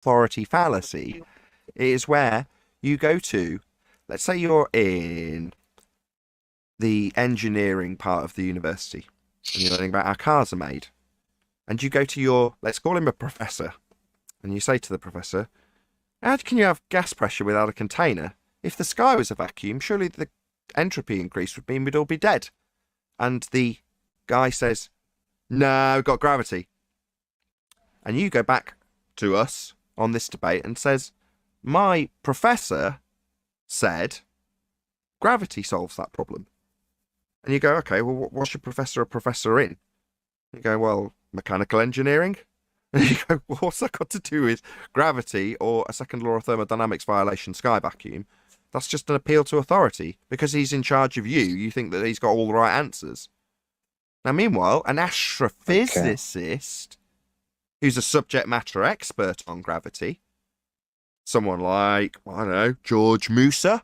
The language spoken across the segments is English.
authority fallacy is where you go to, let's say you're in the engineering part of the university and you're learning about how cars are made, and you go to your, let's call him a professor, and you say to the professor, how can you have gas pressure without a container? If the sky was a vacuum, surely the entropy increase would mean we'd all be dead. And the guy says, no, we've got gravity. And you go back to us on this debate and says, my professor said gravity solves that problem. And you go, okay, well, what's your professor a professor in? You go, well, mechanical engineering. And you go, well, what's that got to do with gravity or a second law of thermodynamics violation sky vacuum? That's just an appeal to authority. Because he's in charge of you, you think that he's got all the right answers. Now, meanwhile, an astrophysicist who's a subject matter expert on gravity, someone like, I don't know, George Musa,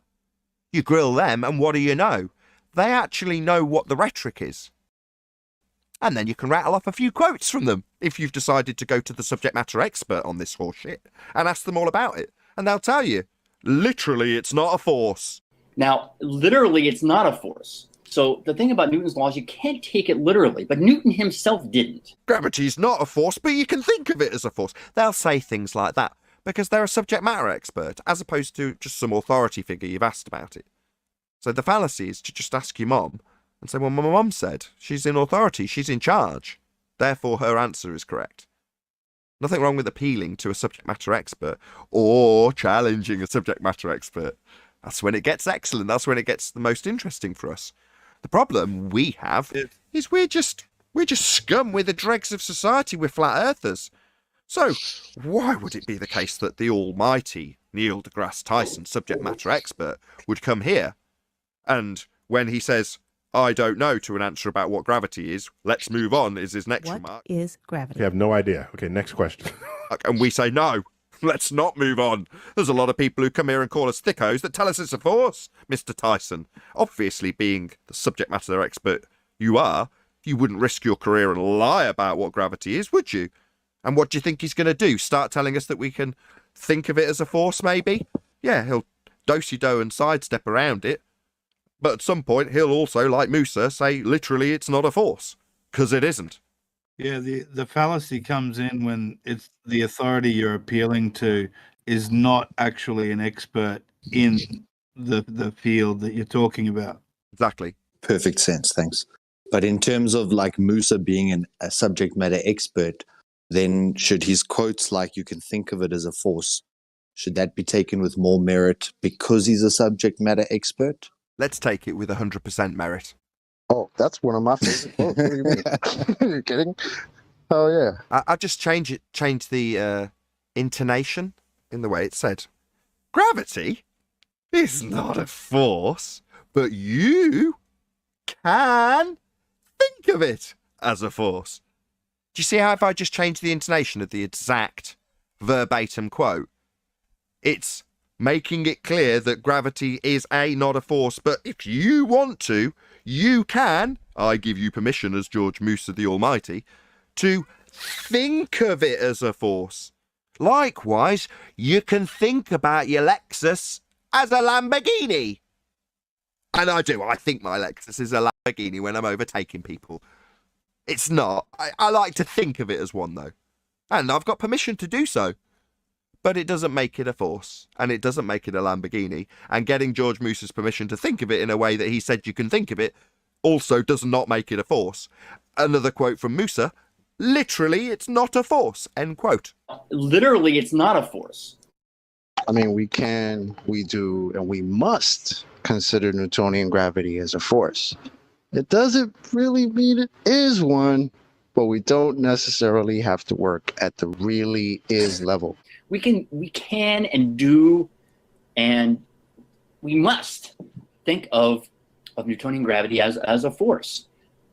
you grill them and what do you know? They actually know what the rhetoric is. And then you can rattle off a few quotes from them if you've decided to go to the subject matter expert on this horseshit and ask them all about it. And they'll tell you, literally, it's not a force. Now, literally, it's not a force. So the thing about Newton's laws, you can't take it literally, but Newton himself didn't. Gravity's not a force, but you can think of it as a force. They'll say things like that because they're a subject matter expert, as opposed to just some authority figure you've asked about it. So the fallacy is to just ask your mom and say, well, my mum said she's in authority, she's in charge. Therefore, her answer is correct. Nothing wrong with appealing to a subject matter expert or challenging a subject matter expert. That's when it gets excellent. That's when it gets the most interesting for us. The problem we have is we're just scum. We're the dregs of society. We're flat earthers. So why would it be the case that the almighty Neil deGrasse Tyson, subject matter expert, would come here and when he says, I don't know, to an answer about what gravity is, let's move on, is his next remark. What is gravity? You have no idea. Okay, next question. And we say, no, let's not move on. There's a lot of people who come here and call us thickos that tell us it's a force, Mr. Tyson. Obviously, being the subject matter expert you are, you wouldn't risk your career and lie about what gravity is, would you? And what do you think he's going to do? Start telling us that we can think of it as a force, maybe? Yeah, he'll do-si-do and sidestep around it. But at some point, he'll also, like Musa, say, literally, it's not a force. Because it isn't. Yeah, the fallacy comes in when it's the authority you're appealing to is not actually an expert in the field that you're talking about. Exactly. Perfect sense, thanks. But in terms of like Musa being a subject matter expert, then should his quotes like you can think of it as a force, should that be taken with more merit because he's a subject matter expert? Let's take it with 100% merit. Oh, that's one of my favorite quotes. What do you mean? Are you kidding? Oh, yeah. I just change the intonation in the way it's said. Gravity is not a force, but you can think of it as a force. Do you see how if I just change the intonation of the exact verbatim quote, it's making it clear that gravity is not a force, but if you want to, you can, I give you permission as George Musa the Almighty, to think of it as a force. Likewise, you can think about your Lexus as a Lamborghini. And I do. I think my Lexus is a Lamborghini when I'm overtaking people. It's not. I like to think of it as one, though. And I've got permission to do so. But it doesn't make it a force, and it doesn't make it a Lamborghini. And getting George Musa's permission to think of it in a way that he said you can think of it also does not make it a force. Another quote from Musa, literally, it's not a force, end quote. Literally, it's not a force. I mean, we do, and we must consider Newtonian gravity as a force. It doesn't really mean it is one, but we don't necessarily have to work at the really is level. We can and do, and we must think of Newtonian gravity as a force.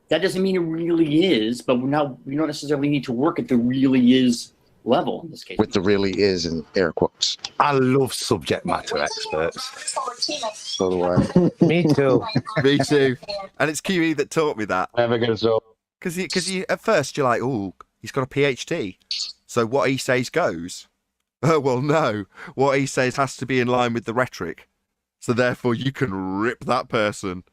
That doesn't mean it really is, but we don't necessarily need to work at the really is level in this case. With the really is in air quotes. I love subject matter experts. So do I. Me too. Me too. And it's QE that taught me that. Never get so. Because you at first you're like, oh, he's got a PhD, so what he says goes. Oh, well, no. What he says has to be in line with the rhetoric. So therefore you can rip that person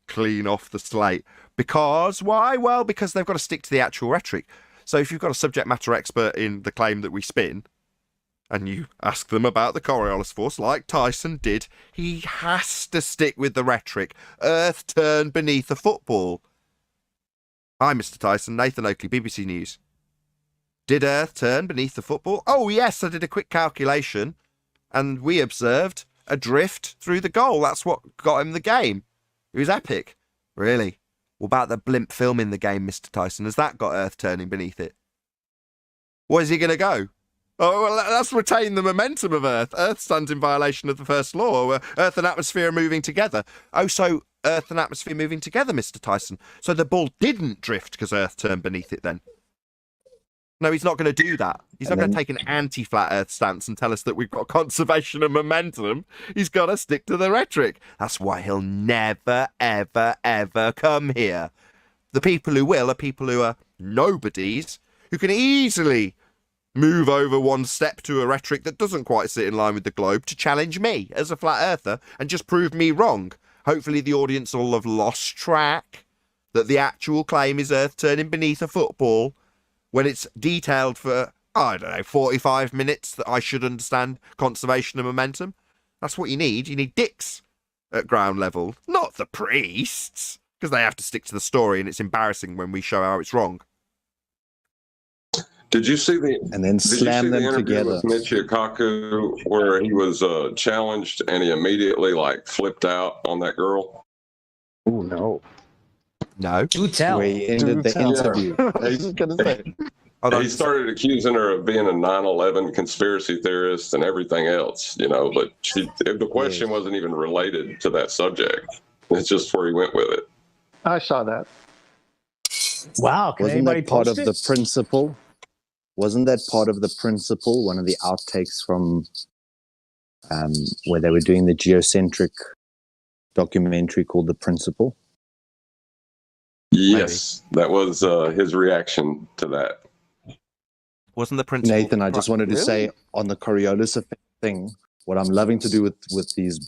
clean off the slate. Because, why? Well, because they've got to stick to the actual rhetoric. So if you've got a subject matter expert in the claim that we spin, and you ask them about the Coriolis force, like Tyson did, he has to stick with the rhetoric. Earth turned beneath a football. Hi, Mr. Tyson. Nathan Oakley, BBC News. Did Earth turn beneath the football? Oh, yes, I did a quick calculation, and we observed a drift through the goal. That's what got him the game. It was epic. Really? What about the blimp film in the game, Mr. Tyson? Has that got Earth turning beneath it? Where's he going to go? Oh, well, let's retain the momentum of Earth. Earth stands in violation of the first law, where Earth and atmosphere are moving together. Oh, so Earth and atmosphere moving together, Mr. Tyson. So the ball didn't drift because Earth turned beneath it then? No, he's not going to do that. He's not going to take an anti-flat Earth stance and tell us that we've got conservation of momentum. He's got to stick to the rhetoric. That's why he'll never, ever, ever come here. The people who will are people who are nobodies, who can easily move over one step to a rhetoric that doesn't quite sit in line with the globe to challenge me as a flat earther and just prove me wrong. Hopefully the audience will have lost track that the actual claim is Earth turning beneath a football when it's detailed for, I don't know, 45 minutes that I should understand conservation of momentum. That's what you need. You need dicks at ground level, not the priests, because they have to stick to the story and it's embarrassing when we show how it's wrong. Did you see the And then slam them together. with Michio Kaku where he was challenged and he immediately like flipped out on that girl? Oh no. No. Do tell. Where he ended the tell. interview. I was just gonna say. Hold on. He started accusing her of being a 9/11 conspiracy theorist and everything else, you know, but the question wasn't even related to that subject. It's just where he went with it. I saw that. Wow, can Wasn't anybody that part of post the it? principle? Wasn't that part of the principle? One of the outtakes from where they were doing the geocentric documentary called The Principle? Yes, that was his reaction to that. Wasn't the principle... Nathan, I just wanted to say on the Coriolis effect thing, what I'm loving to do with these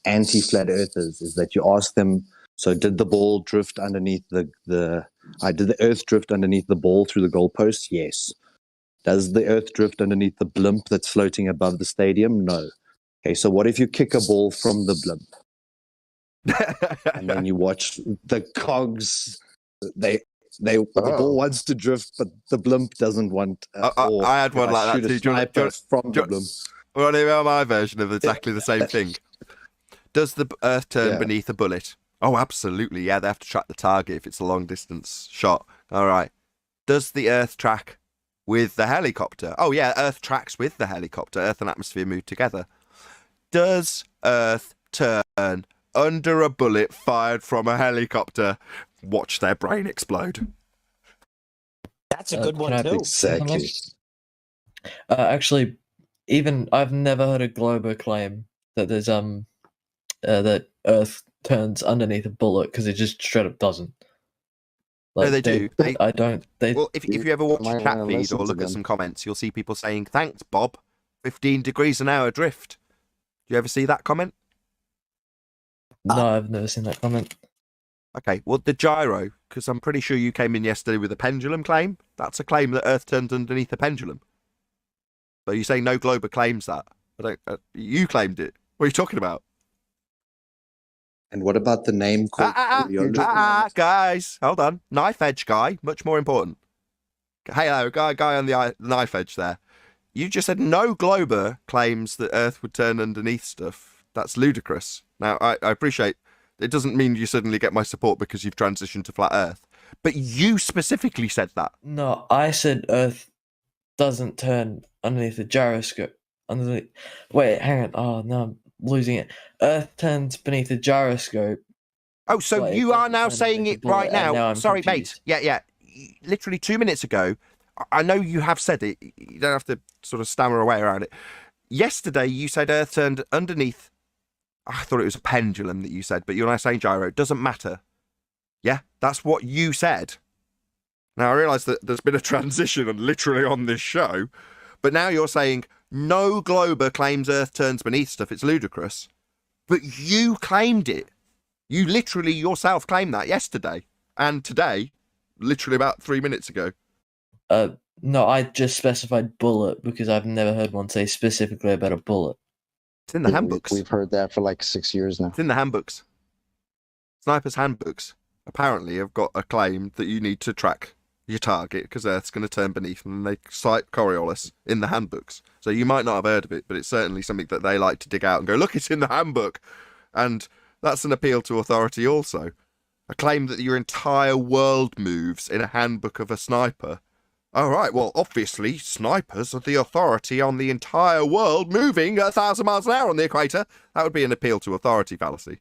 anti-flat earthers is that you ask them, so did the ball drift underneath did the earth drift underneath the ball through the goalpost? Yes. Does the earth drift underneath the blimp that's floating above the stadium? No. Okay, so what if you kick a ball from the blimp? And then you watch the cogs, the ball wants to drift, but the blimp doesn't want. I had one like that too. Do you want from the blimp? Want to hear my version of exactly the same thing? Does the Earth turn Yeah. beneath a bullet? Oh, absolutely. Yeah, they have to track the target if it's a long distance shot. All right. Does the Earth track with the helicopter? Oh, yeah, Earth tracks with the helicopter. Earth and atmosphere move together. Does Earth turn under a bullet fired from a helicopter? Watch their brain explode. That's a good one can I too. Exactly. Actually, even I've never heard a Globo claim that there's that Earth turns underneath a bullet because it just straight up doesn't. No, they do. I don't. They Well, if you ever watch Might the chat wanna feed listen or to look at them. some comments, you'll see people saying, thanks, Bob. 15 degrees an hour drift. Do you ever see that comment? no, I've never seen that comment. Okay, well, the gyro, because I'm pretty sure you came in yesterday with a pendulum claim. That's a claim that Earth turned underneath a pendulum. So you say no Glober claims that. You claimed it. What are you talking about? And what about the name called Coriolis? Guys, hold on. Knife edge guy, much more important. Hey, hello, guy on the knife edge there. You just said no Glober claims that Earth would turn underneath stuff. That's ludicrous. Now, I appreciate it doesn't mean you suddenly get my support because you've transitioned to flat Earth. But you specifically said that. No, I said Earth doesn't turn underneath the gyroscope. Wait, hang on. Oh no, I'm losing it. Earth turns beneath the gyroscope. Oh, so Well, it you are doesn't now turn saying into it bullet, right and now. now I'm Sorry, confused. mate. Yeah. Literally 2 minutes ago, I know you have said it. You don't have to sort of stammer away around it. Yesterday, you said Earth turned underneath. I thought it was a pendulum that you said, but you're now saying gyro. It doesn't matter. Yeah, that's what you said. Now, I realise that there's been a transition literally on this show, but now you're saying No glober claims Earth turns beneath stuff. It's ludicrous. But you claimed it. You literally yourself claimed that yesterday and today, literally about 3 minutes ago. No, I just specified bullet because I've never heard one say specifically about a bullet. It's in the handbooks. We've heard that for like 6 years now. It's in the handbooks. Snipers' handbooks apparently have got a claim that you need to track your target because Earth's going to turn beneath, and they cite Coriolis in the handbooks. So you might not have heard of it, but it's certainly something that they like to dig out and go, look, it's in the handbook. And that's an appeal to authority also. A claim that your entire world moves in a handbook of a sniper. All right, well, obviously, snipers are the authority on the entire world moving at 1,000 miles an hour on the equator. That would be an appeal to authority fallacy.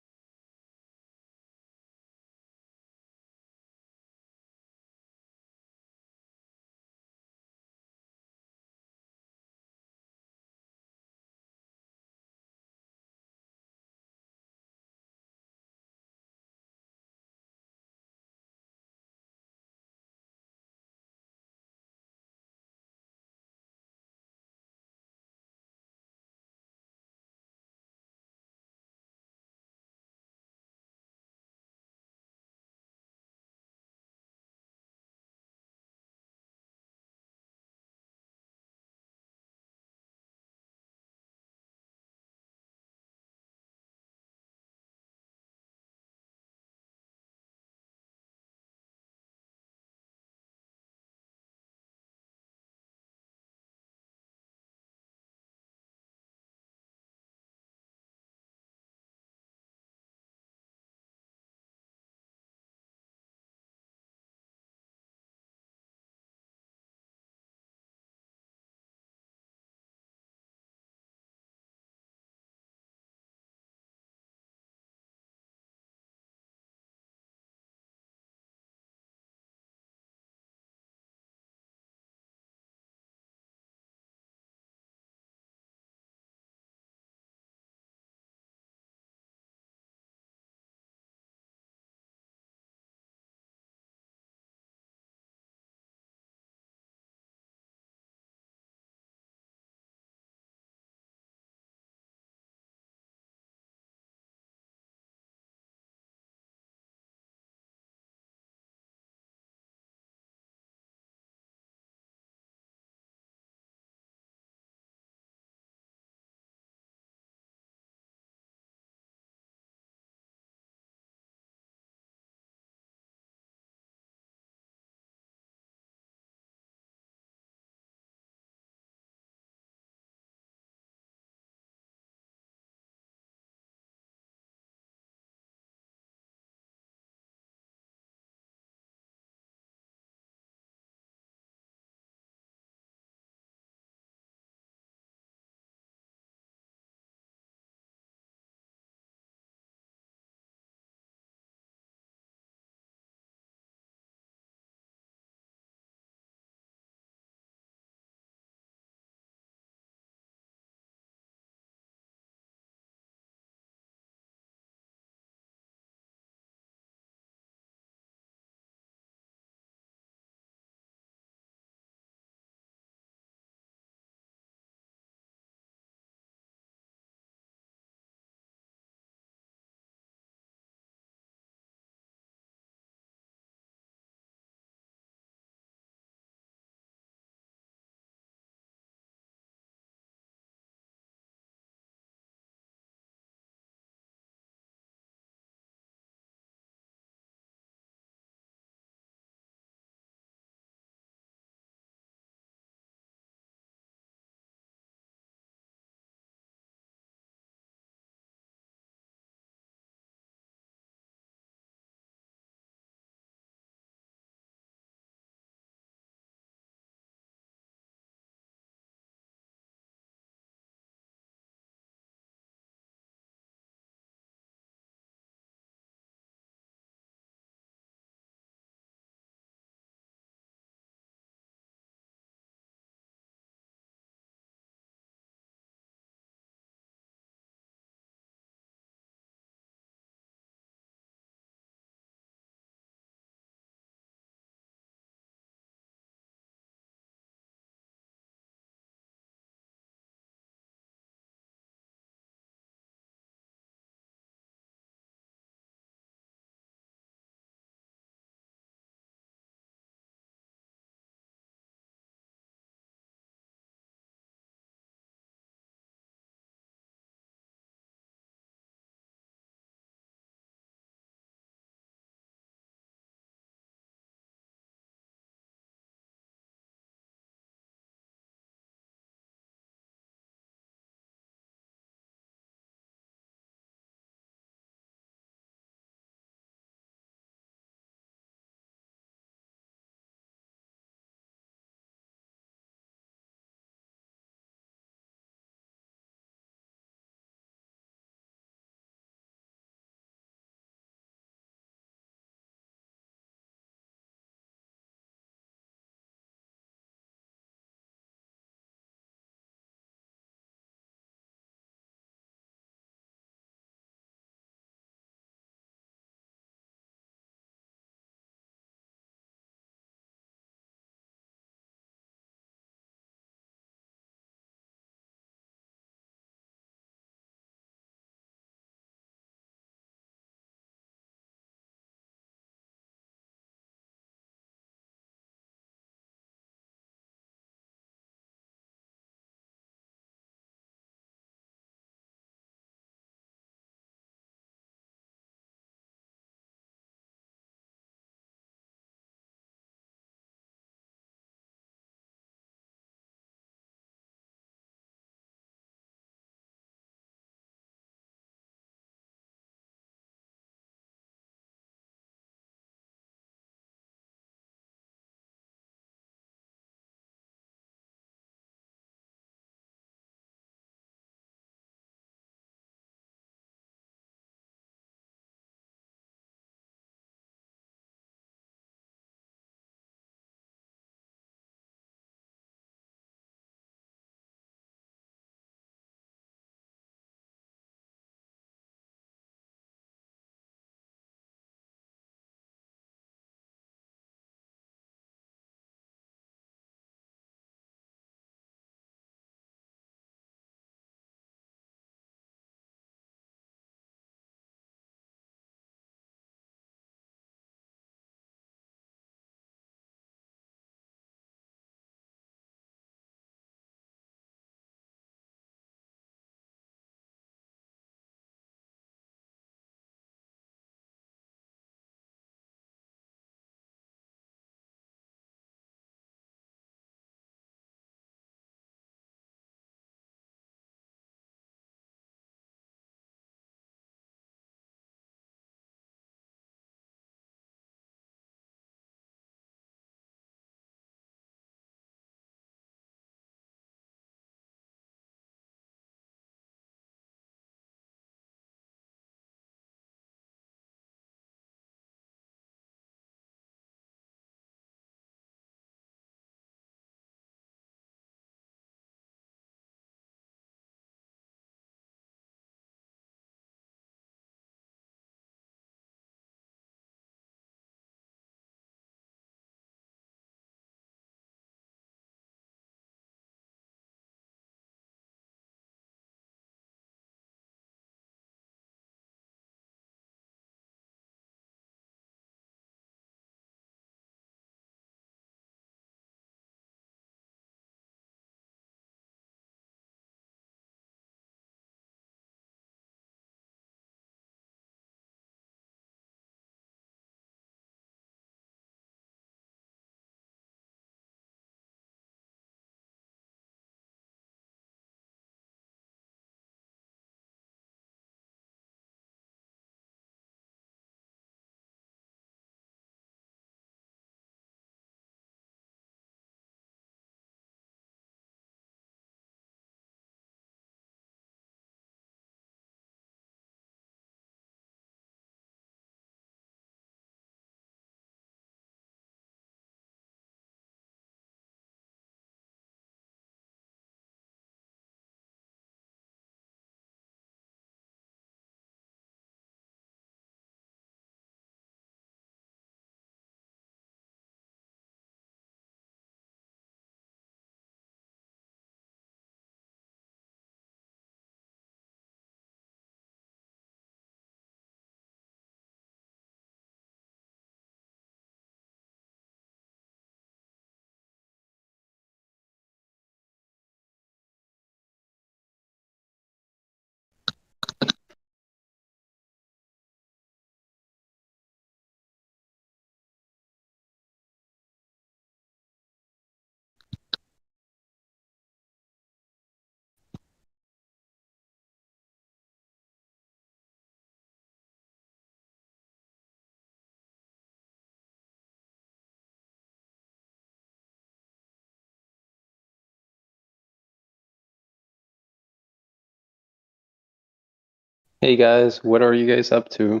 Hey guys, what are you guys up to?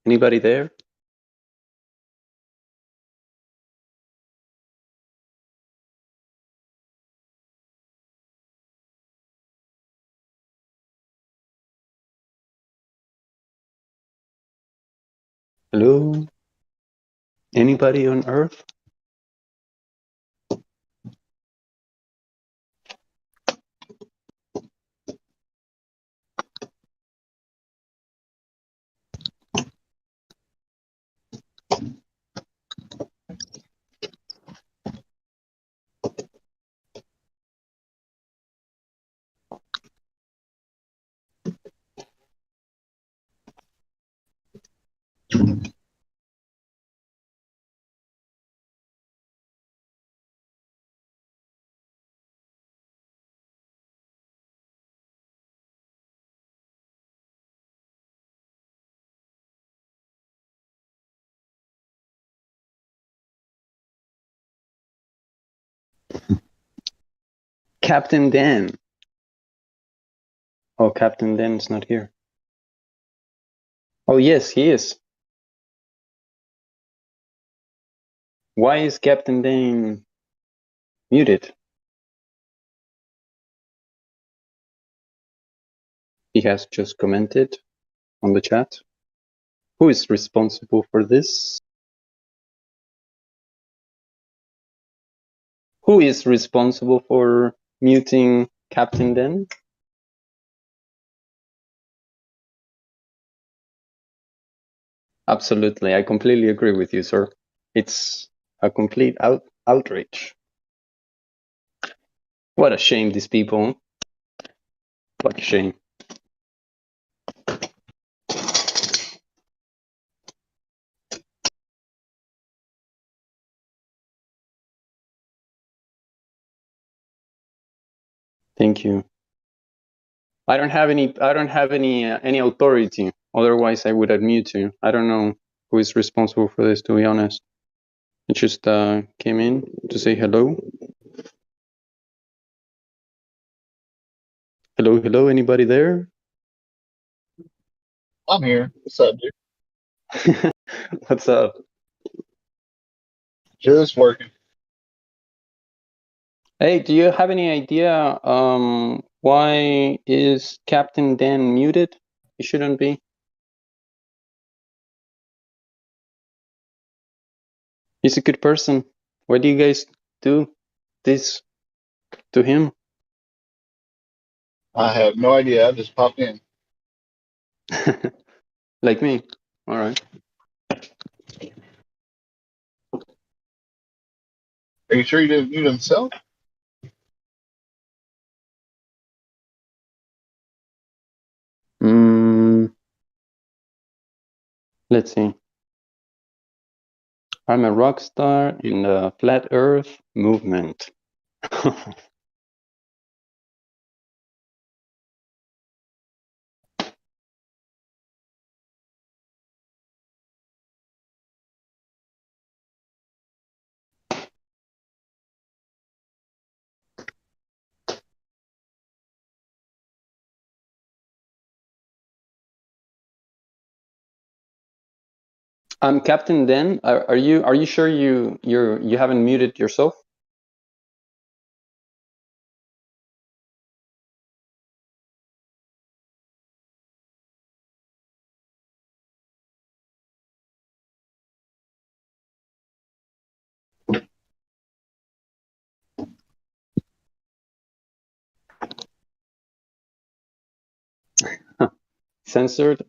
Anybody there? Hello? Anybody on Earth? Captain Dan. Oh, Captain Dan's not here. Oh, yes, he is. Why is Captain Dan muted? He has just commented on the chat. Who is responsible for this? Who is responsible for muting Captain Dan? Absolutely, I completely agree with you, sir. It's a complete outrage. What a shame, these people. What a shame. Thank you. I don't have any authority. Otherwise, I would unmute you. I don't know who is responsible for this, to be honest. I just came in to say hello. Hello, hello, anybody there? I'm here. What's up, dude? What's up? Just working. Hey, do you have any idea why is Captain Dan muted? He shouldn't be. He's a good person. Why do you guys do this to him? I have no idea. I just popped in. Like me. All right. Are you sure he didn't mute himself? Let's see. I'm a rock star in the flat earth movement. Captain Dan, are you sure you haven't muted yourself? Censored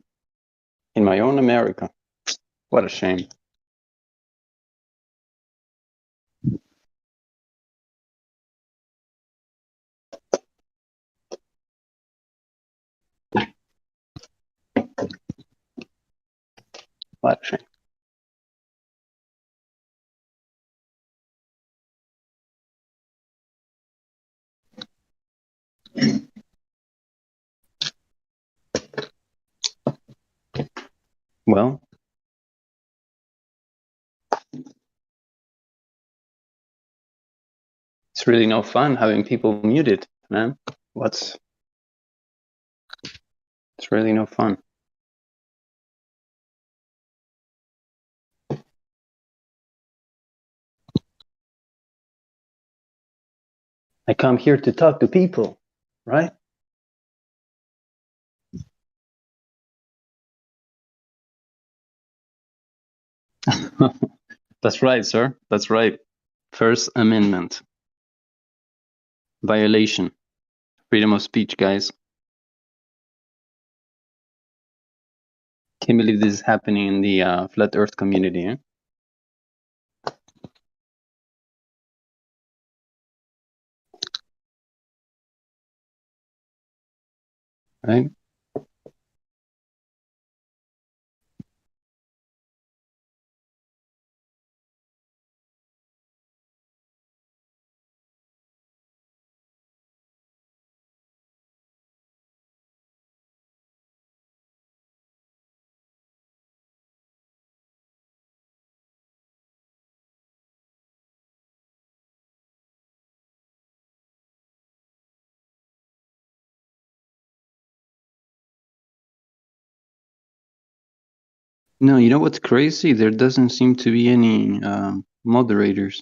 in my own America. What a shame. What a shame. Well, it's really no fun having people muted, man. It's really no fun. I come here to talk to people, right? That's right, sir. That's right. First Amendment. Violation. Freedom of speech, guys. Can't believe this is happening in the flat earth community, eh? Right? No, you know what's crazy? There doesn't seem to be any moderators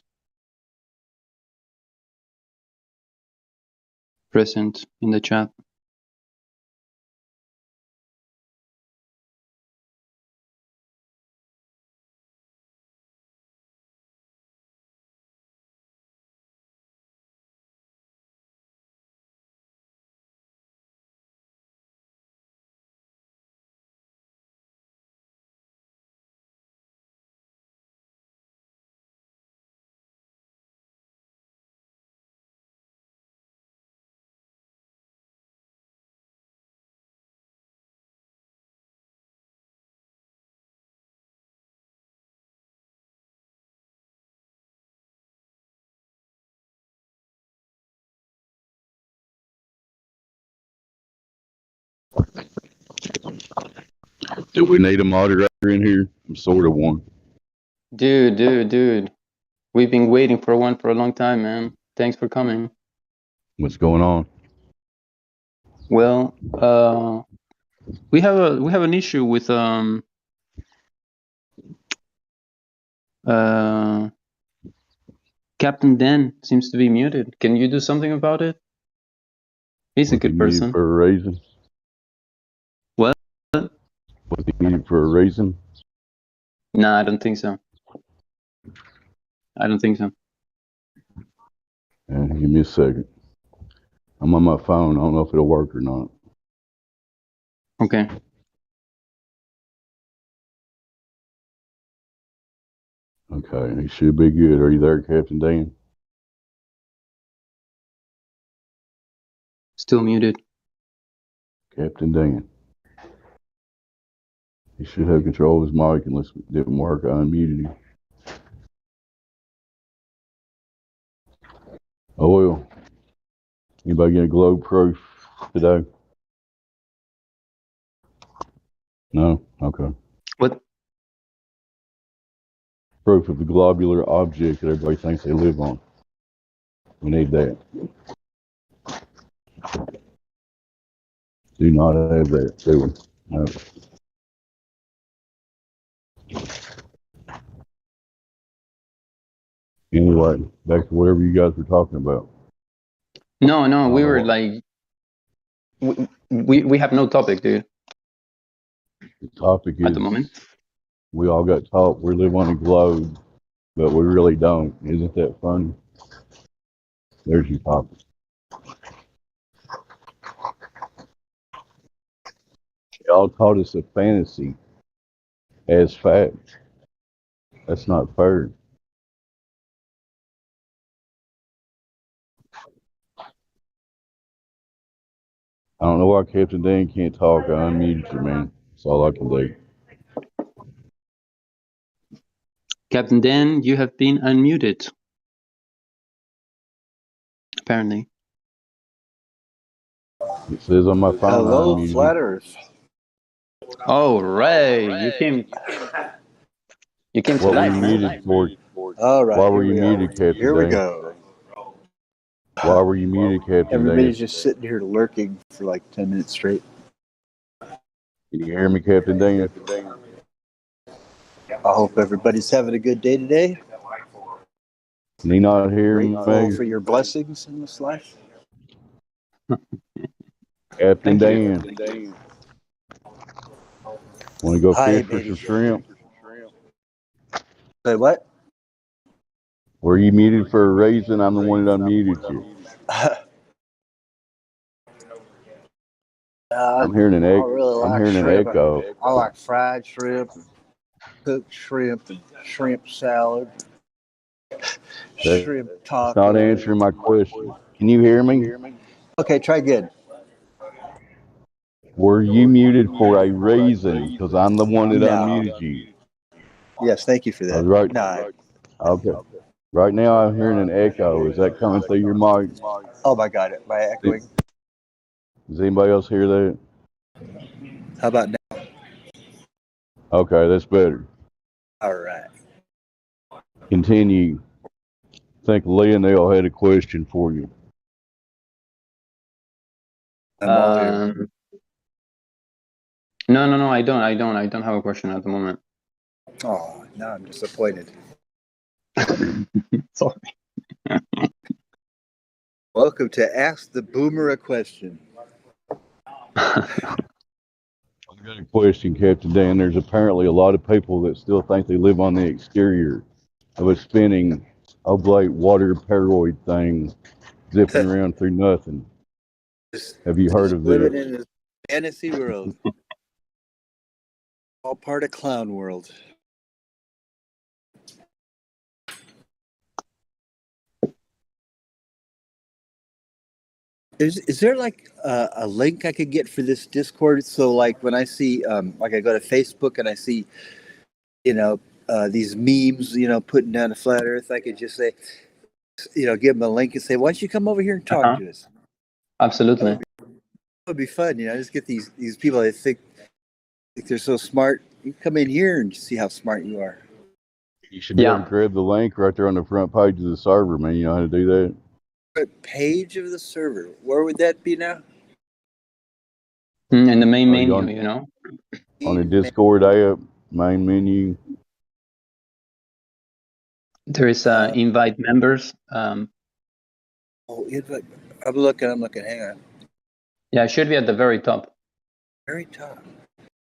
present in the chat. Do we need a moderator in here? I'm sort of one. Dude. We've been waiting for one for a long time, man. Thanks for coming. What's going on? Well, we have an issue with Captain Dan seems to be muted. Can you do something about it? He's a good person. For a reason? What? Was he muted for a reason? Nah, I don't think so. Give me a second. I'm on my phone. I don't know if it'll work or not. Okay. Okay, he should be good. Are you there, Captain Dan? Still muted. Captain Dan. He should have control of his mic unless it didn't work. I unmuted him. Oh well. Anybody get a globe proof today? No? Okay. What? Proof of the globular object that everybody thinks they live on. We need that. Do not have that, do we? No. Anyway, back to whatever you guys were talking about. No, we were like, we have no topic, dude. The topic is, at the moment, we all got taught we live on a globe, but we really don't. Isn't that funny? There's your topic. Y'all taught us a fantasy as fact. That's not fair. I don't know why Captain Dan can't talk. I unmuted you, man. That's all I can do. Captain Dan, you have been unmuted. Apparently. It says on my phone. Hello, Flat Earth. Oh, Ray, you came to what life, were you man. muted for? All right, why were you muted, Captain Here we Dan? go. Why were you muted, Captain Dan? Everybody's just sitting here lurking for like 10 minutes straight. Can you hear me, Captain Dan? I hope everybody's having a good day today. Can you not hear Grateful me? for your blessings in this life. Captain Thank you. Dan, want to go Hi, fish for baby. some shrimp? Say what? Were you muted for a reason? I'm the one that unmuted you. I I'm hearing an egg. really I'm like hearing an shrimp. echo. I like fried shrimp, cooked shrimp, and shrimp salad, That's shrimp not tacos. answering my question. Can you hear me? Okay, try again. Were you muted for a reason? Because I'm the one that No. unmuted you. Yes, thank you for that. Right. No. Okay. Right now I'm hearing an echo. Is that coming through your mic? Oh my God, am I echoing? Does anybody else hear that? How about now? Okay, that's better. All right. Continue. I think Leonel had a question for you. I'm all ears. No, I don't have a question at the moment. Oh, now I'm disappointed. Sorry. Welcome to Ask the Boomer a Question. I've got a question, Captain Dan. There's apparently a lot of people that still think they live on the exterior of a spinning oblate water paroid thing zipping around through nothing. Have you heard of Living this? in this fantasy world. All part of clown world. Is there like a link I could get for this Discord? So like when I see like I go to Facebook and I see these memes putting down a flat Earth, I could just say give them a link and say, why don't you come over here and talk to us? Absolutely. That would be fun. Just get these people that think they're so smart. You come in here and see how smart you are. You should be able to grab the link right there on the front page of the server, man. You know how to do that? What page of the server? Where would that be now? In the main menu, On the Discord app, main menu. There is invite members. Oh, invite. I'm looking. Hang on. Yeah, it should be at the very top. Very top.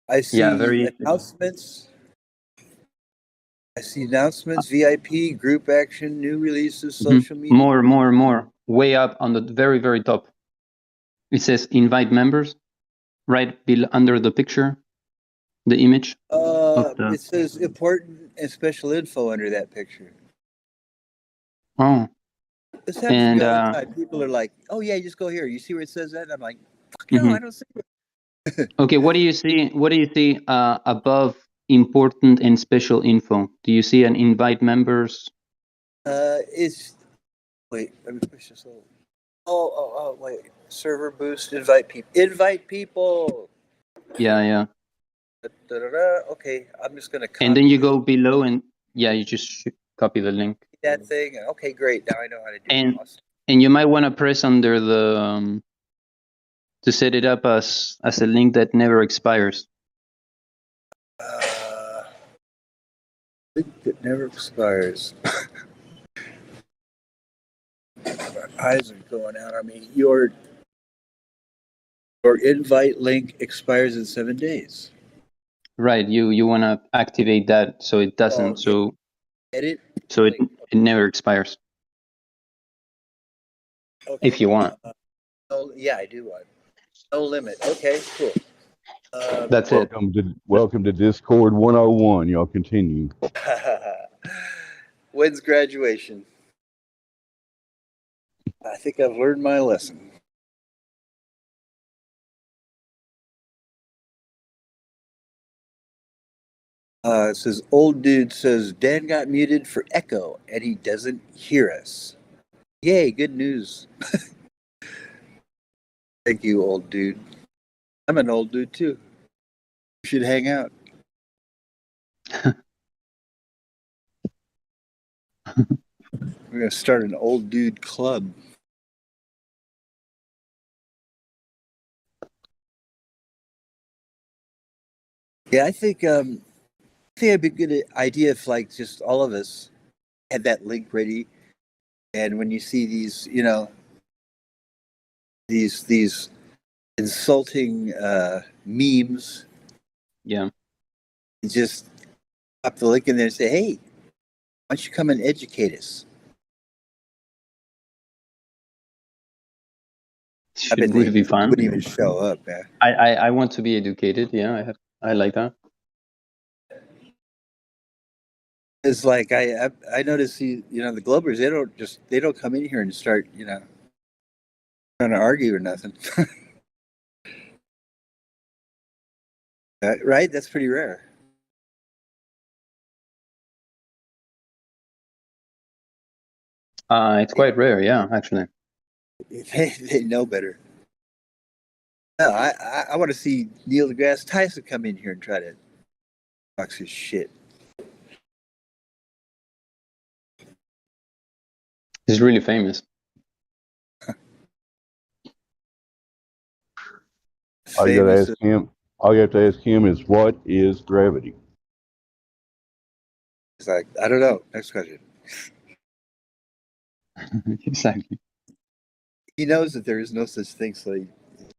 I see announcements. I see announcements, VIP, group action, new releases, social media. More. Way up on the very, very top. It says invite members, right under the picture, the image. It says important and special info under that picture. Oh. This happens to me all the time. People are like, "Oh yeah, just go here. You see where it says that?" And I'm like, "Fuck no, I don't see it." Okay, what do you see? What do you see above important and special info? Do you see an invite members? Wait. Let me push this over. Oh, wait. Server boost. Invite people. Invite people. Yeah. Okay, I'm just gonna copy. And then you go below and you just copy the link. That thing. Okay, great. Now I know how to do it. Awesome. And you might want to press under the to set it up as a link that never expires. Link that never expires. My eyes are going out on me. Your invite link expires in 7 days. Right. You want to activate that so it doesn't. Edit. So it never expires. Okay. If you want. Yeah, I do want. No limit. Okay, cool. That's Welcome to Discord 101. Y'all continue. When's graduation? I think I've learned my lesson. It says, old dude says, Dan got muted for echo and he doesn't hear us. Yay, good news. Thank you, old dude. I'm an old dude too. We should hang out. We're going to start an old dude club. Yeah, I think it'd be a good idea if like just all of us had that link ready, and when you see these, these insulting memes, Yeah. you just pop the link in there and say, "Hey, why don't you come and educate us?" I bet Would they be fun. wouldn't even show up, man. I want to be educated. Yeah, I like that. It's like I notice the Globers, they don't come in here and start trying to argue or nothing. Right? That's pretty rare. It's quite rare. Yeah, actually. They know better. No, I want to see Neil deGrasse Tyson come in here and try to talk his shit. He's really famous. All you Famous. have to ask him is, what is gravity? It's like, I don't know. Next question. Exactly. He knows that there is no such thing, so he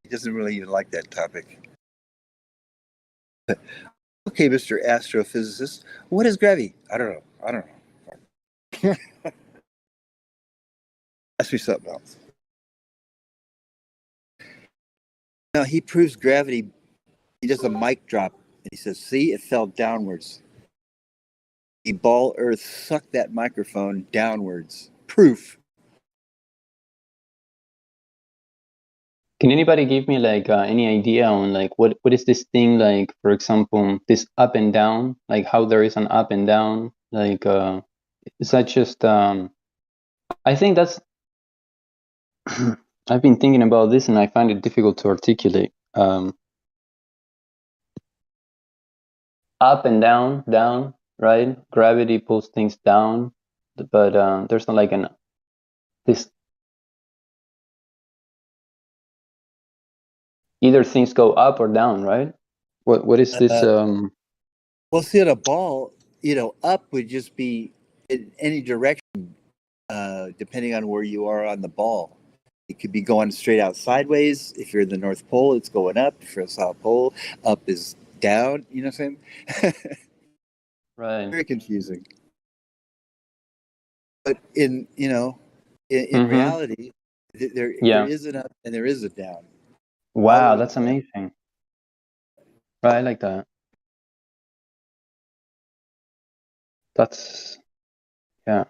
doesn't really even like that topic. Okay, Mr. Astrophysicist, what is gravity? I don't know. Ask me something else. Now he proves gravity. He does a mic drop and he says, "See, it fell downwards. The ball Earth sucked that microphone downwards. Proof." Can anybody give me like any idea on like what is this thing like? For example, this up and down, like how there is an up and down. Like, is that just? I think that's. I've been thinking about this and I find it difficult to articulate. Up and down, down, right? Gravity pulls things down, but there's not like this. Either things go up or down, right? What is this? Well, see, on a ball, up would just be in any direction, depending on where you are on the ball. It could be going straight out sideways. If you're in the North Pole, it's going up. If you're in the South Pole, up is down. You know what I'm saying? Right. Very confusing. But in reality, there Yeah. is an up and there is a down. Wow, that's amazing. Right, I like that. That's, yeah.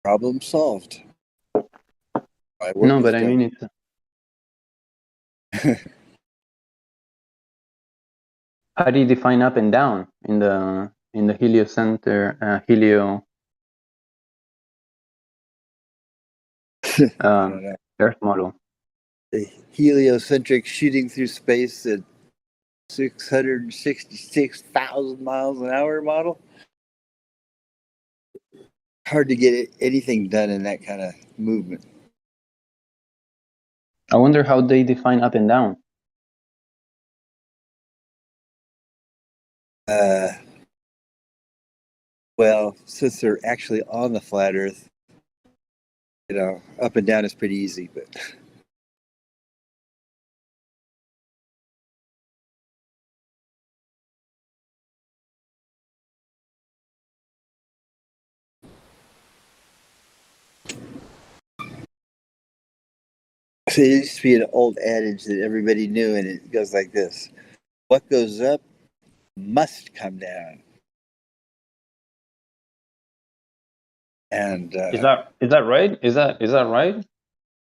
Problem solved. My work No, is but I done. mean it's. How do you define up and down in the heliocenter helio I don't know. Earth model? The heliocentric shooting through space at 666,000 miles an hour model. Hard to get anything done in that kind of movement. I wonder how they define up and down. Well, since they're actually on the flat Earth, up and down is pretty easy, but so it used to be an old adage that everybody knew, and it goes like this: "What goes up must come down." And Is that right? Is that right?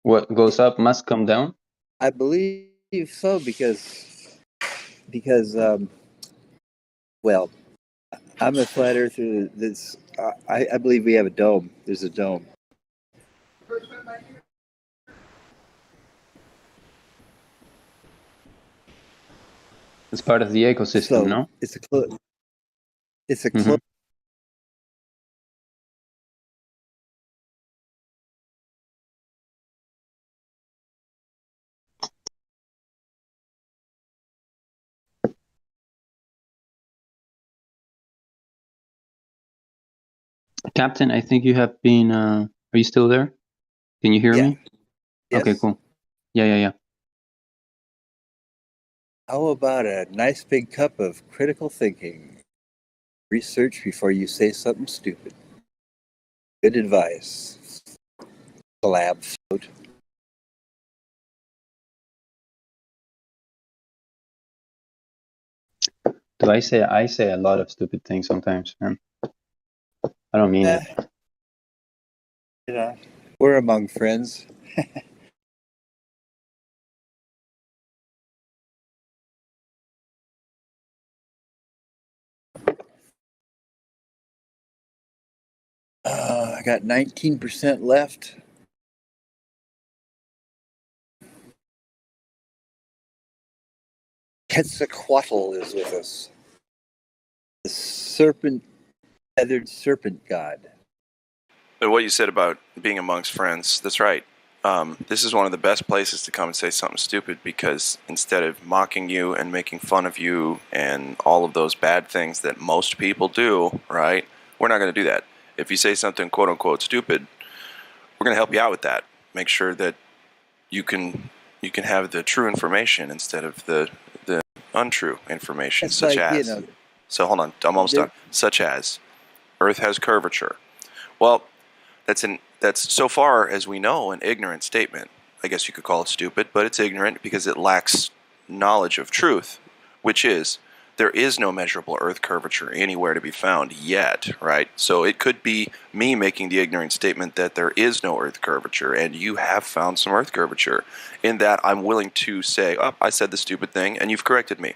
What goes up must come down. I believe so because well, I'm a flat earther. That's I believe we have a dome. There's a dome. It's part of the ecosystem, So no? it's a close. It's a Mhm. close. Captain, I think you have been. Are you still there? Can you hear Yeah. me? Yes. Okay, cool. Yeah. How about a nice big cup of critical thinking? Research before you say something stupid. Good advice. Collab float. Do I say a lot of stupid things sometimes, man. I don't mean it. You know, we're among friends. I got 19% left. Quetzalcoatl is with us. The feathered serpent god. But what you said about being amongst friends, that's right. This is one of the best places to come and say something stupid, because instead of mocking you and making fun of you and all of those bad things that most people do, right? We're not going to do that. If you say something quote unquote stupid, we're going to help you out with that. Make sure that you can have the true information instead of the untrue information, It's such like, as. you know, So hold on, I'm almost done. Such as, Earth has curvature. Well, that's so far as we know an ignorant statement. I guess you could call it stupid, but it's ignorant because it lacks knowledge of truth, which is there is no measurable Earth curvature anywhere to be found yet, right? So it could be me making the ignorant statement that there is no Earth curvature, and you have found some Earth curvature. In that, I'm willing to say, oh, I said the stupid thing, and you've corrected me.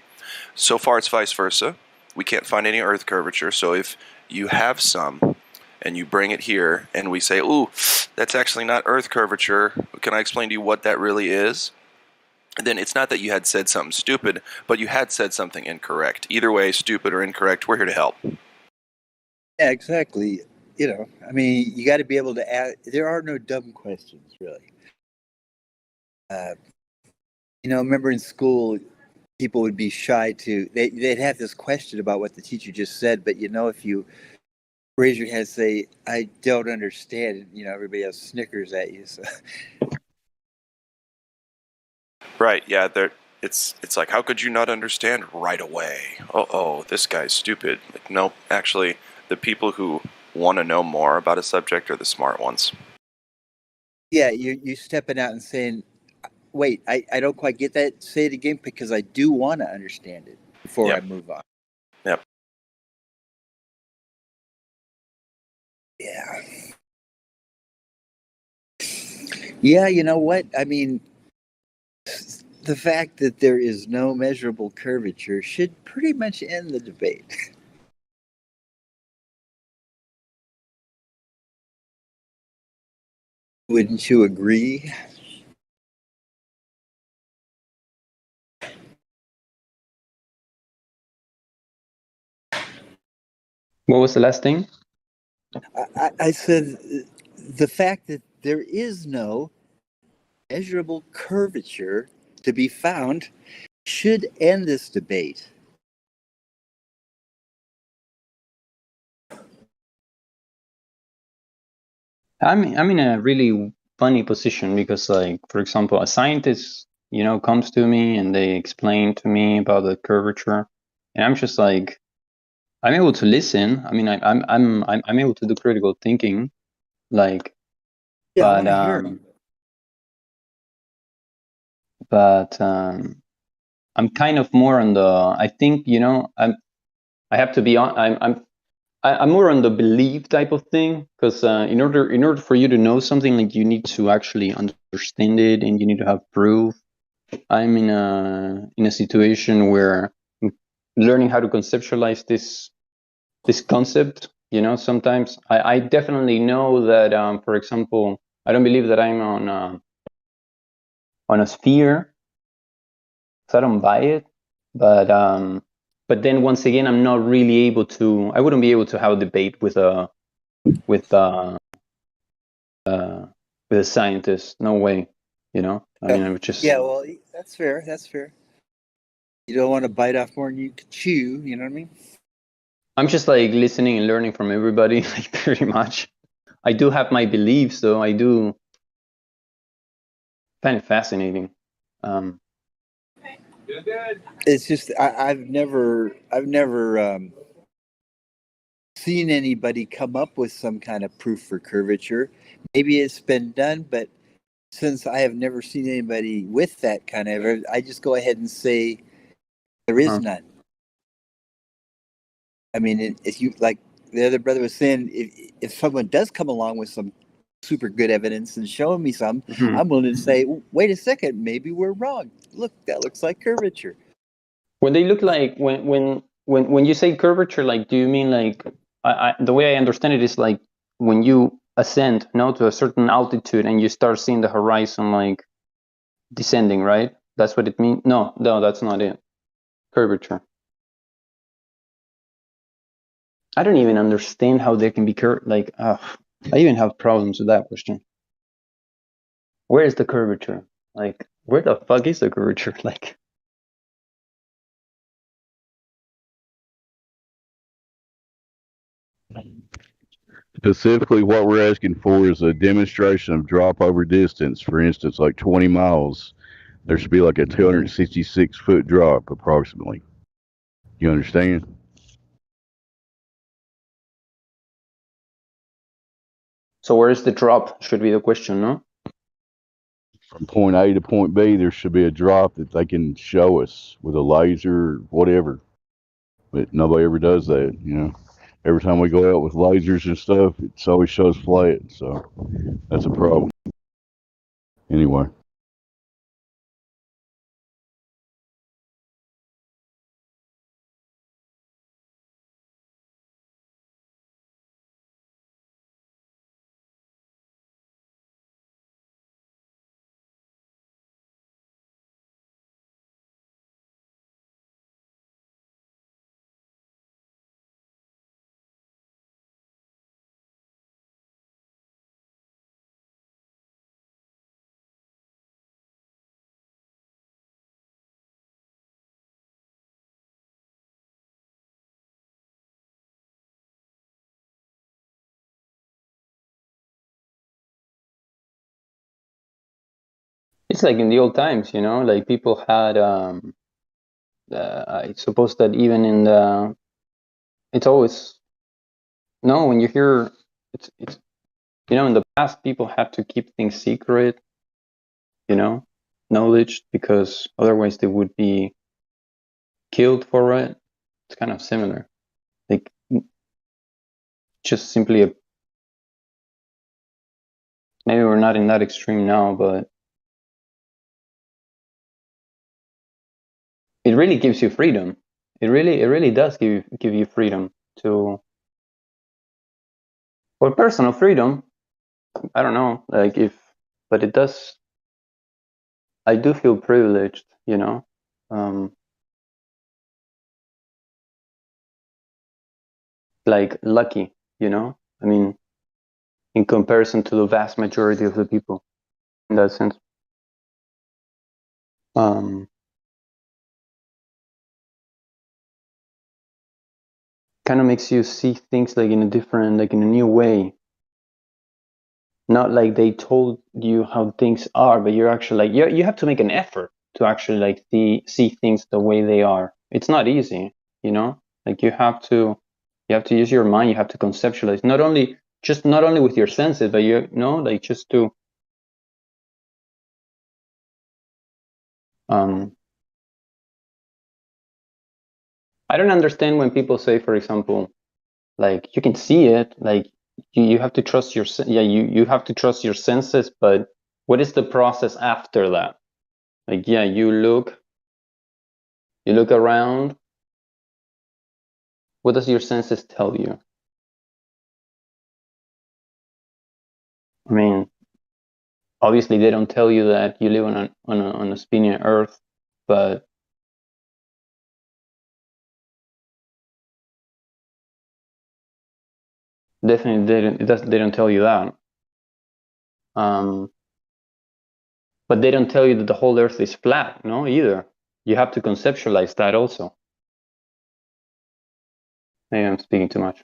So far, it's vice versa. We can't find any Earth curvature, so if you have some, and you bring it here, and we say, ooh, that's actually not Earth curvature, can I explain to you what that really is? Then it's not that you had said something stupid, but you had said something incorrect. Either way, stupid or incorrect, we're here to help. Yeah, exactly. You know, I mean, you got to be able to ask. There are no dumb questions, really. You know, remember in school, people would be shy to. They'd have this question about what the teacher just said, but you know, if you raise your hand and say, "I don't understand," you know, everybody else snickers at you. So. Right, yeah, it's like, how could you not understand right away? Oh, this guy's stupid. Like, no, actually, the people who want to know more about a subject are the smart ones. Yeah, you stepping out and saying, "Wait, I don't quite get that. Say it again, because I do want to understand it before I move on." Yep. Yeah. Yeah, you know what? I mean, the fact that there is no measurable curvature should pretty much end the debate. Wouldn't you agree? What was the last thing? I said the fact that there is no measurable curvature to be found should end this debate. I'm in a really funny position because, like, for example, a scientist, comes to me and they explain to me about the curvature, and I'm just like, I'm able to listen. I mean, I'm able to do critical thinking, like, Yeah, I but want to hear it. but I'm kind of more on the. I think I have to be on. I'm more on the belief type of thing, because in order for you to know something, like, you need to actually understand it and you need to have proof. I'm in a situation where I'm learning how to conceptualize this concept. Sometimes I definitely know that, for example, I don't believe that I'm on a sphere, so I don't buy it. But then once again, I'm not really able to. I wouldn't be able to have a debate with a scientist. No way. I mean, I would just. Yeah, well, that's fair. That's fair. You don't want to bite off more than you can chew. You know what I mean? I'm just like listening and learning from everybody, like pretty much. I do have my beliefs, though. I do find it fascinating. It's just I've never seen anybody come up with some kind of proof for curvature. Maybe it's been done, but since I have never seen anybody with that kind of, I just go ahead and say there is none. I mean, if you like the other brother was saying, if someone does come along with some super good evidence and showing me some, I'm willing to say, wait a second, maybe we're wrong. Look, that looks like curvature. When they look like when you say curvature, like, do you mean like the way I understand it is like when you ascend, to a certain altitude and you start seeing the horizon like descending, right? That's what it means. No, that's not it. Curvature. I don't even understand how there can be like. I even have problems with that question. Where is the curvature? Like, where the fuck is the curvature? Like. Specifically, what we're asking for is a demonstration of drop over distance. For instance, like 20 miles, there should be like a 266-foot drop approximately. You understand? So where is the drop? Should be the question, no? From point A to point B, there should be a drop that they can show us with a laser or whatever. But nobody ever does that, Every time we go out with lasers and stuff, it always shows flat. So that's a problem. Anyway. It's like in the old times, like people had. I suppose that even in it's always when you hear it's in the past people had to keep things secret, knowledge, because otherwise they would be killed for it. It's kind of similar, like just simply maybe we're not in that extreme now, but it really gives you freedom. It really does give you freedom to, or personal freedom. I don't know, like but it does. I do feel privileged, like lucky, I mean, in comparison to the vast majority of the people, in that sense. Kind of makes you see things like in a different, like in a new way. Not like they told you how things are, but you're actually like you have to make an effort to actually like see things the way they are. It's not easy, like you have to use your mind. You have to conceptualize not only with your senses, but like just to I don't understand when people say, for example, like you can see it, like you have to trust you have to trust your senses, but what is the process after that? Like, you look around. What does your senses tell you? I mean, obviously they don't tell you that you live on a spinning Earth, but definitely they don't tell you that. But they don't tell you that the whole Earth is flat, no, either. You have to conceptualize that also. Maybe I'm speaking too much.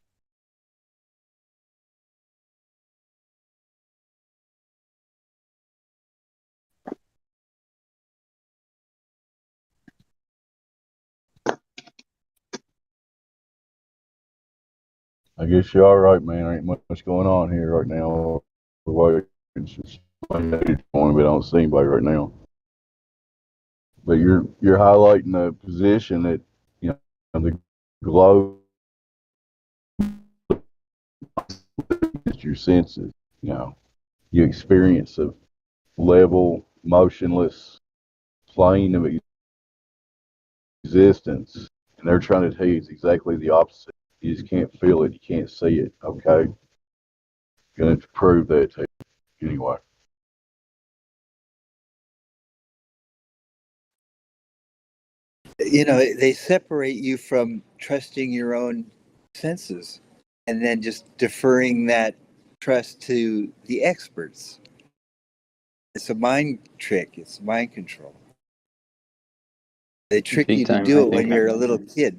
I guess you're all right, man. There ain't much going on here right now. It's just we don't see anybody right now. But you're highlighting the position that the globe is your senses. You experience a level, motionless plane of existence, and they're trying to tell you it's exactly the opposite. You just can't feel it. You can't see it. Okay, going to prove that to you anyway. They separate you from trusting your own senses and then just deferring that trust to the experts. It's a mind trick. It's mind control. They trick Big you to time, do I it when think. you're a little kid.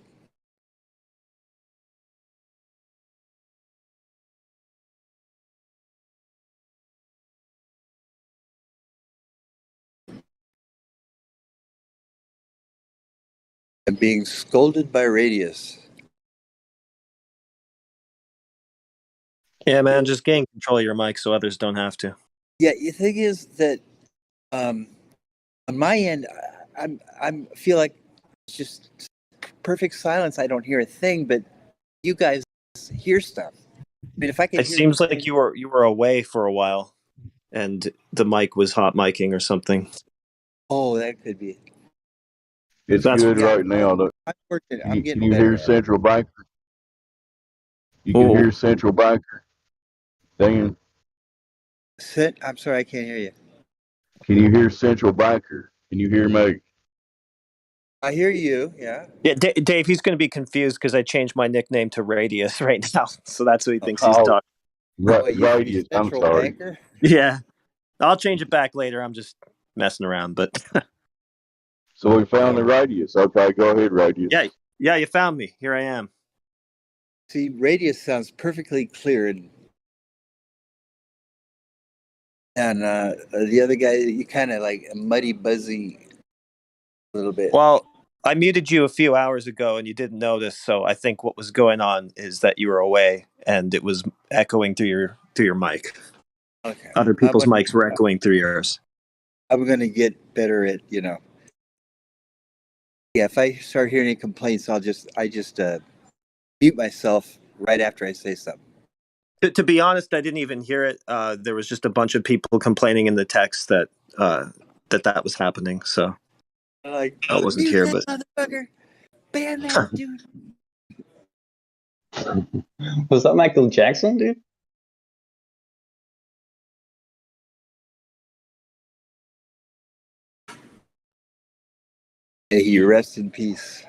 And being scolded by Radius. Yeah, man, just gain control of your mic so others don't have to. Yeah, the thing is that on my end, I feel like it's just perfect silence. I don't hear a thing, but you guys hear stuff. I mean, if I could It hear. seems like you were away for a while, and the mic was hot micing or something. Oh, that could be. It's That's good right now. I'm working. Can I'm you getting hear better. Central Banker? You can hear Central Banker. Dan, I'm sorry, I can't hear you. can you hear Central Banker? Can you hear me? I hear you. Yeah. Yeah, Dave, he's going to be confused because I changed my nickname to Radius right now, so that's what he thinks he's Oh, talking. What, used to be Radius. I'm central sorry. banker? Yeah, I'll change it back later. I'm just messing around, but So we found the Radius. Okay, go ahead, Radius. yeah, you found me. Here I am. See, Radius sounds perfectly clear, and the other guy, you kind of like a muddy, buzzy, a little bit. Well, I muted you a few hours ago, and you didn't notice. So I think what was going on is that you were away, and it was echoing through your mic. Okay. Other people's mics were echoing through yours. I'm gonna get better at Yeah, if I start hearing any complaints, I just mute myself right after I say something. To be honest, I didn't even hear it. There was just a bunch of people complaining in the text that that was happening. So Like, I wasn't mute here, that but motherfucker, ban that dude. Was that Michael Jackson, dude? May he rest in peace.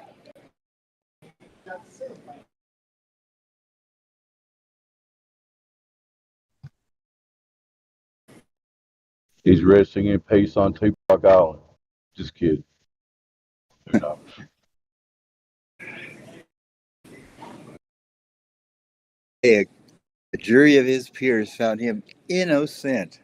He's resting in peace on Tupac Island. Just kidding. Who knows? Hey, a jury of his peers found him innocent.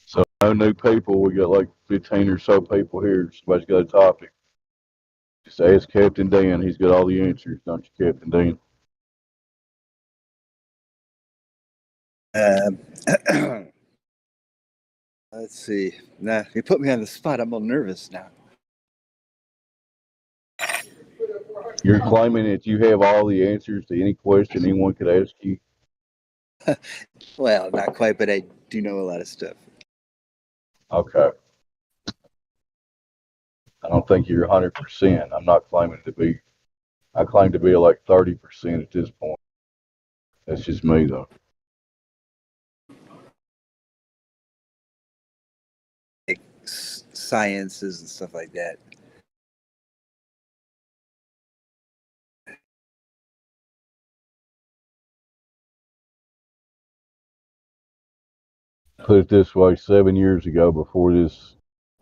So no new people. We got like 15 or so people here. Somebody's got a topic. Just ask Captain Dan. He's got all the answers, don't you, Captain Dan? Let's see. Nah, you put me on the spot. I'm all nervous now. You're claiming that you have all the answers to any question anyone could ask you? Well, not quite, but I do know a lot of stuff. Okay. I don't think you're 100%. I'm not claiming to be. I claim to be like 30% at this point. That's just me, though. Like sciences and stuff like that. Put it this way, 7 years ago, before this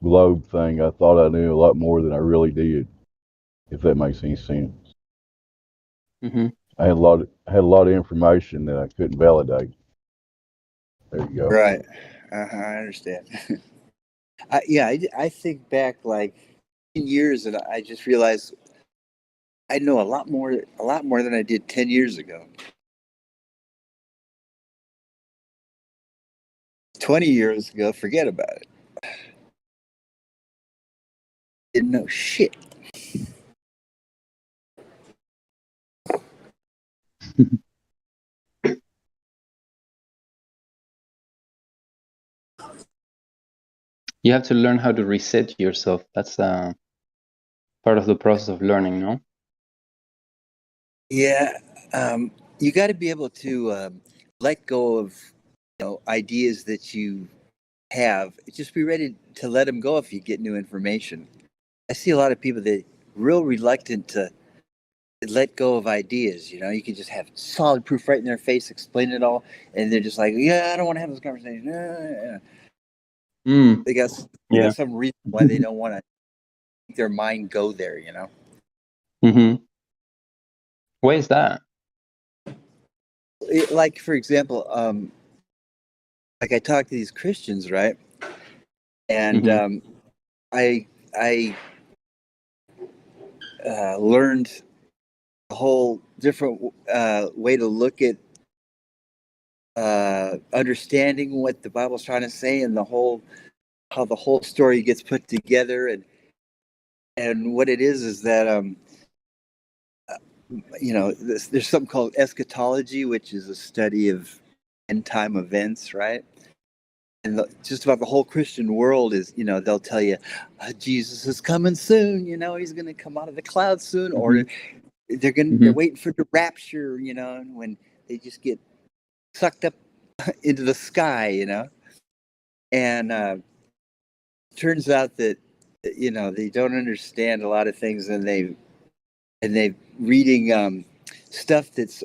globe thing, I thought I knew a lot more than I really did, if that makes any sense. Mm-hmm. I had a lot of information that I couldn't validate. There you go. Right. I understand. I think back like 10 years, and I just realized I know a lot more than I did 10 years ago. 20 years ago, forget about it. Didn't know shit. You have to learn how to reset yourself. That's part of the process of learning, no? Yeah, you got to be able to let go of ideas that you have. Just be ready to let them go if you get new information. I see a lot of people that real reluctant to let go of ideas. You can just have solid proof right in their face, explain it all, and they're just like, "Yeah, I don't want to have this conversation." They got Yeah. some reason why they don't want to make their mind go there. Mm-hmm. Why is that? Like for example, like I talk to these Christians, right? And I learned a whole different way to look at understanding what the Bible's trying to say, and how the whole story gets put together, and what it is that there's something called eschatology, which is a study of end time events, right? And just about the whole Christian world is, they'll tell you, Jesus is coming soon. He's going to come out of the clouds soon, or they're waiting for the rapture. When they just get sucked up into the sky. And turns out that they don't understand a lot of things, and they reading stuff that's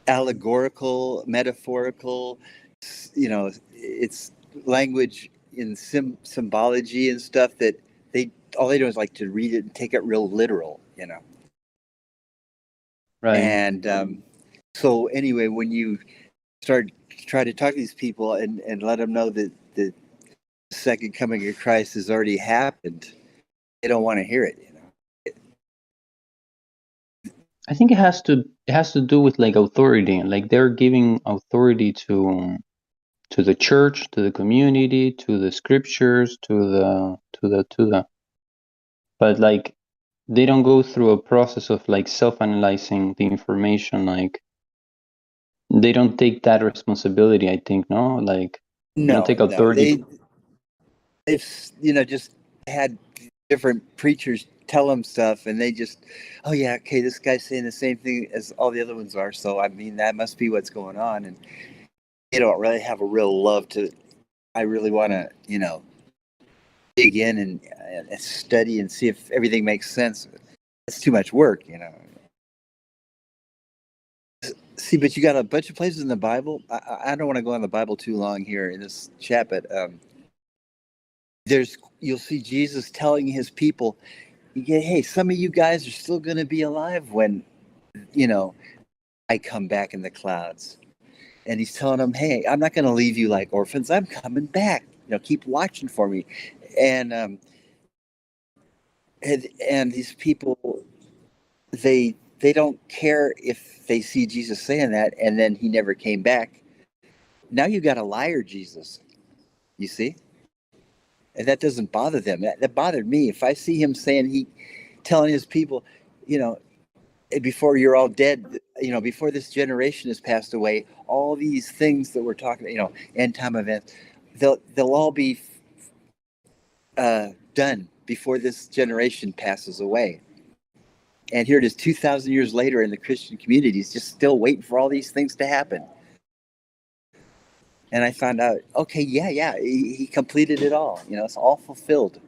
allegorical, metaphorical. It's language in symbology and stuff that all they do is like to read it and take it real literal. Right. And so anyway, when you try to talk to these people and let them know that the second coming of Christ has already happened, they don't want to hear it. I think it has to do with like authority. Like they're giving authority to the church, to the community, to the scriptures, to the but like they don't go through a process of like self-analyzing the information. Like they don't take that responsibility, I think. No, like they don't take authority. They've just had different preachers tell them stuff, and they just, oh yeah, okay, this guy's saying the same thing as all the other ones are, so I mean that must be what's going on. And they don't really have a real love to, I really want to dig in and study and see if everything makes sense. It's too much work. See, but you got a bunch of places in the Bible. I don't want to go on the Bible too long here in this chat, but you'll see Jesus telling his people, hey, some of you guys are still going to be alive when I come back in the clouds. And he's telling them, hey, I'm not going to leave you like orphans. I'm coming back. Keep watching for me. And these people, they don't care if they see Jesus saying that and then he never came back. Now you got a liar Jesus, you see? And that doesn't bother them. That bothered me. If I see him telling his people, before you're all dead, before this generation has passed away, all these things that we're talking, end time events, they'll all be done before this generation passes away. And here it is 2,000 years later, and the Christian community is just still waiting for all these things to happen. And I found out, okay, yeah, he completed it all. It's all fulfilled.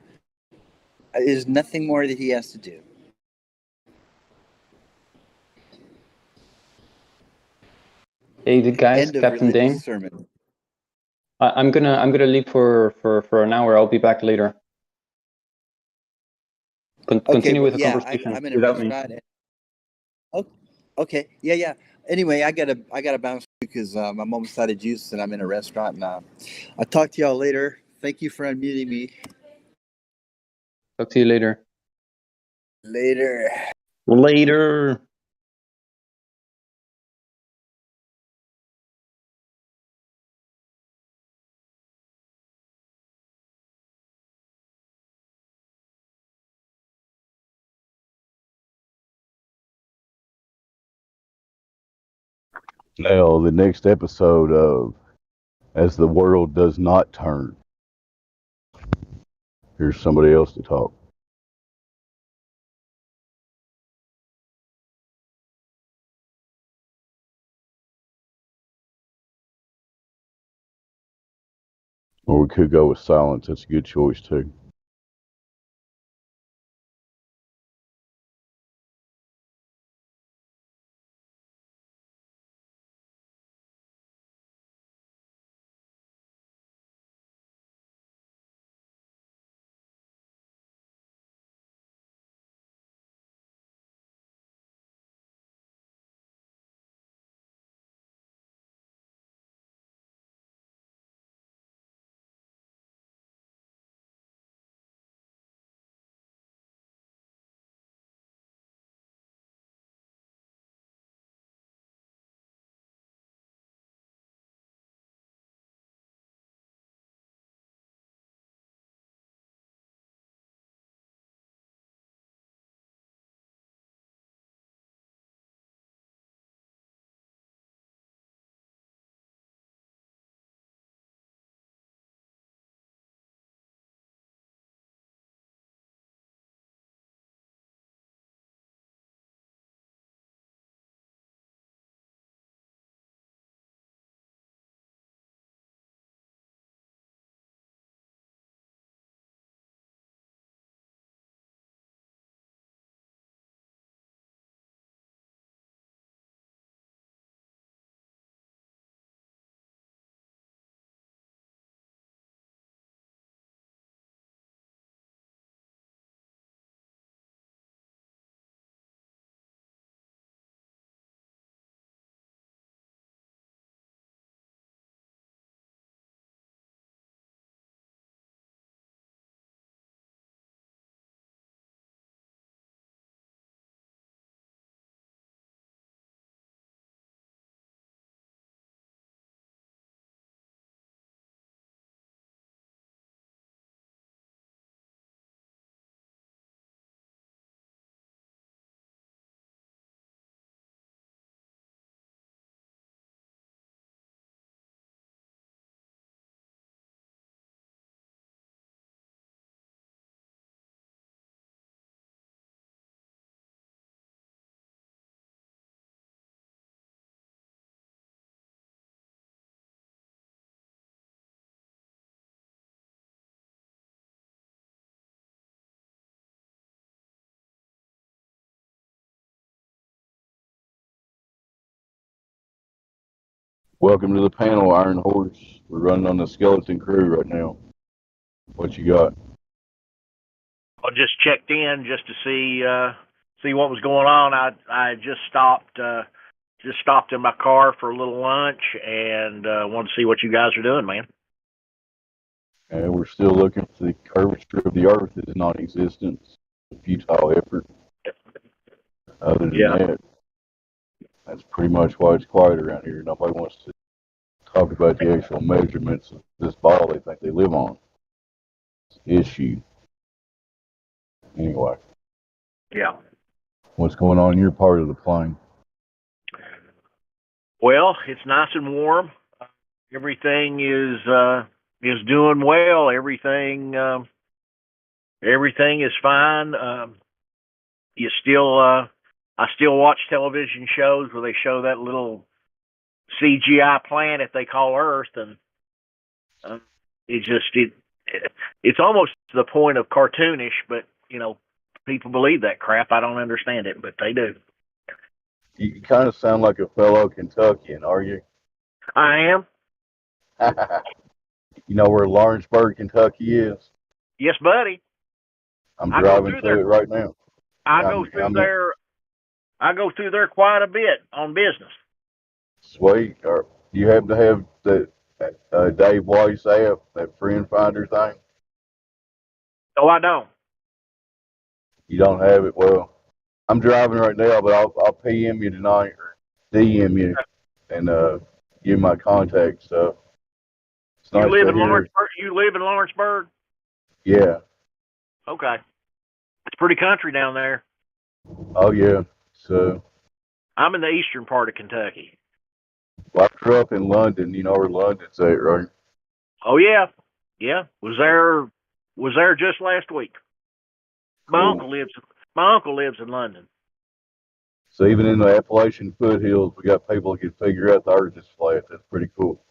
There's nothing more that he has to do. Hey, the guys, End of Captain religious Dane. sermon. I'm gonna leave for an hour. I'll be back later. Continue with the conversation I'm in a without me. restaurant. Okay, yeah. Anyway, I gotta bounce because I'm almost out of juice and I'm in a restaurant now. I'll talk to y'all later. Thank you for unmuting me. Talk to you later. Later. Later. Now, the next episode of As the World Does Not Turn. Here's somebody else to talk. Or we could go with silence. That's a good choice, too. Welcome to the panel, Iron Horse. We're running on the skeleton crew right now. What you got? I just checked in just to see what was going on. I just stopped in my car for a little lunch and wanted to see what you guys are doing, man. And we're still looking for the curvature of the Earth is non-existent. It's a futile effort. Other than that, that's pretty much why it's quiet around here. Nobody wants to talk about the actual measurements of this ball they think they live on. It's an issue. Anyway. Yeah. What's going on in your part of the plane? Well, it's nice and warm. Everything is doing well. Everything is fine. I still watch television shows where they show that little CGI planet they call Earth, and it's almost to the point of cartoonish, but people believe that crap. I don't understand it, but they do. You kind of sound like a fellow Kentuckian, are you? I am. You know where Lawrenceburg, Kentucky is? Yes, buddy. I'm I go driving through to there. it right now. I go through I'm in, there. I go through there quite a bit on business. sweet. Or you happen to have the Dave Weiss app, that friend finder thing? No, I don't. You don't have it? Well, I'm driving right now, but I'll PM you tonight or DM you and give you my contact stuff. It's You nice live to in hear. Lawrenceburg. You live in Lawrenceburg. Yeah. Okay. It's pretty country down there. Oh yeah. So I'm in the eastern part of Kentucky. well, I grew up in London. You know where London's at, right? Oh yeah, yeah. Was there just last week. My Cool. uncle lives. My uncle lives in London. So even in the Appalachian foothills, we got people that can figure out the Earth is flat. That's pretty cool.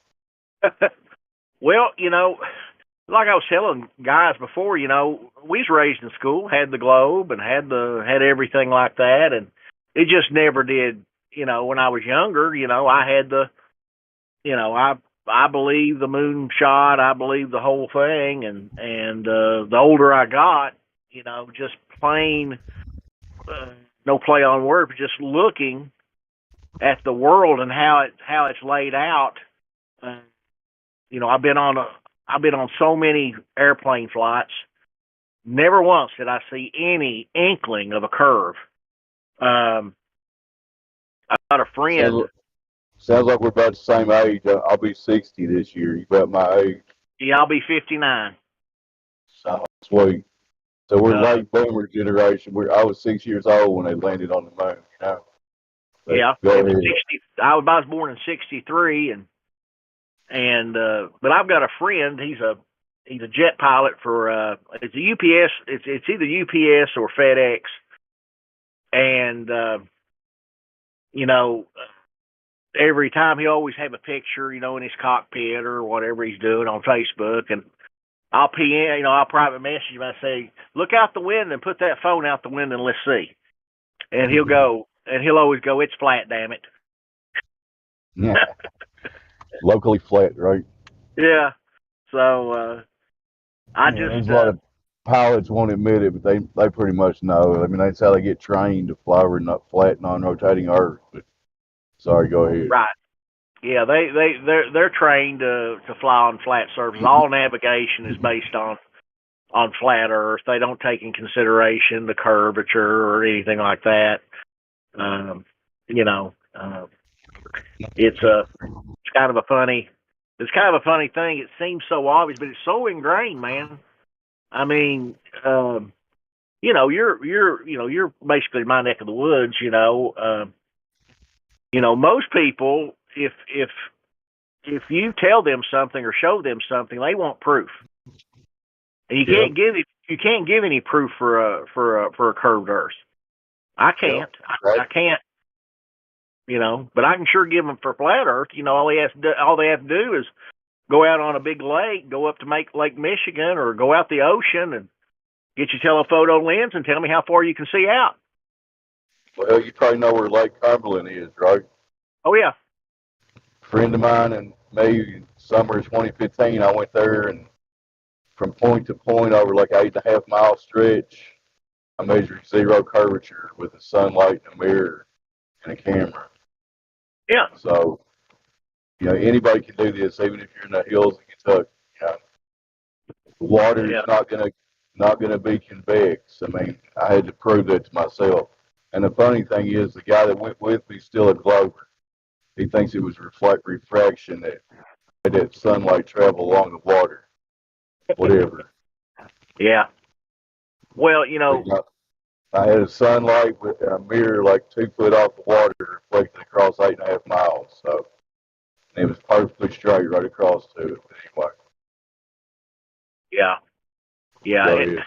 Well, like I was telling guys before, we was raised in school, had the globe and had everything like that, and it just never did. When I was younger, I had I believe the moon shot. I believe the whole thing, and the older I got, just plain no play on word, but just looking at the world and how it's laid out. Uh, I've been on so many airplane flights. Never once did I see any inkling of a curve. I've got a friend. Sounds like we're about the same age. I'll be 60 this year. You about my age? Yeah, I'll be 59. So sweet. So we're late boomer generation. I was 6 years old when they landed on the moon. But Yeah, go it was ahead. 60. I was born in '63, but I've got a friend. He's a jet pilot for it's a UPS. It's either UPS or FedEx, and every time he always have a picture, in his cockpit or whatever he's doing on Facebook, and I'll PM, I'll private message him. I say, look out the window and put that phone out the window and let's see. And he'll always go, it's flat, damn it. Yeah. Locally flat, right? Yeah. So There's a lot of pilots won't admit it, but they pretty much know. I mean, that's how they get trained to fly over not flat, non-rotating Earth. But sorry, go ahead. Right. Yeah, they're trained to fly on flat surfaces. All navigation is based on flat Earth. They don't take in consideration the curvature or anything like that. It's kind of a funny thing. It seems so obvious, but it's so ingrained, man. I mean, you're basically my neck of the woods. Most people, if you tell them something or show them something, they want proof. And you can't give any proof for a curved Earth. I can't. I can't. But I can sure give them for flat Earth. All they have to do is go out on a big lake, go up to Lake Michigan, or go out the ocean and get your telephoto lens and tell me how far you can see out. Well, you probably know where Lake Cumberland is, right? Oh yeah. A friend of mine and me, summer of 2015, I went there, and from point to point over like 8.5 mile stretch, I measured zero curvature with the sunlight and a mirror and a camera. Yeah. So, anybody can do this, even if you're in the hills of Kentucky. The water is not gonna be convex. I mean, I had to prove that to myself. And the funny thing is, the guy that went with me is still a glober. He thinks it was refraction that made that sunlight travel along the water. Whatever. Yeah. Well, I had a sunlight with a mirror like 2 foot off the water reflected across 8.5 miles. So and it was perfectly straight right across to it. But anyway. Yeah. Yeah.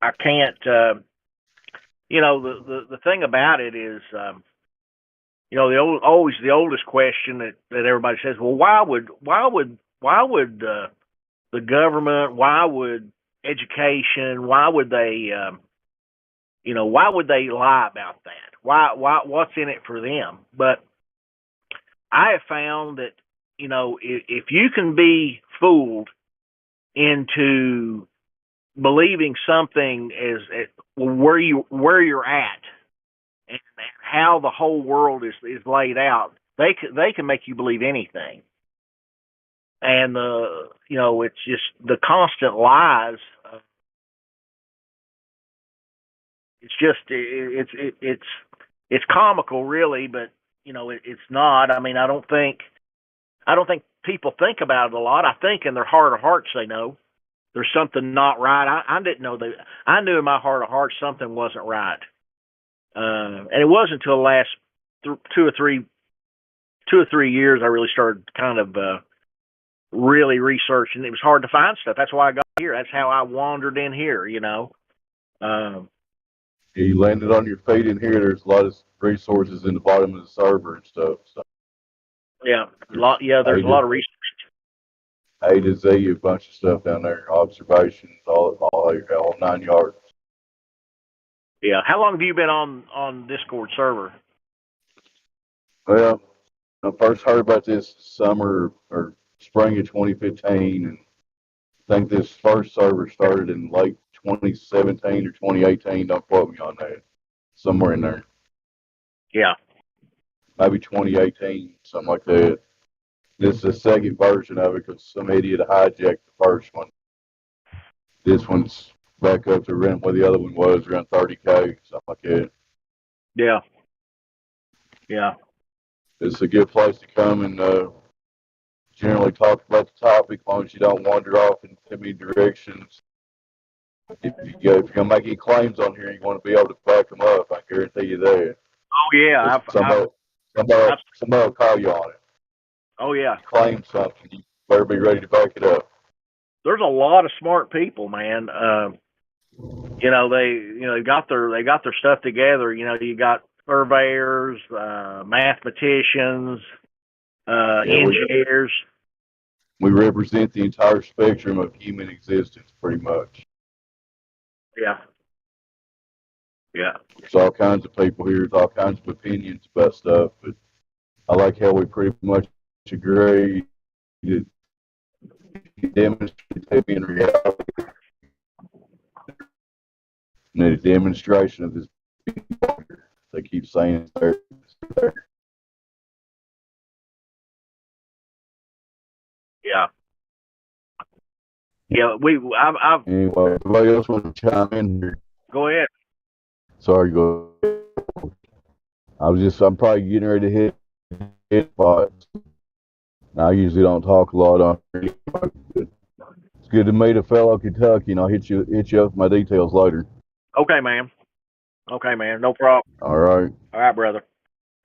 I can't. The thing about it is, the oldest question that everybody says, well, why would the government, why would education, why would they lie about that? What's in it for them? But I have found that, if you can be fooled into believing something is where you're at, and how the whole world is laid out, they can make you believe anything. And it's just the constant lies. It's just it's comical, really, but it's not. I mean, I don't think people think about it a lot. I think in their heart of hearts they know there's something not right. I didn't know that. I knew in my heart of hearts something wasn't right, and it wasn't until the last 2 or 3 years I really started kind of really researching. It was hard to find stuff. That's why I got here. That's how I wandered in here. You landed on your feet in here. There's a lot of resources in the bottom of the server and stuff. So Yeah, there's a lot of research. A to Z, a bunch of stuff down there, observations, all 9 yards. Yeah. How long have you been on Discord server? Well, I first heard about this summer or spring of 2015, and I think this first server started in late 2017 or 2018. Don't quote me on that. Somewhere in there. Yeah. Maybe 2018, something like that. This is the second version of it because some idiot hijacked the first one. This one's back up to around where the other one was, around 30K, something like that. Yeah. Yeah. It's a good place to come and generally talk about the topic as long as you don't wander off in too many directions. If you're going to make any claims on here, you want to be able to back them up. I guarantee you that. Oh yeah, Somebody will call you on it. Oh yeah. Claim something, you better be ready to back it up. There's a lot of smart people, man. They got their stuff together. You got surveyors, mathematicians, engineers. We represent the entire spectrum of human existence, pretty much. Yeah. Yeah. There's all kinds of people here. There's all kinds of opinions about stuff, but I like how we pretty much agree that you demonstrate to be in reality. And a demonstration of this. They keep saying it's there. Yeah. Yeah. I've. Anyway, everybody else want to chime in here? Go ahead. Sorry, go ahead. I'm probably getting ready to hit spots. I usually don't talk a lot on here. It's good to meet a fellow Kentucky, and I'll hit you up with my details later. Okay, man. Okay, man. No problem. All right. All right, brother.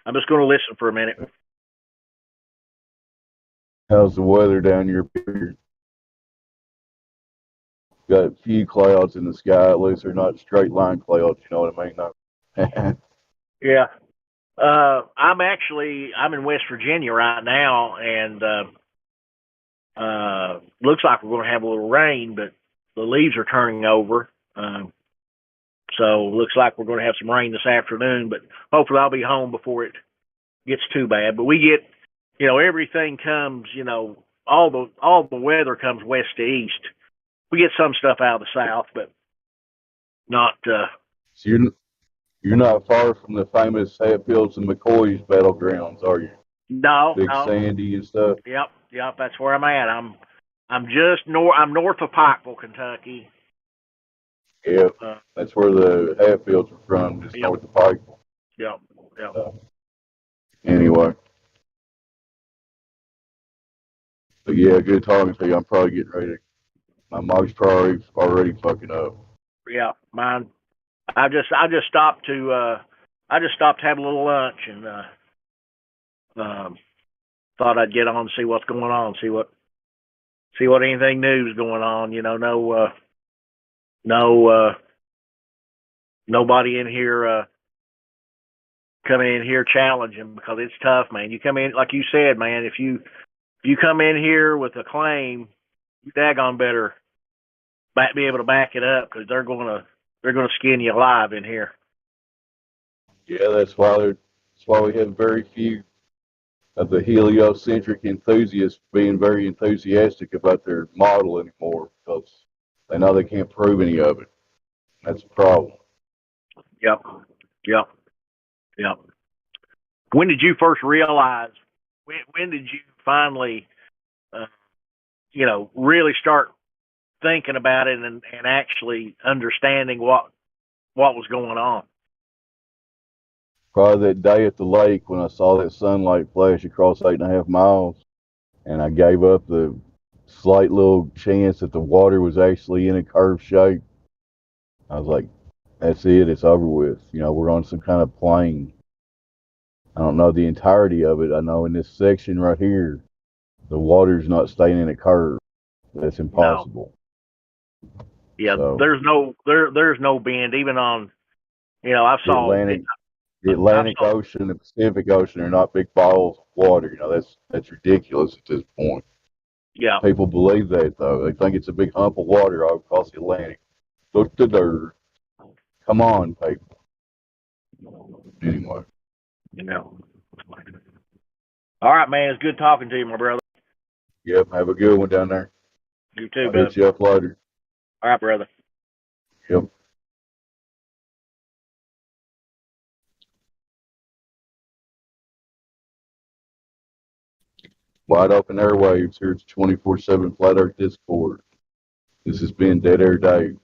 I'm just going to listen for a minute. How's the weather down here? Got a few clouds in the sky. At least they're not straight line clouds. You know what I mean? No. Yeah. I'm in West Virginia right now, and looks like we're going to have a little rain, but the leaves are turning over. So looks like we're going to have some rain this afternoon, but hopefully I'll be home before it gets too bad. But we get, everything comes, all the weather comes west to east. We get some stuff out of the south, but not. So you're not far from the famous Hatfields and McCoy's battlegrounds, are you? No. Big Sandy and stuff. Yep. That's where I'm at. I'm just north. I'm north of Pikeville, Kentucky. Yeah, that's where the Hatfields are from, just north of Pikeville. Yep. Anyway. But yeah, good talking to you. I'm probably getting ready. My mug's probably already fucking up. Yeah, mine. I just stopped to have a little lunch and thought I'd get on and see what's going on, see what anything new is going on. Nobody in here coming in here challenging, because it's tough, man. You come in, like you said, man. If you come in here with a claim, you daggone better be able to back it up, because they're gonna skin you alive in here. Yeah, that's why we have very few of the heliocentric enthusiasts being very enthusiastic about their model anymore because they know they can't prove any of it. That's a problem. Yep. Yep. Yep. When did you first realize? When did you finally, really start thinking about it and actually understanding what was going on? Probably that day at the lake when I saw that sunlight flash across 8.5 miles, and I gave up the slight little chance that the water was actually in a curved shape. I was like, that's it, it's over with. We're on some kind of plane. I don't know the entirety of it. I know in this section right here, the water's not staying in a curve. That's impossible. Yeah, So, there's no bend even on. I the saw Atlantic Ocean and the Pacific Ocean are not big balls of water. That's ridiculous at this point. Yeah. People believe that though. They think it's a big hump of water all across the Atlantic. Look to dirt. Come on, people. Anyway. Yeah. All right, man. It's good talking to you, my brother. Yep. Have a good one down there. You too, I'll bud. hit you up later. All right, brother. Yep. Wide open airwaves here. It's 24/7 Flat Earth Discord. This has been Dead Air Dave.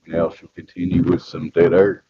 Now she'll continue with some Dead Air.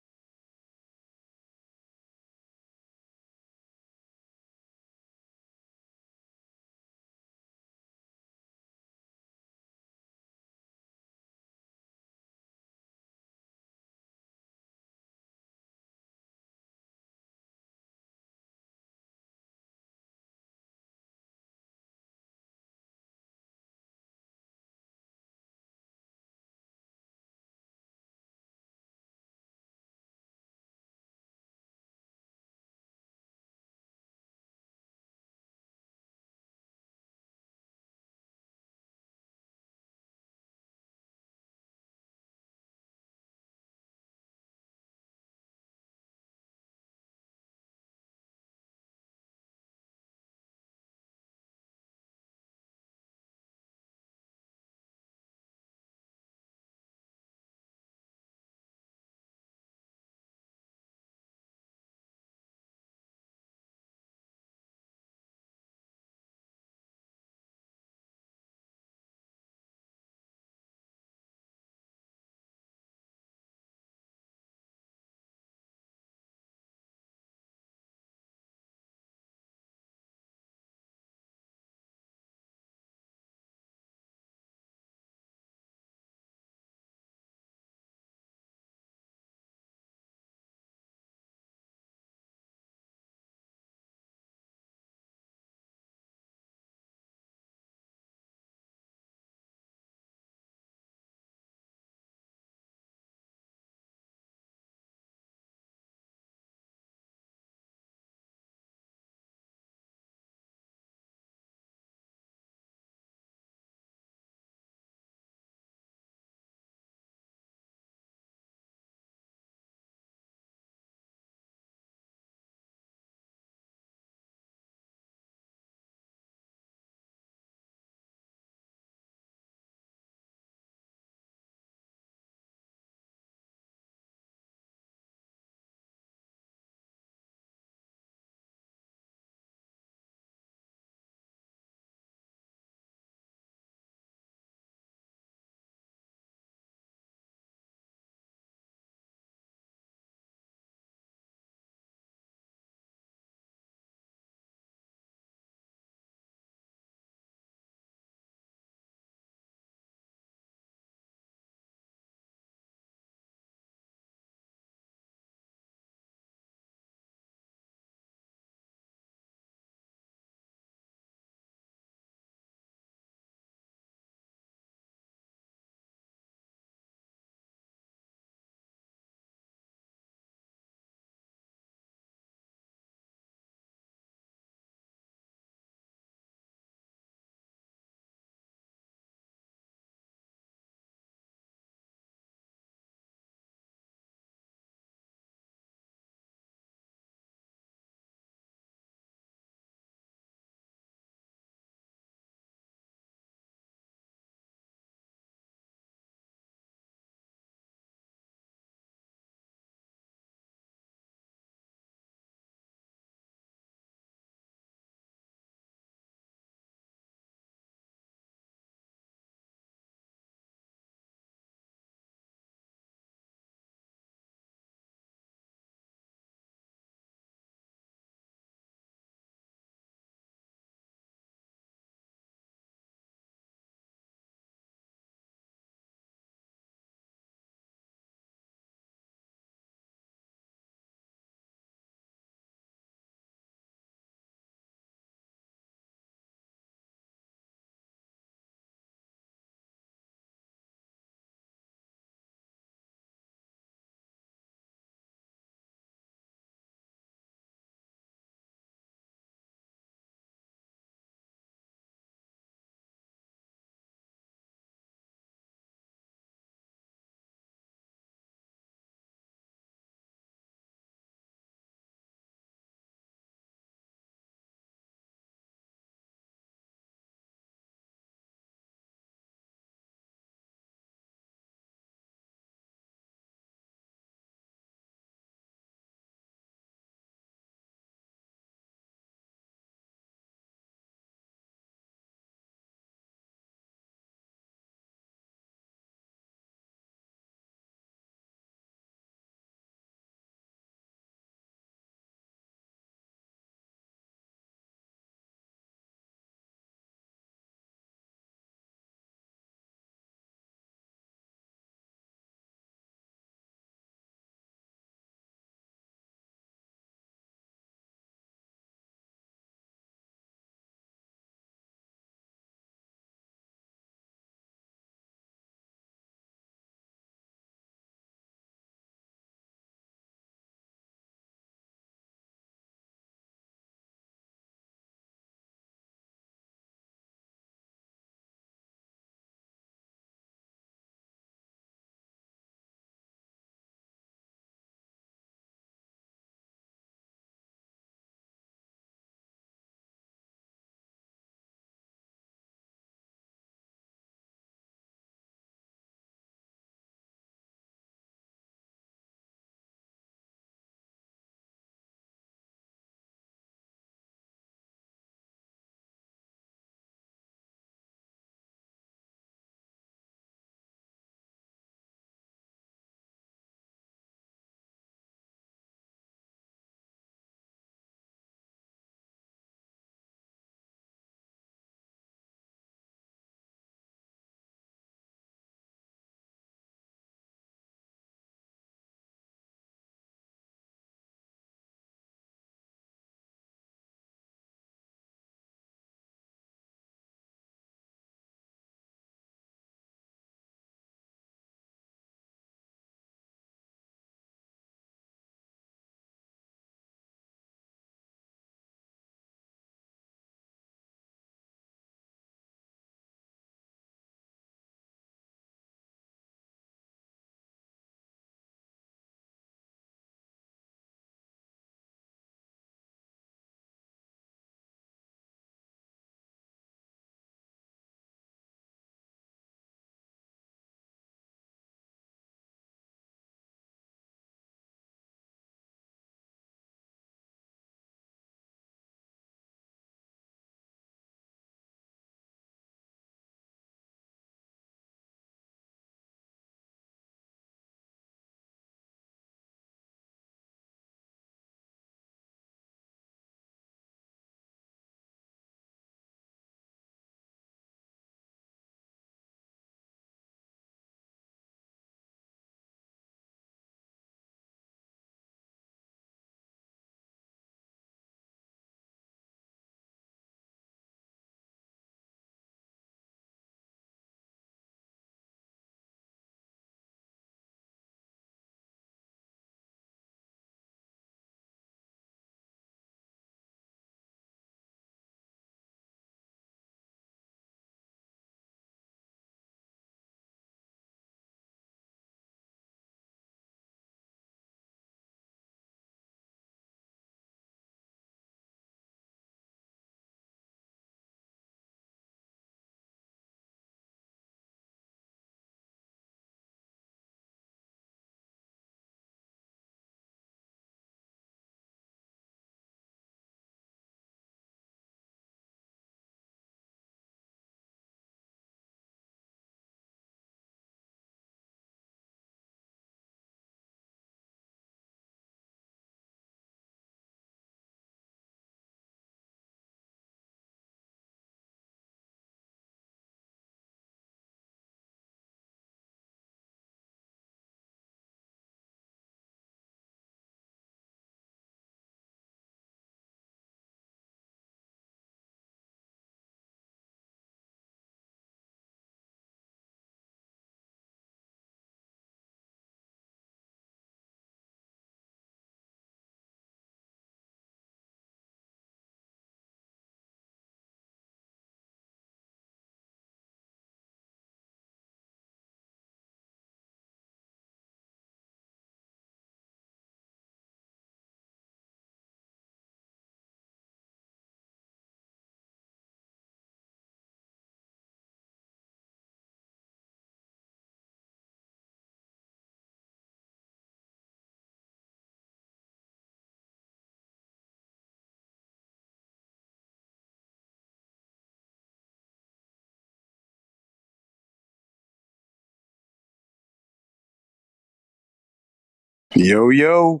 Yo, yo.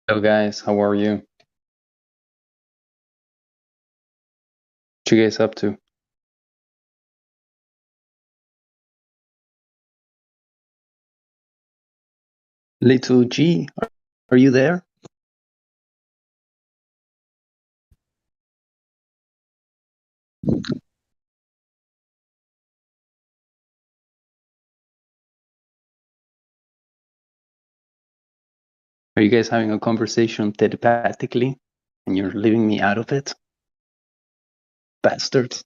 Hello guys, how are you? What you guys up to? Little G, are you there? Are you guys having a conversation telepathically and you're leaving me out of it? Bastards.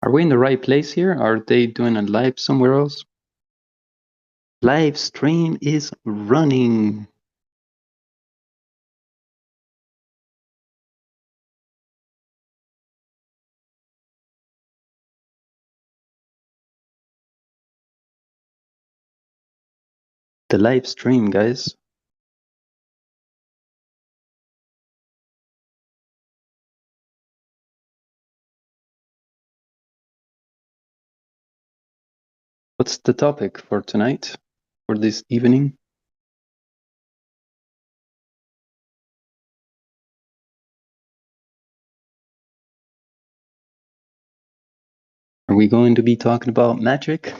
Are we in the right place here? Are they doing a live somewhere else? Live stream is running. The live stream, guys. What's the topic for tonight? For this evening? Are we going to be talking about magic?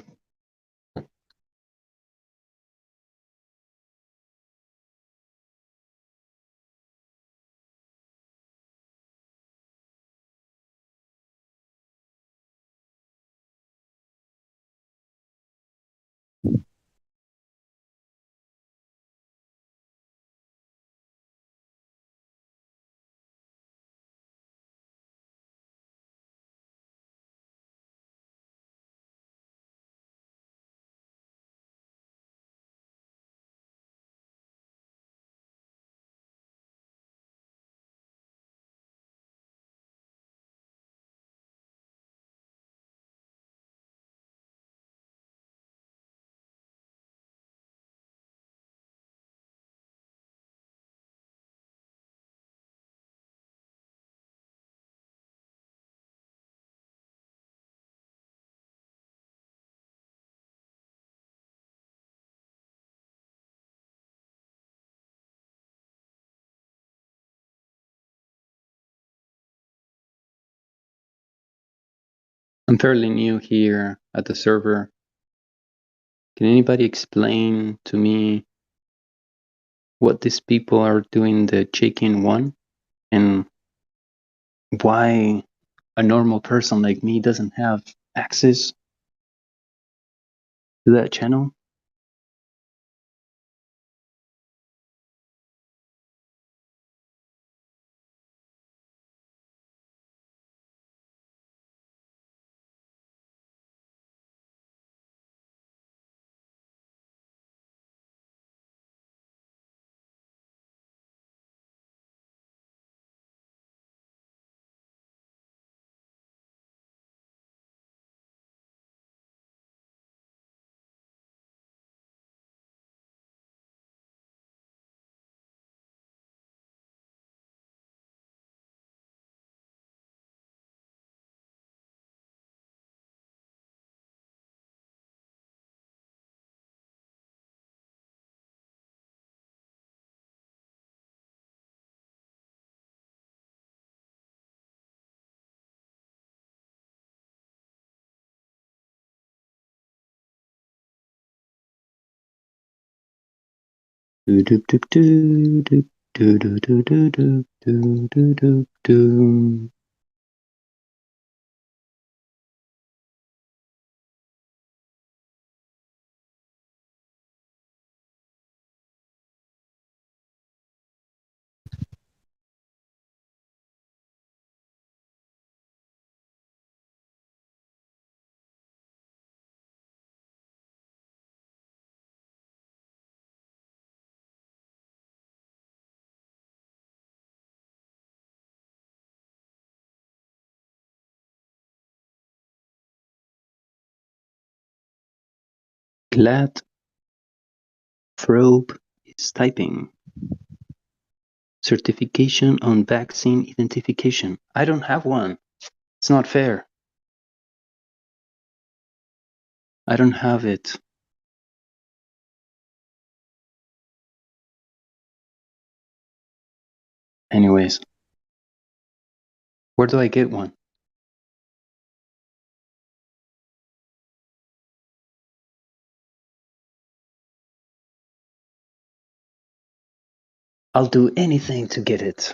I'm fairly new here at the server. Can anybody explain to me what these people are doing the check-in one and why a normal person like me doesn't have access to that channel? Do do do do do do do do do do do do do do. Glad Probe is typing. Certification on vaccine identification. I don't have one. It's not fair. I don't have it. Anyways, where do I get one? I'll do anything to get it.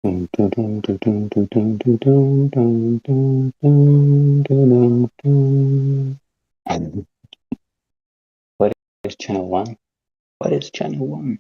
What is channel 1? What is channel 1?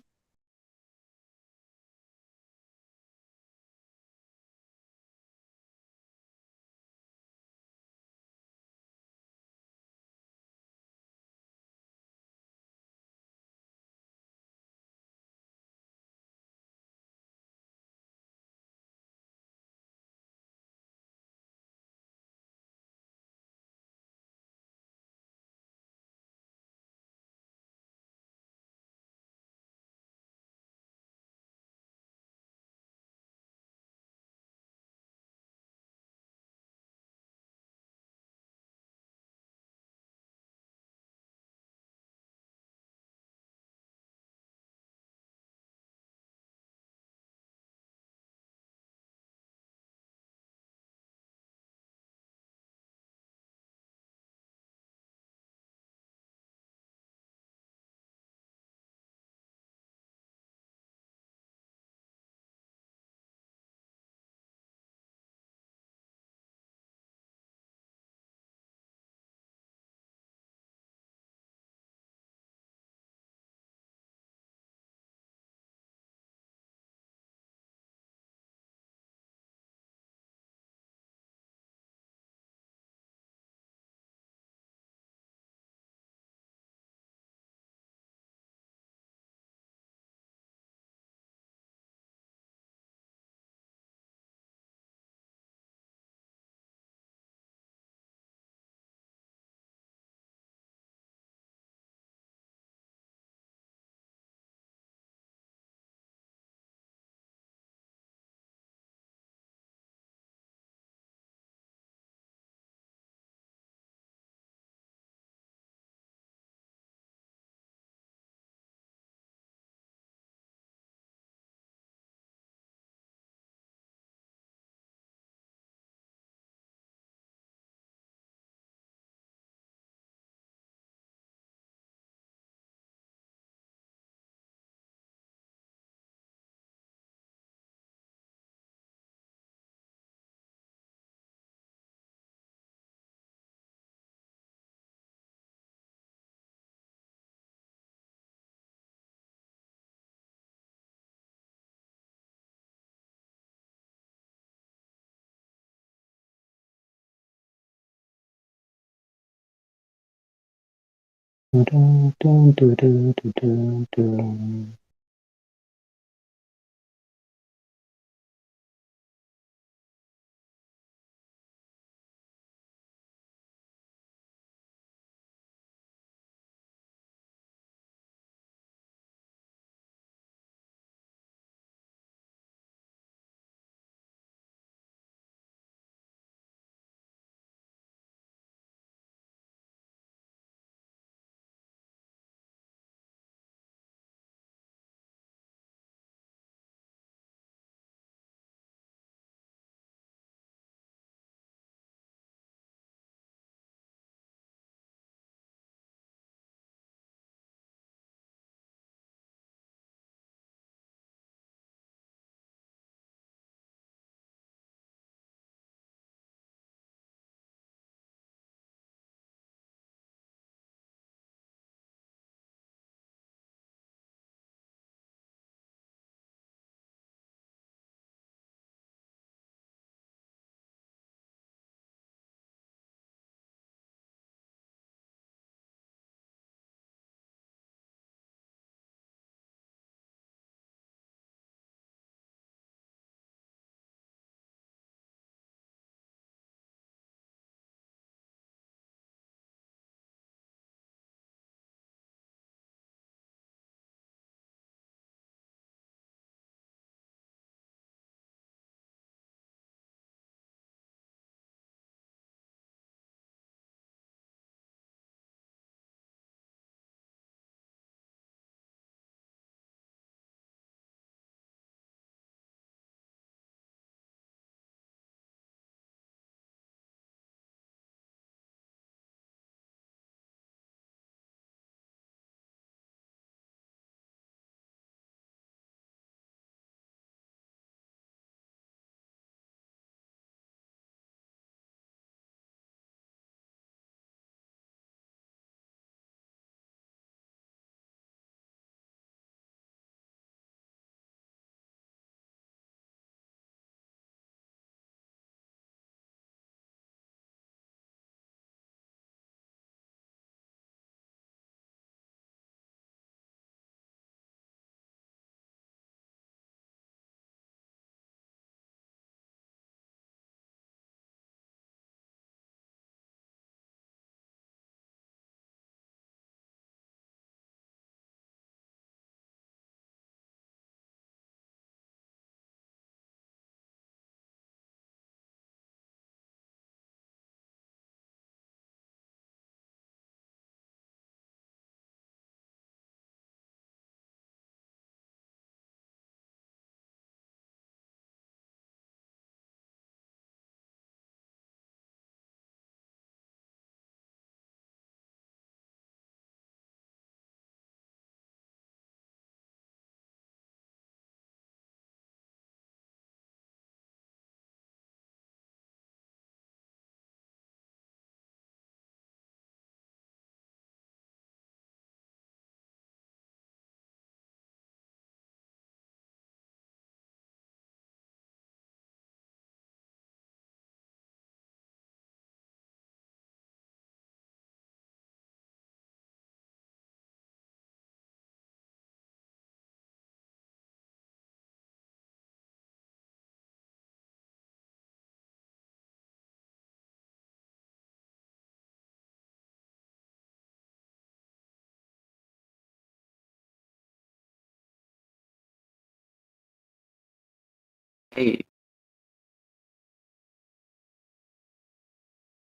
Hey.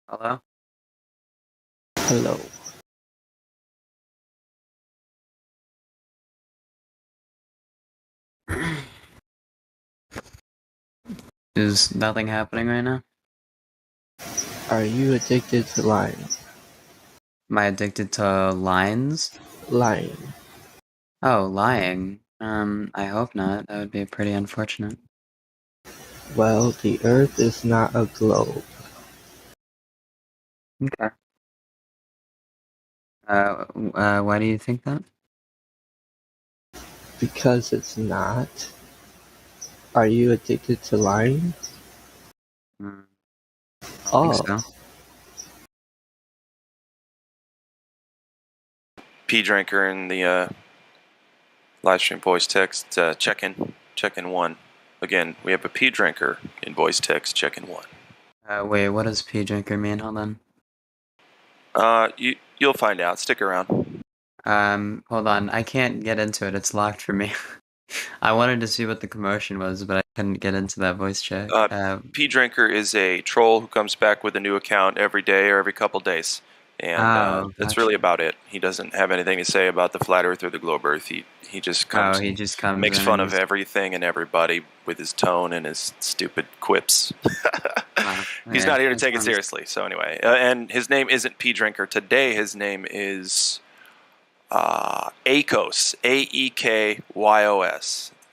Hello? Hello. Is nothing happening right now? Are you addicted to lying? Am I addicted to lines? Lying. Oh, lying. I hope not. That would be pretty unfortunate. Well, the Earth is not a globe. Okay. Why do you think that? Because it's not. Are you addicted to lying? I don't think so. P Drinker in the Livestream voice text, check in 1. Again, we have a P Drinker in voice text, check in 1. Wait, what does P drinker mean? Hold on. You'll find out. Stick around. Hold on. I can't get into it. It's locked for me. I wanted to see what the commotion was, but I couldn't get into that voice chat. P Drinker is a troll who comes back with a new account every day or every couple days. And that's really about it. He doesn't have anything to say about the flat Earth or the globe Earth. He just comes. He just comes. Makes fun of everything and everybody with his tone and his stupid quips. He's not here to take it seriously. So anyway, and his name isn't P Drinker today. His name is Akos. Aekyos.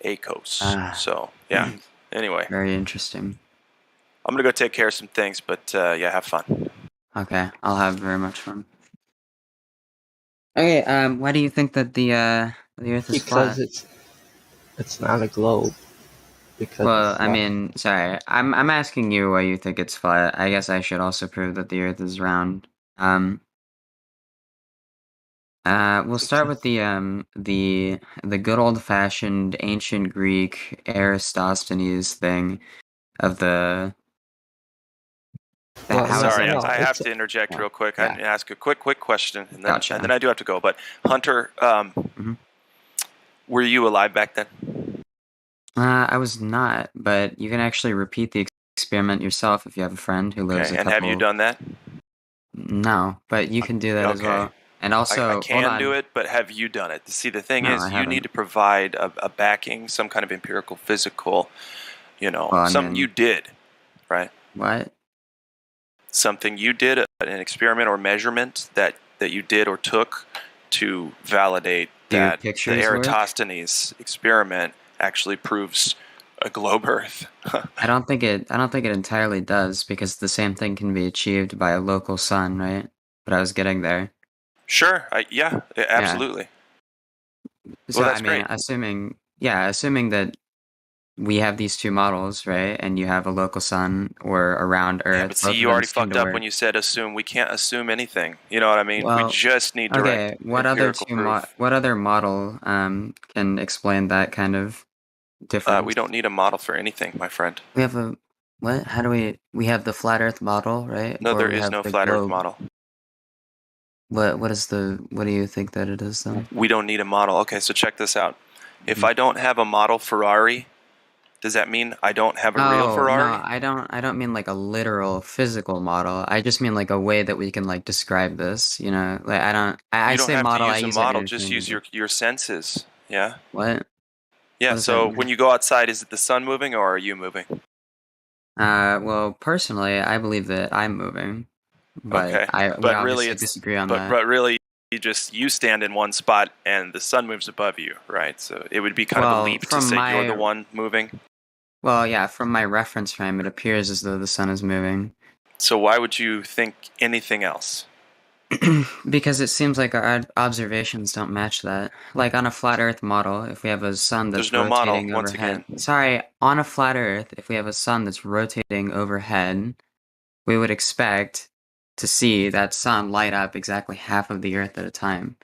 Akos. So yeah. Anyway. Very interesting. I'm gonna go take care of some things, but yeah, have fun. Okay, I'll have very much fun. Okay, why do you think that the Earth is flat? Because it's not a globe. Because well, I mean, sorry, I'm asking you why you think it's flat. I guess I should also prove that the Earth is round. We'll start with the good old fashioned ancient Greek Aristophanes thing of the. Sorry, I have to interject real quick. I ask a quick question, and then I do have to go. But Hunter, were you alive back then? I was not, but you can actually repeat the experiment yourself if you have a friend who lives. Okay, and have you done that? No, but you can do that as well. And also, I can do it, but have you done it? See, the thing is, you need to provide a backing, some kind of empirical, physical, something you did, right? What? Something you did, an experiment or measurement that you did or took to validate that the Eratosthenes experiment actually proves a globe Earth. I don't think it entirely does, because the same thing can be achieved by a local sun, right? But I was getting there. Sure. Yeah, absolutely. So that's I mean, great. assuming that we have these two models, right? And you have a local sun or around Earth. Yeah, but see, you already fucked up when you said assume. We can't assume anything. You know what I mean? Well, we just need direct what other empirical proof. what other model can explain that kind of difference? We don't need a model for anything, my friend. We have a what? How do we have the flat Earth model, right? No, Or there we is have no the flat Earth globe? model. What do you think that it is then? We don't need a model. Okay, so check this out. If I don't have a model Ferrari, does that mean I don't have a real Ferrari? No, I don't mean like a literal physical model. I just mean like a way that we can like describe this. You know, like I don't. I You don't say have model. to I use use a model. it Just use your senses. Yeah. What? Yeah. What does So that mean? when you go outside, is it the sun moving or are you moving? Well, personally, I believe that I'm moving, but Okay. we But obviously really, disagree on but that. but really, you stand in one spot and the sun moves above you, right? So it would be kind of a Well, leap to from say you're the my- one moving. Well, yeah, from my reference frame, it appears as though the sun is moving. So why would you think anything else? Because it seems like our observations don't match that. Like on a flat Earth model, if we have a sun that's There's no model, rotating once overhead. again. Sorry, on a flat Earth, if we have a sun that's rotating overhead, we would expect to see that sun light up exactly half of the Earth at a time.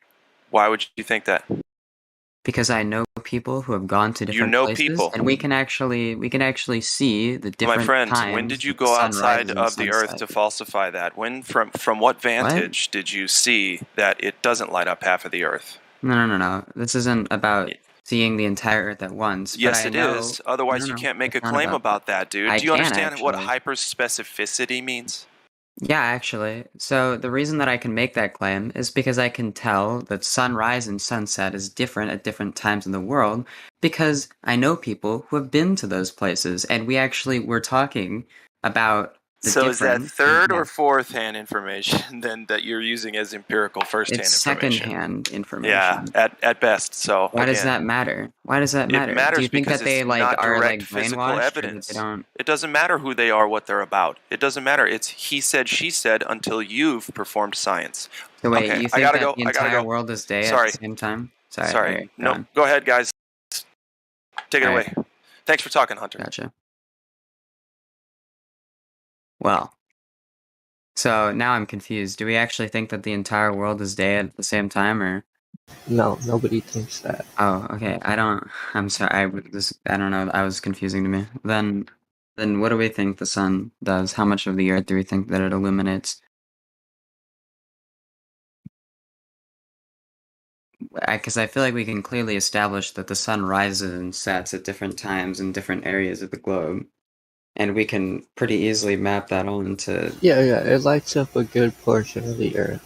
Why would you think that? Because I know people who have gone to different places, people. and we can actually see the different My friend, times when did you that the go sun outside rises and of the Earth sunset. to falsify that? When, from what vantage did you see that it doesn't light up half of the Earth? No. This isn't about. seeing the entire Earth at once. Yes, but it I know, is. Otherwise, no, you no, can't make a it's not claim about that, dude. I Do you can understand what actually. hyperspecificity means? Yeah, actually. So the reason that I can make that claim is because I can tell that sunrise and sunset is different at different times in the world because I know people who have been to those places and we actually were talking about the So is that difference. third or fourth hand information then that you're using as empirical first hand It's information? secondhand information. Yeah, at best. So Why does again, that matter? Why does that it matter? Do matters you think because that they it's like not are direct like physical brainwashed or that evidence. they don't? It doesn't matter who they are, what they're about. It doesn't matter. It's he said, she said until you've performed science. So wait, Okay, you I think gotta that go. the I gotta entire go. world is day at Sorry. the same time? Sorry, Sorry. alright, go No, on. go ahead, guys. Take it Alright. away. Thanks for talking, Hunter. Gotcha. Well, so now I'm confused. Do we actually think that the entire world is day at the same time, or? No, nobody thinks that. Oh, okay. I'm sorry. I don't know. I was confusing to me. Then what do we think the sun does? How much of the Earth do we think that it illuminates? Because I feel like we can clearly establish that the sun rises and sets at different times in different areas of the globe, and we can pretty easily map that onto. Yeah, it lights up a good portion of the Earth.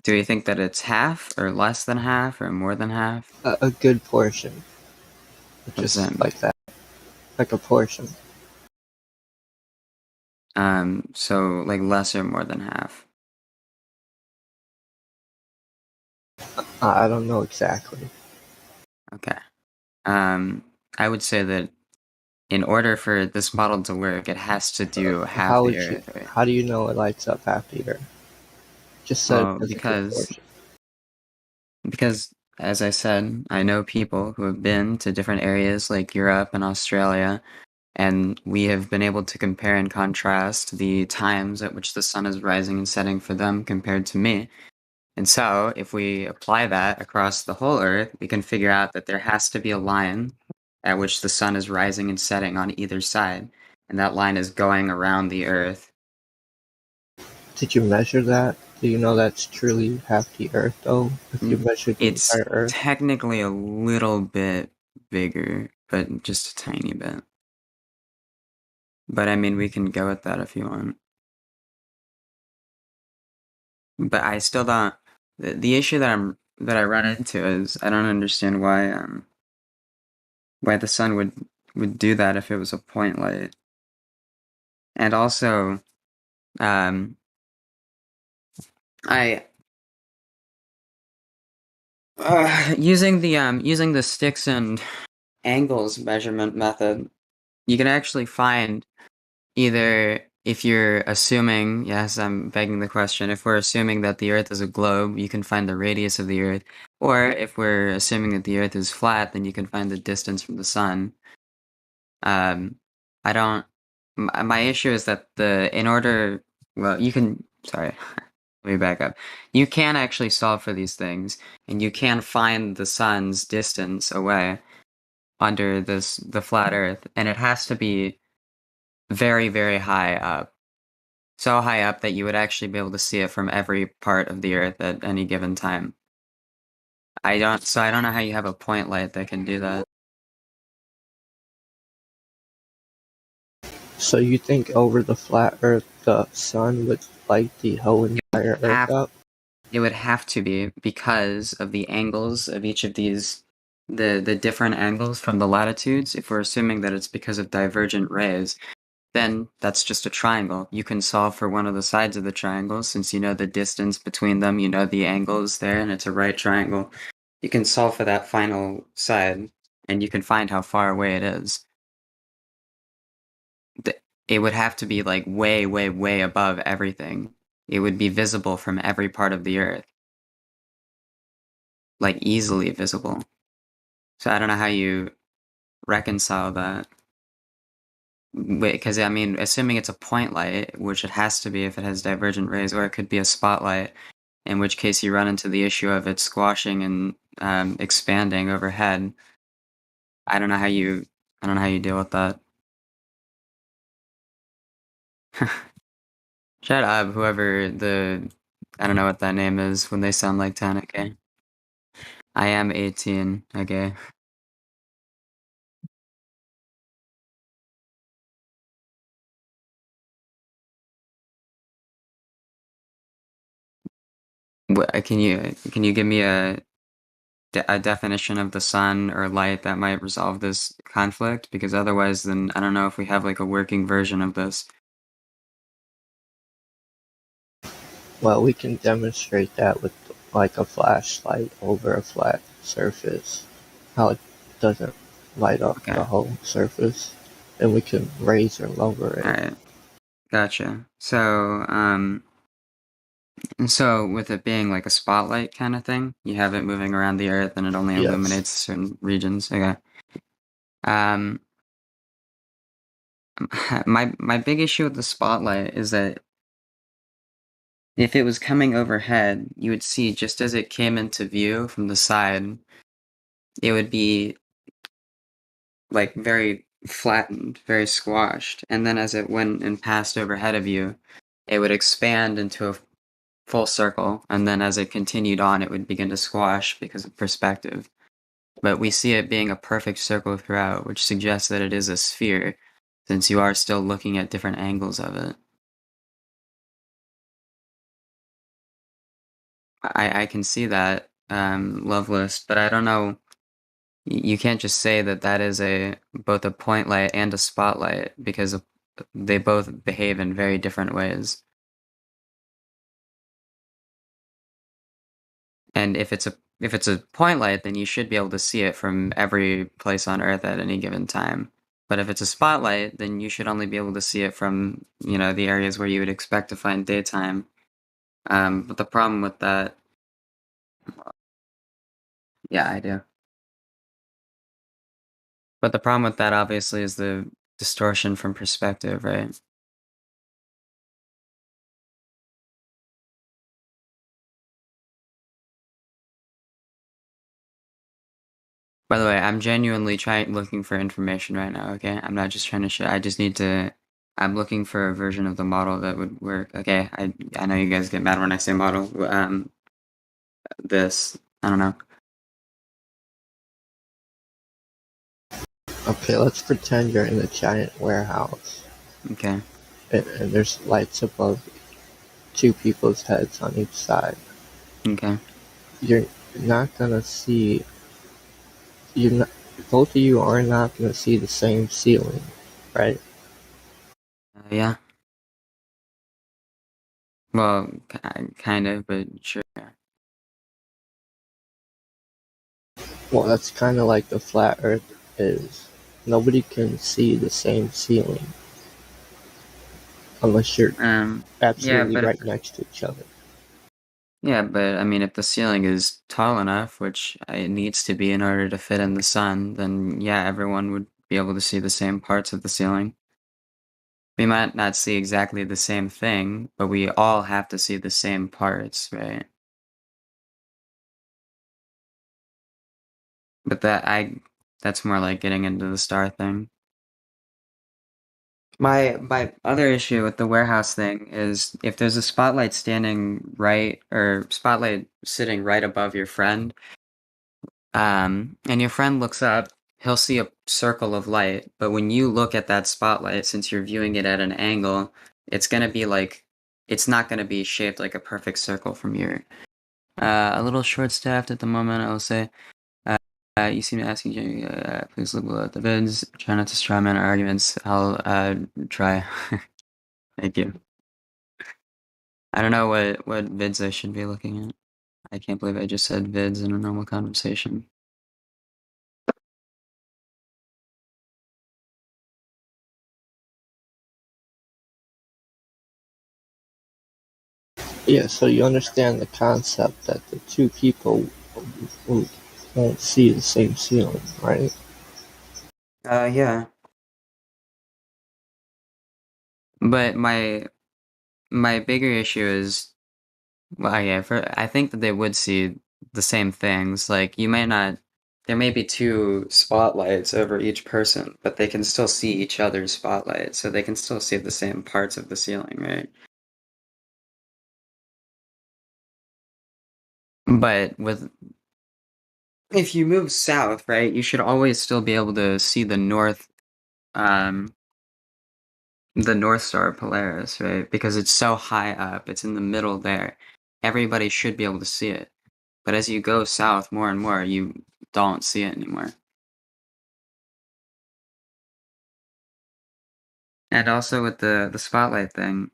Do you think that it's half, or less than half, or more than half? A good portion. What does that Just mean? like that. Like a portion. So like less or more than half. I don't know exactly. Okay. I would say that in order for this model to work, it has to do half How the would you? Earth, right? How do you know it lights up half the Earth? Just said Well, it as a good portion. because as I said, I know people who have been to different areas like Europe and Australia, and we have been able to compare and contrast the times at which the sun is rising and setting for them compared to me. And so, if we apply that across the whole Earth, we can figure out that there has to be a line at which the sun is rising and setting on either side, and that line is going around the Earth. Did you measure that? Do you know that's truly half the Earth, though? If you measured the It's entire Earth? technically a little bit bigger, but just a tiny bit. But I mean, we can go with that if you want. But I still don't. The issue that I run into is I don't understand why the sun would do that if it was a point light. And also, I using the sticks and angles measurement method, you can actually find either if you're assuming, yes, I'm begging the question, if we're assuming that the Earth is a globe, you can find the radius of the Earth, or if we're assuming that the Earth is flat, then you can find the distance from the sun. I don't. My issue is that sorry, let me back up. You can actually solve for these things, and you can find the sun's distance away under the flat Earth, and it has to be very, very high up. So high up that you would actually be able to see it from every part of the Earth at any given time. I don't know how you have a point light that can do that. So you think over the flat Earth, the sun would light the whole entire Earth up? It would have to be because of the angles of each of these, the different angles from the latitudes. If we're assuming that it's because of divergent rays, then that's just a triangle. You can solve for one of the sides of the triangle since you know the distance between them, you know the angles there, and it's a right triangle. You can solve for that final side, and you can find how far away it is. It would have to be like way, way, way above everything. It would be visible from every part of the Earth. Like easily visible. So I don't know how you reconcile that. Because I mean, assuming it's a point light, which it has to be if it has divergent rays, or it could be a spotlight, in which case you run into the issue of it squashing and expanding overhead. I don't know how you deal with that. Shut up, whoever I don't know what that name is when they sound like 10, okay? I am 18, okay? Can you give me a definition of the sun or light that might resolve this conflict? Because otherwise, then I don't know if we have like a working version of this. Well, we can demonstrate that with like a flashlight over a flat surface, how it doesn't light up the whole surface, and we can raise or lower it. All right, gotcha. So with it being like a spotlight kind of thing, you have it moving around the earth and it only Yes. illuminates certain regions. Okay. My big issue with the spotlight is that if it was coming overhead, you would see just as it came into view from the side, it would be like very flattened, very squashed, and then as it went and passed overhead of you, it would expand into a full circle, and then as it continued on, it would begin to squash because of perspective. But we see it being a perfect circle throughout, which suggests that it is a sphere, since you are still looking at different angles of it. I can see that, Loveless, but I don't know. You can't just say that that is both a point light and a spotlight because they both behave in very different ways. And if it's a point light, then you should be able to see it from every place on Earth at any given time. But if it's a spotlight, then you should only be able to see it from, the areas where you would expect to find daytime. But the problem with that, yeah, I do. But the problem with that obviously is the distortion from perspective, right? By the way, I'm genuinely looking for information right now, okay? I'm not just trying to I just need to I'm looking for a version of the model that would work. Okay, I know you guys get mad when I say model. This, I don't know. Okay, let's pretend you're in a giant warehouse. Okay. And there's lights above two people's heads on each side. Okay. You're not gonna see. Both of you are not gonna see the same ceiling, right? Yeah. Well, kind of, but sure. Well, that's kind of like the flat Earth is. Nobody can see the same ceiling unless you're absolutely but right next to each other. Yeah, but I mean, if the ceiling is tall enough, which it needs to be in order to fit in the sun, then yeah, everyone would be able to see the same parts of the ceiling. We might not see exactly the same thing, but we all have to see the same parts, right? But that's more like getting into the star thing. My other issue with the warehouse thing is if there's a spotlight standing right, or spotlight sitting right above your friend, and your friend looks up, he'll see a circle of light, but when you look at that spotlight, since you're viewing it at an angle, it's gonna be like, it's not gonna be shaped like a perfect circle from your, a little short-staffed at the moment, I will say. You seem to asking, please look below at the vids, try not to strawman our arguments, I'll, try. Thank you. I don't know what vids I should be looking at. I can't believe I just said vids in a normal conversation. Yeah, so you understand the concept that the two people won't see the same ceiling, right? Yeah. But my bigger issue is, well, yeah, I think that they would see the same things. Like, there may be two spotlights over each person, but they can still see each other's spotlight, so they can still see the same parts of the ceiling, right? But if you move south, right, you should always still be able to see the North Star Polaris, right? Because it's so high up, it's in the middle there. everybody should be able to see it. But as you go south more and more, you don't see it anymore. And also with the spotlight thing,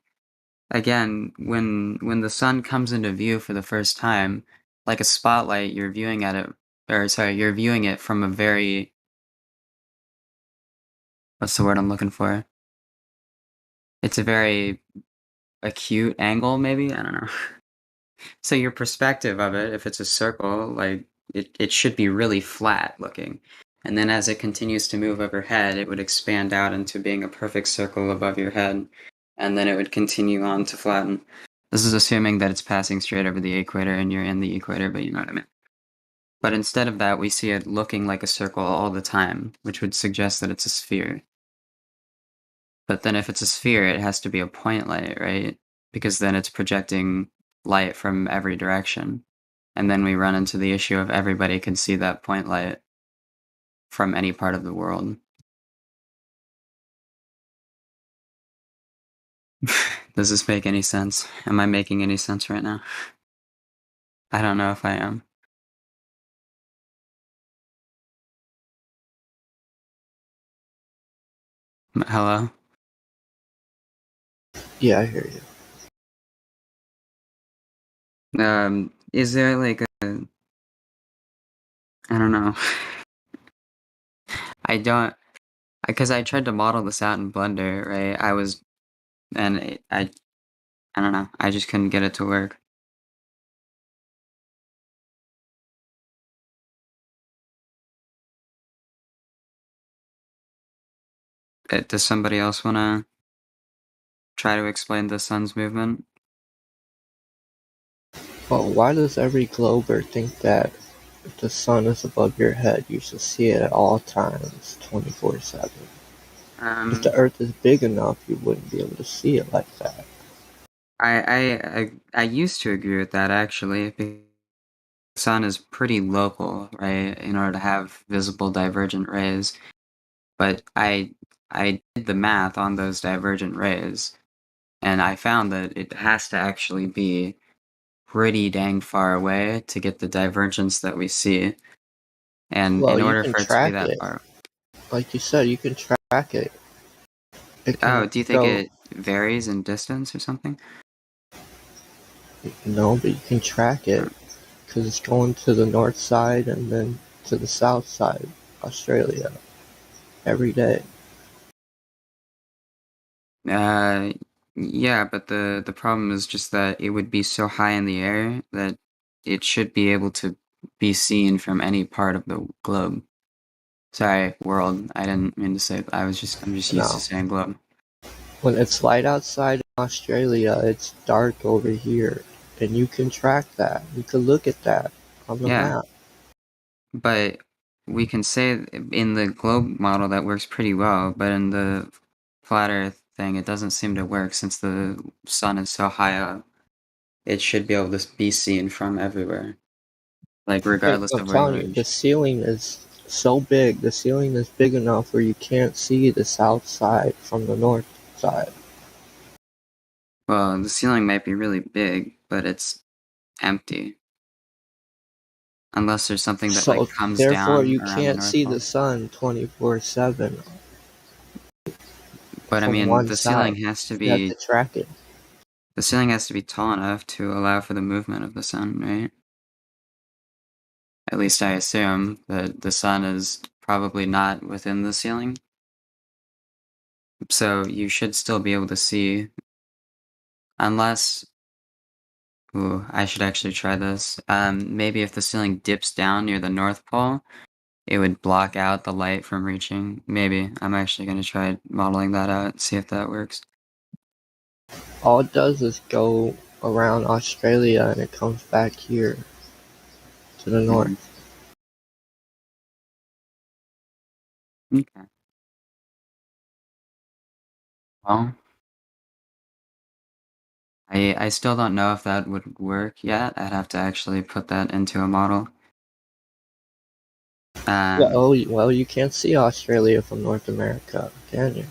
again, when the sun comes into view for the first time, like a spotlight, you're viewing it from a very, what's the word I'm looking for? It's a very acute angle, maybe? I don't know. So your perspective of it, if it's a circle, like it should be really flat looking. And then as it continues to move overhead, it would expand out into being a perfect circle above your head. And then it would continue on to flatten. This is assuming that it's passing straight over the equator and you're in the equator, but you know what I mean. But instead of that, we see it looking like a circle all the time, which would suggest that it's a sphere. But then if it's a sphere, it has to be a point light, right? Because then it's projecting light from every direction. And then we run into the issue of everybody can see that point light from any part of the world. Does this make any sense? Am I making any sense right now? I don't know if I am. Hello? Yeah, I hear you. Is there like a... I don't know. I don't... Because I tried to model this out in Blender, right? I don't know. I just couldn't get it to work. Does somebody else want to try to explain the sun's movement? Well, why does every glober think that if the sun is above your head, you should see it at all times, 24/7? If the Earth is big enough, you wouldn't be able to see it like that. I used to agree with that, actually. The sun is pretty local, right, in order to have visible divergent rays. But I did the math on those divergent rays, and I found that it has to actually be pretty dang far away to get the divergence that we see. And Well, in you order can for it to be track that it. far... Like you said, you can track it. It Oh, can do you think go... it varies in distance or something? No, but you can track it because it's going to the north side and then to the south side, Australia, every day. Yeah, but the problem is just that it would be so high in the air that it should be able to be seen from any part of the globe. Sorry, world. I didn't mean to say. I'm just used No. to saying globe. When it's light outside in Australia, it's dark over here, and you can track that. You can look at that on the Yeah. map. But we can say in the globe model that works pretty well, but in the flat Earth thing, it doesn't seem to work since the sun is so high up. It should be able to be seen from everywhere, like regardless I'm of where telling you you, the ceiling is so big. The ceiling is big enough where you can't see the south side from the north side. Well, the ceiling might be really big, but it's empty. Unless there's something that like So comes therefore, down you around the can't North see Pole. the sun 24/7. But I from mean, one the side. ceiling has to You have be... to track it. The ceiling has to be tall enough to allow for the movement of the sun, right? At least I assume that the sun is probably not within the ceiling. So you should still be able to see, unless... Ooh, I should actually try this. Maybe if the ceiling dips down near the North Pole, it would block out the light from reaching. Maybe. I'm actually going to try modeling that out and see if that works. All it does is go around Australia and it comes back here to the north. Okay. Well, I still don't know if that would work yet. I'd have to actually put that into a model. Well, you can't see Australia from North America, can you?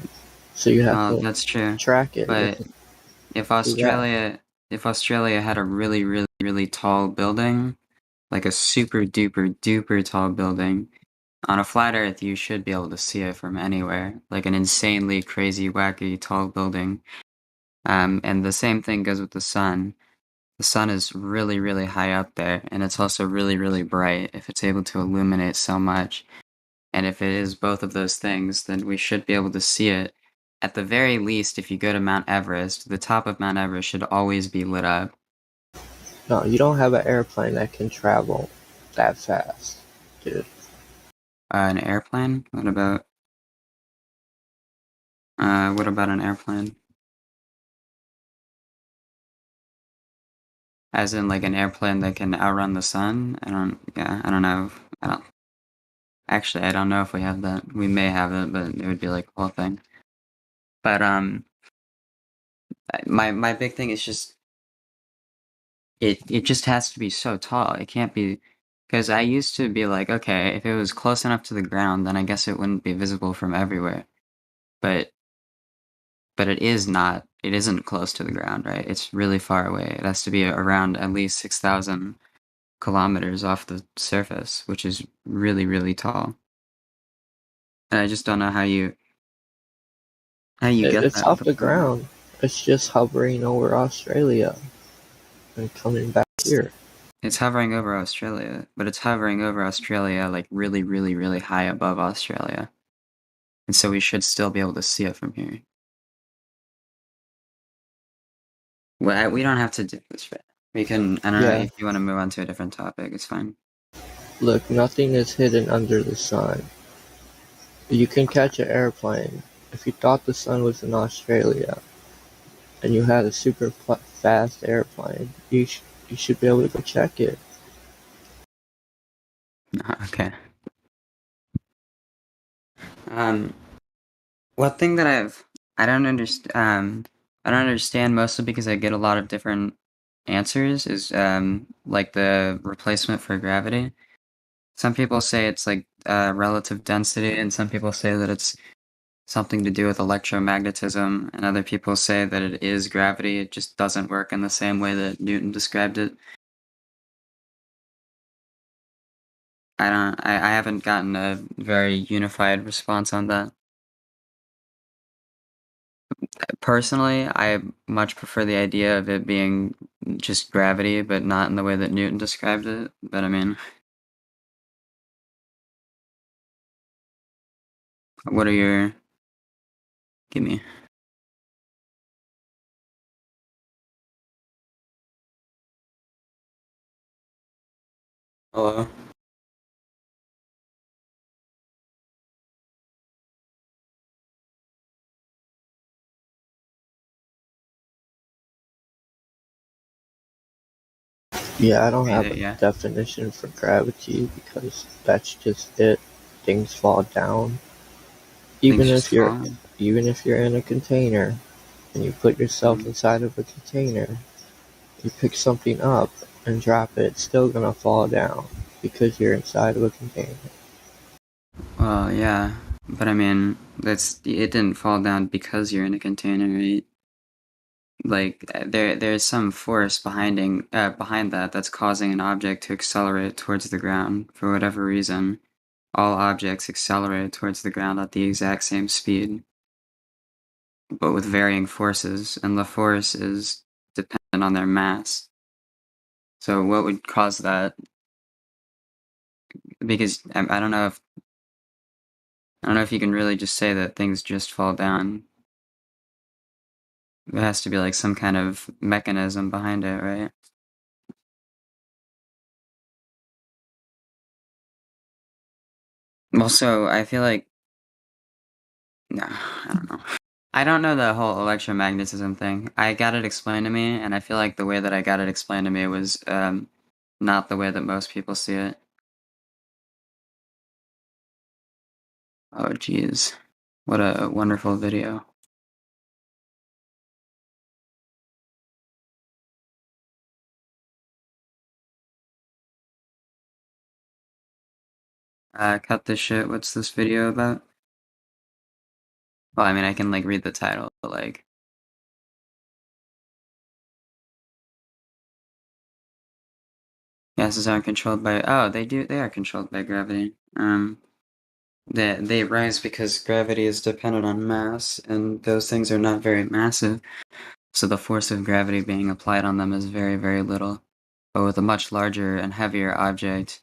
So you have to that's true. track it. But if Australia had a really, really really tall building, like a super duper duper tall building, on a flat Earth, you should be able to see it from anywhere, like an insanely crazy, wacky, tall building. And the same thing goes with the sun. The sun is really, really high up there, and it's also really, really bright if it's able to illuminate so much. And if it is both of those things, then we should be able to see it. At the very least, if you go to Mount Everest, the top of Mount Everest should always be lit up. No, you don't have an airplane that can travel that fast, dude. An airplane? What about an airplane? As in, like, an airplane that can outrun the sun? I don't know. Actually, I don't know if we have that. We may have it, but it would be, like, a whole thing. But, my big thing is just, it just has to be so tall. It can't be, because I used to be like, okay, if it was close enough to the ground, then I guess it wouldn't be visible from everywhere. But it is not. It isn't close to the ground, right? It's really far away. It has to be around at least 6,000 kilometers off the surface, which is really, really tall. And I just don't know how you get It's that off with a the plane. ground. It's just hovering over Australia and coming back here. It's hovering over Australia, but it's hovering over Australia like really, really, really high above Australia. And so we should still be able to see it from here. Well, we don't have to do this. We can, I don't know, Yeah. if you want to move on to a different topic, it's fine. Look, nothing is hidden under the sun. You can catch an airplane. If you thought the sun was in Australia and you had a super fast airplane, you should be able to go check it. Okay. One thing that I don't understand mostly because I get a lot of different answers is like the replacement for gravity. Some people say it's like relative density, and some people say that it's something to do with electromagnetism, and other people say that it is gravity. It just doesn't work in the same way that Newton described it. I haven't gotten a very unified response on that. Personally, I much prefer the idea of it being just gravity, but not in the way that Newton described it. But I mean, what are your... Give me... Hello? Yeah, I don't have Either, a yeah. definition for gravity because that's just it. Things fall down. Even Things if just you're fall. even if you're in a container and you put yourself inside of a container, you pick something up and drop it, it's still gonna fall down because you're inside of a container. Well, yeah, but I mean, it didn't fall down because you're in a container, right? Like there's some force behind that that's causing an object to accelerate towards the ground for whatever reason. All objects accelerate towards the ground at the exact same speed, but with varying forces, and the force is dependent on their mass. So what would cause that? Because I don't know if you can really just say that things just fall down. There has to be like some kind of mechanism behind it, right? Also, I feel like no, I don't know. I don't know the whole electromagnetism thing. I got it explained to me, and I feel like the way that I got it explained to me was not the way that most people see it. Oh, geez. What a wonderful video. Cut this shit. What's this video about? Well, I mean, I can, like, read the title, but, like... Gases aren't controlled by. Oh, they do. They are controlled by gravity. They rise because gravity is dependent on mass, and those things are not very massive. So the force of gravity being applied on them is very, very little. But with a much larger and heavier object,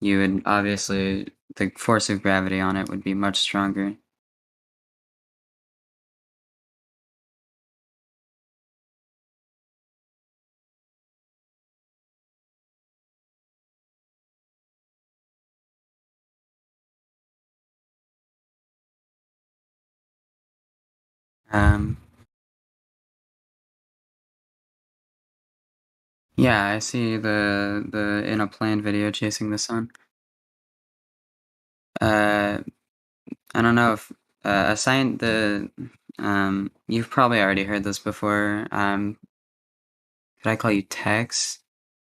you would obviously the force of gravity on it would be much stronger. Yeah, I see the in a plane video chasing the sun. I don't know if assign the you've probably already heard this before. Could I call you Tex?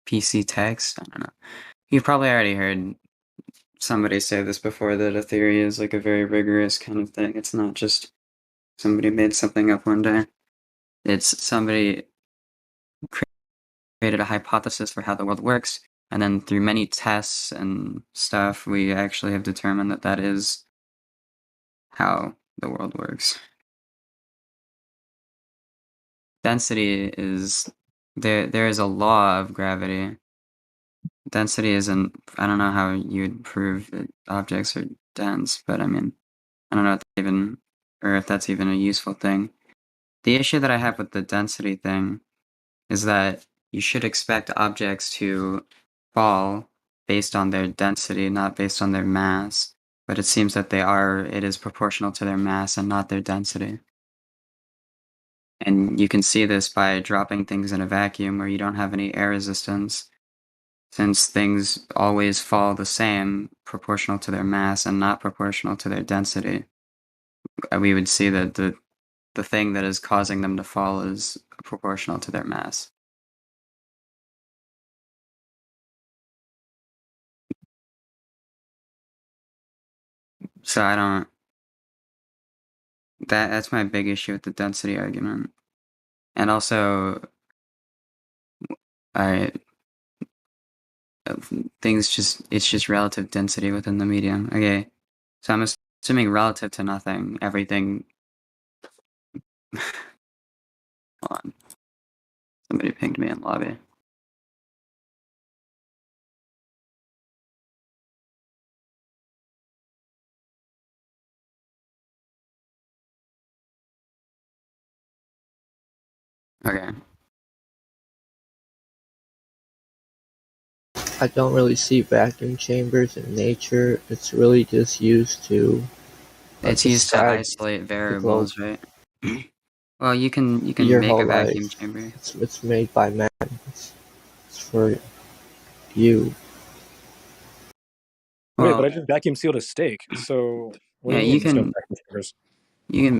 PC Tex? I don't know. You've probably already heard somebody say this before, that a theory is like a very rigorous kind of thing. It's not just somebody made something up one day. It's somebody created a hypothesis for how the world works, and then through many tests and stuff, we actually have determined that that is how the world works. Density is there is a law of gravity. Density isn't, I don't know how you'd prove that objects are dense, but I mean, I don't know if even, or if that's even a useful thing. The issue that I have with the density thing is that you should expect objects to fall based on their density, not based on their mass. But it seems that it is proportional to their mass and not their density. And you can see this by dropping things in a vacuum where you don't have any air resistance. Since things always fall the same, proportional to their mass and not proportional to their density, we would see that the thing that is causing them to fall is proportional to their mass. So I don't. That's my big issue with the density argument, and also, I it's just relative density within the medium. Okay, so I'm assuming relative to nothing, everything. Hold on, somebody pinged me in lobby. Okay. I don't really see vacuum chambers in nature. It's really just used to It's used to describe isolate the globe. variables, right? Well, you can Your make whole a vacuum life. chamber. It's made by man. It's for you. Wait, Well, but I just vacuum sealed a steak. So what yeah, do you mean there's no vacuum chambers? you can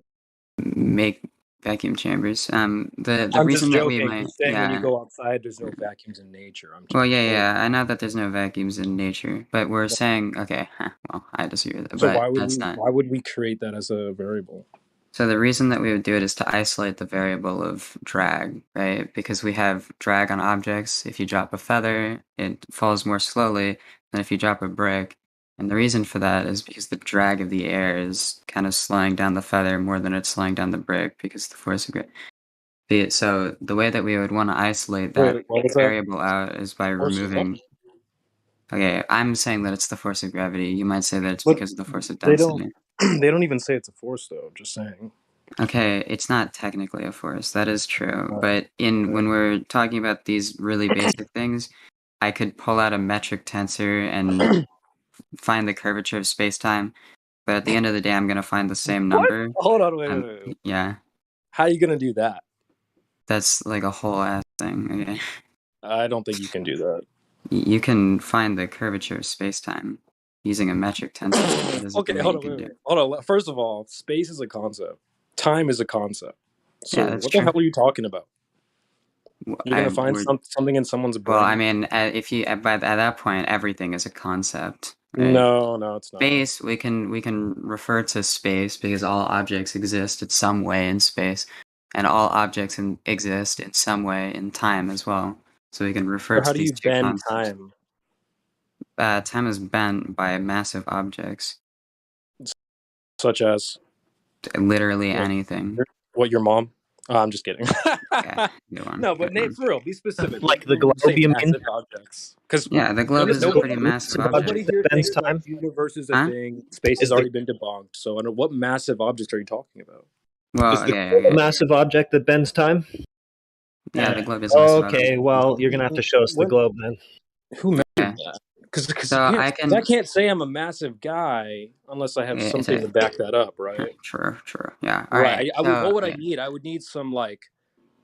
make vacuum chambers. The I'm just reason that we joking. might, He's saying when you yeah. go outside, there's no vacuums in nature. I'm Well, just yeah, I know that there's no vacuums in nature, but we're Yeah. saying, okay, well, I disagree with that, So but that's not. why would we create that as a variable? So the reason that we would do it is to isolate the variable of drag, right? Because we have drag on objects. If you drop a feather, it falls more slowly than if you drop a brick. And the reason for that is because the drag of the air is kind of slowing down the feather more than it's slowing down the brick because the force of gravity. So the way that we would want to isolate that Wait, what was that? variable out is by Force of what? removing. Okay, I'm saying that it's the force of gravity. You might say that it's But because of the force of they don't. density. They don't even say it's a force, though. Just saying. Okay, it's not technically a force. That is true. But when we're talking about these really basic things, I could pull out a metric tensor and find the curvature of space-time. But at the end of the day, I'm gonna find the same What? number. Hold on, wait. Yeah, How are you gonna do that? that's like a whole ass thing. Okay. I don't think you can do that. You can find the curvature of space-time using a metric tensor. That is a Okay, thing that hold you on, can wait. do. Hold on. First of all, space is a concept. Time is a concept. So Yeah, that's what the true. hell are you talking about? You're gonna find We're- something in someone's brain. Well, I mean, if you but at that point, everything is a concept, right? No, it's not. Space, we can refer to space because all objects exist in some way in space, and all objects exist in some way in time as well. so we can refer Or to how do these you two bend concepts. Time is bent by massive objects. Such as? Literally anything. What, your mom? I'm just kidding. Okay, good one. No, but good Nate, one. for real, be specific. Like the when you globe, say you mean? massive objects. Because Yeah, the globe is a pretty massive nobody object. here bends thinks time? that the universe is a Huh? thing. Space has Is the- already been debunked. So, I don't know, what massive objects are you talking about? Well, Is the okay, globe a okay. massive object that bends time? Yeah, the globe is a massive Okay, object. well, you're gonna have to show us the globe then. Who measured Okay. that? Because So I can. I can't say I'm a massive guy unless I have It's something a- to back that up, right? True. Yeah. All Right. right. What would I okay. need? I would need some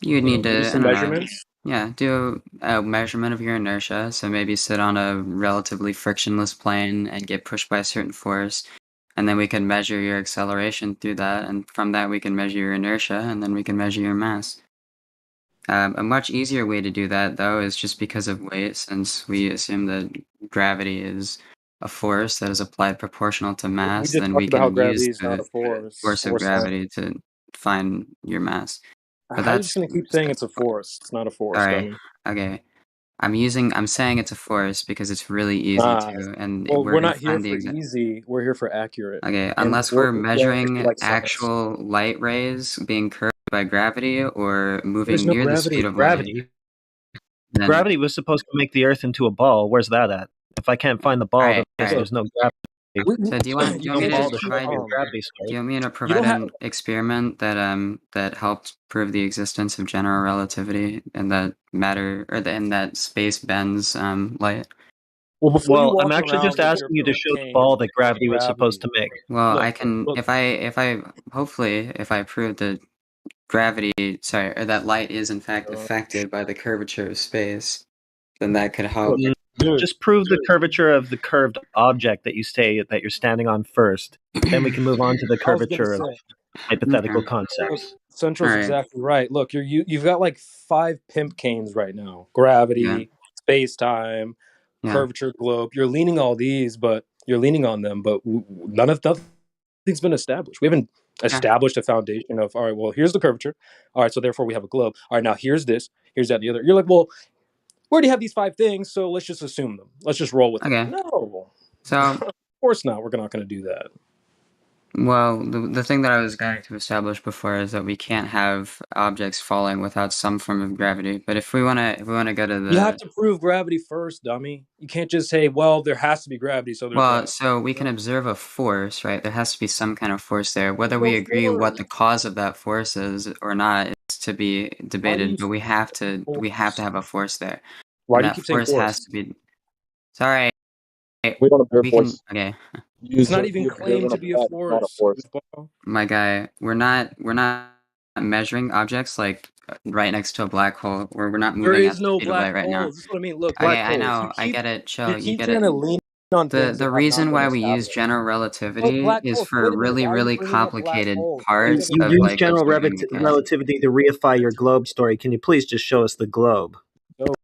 You'd need give me to, I some don't know, measurements. yeah, do a measurement of your inertia. So maybe sit on a relatively frictionless plane and get pushed by a certain force. And then we can measure your acceleration through that. And from that, we can measure your inertia. And then we can measure your mass. A much easier way to do that, though, is just because of weight, since we assume that gravity is a force that is applied proportional to We mass, just then talked we about how can use gravity is not the a force. force of gravity to find your mass. But How are you just that's gonna keep saying it's a force? It's not a force, Alright, dummy. okay. I'm saying it's a force because it's really easy to, and Well, we're we're gonna not here find the for exact. easy. We're here for accurate. Okay, And unless we're going measuring like science. actual light rays being curved by gravity or moving There's no near the gravity. speed of light. Gravity. Then, Gravity was supposed to make the Earth into a ball. Where's that at? If I can't find the ball, then I guess alright. there's no gravity. So do you want There's me no to ball just to provide show your gravity story. do you want me to provide an experiment that helped prove the existence of general relativity and that matter or and that space bends light? Well, before you walk I'm actually just around with your asking you to show the cocaine ball that gravity was gravity. supposed to make. Well, Look, I can look. if I hopefully if I prove that gravity or that light is in fact affected by the curvature of space, then that could help. Just prove the curvature of the curved object that you say that you're standing on first. Then we can move on to the I was gonna curvature of say. hypothetical Look, concepts. Central's Alright. exactly right. Look, you've got like 5 pimp canes right now: gravity, space time, curvature, globe. You're leaning all these, but you're leaning on them, but nothing's been established. We haven't established a foundation of, all right, well, here's the curvature. All right, so therefore we have a globe. All right, now here's this, here's that, and the other. You're like, well, we already have these 5 things, so let's just assume them. Let's just roll with them. No. So of course not. We're not going to do that. well, the thing that I was going to establish before is that we can't have objects falling without some form of gravity. But if we wanna go to the You have to prove gravity first, dummy. You can't just say, well, there has to be gravity, so there's well, gravity. so we can observe a force, right? There has to be some kind of force there. Whether we agree what the cause of that force is or not is to be debated, but we have to have a force there. Why And do you that keep saying force has force? to be. Sorry. We don't observe We can force. okay. It's not even claimed to be a force. My guy, we're not measuring objects like right next to a black hole where we're not There moving at is the no speed of black light right now. holes. This is what I mean. Look, Okay, black I holes. know, I get it, Cho, you keep get trying it. to lean on things The that have reason not why been we use established. general Look, relativity black is holes. for Wait a minute. really, Why are you really bringing up black complicated holes? parts You of use like general observing mechanics. relativity to reify your globe story. Can you please just show us the globe?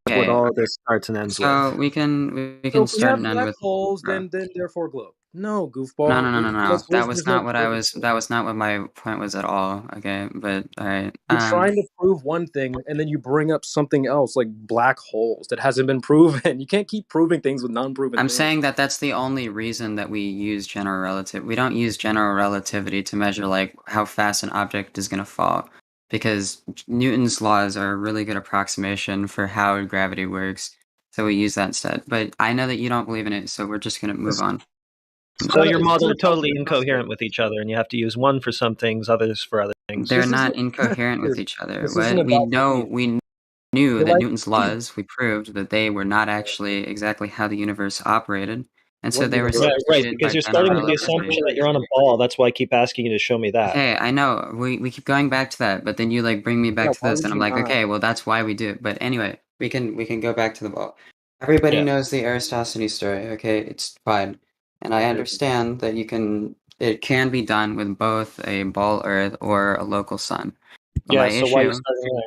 Okay. What all this starts and ends So with. we can So if we start have and end black with holes, then therefore globe. No, goofball. No. That was There's not no what I was. That was not what my point was at all. Okay, but all right. You're trying to prove one thing, and then you bring up something else like black holes that hasn't been proven. You can't keep proving things with non-proven I'm things. saying that that's the only reason that we use general relativity. We don't use general relativity to measure like how fast an object is going to fall, because Newton's laws are a really good approximation for how gravity works. So we use that instead. But I know that you don't believe in it, so we're just going to move on. So your models are totally incoherent with each other, and you have to use one for some things, others for other things. They're not incoherent with each other. This What isn't we about know, we knew You're that like- Newton's laws, we proved that they were not actually exactly how the universe operated, and so What they were universe? Right, substituted because by you're general starting with the relativity. assumption that you're on a ball. That's why I keep asking you to show me that. Okay, I know. We keep going back to that, but then you like bring me back to why this, would and I'm you like, not? okay, well that's why we do it. But anyway, we can go back to the ball. Everybody Yeah. knows the Aristosity story. Okay, it's fine, and I understand that it can be done with both a ball Earth or a local sun. But my so why are you issue. starting there?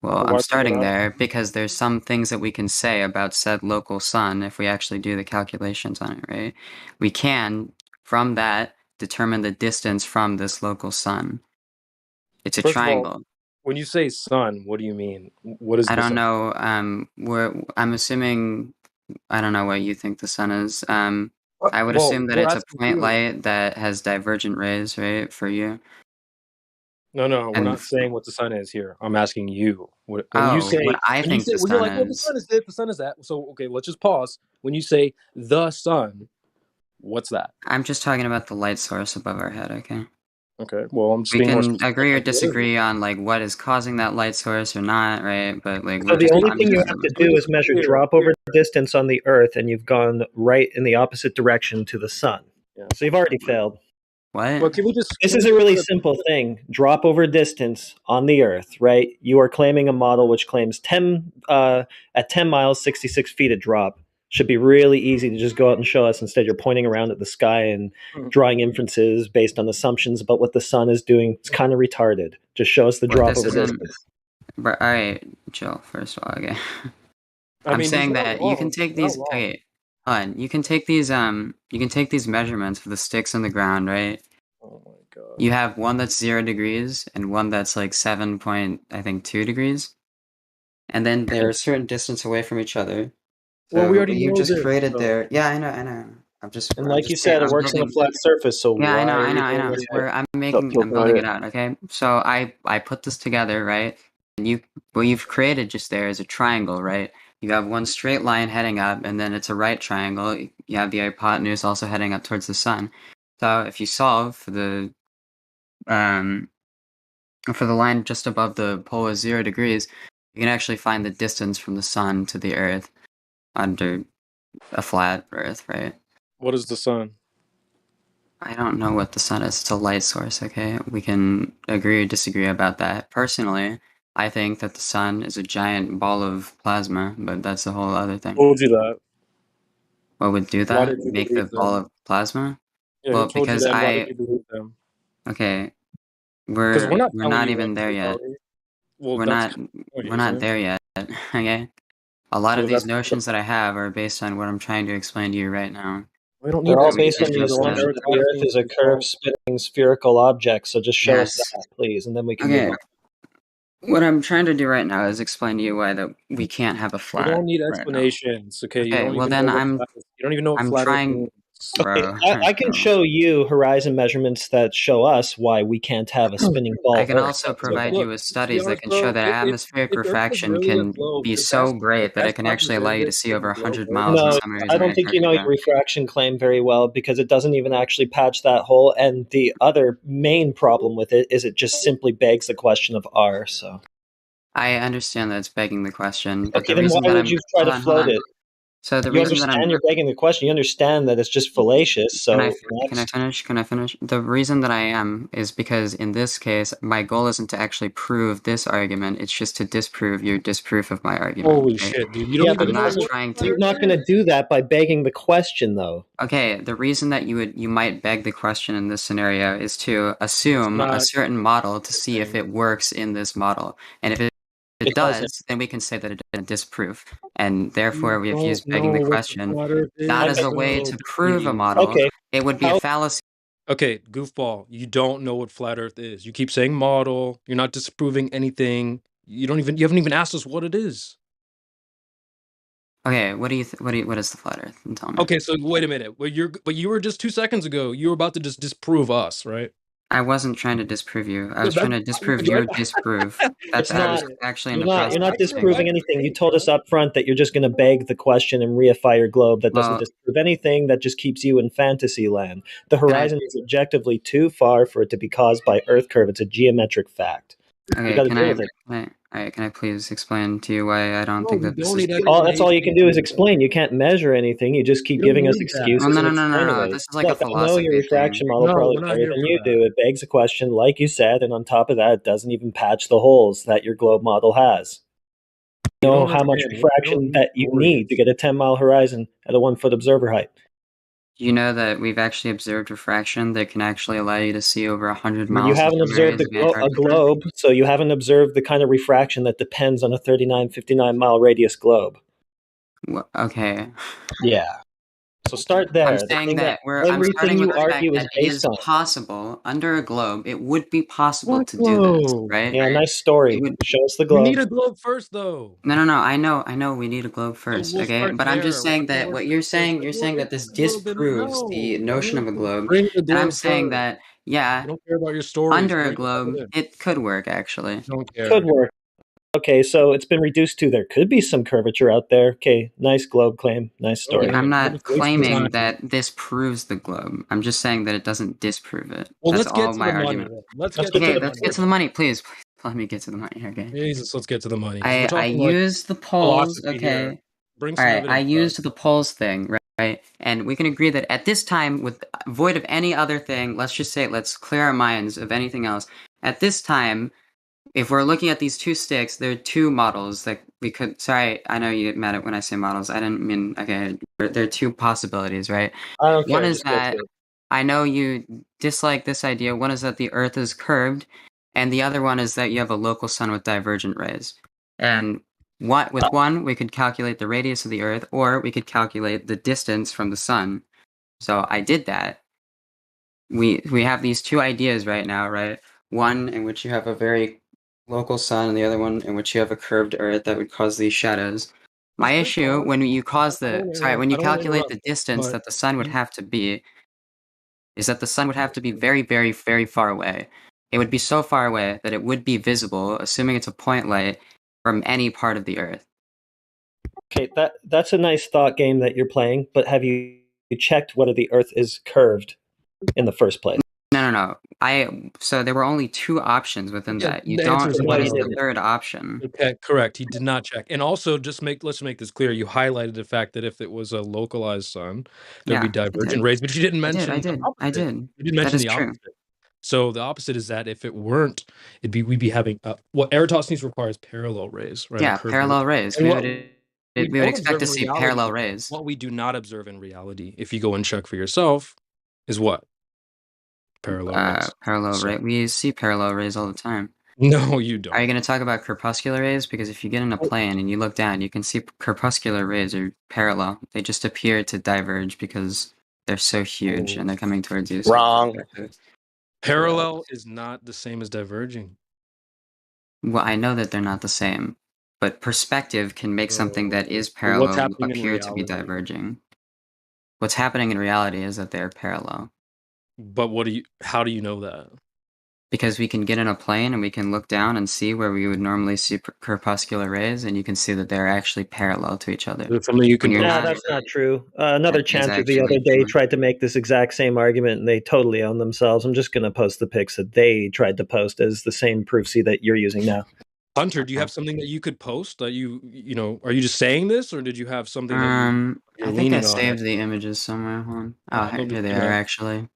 Well, Why I'm bring it starting up? there because there's some things that we can say about said local sun if we actually do the calculations on it, right? We can, from that, determine the distance from this local sun. It's a First of all, triangle. When you say sun, what do you mean? What is I the don't sun? know. I'm assuming. I don't know what you think the sun is. I would Well, assume that we're it's a asking point you. light that has divergent rays, right, for you. No, we're And not saying what the sun is here. I'm asking you. When you say what I think the when you're sun like, well, the is. sun is this, the sun is that. So okay, let's just pause. When you say the sun, what's that? I'm just talking about the light source above our head. Okay. Okay. Well, I'm just We being more can specific. agree or What is it? disagree on like what is causing that light source or not, right? But like, So we're the just. only I'm thing just you talking have to about. do is measure drop over distance on the Earth, and you've gone right in the opposite direction to the sun. Yeah. So you've already failed. What? Well, can we just? This is a really simple thing. Drop over distance on the Earth, right? You are claiming a model which claims at 10 miles, 66 feet a drop. Should be really easy to just go out and show us. Instead, you're pointing around at the sky and drawing inferences based on assumptions about what the sun is doing. It's kind of retarded. Just show us the Well, drop this over isn't. distance. All right, chill. First of all, okay. I I'm mean, saying he's not that you can wrong. take He's not these. wrong. Okay, hold on. You can take these measurements of the sticks on the ground, right? Oh my god. You have one that's 0 degrees and one that's like 7.2 degrees, and then they're a certain distance away from each other. Well, So we what already you've know just this. created So. there. Yeah, I know. And like you said, it I'm works on a building. flat surface. So Yeah, why I are you know. doing this? I'm building it out. Okay, so I put this together, right? And what you've created just there is a triangle, right? You have one straight line heading up, and then it's a right triangle. You have the hypotenuse also heading up towards the sun. So if you solve for the line just above the pole is 0 degrees, you can actually find the distance from the sun to the Earth under a flat Earth, right? What is the sun? I don't know what the sun is. It's a light source, okay? We can agree or disagree about that. Personally, I think that the sun is a giant ball of plasma, but that's a whole other thing. Who told you that? What would do Why that? did you Make the believe ball them? of plasma? Yeah, who Well, told you because that? And why did you believe them? okay, Because we're not we're telling not you what even there to yet. tell you. Well, We're that's not the point, we're isn't not it? there yet. Okay? A lot Well, of these that's notions that I have are based on what I'm trying to explain to you right now. we don't They're need all We based on can't the explanations. just So I'm assumption just that the Earth asking is a you. curved, spinning, spherical object. So just show us Yes. that, please, and then we can move Okay. on. What I'm trying to do right now is explain to you why that we can't have a You flat don't need right now. explanations, okay? You Okay, don't well even know then what flat is. You don't even know what I'm flat Earth trying, means. bro. I can show you horizon measurements that show us why we can't have a spinning ball. I can Earth. also That's provide okay. you with To be studies that honest, can show bro, that atmospheric if Earth was refraction really a can globe, be so great that it can actually allow you to see over 100 miles in No, some areas I in don't think you know your Antarctica. refraction claim very well because it doesn't even actually patch that hole. And the other main problem with it is it just simply begs the question of R. So I understand that it's begging the question, but okay, the then reason why that would you try to hold float on. it? So the You reason that understand you're begging the question. You understand that it's just fallacious. So Can I finish? Can I finish? The reason that I am is because in this case, my goal isn't to actually prove this argument. It's just to disprove your disproof of my argument. Holy okay? shit, dude! You don't even I'm know not what trying flat you're Earth not going to do that by begging the question, though. Okay, the reason that you might beg the question in this scenario is to assume a not certain model to see if it works in this model, and if it It does, doesn't. then we can say that it didn't disprove, and therefore You we have don't used know begging the what the question flat Earth not is, as a way bro. to prove a Please. model. Okay. It would be a fallacy. Okay, goofball. You don't know what flat Earth is. You keep saying model. You're not disproving anything. You haven't even asked us what it is. Okay, what is the flat Earth? Tell me. Okay, so wait a minute. But you were just 2 seconds ago. You were about to just disprove us, right? I wasn't trying to disprove you. I was That's trying to disprove your disprove. It's I was not. actually in You're the not. process You're not of saying disproving anything. You told us up front that you're just going to beg the question and reify your globe. That doesn't Well- disprove anything. That just keeps you in fantasy land. The horizon is objectively too far for it to be caused by Earth curve. It's a geometric fact. You Okay, got to deal with it. can I please explain to you why I don't think that this is That's all you can do is explain. You can't measure anything. You just keep You don't giving us need that. excuses. Well, no, and no, no, no, explaining no. it. This is like a Look, I know philosophy your refraction model No, probably we're not better here than for you that. do. It begs a question, like you said, and on top of that, it doesn't even patch the holes that your globe model has. You know don't how much understand. We refraction don't need that you need to get a 10-mile horizon at a 1-foot observer height. You know that we've actually observed refraction that can actually allow you to see over 100 You miles in haven't some observed areas of a Antarctica. globe, so you haven't observed the kind of refraction that depends on a 39, 59-mile radius globe. Okay. Yeah. So start there. I'm The saying thing that I'm everything starting with you the fact argue is that it is based on. possible under a globe. It would be possible What to do this, globe? right? Yeah, nice It story. would. Show us the We globe. need a globe first, though. No. I know. We need a globe first, We'll okay? start But I'm just there. saying Why that don't what we you're first? saying, you're saying that this It's a globe disproves the notion of a globe, Bring the and I'm globe saying first. that yeah, I don't care about your stories. under a Bring globe, evidence. it could work actually. Don't care. Could work. Okay, so it's been reduced to there could be some curvature out there. Okay, nice globe claim. Nice story. I'm not Waste your claiming time. that this proves the globe. I'm just saying that it doesn't disprove it. Well, That's let's get all to my the money. argument. Then. Let's get Okay, to the let's money. get to the money, please. Let me get to the money. Okay. Jesus, let's get to the money. 'Cause we're I talking like used the polls. philosophy Okay. here. Bring All some right. I evidence. used the polls thing, right? And we can agree that at this time, with void of any other thing, let's just say, let's clear our minds of anything else. At this time, if we're looking at these two sticks, there are two models that we could. Sorry, I know you get mad at when I say models. I didn't mean. Okay, there are two possibilities, right? I don't One care. is Just go that through it. I know you dislike this idea. One is that the Earth is curved, and the other one is that you have a local sun with divergent rays. And with one, we could calculate the radius of the Earth, or we could calculate the distance from the sun. So I did that. We have these two ideas right now, right? One in which you have a very local sun, and the other one in which you have a curved Earth that would cause these shadows. My issue when you when you calculate the distance that the sun would have to be, is that the sun would have to be very, very, very far away. It would be so far away that it would be visible, assuming it's a point light, from any part of the Earth. Okay, that's a nice thought game that you're playing, but have you checked whether the Earth is curved in the first place? No. So there were only two options within Yeah, that. You the answer don't. is What is no. the third option? Okay, correct. He did not check. And also, let's make this clear. You highlighted the fact that if it was a localized sun, there'd be Yeah, I divergent did. rays, but you didn't mention I the did. opposite. You didn't That mention is the true. opposite. So the opposite is that if it weren't, we'd be having what Eratosthenes requires parallel rays, right? Yeah, parallel rays. And We what would we we would don't expect to observe in see reality, parallel rays. what we do not observe in reality, if you go and check for yourself, is what? Parallel rays. Parallel So, ray. We see parallel rays all the time. no, you don't. Are you going to talk about crepuscular rays? Because if you get in a plane and you look down, you can see crepuscular rays are parallel. They just appear to diverge because they're so huge and they're coming towards you. So Wrong. Parallel is not the same as diverging. Well, I know that they're not the same, but perspective can make something that is What's parallel happening in appear to be reality? diverging. What's happening in reality is that they're parallel. But how do you know that? Because we can get in a plane and we can look down and see where we would normally see crepuscular rays, and you can see that they're actually parallel to each other. There's something you can. No, that's not true. Another That is chanter the other actually day true. tried to make this exact same argument, and they totally own themselves. I'm just going to post the pics that they tried to post as the same proofsy that you're using now. Hunter, do you have something that you could post that you know? Are you just saying this, or did you have something that you're I think leaning I on? saved the images somewhere. Hold on. Oh, let me here they see are that. actually.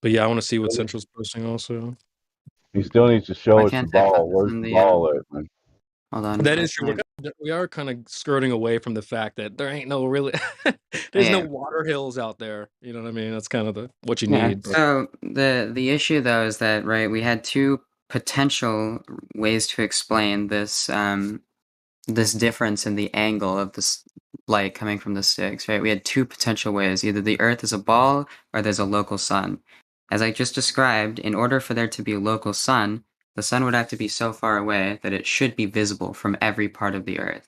But yeah, I want to see what Central's posting also. He still needs to show Why us the can't I put ball. this Where's in the the? ball at, man? Hold on. That why is true. can't We are kind of skirting away from the fact that there ain't no really, there's no Yeah. water hills out there. You know what I mean? That's kind of what you Yeah. need. But So the issue though is that we had two potential ways to explain this this difference in the angle of this light coming from the sticks, right? We had two potential ways. Either the Earth is a ball or there's a local sun. As I just described, in order for there to be a local sun, the sun would have to be so far away that it should be visible from every part of the Earth.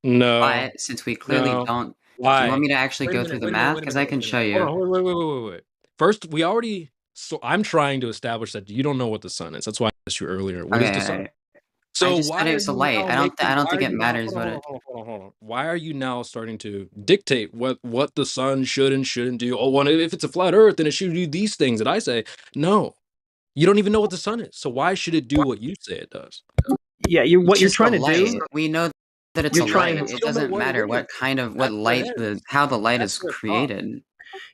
no, But since we clearly no. don't, do Why? you want me to actually Wait a go minute. through the Wait a minute. math? Wait a Because minute. I can show Hold you. on. Wait. First, we already. So I'm trying to establish that you don't know what the sun is. That's why I asked you earlier. What is the sun? Okay. So I just why said are it's a you light. now I making? don't Why think are it you now? matters what it. Hold on. Why are you now starting to dictate what the sun should and shouldn't do? Oh, well, if it's a flat Earth, then it should do these things that I say. No, you don't even know what the sun is. So why should it do what you say it does? Yeah, It's what you're just trying a to light. do. We know that it's You're a trying light. to- It doesn't matter what That's where it light ends. how the light That's is where it stops. created.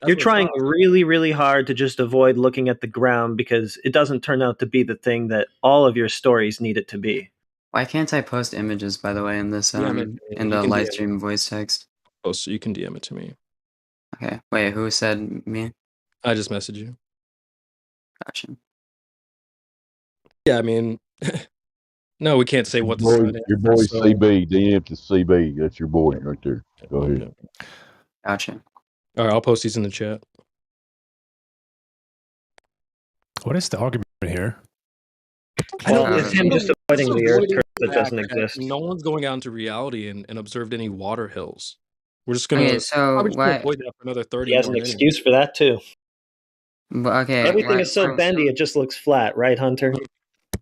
That's You're where it trying stops. really, really hard to just avoid looking at the ground because it doesn't turn out to be the thing that all of your stories need it to be. Why can't I post images, by the way, in this DM it. in You the can live DM it. stream voice text? Oh, so you can DM it to me. Okay. Wait, who said me? I just messaged you. Gotcha. Yeah, I mean, no, we can't say what the sun is. Your boy so- CB, DM to CB. That's your boy right there. Go ahead. Gotcha. All right, I'll post these in the chat. What is the argument here? Well, it's him just avoiding the Earth curve that doesn't exist. No one's going out into reality and observed any water hills. We're just gonna Okay, so probably just gonna why? avoid that for another 30 He has more an minutes. excuse for that too. Okay, Everything is so bendy, it just looks flat, right, Hunter?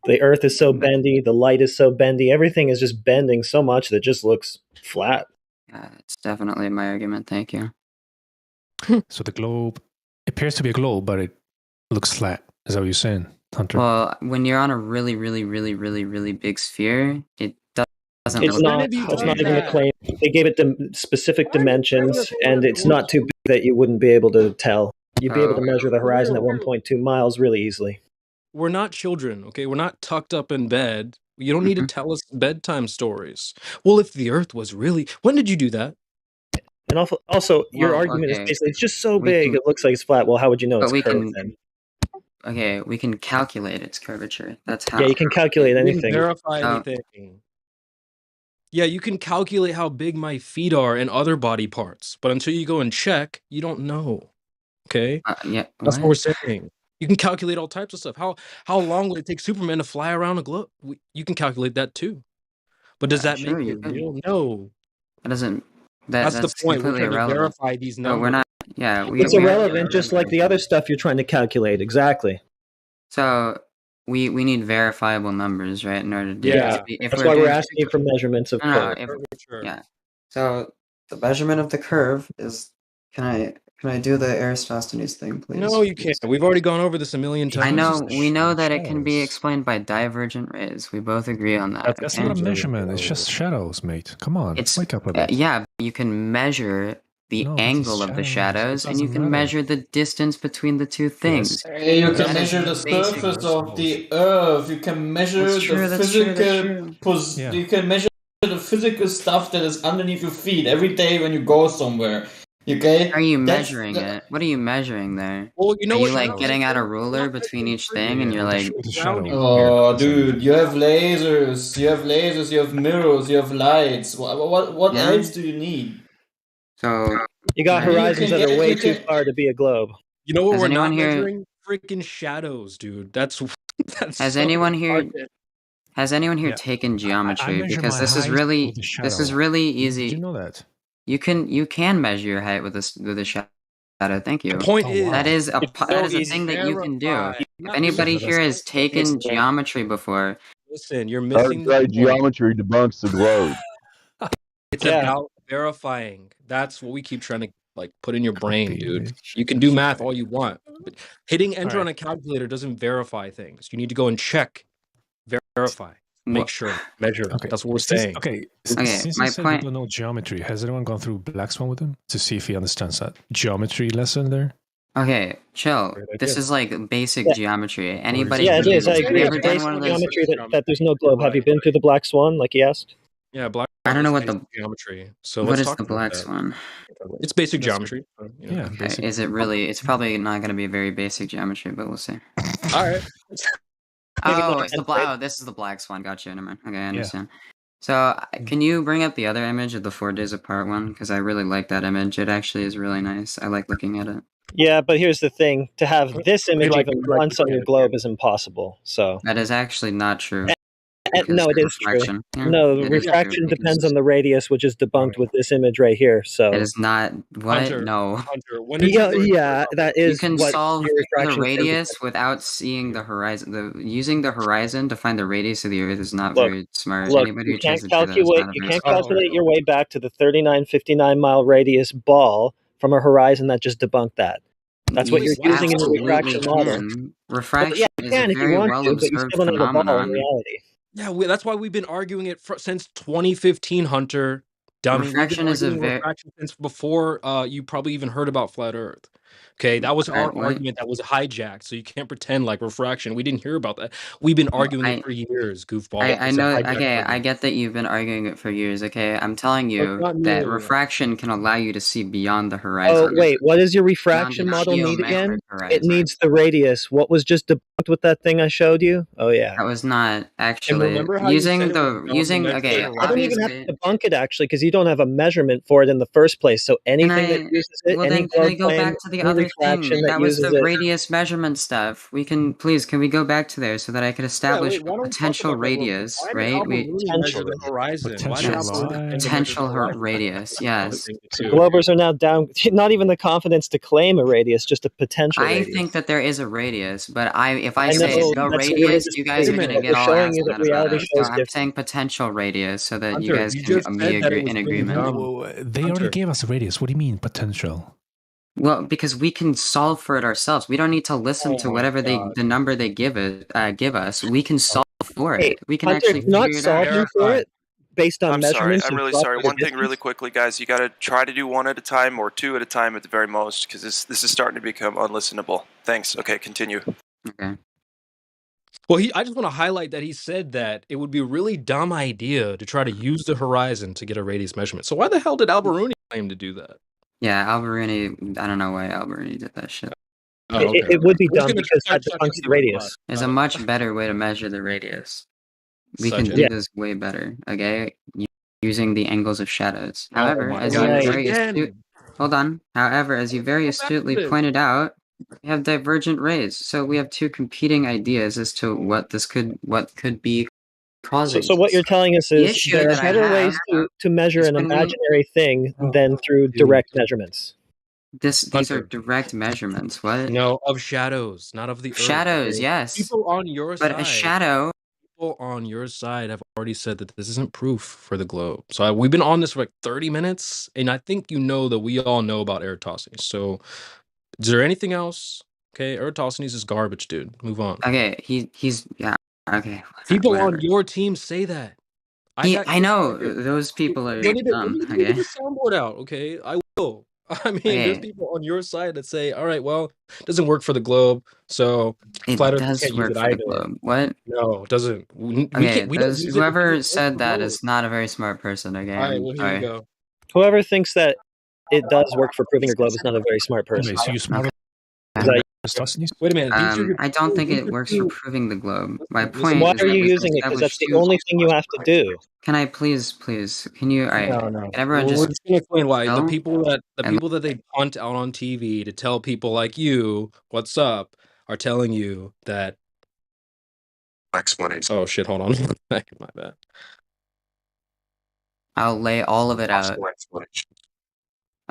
The Earth is so bendy, the light is so bendy, everything is just bending so much that it just looks flat. It's definitely my argument. Thank you. So the globe appears to be a globe, but it looks flat. Is that what you're saying, Hunter? Well, when you're on a really, really, really, really, really big sphere, it doesn't It's look. not. That's not even a claim. They gave it specific dimensions, and it's not too big that you wouldn't be able to tell. You'd be able to measure the horizon at 1.2 miles really easily. We're not children, okay? We're not tucked up in bed. You don't need to tell us bedtime stories. Well, if the Earth was really, when did you do that? And also, your Well, argument is okay. basically it's just so We big can- it looks like it's flat. Well, how would you know But it's we curved can. then? Okay, we can calculate its curvature. That's how. Yeah, you can calculate We anything. didn't verify Oh. anything. Yeah, you can calculate how big my feet are and other body parts, but until you go and check, you don't know. Okay? Yeah. That's what we're saying. You can calculate all types of stuff. How long would it take Superman to fly around a globe? You can calculate that too. But does that Sure, make you it could. real? No. That doesn't. That's That's the point. We're completely trying to irrelevant. verify these No, numbers. we're not. Yeah, we. It's we irrelevant, just like the other stuff you're trying to calculate. Exactly. So we need verifiable numbers, right? In order to Yeah, if that's we're why we're doing- asking you for measurements of No, curve. yeah. So the measurement of the curve is. Can I do the Aristophanes thing, please? No, you can't. We've already gone over this a million times. I know. We know that it can be explained by divergent rays. We both agree on that. That's okay? not a measurement. It's just shadows, mate. Come on, It's wake up a bit. yeah. But you can measure the No, but angle it's of the shadows. shadows, It and you doesn't can matter. measure the distance between the two things. You That can is measure the basic. surface of the Earth. You can measure That's true, the that's true, that's physical. true. You can measure the physical stuff that is underneath your feet every day when you go somewhere. Okay? Are you That's measuring the- it? What are you measuring there? Well, you know are what you like now? getting out a ruler between each thing, and you're like, Oh, dude, you have lasers. You have lasers. You have mirrors. You have lights. What Yeah. else do you need? So You got You horizons can that are get- way you too can- far to be a globe. You know what Has we're not anyone here- measuring? Freaking shadows, dude. That's has so anyone here? hard. Has anyone here Yeah. taken I geometry? measure Because my this is height really with the this is shadow. really Did easy. you know that? You can measure your height with a shadow. Thank you. The point Oh, is, wow. That is a it's that is a so thing that you can do. verified. If Not anybody missing- here has taken Listen, geometry before, Listen, you're Third missing the grade point. geometry debunks the globe. It's Yeah. about verifying. That's what we keep trying to like put in your brain, dude. You can do math all you want, but hitting enter on a calculator doesn't verify things. You need to go and check, verify, make Well- sure, measure. Okay. That's what we're Since- saying. Okay, Okay, since my you said point- you don't know geometry, has anyone gone through Black Swan with him to see if he understands that geometry lesson there? okay, chill. Great This idea. is like basic Yeah. geometry. Anybody? Yeah, it can is. do I this. agree. Have It's you ever done basic one of those? geometry that there's no globe. Have you been through the Black Swan, like he asked? Yeah, black. I don't know is what the basic geometry. So what let's is talk the about black that. swan. It's basic That's- geometry. You know. Yeah, Okay, basically. is it really? It's probably not going to be very basic geometry, but we'll see. All right. Oh, it's the black. Oh, this is the black swan. Gotcha. Never mind. Okay, I understand. So, Mm. can you bring up the other image of the 4 days apart one? Because I really like that image. It actually is really nice. I like looking at it. Yeah, but here's the thing: to have this image like- even like once on looking your at it, globe is impossible. So That is actually not true. no, it because is true. refraction- yeah, No, it is refraction true depends because on the radius, which is debunked with this image right here. So It is not. What? Hunter, No. Hunter, when did yeah, you learn yeah, that is You can what solve your the refraction radius without seeing the horizon. Using the horizon to find the radius of the Earth is not Look, very smart. Look, Anybody you who tries can't to do that is calculate. not a You very can't smart calculate person. your way back to the 3959 mile radius ball from a horizon that just debunked that. That's what you're using in your refraction model. Can. Refraction yeah, you is can a if you very want well to, but you observed still don't have a ball in phenomenon. reality. Yeah, that's why we've been arguing it since 2015, Hunter. Dummy. Refraction We've been is a arguing very- refraction since before you probably even heard about flat Earth. Okay, that was our What? argument that was hijacked. So you can't pretend like refraction. We didn't hear about that. We've been arguing it for years, goofball. I It's a know. hijacked Okay, I argument. get that you've been arguing it for years. Okay, I'm telling But you not that new. refraction can allow you to see beyond the Oh, horizon. wait, what does your Beyond refraction the model need again? geometric It horizon. needs the radius. What was just debunked with that thing I showed you? Oh, yeah. That was not And actually remember how you said using it was the dumb to using. measure Okay, the I don't even have obviously. to debunk it, actually, because you don't have a measurement for it in the first place. So Can anything that I? uses it, Well, any then can globe we go plane, back to the any other refraction thing? that That was uses the it. radius measurement stuff. We can please. Can we go back to there so that I could Yeah, establish wait, why a don't we talk potential about that real quick? radius? Why did Right? We Alberuni measure the horizon? Why did yes, Alberuni pretend to measure the potential horizon? radius. Yes. Too. Globers are now down, not even the confidence to claim a radius, just a potential I radius. think that there is a radius, but if I I say know, the that's a radius, religious you guys are belief, gonna but get we're all showing ass you that mad about reality it. So shows I'm different. saying potential radius so that you Hunter, guys you can just be said that it was in really agreement. dumb. They already gave us a radius. What do you mean potential? Well, because we can solve for it ourselves. We don't need to listen Oh to my whatever god. the number they give us. We can solve for Hey, it. We can Hunter, actually not figure it out. solving for it based on I'm sorry. measurements I'm and really drop sorry. over One thing distance? really quickly, guys. You got to try to do one at a time or two at a time at the very most, because this is starting to become unlistenable. Thanks. Okay, continue. Okay. Well, I just want to highlight that he said that it would be a really dumb idea to try to use the horizon to get a radius measurement. So why the hell did Alberuni claim to do that? Yeah, Alberuni. I don't know why Alberuni did that shit. Oh, okay. It would be I was dumb gonna because start that checking debunks the you with radius. There's a much better way to measure the radius. We Such can as? do Yeah. this way better. Okay, using the angles of shadows. Oh However, my as god. you Right. very Again. astute. Hold on. However, as you very Go back to astutely this. pointed out, we have divergent rays. So we have two competing ideas as to what could be causing So what this. you're telling us The is issue there are that I better ways have to measure is an when we imaginary thing than through direct measurements. these are Hunter. direct measurements. What? No, of shadows, not of the earth. Shadows, Okay? yes. People on your But side. a shadow. People on your side have already said that this isn't proof for the globe. So we've been on this for like 30 minutes, and I think you know that we all know about Eratosthenes. So is there anything else? Okay, Eratosthenes is garbage, dude. Move on. Okay, he's yeah. Okay, People whatever. on your team say that. I know those people are Let me dumb. get Okay. the soundboard out, okay? I will. I mean, there's Okay. people on your side that say, all right, well, it doesn't work for the globe, so It flat Earth does can't use work it for the either. globe. What? No, it doesn't. We Okay, we don't use it because whoever it works said for that globe. is not a very smart person. Okay, All right, I'm well, here sorry. you go. Whoever thinks that it does work for proving your globe is not a very smart person. Anyway, so you smarter Is than that- Eratosthenes? Wait a minute. These are your I don't think these it are works for two- proving the globe. My Listen, point Why is are that you we can using it? Because that's establish the two. only thing you have to do. Can I please? Can you? All right. No. Can everyone Well, just we're just gonna explain why the chill? people And that they punt out on TV to tell people like you what's up are telling you that explanation. Oh shit! Hold on. My bad. I'll lay all of it out.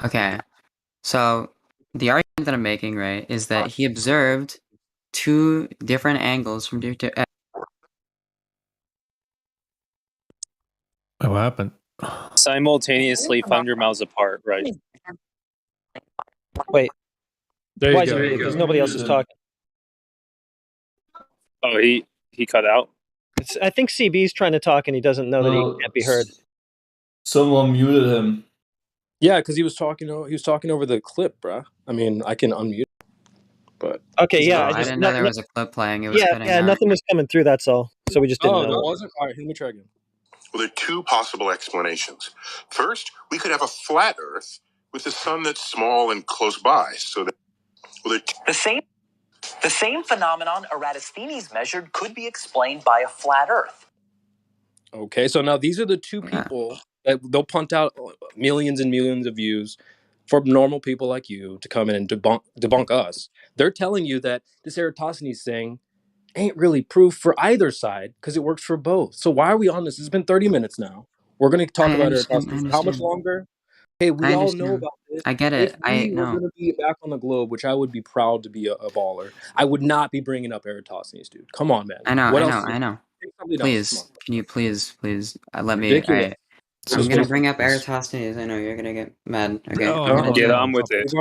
Okay. So the argument that I'm making, right, is that he observed two different angles from What happened? Simultaneously 500 miles apart, right? Wait. There Why you is go. it muted? Because nobody else is talking. Oh, he cut out. I think CB's trying to talk and he doesn't know that he can't be heard. Someone muted him. Yeah, because he was talking over the clip, bruh. I mean, I can unmute, but Okay, yeah. I didn't know there was a clip playing. It was cutting out. Nothing was coming through. That's all. So we just didn't know. There wasn't. All right, let me try again. Well, there are two possible explanations. First, we could have a flat Earth with a sun that's small and close by, so that the same phenomenon Eratosthenes measured could be explained by a flat Earth. Okay, so now these are the two people that they'll punt out millions and millions of views for normal people like you to come in and debunk us. They're telling you that this Eratosthenes thing ain't really proof for either side because it works for both. So why are we on this? It's been 30 minutes now. We're going to talk I about understand, Eratosthenes. How much longer? Hey, we I all understand. know about this. I get it. If we were going to be back on the globe, which I would be proud to be a baller, I would not be bringing up Eratosthenes, dude. Come on, man. I know. What I else? know. I know. Something else. Please, can you please let me? Ridiculous. Alright. I'm gonna bring up Eratosthenes. I know you're gonna get mad. Okay. I'm with it.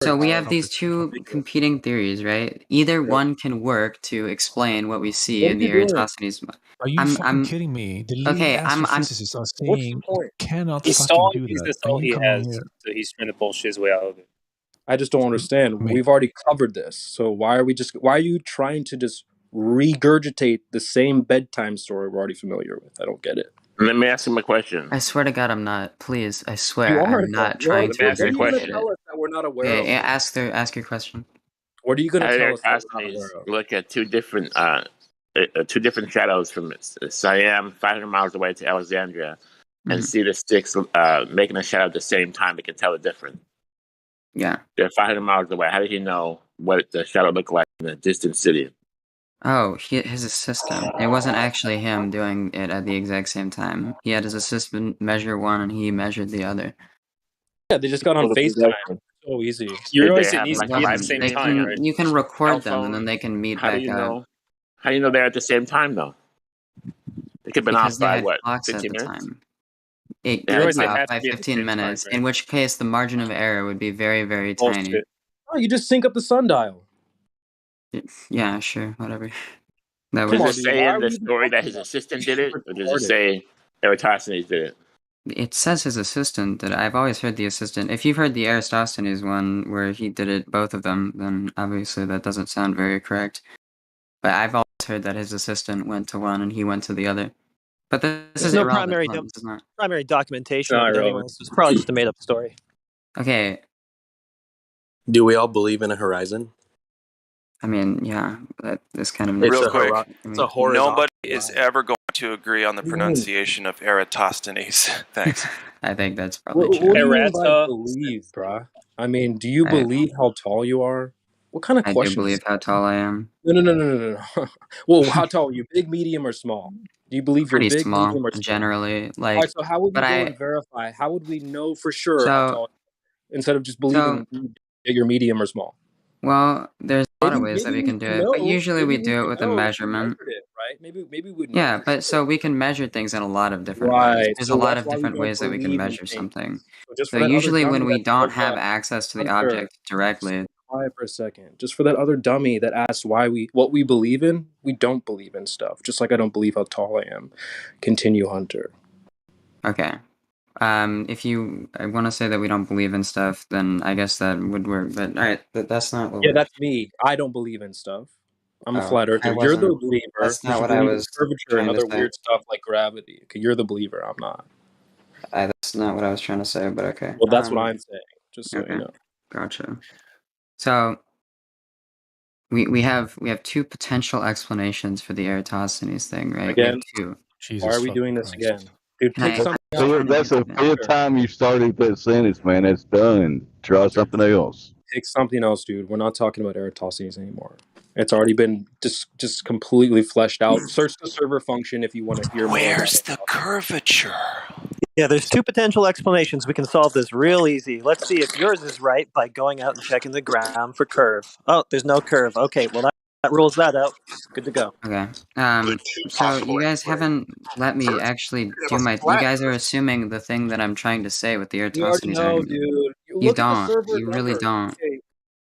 So we have these two competing theories, right? Either one can work to explain what we see What in are the you doing? Eratosthenes. Are you fucking kidding me? The leading Okay, I'm astrophysicists are saying you cannot He's fucking stalling do because that. that's Are all you he coming has, here? so he's trying to bullshit his way out of it. I just don't understand. We've already covered this, so why are you trying to just regurgitate the same bedtime story we're already familiar with? I don't get it. Let me ask him a question. I swear to God, I'm not. Please, I swear, You are, I'm not though. trying What to are you going to regurgitate tell it. us that we're not aware Okay, of? yeah, ask your question. What are you going How to did tell us that we're not Eratosthenes aware of? look at two different shadows from Siam, 500 miles away to Alexandria, and see the sticks making a shadow at the same time? They can tell the difference. Yeah. They're 500 miles away. How did he know what the shadow looked like in a distant city? Oh, his assistant. It wasn't actually him doing it at the exact same time. He had his assistant measure one, and he measured the other. Yeah, they just got on FaceTime. So easy. You Did realize they it have needs to like be at the 5G same They time, or right? can. You can cell record them, and phone? then they can meet How do back you up. know? How do you know they're at the same time though? They could have been Because off they by had what, clocks at 15 the minutes? time. It They You had could realize be they time. off have by to be at the 15 same time, minutes, right? in which case the margin of error would be very, very tiny. Bullshit. Oh, you just sync up the sundial. Yeah, sure, whatever. That Does would. it say in the story that his assistant did it, or does it say Eratosthenes did it? It says his assistant did it. I've always heard the assistant. If you've heard the Aristophanes one where he did it, both of them, then obviously that doesn't sound very correct. But I've always heard that his assistant went to one and he went to the other. But this There's is no irrelevant. This is not. primary documentation Not of it anyway. irrelevant. So it's probably just a made up story. Okay, Do we all believe in a horizon? I mean, yeah, that is kind of Real quick, It's a horizontal nobody is ever going to agree on the pronunciation of Eratosthenes. Thanks. I think that's probably What do true. you mean by believe, bruh? I mean, do you believe how tall you are? What kind of I do question is believe how tall I am. No. Well, how tall are you? Big, medium, or small? Do you believe you're Pretty big, small, medium, or small? generally. All Like, right, so how would we but go and verify? How would we know for sure how so tall instead of just so believing that you're medium or small? well, there's a lot of ways that Maybe we we can do can it, but know. usually Maybe we we do it can with a know if we measurement. measured it, right? Maybe we'd know Yeah, for but sure. so we can measure things in a lot of different ways. Right. There's a So lot that's of why we different don't ways that we can believe in measure things. something. So just So for that other usually when dummy we that don't said have that, access to the Hunter, object directly, quiet for a second. Just for that other dummy that asked what we believe in, we don't believe in stuff. Just like I don't believe how tall I am. Continue, Hunter. okay. If you want to say that we don't believe in stuff, then I guess that would work. But all right, that's not what Yeah, we're. that's me. I don't believe in stuff. I'm a Oh, flat earther. I You're the wasn't. believer That's not because you what I believe in was curvature and trying to other say. weird stuff like gravity. Okay, you're the believer. I'm not. That's not what I was trying to say. But okay. Well, that's what I'm saying. Just so you Okay. know. Gotcha. So we have two potential explanations for the Eratosthenes thing, right? We have Again, two. why are we doing this again? Dude, pick Can something I? else. That's the fifth time you started that sentence, man. That's done. Try something else. Pick something else, dude. We're not talking about Eratosthenes anymore. It's already been just completely fleshed out. Search the server function if you want to hear more. Where's the curvature? Yeah, there's two potential explanations. We can solve this real easy. Let's see if yours is right by going out and checking the ground for curve. Oh, there's no curve. Okay, well that rules that out. Good to go. Okay. So you guys haven't let me actually do my. You guys are assuming the thing that I'm trying to say with the We already Eratosthenes know, argument. dude. You Look at the don't. server You really numbers. don't. Okay,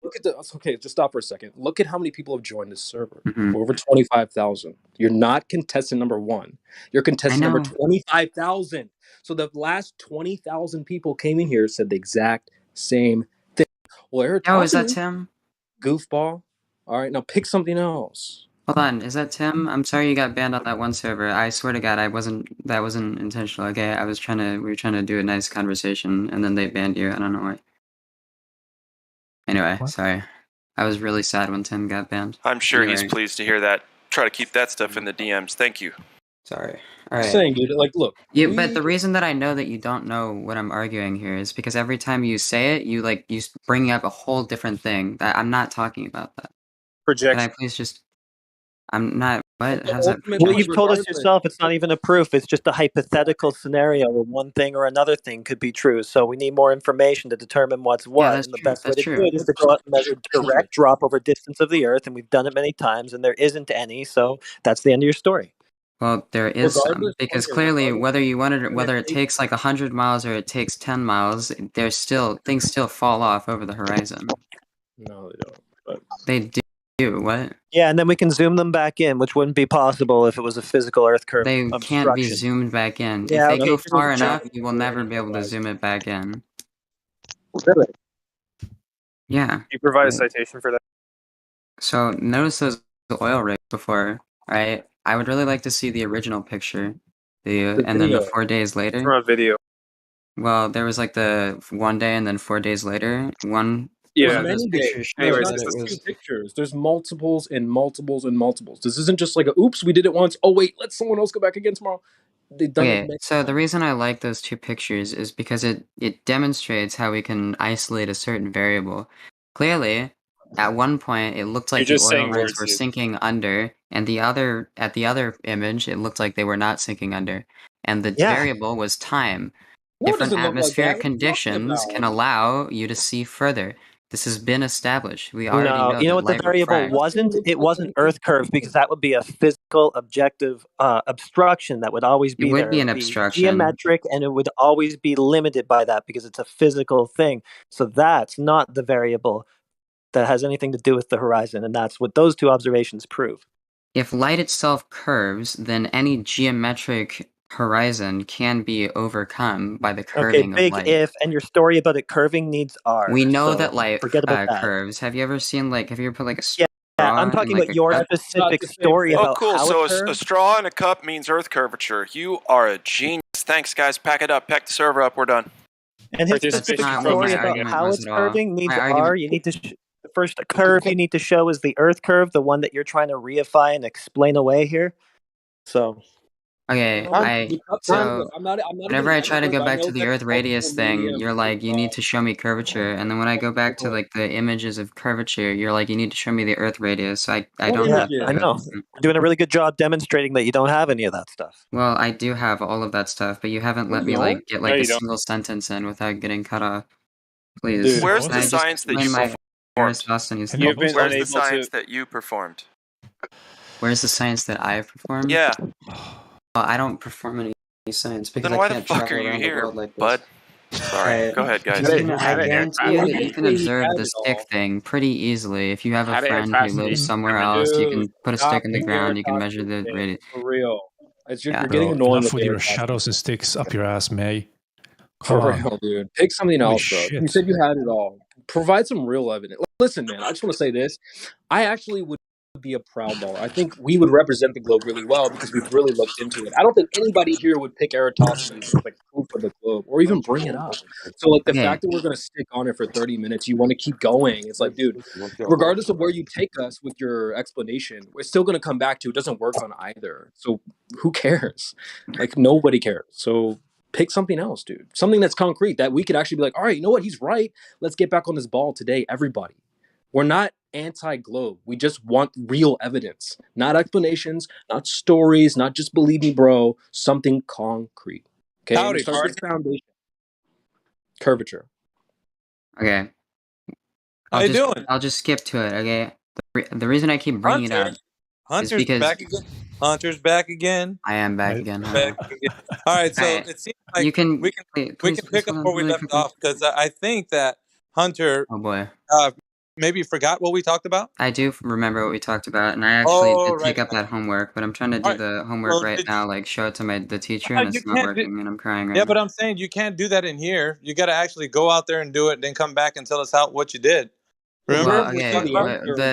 look at the. Okay, just stop for a second. Look at how many people have joined this server. Mhm. Over 25,000. You're not contestant number 1. You're contestant number know. 25,000. So the last 20,000 people came in here said the exact same thing. Well, Oh, is that Eratosthenes, Tim? goofball. All right, now pick something else. Hold on, is that Tim? I'm sorry you got banned on that one server. I swear to God, that wasn't intentional. Okay, we were trying to do a nice conversation, and then they banned you. I don't know why. Anyway, sorry. I was really sad when Tim got banned. I'm sure Anyway, he's pleased to hear that. Try to keep that stuff in the DMs. Thank you. sorry. All right. Saying, dude, like, look. Yeah, but the reason that I know that you don't know what I'm arguing here is because every time you say it, you bring up a whole different thing. I'm not talking about that. Projection. Can I please just? I'm not. What? How's that? Well, you've told us yourself it's not even a proof. It's just a hypothetical scenario where one thing or another thing could be true. So we need more information to determine what's what. that's And the true. best way That's to do true. it is to go out and measure direct drop over distance of the Earth. And we've done it many times, and there isn't any. So that's the end of your story. Well, there is some Regardless, because okay, clearly, regardless, whether you wanted it, whether it takes like 100 miles or it takes 10 miles, there's still things still fall off over the horizon. No, they don't. But They do. What? Yeah, and then we can zoom them back in, which wouldn't be possible if it was a physical Earth curve They can't be obstruction. zoomed back in. Yeah, if they okay, go here's far the enough, check. you will never be able to zoom it back in. Really? Yeah. You provide a Right. citation for that. So notice those oil rigs before, right? I would really like to see the original picture. The And then the video. 4 days later. From a video. Well, there was like the 1 day and then 4 days later. One There's of those many pictures days. There's showed not that it just two was. pictures. There's multiples and multiples and multiples. This isn't just like a oops, we did it once. Oh wait, let someone else go back again tomorrow. They've done it Okay, many so the times. reason I like those two pictures is because it demonstrates how we can isolate a certain variable. Clearly, at one point it looked You're like the just oil saying rigs words, were dude. sinking under, and at the other image it looked like they were not sinking under. And the Yeah. variable was time. No, it Different doesn't look like that. atmospheric What are you talking conditions can about? allow you to see further. This has been established. We already No, know you know that what the light variable refracts. wasn't? It wasn't Earth curve because that would be a physical, objective obstruction that would always It be would there. be It an would be obstruction. geometric and it would always be limited by that because it's a physical thing. So that's not the variable that has anything to do with the horizon, and that's what those two observations prove. If light itself curves, then any geometric horizon can be overcome by the Okay, curving of big light. if, and your story about it curving needs R. We know so that light forget about that. curves. Have you ever put like a Yeah, straw I'm in talking like about a your cup? specific story Oh, about cool. how So it a curves. straw in a cup means Earth curvature. You are a genius. Thanks, guys. Pack it up. Pack the server up. We're done. And his That's specific not what story my about argument how was it's at all. curving needs My R. argument. You need to the first curve you need to show is the Earth curve, the one that you're trying to reify and explain away here. So Okay, so I'm not whenever even an I try to expert, go but I back know to the that Earth radius multiple thing, mediums you're like, you need to show me curvature, and then when I go back to What? like the images of curvature, you're like, you need to show me the Earth radius. I don't yeah, have I those. know. You're doing a really good job demonstrating that you don't have any of that stuff. Well, I do have all of that stuff, but you haven't let me like get like No, a you don't. single sentence in without getting cut off. Please, Dude. Where's can the I just science that explain you my performed? Aristophanes You've thing? been Where's the unable science to. that you performed? Where's the science that I've performed? Yeah. Well, I don't perform any science because Then I why the can't fuck travel are you around the here, world like this. bud? Sorry. Go ahead, guys. I guarantee you that you can observe the stick thing pretty easily. If you have a How did friend who Atrocity lives somewhere determine else, you Dude, can put a stop stick in the with ground, you can measure Aerosmith the thing, radius. for real. Yeah. You're getting Bro, annoying enough with with the your Aerosmith. shadows and sticks up your ass, May. For Come on. real, dude. Pick something Holy else, bro. You shit. said you had it all. Provide some real evidence. Listen, man, I just want to say this. I actually would be a proud baller. I think we would represent the globe really well because we've really looked into it. I don't think anybody here would pick Eratosthenes as like proof of the globe or even bring it up. So like the Okay. fact that we're gonna stick on it for 30 minutes, you want to keep going. It's like, dude, regardless of where you take us with your explanation, we're still gonna come back to it doesn't work on either. So who cares? Like nobody cares. So pick something else, dude. Something that's concrete that we could actually be like, all right, you know what? He's right. Let's get back on this ball today, everybody. We're not anti-globe. We just want real evidence, not explanations, not stories, not just believe me, bro. Something concrete. Okay, and it starts with foundation. Curvature. Okay. How you doing? I'll just skip to it. Okay. The reason I keep bringing it up is Hunter's because back again. Hunter's back again. I am back again. Back again. All right, so Alright. it seems like You can we can please pick up hold on where we really left quickly. off because I think that Hunter. Oh boy. Maybe forgot what we talked about. I do remember what we talked about, and I actually did right. pick up that homework, but I'm trying to do Alright, the homework well, right now, like show it to the teacher, you and it's not can't do- working, and I'm crying right Yeah, now. but I'm saying you can't do that in here. You got to actually go out there and do it, then come back and tell us what you did. Remember? Well, okay.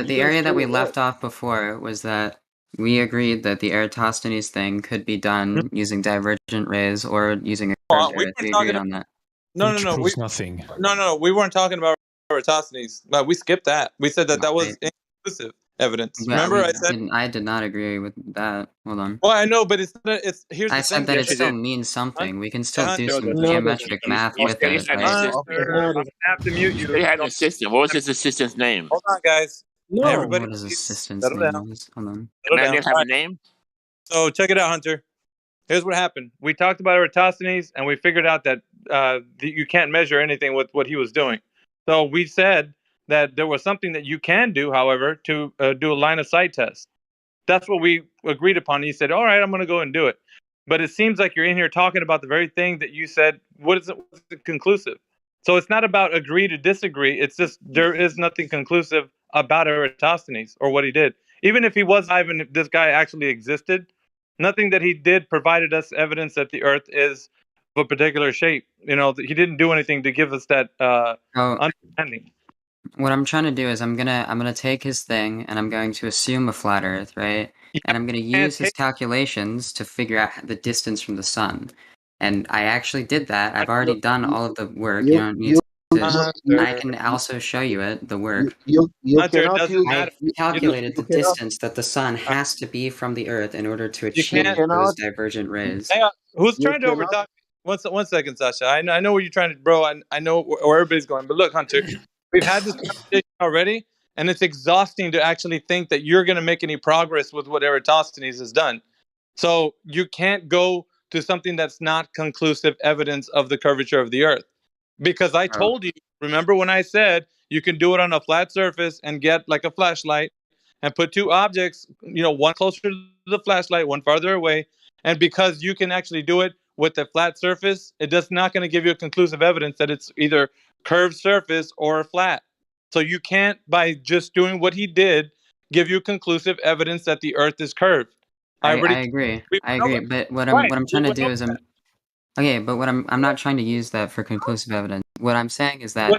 The area that we left off before was that we agreed that the Eratosthenes thing could be done using divergent rays or using a curved we earth. weren't We talking agreed on that. No, Which no, no. proves nothing. No, we weren't talking about Eratosthenes. We skipped that. We said that was inconclusive evidence. Well, Remember, I said. I did not agree with that. Hold on. Well, I know, but it's here's I the thing. said that it still means something. We can still do some geometric math with said he it. had an Right? assistant. I'm gonna have to mute You you. said he had an assistant. What was his assistant's name? Hold on, guys. Everybody, What his please assistant's settle name down. was. Hold on. The man Settle didn't down. have All a right. name? So check it out, Hunter. Here's what happened. We talked about Eratosthenes, and we figured out that you can't measure anything with what he was doing. So we said that there was something that you can do, however, to do a line of sight test. That's what we agreed upon. He said, all right, I'm going to go and do it. But it seems like you're in here talking about the very thing that you said. What's it conclusive? So it's not about agree to disagree. It's just there is nothing conclusive about Eratosthenes or what he did. Even if he was alive and if this guy actually existed, nothing that he did provided us evidence that the Earth is of a particular shape. You know, he didn't do anything to give us that understanding. What I'm trying to do is I'm gonna take his thing and I'm going to assume a flat Earth, right? And I'm gonna use his calculations to figure out the distance from the sun. And I actually did that. I've already done all of the work. You don't need to. I can also show you it, the work. You Hunter, it cannot doesn't use matter. I've calculated the you cannot distance that the sun has to be from the Earth in order to You achieve can't. those divergent rays. Hang on. Who's you trying to cannot overtalk? One second, Sasha. I know where you're trying to, bro. I know where everybody's going. But look, Hunter, we've had this conversation already, and it's exhausting to actually think that you're going to make any progress with what Eratosthenes has done. So you can't go to something that's not conclusive evidence of the curvature of the Earth. Because I told you, remember when I said you can do it on a flat surface and get like a flashlight and put two objects, one closer to the flashlight, one farther away. And because you can actually do it with a flat surface, it does not going to give you a conclusive evidence that it's either curved surface or flat. So you can't, by just doing what he did, give you conclusive evidence that the Earth is curved. I agree. I agree. But what I'm trying to do is okay, but I'm not trying to use that for conclusive evidence. What I'm saying is that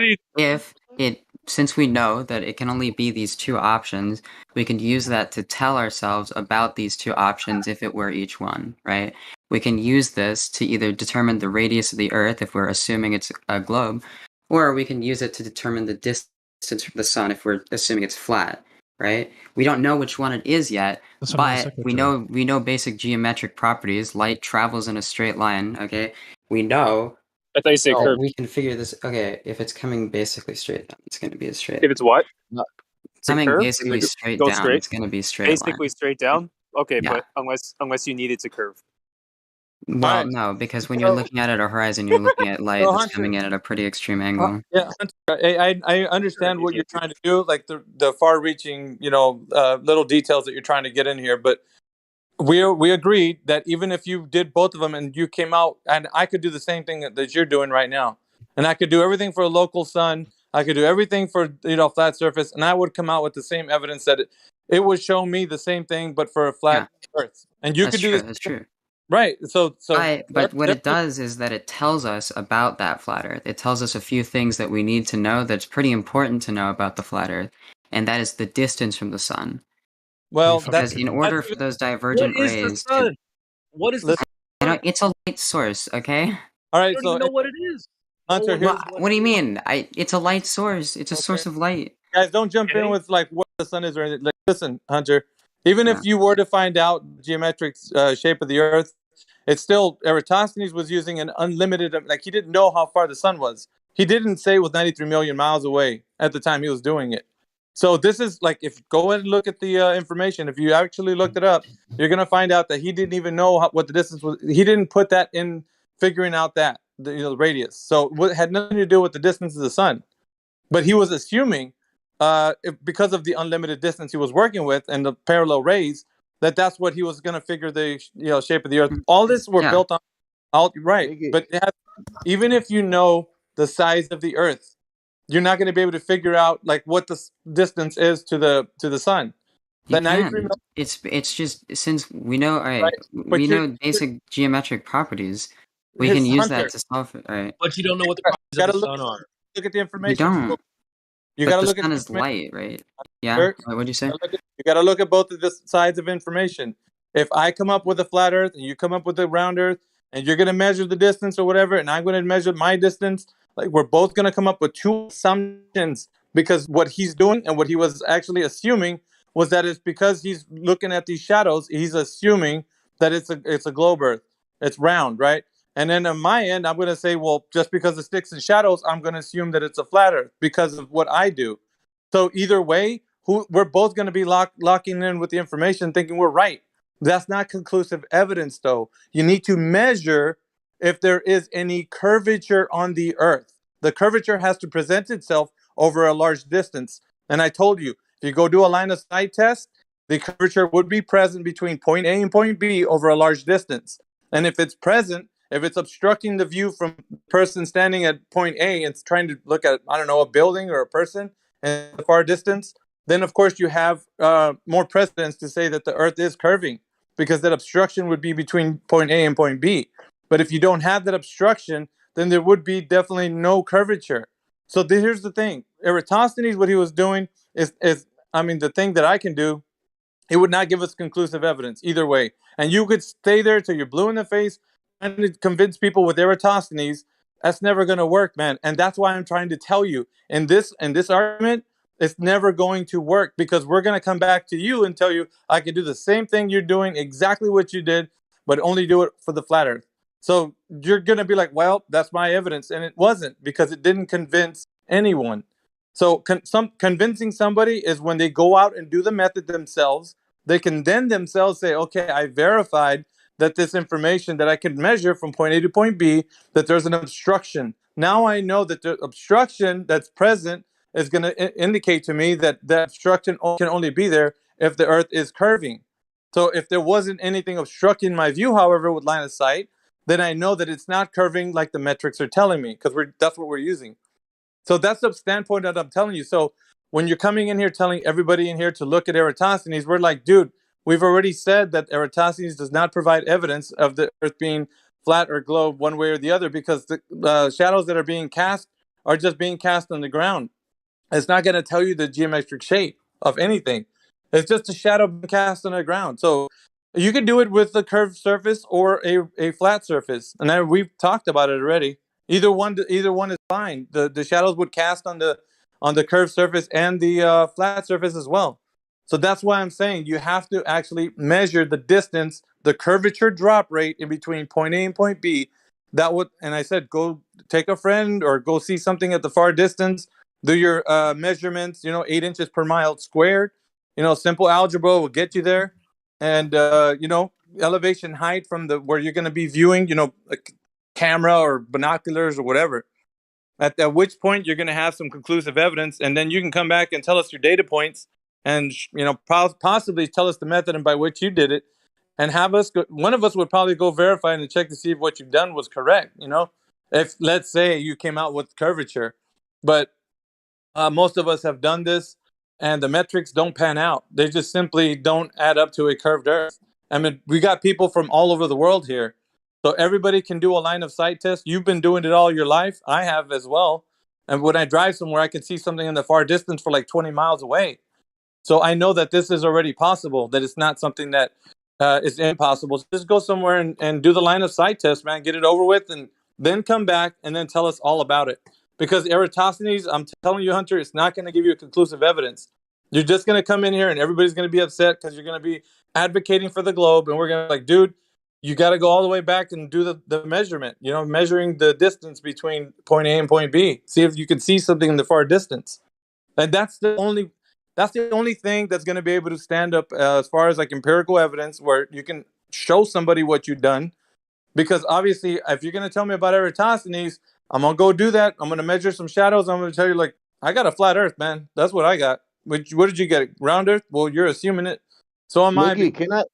since we know that it can only be these two options, we can use that to tell ourselves about these two options if it were each one, right? We can use this to either determine the radius of the Earth if we're assuming it's a globe, or we can use it to determine the distance from the sun if we're assuming it's flat, right? We don't know which one it is yet, but we know basic geometric properties. Light travels in a straight line, okay? We know. I thought you said curve. We can figure this. Okay, if it's coming basically straight down, it's going to be a straight. If it's what? Coming curve? basically straight Go down, straight? it's going to be straight Basically line. straight down? Okay, Yeah. but unless you need it to curve. Well, no, because when you're looking at it at a horizon, you're looking at light that's coming in at a pretty extreme angle. Yeah, I understand what you're trying to do, like the far-reaching, little details that you're trying to get in here. But we agreed that even if you did both of them and you came out, and I could do the same thing that you're doing right now, and I could do everything for a local sun, I could do everything for flat surface, and I would come out with the same evidence that it would show me the same thing, but for a flat Earth, and you could do this. That's true. Right. So but what it does is that it tells us about that flat Earth. It tells us a few things that we need to know that's pretty important to know about the flat Earth, and that is the distance from the sun. Well, because in order for those divergent rays, What is the sun? It's a light source, okay? All right, I don't even know what it is. Hunter, what do you mean? It's a light source. It's a source of light. Guys, don't jump in with like what the sun is or anything. Like, listen, Hunter. Even if you were to find out the geometric shape of the Earth, it's still Eratosthenes was using an unlimited. Like he didn't know how far the sun was. He didn't say it was 93 million miles away at the time he was doing it. So this is like, if go ahead and look at the information. If you actually looked it up, you're gonna find out that he didn't even know what the distance was. He didn't put that in figuring out that the radius. So it had nothing to do with the distance of the sun. But he was assuming, because of the unlimited distance he was working with and the parallel rays, that's what he was going to figure the shape of the Earth. All this were built on, right? But even if you know the size of the Earth, you're not going to be able to figure out like what the distance is to the sun. You can. It's just, since we know, all right, we know basic geometric properties, we can use that to solve it, all right? But you don't know what the properties of the sun are. Look at the information. You don't. You got to look at the sun is light, right? Yeah. Sure. What'd you say? You got to look at both of the sides of information. If I come up with a flat Earth and you come up with a round Earth, and you're going to measure the distance or whatever, and I'm going to measure my distance, like we're both going to come up with two assumptions, because what he's doing and what he was actually assuming was that it's because he's looking at these shadows, he's assuming that it's a globe Earth. It's round, right? And then on my end, I'm going to say, well, just because it sticks in shadows, I'm going to assume that it's a flat Earth because of what I do. So either way, we're both going to be locking in with the information, thinking we're right. That's not conclusive evidence, though. You need to measure if there is any curvature on the Earth. The curvature has to present itself over a large distance. And I told you, if you go do a line of sight test, the curvature would be present between point A and point B over a large distance. And if it's present, if it's obstructing the view from the person standing at point A and trying to look at, I don't know, a building or a person in a far distance, then of course you have more precedence to say that the Earth is curving, because that obstruction would be between point A and point B. But if you don't have that obstruction, then there would be definitely no curvature. So here's the thing. Eratosthenes, what he was doing is I mean, the thing that I can do, it would not give us conclusive evidence either way. And you could stay there till you're blue in the face and convince people with Eratosthenes. That's never going to work, man. And that's why I'm trying to tell you in this argument, it's never going to work, because we're going to come back to you and tell you I can do the same thing you're doing, exactly what you did, but only do it for the flat Earth. So you're going to be like, well, that's my evidence. And it wasn't, because it didn't convince anyone. So convincing somebody is when they go out and do the method themselves. They can then themselves say, okay, I verified that this information that I can measure from point A to point B, that there's an obstruction. Now I know that the obstruction that's present is going to indicate to me that the obstruction can only be there if the Earth is curving. So if there wasn't anything obstructing my view, however, with line of sight, then I know that it's not curving like the metrics are telling me, because that's what we're using. So that's the standpoint that I'm telling you. So when you're coming in here telling everybody in here to look at Eratosthenes, we're like, dude, we've already said that Eratosthenes does not provide evidence of the Earth being flat or globe one way or the other, because the shadows that are being cast are just being cast on the ground. It's not going to tell you the geometric shape of anything. It's just a shadow cast on the ground. So you can do it with a curved surface or a flat surface. And we've talked about it already. Either one is fine. The shadows would cast on the curved surface and the flat surface as well. So that's why I'm saying you have to actually measure the distance, the curvature drop rate in between point A and point B. That would, and I said, go take a friend or go see something at the far distance. Do your measurements, 8 inches per mile squared. Simple algebra will get you there. And, elevation height from where you're going to be viewing, a camera or binoculars or whatever. At which point you're going to have some conclusive evidence. And then you can come back and tell us your data points and, possibly tell us the method and by which you did it. And have us, one of us would probably go verify and check to see if what you've done was correct. If, let's say, you came out with curvature. But most of us have done this, and the metrics don't pan out. They just simply don't add up to a curved Earth. I mean, we got people from all over the world here. So everybody can do a line of sight test. You've been doing it all your life. I have as well. And when I drive somewhere, I can see something in the far distance for like 20 miles away. So I know that this is already possible, that it's not something that is impossible. So just go somewhere and do the line of sight test, man. Get it over with, and then come back and then tell us all about it. Because Eratosthenes, I'm telling you, Hunter, it's not going to give you a conclusive evidence. You're just going to come in here and everybody's going to be upset because you're going to be advocating for the globe. And we're going to be like, dude, you got to go all the way back and do the measurement, measuring the distance between point A and point B. See if you can see something in the far distance. And that's the only thing that's going to be able to stand up as far as like empirical evidence where you can show somebody what you've done. Because obviously, if you're going to tell me about Eratosthenes, I'm going to go do that. I'm going to measure some shadows. I'm going to tell you, like, I got a flat Earth, man. That's what I got. What did you get? Round Earth? Well, you're assuming it. So am I. Miggy,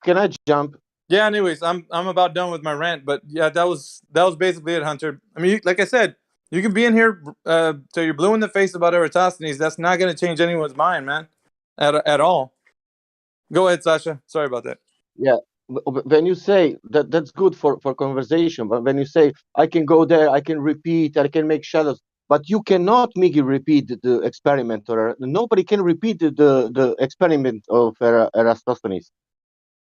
can I jump? Yeah. Anyways, I'm about done with my rant. But yeah, that was basically it, Hunter. I mean, like I said, you can be in here till you're blue in the face about Eratosthenes. That's not going to change anyone's mind, man, at all. Go ahead, Sasha. Sorry about that. Yeah. When you say that's good for conversation, but when you say I can go there, I can repeat, I can make shadows, but you cannot, Miggy, repeat the experiment, or nobody can repeat the experiment of Eratosthenes.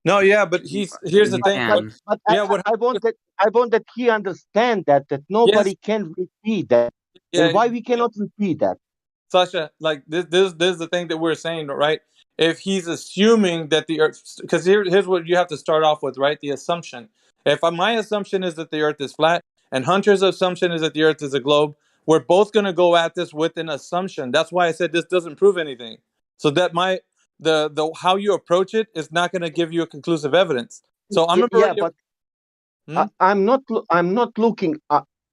No, yeah, but here's the thing. But I want that he understand that nobody can repeat that, and why we cannot repeat that. Sasha, like this is the thing that we're saying, right? If he's assuming that the Earth, because here's what you have to start off with, right? The assumption. If my assumption is that the Earth is flat, and Hunter's assumption is that the Earth is a globe, we're both going to go at this with an assumption. That's why I said this doesn't prove anything. So that the how you approach it is not going to give you a conclusive evidence. So I'm not looking.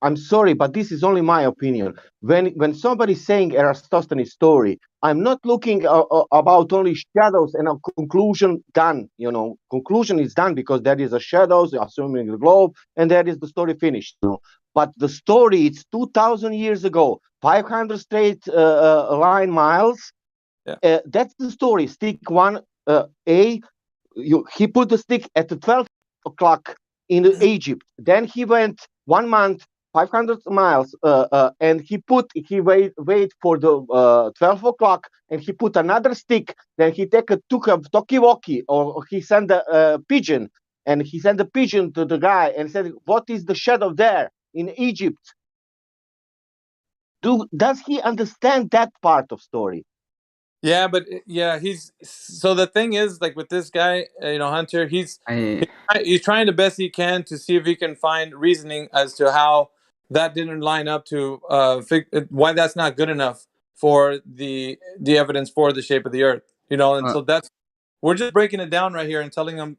I'm sorry, but this is only my opinion. When somebody's saying Eratosthenes' story, I'm not looking about only shadows and a conclusion done. Conclusion is done because there is a shadows, assuming the globe, and there is the story finished. But the story, it's 2,000 years ago, 500 straight line miles. Yeah. That's the story. Stick 1A. He put the stick at the 12 o'clock in Egypt. Then he went 1 month 500 miles, and he wait for the 12 o'clock, and he put another stick. Then he took a talkie-walkie, or he sent a pigeon, and he sent a pigeon to the guy and said, "What is the shadow there in Egypt?" Does he understand that part of story? Yeah, but he's so the thing is, like with this guy, Hunter, he's trying the best he can to see if he can find reasoning as to how that didn't line up to why that's not good enough for the evidence for the shape of the Earth. And so that's we're just breaking it down right here and telling him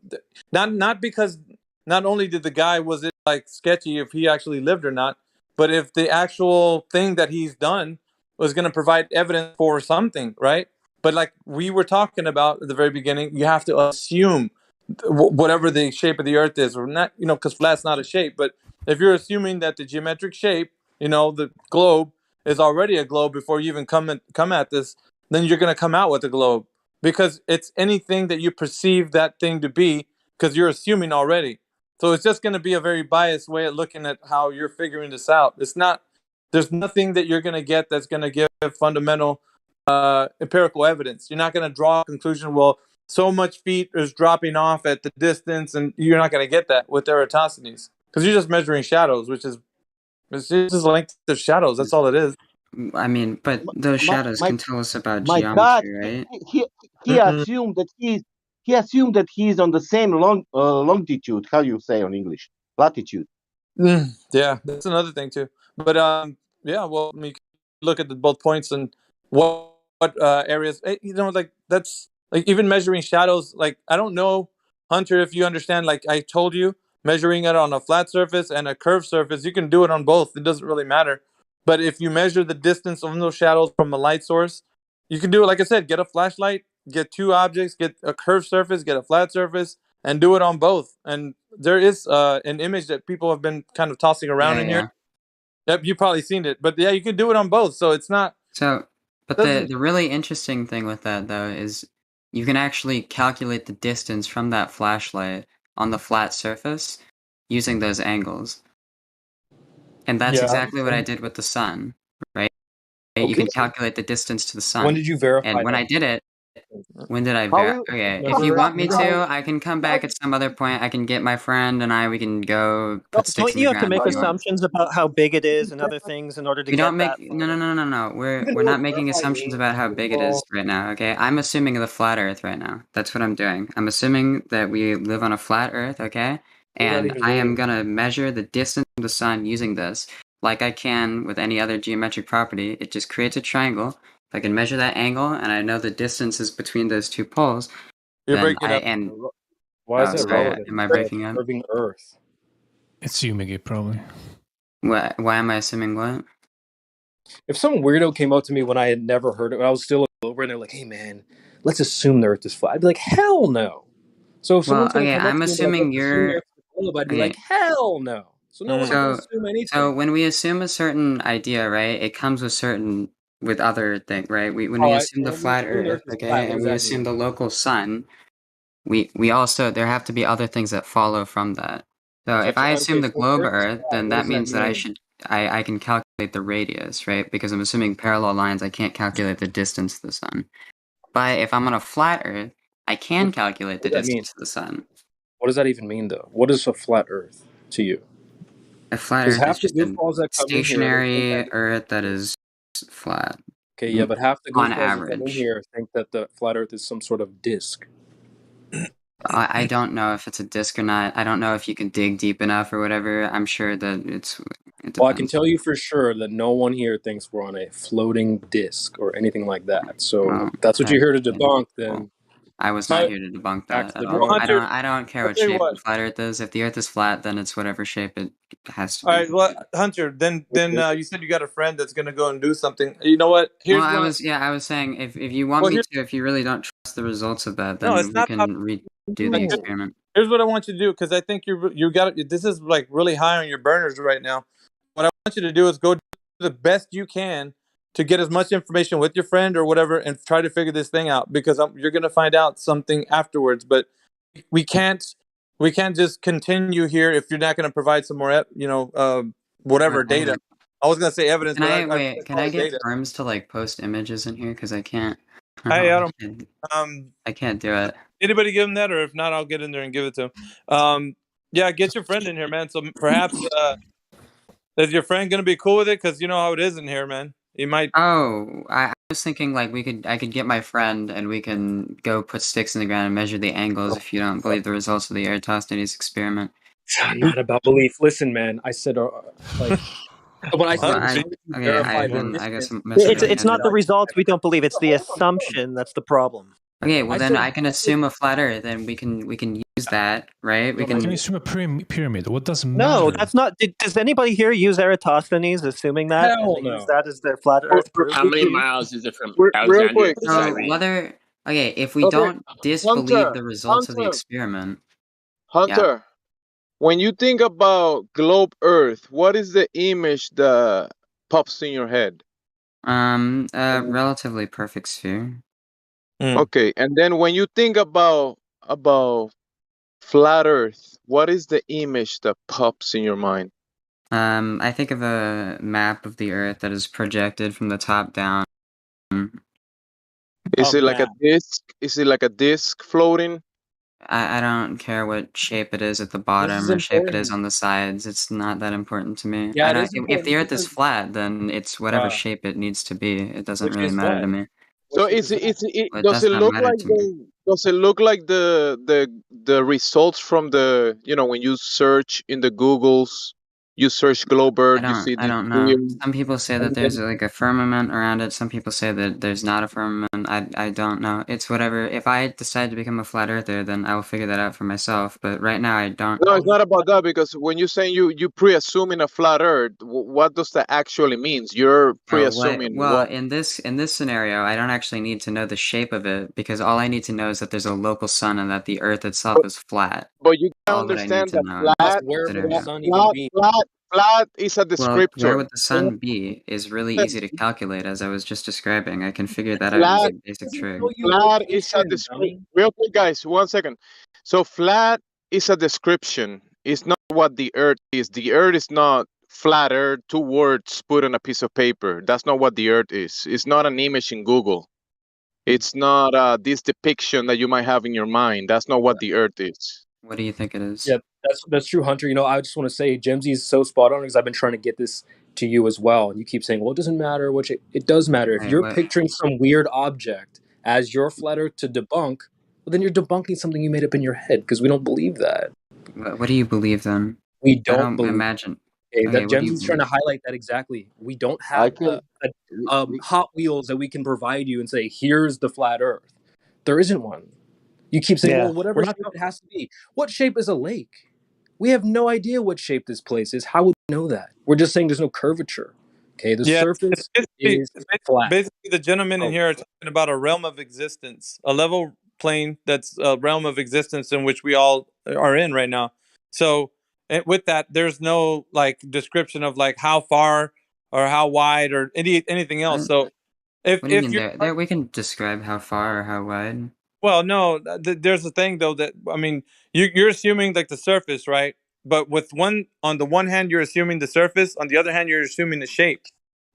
not because not only did the guy was it like sketchy if he actually lived or not, but if the actual thing that he's done was going to provide evidence for something, right? But like we were talking about at the very beginning, you have to assume whatever the shape of the Earth is, or not, because flat's not a shape. But if you're assuming that the geometric shape, the globe is already a globe before you even come at this, then you're going to come out with a globe because it's anything that you perceive that thing to be, because you're assuming already. So it's just going to be a very biased way of looking at how you're figuring this out. It's not. There's nothing that you're going to get that's going to give fundamental empirical evidence. You're not going to draw a conclusion. Well, so much feet is dropping off at the distance, and you're not going to get that with Eratosthenes because you're just measuring shadows, which is it's just length of shadows. That's all it is. I mean, but those shadows can tell us about My God, geometry, right? he assumed that he's on the same longitude. How you say on English? Latitude. Yeah, that's another thing too. But yeah, well, we can look at both points and what areas. Like that's like even measuring shadows. Like I don't know, Hunter, if you understand. Like I told you, measuring it on a flat surface and a curved surface, you can do it on both. It doesn't really matter. But if you measure the distance of those shadows from a light source, you can do it. Like I said, get a flashlight, get two objects, get a curved surface, get a flat surface, and do it on both. And there is an image that people have been kind of tossing around in here. Yep, you've probably seen it. But yeah, you can do it on both. So it's not. So, but the really interesting thing with that though is you can actually calculate the distance from that flashlight on the flat surface using those angles. And that's exactly what I did with the sun, right? You can calculate the distance to the sun. When did you verify And when that? I did it, when did I okay, if you want me to, I can come back at some other point. I can get my friend and we can go put sticks Don't in you the have to ground make if you want. assumptions about how big it is and other things in order to We get don't make that? no. We're not making assumptions about how big it is right now, okay? I'm assuming the flat Earth right now. That's what I'm doing. I'm assuming that we live on a flat Earth, okay? And I am gonna measure the distance from the sun using this, like I can with any other geometric property. It just creates a triangle. If I can measure that angle and I know the distances between those two poles, You're then breaking up. Why is that sorry, relevant? am I breaking up? Curving Earth. Assuming it probably. Why am I assuming what? If some weirdo came up to me when I had never heard it, when I was still over, and they're like, "Hey, man, let's assume the Earth is flat," I'd be like, "Hell no!" So if someone's going to come up I'm to me and be like, assuming "Let's assume the you're Earth is a globe," I'd be okay. like, "Hell no!" So no, we're not going to assume anything. So when we assume a certain idea, right, it comes with other things, right? When we assume the flat Earth, okay, and we assume the local sun, we also there have to be other things that follow from that. So if I assume the globe Earth, then that means that I can calculate the radius, right? Because I'm assuming parallel lines, I can't calculate the distance to the sun. But if I'm on a flat Earth, I can calculate the distance to the sun. What does that even mean, though? What is a flat Earth to you? A flat Earth is just a stationary Earth that is flat. Okay, yeah, but half the on goofballs that come in average. here think that the flat Earth is some sort of disc. I don't know if it's a disc or not. I don't know if you can dig deep enough or whatever. I'm sure that it Well, I can tell you for sure that no one here thinks we're on a floating disc or anything like that. So if that's what you're here to debunk, then I was not here to debunk that at all. I don't care what shape the flat Earth is. If the Earth is flat, then it's whatever shape it has to be. All right, well, Hunter, then you said you got a friend that's gonna go and do something. You know what? I was saying if you want me to, if you really don't trust the results of that, then we can redo the experiment. Here's what I want you to do, because I think you got this is like really high on your burners right now. What I want you to do is go do the best you can to get as much information with your friend or whatever, and try to figure this thing out, because you're gonna find out something afterwards. But we can't just continue here if you're not going to provide some more whatever data. I was gonna say evidence, Can but I wait? Can I get data. firms to like post images in here? Because I can't. Hey, Adam. I can't do it. Anybody give him that, or if not, I'll get in there and give it to him. Yeah, get your friend in here, man. So perhaps is your friend gonna be cool with it? Because you know how it is in here, man. He might. Oh, I was thinking like I could get my friend and we can go put sticks in the ground and measure the angles if you don't believe the results of the Eratosthenes experiment. It's not about belief. Listen, man. I said, like, when I said, I guess I'm it's not the results we don't believe. It's the assumption that's the problem. Okay, well then I can assume a flat Earth, and we can use that, right? We Can can you assume a pyramid? What does No, matter? that's not. Does anybody here use Eratosthenes, assuming that, Hell and they no. use that as their flat Earth proof? How many miles is it from Real Alexandria quick. to So Cyrene? whether if we Okay, don't disbelieve Hunter, the results of the Hunter, experiment, Hunter. When you think about globe Earth, what is the image that pops in your head? a relatively perfect sphere. Okay, and then when you think about flat Earth, what is the image that pops in your mind? I think of a map of the Earth that is projected from the top down. Is it like a disc? Is it like a disc floating? I don't care what shape it is at the bottom or shape it is on the sides. It's not that important to me. Yeah, I it don't, is if the important Earth is because- flat, then it's whatever Ah. shape it needs to be. It doesn't Which really is matter what? to me. So What shape is it, is Well, it does does it not look matter like to me. the results from the, you know, when you search in the Googles, you search globe Earth, you see I this don't know. weird, Some people say that there's like a firmament around it. Some people say that there's not a firmament. I don't know. It's whatever. If I decide to become a flat earther, then I will figure that out for myself. But right now, I don't. No, it's not about that, because when you're saying you pre-assuming a flat Earth, what does that actually means? You're pre-assuming Well, what? in this scenario, I don't actually need to know the shape of it because all I need to know is that there's a local sun and that the Earth itself is flat. But you can All that I need understand to that know in this flat, scenario. flat is a Well, where descriptor. would the sun be is really easy to calculate, as I was just describing. I can figure that out Flat, using basic trig. flat is a description. Real quick, guys, 1 second. So flat is a description. It's not what the Earth is. The Earth is not flat Earth, 2 words put on a piece of paper. That's not what the Earth is. It's not an image in Google. It's not this depiction that you might have in your mind. That's not what the Earth is. What do you think it is? Yeah, that's true, Hunter. You know, I just want to say Jimsy is so spot on because I've been trying to get this to you as well, and you keep saying, "Well, it doesn't matter." Which it does matter. If Right, you're what- picturing some weird object as your flat Earth to debunk, well, then you're debunking something you made up in your head because we don't believe that. What do you believe then? We I don't believe. imagine. Okay, Okay, that what do you Jemsy's trying to believe? highlight that exactly. We don't I have can. Hot Wheels that we can provide you and say, "Here's the flat Earth." There isn't one. You keep saying, Yeah, "Well, whatever shape it has to be." What shape is a lake? We have no idea what shape this place is. How would we know that? We're just saying there's no curvature. Okay, the surface is flat. Basically, the gentlemen in here are talking about a realm of existence, a level plane that's a realm of existence in which we all are in right now. So, with that, there's no like description of like how far or how wide or anything else. So, if What do you mean you're we can describe how far or how wide? well, no, there's a thing though that I mean, you're assuming like the surface, right? But with on the one hand, you're assuming the surface. On the other hand, you're assuming the shape.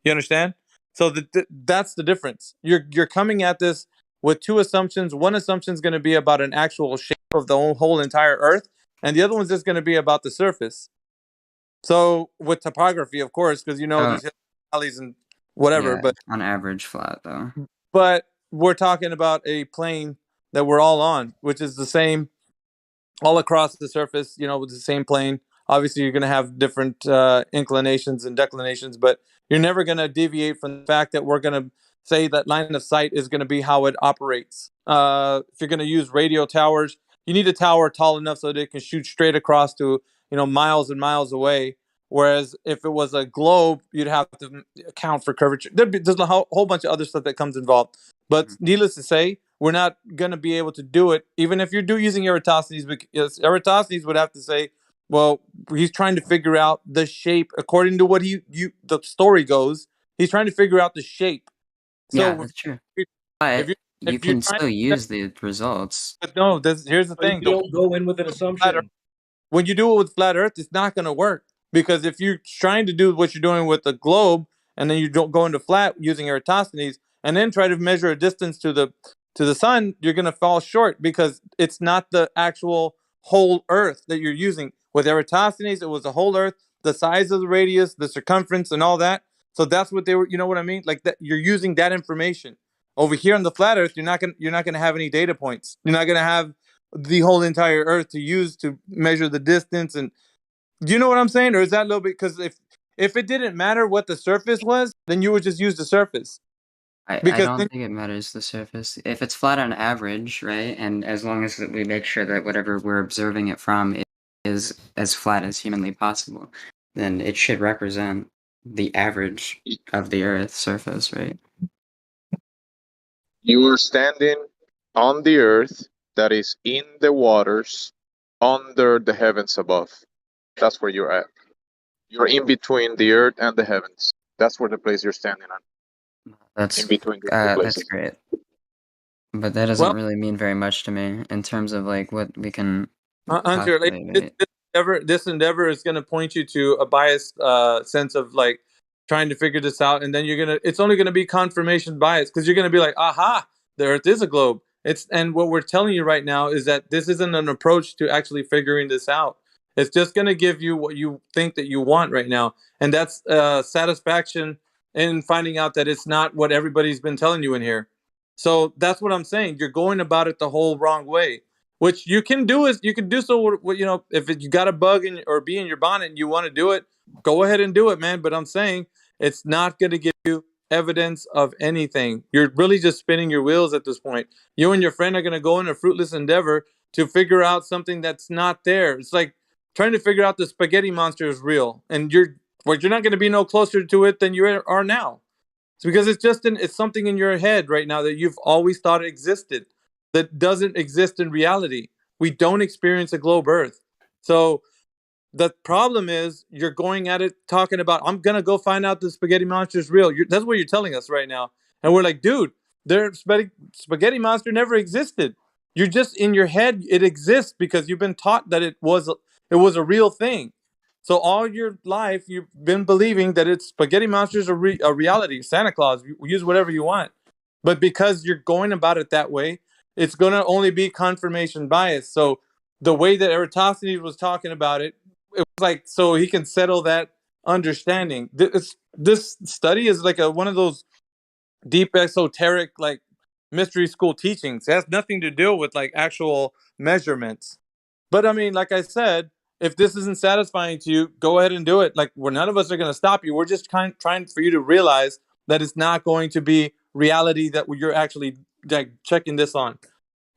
You understand? So that's the difference. You're coming at this with two assumptions. One assumption is going to be about an actual shape of the whole entire Earth, and the other one's just going to be about the surface. So with topography, of course, because you know there's valleys and whatever, Yeah, but on average flat though. but we're talking about a plane that we're all on, which is the same all across the surface, you know, with the same plane. Obviously, you're going to have different inclinations and declinations, but you're never going to deviate from the fact that we're going to say that line of sight is going to be how it operates. If you're going to use radio towers, you need a tower tall enough so that it can shoot straight across to, you know, miles and miles away. Whereas if it was a globe, you'd have to account for curvature. There's a whole bunch of other stuff that comes involved. But needless to say, we're not going to be able to do it, even if you're using Eratosthenes, because Eratosthenes would have to say, well, he's trying to figure out the shape according to what the story goes. He's trying to figure out the shape. So Yeah, that's true. But you can still use the results. But no, here's the thing. You don't go in with an assumption. When you do it with flat Earth, it's not going to work Because if you're trying to do what you're doing with the globe, and then you don't go into flat using Eratosthenes, and then try to measure a distance to the sun, you're going to fall short because it's not the actual whole Earth that you're using. With Eratosthenes, it was the whole Earth, the size of the radius, the circumference, and all that. So that's what they were. You know what I mean? Like that, you're using that information. Over here on the flat Earth, you're not gonna have any data points. You're not gonna have the whole entire Earth to use to measure the distance. And do you know what I'm saying? Or is that a little bit? Because if it didn't matter what the surface was, then you would just use the surface. I don't think it matters the surface. If it's flat on average, right, and as long as we make sure that whatever we're observing it from is as flat as humanly possible, then it should represent the average of the Earth's surface, right? You are standing on the earth that is in the waters under the heavens above. That's where you're at. You're in between the earth and the heavens. That's where the place you're standing on. That's in between the two that's places. great. But that doesn't really mean very much to me in terms of like what we can Hunter, like calculate, right? this endeavor is going to point you to a biased sense of like trying to figure this out, and then it's only going to be confirmation bias because you're going to be like, aha, the Earth is a globe. And what we're telling you right now is that this isn't an approach to actually figuring this out. It's just going to give you what you think that you want right now, and that's satisfaction in finding out that it's not what everybody's been telling you in here. So that's what I'm saying. You're going about it the whole wrong way. Which you can do is you can do so. You know, if you got a bug in or bee in your bonnet and you want to do it, go ahead and do it, man. But I'm saying it's not going to give you evidence of anything. You're really just spinning your wheels at this point. You and your friend are going to go in a fruitless endeavor to figure out something that's not there. It's like trying to figure out the spaghetti monster is real, and you're not going to be no closer to it than you are now. It's because it's something in your head right now that you've always thought existed that doesn't exist in reality. We don't experience a globe Earth. So the problem is you're going at it talking about, I'm going to go find out the spaghetti monster is real. That's what you're telling us right now. And we're like, dude, spaghetti monster never existed. You're just in your head. It exists because you've been taught that it was a real thing. So all your life, you've been believing that it's spaghetti monsters are a reality. Santa Claus, you use whatever you want. But because you're going about it that way, it's going to only be confirmation bias. So the way that Eratosthenes was talking about it, it was like so he can settle that understanding. This study is like one of those deep esoteric like mystery school teachings. It has nothing to do with like actual measurements. But I mean, like I said, if this isn't satisfying to you, go ahead and do it. Like none of us are going to stop you. We're just trying for you to realize that it's not going to be reality that you're actually like checking this on.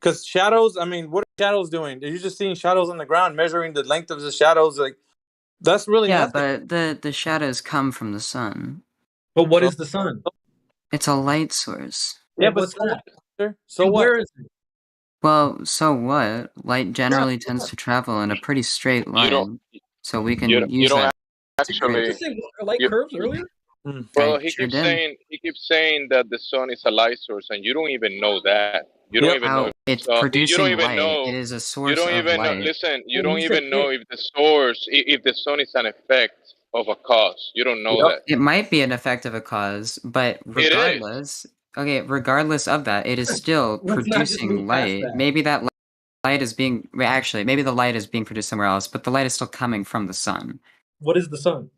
Because shadows, I mean, what are shadows doing? Are you just seeing shadows on the ground, measuring the length of the shadows? Like that's really nothing. But the shadows come from the sun. But what is the sun? It's a light source. Yeah, but so what? Where is it? Well, so what? Light generally tends to travel in a pretty straight line, so we can use that. Actually, light curves earlier. Well, he keeps saying that the sun is a light source, and you don't even know that. You don't even know. It's producing light. It is a source You don't of even light. know. Listen, you don't even know if the source, if the sun is an effect of a cause. You don't know that. It might be an effect of a cause, but regardless, regardless of that, it is still producing light. Maybe that light is being maybe the light is being produced somewhere else, but the light is still coming from the sun. What is the sun?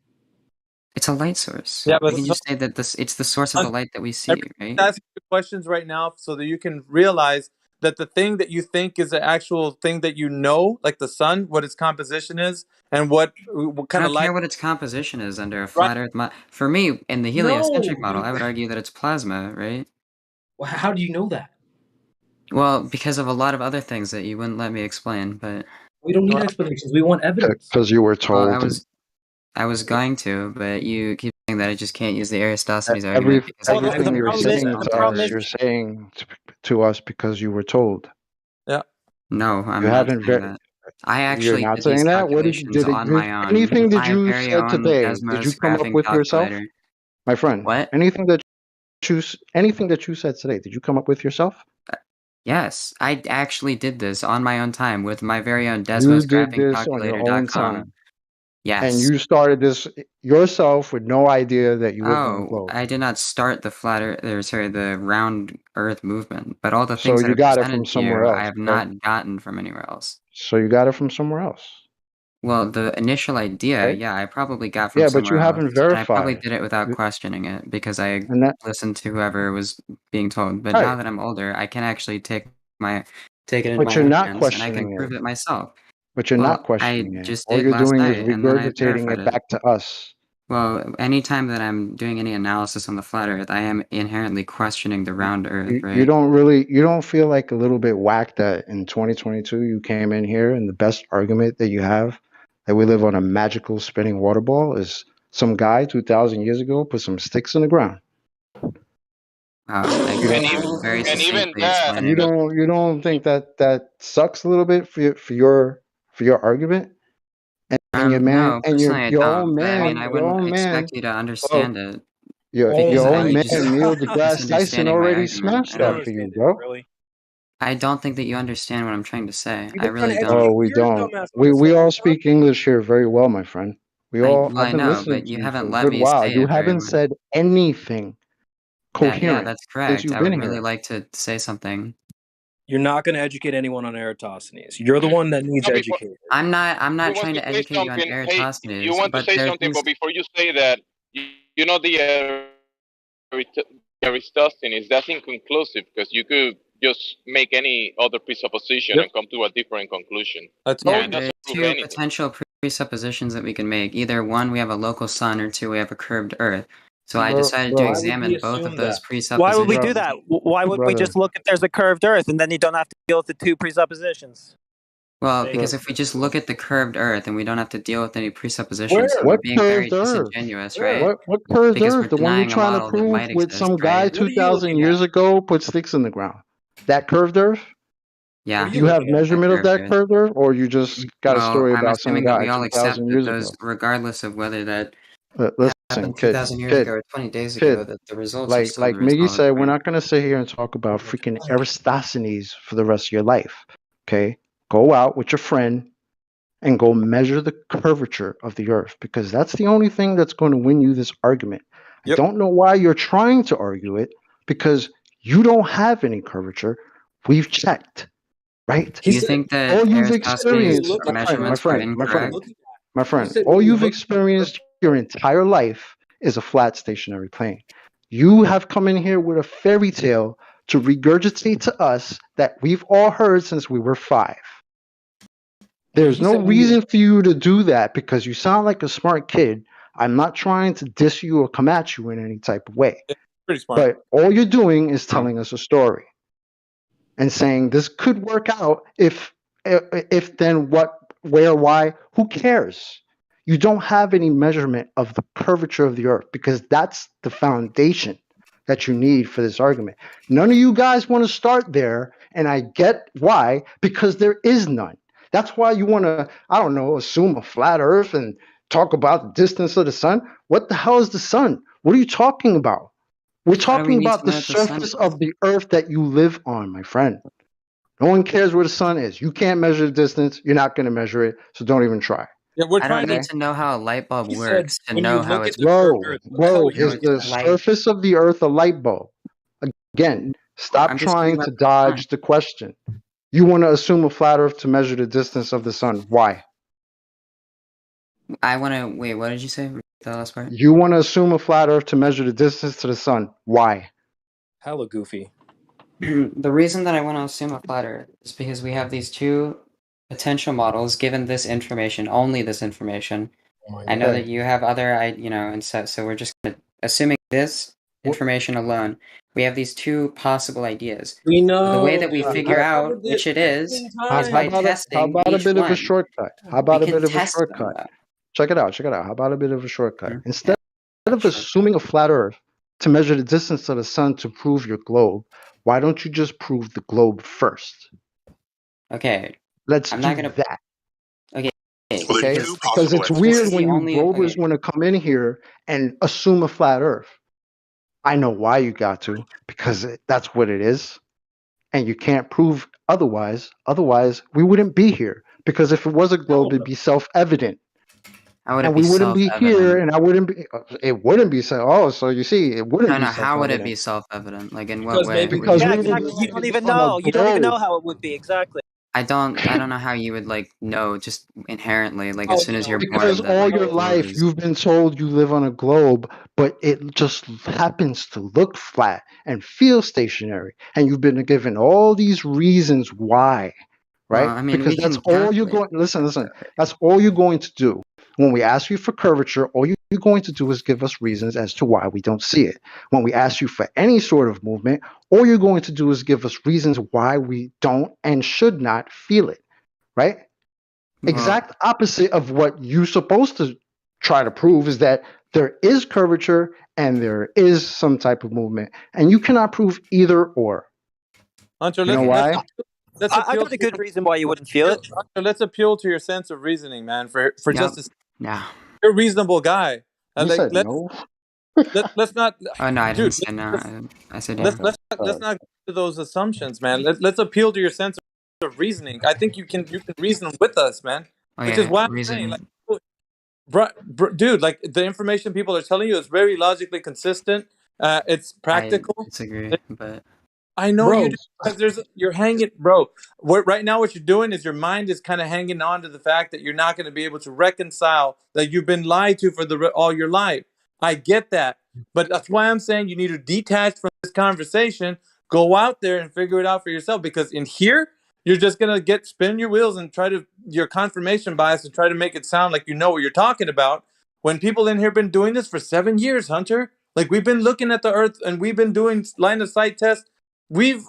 It's a light source. Yeah, but we can just say that it's the source of the light that we see, right? Ask you questions right now so that you can realize that the thing that you think is the actual thing that you know, like the sun, what its composition is, and what kind of light. I don't care what its composition is under a flat Earth. For me, in the heliocentric model, I would argue that it's plasma, right? Well, how do you know that? Well, because of a lot of other things that you wouldn't let me explain, but we don't need explanations. We want evidence. Because you were told. Well, I was going to, but you keep saying that I just can't use the Aristophanes argument. Everything you're saying to us because you were told. Yeah. No, I'm not saying that. I actually You're not saying that? What did you on my own. Anything that you said today, did you come up with yourself? My friend. What? Anything that you said today, did you come up with yourself? Yes, I actually did this on my own time with my very own DesmosGraphingCalculator.com. Yes. And you started this yourself with no idea that you lived on the Oh, globe. I did not start the the round Earth movement, but all the So things that you are got it presented from to somewhere you, I else, have okay? not gotten from anywhere else. So you got it from somewhere else. Well, the initial idea, Okay. yeah, I probably got from Yeah, but you somewhere else, haven't and I probably verified. did it without questioning it because I And that listened to whoever was being told. But now right. that I'm older, I can actually take it in But my you're own not hands, and I can questioning prove it. it myself. But you're Well, not questioning I it. just All did you're last doing is night, and then I regurgitating verified it it. back to us. Well, anytime that I'm doing any analysis on the flat Earth, I am inherently questioning the round Earth, You right? don't feel like a little bit whacked that in 2022 you came in here and the best argument that you have that we live on a magical spinning water ball is some guy 2,000 years ago put some sticks in the ground. Thank You you don't, for very and even succinctly that, explaining. you don't think that sucks a little bit for your argument and your man No, and personally I your don't, own but I mean, man I your wouldn't own man expect you to oh understand it your because own I man just Neil you're deGrasse Tyson misunderstanding my already argument. smashed that for you, bro. I don't think that you understand what I'm trying to say. We've I been trying really to don't. educate Oh, we your don't. dumbass on this We whole all time. speak English here very well, my friend. I I've been know, listening but to you you for haven't a let good me while. say You it very haven't well. said anything Yeah, coherent that's since correct. you've I been would really here. like to say something. You're not going to educate anyone on Eratosthenes. You're the one that needs No, before educated. I'm not he wants trying to to say educate you on something. Hey, you Eratosthenes, want to but say there are something, things. but before you say that, you know the Aristosthenes, that's inconclusive because you could just make any other presupposition and come to a different conclusion. I Yeah, told It you. there's doesn't prove two anything. potential presuppositions that we can make. Either one, we have a local sun, or two, we have a curved Earth. So I decided to Why would we examine both of assume those that? presuppositions. Why would we do that? Why wouldn't we Brother, just look if there's a curved Earth, and then you don't have to deal with the two presuppositions? Well, There you because go. if we just look at the curved Earth and we don't have to deal with any Where? presuppositions, then we're what being very curved Earth? disingenuous, right? What curved Because Earth? we're The one you're denying a trying to model that prove might with exist, some guy right? What are you 2,000 looking years at? ago put sticks in the ground. That curved Earth? Yeah. What are Do you have looking at? measurement of that Earth. curved Earth, or you just got a Well, story I'm about some assuming that guy we all 2,000 accept that years those, ago? regardless of whether that Listen, happened kid, 2,000 years kid, ago or 20 days ago, that the results are still like the Miggy results, said, we're right? not going to sit here and talk about freaking Aristosthenes for the rest of your life. Okay, go out with your friend and go measure the curvature of the Earth because that's the only thing that's going to win you this argument. I don't know why you're trying to argue it because you don't have any curvature. We've checked, right? Do you think that All you've Aristosthenes' experienced, measurements were incorrect? my friend, all you've experienced your entire life is a flat stationary plane. You have come in here with a fairy tale to regurgitate to us that we've all heard since we were 5. There's no reason for you to do that because you sound like a smart kid. I'm not trying to diss you or come at you in any type of way. Pretty smart. But all you're doing is telling us a story and saying this could work out if then what, where, why, who cares? You don't have any measurement of the curvature of the Earth because that's the foundation that you need for this argument. None of you guys want to start there, and I get why, because there is none. That's why you want to, I don't know, assume a flat Earth and talk about the distance of the sun. What the hell is the sun? What are you talking about? We're Why do we talking need about to the know what the sun surface is? of the Earth that you live on, my friend. No one cares where the sun is. You can't measure the distance. You're not going to measure it, so don't even try. Yeah, we're I trying don't to. need to know how a light bulb He said works to when you know how look at it's. the curved Earth, look at how Bro, it is the moves. surface of the Earth a light bulb? Again, stop I'm just talking trying about to the sun. dodge the question. You want to assume a flat Earth to measure the distance of the sun. Why? I want to wait. What did you say? The last part. You want to assume a flat Earth to measure the distance to the sun. Why? Hella goofy. The reason that I want to assume a flat Earth is because we have these two potential models given this information, only this information. I know that you have other, and so we're just assuming this information alone. We have these two possible ideas. We The way know. that we We've figure out covered this which it is How by about testing a each bit of a one. shortcut? How We about a can bit of a test them, shortcut? though. Check it out. How about a bit of a shortcut? Mhm. Instead of assuming a flat Earth to measure the distance to the sun to prove your globe, why don't you just prove the globe first? Okay. Let's I'm do not gonna. that. Okay. Okay, Because because it's this weird is the when you only. Grovers Okay. want to come in here and assume a flat Earth. I know why you got to, because that's what it is, and you can't prove otherwise. Otherwise, we wouldn't be here. Because if it was a globe, it'd be self-evident. How would it and be we wouldn't be here, self-evident? and I wouldn't be. It wouldn't be so. Oh, so you see, it wouldn't No, be no. How would it be self-evident self-evident? Like in what Because way? maybe Would because you? Yeah, we exactly. You live don't even on a know. You don't even globe. know how it would be exactly. I don't know how you would like know just inherently, like as oh, soon as you're Because born, that all like your the globe life is. you've been told you live on a globe, but it just happens to look flat and feel stationary. And you've been given all these reasons why, Well, right? I mean, Because we that's can all you're calculate. going listen, that's all you're going to do. When we ask you for curvature, all you're going to do is give us reasons as to why we don't see it. When we ask you for any sort of movement, all you're going to do is give us reasons why we don't and should not feel it, right? Well, Exact opposite of what you're supposed to try to prove is that there is curvature and there is some type of movement, and you cannot prove either or. Hunter, You know let's why? let's I appeal got to a good reason why you wouldn't feel it. Hunter, let's appeal to your sense of reasoning, man. For yep. just a, Yeah. you're a reasonable guy. You Like said no. let's not, Oh no, I didn't dude. say no. Let's I said yeah. let's not go to those assumptions, man. Let's appeal to your sense of reasoning. I think you can reason with us, man. Which is Okay, why I'm saying, like, reason. dude, like the information people are telling you is very logically consistent. It's I practical. disagree, but I know you Bro, do because you're hanging, bro. Right now, what you're doing is your mind is kind of hanging on to the fact that you're not going to be able to reconcile that you've been lied to for all your life. I get that, but that's why I'm saying you need to detach from this conversation, go out there and figure it out for yourself. Because in here, you're just gonna spin your wheels and try to your confirmation bias and try to make it sound like you know what you're talking about. When people in here been doing this for 7 years, Hunter, like we've been looking at the Earth and we've been doing line of sight tests. We've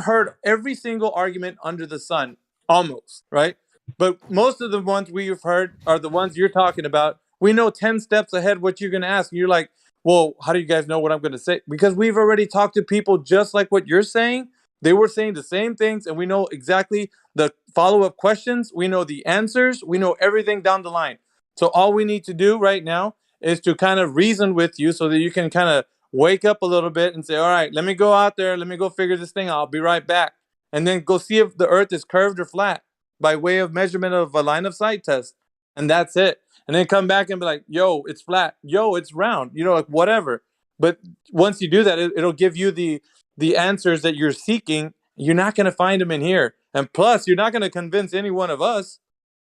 heard every single argument under the sun, almost, right? But most of the ones we've heard are the ones you're talking about. We know 10 steps ahead what you're going to ask. And you're like, well, how do you guys know what I'm going to say? Because we've already talked to people just like what you're saying. They were saying the same things, and we know exactly the follow-up questions. We know the answers. We know everything down the line. So all we need to do right now is to kind of reason with you so that you can kind of wake up a little bit and say, all right, let me go out there. Let me go figure this thing out. I'll be right back. And then go see if the earth is curved or flat by way of measurement of a line of sight test. And that's it. And then come back and be like, yo, it's flat. Yo, it's round. You know, like whatever. But once you do that, it'll give you the answers that you're seeking. You're not going to find them in here. And plus, you're not going to convince any one of us.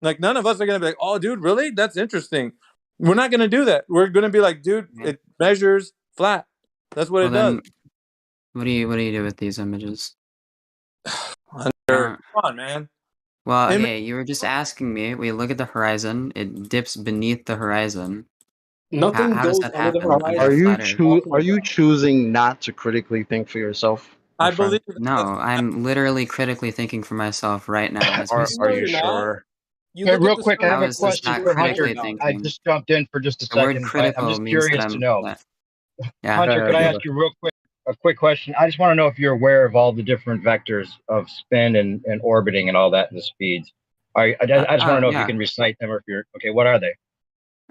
Like, none of us are going to be like, oh, dude, really? That's interesting. We're not going to do that. We're going to be like, dude, it measures flat. That's what well it does. then, what do you do with these images? Come on, man. Well, okay, you were just asking me. We look at the horizon; it dips beneath the horizon. Nothing How does goes that under the happen under the horizon. flat Earth? Are you choosing not to critically think for yourself? I believe. No, I'm literally critically thinking for myself right now as we speak. No, you're not. You Hey, look real at the quick, I have How a is this question not for Hunter. critically I thinking? just jumped in for just a The word second. I'm critical just means curious that to I'm. know. Yeah. Hunter, could I ask you a quick question? I just want to know if you're aware of all the different vectors of spin and orbiting and all that, and the speeds. I just want to know if you Yeah. can recite them, or if you're okay. What are they?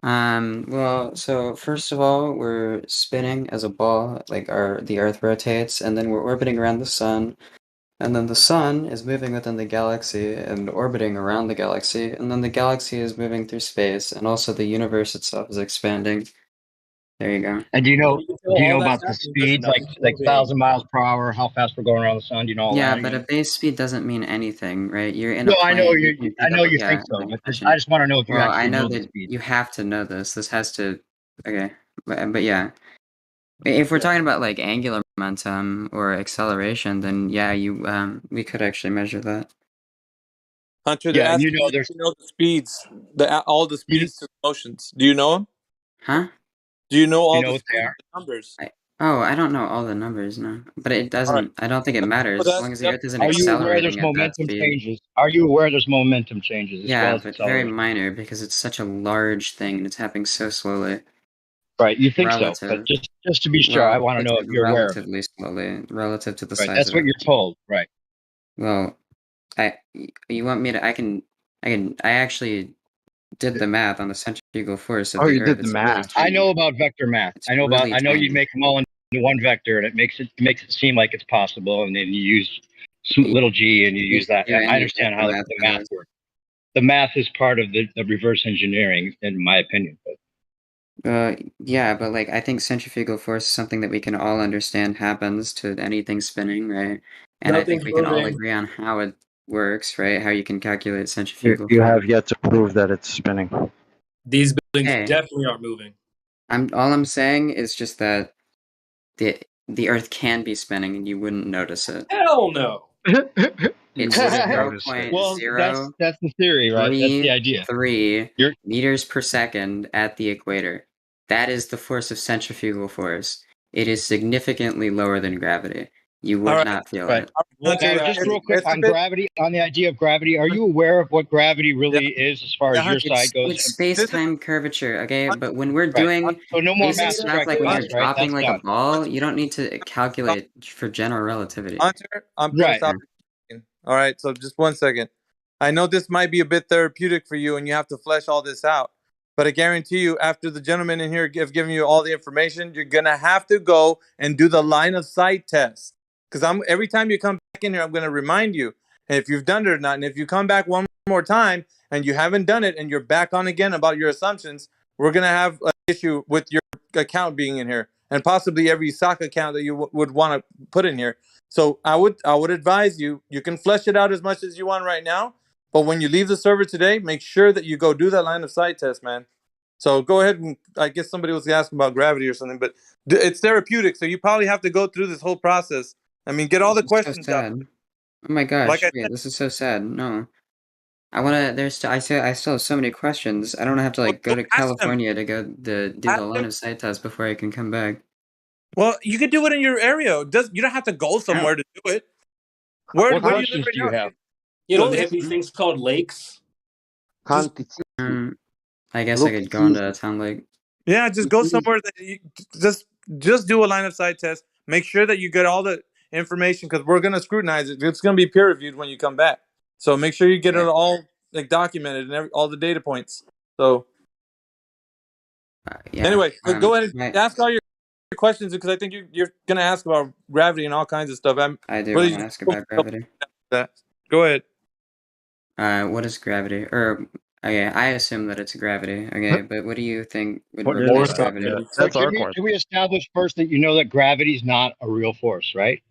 Well, so first of all, we're spinning as a ball, like the Earth rotates, and then we're orbiting around the sun, and then the sun is moving within the galaxy and orbiting around the galaxy, and then the galaxy is moving through space, and also the universe itself is expanding. There you go. And do you know all about that's the happening, there's speeds, like nothing moving. 1,000 miles per hour, how fast we're going around the sun? Do you know all Yeah, that? but a base speed doesn't mean anything, right? You're in a No, I know plane. You you. can I pick know up, you yeah, think so, like but motion. I just want to know if you Well, I actually know know the that speed. you have to know this. This has to. Okay, but yeah. If we're talking about like angular momentum or acceleration, then yeah, we could actually measure that. Hunter, they're Yeah, and you asking know you there's to know the speeds, all the speeds to the motions. Do you know them? Huh? Do you know all you know the what they speed are. numbers? I don't know all the numbers, no. But it All right. doesn't. I don't think it matters as long as the Earth isn't Are you aware there's accelerating at that momentum speed. changes? Are you aware there's momentum changes as well Yeah, as but very acceleration? minor because it's such a large thing and it's happening so slowly. Right, you think so, but Relative. just to be sure, I Well, want to it's know if you're aware of it. relatively slowly, relative to the Right, size that's of what you're everything. told. Right. Well, you want me to? I actually did the math on the centrifugal force of Oh, the you Earth. did the It's really math. I tiny. know about vector math. It's I know really you tiny. make them all into one vector, and it makes it seem like it's possible, and then you use little g, and you use that. Do I any understand vector how math the for math this? works. the math is part of the reverse engineering, in my opinion. Yeah, but like I think centrifugal force is something that we can all understand happens to anything spinning, right? And I think Nothing's we can all moving. agree on how it works, right? How you can calculate You, centrifugal you force. have yet to prove that it's spinning. These buildings Okay. definitely aren't moving. All I'm saying is just that the Earth can be spinning and you wouldn't notice it. Hell no. It's wouldn't notice it. Well, that's the theory, right? That's the idea. 0.33 meters per second at the equator. That is the force of centrifugal force. It is significantly lower than gravity. You would not feel it. Now, just real quick on gravity, on the idea of gravity, are you aware of what gravity really is as far as your side goes? It's space-time curvature, okay? But when we're Right. doing So no more basic math stuff, like when you're correctness, right? dropping That's like a done. ball, you don't need to calculate for general relativity. Hunter, I'm gonna Right. stop. All right, so just 1 second. I know this might be a bit therapeutic for you, and you have to flesh all this out. But I guarantee you, after the gentleman in here have given you all the information, you're gonna have to go and do the line of sight test. Because every time you come back in here, I'm gonna remind you if you've done it or not. And if you come back one more time and you haven't done it, and you're back on again about your assumptions, we're gonna have an issue with your account being in here, and possibly every sock account that you would want to put in here. So I would advise you can flesh it out as much as you want right now, but when you leave the server today, make sure that you go do that line of sight test, man. So go ahead, and I guess somebody was asking about gravity or something, but it's therapeutic, so you probably have to go through this whole process. I mean, get all the This is so questions sad. out. Oh my gosh, Like I wait, said, this is so sad. No. I still have so many questions. I don't have to like go to ask them. California to go do the line of sight test before I can come back. Well, you could do it in your area. You don't have to go somewhere to do it. Where do you live questions right do you now? have? You know, Go there's ahead. these things called lakes. I guess I could go into a town lake. Yeah, just go somewhere that you just do a line of sight test. Make sure that you get all the information, because we're gonna scrutinize it. It's gonna be peer reviewed when you come back. So make sure you get it all like documented and all the data points. So anyway, go ahead and ask all your questions, because I think you're gonna ask about gravity and all kinds of stuff. I do want to ask about gravity. Go ahead. What is gravity? Okay, I assume that it's gravity. Okay, but what do you think would What replace is gravity? Can we establish first that you know that gravity is not a real force, right?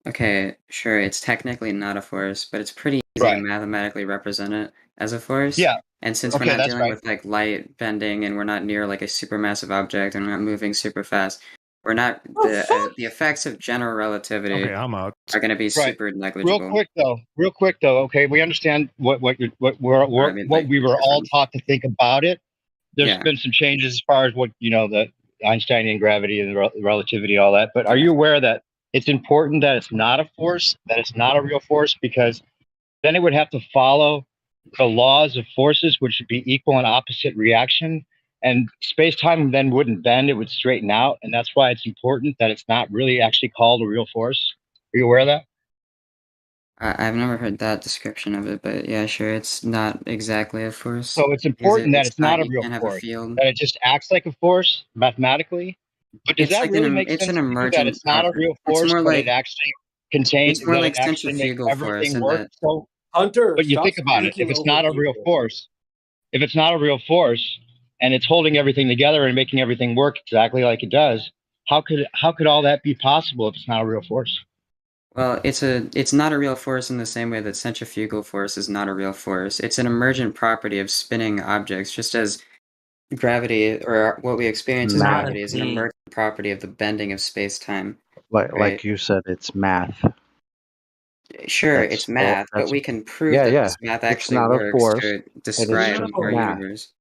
Okay, sure, it's technically not a force, but it's pretty easy to mathematically represent it as a force. Yeah. And since we're not dealing with like light bending, and we're not near like a supermassive object, and we're not moving super fast, we're not the effects of general relativity are going to be super negligible. Real quick though. Okay, we understand what we were all taught to think about it. There's been some changes as far as what the Einsteinian gravity and the relativity, all that. But are you aware that it's important that it's not a force, that it's not a real force, because then it would have to follow the laws of forces, which would be equal and opposite reaction, and space-time then wouldn't bend, it would straighten out, and that's why it's important that it's not really actually called a real force. Are you aware of that? I've never heard that description of it, but yeah, sure, it's not exactly a force. So it's important that it's not a real you can't force, have a field. that it just acts like a force mathematically. But does It's that like really make it's sense an to you that emergent it's not a property. real It's force, more but like it actually contains, it's more that like it actually makes centrifugal force, everything and work? that So, Hunter, but you stop think about it. speaking If it's over not a real people. force, if it's not a real force, and it's holding everything together and making everything work exactly like it does, how could all that be possible if it's not a real force? well, it's not a real force in the same way that centrifugal force is not a real force. It's an emergent property of spinning objects, just as gravity, or what we experience as Math. gravity, is an emergent property of the bending of space-time. Like you said, it's math. Sure, That's it's all- math, but that's- we can prove yeah, that yeah. this math It's actually not a works force. to It is describe just our math. universe.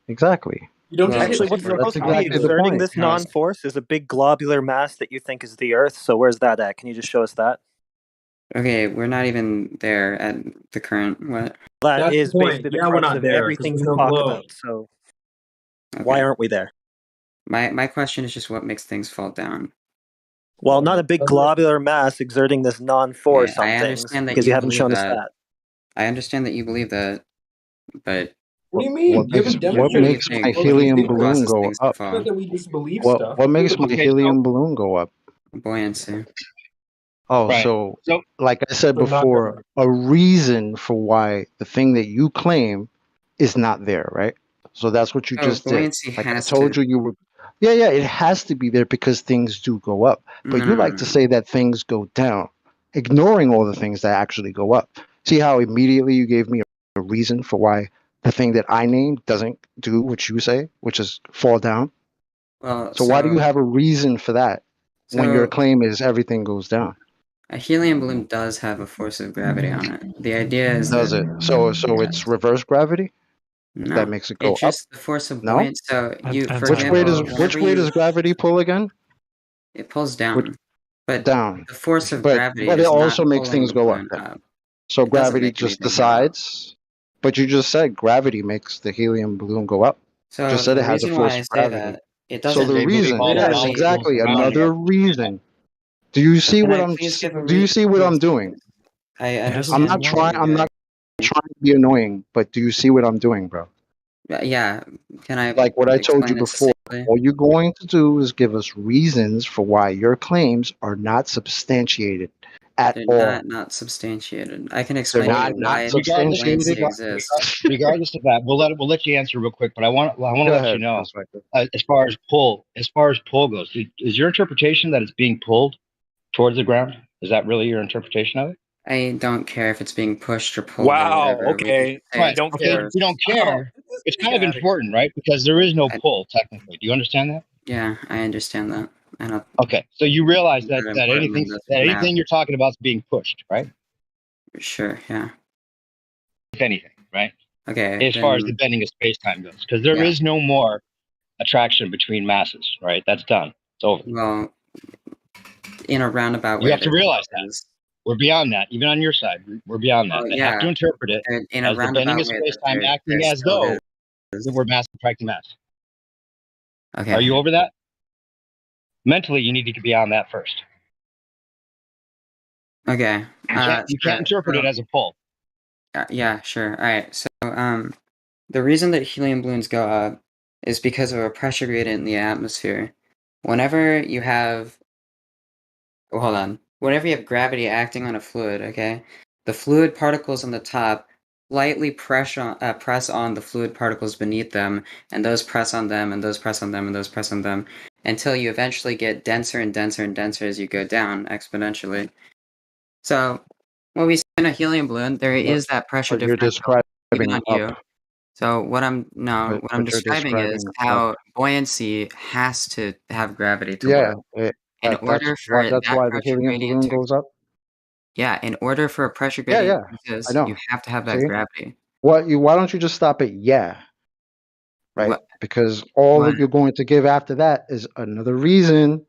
Exactly. You don't just Actually, get what's to supposed to be exactly the exerting point. this non-force is a big globular mass that you think is the Earth. So where's that at? Can you just show us that? Okay, we're not even there at the current what? That That's is the point. basically the Yeah, we're crux not of there, 'cause everything there's you no talk globe. about. So why aren't we there? My question is just what makes things fall down. Well, not a big globular mass exerting this non-force Okay, I on things, understand that because you haven't believe shown us that. that. I understand that you believe that, but What do you mean? What You haven't makes demonstrated my it. helium balloon go It's up? not that we just believe stuff. What makes my Okay, helium balloon go up? buoyancy. Oh, Right. so So like I said But not before, a reason for why the thing that you claim is not there, right? So that's what you Oh, just did. buoyancy Like I has told to. you, you were. Yeah, yeah, it has to be there because things do go up. No, But you no, like no, to no. say that things go down, ignoring all the things that actually go up. See how immediately you gave me a reason for why the thing that I named doesn't do what you say, which is fall down. Well, So why do you so have a reason for that when your so claim is everything goes down? a helium balloon does have a force of gravity on it. The idea is Does that it? So it's reverse gravity? If that no, makes it go it's up? just the force of No? buoyancy. So you, for Which way does example, whenever which way you does gravity pull again? it pulls Which down, but down. the force of But gravity but it is not also makes pulling things the go up balloon then. up. So It doesn't gravity make just anything go up. decides. But you just said gravity makes the helium balloon go up. Just So said it the has a reason why force I of say gravity. that it So doesn't the they believe reason, all the yes, literally. molecules exactly, around it. another reason. Do you see Can what I I'm please give a do you see what I'm please, doing? I I'm understand not what trying you're I'm doing. not trying to be annoying, but do you see what I'm doing, bro? Yeah, can I Like what I told you explain it before, succinctly? all you're going to do is give us reasons for why your claims are not substantiated at They're all. not substantiated. I can They're explain to you not why substantiated. buoyancy exists. Regardless of that, we'll let you answer real quick. But I want to Go let you ahead, know, Inspector. as far as pull goes, is your interpretation that it's being pulled towards the ground? Is that really your interpretation of it? I don't care if it's being pushed or pulled or Wow. whatever. We can Okay. just say You Right. it's don't Okay. care. If you don't Oh, care, it's kind of get out of here. important, right? Because there is no I, pull technically. Do you understand that? yeah, I understand that. I don't Okay. So you realize think that that important and doesn't matter. anything you're talking about is being pushed, right? Sure, yeah. If anything, right? Okay, As far as the then bending of space time goes, because there yeah. is no more attraction between masses, right? That's done. It's over. Well, in a roundabout You way, have to there realize still that. is. We're beyond that. Even on your side, we're beyond that. Well, They have to yeah, interpret it in a as the bending roundabout of way, space time there acting as still though is. we're mass attracting mass. Are Okay, you over that? Mentally, you need to get beyond that first. okay. You can't Sure. interpret it So, as a pull. yeah, sure. All right. So, the reason that helium balloons go up is because of a pressure gradient in the atmosphere. Whenever you have, oh, hold on. Whenever you have gravity acting on a fluid, okay, the fluid particles on the top slightly press on the fluid particles beneath them, and those press on them, and those press on them, and those press on them, until you eventually get denser and denser and denser as you go down exponentially. So, when we spin a helium balloon, there But, is that pressure but you're differential even describing on up. you. So what I'm But you're describing is describing up. how buoyancy has to have gravity to Yeah, work. In that's order why for that's that why the pressure helium gradient balloon to goes up. yeah, in order for a pressure Yeah, gradient yeah, to I exist, you know. have to have that See, gravity. why don't you just stop at yeah, right? What Because all what that you're going to give after that is another reason.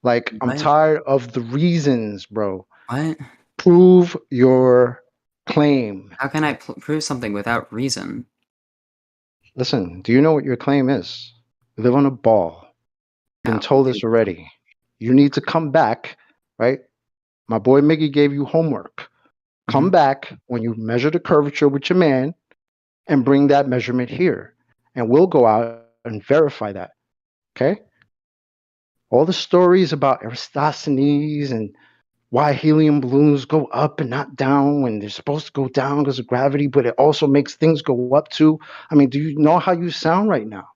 Like I'm what tired of the reasons, bro. what? Prove your claim. How can I prove something without reason? Listen, do you know what your claim is? You live on a ball. Been How? told this already. You need to come back, right? My boy Miggy gave you homework. Come back when you measure the curvature with your man and bring that measurement here. And we'll go out and verify that. Okay? All the stories about Aristophanes and why helium balloons go up and not down when they're supposed to go down because of gravity, but it also makes things go up too. I mean, do you know how you sound right now?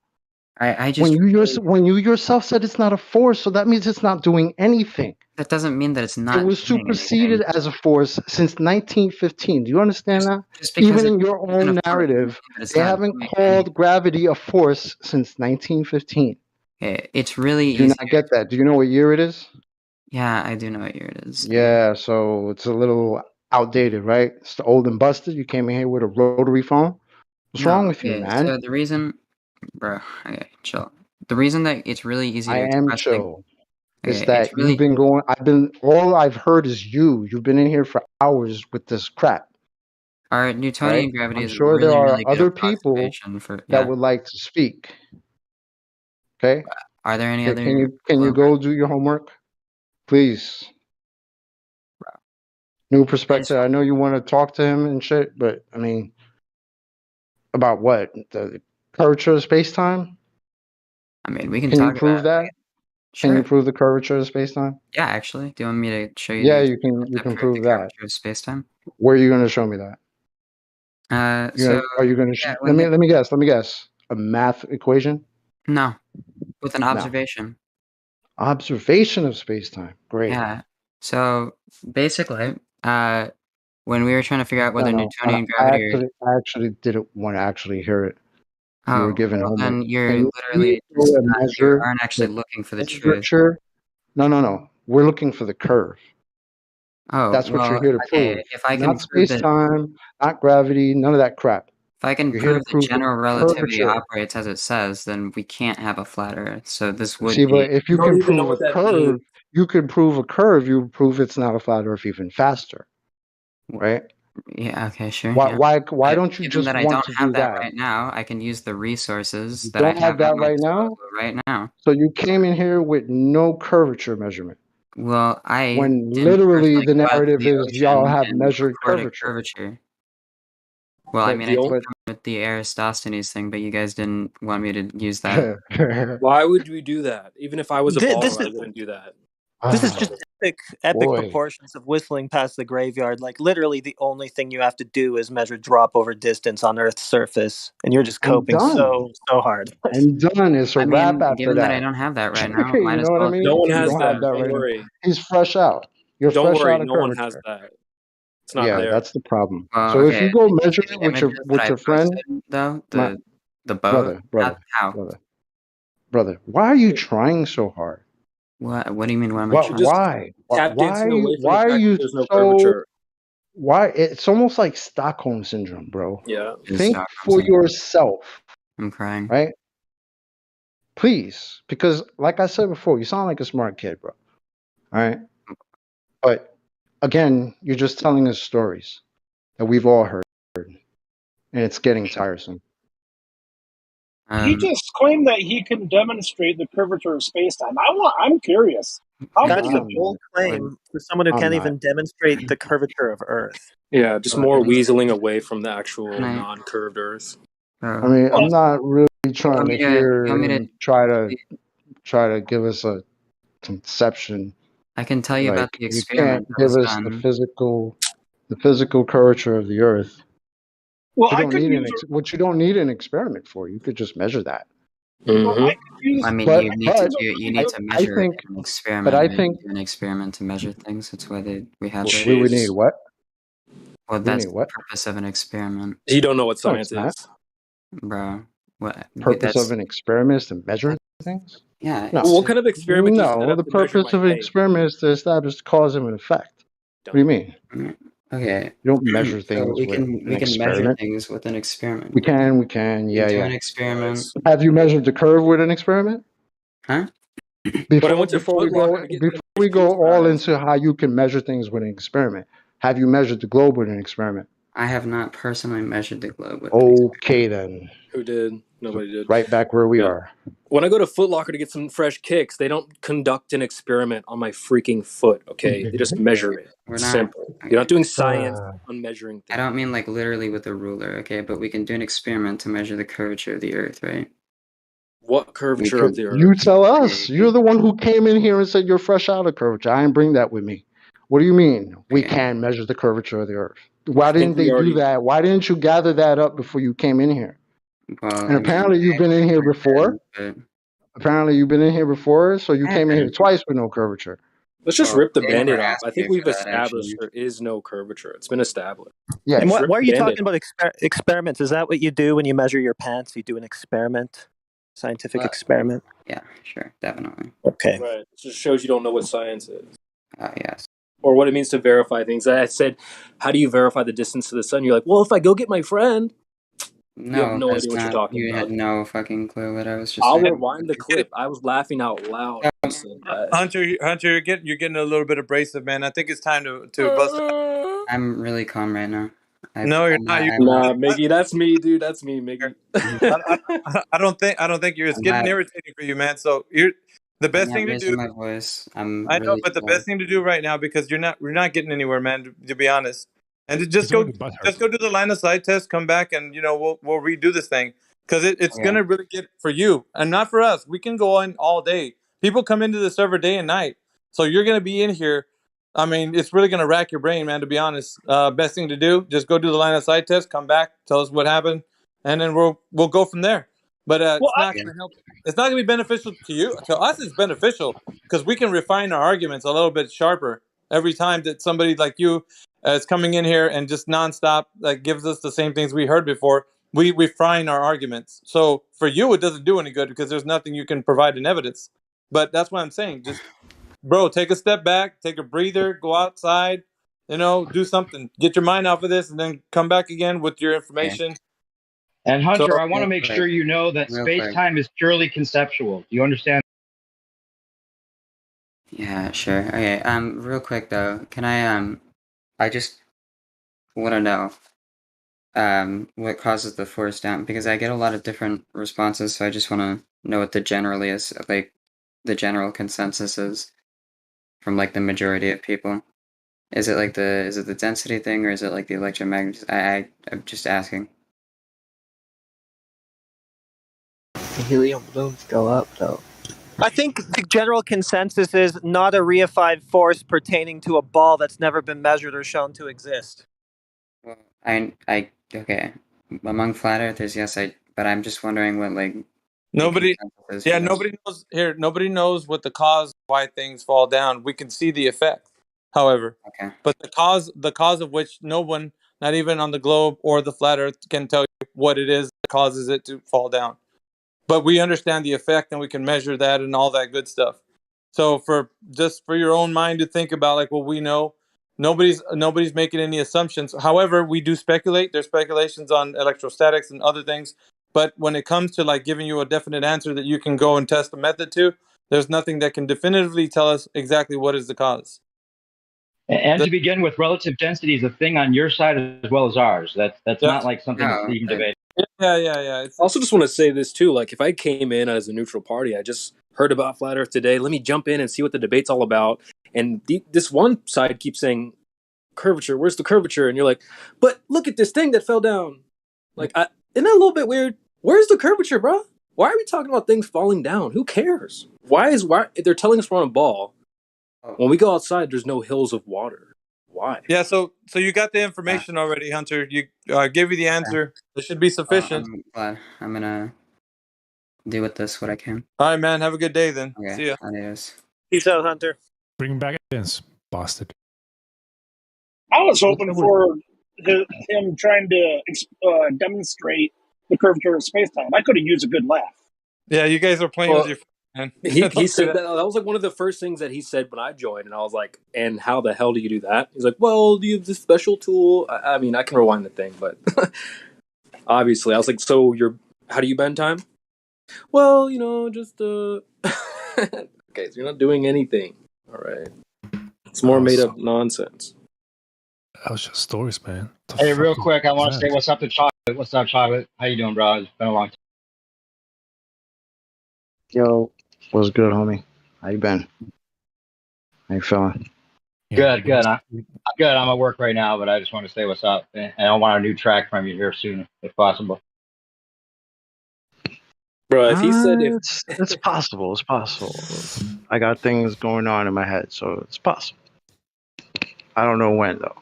I just When you yourself said it's not a force, so that means it's not doing anything. that doesn't mean that it's It not was doing superseded anything. as a force since 1915. Do you understand that? Just because Even it in your isn't own a force doesn't mean narrative, that it's they not haven't doing anything. called gravity a force since 1915. It's really Do you easy. not get that? Do you know what year it is? Yeah, I do know what year it is. Yeah, so it's a little outdated, right? It's the old and busted. You came in here with a rotary phone. What's No, wrong with you, okay. man? So the reason, bro, okay, chill. The reason that it's really easy I to am express things, chill. Is okay, it's that you've really been going, all I've heard is you. You've been in here for hours with this crap, our right? Newtonian gravity I'm is a sure there really, are really good other people approximation for, that yeah. would like to speak. Okay? Are there any Okay, other can you people go do your homework? Please. New perspective. I know you want to talk to him and shit, but I mean, about what? The curvature of space time? I mean, we can Can you talk prove about, that? Can you prove the curvature of space-time? Yeah, actually. Do you want me to show you? Yeah, the you can. You can prove the that. curvature of space-time? Where are you going to show me that? So Are you going to? yeah, Let me guess. Let me guess. A math equation? No, with an No. observation. Observation of space-time. Great. Yeah. So basically, when we were trying to figure out whether No, Newtonian I gravity actually didn't want to actually hear it. You were Oh, given well, homework. then you're Can you literally please go and you measure aren't actually the looking for the truth. curvature? No. We're looking for the curve. Oh, That's what you're well, here to okay, prove. if I can Not prove that space-time, not gravity, none of that crap. if I can You're here to prove that prove the general relativity curvature. operates as it says, then we can't have a flat Earth. So this would See, be but if you can prove a curve, you can prove a curve. You prove it's not a flat Earth even faster, right? Yeah, okay, sure. Why? Yeah. Why But don't you given just that I want don't to have do that that? right now, I can use the resources You that I don't have have at that my right now. disposal right now. So you came in here with no curvature measurement. Well, I When didn't literally personally the go out to narrative the is y'all ocean have and measured record a curvature. curvature. Well, I But mean, I did but come with the Aristophanes thing, but you guys didn't want me to use that. Why would we do that? Even if I was a This baller, I is wouldn't do that. this is just epic boy. proportions of whistling past the graveyard. Like literally, the only thing you have to do is measure drop over distance on Earth's surface, and you're just I'm coping done. so hard. I'm done. It's a I wrap mean, after given that I that. don't have that right now, You might as know what I well mean? No one You has don't have that. that Don't right now. worry. He's fresh out. You're Don't fresh worry. out of No one has curvature. that. It's not Yeah, there. that's the problem. Well, So if okay. you go Did you measure see it the images that with I your friend, posted, though? my The boat? brother, How? brother, why are you trying so hard? What do you mean? What am I What? trying? Why? Tap dancing away from the Why are fact that you there's no so? curvature. Why? It's almost like Stockholm syndrome, bro. Yeah. Think for yourself, I'm crying. right? Please, because like I said before, you sound like a smart kid, bro. All right, but again, you're just telling us stories that we've all heard, and it's getting tiresome. He just claimed that he can demonstrate the curvature of space-time. I'm curious. How That can is he? a bold claim for someone who I'm can't not. even demonstrate the curvature of Earth. Yeah, just more weaseling away from the actual non-curved Earth. I mean, I'm not really trying to you hear want me to and try to give us a conception. I can tell you about Like the you can't experiment that give was us the done. physical curvature of the Earth. Well, You I don't could need use. what you don't need an experiment for. You could just measure that. Well, I could use. I mean, But you need but to I measure it think in an experiment. but I Right? think Do an experiment to measure things. That's why we have it. we would need what? Well, We that's need the what? purpose of an experiment. You don't know what No, science it's not. is. Bro. What? Purpose of That's an experiment is to measure things? yeah. No. What kind of experiment do you set No, up the to measure purpose my of an height? experiment is to establish cause and effect. What do you mean? Okay. You don't measure So things we with an can measure experiment. things with an experiment. We can, You do yeah. an experiment. Have you measured the curve with an experiment? Huh? When I went to Foot Locker to get Before we go all into how you can measure things with an experiment, have you measured the globe with an experiment? I have not personally measured the globe with Okay then. Who did? Nobody did. Right back where we are. When I go to Foot Locker to get some fresh kicks, they don't conduct an experiment on my freaking foot, okay? They just measure it. We're It's not- simple. You're not doing science on measuring things. I don't mean like literally with a ruler, okay? But we can do an experiment to measure the curvature of the Earth, right? What curvature of the Earth? You tell us. You're the one who came in here and said you're fresh out of curvature. I didn't bring that with me. What do you mean we can measure the curvature of the Earth? Why didn't they do that? Why didn't you gather that up before you came in here? Well, And apparently you've been in here before. Apparently you've been in here before, so you came in here twice with no curvature. Let's just rip the Band-Aid off. I think me we've for that, established there is no curvature. It's been established. Yeah. And Just why are rip you the Band-Aid talking about experiments? Is that what you do when you measure your pants? You do an experiment, scientific experiment. Yeah, sure, definitely. Okay. Right. It just shows you don't know what science is. Yes. Or what it means to verify things. I said, how do you verify the distance to the sun? You're like, well, if I go get my friend. No, you have no that's idea what you're not. talking You about. had no fucking clue what I was just I'll saying. rewind the clip. I was laughing out loud. when you said that. Hunter, you're getting a little bit abrasive, man. I think it's time to bust. I'm really calm right now. No, you're not. Nah, Miggy, that's me, dude. That's me, Miggy. I don't think you're. It's getting irritating for you, man. So the best thing to do. My voice. I know, but the best thing to do right now, because we're not getting anywhere, man. To be honest, and to just go do the line of sight test, come back, and we'll redo this thing, because it's gonna really get for you and not for us. We can go on all day People come into the server day and night, so you're going to be in here. I mean, it's really going to rack your brain, man. To be honest, best thing to do, just go do the line of sight test, come back, tell us what happened, and then we'll go from there. But it's not going to help. It's not going to be beneficial to you. To us, it's beneficial because we can refine our arguments a little bit sharper every time that somebody like you is coming in here and just nonstop like gives us the same things we heard before. We refine our arguments. So for you, it doesn't do any good because there's nothing you can provide in evidence. But that's what I'm saying. Just, bro, take a step back, take a breather, go outside, do something, get your mind off of this, and then come back again with your information. And Hunter, So- I want to make sure you know that space-time is purely conceptual. Do you understand? Yeah, sure. Okay. Real quick though, can I just want to know, what causes the force down? Because I get a lot of different responses, so I just want to know what the generally is, like, the general consensus is from like the majority of people. Is it like is it the density thing, or is it like the electromagnetic? I'm just asking. The helium balloons go up, though. I think the general consensus is not a reified force pertaining to a ball that's never been measured or shown to exist. Well, okay. Among flat earthers, yes, but I'm just wondering what like Nobody, is yeah, for this. nobody knows here. Nobody knows what the cause why things fall down. We can see the effect, however, but the cause of which no one, not even on the globe or the flat Earth, can tell you what it is that causes it to fall down. But we understand the effect and we can measure that and all that good stuff. So for your own mind to think about, like, well, we know nobody's making any assumptions. However, we do speculate. There's speculations on electrostatics and other things. But when it comes to like giving you a definite answer that you can go and test a method to, there's nothing that can definitively tell us exactly what is the cause. And to begin with, relative density is a thing on your side as well as ours. That's not like something that's being debated. Yeah. I also just want to say this too. Like, if I came in as a neutral party, I just heard about flat Earth today. Let me jump in and see what the debate's all about. And this one side keeps saying, "Curvature, where's the curvature?" And you're like, "But look at this thing that fell down." Like, isn't that a little bit weird? Where's the curvature, bro? Why are we talking about things falling down? Who cares? Why they're telling us we're on a ball? When we go outside, there's no hills of water. Why? Yeah, so you got the information already, Hunter. You gave you the answer. It should be sufficient. I'm gonna do with this what I can. All right, man. Have a good day then. Okay. See ya. Adios. Peace out, Hunter. Bring back evidence, bastard. I was hoping for him trying to demonstrate the curvature of space-time. I could have used a good laugh. Yeah, you guys are playing with your man. He said that was like one of the first things that he said when I joined, and I was like, "And how the hell do you do that?" He's like, "Well, do you have this special tool?" I mean, I can rewind the thing, but obviously, I was like, "So how do you bend time?" Well, just okay, so you're not doing anything. All right, it's more made up nonsense. That was just stories, man. Hey, real quick, I want to say what's up to Chocolate. What's up, Chocolate? How you doing, bro? It's been a long time. Yo, what's good, homie? How you been? How you feeling? Good. I'm good. I'm at work right now, but I just want to say what's up. And I want a new track from you here soon, if possible. Bro, if he said it's possible. It's possible. I got things going on in my head, so it's possible. I don't know when though.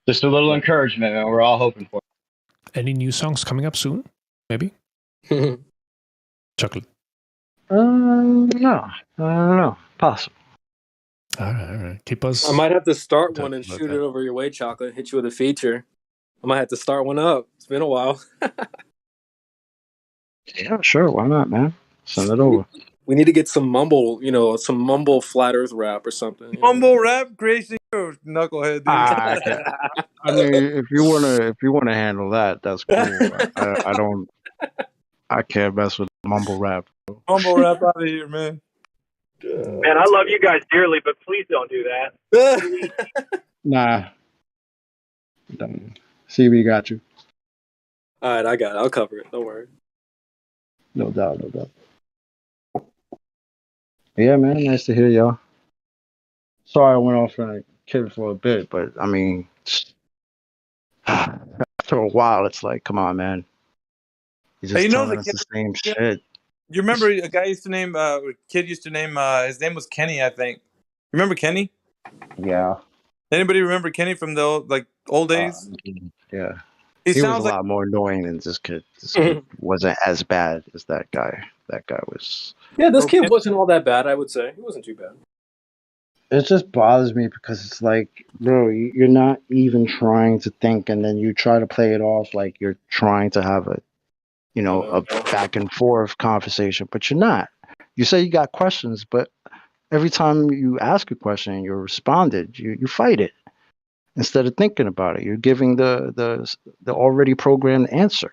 Just a little encouragement, man. We're all hoping for. Any new songs coming up soon? Maybe. Chocolate. No. I don't know. Possible. All right. Keep us. I might have to start one and shoot it over your way, Chocolate. Hit you with a feature. I might have to start one up. It's been a while. Yeah, sure. Why not, man? Send it over. We need to get some mumble, some mumble flat Earth rap or something. Mumble rap, crazy knucklehead. Dude. I mean, if you wanna handle that, that's cool. I can't mess with mumble rap. Mumble rap out of here, man. Man, I love you guys dearly, but please don't do that. Nah. CB got you. All right, I got it. I'll cover it. Don't worry. No doubt. Yeah, man. Nice to hear y'all. Sorry I went off on a kid for a bit, but I mean, after a while, it's like, come on, man. You're just telling us the same shit. You remember a guy used to name a kid used to name his name was Kenny, I think. Remember Kenny? Yeah. Anybody remember Kenny from the old days? Yeah. He He was sounds a like lot more annoying than this kid. This kid wasn't as bad as that guy. That guy was. Yeah, this kid wasn't all that bad, I would say. He wasn't too bad. It just bothers me because it's like, bro, you're not even trying to think, and then you try to play it off like you're trying to have a back and forth conversation, but you're not. You say you got questions, but every time you ask a question and you're responded, you fight it instead of thinking about it. You're giving the already programmed answer.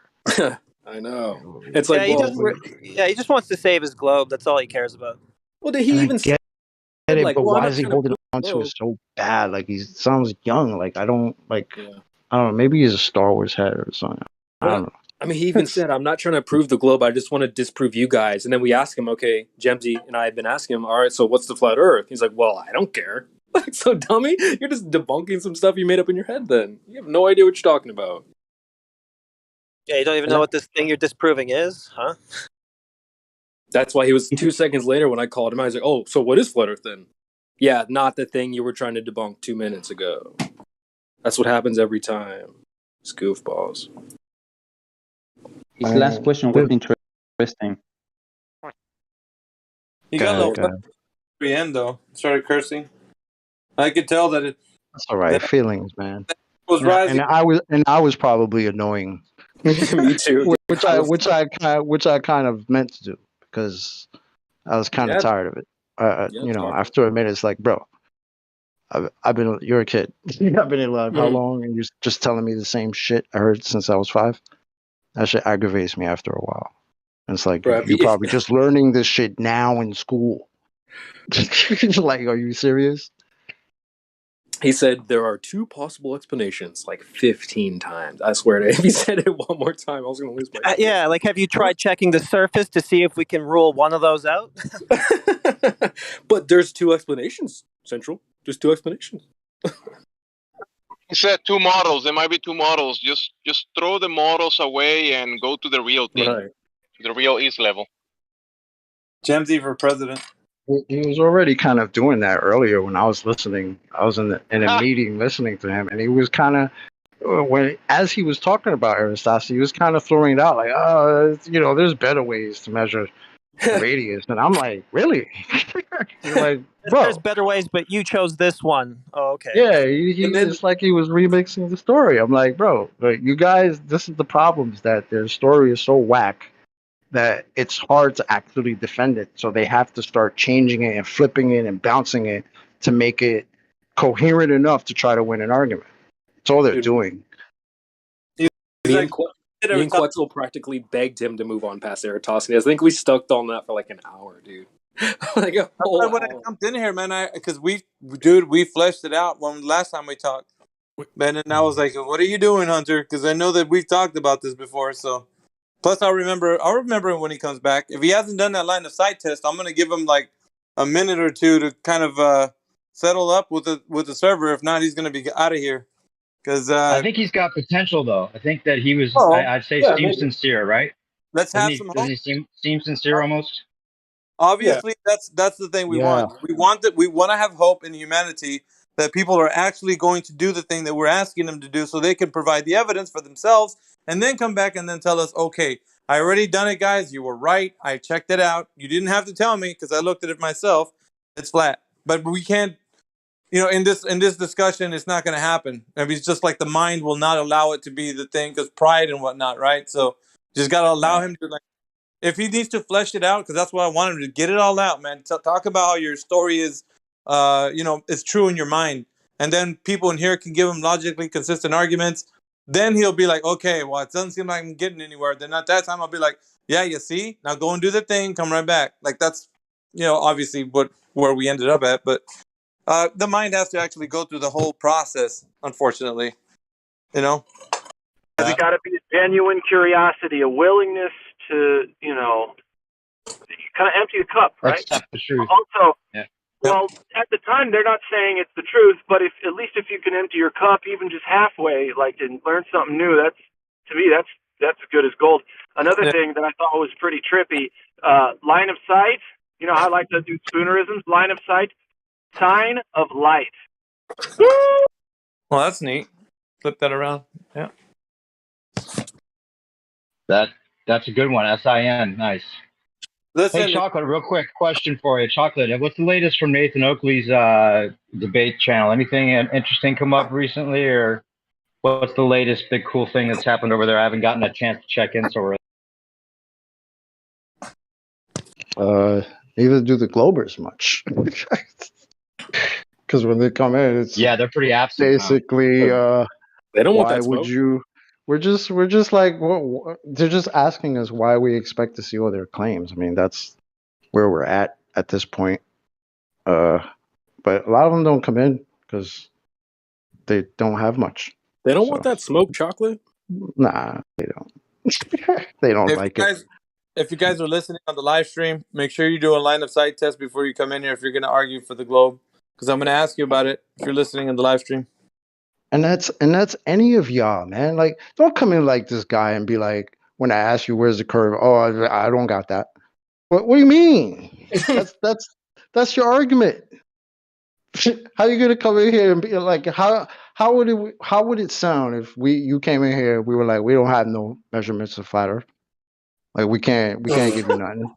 I know. It's like, Yeah, he well, doesn't. He just wants to save his globe. That's all he cares about. well, did he And I even get said it, like, but well, I'm why not is he trying to holding prove on to globe. it so bad? Like he sounds young. Like I don't like. Yeah. I don't know. Maybe he's a Star Wars head or something. I don't know. I mean, he even said, I'm not trying to prove the globe. I just want to disprove you guys. And then we ask him, okay, Jemsy and I have been asking him, all right, so what's the flat earth? He's like, well, I don't care. Like, so dummy, you're just debunking some stuff you made up in your head then. You have no idea what you're talking about. Yeah, you don't even know what this thing you're disproving is, huh? That's why he was 2 seconds later when I called him. I was like, oh, so what is flat earth then? Yeah, not the thing you were trying to debunk 2 minutes ago. That's what happens every time. It's goofballs. His last question was interesting. he got a little at the end though. Started cursing. I could tell that it That's all right. Feelings, man. was rising. And I was probably annoying. Me too. which I kind of meant to do because I was kind of tired of it. After a minute, it's like, bro, you're a kid. I've been in love how long, and you're just telling me the same shit I heard since I was 5. That shit aggravates me after a while. And it's like you're probably just learning this shit now in school. Like, are you serious? He said there are 2 possible explanations, like 15 times. I swear to you, if he said it one more time, I was going to lose my shit. Yeah, like have you tried checking the surface to see if we can rule one of those out? But there's 2 explanations, Central. There's 2 explanations. He said 2 models. There might be 2 models. Just throw the models away and go to the real thing. Right. The real East level. Jemsy for president. He was already kind of doing that earlier when I was listening. I was in a meeting listening to him, and he was kind of as he was talking about Aristotle, he was kind of throwing it out like, there's better ways to measure radius, and I'm like, really? You're like, bro, there's better ways, but you chose this one. Oh, okay. Yeah, it's like he was remixing the story. I'm like, bro, you guys, this is the problem, is that their story is so whack that it's hard to actually defend it. So they have to start changing it and flipping it and bouncing it to make it coherent enough to try to win an argument. That's all they're doing. Me and Quetzal practically begged him to move on past Eratosthenes. I think we stuck on that for like an hour, dude. Like a whole when hour. I jumped in here, man, because we fleshed it out when last time we talked. Man, and I was like, "What are you doing, Hunter?" Because I know that we've talked about this before. So, plus, I'll remember when he comes back. If he hasn't done that line of sight test, I'm gonna give him like a minute or two to kind of settle up with the server. If not, he's gonna be out of here. Because I think he's got potential, though. I think that he was. I'd say seems sincere, right? Let's have some hope. Doesn't he seem sincere almost? Obviously, that's the thing we want. We want to have hope in humanity that people are actually going to do the thing that we're asking them to do, so they can provide the evidence for themselves, and then come back and then tell us, okay, I already done it, guys. You were right. I checked it out. You didn't have to tell me because I looked at it myself. It's flat, but we can't. In this discussion, it's not going to happen. I mean, it's just like the mind will not allow it to be the thing because pride and whatnot, right? So just got to allow him to if he needs to flesh it out, because that's what I want him to get it all out, man. Talk about how your story is, is true in your mind, and then people in here can give him logically consistent arguments. Then he'll be like, okay, well, it doesn't seem like I'm getting anywhere. Then at that time, I'll be like, yeah, you see, now go and do the thing, come right back. Like that's, obviously where we ended up at, but the mind has to actually go through the whole process. Unfortunately, There's got to be a genuine curiosity, a willingness to, kind of empty the cup, right? Accept the truth. Also, well, at the time they're not saying it's the truth, but at least if you can empty your cup even just halfway, like and learn something new, that's as good as gold. Another thing that I thought was pretty trippy, line of sight. You know how I like to do spoonerisms? Line of sight. Sign of light. Well, that's neat. Flip that around. Yeah. That's a good one. SIN. Nice. Listen, hey, Chocolate, real quick question for you. Chocolate, what's the latest from Nathan Oakley's debate channel? Anything interesting come up recently, or what's the latest big cool thing that's happened over there? I haven't gotten a chance to check in, so Neither do the Globers much. Because when they come in, it's they're pretty absent. basically, they don't want why that would smoke. you? We're just like, they're just asking us why we expect to see all their claims. I mean, that's where we're at this point. But a lot of them don't come in because they don't have much. They don't want that smoke, Chocolate. Nah, they don't. They don't like it. If you guys are listening on the live stream, make sure you do a line of sight test before you come in here if you're going to argue for the globe, because I'm going to ask you about it if you're listening in the live stream. And that's any of y'all, man. Like, don't come in like this guy and be like, when I ask you where's the curve, oh, I don't got that. What do you mean? That's your argument. How you gonna come in here and be like, how would it sound if you came in here, we were like, we don't have no measurements of flat Earth, like we can't give you nothing.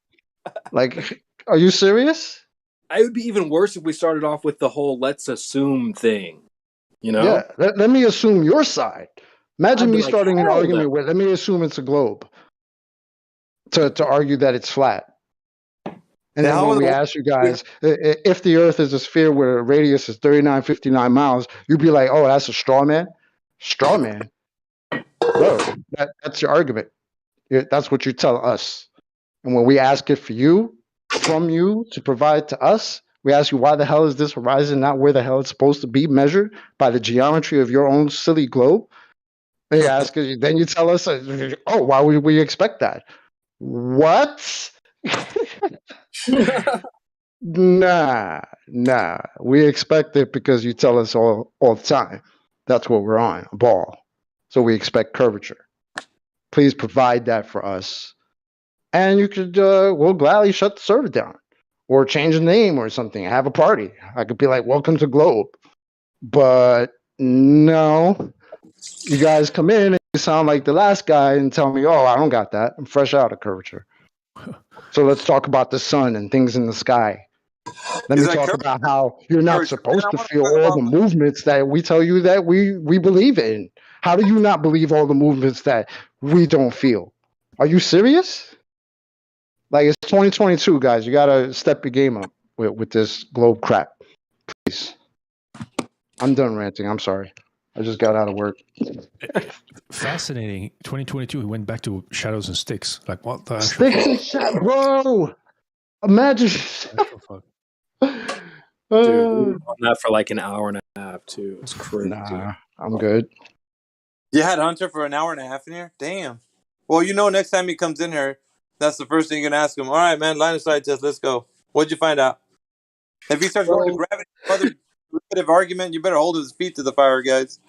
Like, are you serious? It would be even worse if we started off with the whole "let's assume" thing. You know? Yeah. Let me assume your side. Imagine me like, starting an hell argument no. with, let me assume it's a globe, to argue that it's flat. And then when we ask you guys, if the Earth is a sphere where a radius is 3959 miles, you'd be like, oh, that's a straw man? Straw man? Bro, that's your argument. That's what you tell us. And when we ask it from you to provide to us, we ask you, why the hell is this horizon not where the hell it's supposed to be measured by the geometry of your own silly globe? And you ask us, then you tell us, oh, why would we expect that? What? Nah. We expect it because you tell us all the time. That's what we're on, a ball. So we expect curvature. Please provide that for us. And you could, we'll gladly shut the server down or change the name or something. Have a party. I could be like, welcome to Globe. But no, you guys come in and you sound like the last guy and tell me, oh, I don't got that. I'm fresh out of curvature. So let's talk about the sun and things in the sky. Let me talk about how you're not supposed to feel all the movements that we tell you that we believe in. How do you not believe all the movements that we don't feel? Are you serious? Like, it's 2022, guys. You gotta step your game up with this globe crap, please. I'm done ranting. I'm sorry. I just got out of work. Fascinating. 2022, he went back to shadows and sticks. Like, what the Sticks and shadows, bro. Imagine. Dude, we were on that for like an hour and a half too. It's crazy. Nah, I'm good. You had Hunter for an hour and a half in here? Damn. Well, next time he comes in here, that's the first thing you're going to ask him. All right, man, line of sight test, let's go. What'd you find out? If he starts going to gravity, other derivative argument, you better hold his feet to the fire, guys.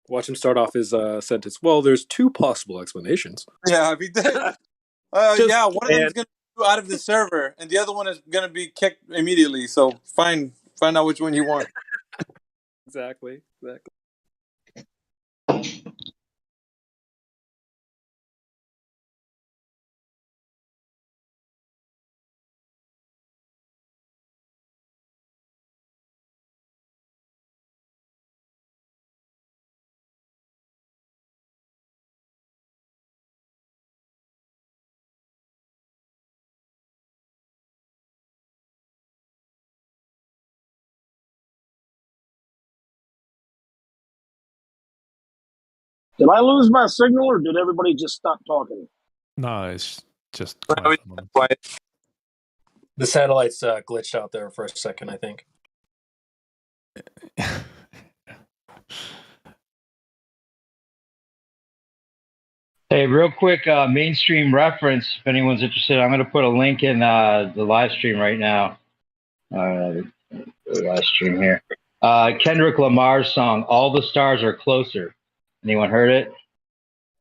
Watch him start off his sentence. Well, there's two possible explanations. Yeah, if he did. Yeah, one of them is going to go out of the server, and the other one is going to be kicked immediately. So find out which one you want. Exactly. Did I lose my signal, or did everybody just stop talking? No, it's just quiet. The satellites glitched out there for a second, I think. Hey, real quick, mainstream reference, if anyone's interested, I'm going to put a link in the live stream right now. The live stream here. Kendrick Lamar's song, All the Stars Are Closer. Anyone heard it?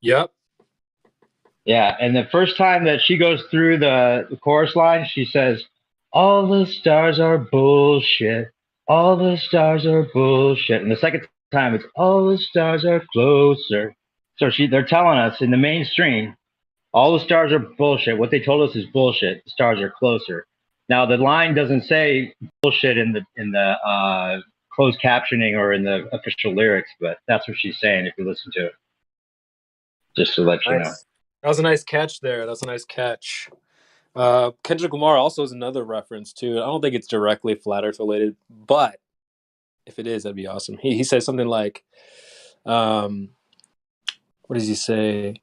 Yep. Yeah, and the first time that she goes through the chorus line, she says, "All the stars are bullshit. All the stars are bullshit." And the second time, it's "All the stars are closer." So they're telling us in the mainstream, all the stars are bullshit. What they told us is bullshit. The stars are closer. Now the line doesn't say bullshit in the closed captioning or in the official lyrics, but that's what she's saying if you listen to it. Just to let you know. Nice. That was a nice catch there. That's a nice catch. Kendrick Lamar also is another reference too. I don't think it's directly flat Earth related, but if it is, that'd be awesome. He says something like, what does he say?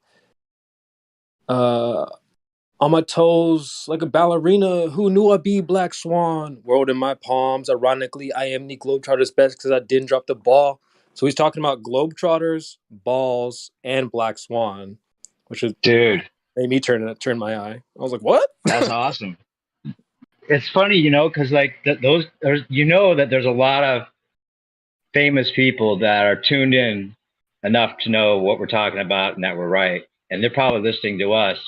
On my toes like a ballerina. Who knew I'd be Black Swan? World in my palms. Ironically, I am the Globetrotters best because I didn't drop the ball. So he's talking about Globetrotters, balls, and Black Swan, which is dude made me turn my eye. I was like, what? That's awesome. It's funny, because like that there's a lot of famous people that are tuned in enough to know what we're talking about and that we're right, and they're probably listening to us.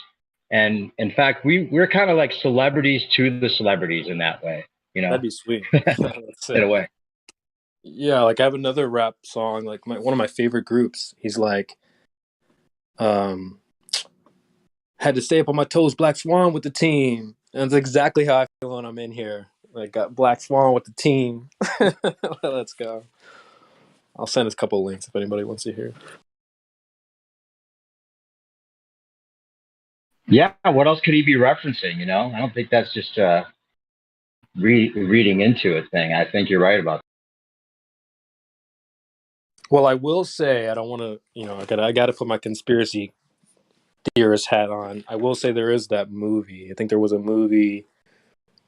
And in fact, we're kind of like celebrities to the celebrities in that way, That'd be sweet. in a way. Yeah, like I have another rap song, like one of my favorite groups. He's like, had to stay up on my toes, Black Swan with the team. And that's exactly how I feel when I'm in here. Like got Black Swan with the team. Let's go. I'll send us a couple of links if anybody wants to hear. Yeah, what else could he be referencing? I don't think that's just reading into a thing. I think you're right about that. Well, I will say I don't want to. I got to put my conspiracy theorist hat on. I will say there is that movie. I think there was a movie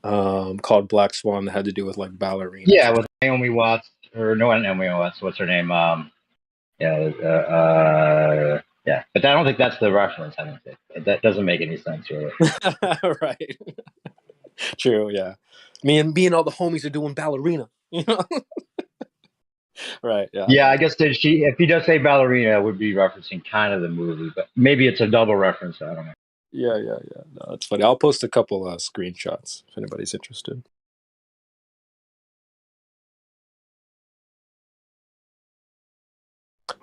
called Black Swan that had to do with like ballerinas. Yeah, with Naomi Watts, or no, not Naomi Watts. What's her name? Yeah, but I don't think that's the reference. I don't think that doesn't make any sense, really. Right. True. Yeah. Me and all the homies are doing ballerina. Right. Yeah. Yeah, I guess if he does say ballerina, it would be referencing kind of the movie, but maybe it's a double reference. I don't know. Yeah. No, that's funny. I'll post a couple screenshots if anybody's interested.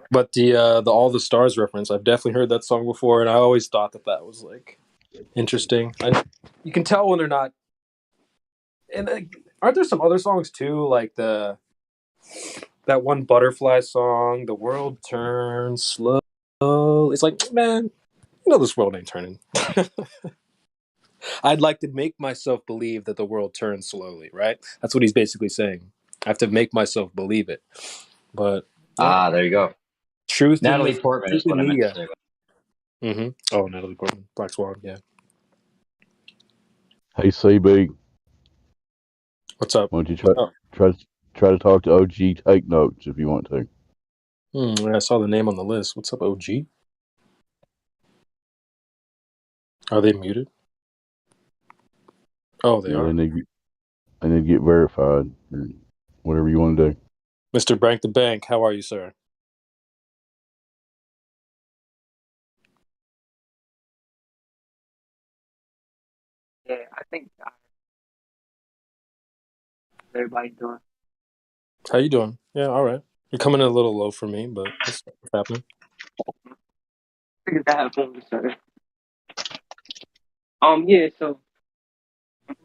But the All the Stars reference, I've definitely heard that song before, and I always thought that was like interesting. You can tell when they're not. And aren't there some other songs too, like that one Butterfly song, "The World Turns Slow"? It's like, man, this world ain't turning. I'd like to make myself believe that the world turns slowly, right? That's what he's basically saying. I have to make myself believe it. But there you go. Truth. Natalie Portman is what I meant to say. Mm-hmm. Oh, Natalie Portman, Black Swan. Yeah. Hey, CB. What's up? Why don't you try to talk to OG? Take notes if you want to. I saw the name on the list. What's up, OG? Are they muted? Oh, they are. They need to get verified or whatever you want to do. Mr. Bank the Bank, how are you, sir? Yeah, I think. How's everybody doing? How you doing? Yeah, all right. You're coming in a little low for me, but what's happening? Figured that happened, sir. Yeah. So,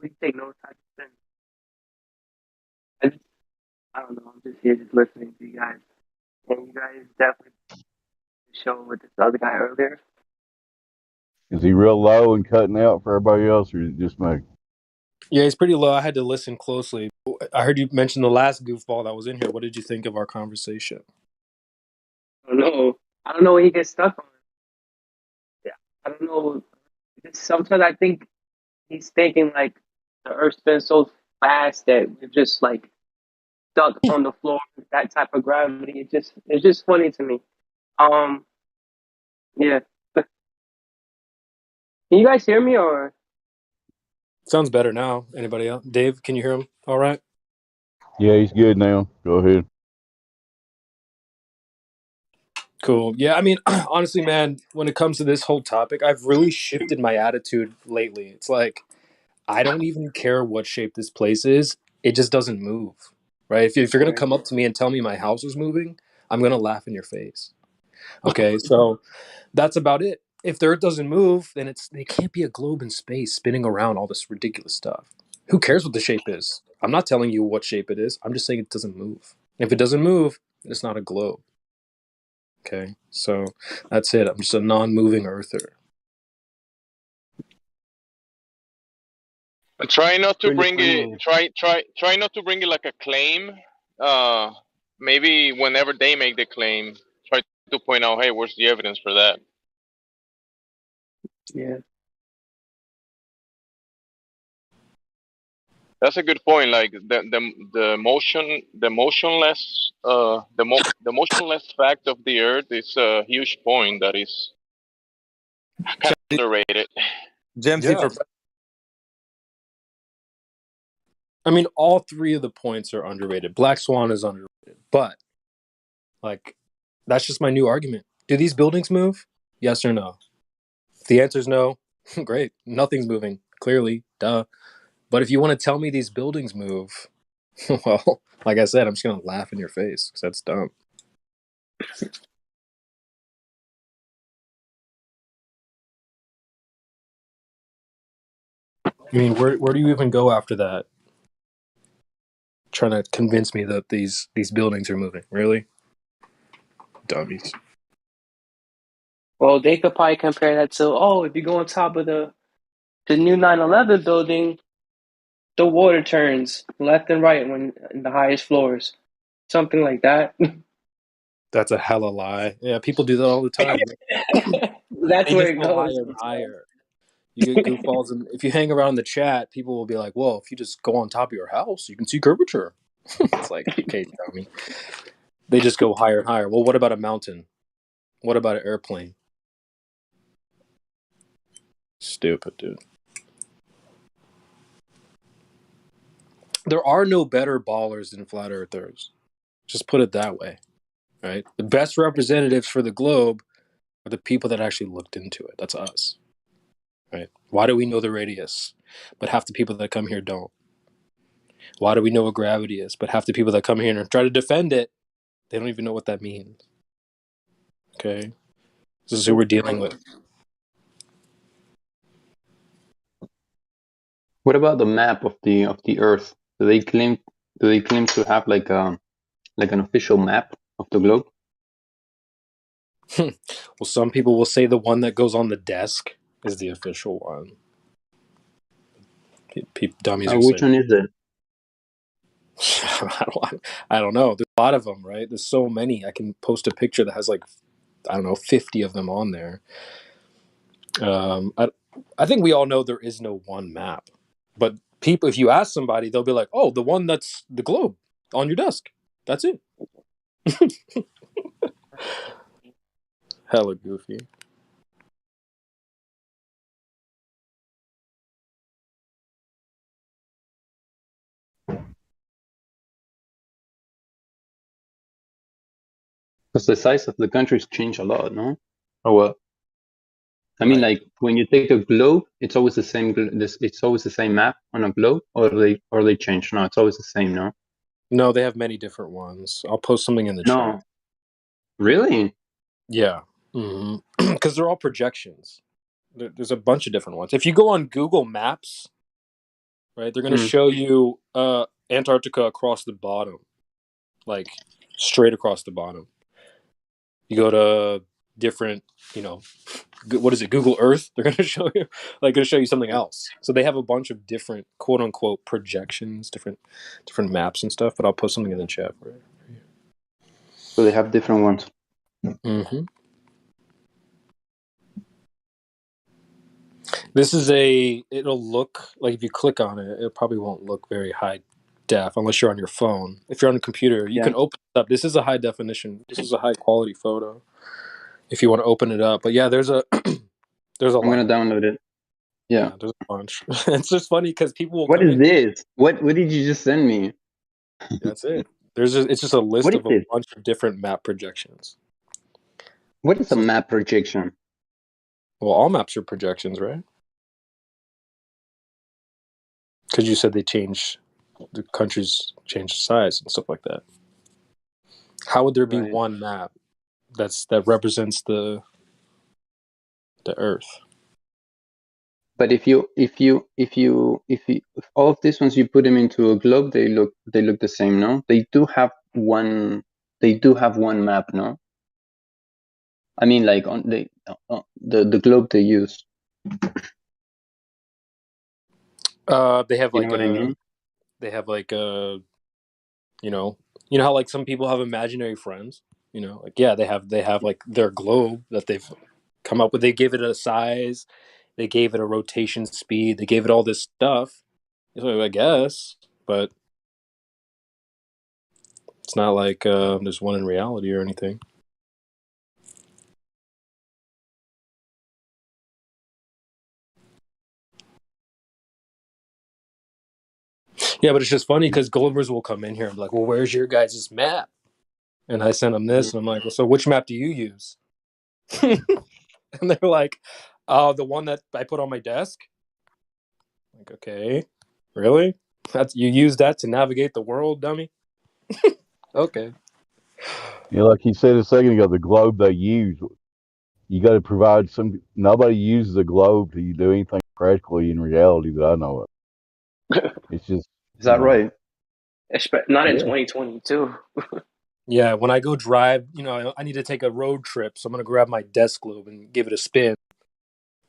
we take notes. I don't know. I'm just here, just listening to you guys. And you guys definitely show with this other guy earlier. Is he real low and cutting out for everybody else, or is it just me? Yeah, he's pretty low. I had to listen closely. I heard you mention the last goofball that was in here. What did you think of our conversation? I don't know what he gets stuck on. Yeah, I don't know. Sometimes I think he's thinking like the Earth's been so fast that we're just like stuck on the floor with that type of gravity. It's just funny to me. Yeah. Can you guys hear me or? Sounds better now. Anybody else? Dave, can you hear him? All right. Yeah, he's good now. Go ahead. Cool. Yeah, I mean, honestly, man, when it comes to this whole topic, I've really shifted my attitude lately. It's like I don't even care what shape this place is; it just doesn't move. Right? If you're gonna come up to me and tell me my house is moving, I'm gonna laugh in your face. Okay, so that's about it. If the Earth doesn't move, then it can't be a globe in space spinning around all this ridiculous stuff. Who cares what the shape is? I'm not telling you what shape it is. I'm just saying it doesn't move. If it doesn't move, it's not a globe. Okay, so that's it. I'm just a non-moving earther. Try not to Really bring it. funny. Try not to bring it like a claim. Maybe whenever they make the claim, try to point out, hey, where's the evidence for that? Yeah. That's a good point. Like the motionless the motionless fact of the Earth is a huge point that is kind of underrated. Gemsy for I mean, all three of the points are underrated. Black Swan is underrated, but like, that's just my new argument. Do these buildings move? Yes or no? If the answer is no, great. Nothing's moving. Clearly, duh. But if you want to tell me these buildings move, well, like I said, I'm just gonna laugh in your face because that's dumb. I mean, where do you even go after that? Trying to convince me that these buildings are moving. Really? Dummies. Well, they could probably compare that to, if you go on top of the new 9/11 building, the water turns left and right when in the highest floors. Something like that. That's a hella lie. Yeah, people do that all the time. That's They where just it go goes. higher and higher. You get goofballs, and if you hang around the chat, people will be like, "Well, if you just go on top of your house, you can see curvature." It's like, okay, dummy. They just go higher and higher. Well, what about a mountain? What about an airplane? Stupid, dude. There are no better ballers than flat earthers. Just put it that way, right? The best representatives for the globe are the people that actually looked into it. That's us, right? Why do we know the radius, but half the people that come here don't? Why do we know what gravity is, but half the people that come here and try to defend it, they don't even know what that means? Okay, this is who we're dealing with. What about the map of the Earth? Do they claim to have like an official map of the globe? Well, some people will say the one that goes on the desk is the official one. Dummies will Which say. one is it? I don't know. There's a lot of them, right? There's so many. I can post a picture that has like, I don't know, 50 of them on there. I think we all know there is no one map, but people, if you ask somebody, they'll be like, "Oh, the one that's the globe on your desk. That's it." Hella goofy. Because the size of the countries change a lot, no? Or what? I mean, Right. like when you take a globe, it's always the same. It's always the same map on a globe, or they change. No, it's always the same. No. No, they have many different ones. I'll post something in the chat. No. Really? Yeah. Because they're all projections. There's a bunch of different ones. If you go on Google Maps, right, they're going to show you Antarctica across the bottom, like straight across the bottom. You go to different, what is it, Google Earth? They're going to show you something else. So they have a bunch of different quote unquote projections, different maps and stuff. But I'll post something in the chat for you. So they have different ones. Mm-hmm. This is it'll look like if you click on it, it probably won't look very high def unless you're on your phone. If you're on a computer, you can open it up. This is a high definition. This is a high quality photo. If you want to open it up, but yeah, there's a there's a lot. I'm gonna download it. Yeah, there's a bunch. It's just funny because people will. What is this? What did you just send me? That's it. It's just a list of a bunch of different map projections. What is a map projection? Well, all maps are projections, right? Because you said the countries change size and stuff like that. How would there be one map that represents the Earth? But if all of these ones you put them into a globe, they look the same, no? They do have one map, no? I mean, like on the globe they use. They have You like know what I mean? They have like you know how like some people have imaginary friends. Like yeah, they have like their globe that they've come up with. They gave it a size, they gave it a rotation speed, they gave it all this stuff. So I guess, but it's not like there's one in reality or anything. Yeah, but it's just funny because Glovers will come in here and be like, "Well, where's your guys' map?" And I send them this, and I'm like, "Well, so which map do you use?" And they're like, "Oh, the one that I put on my desk." I'm like, okay, really? You use that to navigate the world, dummy? Okay. Like he said a second ago, the globe they use, you got to provide some. Nobody uses a globe to do anything practically in reality that I know of. It's just. Is that right? Not in 2022. Yeah, when I go drive, I need to take a road trip, so I'm gonna grab my desk globe and give it a spin.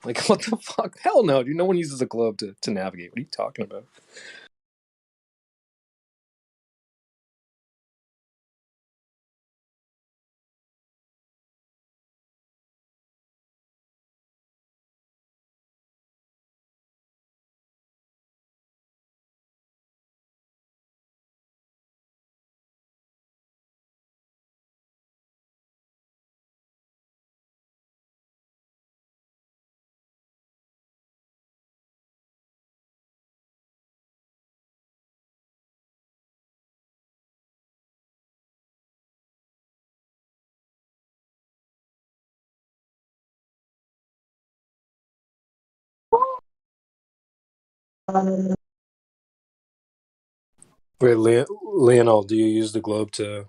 Like, what the fuck? Hell no, dude. No one uses a globe to navigate. What are you talking about? Wait, Leonel, do you use the globe to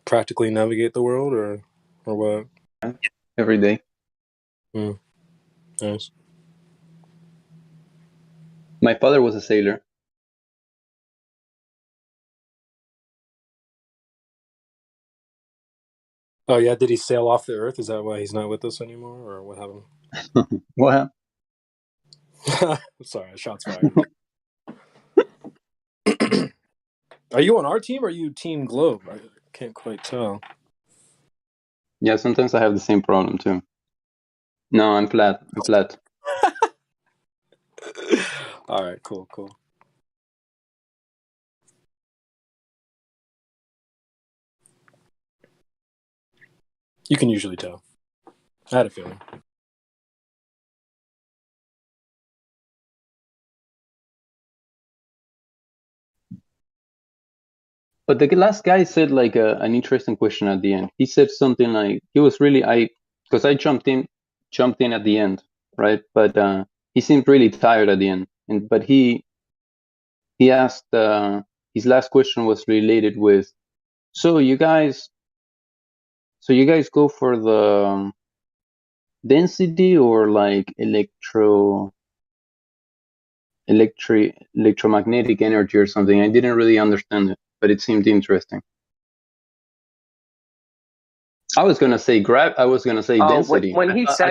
practically navigate the world, or what? Every day. Nice. My father was a sailor. Oh yeah, did he sail off the Earth? Is that why he's not with us anymore, or what happened? What happened? Sorry, shots fired. Are you on our team or are you Team Globe? I can't quite tell. Yeah, sometimes I have the same problem too. No, I'm flat. All right, cool. You can usually tell. I had a feeling. But the last guy said like an interesting question at the end. He said something like he was really because I jumped in at the end, right? But he seemed really tired at the end. But he asked his last question was related with, so you guys go for the density or like electromagnetic energy or something. I didn't really understand it, but it seemed interesting. I was gonna say density. I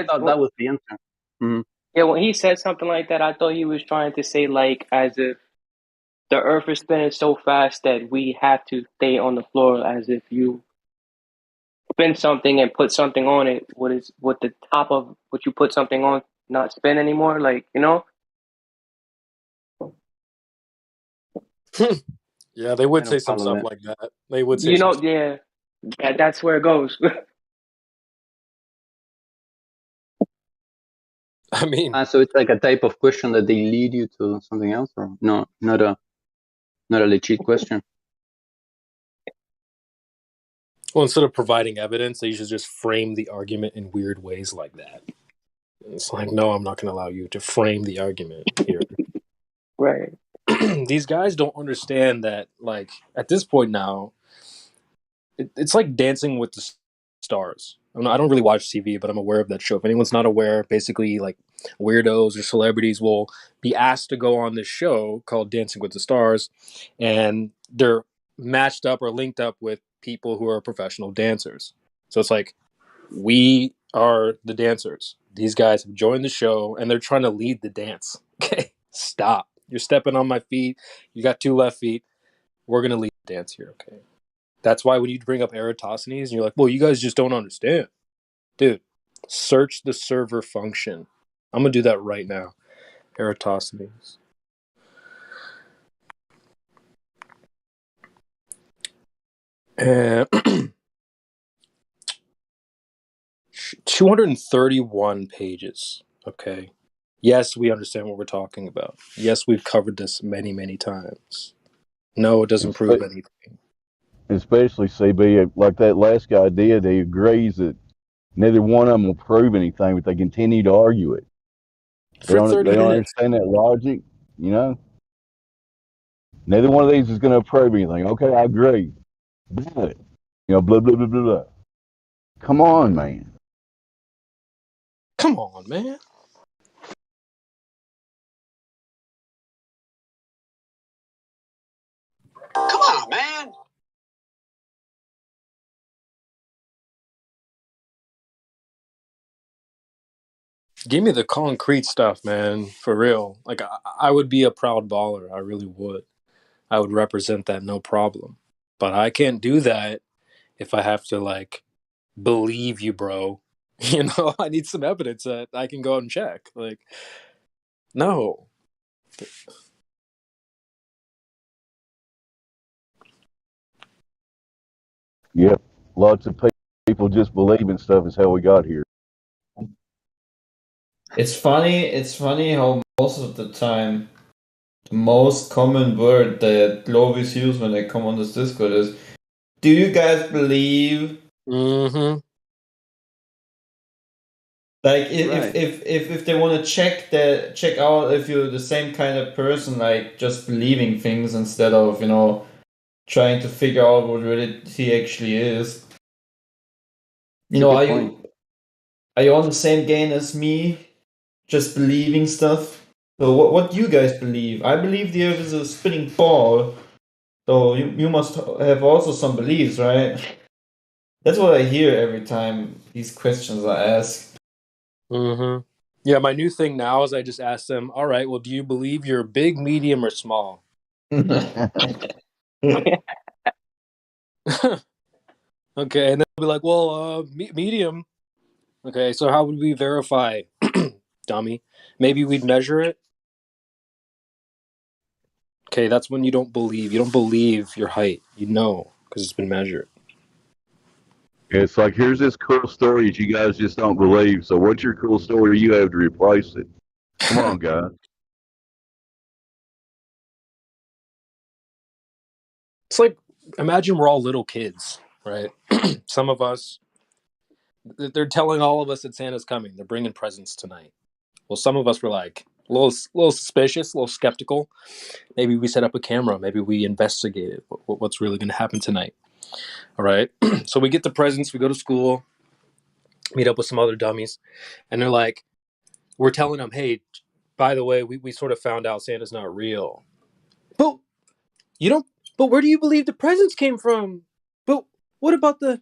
thought that was the answer. Mm-hmm. Yeah, when he said something like that, I thought he was trying to say like as if the Earth is spinning so fast that we have to stay on the floor. As if you spin something and put something on it, would the top of what you put something on not spin anymore? Like Yeah, they would say some stuff like that. They would say yeah, that's where it goes. I mean, so it's like a type of question that they lead you to something else, or no, not a legit question. Well, instead of providing evidence, they should just frame the argument in weird ways like that. And it's like, no, I'm not going to allow you to frame the argument here. Right. These guys don't understand that, like, at this point now, it's like Dancing with the Stars. I don't really watch TV, but I'm aware of that show. If anyone's not aware, basically, like, weirdos or celebrities will be asked to go on this show called Dancing with the Stars, and they're matched up or linked up with people who are professional dancers. So it's like, we are the dancers. These guys have joined the show, and they're trying to lead the dance. Okay, stop. You're stepping on my feet. You got 2 left feet. We're going to lead the dance here, okay? That's why when you bring up Eratosthenes, and you're like, well, you guys just don't understand. Dude, search the server function. I'm going to do that right now. Eratosthenes. And 231 pages, okay? Yes, we understand what we're talking about. Yes, we've covered this many, many times. No, it doesn't prove anything. Especially CB, like that last guy did, he agrees that neither one of them will prove anything, but they continue to argue it. They For don't 30 minutes. understand that logic, you know? Neither one of these is going to prove anything. Okay, I agree. But, you know, blah, blah, blah, blah, blah. Come on, man. Come on, man. Come on, man. Give me the concrete stuff, man. For real. Like, I would be a proud baller. I really would. I would represent that no problem. But I can't do that if I have to, like, believe you, bro. You know, I need some evidence that I can go out and check. Like, no. Yep. Lots of people just believe in stuff is how we got here. It's funny how most of the time the most common word that Clovis use when they come on this Discord is, do you guys believe? Mm-hmm. Like if they want to check out if you're the same kind of person, like just believing things instead of, you know, trying to figure out what reality actually is. You know, are you on the same game as me? Just believing stuff? So what do you guys believe? I believe the earth is a spinning ball. So you must have also some beliefs, right? That's what I hear every time these questions are asked. Mm-hmm. Yeah, my new thing now is I just ask them, all right, well, do you believe you're big, medium, or small? Okay, and then they'll be like, well, medium. Okay, so how would we verify, dummy? Maybe we'd measure it? Okay, that's when you don't believe. You don't believe your height. You know, because it's been measured. It's like, here's this cool story that you guys just don't believe. So what's your cool story you have to replace it? Come on, guys. It's like, imagine we're all little kids, right? Some of us, they're telling all of us that Santa's coming. They're bringing presents tonight. Well, some of us were like a little suspicious, a little skeptical. Maybe we set up a camera. Maybe we investigated what's really going to happen tonight. All right. So we get the presents. We go to school, meet up with some other dummies, and they're like, we're telling them, hey, by the way, we sort of found out Santa's not real. But you don't. But where do you believe the presents came from? But what about the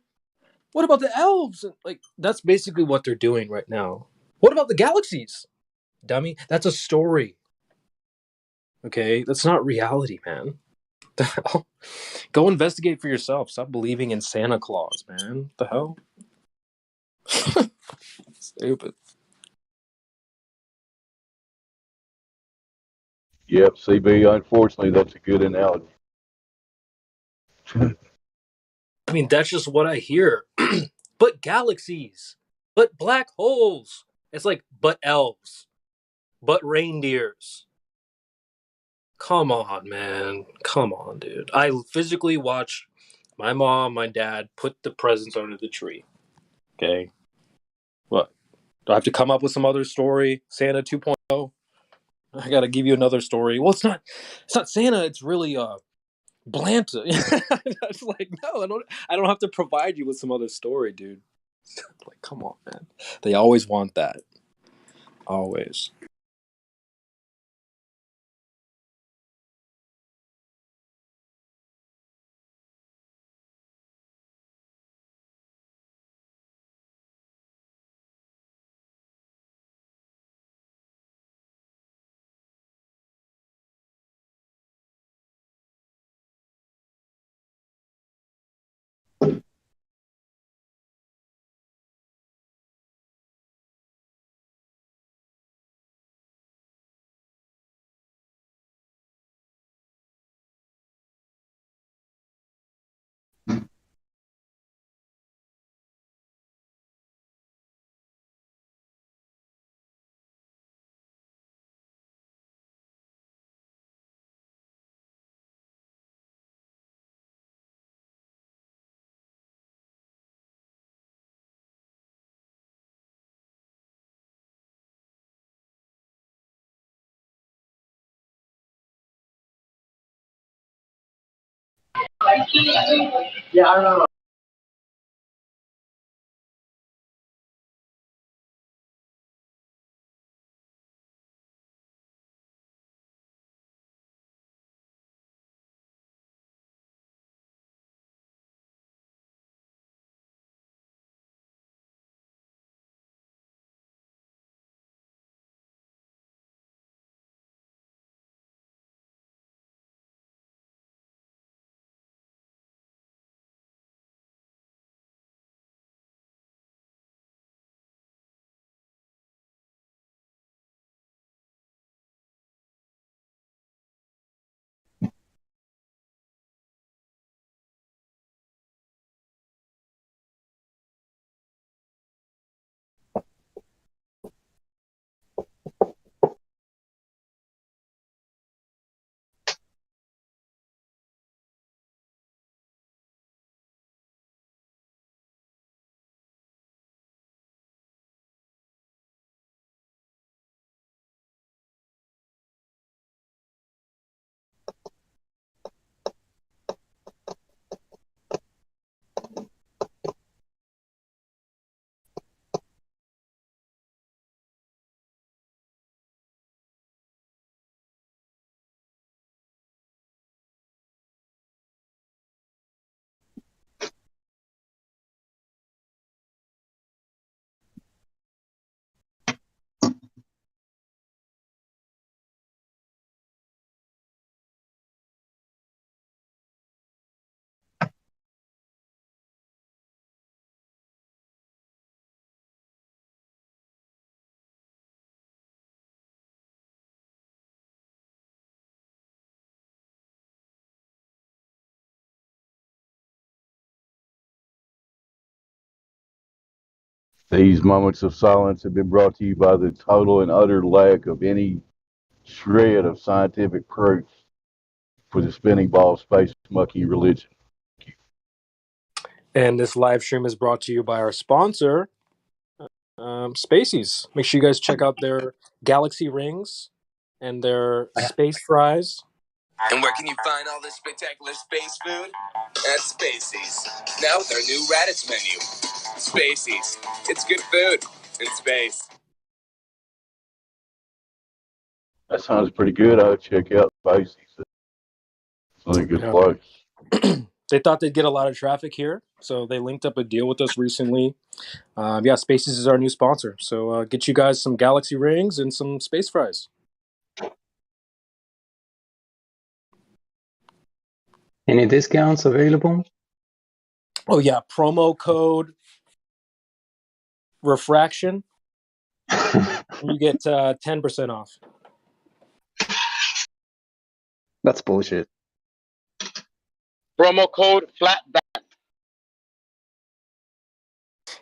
elves? Like, that's basically what they're doing right now. What about the galaxies? Dummy, that's a story. Okay, that's not reality, man. The hell? Go investigate for yourself. Stop believing in Santa Claus, man. The hell? Stupid. Yep, CB, unfortunately, that's a good analogy. I mean, that's just what I hear. But galaxies, but black holes. It's like, but elves, but reindeers. Come on, man. Come on, dude. I physically watch My mom, my dad put the presents under the tree. Okay. What? Do I have to come up with some other story? Santa 2.0? I got to give you another story. Well, it's not Santa. It's really Blanta. I was like, no, I don't have to provide you with some other story, dude. Like, come on, man. They always want that. Always. Yeah, I don't know. These moments of silence have been brought to you by the total and utter lack of any shred of scientific proof for the spinning ball space monkey religion. And this live stream is brought to you by our sponsor, Spacies. Make sure you guys check out their galaxy rings and their space fries. And where can you find all this spectacular space food? At Spacies. Now with our new Raditz menu. Spacies. It's good food in space. That sounds pretty good. I'll check out Spaces. It's a good place. They thought they'd get a lot of traffic here, so they linked up a deal with us recently. Yeah, Spaces is our new sponsor. So get you guys some galaxy rings and some space fries. Any discounts available? Oh yeah, promo code refraction. You get 10% off. That's bullshit. Promo code FLATBACK.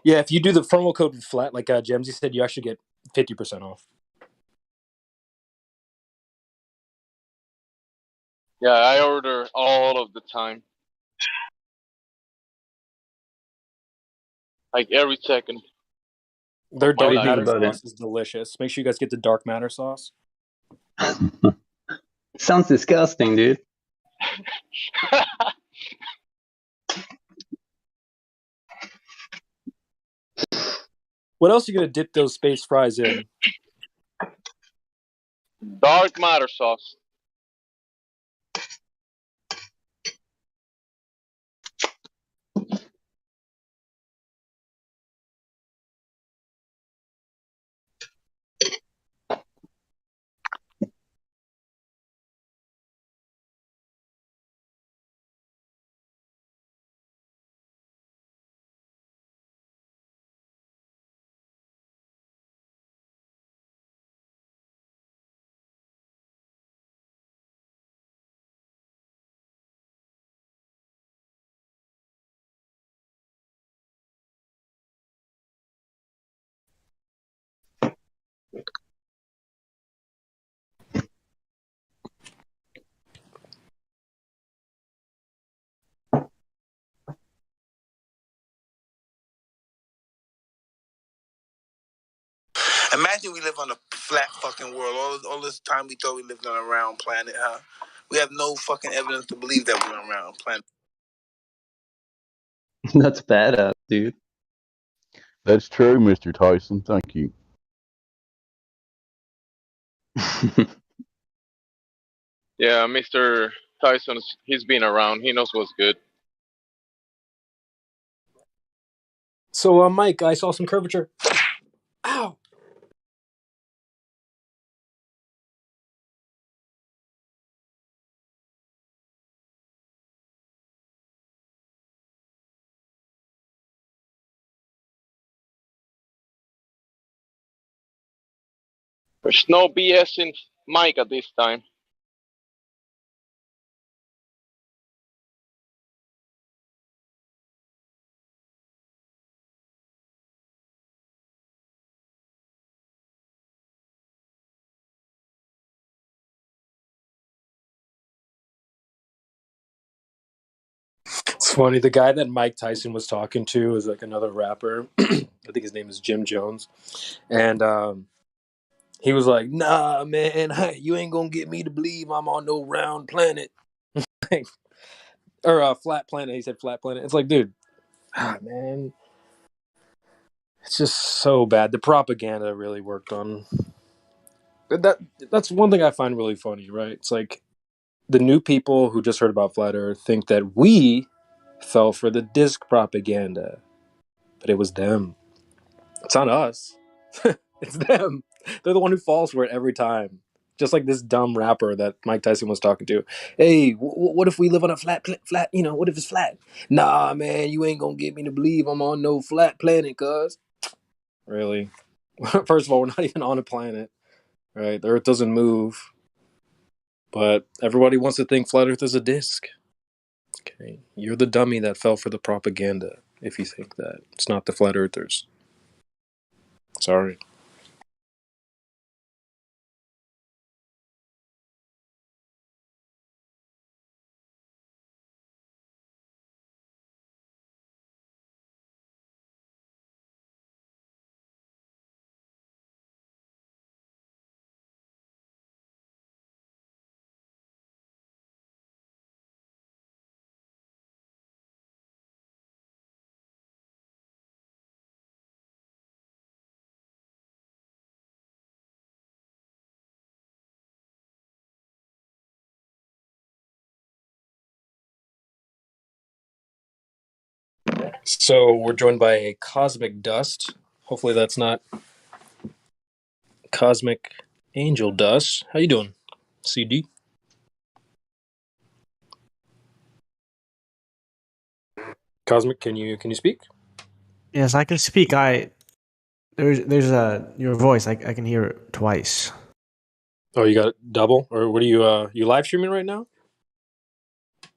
Yeah, if you do the promo code with flat, like Gemsy said, you actually get 50% off. Yeah, I order all of the time. like every second. Their My dark life. matter sauce is delicious. Make sure you guys get the dark matter sauce. Sounds disgusting, dude. What else are you gonna dip those space fries in? Dark matter sauce. Imagine we live on a flat fucking world. All this time we thought we lived on a round planet, huh? We have no fucking evidence to believe that we're on a round planet. That's badass, dude. That's true, Mr. Tyson. Thank you. Yeah, Mr. Tyson, he's been around. He knows what's good. So, Mike, I saw some curvature. Ow! There's no BS in Mike at this time. It's funny. The guy that Mike Tyson was talking to is like another rapper. I think his name is Jim Jones, and he was like, "Nah, man, you ain't gonna get me to believe I'm on no round planet, or a flat planet." He said flat planet. It's like, dude, man, it's just so bad. The propaganda really worked on that. That's one thing I find really funny, right? It's like the new people who just heard about flat Earth think that we fell for the disc propaganda, but it was them. It's not us. It's them. They're the one who falls for it every time. Just like this dumb rapper that Mike Tyson was talking to. Hey, what if we live on a flat? You know, what if it's flat? Nah, man, you ain't gonna get me to believe I'm on no flat planet, cuz. Really? First of all, we're not even on a planet, right? The Earth doesn't move. But everybody wants to think flat Earth is a disc. Okay, you're the dummy that fell for the propaganda. If you think that it's not the flat Earthers. Sorry. So we're joined by a cosmic dust. Hopefully that's not cosmic angel dust. How you doing, CD? Cosmic, can you speak? Yes, I can speak. There's your voice. I can hear it twice. Oh, you got it double, or what are you live streaming right now?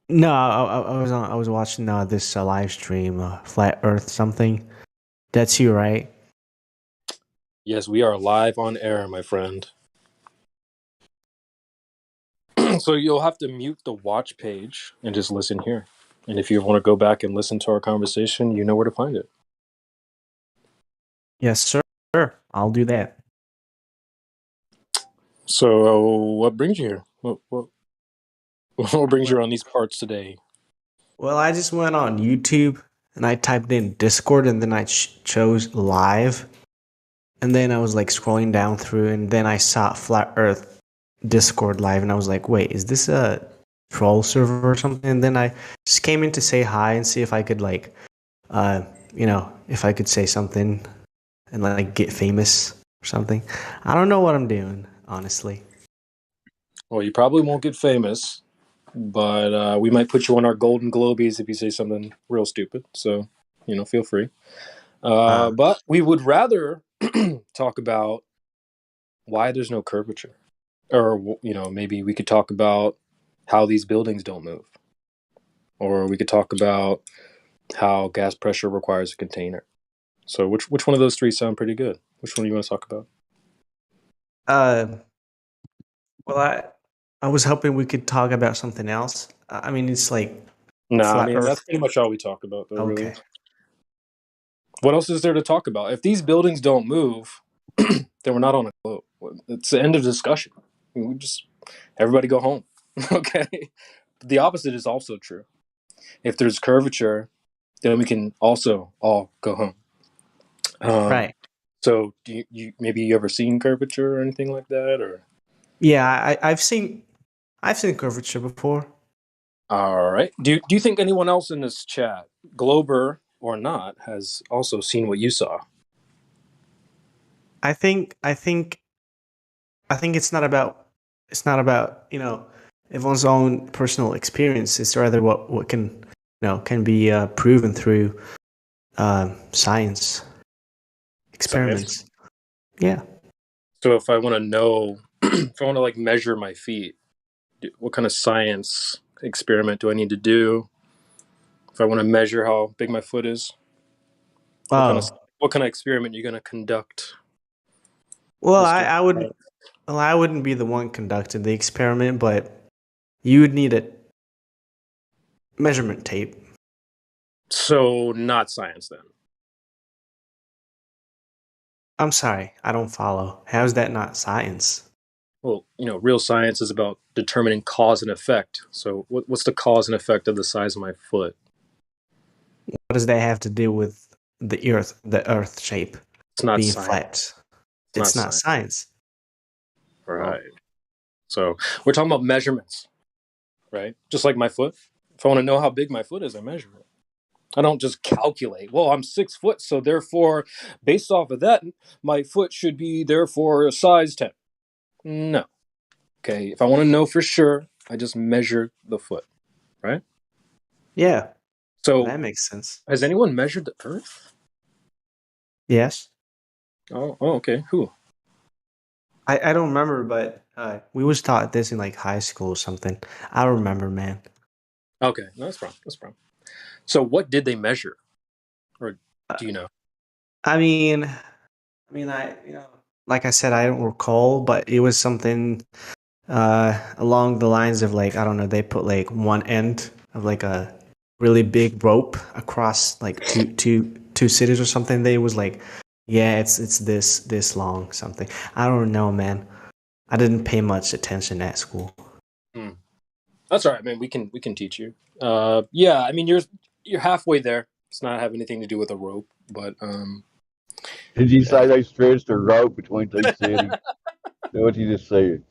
No, I was watching this live stream, Flat Earth something. That's you, right? Yes, we are live on air, my friend. So you'll have to mute the watch page and just listen here. And if you want to go back and listen to our conversation, you know where to find it. Yes, sir. I'll do that. So, what brings you here? What brings you around these parts today? Well, I just went on YouTube and I typed in Discord and then I chose live. And then I was like scrolling down through and then I saw Flat Earth Discord live and I was like, wait, is this a troll server or something? And then I just came in to say hi and see if I could like, if I could say something and like get famous or something. I don't know what I'm doing, honestly. Well, you probably won't get famous, but we might put you on our Golden Globies if you say something real stupid. So, feel free. But we would rather talk about why there's no curvature. Or, maybe we could talk about how these buildings don't move. Or we could talk about how gas pressure requires a container. So which one of those three sound pretty good? Which one do you want to talk about? Well, I was hoping we could talk about something else. I mean, it's like I flat mean, Earth. that's pretty much all we talk about, though, Okay. really. What else is there to talk about? If these buildings don't move, then we're not on a globe. It's the end of discussion. We just, everybody go home. Okay? The opposite is also true. If there's curvature, then we can also all go home. Right. So, do you maybe you ever seen curvature or anything like that, or? Yeah, I've seen curvature before. All right. Do you think anyone else in this chat, Glober or not, has also seen what you saw? I think it's not about everyone's own personal experience. It's rather what can be proven through science experiments. Science? Yeah. So if I want to know, if I want to like measure my feet, what kind of science experiment do I need to do? If I want to measure how big my foot is, what kind of experiment are you going to conduct? Well, I wouldn't be the one conducting the experiment, but you would need a measurement tape. So not science then. I'm sorry, I don't follow. How's that not science? Well, real science is about determining cause and effect. So what's the cause and effect of the size of my foot? What does that have to do with the Earth shape It's not being science. flat? It's not science. Right. So we're talking about measurements, right? Just like my foot. If I want to know how big my foot is, I measure it. I don't just calculate. Well, I'm 6 foot, so therefore, based off of that, my foot should be therefore a size 10. No. Okay. If I want to know for sure, I just measure the foot, right? Yeah. So that makes sense. Has anyone measured the Earth? Yes. Oh, okay. Who? I don't remember, but we was taught this in like high school or something. I don't remember, man. Okay, no, that's fine. So, what did they measure, or do you know? I mean, like I said, I don't recall, but it was something along the lines of like, I don't know, they put like one end of like a really big rope across like two cities or something. They was like, yeah, it's this long something. I don't know, man. I didn't pay much attention at school. That's all right, man. We can teach you. Yeah, I mean you're halfway there. It's not have anything to do with a rope, but Did you say they stretched a rope between two cities? What you just said?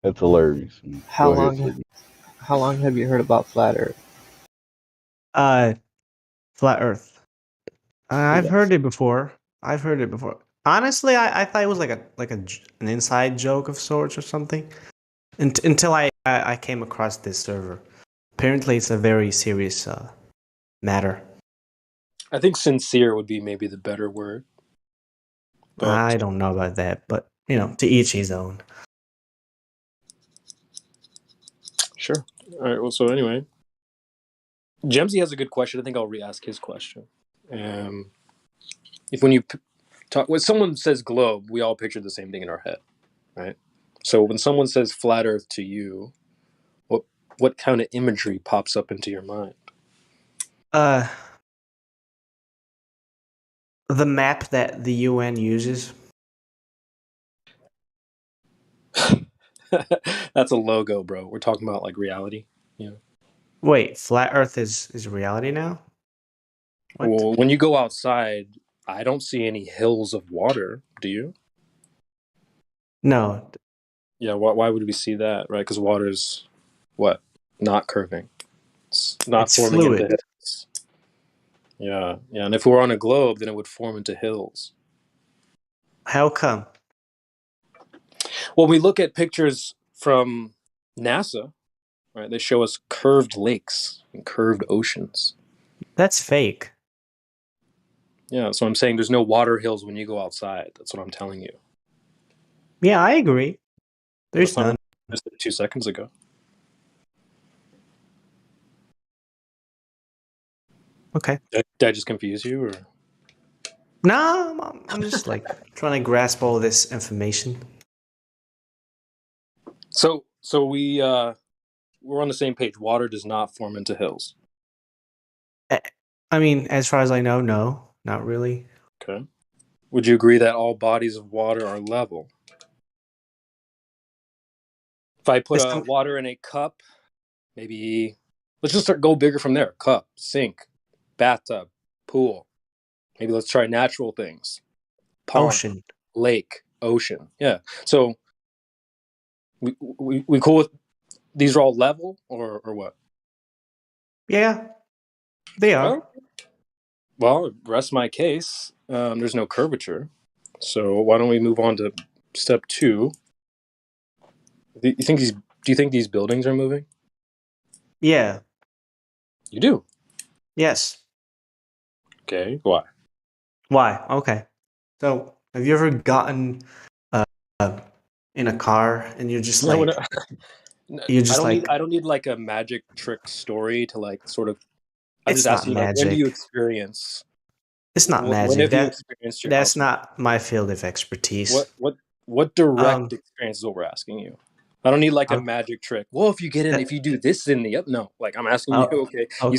That's hilarious. How long have you heard about flat Earth? Flat Earth. I've heard it before. Honestly, I thought it was like an inside joke of sorts or something. Until I came across this server. Apparently, it's a very serious matter. I think sincere would be maybe the better word. But I don't know about that, but to each his own. Sure. All right. Well, so anyway, Gemsy has a good question. I think I'll re-ask his question. If when you talk, when someone says globe, we all picture the same thing in our head, right? So when someone says flat Earth to you, what kind of imagery pops up into your mind? the map that the UN uses. That's a logo, bro. We're talking about like reality. Yeah. Wait, flat Earth is reality now? What? Well, when you go outside, I don't see any hills of water. Do you? No. Yeah. Why would we see that? Right? Because water's what? Not curving. It's not It's forming into fluid. hills. Yeah. Yeah. And if we're on a globe, then it would form into hills. How come? Well, we look at pictures from NASA, right? They show us curved lakes and curved oceans. That's fake. Yeah, so I'm saying there's no water hills when you go outside. That's what I'm telling you. Yeah, I agree. There's none. Just 2 seconds ago. Okay. Did I just confuse you, or? No, I'm just like trying to grasp all this information. So we're on the same page. Water does not form into hills. I mean, as far as I know, no, not really. Okay. Would you agree that all bodies of water are level? If I put water in a cup, maybe let's just go bigger from there. Cup, sink, bathtub, pool. Maybe let's try natural things. Pond, ocean, lake, ocean. Yeah. So we cool with these are all level or what? Yeah, they are. Well, rest my case. There's no curvature. So why don't we move on to step 2? Do you think these buildings are moving? Yeah. You do? Yes. Okay. Why? Why? Okay. So, have you ever gotten in a car and you're just like, I don't need like a magic trick story to like sort of. I'm it's just not asking you, like, when do magic. you experience? It's not When magic. have you experienced your That's house? not my field of expertise. What direct experience is what we're asking you? I don't need like a magic trick. Well, if you do this in the no, like I'm asking you. Okay, you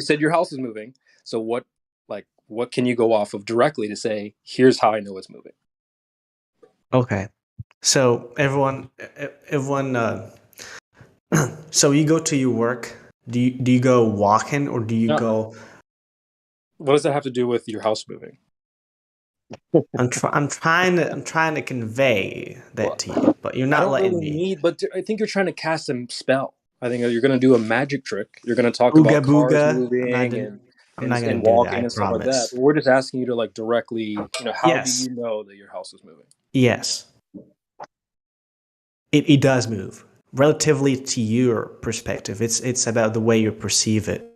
said your house is moving. So what can you go off of directly to say here's how I know it's moving? Okay, so everyone. So you go to your work. Do you go walking or do you go? What does that have to do with your house moving? I'm trying to convey that to you, but you're not letting me. But I think you're trying to cast a spell. I think you're going to do a magic trick. You're going to talk Ooga about cars booga. moving I'm not and gonna do that. walking I and stuff like that. promise. We're just asking you to like directly, how do you know that your house is moving? Yes. It does move. Relatively to your perspective. It's about the way you perceive it.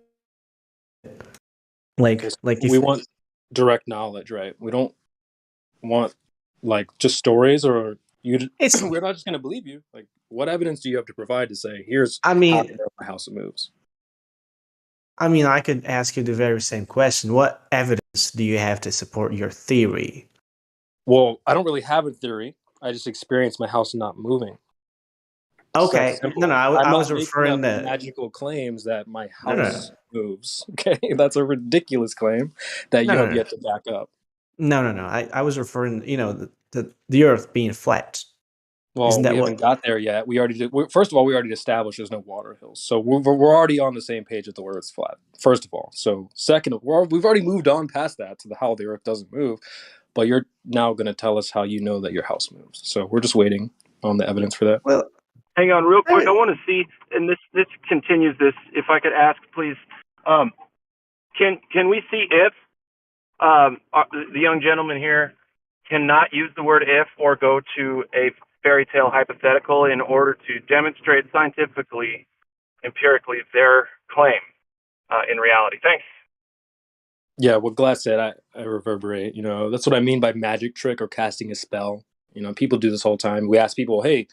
Like we want direct knowledge, right? We don't want like just stories or you. We're not just going to believe you. Like, what evidence do you have to provide to say here's how my house moves? I mean, I could ask you the very same question. What evidence do you have to support your theory? Well, I don't really have a theory. I just experienced my house not moving. Okay. No, I was referring to magical claims that my house moves. Okay, that's a ridiculous claim that you have yet to back up. No. I was referring, the Earth being flat. Well, we haven't got there yet. We already did. First of all, we already established there's no water hills, so we're already on the same page with the Earth's flat. First of all, so second, we've already moved on past that to how the Earth doesn't move. But you're now going to tell us how you know that your house moves. So we're just waiting on the evidence for that. Well, hang on real quick. I want to see, and this continues this. If I could ask, please, can we see if the young gentleman here cannot use the word if or go to a fairy tale hypothetical in order to demonstrate scientifically, empirically their claim in reality? Thanks. Yeah, what Glass said, I reverberate. That's what I mean by magic trick or casting a spell. People do this all the time. We ask people, hey,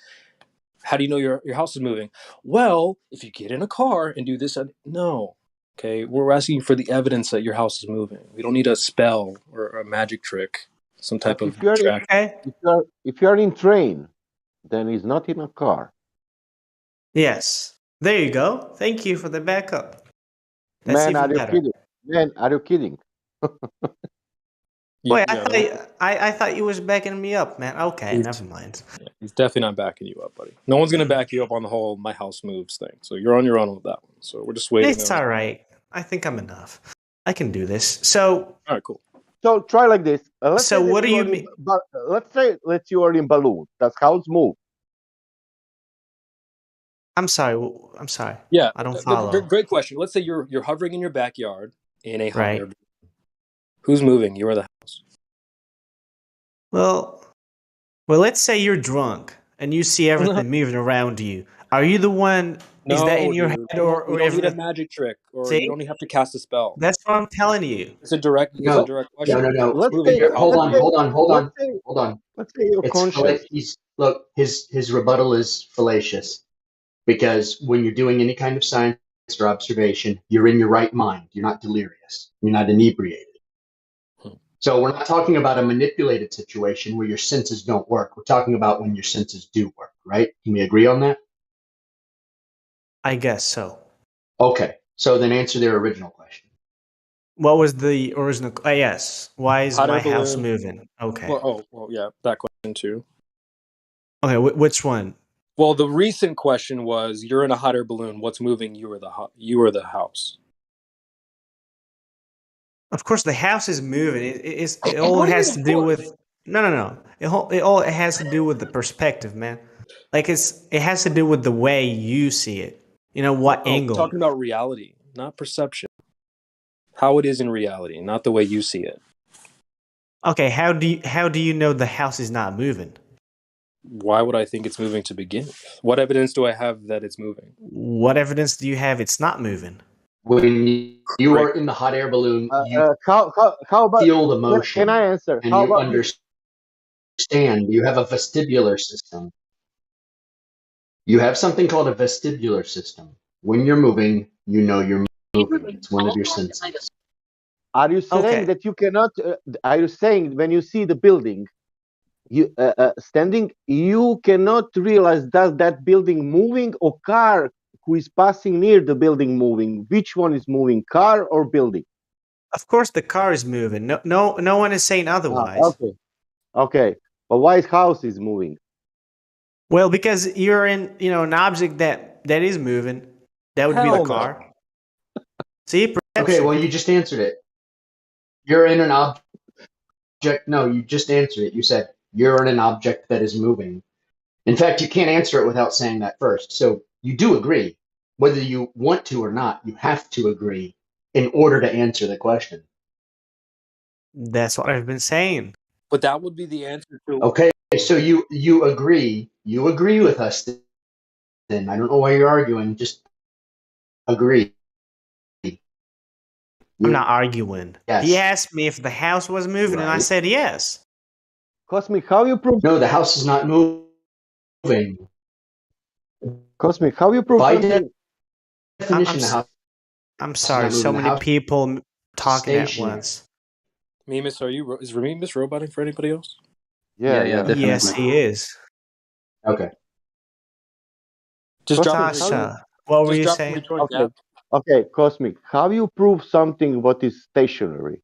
how do you know your house is moving? Well, if you get in a car and do this, no. Okay, we're asking for the evidence that your house is moving. We don't need a spell or a magic trick, some type of track. If you are in train, then it's not in a car. Yes. There you go. Thank you for the backup. That's Man, even are you better. kidding? Man, are you kidding? Wait, Yeah, I thought you was backing me up, man. Okay, he's, never mind. he's definitely not backing you up, buddy. No one's gonna back you up on the whole my house moves thing. So you're on your own with that one. So we're just waiting. It's all right. I think I'm enough. I can do this. So, all right, cool. So try like this. Let's So say that what do you are in, mean? let's say that you are in balloon. Does house move? I'm sorry. I'm sorry. Yeah, I don't follow. great question. Let's say you're hovering in your backyard in a hot Right. air balloon. Who's moving? You or the house? Well, let's say you're drunk and you see everything moving around you. Are you the one? Is that in your dude. head or You don't need a everything? magic trick, or See? you don't have to cast a spell. That's what I'm telling you. It's a direct question. No. Let's Moving say, your house. Hold on. let's say you're conscious. Look, his rebuttal is fallacious because when you're doing any kind of science or observation, you're in your right mind. You're not delirious. You're not inebriated. So we're not talking about a manipulated situation where your senses don't work. We're talking about when your senses do work, right? Can we agree on that? I guess so. Okay. So then answer their original question. What was the original? Yes. Why is Hot air my house balloon. moving? Okay. Well, yeah, that question too. Okay, which one? Well, the recent question was: you're in a hot air balloon. What's moving? You or the house? Of course, the house is moving. It all has to do with no. It all has to do with the perspective, man. Like it has to do with the way you see it. You know what angle? Talking about reality, not perception. How it is in reality, not the way you see it. Okay, how do you know the house is not moving? Why would I think it's moving to begin with? What evidence do I have that it's moving? What evidence do you have it's not moving? When you are in the hot air balloon, you how about feel the motion. Can I answer? And How you about understand. You have a vestibular system. You have something called a vestibular system. When you're moving, you know you're moving. It's one of your senses. Are you saying that you cannot? Are you saying when you see the building, you standing, you cannot realize does that building moving or car who is passing near the building moving? Which one is moving, car or building? Of course, the car is moving. No one is saying otherwise. Okay, but why house is moving? Well, because you're in, an object that is moving. That would be the car. See? Okay, well, you just answered it. You're in an object. No, you just answered it. You said you're in an object that is moving. In fact, you can't answer it without saying that first. So you do agree. Whether you want to or not, you have to agree in order to answer the question. That's what I've been saying. But that would be the answer to. Okay, so you agree. You agree with us then. I don't know why you're arguing. Just agree. I'm not arguing. Yes. He asked me if the house was moving, and I said yes. Cosmic, how you prove? No, the house is not moving. Cosmic, how you prove? By something? definition, the house. I'm sorry. So many people talking at once. Mimas, is Mimas roboting for anybody else? Yeah, definitely. Yes, he is. Okay. Just Sasha, what were you saying? Okay, Cosmic, how you prove something what is stationary?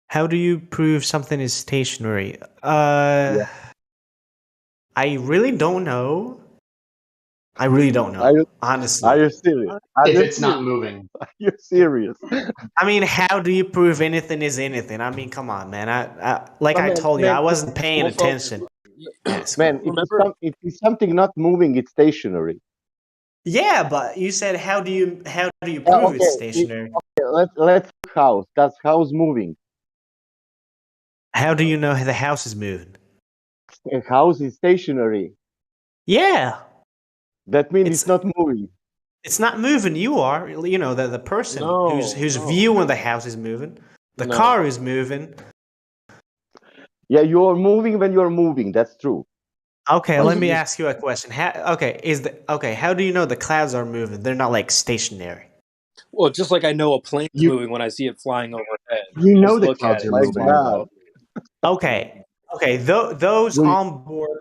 How do you prove something is stationary? I really don't know. Honestly. Are you serious? If it's not moving. Are you serious? I mean, how do you prove anything is anything? I mean, come on, man. I told you, I wasn't paying attention. Man, if it's something not moving, it's stationary. Yeah, but you said how do you prove it's stationary? Let's house. That's house moving. How do you know the house is moving? A house is stationary. Yeah. That means it's not moving. It's not moving. You are. You know, the person who's viewing the house is moving. The car is moving. Yeah, you're moving when you're moving. That's true. Okay, let me ask you a question. How do you know the clouds are moving? They're not like stationary. Well, just like I know a plane's moving when I see it flying overhead. You know the clouds are moving. Okay. Those on board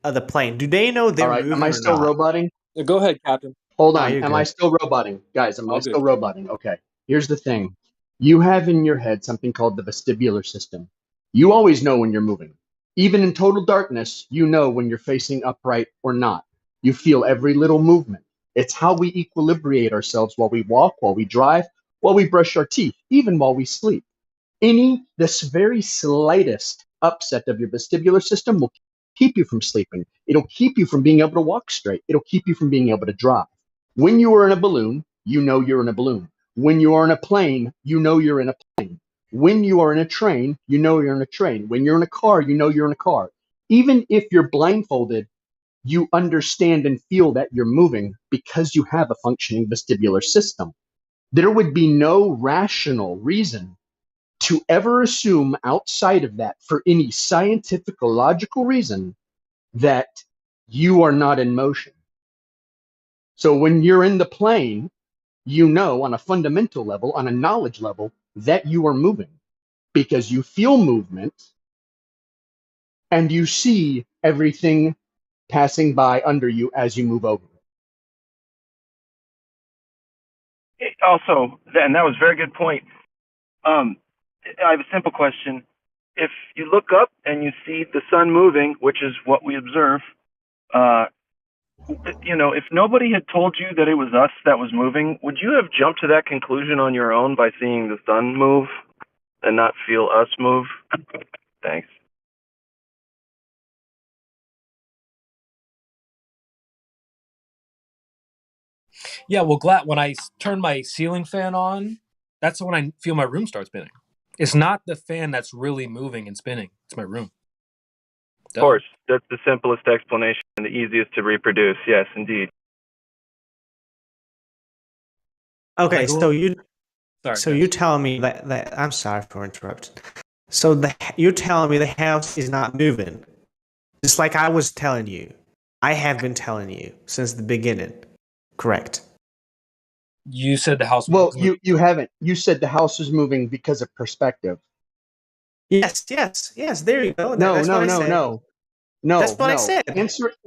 of the plane, do they know they're moving? Am I still roboting? Go ahead, Captain. Hold on. Am I still roboting? Guys, am I still roboting? Okay. Here's the thing. You have in your head something called the vestibular system. You always know when you're moving. Even in total darkness, you know when you're facing upright or not. You feel every little movement. It's how we equilibrate ourselves while we walk, while we drive, while we brush our teeth, even while we sleep. This very slightest upset of your vestibular system will keep you from sleeping. It'll keep you from being able to walk straight. It'll keep you from being able to drive. When you are in a balloon, you know you're in a balloon. When you are in a plane, you know you're in a plane. When you are in a train, you know you're in a train. When you're in a car, you know you're in a car. Even if you're blindfolded, you understand and feel that you're moving because you have a functioning vestibular system. There would be no rational reason to ever assume outside of that, for any scientific or logical reason, that you are not in motion. So when you're in the plane, you know on a fundamental level, on a knowledge level, that you are moving because you feel movement and you see everything passing by under you as you move over. Also, and that was a very good point. I have a simple question. If you look up and you see the sun moving, which is what we observe, if nobody had told you that it was us that was moving, would you have jumped to that conclusion on your own by seeing the sun move and not feel us move? Thanks. Yeah, well, when I turn my ceiling fan on, that's when I feel my room start spinning. It's not the fan that's really moving and spinning. It's my room. Of course, that's the simplest explanation and the easiest to reproduce. Yes, indeed. Okay, so you tell me that I'm sorry for interrupting. So you're telling me the house is not moving, just like I was telling you. I have been telling you since the beginning. Correct. You said the house. Well, you haven't. You said the house is moving because of perspective. Yes. There you go. That's what I said. No. That's what I said.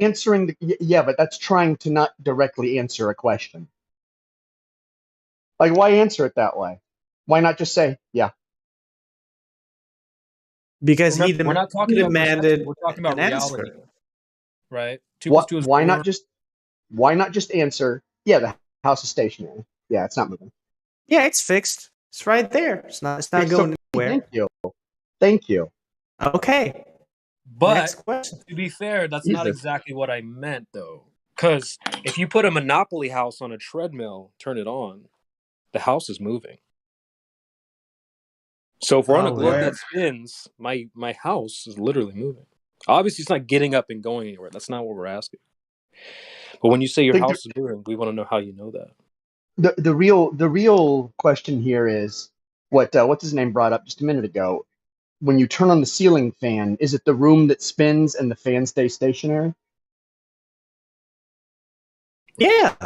Answering but that's trying to not directly answer a question. Like, why answer it that way? Why not just say, yeah? Because we're not talking about demanded we're talking about reality, right? Why not just answer, yeah, the house is stationary. Yeah, it's not moving. Yeah, it's fixed. It's right there. It's not going anywhere. Thank you. Okay. But next question. To be fair, that's not exactly what I meant, though. Because if you put a Monopoly house on a treadmill, turn it on, the house is moving. So if we're on a globe that spins, my house is literally moving. Obviously, it's not getting up and going anywhere. That's not what we're asking. But when you say your house is moving, we want to know how you know that. The real question here is what's his name brought up just a minute ago. When you turn on the ceiling fan, is it the room that spins and the fan stays stationary? Yeah.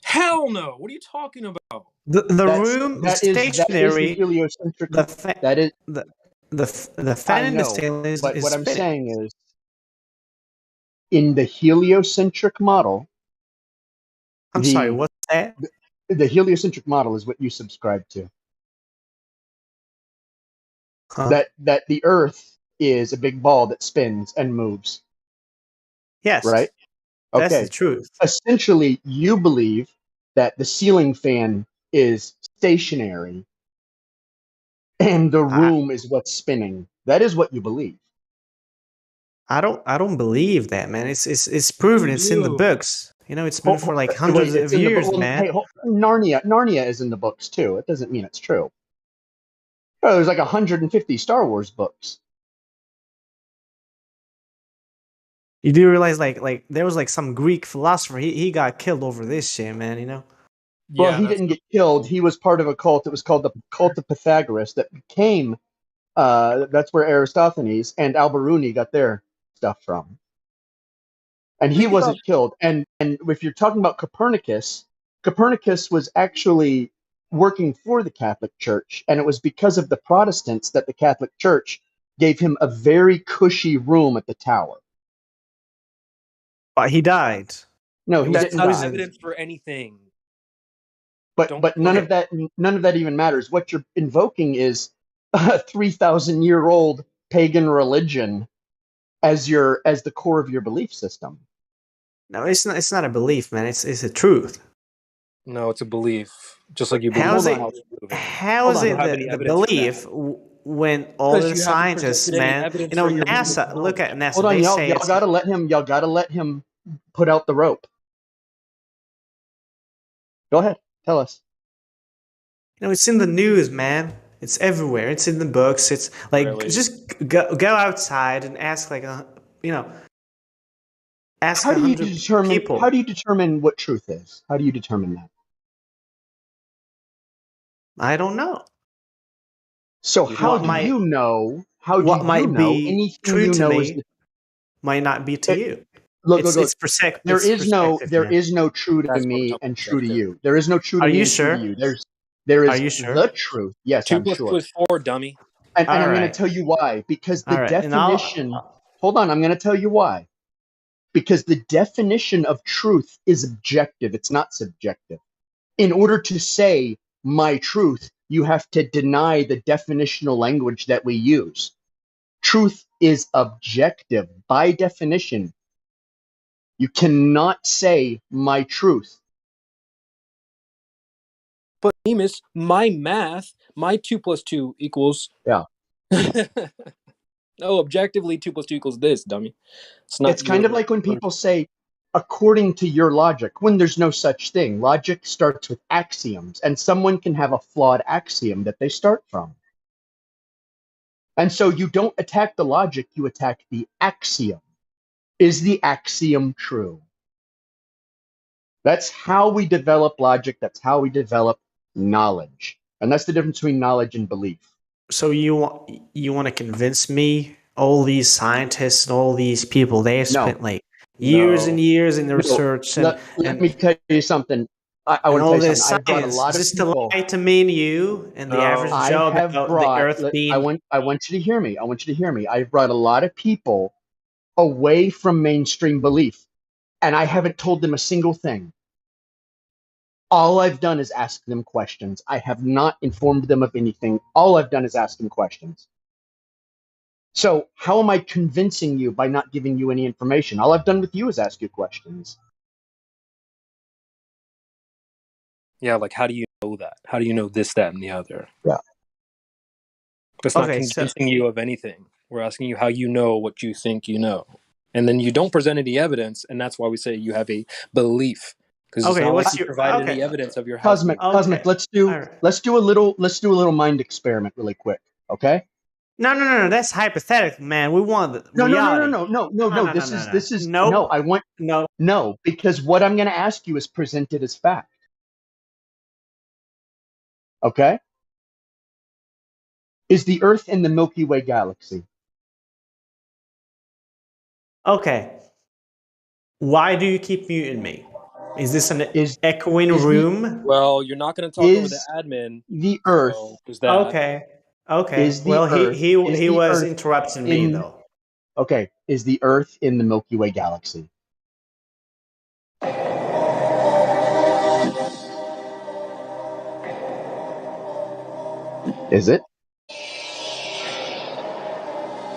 Hell no! What are you talking about? The room is stationary. That is the heliocentric. The fan in the ceiling is but what spinning. I'm saying is, in the heliocentric model. I'm sorry, what's that? The heliocentric model is what you subscribe to. Huh? That the Earth is a big ball that spins and moves. Yes. Right? Okay. That's the truth. Essentially, you believe that the ceiling fan is stationary and the room is what's spinning. That is what you believe. I don't believe that, man. It's proven. It's in the books. It's been for like hundreds of years, man. Hey, Narnia is in the books too. It doesn't mean it's true. Oh, there's like 150 Star Wars books. You do realize like there was like some Greek philosopher. He got killed over this shit, man. Well, he didn't get killed. He was part of a cult. It was called the Cult of Pythagoras that became. That's where Aristophanes and Al-Biruni got their stuff from. And he wasn't killed. And if you're talking about Copernicus was actually working for the Catholic Church, and it was because of the Protestants that the Catholic Church gave him a very cushy room at the tower. But he died. No, he That's didn't not die. evidence for anything. But none of that even matters. What you're invoking is a 3,000-year-old pagan religion as the core of your belief system. No, it's not. It's not a belief, man. It's a truth. No, it's a belief. Just like you believe. How is it the belief when all the scientists, man, NASA? Look at NASA. Hold on, y'all gotta let him put out the rope. Go ahead, tell us. No, it's in the news, man. It's everywhere. It's in the books. It's like just go outside and ask, like, ask how do you 100 determine people. How do you determine what truth is? How do you determine that? I don't know. So how do you know? How do you know anything true you to know me is might not be to you? Look, It's there is no true to That's me and true to you. There is no true to Are me you and sure? true to you. There is Are you sure? the truth. Yes, 2 I'm + sure. 2 is 4, dummy. And I'm going right. to tell you why. Because the All right. definition. Hold on, I'm going to tell you why. Because the definition of truth is objective. It's not subjective. In order to say my truth, you have to deny the definitional language that we use. Truth is objective by definition. You cannot say my truth. But Emus, my math, my 2 + 2 equals. Yeah. No, objectively 2 + 2 equals this, dummy. It's kind of like when people say, according to your logic, when there's no such thing. Logic starts with axioms, and someone can have a flawed axiom that they start from. And so you don't attack the logic, you attack the axiom. Is the axiom true? That's how we develop logic. That's how we develop knowledge. And that's the difference between knowledge and belief. So you want to convince me all these scientists and all these people, they have spent like years and years in the research Let me tell you something. I want to tell you something. I've brought a lot of just people. to lie to me and you and the average Joe about the Earth being. I want you to hear me. I want you to hear me. I've brought a lot of people away from mainstream belief, and I haven't told them a single thing. All I've done is ask them questions. I have not informed them of anything. All I've done is ask them questions. So how am I convincing you by not giving you any information? All I've done with you is ask you questions. Yeah, like how do you know that? How do you know this, that, and the other? Yeah. That's not convincing you of anything. We're asking you how you know what you think you know. And then you don't present any evidence, and that's why we say you have a belief. Because it's not like you provided any evidence of your house. Cosmic, let's do a little mind experiment really quick, okay? No, that's hypothetical, man. We want the reality. No. This is no, because what I'm going to ask you is presented as fact. Okay? Is the Earth in the Milky Way galaxy? Okay. Why do you keep muting me? Is this an echoing room? Well, you're not going to talk over the admin. The Earth. Okay. Well, he was interrupting me though. Okay. Is the Earth in the Milky Way galaxy? Is it?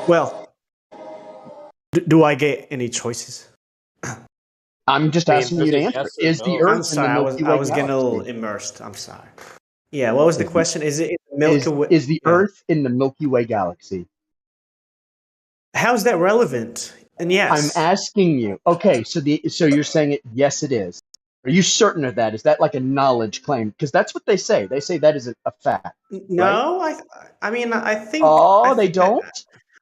Well, do I get any choices? I'm just asking you to answer. Is the Earth in the Milky Way I was getting a little galaxy? immersed. I'm sorry. Yeah, what was the question? Is it in the Milky Way? Is the Earth in the Milky Way galaxy? How is that relevant? And yes. I'm asking you. Okay, so you're saying it, yes, it is. Are you certain of that? Is that like a knowledge claim? Because that's what they say. They say that is a fact. No, right? I think. Oh, they don't?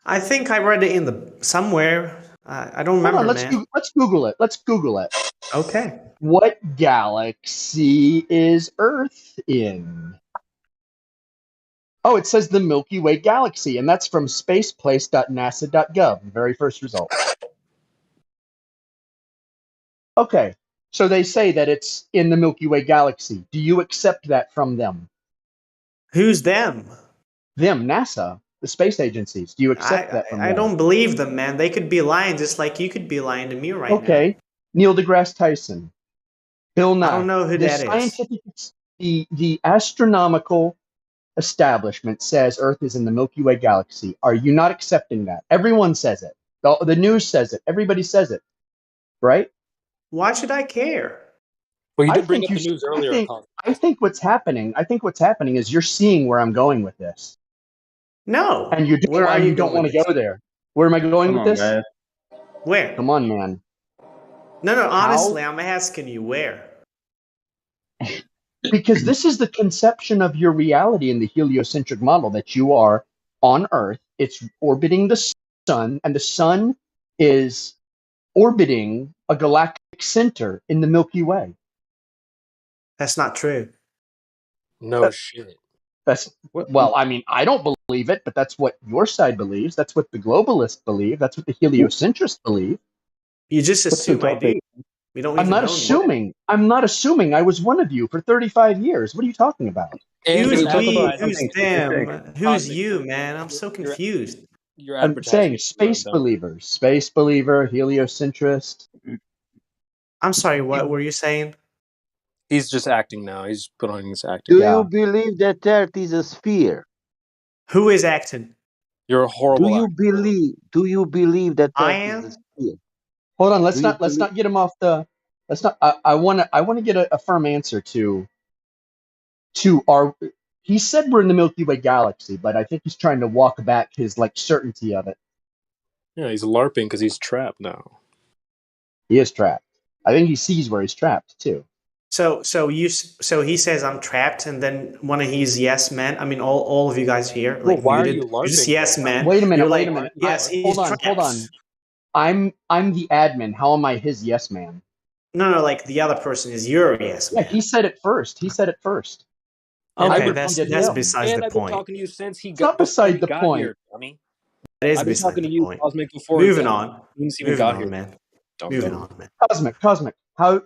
I think I read it somewhere. I don't remember, man. Let's Google it. Let's Google it. Okay. What galaxy is Earth in? Oh, it says the Milky Way galaxy, and that's from spaceplace.nasa.gov, very first result. Okay, so they say that it's in the Milky Way galaxy. Do you accept that from them? Who's them? Them, NASA, the space agencies. Do you accept that from them? I don't believe them, man. They could be lying just like you could be lying to me right now. Okay, Neil deGrasse Tyson, Bill Nye. I don't know who that is. the astronomical establishment says Earth is in the Milky Way galaxy. Are you not accepting that? Everyone says it. The news says it. Everybody says it, right? Why should I care? Well, you I did bring think up the news earlier. I think what's happening is you're seeing where I'm going with this. No. And you Where are you don't going want to go there. Where am I going with this? Guys. Where? Come on, man. No, honestly, I'm asking you where. Because this is the conception of your reality in the heliocentric model, that you are on Earth, it's orbiting the sun, and the sun is orbiting a galactic center in the Milky Way. That's not true. No shit. Well, I mean, I don't believe it, but that's what your side believes. That's what the globalists believe. That's what the heliocentrists believe. You just assume I do. We don't I'm even not know assuming. I'm not assuming. I was one of you for 35 years. What are you talking about? Who's And we? Who's them? Who's you, man? I'm so confused. You're I'm saying space believers, space believer, heliocentrist. I'm sorry, what were you saying? He's just acting now. He's put on his acting. Do you believe that Earth is a sphere? Who is acting? You're a horrible actor. Do you believe that I Earth am? is a sphere? Hold on, let's not get him off the. Let's not. I want to get a firm answer to our. He said we're in the Milky Way galaxy, but I think he's trying to walk back his certainty of it. Yeah, he's LARPing because he's trapped now. He is trapped. I think he sees where he's trapped too. So he says I'm trapped, and then one of his yes men. I mean, all of you guys here, like, why muted, are you LARPing? just yes men. Wait a minute. You're Wait like, a minute. Yes, he's trapped. Hold on. I'm the admin. How am I his yes man? No, like the other person is your yes man. Yeah, he said it first. Okay, that's besides the I've been point. talking to you since he got beside the point. Here, dummy. That is I've been beside talking to the you, point. Cosmic, before. Moving on. Moving on, man. Dumb. Moving on, man. Cosmic. How?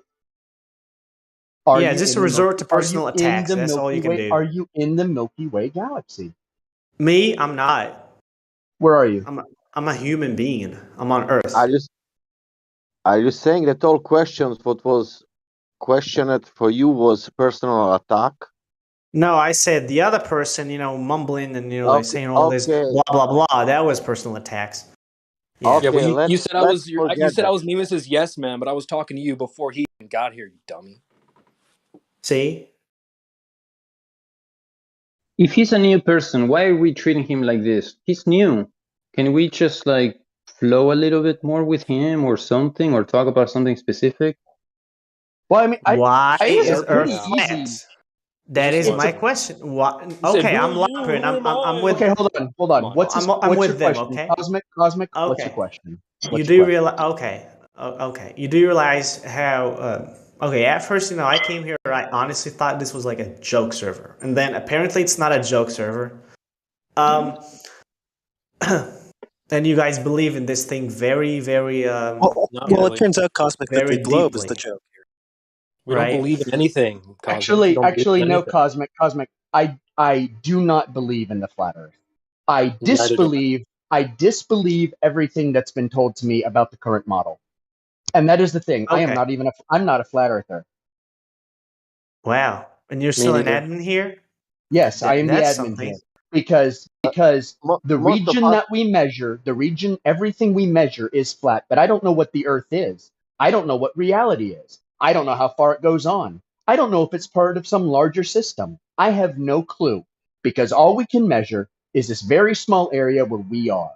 Just a resort to personal attacks. That's all you can do. Are you in the Milky Way galaxy? Me, I'm not. Where are you? I'm a human being. I'm on Earth. Are you saying that all questions what was questioned for you was personal attack? No, I said the other person, mumbling and like saying all this blah blah blah. That was personal attacks. Yeah, well, you said I was Nemus's yes man, but I was talking to you before he even got here, you dummy. See? If he's a new person, why are we treating him like this? He's new. Can we just flow a little bit more with him or something, or talk about something specific? Well, I mean, why is pretty Earth flat? easy. That is my question. Okay, I'm laughing. I'm with. Okay, hold on. What's I'm with your them. question? Okay. Cosmic. Okay. What's your question? You do realize? Okay. Okay. You do realize how? Okay. At first, I came here. I honestly thought this was like a joke server, and then apparently it's not a joke server. And you guys believe in this thing very, very. Well, it turns out, Cosmic, that the globe is the joke here. We don't believe in anything. Cosmic. Actually, no, Cosmic. I do not believe in the flat Earth. I disbelieve everything that's been told to me about the current model, and that is the thing. Okay. I'm not a flat earther. Wow, and you're still an admin here? Yes, I am the admin here because the region that we measure, everything we measure is flat. But I don't know what the Earth is. I don't know what reality is. I don't know how far it goes on. I don't know if it's part of some larger system. I have no clue, because all we can measure is this very small area where we are.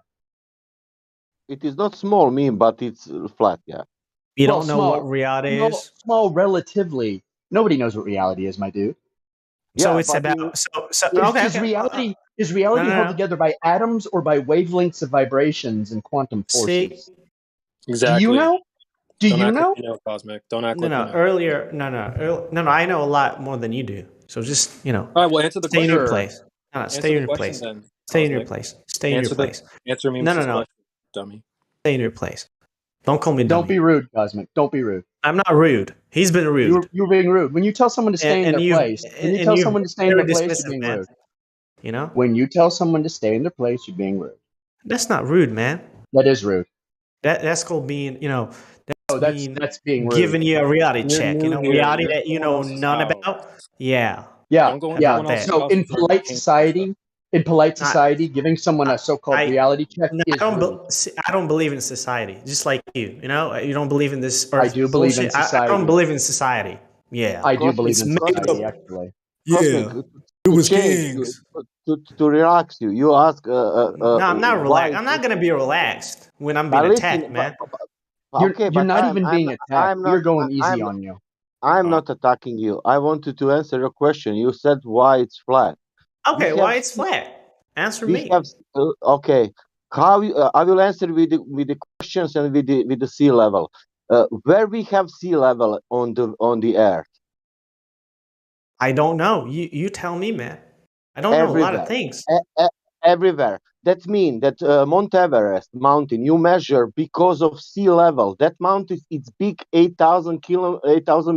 It is not small, but it's flat, yeah. You don't know what reality is? Small relatively. Nobody knows what reality is, my dude. So it's about... Is reality held together by atoms or by wavelengths of vibrations and quantum forces? Exactly. Do you know? Do Don't you act know? Like you know, Cosmic. Don't act like you know. Earlier, I know a lot more than you do. So just, All right, well, answer the stay question. in your place. No, stay in your place. Stay in your place. Stay in your place. Answer me. No. Dummy. Stay in your place. Don't call me dummy. Don't be rude, Cosmic. Don't be rude. I'm not rude. He's been rude. You're being rude. When you tell someone to stay in their place, you're being rude. When you tell someone to stay in their place, you're being rude. That's not rude, man. That is rude. That's called being, that's being rude. Giving you a reality You're check. new here. Reality You're that you someone know else's none house. about. Yeah. Yeah, Don't go yeah. someone else's So house in and start polite changing society, giving someone a so-called reality check no, is rude. I don't believe in society. Just like you, you don't believe in this I earth do believe in bullshit. I don't society. believe in society. Yeah, I do believe it's in made society, up. actually. Cosmic, Yeah, it to was change, kings. to relax you. You ask No, I'm not why. relaxed. I'm not gonna be relaxed when I'm being But listen, attacked, man. okay, You're but not even being attacked. I'm not We're going easy on you. I'm not attacking you. I wanted to answer your question. You said why it's flat. Okay, why it's flat? Answer We me. have okay. How I will answer with the questions and with the sea level. Where we have sea level on the earth? I don't know. You tell me, man. I don't know a lot of Everywhere. things. Everywhere. That means that Mount Everest mountain you measure because of sea level. That mountain it's big 8,000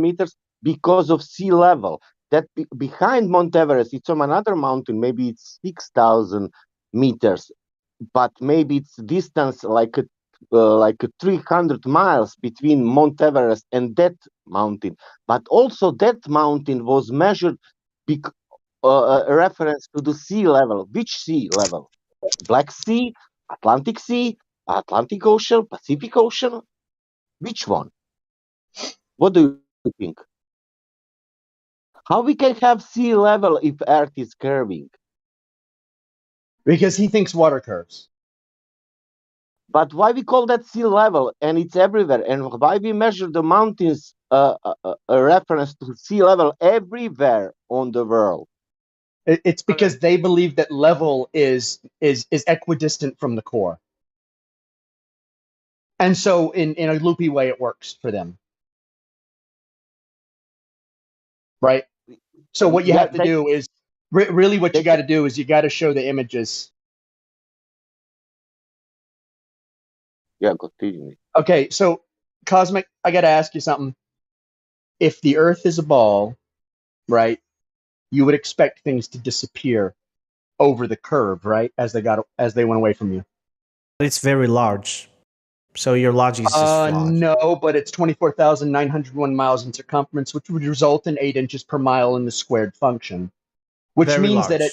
meters because of sea level. That behind Mount Everest it's on another mountain. Maybe it's 6,000 meters, but maybe it's distance like 300 miles between Mount Everest and that mountain. But also that mountain was measured because a reference to the sea level. Which sea level? Black Sea, Atlantic Ocean, Pacific Ocean? Which one? What do you think? How we can have sea level if Earth is curving? Because he thinks water curves. But why we call that sea level and it's everywhere? And why we measure the mountains a reference to sea level everywhere on the world? It's because they believe that level is equidistant from the core. And so in a loopy way it works for them. Right? So what you have to do is really what you got to do is you got to show the images. Yeah, continue. Okay, so Cosmic, I got to ask you something. If the Earth is a ball, right, you would expect things to disappear over the curve, right, as they went away from you. It's very large, so your logic is just flawed. No, but it's 24,901 miles in circumference, which would result in 8 inches per mile in the squared function, which Very means large. that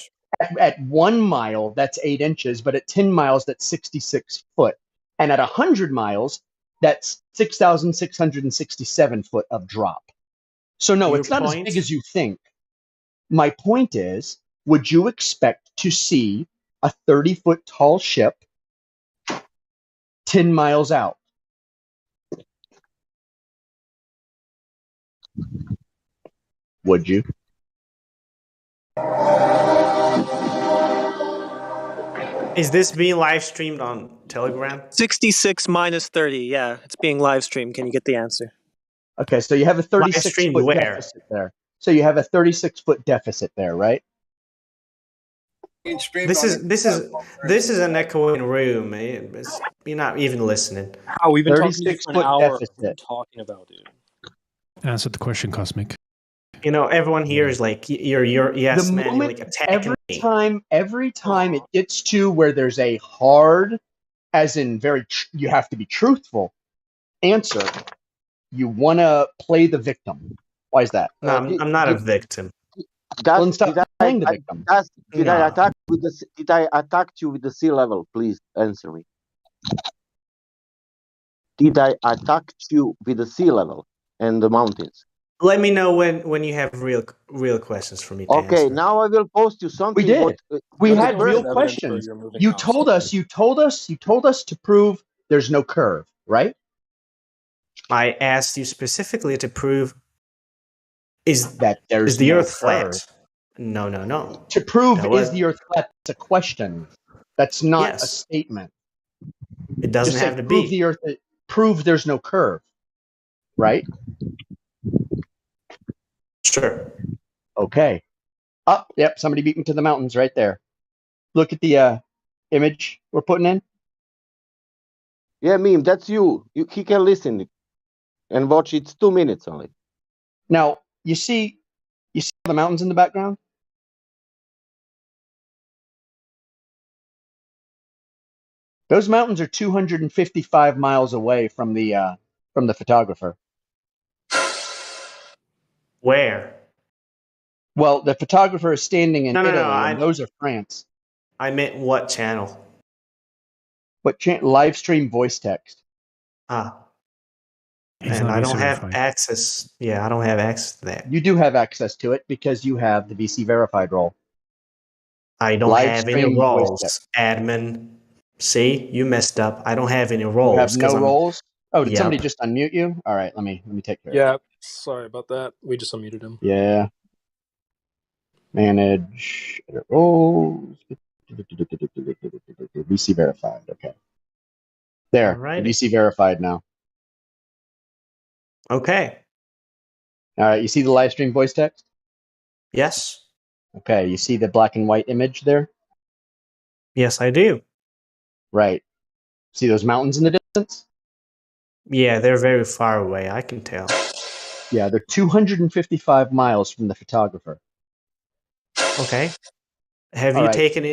at 1 mile that's 8 inches, but at 10 miles that's 66 foot, and at 100 miles that's 6,667 foot of drop. So no, it's not as big as you think. My point is, would you expect to see a 30-foot tall ship 10 miles out? Would you? Is this being live streamed on Telegram? 66 minus 30. Yeah, it's being live streamed. Can you get the answer? Okay, so you have a 36-foot deficit there. So you have a 36-foot deficit there, right? This is an echoing room. You're not even listening. How we've been talking to you for an hour. What are you talking about, dude? Answer the question, Cosmic. Everyone here is like, you're yes, man. You're like attacking me. Every time it gets to where there's a hard, as in you have to be truthful, answer, you want to play the victim. Why is that? No, I'm not a victim. Did I attack you with the sea level? Please answer me. Did I attack you with the sea level and the mountains? Let me know when you have real questions for me to okay, answer. now I will post you something. We did. We had real questions. You told us to prove there's no curve, right? I asked you specifically to prove that is the Earth flat? No. To prove is the Earth flat? It's a question. That's not a statement. It doesn't have to be. Prove there's no curve, right? Sure. Okay. Yep. Somebody beat me to the mountains right there. Look at the image we're putting in. Yeah, Meme, that's you. He can listen and watch. It's 2 minutes only. Now you see the mountains in the background. Those mountains are 255 miles away from the from the photographer. Where? Well, the photographer is standing in No, Italy, and those are France. I meant what channel? What live stream voice text? Ah. He's And not I don't VC have verified. access. Yeah, I don't have access to that. You do have access to it because you have the VC verified role. I don't Live have any stream voice roles, text. admin. See, you messed up. I don't have any You roles. have no roles? Oh, did somebody Yep. just unmute you? All right, let me take care of it. Yeah, sorry about that. We just unmuted him. Yeah. Manage edit roles. VC verified. Okay. There. Alrighty. VC verified now. Okay. All right. You see the live stream voice text? Yes. Okay. You see the black and white image there? Yes, I do. Right. See those mountains in the distance? Yeah, they're very far away. I can tell. Yeah, they're 255 miles from the photographer. Okay. Have All you right. taken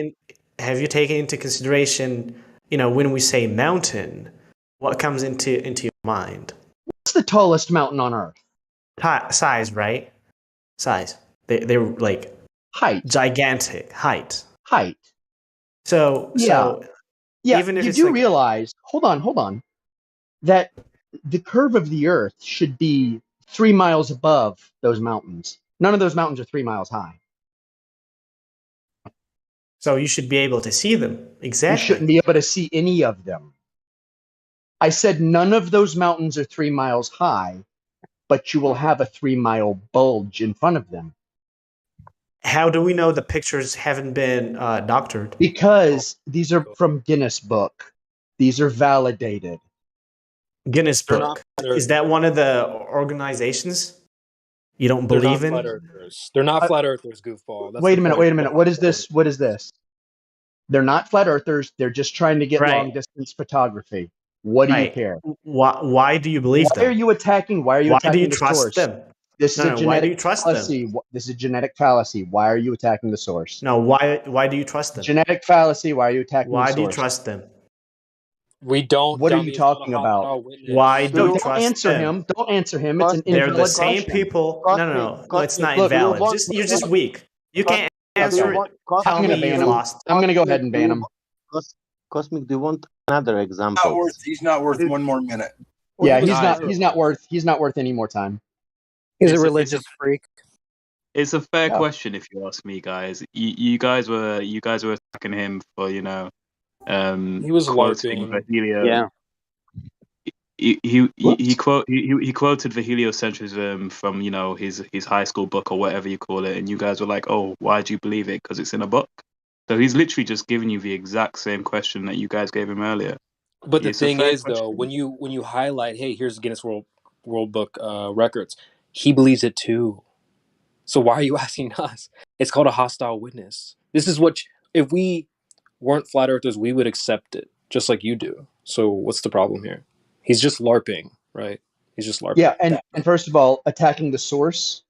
into consideration, when we say mountain, what comes into your mind? What's the tallest mountain on Earth? Size, right? Size. They're like height. Gigantic height. Height. So yeah, even if you it's do like, realize, hold on, that the curve of the Earth should be 3 miles above those mountains. None of those mountains are 3 miles high. So you should be able to see them. Exactly. You shouldn't be able to see any of them. I said none of those mountains are 3 miles high, but you will have a 3-mile bulge in front of them. How do we know the pictures haven't been doctored? Because these are from Guinness Book. These are validated. Guinness Book. Is that one of the organizations you don't believe in? Flat earthers. They're not flat earthers, goofball. That's wait a minute. What is this? They're not flat earthers. They're just trying to get long distance photography. What do you care? Why do you believe them? Why are you attacking? Why are you attacking the source? Them? This is a genetic why do you trust fallacy. them? This is a genetic fallacy. Why are you attacking the source? No, why do you trust them? Genetic fallacy. Why are you attacking the source? Why do you trust them? We don't. What are you talking about? Why do you trust them? Don't answer him. It's an They're invalid the same question. people. No, it's not invalid. You're just weak. You can't answer it. Tell me you've lost. I'm going to go ahead and ban him. Cosmic, do you want another example? He's not worth 1 more minute. Yeah, he's not worth any more time. He's a religious freak. It's a fair question if you ask me, guys. You guys were attacking him for he was quoting LARPing. Helio. Yeah. He quoted the heliocentrism from his high school book or whatever you call it, and you guys were like, oh, why do you believe it? Because it's in a book. So he's literally just giving you the exact same question that you guys gave him earlier. But the It's a thing fair is, though, when you highlight, hey, here's Guinness World Book records, he believes it too. So why are you asking us? It's called a hostile witness. This is what if we weren't flat earthers, we would accept it, just like you do. So what's the problem here? He's just LARPing, right? He's just LARPing. Yeah, and first of all, attacking the source,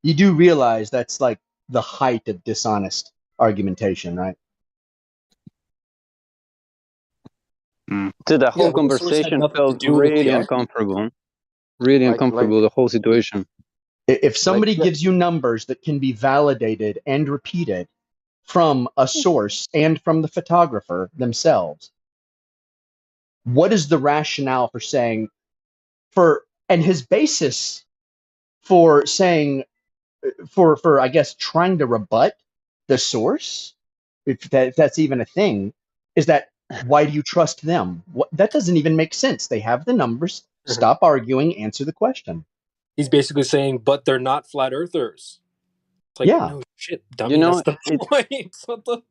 you do realize that's like the height of dishonest argumentation, right? So the whole conversation felt really uncomfortable. Really uncomfortable, the whole situation. If somebody gives you numbers that can be validated and repeated from a source and from the photographer themselves, what is the rationale for saying, and his basis for saying, for I guess trying to rebut the source, if that's even a thing, is that why do you trust them? That doesn't even make sense. They have the numbers. Stop arguing. Answer the question. He's basically saying, but they're not flat earthers. It's like, no shit, dummy. That's the point. What the...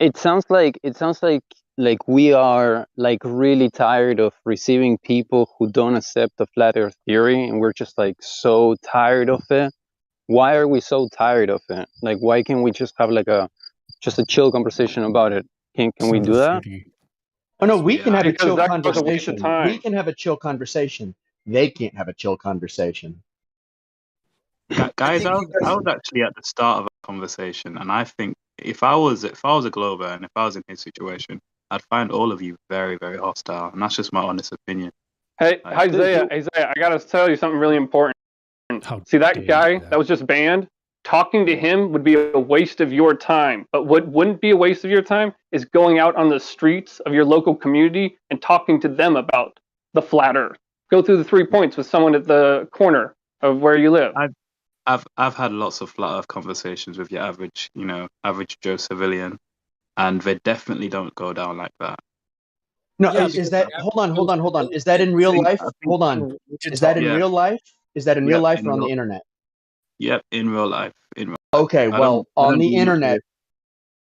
It sounds like we are like really tired of receiving people who don't accept the flat earth theory, and we're just like so tired of it. Why are we so tired of it? Like, why can't we just have like just a chill conversation about it? Can we do that? Oh no, we can have a chill that was a waste conversation. of time. We can have a chill conversation. They can't have a chill conversation. Guys, I was actually at the start of a conversation, and I think if I was a Glover and if I was in his situation, I'd find all of you very, very hostile, and that's just my honest opinion. Hey, Isaiah, I gotta tell you something really important. See that guy that was just banned? Talking to him would be a waste of your time. But what wouldn't be a waste of your time is going out on the streets of your local community and talking to them about the flat Earth. Go through the 3 points with someone at the corner of where you live. I've had lots of flat Earth conversations with your average Joe civilian, and they definitely don't go down like that. No, is that hold on? Is that in real life? Hold on. Is that in real life? Is that in real life or on the internet? Yep, in real life. Okay, well, on the internet,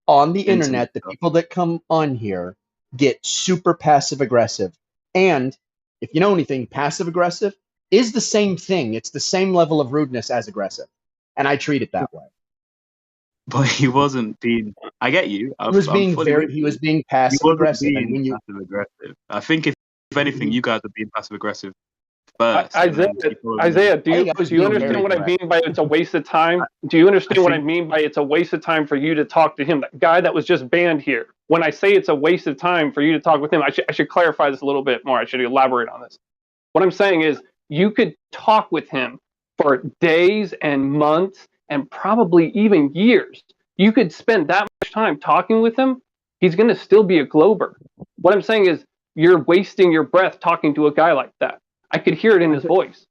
the people that come on here get super passive aggressive. And if you know anything, passive aggressive is the same thing. It's the same level of rudeness as aggressive. And I treat it that way. But he wasn't being. I get you. He was being passive aggressive. And when you passive aggressive, I think if anything, you guys are being passive aggressive first. Isaiah, do you understand what I mean by it's a waste of time? Do you understand what I mean by it's a waste of time for you to talk to him? That guy that was just banned here. When I say it's a waste of time for you to talk with him, I should clarify this a little bit more. I should elaborate on this. What I'm saying is you could talk with him for days and months and probably even years. You could spend that much time talking with him. He's going to still be a Glober. What I'm saying is you're wasting your breath talking to a guy like that. I could hear it in his voice.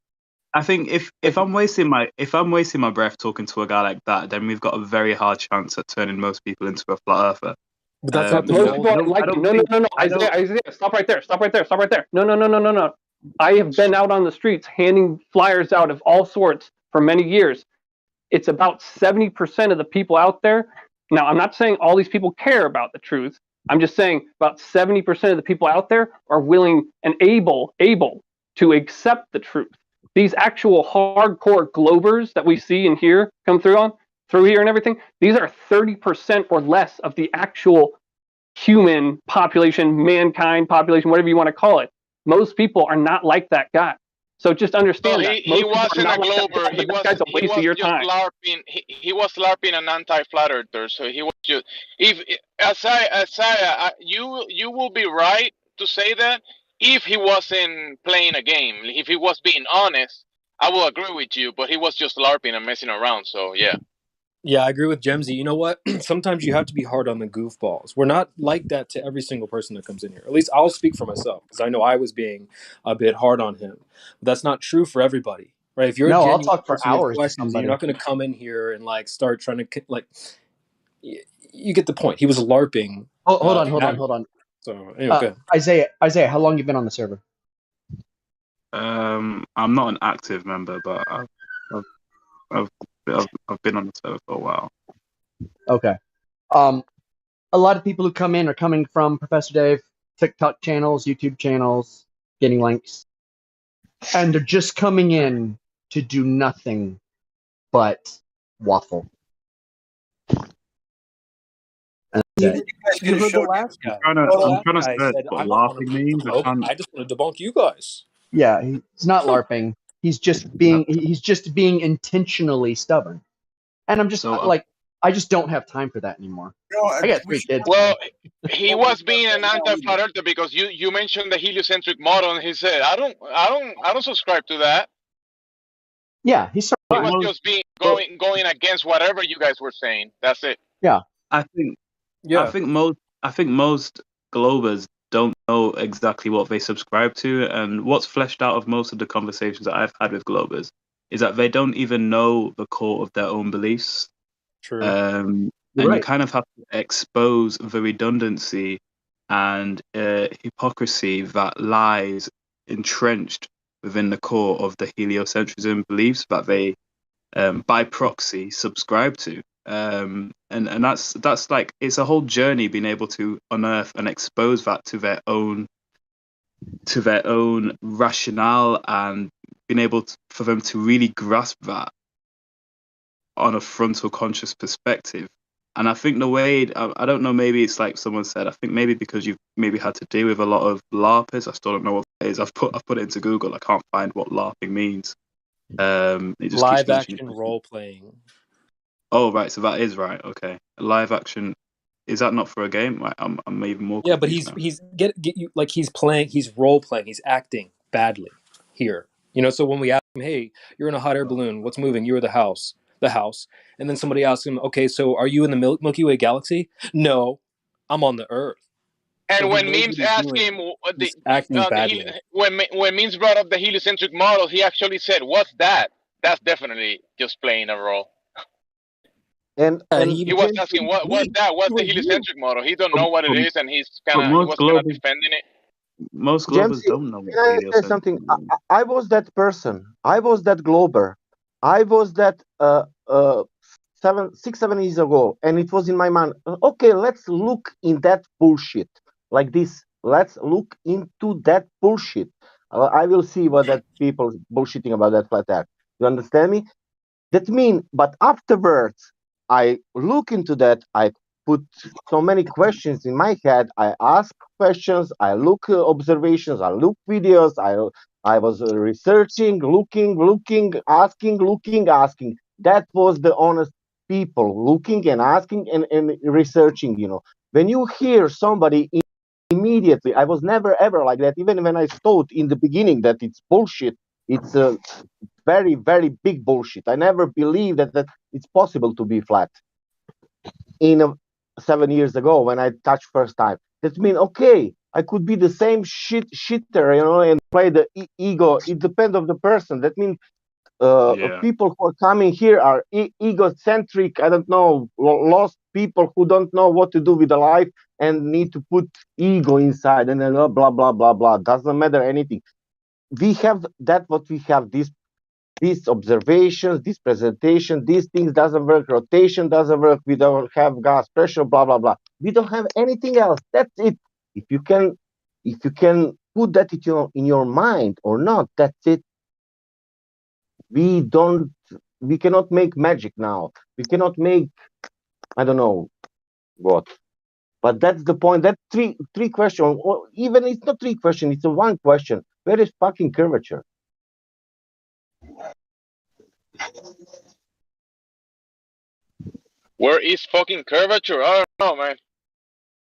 I think if I'm wasting my breath talking to a guy like that, then we've got a very hard chance at turning most people into a flat earther. But that's not the most people are like no. Isaiah, stop right there. No. I have been out on the streets handing flyers out of all sorts for many years. It's about 70% of the people out there. Now, I'm not saying all these people care about the truth. I'm just saying about 70% of the people out there are willing and able to accept the truth. These actual hardcore Globers that we see and hear come through here and everything, these are 30% or less of the actual human population, mankind population, whatever you want to call it. Most people are not like that guy. So just understand that. He wasn't a Glober. He was a waste of your time. LARPing. He was LARPing an anti-flat earther. So he was just. If Isaiah, you will be right to say that if he wasn't playing a game, if he was being honest, I will agree with you. But he was just LARPing and messing around. So yeah. Yeah, I agree with Gemsy. You know what? Sometimes you have to be hard on the goofballs. We're not like that to every single person that comes in here. At least I'll speak for myself because I know I was being a bit hard on him. But that's not true for everybody, right? If you're I'll talk for hours to somebody. You're not going to come in here and like start trying to like. You get the point. He was LARPing. Hold on. So anyway, Isaiah, how long have you been on the server? I'm not an active member, but I've been on the server for a while. Okay. A lot of people who come in are coming from Professor Dave, TikTok channels, YouTube channels, getting links. And they're just coming in to do nothing but waffle. You heard the last guy. I'm trying to search what LARPing means. I just want to debunk you guys. Yeah, he's not LARPing. He's just being intentionally stubborn. And I'm just I just don't have time for that anymore. I got 3 kids. Well, he was being an anti-flat earther because you mentioned the heliocentric model, and he said, "I don't subscribe to that." Yeah, he was just going against whatever you guys were saying. That's it. Yeah, I think most Globers don't know exactly what they subscribe to, and what's fleshed out of most of the conversations that I've had with Globers is that they don't even know the core of their own beliefs. True. And you kind of have to expose the redundancy and hypocrisy that lies entrenched within the core of the heliocentrism beliefs that they, by proxy, subscribe to. And that's like, it's a whole journey being able to unearth and expose that to their own rationale, and being able for them to really grasp that on a frontal conscious perspective. And I think the way, I don't know, maybe it's like someone said, I think maybe because you've maybe had to deal with a lot of LARPers, I still don't know what it is. I've put it into Google, I can't find what LARPing means. It just live action role playing. Oh, right, so that is right, okay. Live action, is that not for a game? I'm even more but he's role playing, he's acting. badly here. So when we ask him, hey, you're in a hot air balloon, what's moving? You're the house. And then somebody asks him, okay, so are you in the Milky Way galaxy? No, I'm on the Earth. And So when Memes asked him acting badly. when Memes brought up the heliocentric model, he actually said, "What's that?" That's definitely just playing a role. And he was asking, "What's that? What's the heliocentric model?" He don't know what it is, and he was kind of defending it. Most globers don't know what can I say heliocentric something? I was that person. I was that glober. I was that 7 years ago, and it was in my mind. Okay, let's look in that bullshit like this. Let's look into that bullshit. I will see what that people bullshitting about that flat earth. You understand me? That mean, but afterwards, I look into that. I put so many questions in my head. I ask questions. I look observations. I look videos. I was researching, looking, asking. That was the honest people looking and asking and researching. When you hear somebody immediately, I was never ever like that. Even when I thought in the beginning that it's bullshit, it's very, very big bullshit. I never believed that it's possible to be flat. 7 years ago when I touched first time, that means okay, I could be the same shitter, and play the ego. It depends on the person. That means people who are coming here are egocentric. I don't know, lost people who don't know what to do with the life and need to put ego inside and then blah blah blah blah. Doesn't matter anything. We have that. What we have these observations, this presentation, these things doesn't work, rotation doesn't work, we don't have gas pressure, blah, blah, blah. We don't have anything else. That's it. If you can put that in your mind or not, that's it. We cannot make magic now. We cannot make, I don't know what. But that's the point. That three question, or even it's not three question, it's a one question. Where is fucking curvature? Where is fucking curvature? I don't know, man.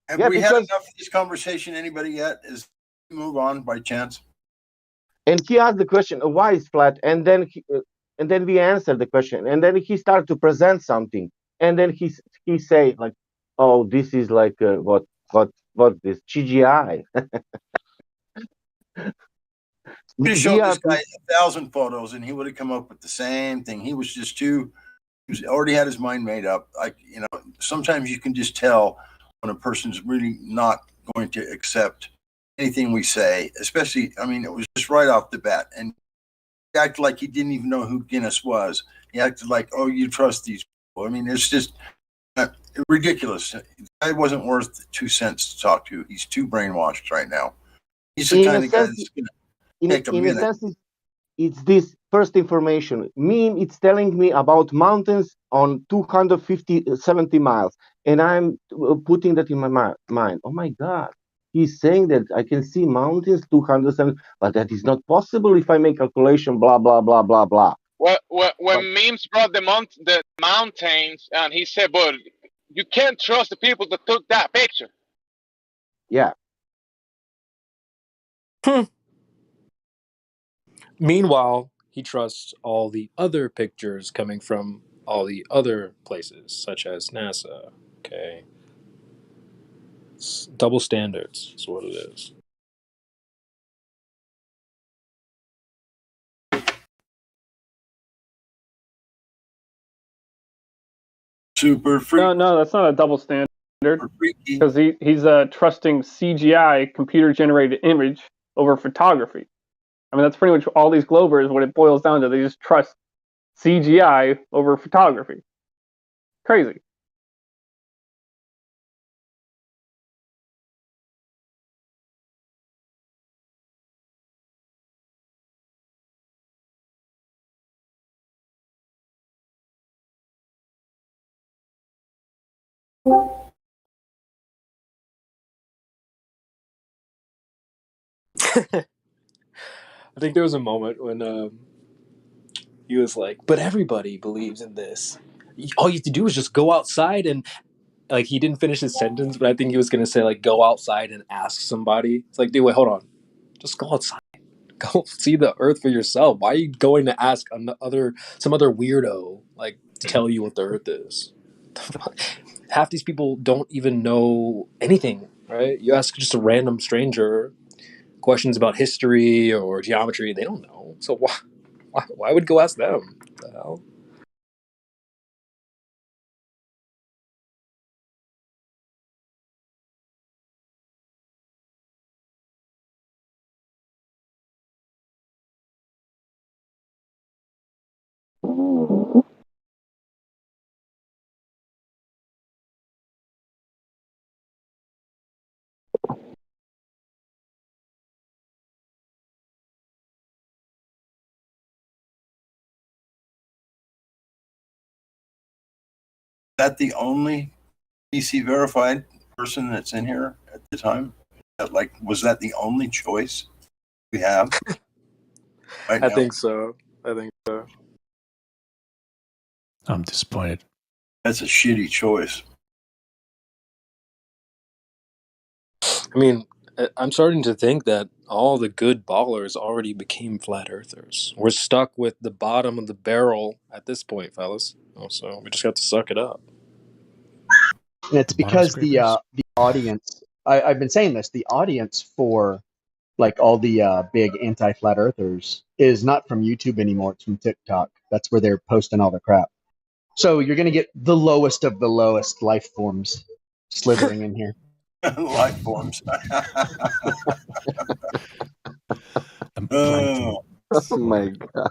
Have we had enough of this conversation? Anybody yet? Is move on by chance? And he asked the question, why is flat? And then we answered the question. And then he started to present something. And then he say like, oh, this is like what this CGI. We could have showed this guy 1,000 photos, and he would have come up with the same thing. He was just He already had his mind made up. Sometimes you can just tell when a person's really not going to accept anything we say, especially, it was just right off the bat. And he acted like he didn't even know who Guinness was. He acted like, oh, you trust these people. It's just ridiculous. The guy wasn't worth 2 cents to talk to. He's too brainwashed right now. He's the kind of guy that's going to take a minute. In a sense, it's this first information. It's telling me about mountains on 270 miles. And I'm putting that in my mind. Oh my God. He's saying that I can see mountains 270, but that is not possible if I make calculation, blah, blah, blah, blah, blah. When Memes brought the mountains, and he said, but you can't trust the people that took that picture. Yeah. Meanwhile, he trusts all the other pictures coming from all the other places, such as NASA. Okay. It's double standards is what it is. Super freaky. No, that's not a double standard. Because he's trusting CGI, computer generated image, over photography. That's pretty much all these Globers, what it boils down to. They just trust CGI over photography. Crazy. I think there was a moment when he was like, but everybody believes in this. All you have to do is just go outside and, like, he didn't finish his sentence, but I think he was going to say, like, go outside and ask somebody. It's like, dude, wait, hold on. Just go outside. Go see the Earth for yourself. Why are you going to ask some other weirdo like to tell you what the Earth is? Half these people don't even know anything, right? You ask just a random stranger questions about history or geometry, they don't know. So why would you go ask them? What the hell? That the only PC verified person that's in here at the time? Like, was that the only choice we have? Right I now? think so. I'm disappointed. That's a shitty choice. I mean, I'm starting to think that all the good ballers already became flat earthers. We're stuck with the bottom of the barrel at this point, fellas. So we just got to suck it up. And it's because the audience. I've been saying this. The audience for like all the big anti-flat earthers is not from YouTube anymore. It's from TikTok. That's where they're posting all the crap. So you're going to get the lowest of the lowest life forms slithering in here. Life forms. Oh my god.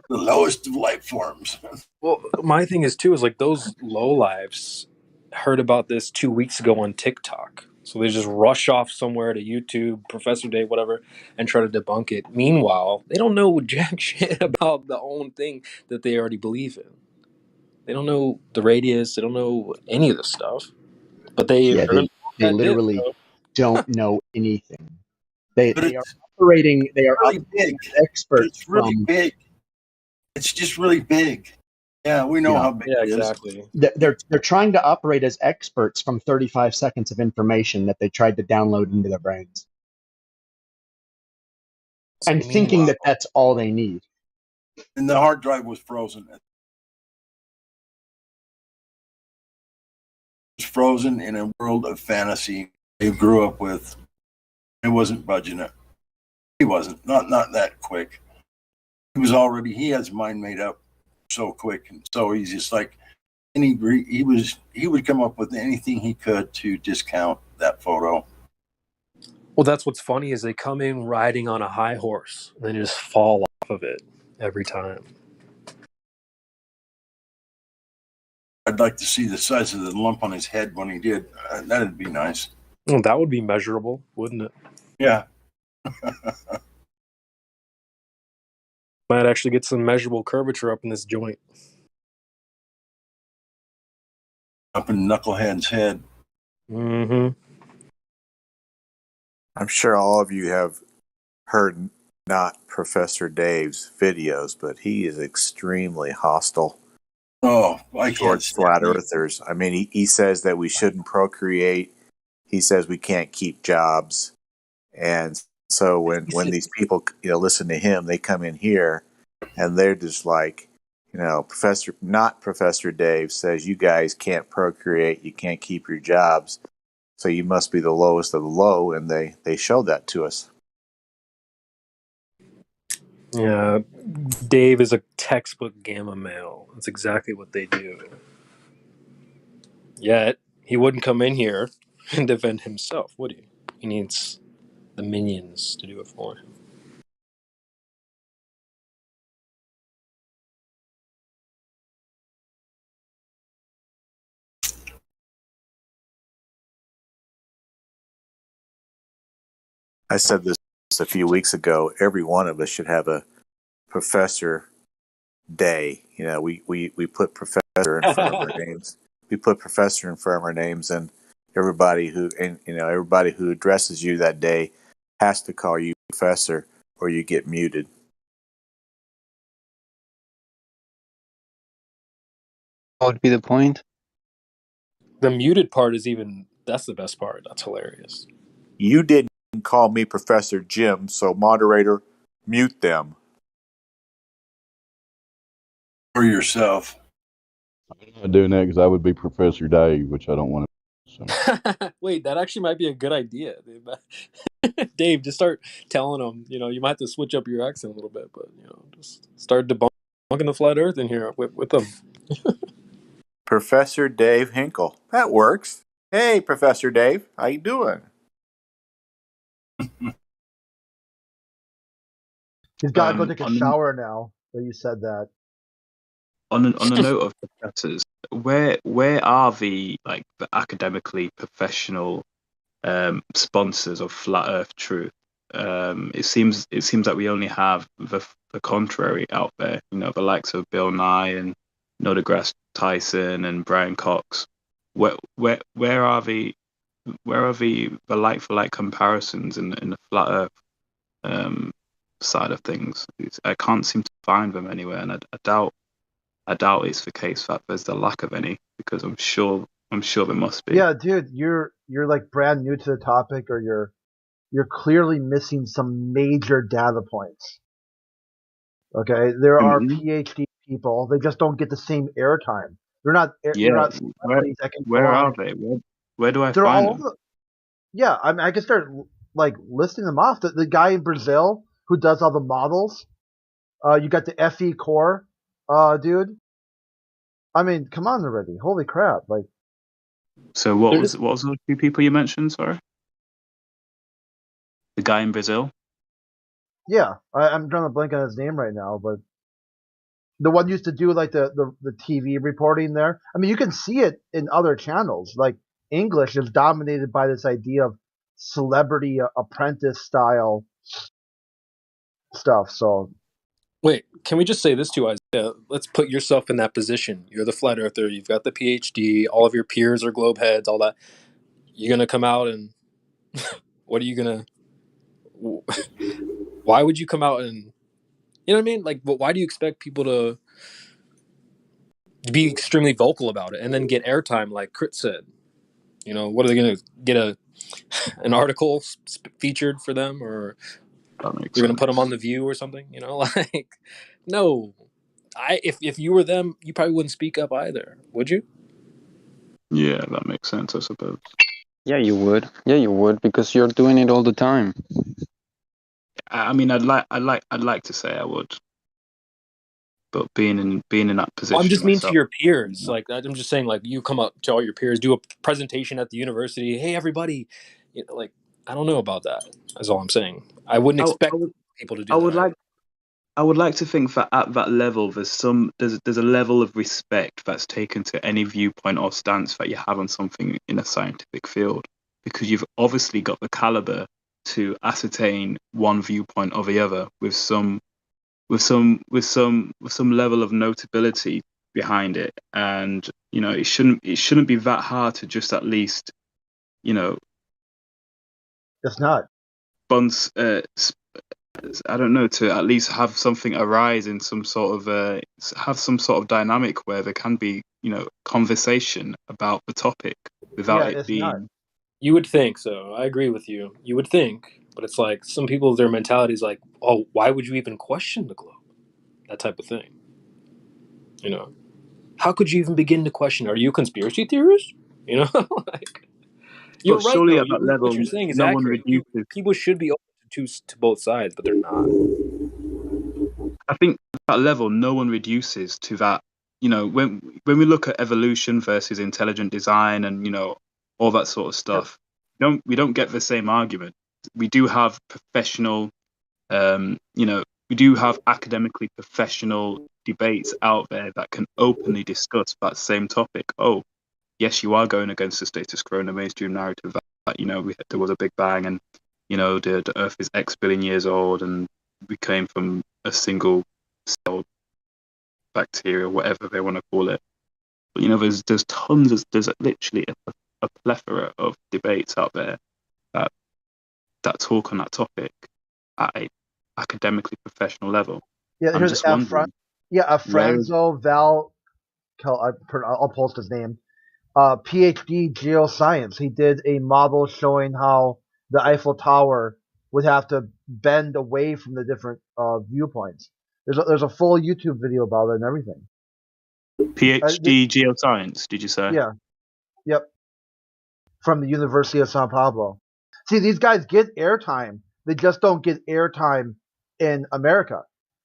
The lowest of life forms. Well, my thing is too is like those lowlives heard about this 2 weeks ago on TikTok. So they just rush off somewhere to YouTube, Professor Dave, whatever, and try to debunk it. Meanwhile, they don't know jack shit about the own thing that they already believe in. They don't know the radius. They don't know any of this stuff. But they literally don't know anything. They are operating. They are really big. Experts. It's really from, big. It's just really big. Yeah, we know how big it is. Exactly. They're trying to operate as experts from 35 seconds of information that they tried to download into their brains, and thinking that that's all they need. And the hard drive was frozen. It was frozen in a world of fantasy they grew up with. It wasn't budging it. He wasn't. Not that quick. He has mind made up so quick and so easy. It's like he would come up with anything he could to discount that photo. Well, that's what's funny is they come in riding on a high horse and then just fall off of it every time. I'd like to see the size of the lump on his head when he did. That'd be nice. Well, that would be measurable, wouldn't it? Yeah. Might actually get some measurable curvature up in this joint. Up in Knucklehead's head. Mm-hmm. I'm sure all of you have heard not Professor Dave's videos, but he is extremely hostile towards flat earthers. I mean, he says that we shouldn't procreate. He says we can't keep jobs. And so when these people listen to him, they come in here and they're just like, Professor Dave says you guys can't procreate, you can't keep your jobs. So you must be the lowest of the low, and they showed that to us. Yeah, Dave is a textbook gamma male. That's exactly what they do. Yet, he wouldn't come in here and defend himself, would he? He needs the minions to do it for him. I said this a few weeks ago. Every one of us should have a professor day. We put professor in front of our names. We put professor in front of our names, and everybody who addresses you that day has to call you professor, or you get muted. What would be the point? The muted part that's the best part. That's hilarious. You didn't call me Professor Jim, so moderator, Mute them. Or yourself. I'm not doing that because I would be Professor Dave, which I don't want to. So. Wait, that actually might be a good idea. Dave, just start telling them, you might have to switch up your accent a little bit, but, just start debunking the flat earth in here with them. Professor Dave Hinkle. That works. Hey, Professor Dave. How you doing? He's got to go take a shower now that you said that. On the note of professors, where are the academically professional sponsors of Flat Earth Truth? It seems that we only have the contrary out there. The likes of Bill Nye and Neil deGrasse Tyson and Brian Cox. Where are the like for like comparisons in the Flat Earth side of things? I can't seem to find them anywhere, and I doubt it's the case that there's the lack of any, because I'm sure there must be. Yeah, dude, you're like brand new to the topic, or you're clearly missing some major data points. Okay, there are PhD people; they just don't get the same airtime. They're not. They're not celebrities that can where are they? Where do I they're find all them? over. Yeah, I mean, I can start listing them off. The guy in Brazil who does all the models. You got the FE core, dude. I mean, come on already! Holy crap! So what was those two people you mentioned? Sorry, the guy in Brazil. Yeah, I'm trying to blank on his name right now, but the one used to do the TV reporting there. I mean, you can see it in other channels. Like English is dominated by this idea of celebrity apprentice style stuff. So, wait, can we just say this to Isaiah? Let's put yourself in that position. You're the flat earther. You've got the PhD. All of your peers are globe heads. All that. You're gonna come out and what are you gonna? Why would you come out and you know what I mean? But why do you expect people to be extremely vocal about it and then get airtime like Crit said? What are they going to get an article featured for them, or they're going to put them on The View or something? No. If you were them, you probably wouldn't speak up either, would you? Yeah, that makes sense, I suppose. Yeah, you would. Yeah, you would, because you're doing it all the time. I mean, I'd like to say I would, but being in that position, I'm just mean myself, to your peers. I'm just saying, you come up to all your peers, do a presentation at the university. Hey, everybody! I don't know about that. That's all I'm saying. I wouldn't expect people to do that. I would like to think that at that level, there's a level of respect that's taken to any viewpoint or stance that you have on something in a scientific field, because you've obviously got the caliber to ascertain one viewpoint or the other with some level of notability behind it, and it shouldn't be that hard to just at least it's not. I don't know, to at least have something arise in some sort of dynamic where there can be conversation about the topic without it being. Not. You would think so. I agree with you. You would think, but it's like some people, their mentality is like, oh, why would you even question the globe? That type of thing. How could you even begin to question? Are you a conspiracy theorist? You're right surely though. at that level, what you're saying is no one accurate. reduces. People should be open to both sides, but they're not. I think at that level, no one reduces to that. When we look at evolution versus intelligent design and all that sort of stuff, we don't get the same argument. We do have professional, we do have academically professional debates out there that can openly discuss that same topic. Oh, yes, you are going against the status quo and the mainstream narrative that there was a Big Bang and the Earth is X billion years old and we came from a single cell bacteria, whatever they want to call it. But there's tons, there's literally a plethora of debates out there that talk on that topic at a academically professional level. Yeah, I'm just wondering. Franzo Val. I'll post his name. PhD geoscience. He did a model showing how the Eiffel Tower would have to bend away from the different viewpoints. There's a full YouTube video about it and everything. PhD geoscience, did you say? Yeah. Yep. From the University of Sao Paulo. See, these guys get airtime. They just don't get airtime in America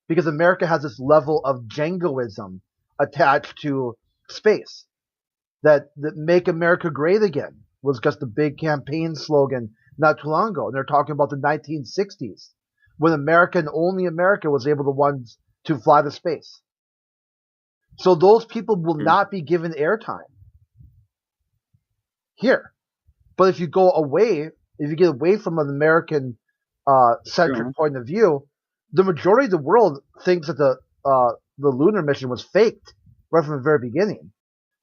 because America has this level of jingoism attached to space. That Make America Great Again was just a big campaign slogan not too long ago. And they're talking about the 1960s when America and only America was able to fly to space. So those people will not be given airtime here. But if you go away, if you get away from an American centric point of view, the majority of the world thinks that the lunar mission was faked right from the very beginning.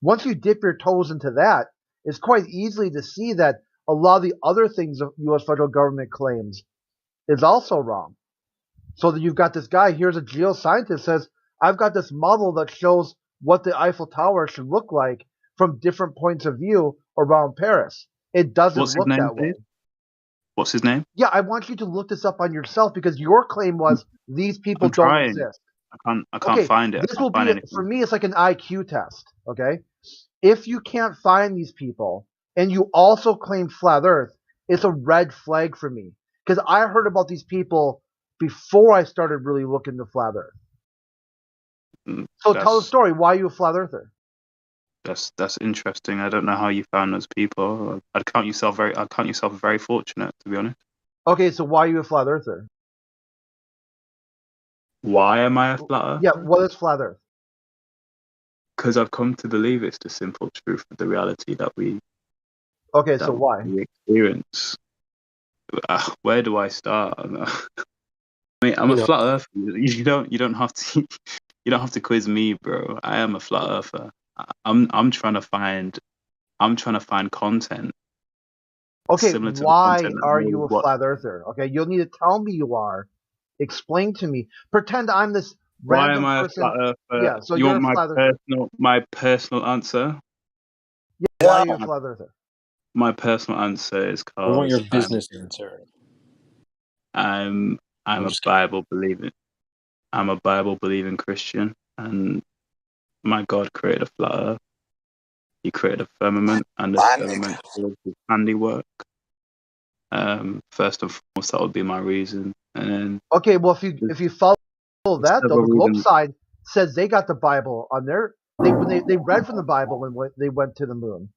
Once you dip your toes into that, it's quite easy to see that a lot of the other things the U.S. federal government claims is also wrong. So that you've got this guy, here's a geoscientist says, I've got this model that shows what the Eiffel Tower should look like from different points of view around Paris. It doesn't look that way. What's his name? Yeah, I want you to look this up on yourself because your claim was these people don't exist. I can't find it. This will be for me. It's like an IQ test. Okay, if you can't find these people and you also claim flat Earth, it's a red flag for me because I heard about these people before I started really looking into flat Earth. So tell the story. Why are you a flat earther? That's interesting. I don't know how you found those people. I'd count yourself very fortunate, to be honest. Okay, so why are you a flat earther? Why am I a flat earther? Yeah, what is flat Earth? Because I've come to believe it's the simple truth of the reality that we. Okay, so why? We experience. Where do I start? I mean, I'm a flat earther. You don't have to quiz me, bro. I am a flat earther. I'm trying to find content. Okay, why are you a flat earther? Okay, you'll need to tell me you are. Explain to me. Pretend I'm this random person. Why am I a flat earther? Yeah, so you you're want my personal answer? Yeah, why are you a flat earther? My personal answer is because I want your business answer. I'm a Bible believing Christian, and my God created a flat earth. He created a firmament, and the firmament was his handiwork. First and foremost, that would be my reason. And then okay, well, if you follow that, though, the Globe side says they got the Bible on their they read from the Bible when they went to the moon.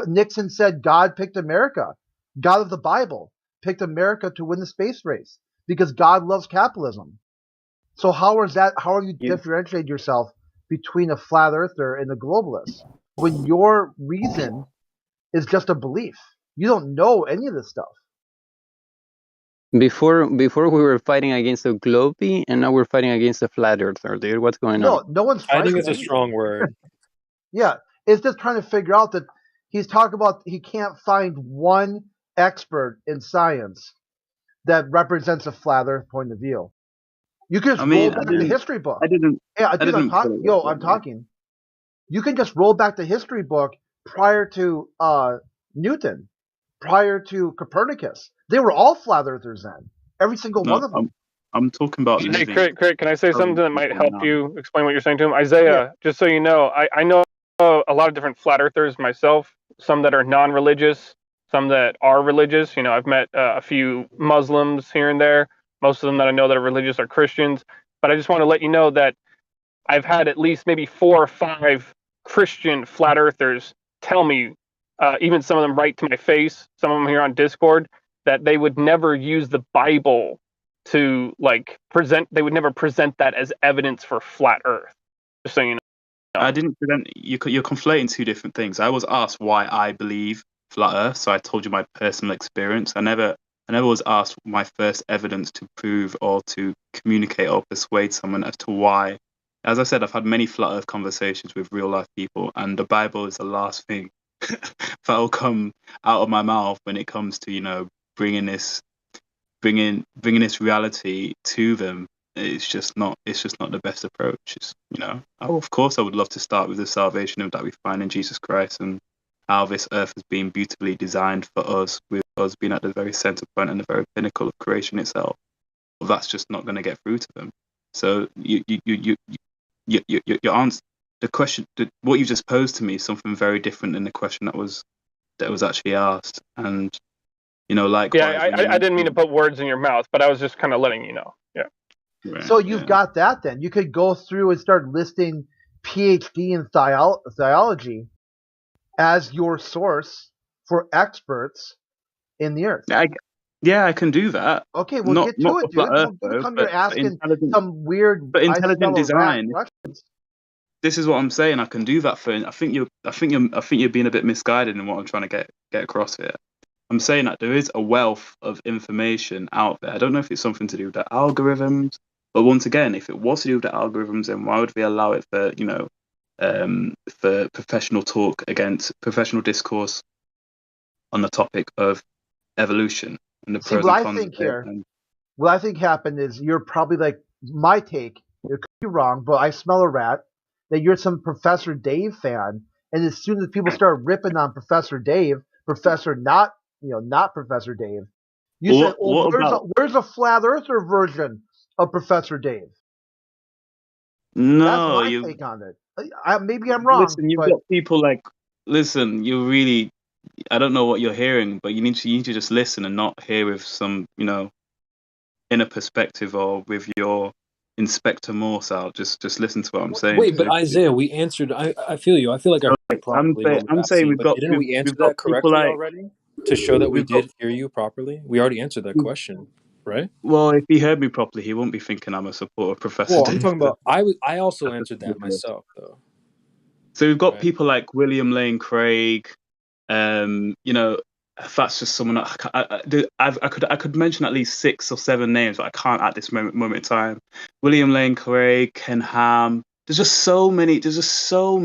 Nixon said God picked America. God of the Bible picked America to win the space race because God loves capitalism. So how are you differentiate yourself between a flat earther and a globalist when your reason is just a belief? You don't know any of this stuff. Before we were fighting against the globey, and now we're fighting against the flat earther, dude. What's going on? No one's fighting. Fighting is a strong word. Yeah, it's just trying to figure out that he's talking about he can't find one expert in science that represents a flat Earth point of view. You can just roll back the history book. I'm talking. You can just roll back the history book prior to Newton, prior to Copernicus. They were all flat earthers then. Every single one of them. I'm talking about living. Hey, Craig, can I say something that might help you explain what you're saying to him? Isaiah, just so you know, I know a lot of different flat earthers myself, some that are non-religious, some that are religious. I've met a few Muslims here and there. Most of them that I know that are religious are Christians. But I just want to let you know that I've had at least maybe 4 or 5 Christian flat earthers tell me, even some of them right to my face, some of them here on Discord, that they would never use the Bible to present. They would never present that as evidence for flat Earth. Just so you know. I didn't present. You're conflating two different things. I was asked why I believe flat Earth, so I told you my personal experience. I never was asked my first evidence to prove or to communicate or persuade someone as to why. As I said, I've had many flat Earth conversations with real life people, and the Bible is the last thing that will come out of my mouth when it comes to bringing this reality to them. It's just not the best approach. Of course I would love to start with the salvation that we find in Jesus Christ and how this earth has been beautifully designed for us with us being at the very center point and the very pinnacle of creation itself, well, that's just not going to get through to them. So your answer, the question, what you just posed to me is something very different than the question that was actually asked. And likewise. Yeah, I didn't mean to put words in your mouth, but I was just kind of letting you know. Yeah. Right, so you've got that then. You could go through and start listing PhD in theology as your source for experts in the earth. I can do that. Okay, well, get to it, dude. Don't come here asking some weird, but intelligent design. questions. This is what I'm saying. I can do that for. I think you're being a bit misguided in what I'm trying to get across here. I'm saying that there is a wealth of information out there. I don't know if it's something to do with the algorithms, but once again, if it was to do with the algorithms, then why would we allow it for for professional talk against professional discourse on the topic of evolution and the pros and cons? What I think happened is you're probably like my take. It could be wrong, but I smell a rat. That you're some Professor Dave fan, and as soon as people start ripping on Professor Dave, not Professor Dave, you said, "Where's a flat earther version of Professor Dave?" No, that's my take on it. Maybe I'm wrong. Listen, you've got people like. Listen, you really. I don't know what you're hearing, but you need to just listen and not hear with some inner perspective or with your Inspector Morse out. Just listen to what I'm saying. Wait, but Isaiah, we answered. I feel you. I feel like I heard it properly. I'm saying we've got. Didn't we answer that correctly already? To show that we did hear you properly, we already answered that question, right? Well, if he heard me properly, he wouldn't be thinking I'm a supporter of Professor. Well, I'm talking about. I also answered that myself, though. So we've got people like William Lane Craig. That's just someone I could mention at least 6 or 7 names, but I can't at this moment in time. William Lane Craig, Ken Ham. There's just so many. There's so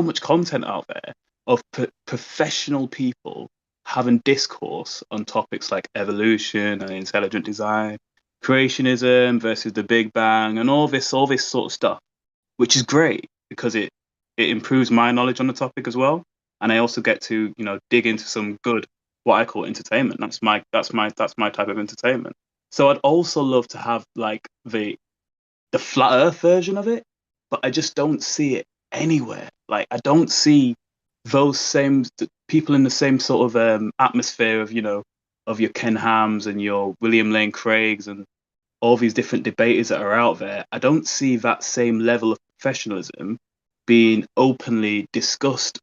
much content out there of professional people having discourse on topics like evolution and intelligent design, creationism versus the Big Bang, and all this sort of stuff, which is great because it improves my knowledge on the topic as well. And I also get to, dig into some good, what I call entertainment. That's my type of entertainment. So I'd also love to have like the flat Earth version of it, but I just don't see it anywhere. Like I don't see those same people in the same sort of atmosphere of of your Ken Hams and your William Lane Craigs and all these different debaters that are out there. I don't see that same level of professionalism being openly discussed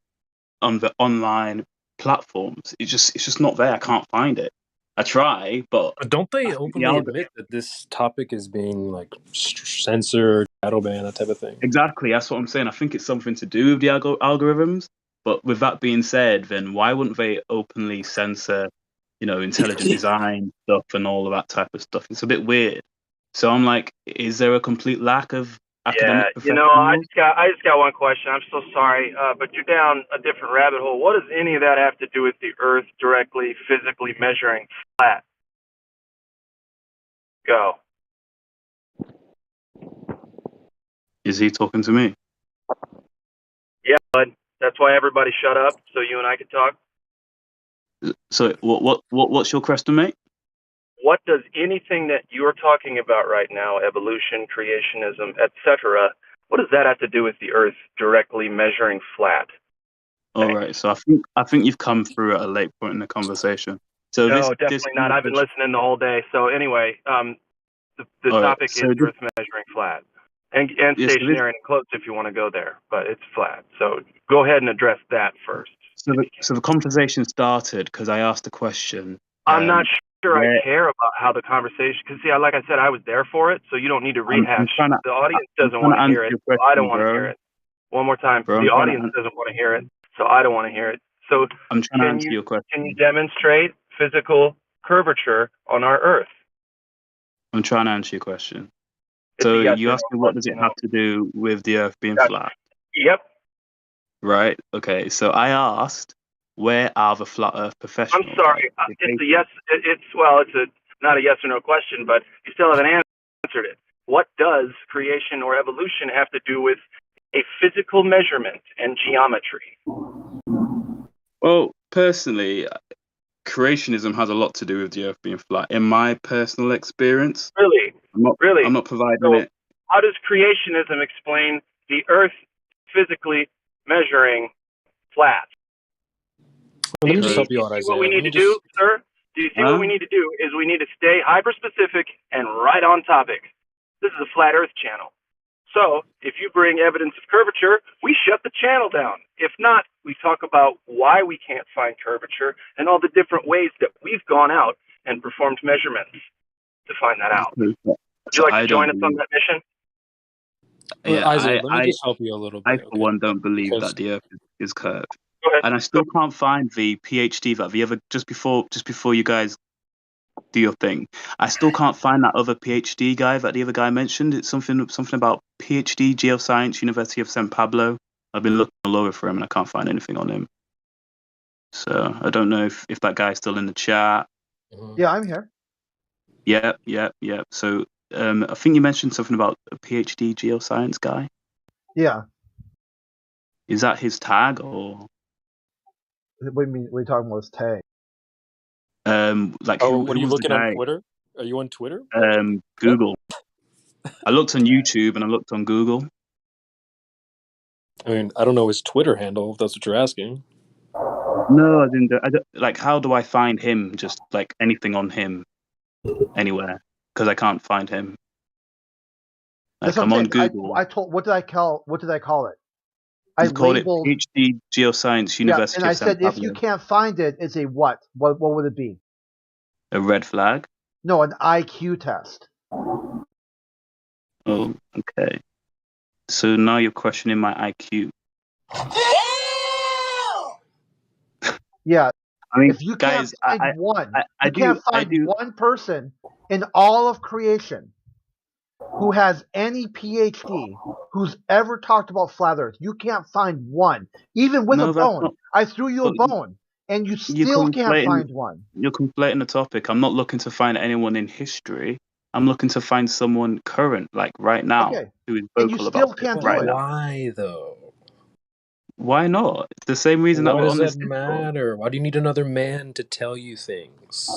on the online platforms. It's just not there. I can't find it. I try, but don't they openly admit that this topic is being like censored, shadow banned, that type of thing? Exactly, that's what I'm saying. I think it's something to do with the algorithms. But with that being said, then why wouldn't they openly censor, intelligent design stuff and all of that type of stuff? It's a bit weird. So I'm like, is there a complete lack of academic I just got one question. I'm so sorry, but you're down a different rabbit hole. What does any of that have to do with the Earth directly, physically measuring flat? Go. Is he talking to me? Yeah, bud. That's why everybody shut up, so you and I could talk. So what's your question, mate? What does anything that you're talking about right now, evolution, creationism, etc., what does that have to do with the Earth directly measuring flat? All right. So I think you've come through at a late point in the conversation. So no, definitely not. I've been listening the whole day. So anyway, the topic is Earth measuring flat, and stationary and close if you want to go there, but it's flat. So go ahead and address that first. So the conversation started because I asked a question. I'm not sure I care about how the conversation, because see, like I said, I was there for it, so you don't need to rehash. The audience doesn't want to hear it. So I don't want to hear it. One more time. The audience doesn't want to hear it, so I don't want to hear it. So I'm trying to answer your question. Can you demonstrate physical curvature on our Earth? I'm trying to answer your question. So you asked me, what does it have to do with the Earth being flat? Yep. Right. Okay. So I asked, where are the flat Earth professionals? I'm sorry. It's a yes. It's not a yes or no question, but you still haven't answered it. What does creation or evolution have to do with a physical measurement and geometry? Well, personally, creationism has a lot to do with the Earth being flat. In my personal experience, Really? I'm not providing So it. how does creationism explain the Earth physically measuring flat? Let me just Do help you you out, see what we Isaiah. Let need me to do, just. sir? Do you see what we need to do is we need to stay hyper-specific and right on topic. This is a flat Earth channel. So if you bring evidence of curvature, we shut the channel down. If not, we talk about why we can't find curvature and all the different ways that we've gone out and performed measurements to find that out. Would you like to join us on that mission? Yeah, Isaiah, let me just help you a little I bit. for one don't believe Because- that the Earth is curved, Go ahead. and I still can't find the PhD that the other just before you guys do your thing. I still can't find that other PhD guy that the other guy mentioned. It's something about PhD geoscience, University of San Pablo. I've been looking all over for him and I can't find anything on him. So I don't know if that guy's still in the chat. Yeah, I'm here. Yeah. So I think you mentioned something about a PhD geoscience guy. Yeah. Is that his tag or? What do you mean? What are you talking about? His tag? Like Oh, who what are you was the looking on guy? Twitter? Are you on Twitter? Google. I looked on YouTube and I looked on Google. I mean, I don't know his Twitter handle, if that's what you're asking. No, I didn't. Like, how do I find him? Just like anything on him, anywhere, because I can't find him. Like, That's what I'm on saying. Google. I told. What did I call it? I You called it labeled. PhD Geoscience, University and I of San said if you Pablo. can't find it, it's a what? What would it be? A red flag. No, an IQ test. Oh, okay. So now you're questioning my IQ. Yeah. I mean, if you guys, can't find one, I can't find one person in all of creation who has any PhD who's ever talked about flat Earth. You can't find one, even with a bone. I threw you a bone, and you still can't find one. You're conflating the topic. I'm not looking to find anyone in history. I'm looking to find someone current, like right now, who is And you vocal still about can't it do right it. now. Why though? Why not? It's the same reason that Why we're does on that this Discord. matter? Why do you need another man to tell you things?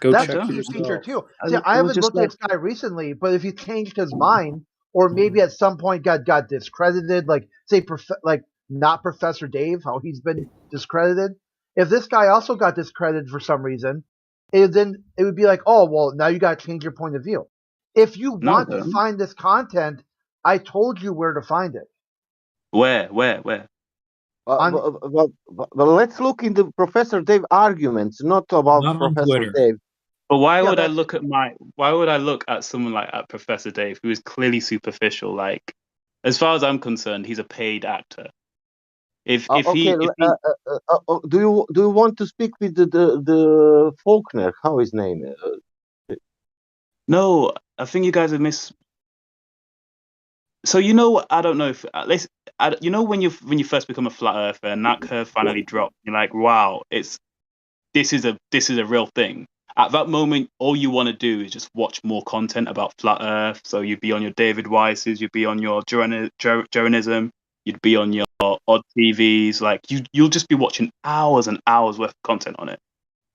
Go That's check a for key feature yourself. too. See, I haven't looked at this guy recently, but if he changed his mind, or maybe at some point got discredited, like say, like not Professor Dave, how he's been discredited. If this guy also got discredited for some reason, then it would be like, oh well, now you got to change your point of view. If you want to find this content, I told you where to find it. Where? Well, let's look into Professor Dave arguments, not about Professor Dave. But why would I look at someone like at Professor Dave, who is clearly superficial? Like, as far as I'm concerned, he's a paid actor. Do you want to speak with the Faulkner? How his name? No, I think you guys have missed. So you know, I don't know if you know when you first become a flat earther and that curve finally dropped, you're like, wow, this is a real thing. At that moment, all you want to do is just watch more content about flat Earth. So you'd be on your David Weiss's, you'd be on your Joranism, you'd be on your odd TVs. Like you'll just be watching hours and hours worth of content on it.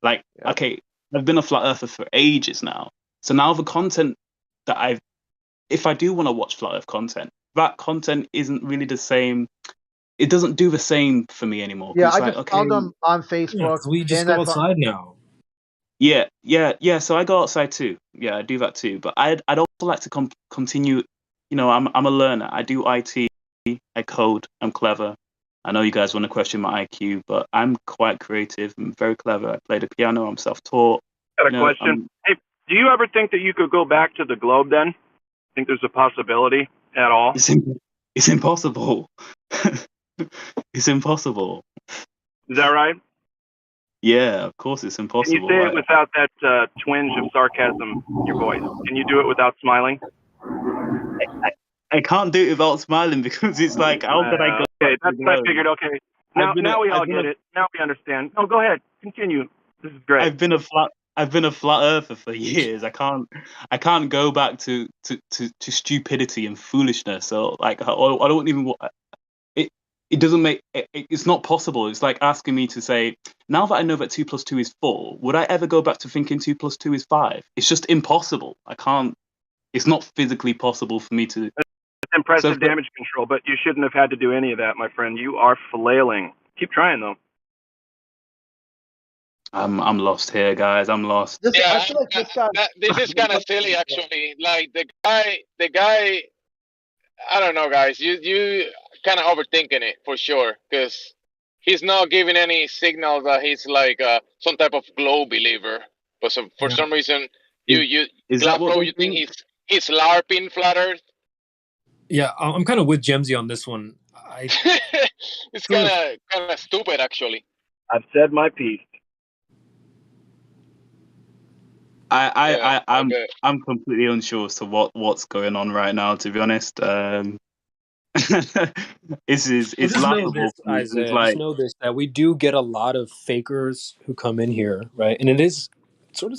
Like, okay, I've been a flat earther for ages now. So now the content that if I do want to watch flat Earth content, that content isn't really the same. It doesn't do the same for me anymore. Yeah, I just found them on Facebook. We just go outside now. Yeah. So I go outside too. Yeah, I do that too. But I'd also like to continue. You know, I'm a learner. I do IT. I code. I'm clever. I know you guys want to question my IQ, but I'm quite creative. I'm very clever. I play the piano. I'm self-taught. Got a question. Hey, do you ever think that you could go back to the globe then? Think there's a possibility at all? It's impossible. It's impossible. Is that right? Yeah, of course it's impossible. Can you say it without that twinge of sarcasm in your voice? Can you do it without smiling? I can't do it without smiling because it's like, how could I go? Okay, that's what I figured. Okay, now we all get it. Now we understand. Oh, go ahead, continue. This is great. I've been a flat earther for years. I can't go back to stupidity and foolishness. So like, I don't even. it doesn't make it's not possible. It's like asking me to say, now that I know that 2 + 2 is 4, would I ever go back to thinking 2 + 2 is 5? It's just impossible. I can't. It's not physically possible for me to. It's impressive damage control, but you shouldn't have had to do any of that, my friend. You are flailing. Keep trying though. I'm lost here, guys. I'm lost. Yeah, this is kind of silly, actually. Like the guy. I don't know, guys. You kind of overthinking it for sure, because he's not giving any signal that he's like some type of glow believer. But for some reason, you think he's LARPing Flat Earth? Yeah, I'm kind of with Gemsy on this one. It's kind of stupid, actually. I've said my piece. I'm completely unsure as to what's going on right now. To be honest, it's laughable. Know this, Isaiah, like, just know this, that we do get a lot of fakers who come in here, right? And it's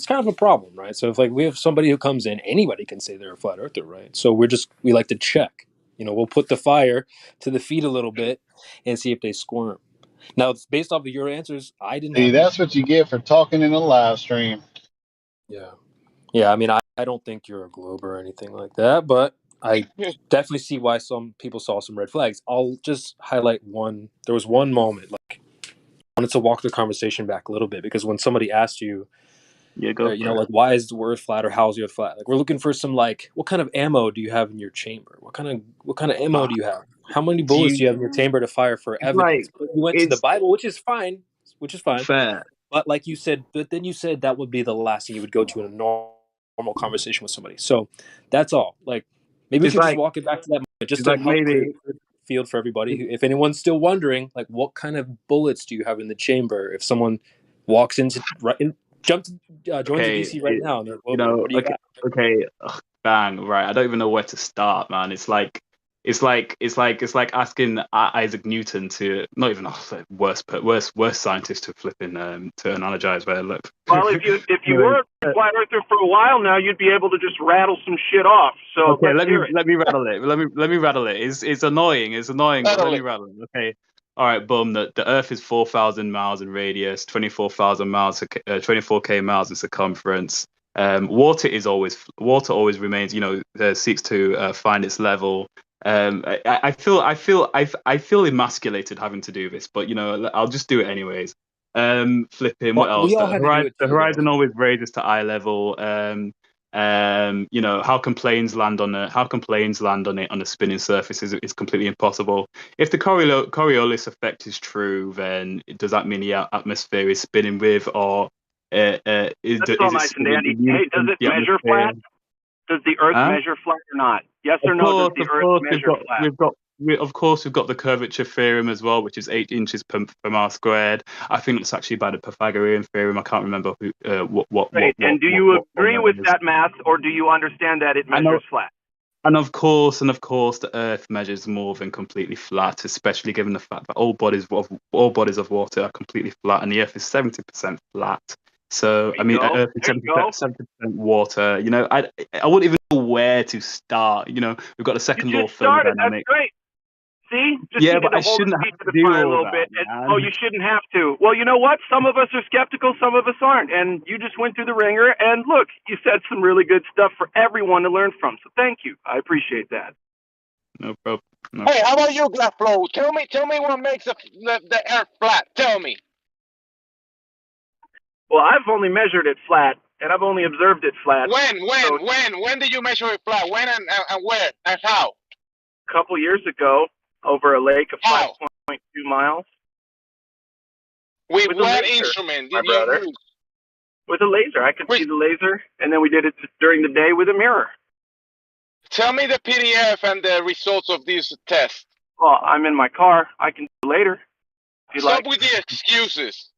kind of a problem, right? So if like we have somebody who comes in, anybody can say they're a flat earther, right? So we like to check. We'll put the fire to the feet a little bit and see if they squirm. Now, it's based off of your answers. I didn't. See, that's what you get for talking in a live stream. Yeah. I mean, I don't think you're a globe or anything like that, but I definitely see why some people saw some red flags. I'll just highlight one. There was one moment, like, I wanted to walk the conversation back a little bit, because when somebody asked you, like, why is the Earth flat, or how's the Earth flat? Like, we're looking for some, like, what kind of ammo do you have in your chamber? What kind of ammo do you have? How many bullets do you have in your chamber to fire for evidence? But you went to the Bible, which is fine. Fair. But like you said, then you said that would be the last thing you would go to in a normal conversation with somebody. So that's all. Like, maybe we could just walk it back to that moment, just to help clear the field for everybody. If anyone's still wondering, like, what kind of bullets do you have in the chamber? If someone walks into joins the DC right now, and what do you got? Okay, bang, right. I don't even know where to start, man. It's like asking Isaac Newton to, not even worse scientist to flipping to analogize where look. Well, if you were a flat earther for a while now, you'd be able to just rattle some shit off. So okay, let me rattle it. Let me rattle it. It's annoying. But let me rattle it. Okay. All right, boom. The Earth is 4,000 miles in radius, 24,000 miles, 24K miles in circumference. Water always remains. Seeks to find its level. I feel emasculated having to do this, but I'll just do it anyways. Flipping. What else? The horizon always raises to eye level. How can planes land on it on a spinning surface is completely impossible. If the Coriolis effect is true, then does that mean the atmosphere is spinning with, or that's all nice and dandy. Hey, does it measure flat? Does the Earth measure flat or not? Yes or no? Does the Earth measure flat? We've got the curvature theorem as well, which is 8 inches per mile squared. I think it's actually by the Pythagorean theorem. I can't remember what. And do you agree with that math, or do you understand that it measures flat? And of course, the Earth measures more than completely flat, especially given the fact that all bodies of water are completely flat, and the Earth is 70% flat. So I mean, Earth is 70% water. I wouldn't even know where to start. We've got the second law of thermodynamics. That's great. See? Just but I shouldn't have to do all a little bit. You shouldn't have to. Well, you know what? Some of us are skeptical, some of us aren't. And you just went through the ringer, and look, you said some really good stuff for everyone to learn from. So thank you. I appreciate that. No problem. Hey, how about you, Glaflo? Tell me what makes the Earth flat. Tell me. Well, I've only measured it flat, and I've only observed it flat. When did you measure it flat? When and where and how? A couple years ago, over a lake of 5.2 miles. With what instrument did you use? With a laser. I could see the laser, and then we did it during the day with a mirror. Tell me the PDF and the results of these tests. Well, I'm in my car. I can do it later. Stop with the excuses.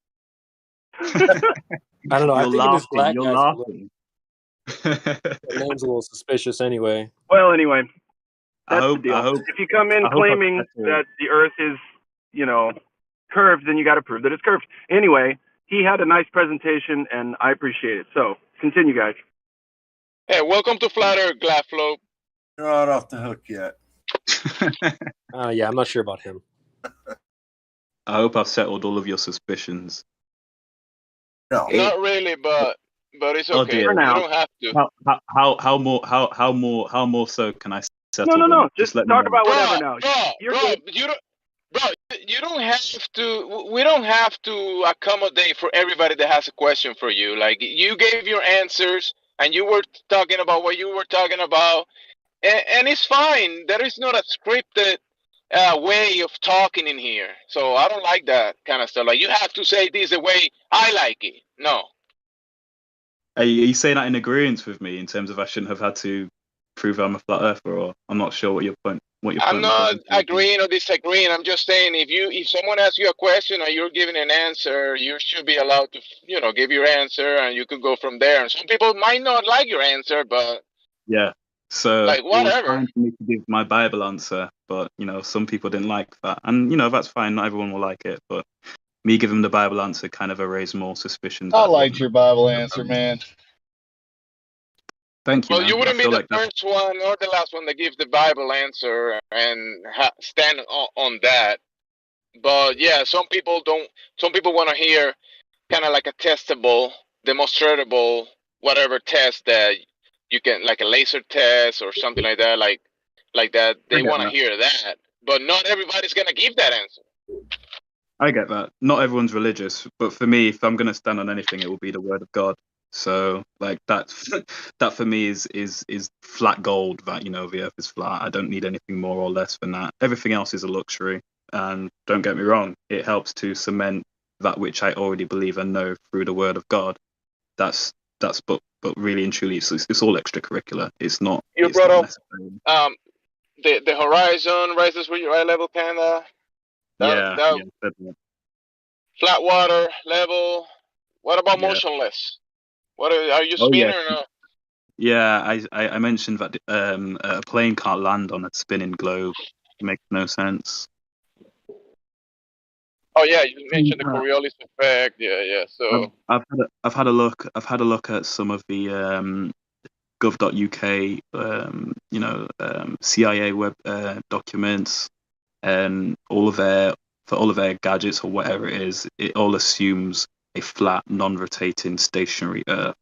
I don't know. I think this black You're guy's laughing. The name's a little suspicious anyway. Well, anyway, that's the deal. If you come in claiming that the Earth is, curved, then you got to prove that it's curved. Anyway, he had a nice presentation, and I appreciate it. So, continue, guys. Hey, welcome to Flat Earth, Glaflo. You're not off the hook yet. Yeah, I'm not sure about him. I hope I've settled all of your suspicions. No, not really, but it's Oh okay. dear. You don't have to. How more so can I No, settle no, them? no. Just Just let me talk know. about whatever now. You're Bro, good. you don't have to. We don't have to accommodate for everybody that has a question for you. Like you gave your answers, and you were talking about what you were talking about, and it's fine. There is not a scripted way of talking in here, so I don't like that kind of stuff. Like you have to say this the way I like it. No. Are you saying that in agreement with me in terms of I shouldn't have had to prove I'm a flat earther, or I'm not sure what your point I'm not was. agreeing or disagreeing. I'm just saying if someone asks you a question and you're giving an answer, you should be allowed to give your answer, and you could go from there. And some people might not like your answer, but Yeah. So like it was whatever. fine for me to give my Bible answer, but some people didn't like that, and that's fine. Not everyone will like it, but me giving the Bible answer kind of erased more suspicion. I liked your Bible answer, man. Thank you, Well, man. you I wouldn't be feel the like that. first one or the last one to give the Bible answer and stand on that. But yeah, some people don't. Some people want to hear kind of like a testable, demonstrable, whatever test that you can, like a laser test or something like that. Like that, I they get want to that. hear that. But not everybody's gonna give that answer. I get that. Not everyone's religious, but for me, if I'm going to stand on anything, it will be the word of God. So, like that, that for me is flat gold. That the Earth is flat. I don't need anything more or less than that. Everything else is a luxury. And don't get me wrong, it helps to cement that which I already believe and know through the word of God. That's but really and truly, it's all extracurricular. It's not. You It's brought not up necessary. the horizon rises with your eye level, kinda. Yeah. That Yeah. Definitely. flat water level. What about Yeah. motionless? What are you Oh spinning yeah. or not? Yeah, I mentioned that a plane can't land on a spinning globe. Makes no sense. Oh yeah, you mentioned the Uh, Coriolis effect. Yeah. So I've had a look. I've had a look at some of the gov.uk CIA web documents, and all of their gadgets or whatever it is. It all assumes a flat, non-rotating, stationary Earth.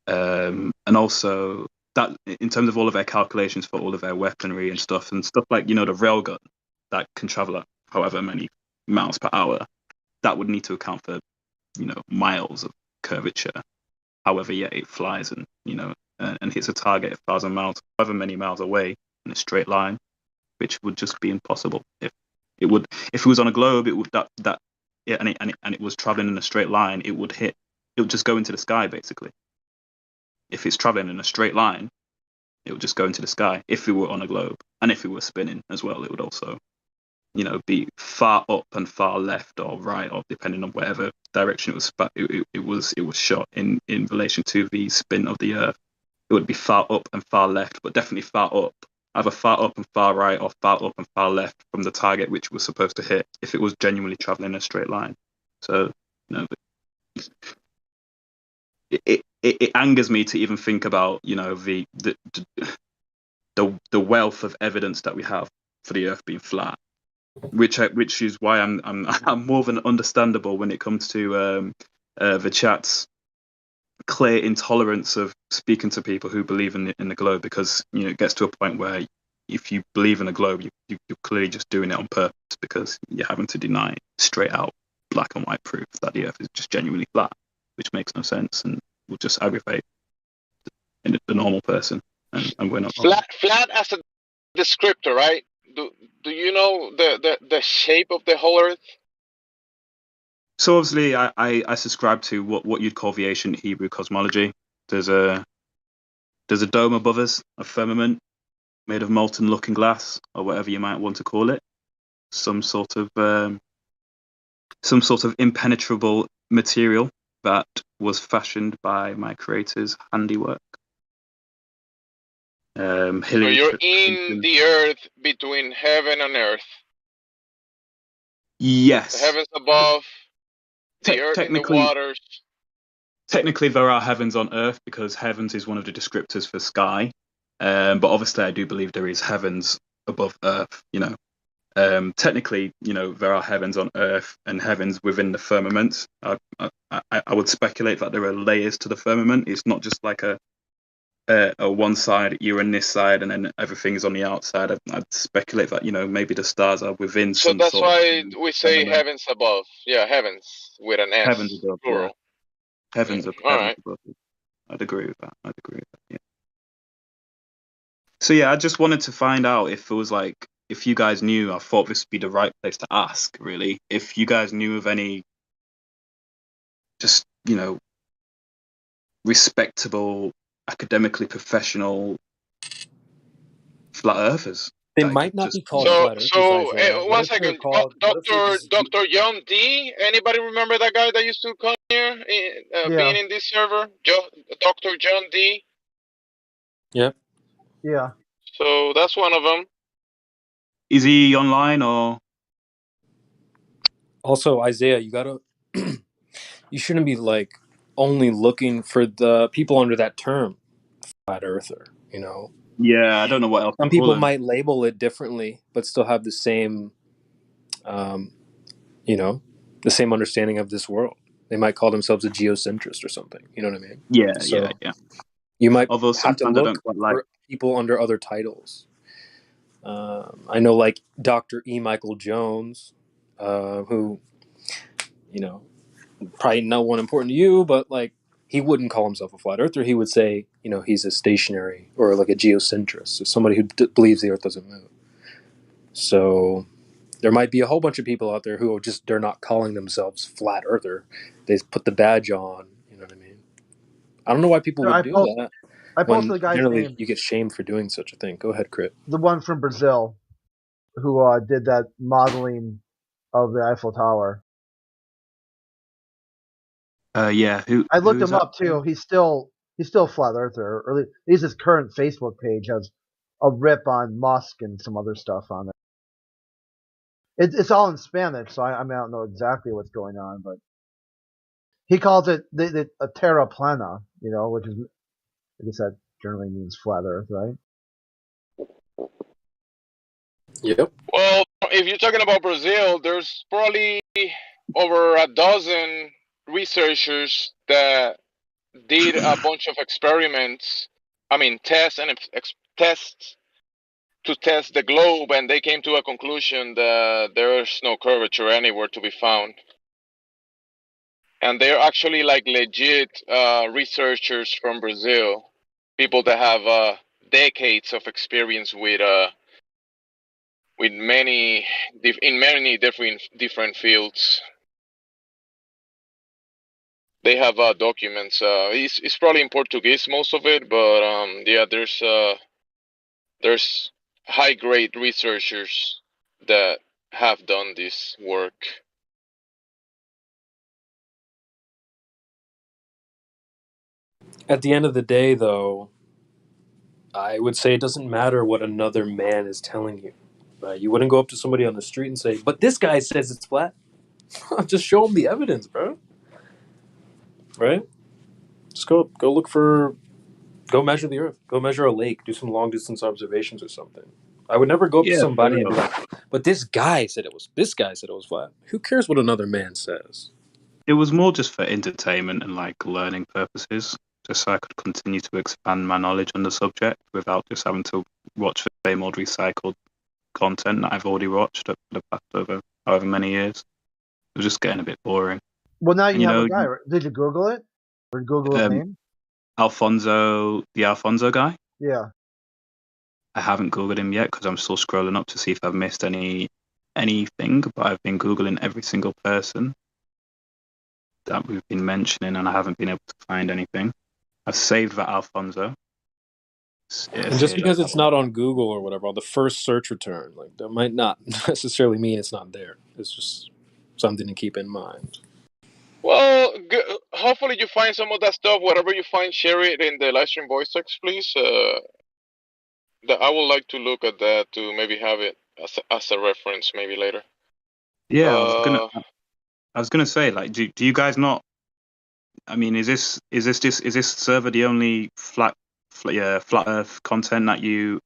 And also that in terms of all of their calculations for all of their weaponry and stuff like the railgun that can travel at however many miles per hour, that would need to account for miles of curvature. However, yeah, it flies and hits a target 1,000 miles, however many miles away in a straight line, which would just be impossible. If it was on a globe, it would that yeah, and it was traveling in a straight line, it would just go into the sky basically. If it's traveling in a straight line, it would just go into the sky. If it were on a globe, and if it were spinning as well, it would also, be far up and far left or right, or depending on whatever direction it was. But it was shot in relation to the spin of the Earth. It would be far up and far left, but definitely far up, either far up and far right, or far up and far left from the target which it was supposed to hit. If it was genuinely traveling in a straight line, so it angers me to even think about the wealth of evidence that we have for the Earth being flat, which is why I'm more than understandable when it comes to the chat's clear intolerance of speaking to people who believe in the globe, because it gets to a point where if you believe in a globe, you're clearly just doing it on purpose, because you're having to deny straight out black and white proof that the Earth is just genuinely flat, which makes no sense and will just aggravate the normal person, and we're not normal. flat as a descriptor, right? Do you know the shape of the whole Earth? So obviously, I subscribe to what you'd call the ancient Hebrew cosmology. There's a dome above us, a firmament made of molten looking glass, or whatever you might want to call it. Some sort of impenetrable material that was fashioned by my creator's handiwork. So you're in the Earth, between heaven and earth. Yes. The heavens above, the earth in the waters. Technically, there are heavens on earth, because heavens is one of the descriptors for sky. But obviously, I do believe there is heavens above earth. technically, there are heavens on Earth and heavens within the firmament. I would speculate that there are layers to the firmament. It's not just like a one side, you're on this side, and then everything's on the outside. I'd speculate that maybe the stars are within So some that's sort why of we say firmament. heavens above. Yeah, heavens with an S, Heavens above, plural. yeah. Heavens All heavens right. above. I'd agree with that. Yeah. So yeah, I just wanted to find out if it was like, if you guys knew. I thought this would be the right place to ask, really. If you guys knew of any, just respectable, academically professional flat earthers. They That might could not just be called flat earthers, Isaiah. What One if they're second, called? What if they're just? Dr. John D. Anybody remember that guy that used to come here, being in this server? Dr. John D. Yep. Yeah. So that's one of them. Is he online or? Also, Isaiah, you gotta. You shouldn't be like only looking for the people under that term, flat earther. Yeah, I don't know what else Some to call people him. might label it differently, but still have the same, the same understanding of this world. They might call themselves a geocentrist or something. You know what I mean? Yeah, So yeah. you might Although have to sometimes I don't look quite like. for people under other titles. I know, like Dr. E. Michael Jones, who, probably no one important to you, but like he wouldn't call himself a flat earther. He would say, he's a stationary or like a geocentrist, so somebody who believes the Earth doesn't move. So there might be a whole bunch of people out there who they're not calling themselves flat earther. They put the badge on. You know what I mean? I don't know why people would do that. I posted When the guy's generally name. you get shamed for doing such a thing. Go ahead, Crit. The one from Brazil, who did that modeling of the Eiffel Tower. Yeah. I looked him up too. He's still flat earther. Or at least his current Facebook page has a rip on Musk and some other stuff on it. It's all in Spanish, so I don't know exactly what's going on, but he calls it a terra plana, which is, I guess that generally means flat Earth, right? Yep. Well, if you're talking about Brazil, there's probably over a dozen researchers that did a bunch of experiments. I mean, tests to test the globe, and they came to a conclusion that there's no curvature anywhere to be found. And they're actually like legit researchers from Brazil, people that have decades of experience with many in many different fields. They have documents. It's probably in Portuguese, most of it, but yeah, there's high grade researchers that have done this work. At the end of the day, though, I would say it doesn't matter what another man is telling you. Right? You wouldn't go up to somebody on the street and say, "But this guy says it's flat." Just show him the evidence, bro. Right? Just go look for. Go measure the Earth. Go measure a lake. Do some long distance observations or something. I would never go up to somebody and be like, "But this guy said it was flat." Who cares what another man says? It was more just for entertainment and like learning purposes, just so I could continue to expand my knowledge on the subject without just having to watch the same old recycled content that I've already watched for the past over however many years. It was just getting a bit boring. Well, now you have a guy. Did you Google it? Or Google his name? The Alfonso guy? Yeah. I haven't Googled him yet because I'm still scrolling up to see if I've missed anything, but I've been Googling every single person that we've been mentioning and I haven't been able to find anything. I've saved that Alfonso. And just because it's not on Google or whatever, on the first search return, like that might not necessarily mean it's not there. It's just something to keep in mind. Well, hopefully you find some of that stuff. Whatever you find, share it in the live stream voice text, please. I would like to look at that to maybe have it as a reference maybe later. Yeah, I was gonna say, like, do you guys not? I mean, is this server the only flat Earth content that you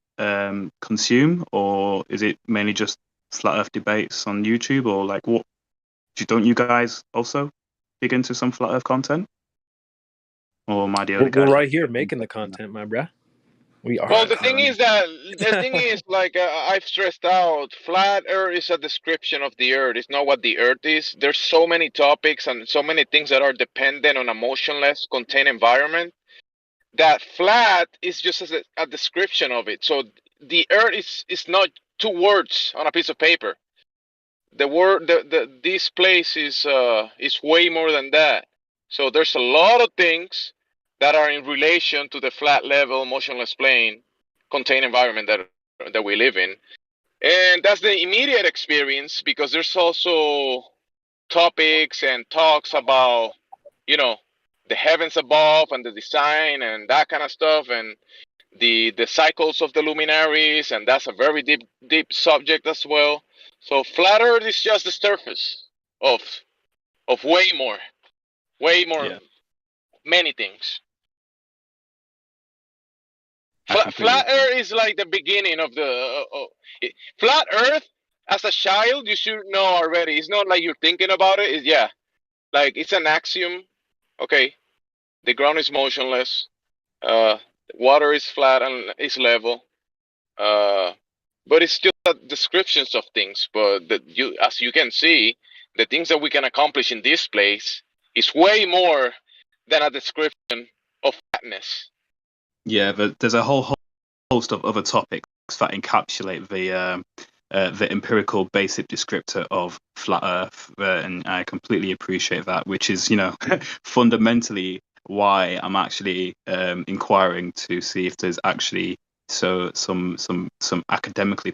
consume, or is it mainly just flat Earth debates on YouTube, or like what? Don't you guys also dig into some flat Earth content, or am I the only guy? We're right here making the content, my bruh. We are. Well, the thing is like I've stressed out, flat Earth is a description of the Earth. It's not what the Earth is. There's so many topics and so many things that are dependent on a motionless, contained environment, that flat is just as a description of it. So the Earth is not two words on a piece of paper. The word, this place is way more than that. So there's a lot of things that are in relation to the flat level, motionless plane, contained environment that we live in, and that's the immediate experience, because there's also topics and talks about, you know, the heavens above and the design and that kind of stuff, and the cycles of the luminaries, and that's a very deep subject as well. So flat Earth is just the surface of way more, Yeah. many things. Flat Earth is like the beginning of the flat Earth. As a child, you should know already. It's not like you're thinking about it. Like it's an axiom. Okay, the ground is motionless. Water is flat and is level. But it's still descriptions of things. But as you can see, the things that we can accomplish in this place is way more than a description of flatness. Yeah, but there's a whole host of other topics that encapsulate the empirical basic descriptor of flat Earth, and I completely appreciate that. Which is, fundamentally why I'm actually inquiring to see if there's actually some academically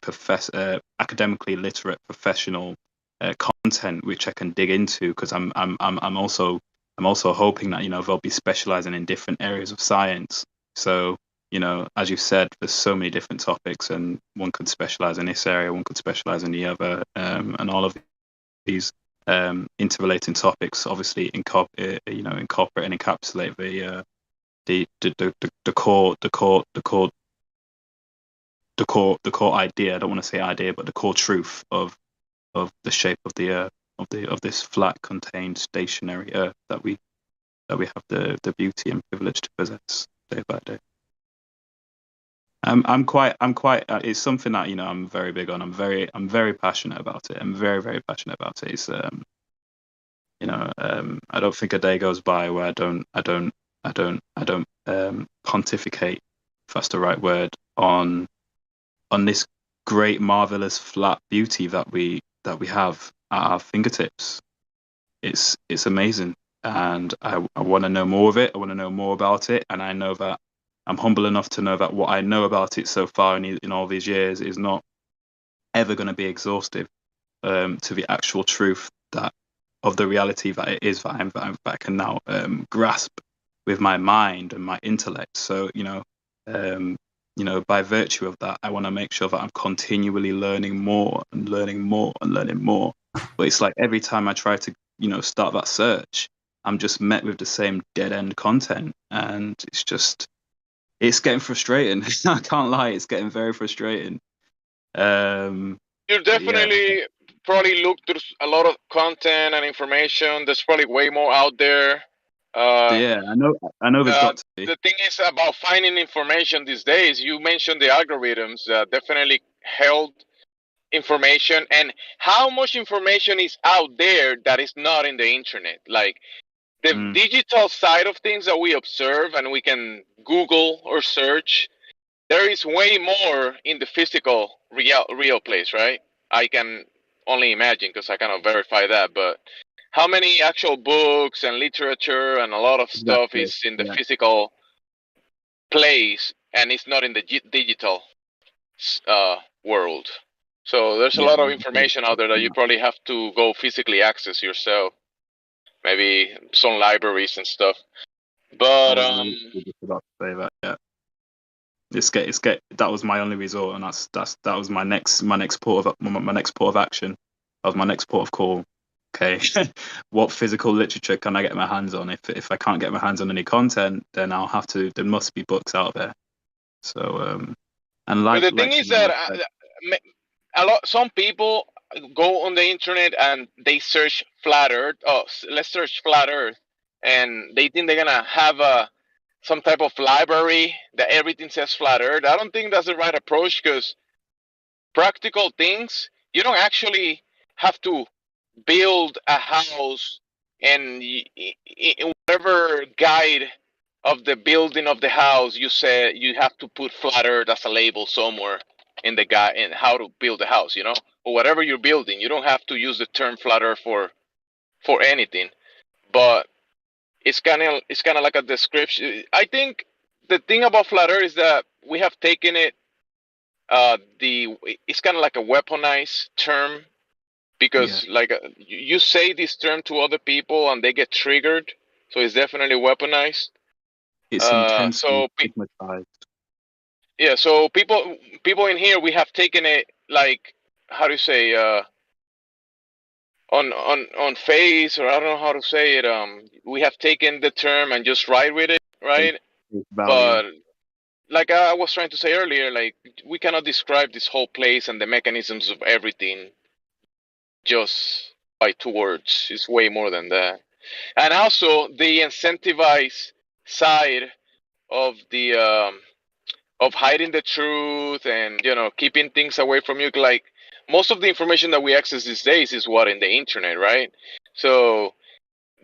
literate professional content which I can dig into, because I'm also hoping that they'll be specializing in different areas of science. So as you said, there's so many different topics, and one could specialize in this area, one could specialize in the other, and all of these interrelating topics obviously incorporate and encapsulate the core idea. I don't want to say idea, but the core truth of the shape of the of this flat, contained, stationary Earth that we have the beauty and privilege to possess day by day. I'm quite. It's something that I'm very big on. I'm very passionate about it. I'm very, very passionate about it. It's I don't think a day goes by where I don't pontificate, if that's the right word, on this great, marvelous, flat beauty that we have at our fingertips. It's amazing, and I want to know more of it. I want to know more about it, and I know that I'm humble enough to know that what I know about it so far in all these years is not ever going to be exhaustive to the actual truth of the reality that it is that I can now grasp with my mind and my intellect. So by virtue of that, I want to make sure that I'm continually learning more and learning more and learning more. But it's like every time I try to start that search, I'm just met with the same dead end content, and it's getting frustrating. I can't lie, it's getting very frustrating. You definitely probably look through a lot of content and information. There's probably way more out there. Yeah, I know there's got to be. The thing is about finding information these days. You mentioned the algorithms definitely held information, and how much information is out there that is not in the internet. Like the digital side of things that we observe and we can Google or search, there is way more in the physical real place, right? I can only imagine, because I cannot verify that, but how many actual books and literature and a lot of stuff is in the physical place, and it's not in the digital world. So there's a lot of information out there that you probably have to go physically access yourself, maybe some libraries and stuff. But I forgot to say that. Yeah, it's that was my only resort, and that was my next port of action. That was my next port of call. Okay, what physical literature can I get my hands on? If I can't get my hands on any content, then I'll have to. There must be books out there. So, and but the thing is that some people go on the internet and they search flat Earth. Oh, let's search flat Earth, and they think they're gonna have some type of library that everything says flat Earth. I don't think that's the right approach because practical things, you don't actually have to build a house and in whatever guide of the building of the house you say you have to put flat earth as a label somewhere in the guide in how to build a house, or whatever you're building. You don't have to use the term flat earth for anything, but it's kind of like a description. I think the thing about flat earth is that we have taken it it's kind of like a weaponized term because like you say this term to other people and they get triggered, so it's definitely weaponized. It's intensely stigmatized. Yeah, so people in here, we have taken it like, how do you say, on face, or I don't know how to say it. We have taken the term and just ride with it, right? But like I was trying to say earlier, like we cannot describe this whole place and the mechanisms of everything just by 2 words. It's way more than that. And also the incentivized side of the of hiding the truth and keeping things away from you. Like most of the information that we access these days is what in the internet, right? So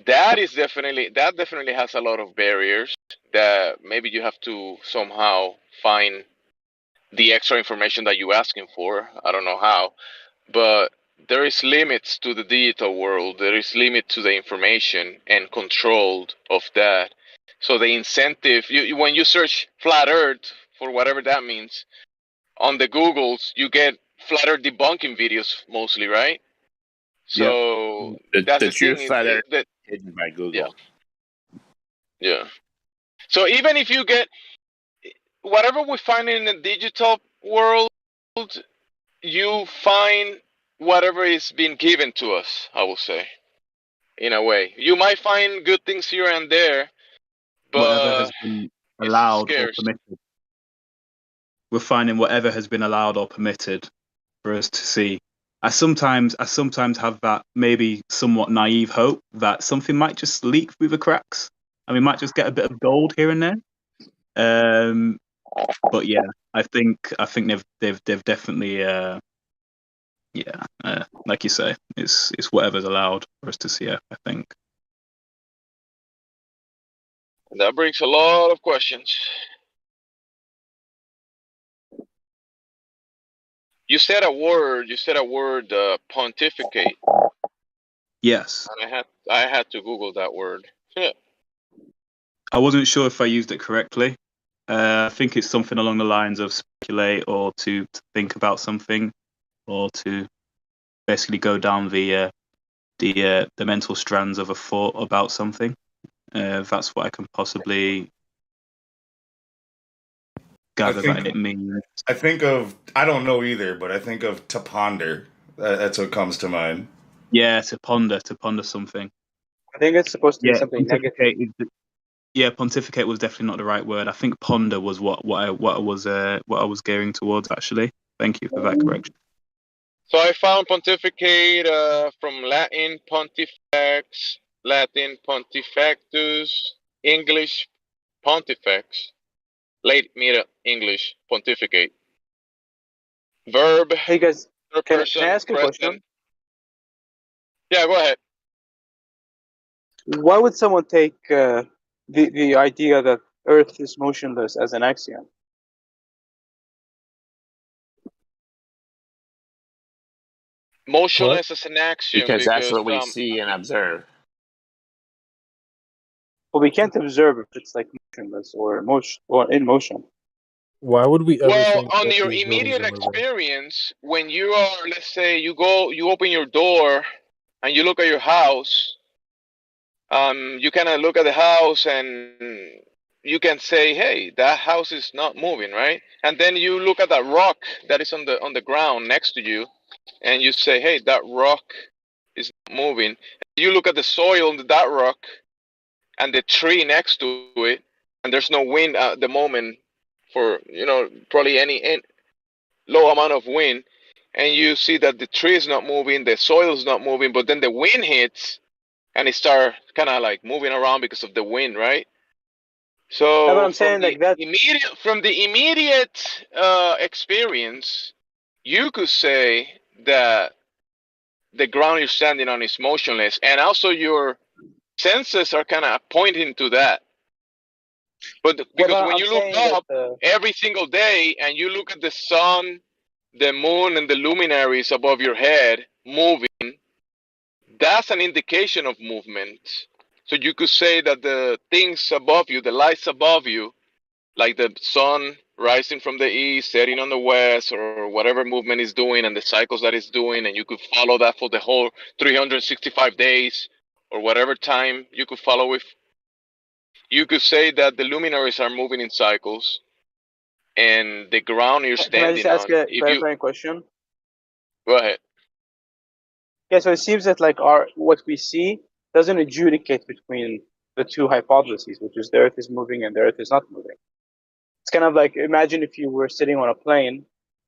that definitely has a lot of barriers that maybe you have to somehow find the extra information that you're asking for. I don't know how, but there is limits to the digital world. There is limit to the information and control of that. So the incentive, when you search flat Earth for whatever that means on the Googles, you get flat Earth debunking videos mostly, right? So that's the truth thing. flat Earth hidden by Google. Yeah. So even if you get whatever we find in the digital world, you find whatever is being given to us, I will say, in a way. You might find good things here and there, but whatever has been allowed or scarce. permitted. We're finding whatever has been allowed or permitted for us to see. I sometimes have that maybe somewhat naive hope that something might just leak through the cracks, and we might just get a bit of gold here and there. But yeah, I think they've definitely like you say, it's whatever's allowed for us to see. I think That brings a lot of questions. You said a word. Pontificate. yes. And I had to Google that word. I wasn't sure if I used it correctly. I think it's something along the lines of speculate or to think about something, or to basically go down the mental strands of a thought about something. That's what I can possibly gather that it means. I don't know either, but I think of to ponder. That's what comes to mind. Yeah, to ponder something. I think it's supposed to be something negative. Yeah, pontificate was definitely not the right word. I think ponder was what I was gearing towards, actually. Thank you for that correction. So I found pontificate from Latin pontifex, Latin pontifactus, English pontifex, late Middle English pontificate. Verb. Hey guys, can I ask a question? Yeah, go ahead. Why would someone take the idea that Earth is motionless as an axiom? Motionless as an axiom because that's what we see and observe. Well, we can't observe if it's like motionless or in motion. Why would we ever Well, think on that your these buildings immediate are moving? experience, when you are, let's say, you open your door and you look at your house, you kind of look at the house and you can say, hey, that house is not moving, right? And then you look at that rock that is on the ground next to you, and you say, hey, that rock is not moving. You look at the soil under that rock and the tree next to it, and there's no wind at the moment for probably any low amount of wind. and you see that the tree is not moving, the soil is not moving, but then the wind hits and it starts kind of like moving around because of the wind, right? That's what So I'm saying. Like that. from the immediate experience, you could say that the ground you're standing on is motionless, and also your senses are kind of pointing to that. But because when you look up every single day and you look at the sun, the moon, and the luminaries above your head moving, that's an indication of movement. So you could say that the things above you, the lights above you, like the sun rising from the east, setting on the west, or whatever movement is doing and the cycles that it's doing, and you could follow that for the whole 365 days or whatever time you could follow it. You could say that the luminaries are moving in cycles, and the ground you're Can I just standing ask on, a if you clarifying question? go ahead. Yeah, so it seems that like what we see doesn't adjudicate between the two hypotheses, which is the Earth is moving and the Earth is not moving. It's kind of like, imagine if you were sitting on a plane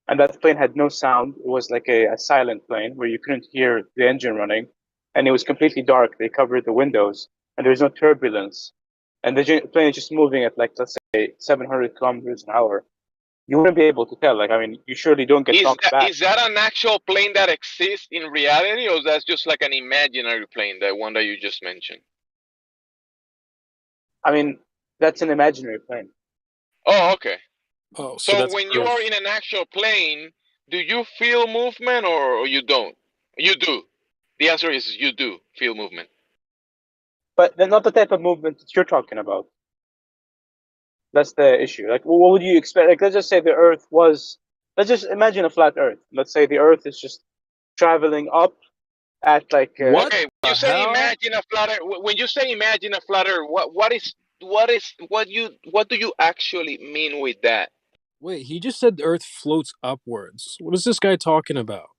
and that plane had no sound. It was like a silent plane where you couldn't hear the engine running, and it was completely dark. They covered the windows and there was no turbulence, and the plane is just moving at like, let's say 700 kilometers an hour. You wouldn't be able to tell. Like, I mean, you surely don't get knocked back. Is that an actual plane that exists in reality, or is that just like an imaginary plane, that one that you just mentioned? I mean, that's an imaginary plane. Oh, okay. Oh, so when you are in an actual plane, do you feel movement or you don't? You do. The answer is you do feel movement. But they're not the type of movement that you're talking about. That's the issue. Like, what would you expect? Like, let's just say the Earth was. Let's just imagine a flat Earth. Let's say the Earth is just traveling up at like. Okay, when you say imagine a flat Earth, when you say imagine a flat Earth, what do you actually mean with that? Wait, he just said the Earth floats upwards. What is this guy talking about?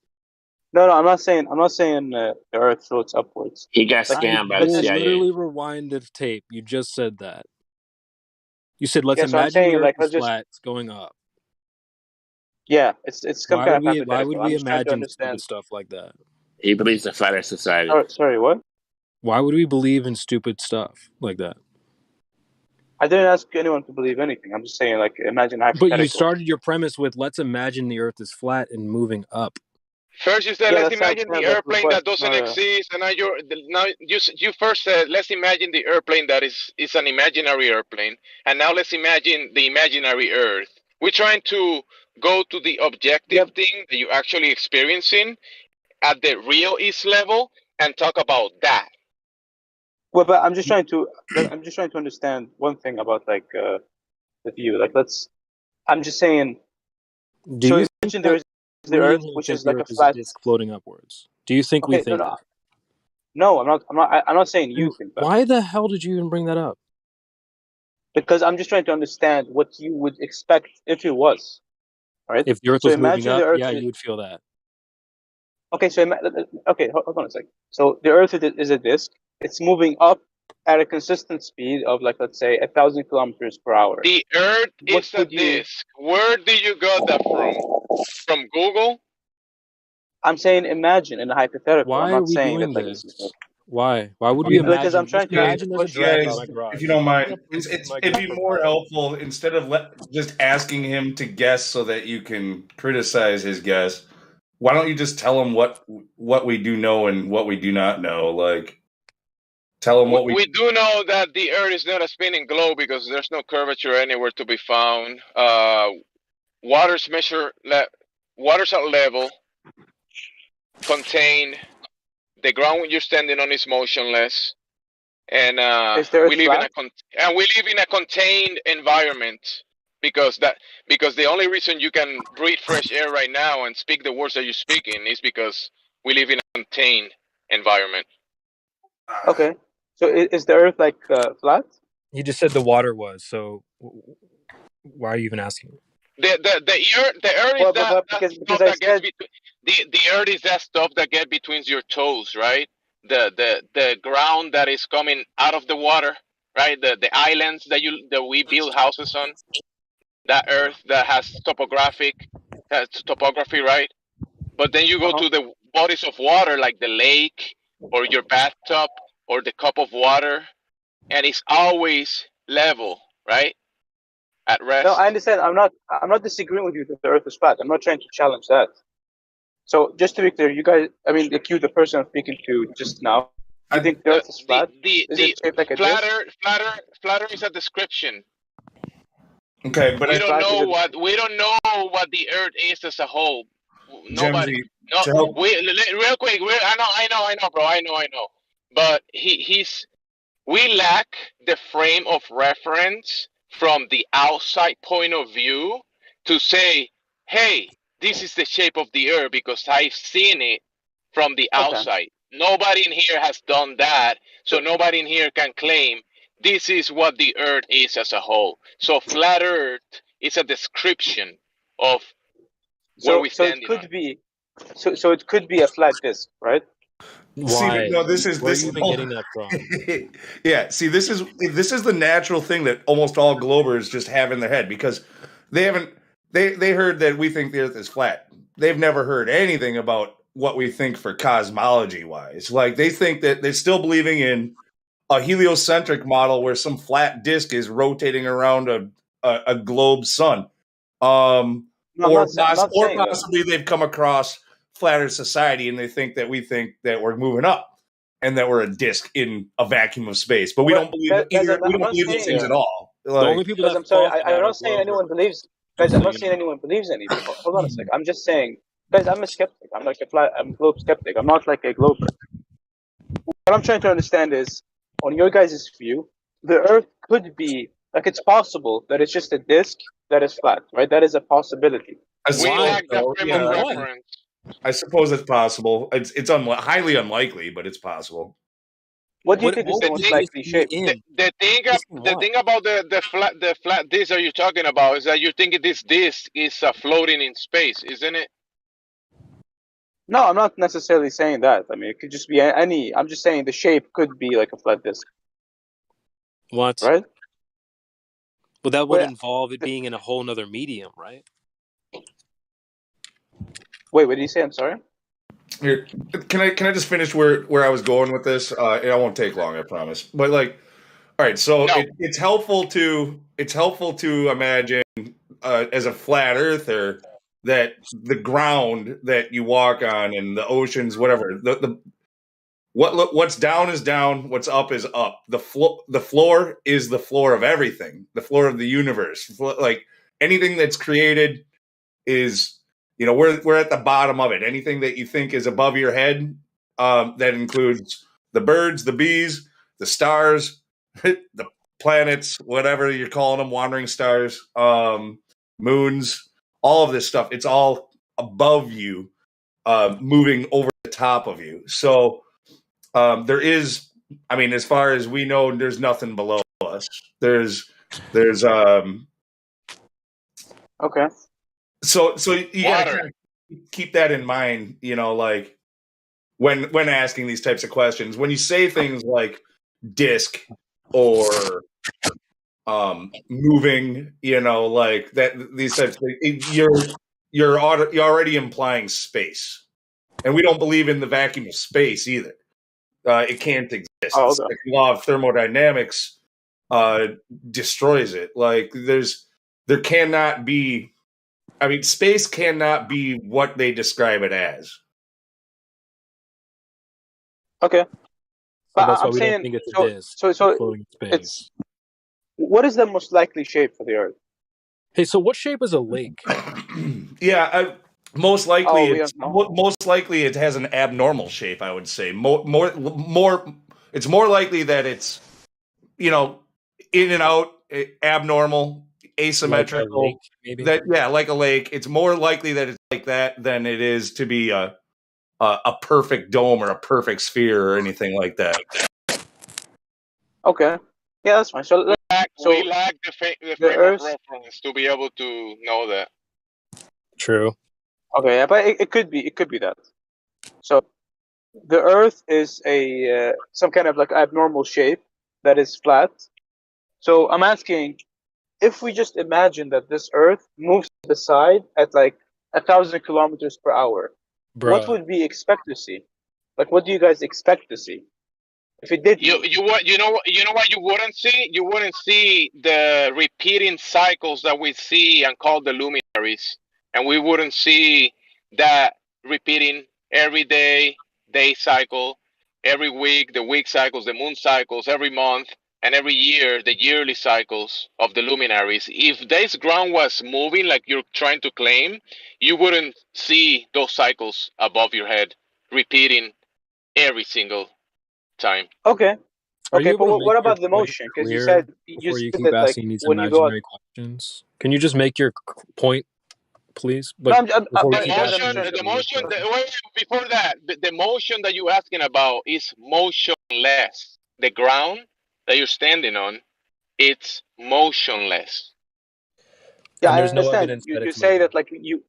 No, I'm not saying the Earth floats upwards. He got Like, scammed by the Will CIA. literally rewind the tape. You just said that. You said, let's Yeah, so I'm imagine the saying, Earth like, is flat, it's going up. Yeah, it's some Why kind would of we? Why hypothetical. would I'm we just trying to imagine stupid understand. stuff like that? He believes in flat Earth society. Sorry, what? Why would we believe in stupid stuff like that? I didn't ask anyone to believe anything. I'm just saying, like, imagine hypothetical. But you started your premise with, let's imagine the Earth is flat and moving up. First you said, let's imagine the airplane that doesn't exist, and now you first said, let's imagine the airplane that is an imaginary airplane, and now let's imagine the imaginary Earth. We're trying to go to the objective thing that you're actually experiencing at the real East level and talk about that. Well, but I'm just trying to understand one thing about like the view. Like, I'm just saying. Do so you imagine there's the Earth, which is like a flat disc floating upwards? Do you think we think that? No, I'm not saying you think that. Why the hell did you even bring that up? Because I'm just trying to understand what you would expect if it was, right? If the Earth was moving up, yeah, you'd feel that. Okay, so hold on a second. So the Earth is a disk. It's moving up at a consistent speed of, like, let's say 1,000 kilometers per hour. The Earth is a disk. Where do you got that from? From Google? I'm saying imagine in a hypothetical. Why I'm not are we saying doing that, like, this? Why? Why would we imagine? Because I'm trying to imagine there's a dragon by my Guys, garage. if you don't mind, Yeah, proof is my it'd be more helpful instead of just asking him to guess so that you can criticize his guess. Why don't you just tell him what we do know and what we do not know? Like, tell him what we do know that the Earth is not a spinning globe because there's no curvature anywhere to be found. Waters at level, contained. The ground you're standing on is motionless, and we live in a contained environment because the only reason you can breathe fresh air right now and speak the words that you're speaking is because we live in a contained environment. Okay, so is the Earth like flat? He just said the water was. So why are you even asking? The Earth is the Earth is that stuff that gets between your toes, right? The ground that is coming out of the water, right? The islands that we build houses on. That Earth that has topography, right? But then you go to the bodies of water like the lake or your bathtub or the cup of water, and it's always level, right? At rest. No, I understand. I'm not disagreeing with you that the Earth is flat. I'm not trying to challenge that. So just to be clear, you guys, I mean, like you, the person I'm speaking to just now, you think the Earth is flat? Is it shaped like a disc? Flatter is a description. Okay, but we don't know what the Earth is as a whole. Nobody. Gemsy, No, real quick. I know, bro. I know. But we lack the frame of reference from the outside point of view to say, hey, this is the shape of the Earth because I've seen it from the outside. Nobody in here has done that, so nobody in here can claim this is what the Earth is as a whole. So flat Earth is a description of where we stand. So it could be a flat disc, right? See, Why? no, this is Where are you even getting that from? Yeah, see, this is the natural thing that almost all globers just have in their head because they heard that we think the Earth is flat. They've never heard anything about what we think for cosmology wise. Like they think that they're still believing in a heliocentric model where some flat disk is rotating around a globe sun. Or possibly they've come across flat Earth society and they think that we think that we're moving up and that we're a disk in a vacuum of space. But we don't believe either. We don't believe those things at all. The only people that I'm sorry, I'm not saying anyone believes. Guys, I'm not saying anyone believes anything. Hold on a sec. I'm just saying, guys, I'm a skeptic. I'm a globe skeptic. I'm not like a glober. What I'm trying to understand is, on your guys' view, the Earth could be like it's possible that it's just a disk that is flat, right? That is a possibility. I suppose it's possible. It's highly unlikely, but it's possible. What do you think is the most likely shape? The thing about the flat disc that you're talking about is that you think this disc is floating in space, isn't it? No, I'm not necessarily saying that. I mean, it could just be any. I'm just saying the shape could be like a flat disc. What? Right? Well, that would involve it being in a whole nother medium, right? Wait, what did you say? I'm sorry. Here, can I just finish where I was going with this? It won't take long, I promise. But like, all right, so it's helpful to imagine as a flat earther that the ground that you walk on and the oceans, whatever, what's down is down, what's up is up. The floor is the floor of everything, the floor of the universe. Like anything that's created is, we're at the bottom of it. Anything that you think is above your head, that includes the birds, the bees, the stars, the planets, whatever you're calling them, wandering stars, moons, all of this stuff. It's all above you, moving over the top of you. So there is, I mean, as far as we know, there's nothing below us. There's okay. So you gotta kind of keep that in mind, like when asking these types of questions. When you say things like disk or moving, like that, these types of things, you're already implying space, and we don't believe in the vacuum of space either. It can't exist. The law of thermodynamics destroys it. Like there cannot be. I mean, space cannot be what they describe it as. Okay. So that's why we don't think it's a disc floating in space. What is the most likely shape for the Earth? Hey, so what shape is a lake? Yeah, most likely it has an abnormal shape. I would say more. It's more likely that it's in and out, abnormal, asymmetrical. Like a lake, maybe? Like a lake. It's more likely that it's like that than it is to be a perfect dome or a perfect sphere or anything like that. Okay. Yeah, that's fine. So we lack the frame of reference to be able to know that. True. Okay, yeah, but it could be that. So the Earth is a some kind of like abnormal shape that is flat. So I'm asking, if we just imagine that this Earth moves to the side at like 1,000 kilometers per hour, what would we expect to see? Like, what do you guys expect to see? If it did move? You know what you wouldn't see? You wouldn't see the repeating cycles that we see and call the luminaries, and we wouldn't see that repeating every day cycle, every week the week cycles, the moon cycles, every month, and every year the yearly cycles of the luminaries. If this ground was moving like you're trying to claim, you wouldn't see those cycles above your head repeating every single time. Okay. Are you able to what make your about the point motion? Because you clear said before you keep that, like, asking these when you go out. imaginary questions? Can you just make your point, please? No, But before we The keep asking motion, these the weird motion. questions. Wait, before that, the motion that you're asking about is motionless. The ground that you're standing on, it's motionless. Yeah, And I there's no understand. evidence that You it's say moving. that, like, you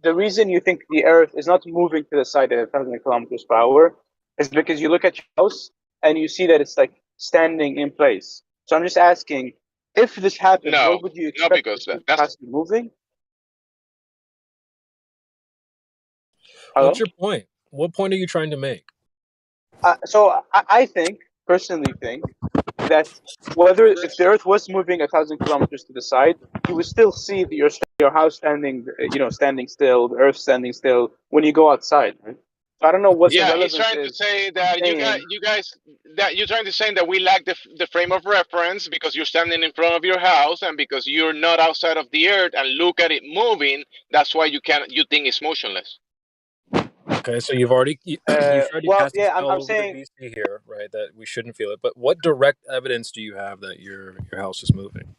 the reason you think the Earth is not moving to the side at 1,000 kilometers per hour is because you look at your house and you see that it's like standing in place. So I'm just asking, if this happened, No, what would you not expect because to see? that's Has to be moving? Hello? What's your point? What point are you trying to make? So I personally think that if the Earth was moving 1,000 kilometers to the side, you would still see your house standing, standing still, the Earth standing still when you go outside. Right? So I don't know what the yeah. He's relevance trying to is. say that you guys that you're trying to say that we lack the frame of reference because you're standing in front of your house and because you're not outside of the Earth and look at it moving. That's why you think it's motionless. Okay, so you've already you tried to cast a spell I'm over saying the VC here, right? That we shouldn't feel it. But what direct evidence do you have that your house is moving?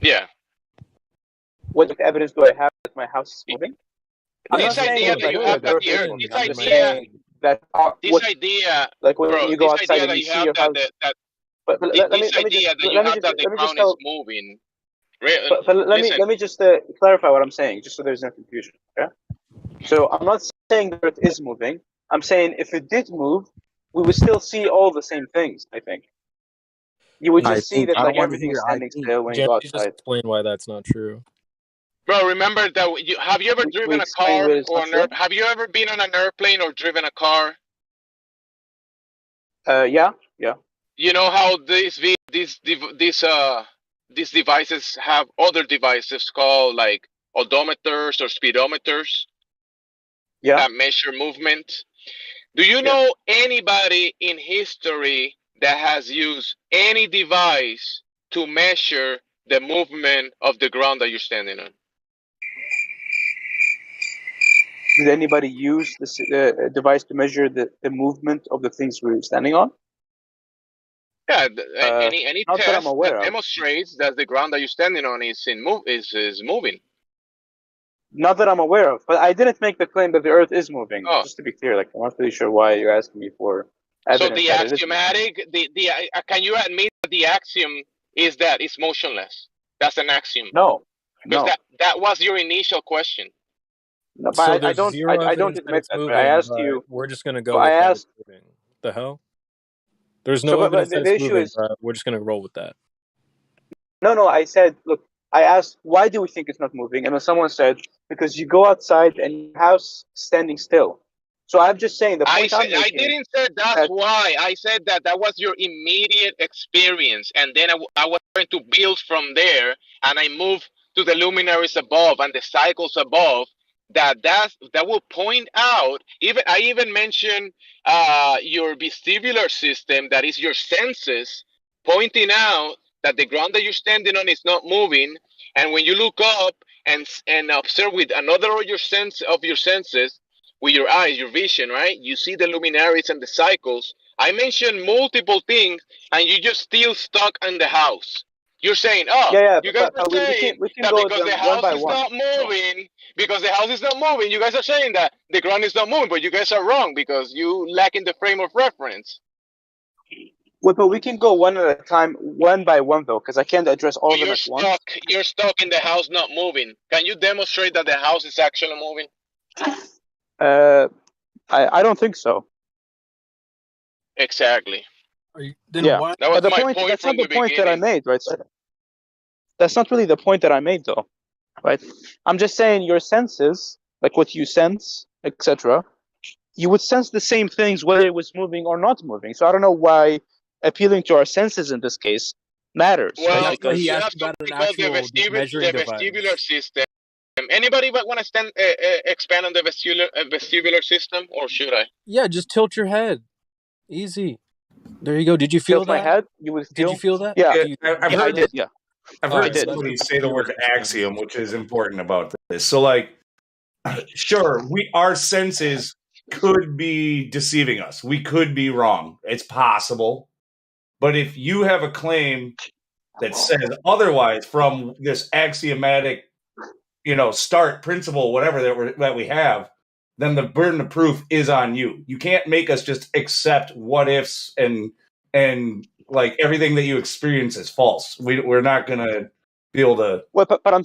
Yeah. What evidence do I have that my house is moving? I'm This not saying idea that you have that the Earth, moving. I'm just saying that this idea, like when bro, you go this outside idea and that you you see have your house. But let me just moving. Let me just clarify what I'm saying, just so there's no confusion. Okay. So I'm not saying the Earth is moving. I'm saying if it did move, we would still see all the same things. I think you would just see that like everything is standing still when you go Just outside. explain why that's not true. Bro, remember that have you ever driven a car or have you ever been on an airplane or driven a car? Yeah. You know how these devices have other devices called like odometers or speedometers that measure movement. Do you know anybody in history that has used any device to measure the movement of the ground that you're standing on? Did anybody use this device to measure the movement of the things we're standing on? Yeah, any not that I'm test aware that of. demonstrates that the ground that you're standing on is moving. Not that I'm aware of, but I didn't make the claim that the Earth is moving. Oh. Just to be clear, like I'm not really sure why you're asking me for So evidence the that it is axiomatic, can you admit that the axiom is that it's motionless? That's an axiom. No. Because that was your initial question. No, but So there's zero I don't evidence that admit it's that. moving. I asked but you. We're just gonna So go with I that asked. it's moving. The hell? There's no evidence that the it's issue moving. is But we're just gonna roll with that. no. I said, look. I asked, why do we think it's not moving? And then someone said, because you go outside and your house standing still. So I'm just saying the point I'm making. I didn't say that's why. I said that was your immediate experience, and then I was trying to build from there, and I moved to the luminaries above and the cycles above. That will point out. I even mentioned your vestibular system, that is your senses, pointing out that the ground that you're standing on is not moving, and when you look up and observe with another of your senses, with your eyes, your vision, right? You see the luminaries and the cycles. I mentioned multiple things, and you just still stuck in the house. You're saying, you guys are saying we can that go because the one house by is one. not moving, you guys are saying that the ground is not moving, but you guys are wrong because you lack in the frame of reference. Well, but we can go one at a time, one by one, though, because I can't address all of them at once. You're stuck in the house not moving. Can you demonstrate that the house is actually moving? I don't think so. Exactly. That was my point. point That's from not the point that I beginning. made, right? That's not really the point that I made, though, right? I'm just saying your senses, like what you sense, etc., you would sense the same things whether it was moving or not moving. So I don't know why appealing to our senses in this case matters. Well, Right? Because you have something called the vestibular system. Anybody but want to expand on the vestibular system, or should I? Yeah, just tilt your head. Easy. There you go. Did you feel tilt that? my head? You would feel? Did you feel that? Yeah, I've heard I did. Yeah, I've I heard did. somebody say the word axiom, which is important about this. So, like, sure, our senses could be deceiving us. We could be wrong. It's possible. But if you have a claim that says otherwise from this axiomatic, start principle, whatever that we have, then the burden of proof is on you. You can't make us just accept what ifs and like everything that you experience is false. We're not going to be able to. Well, but I'm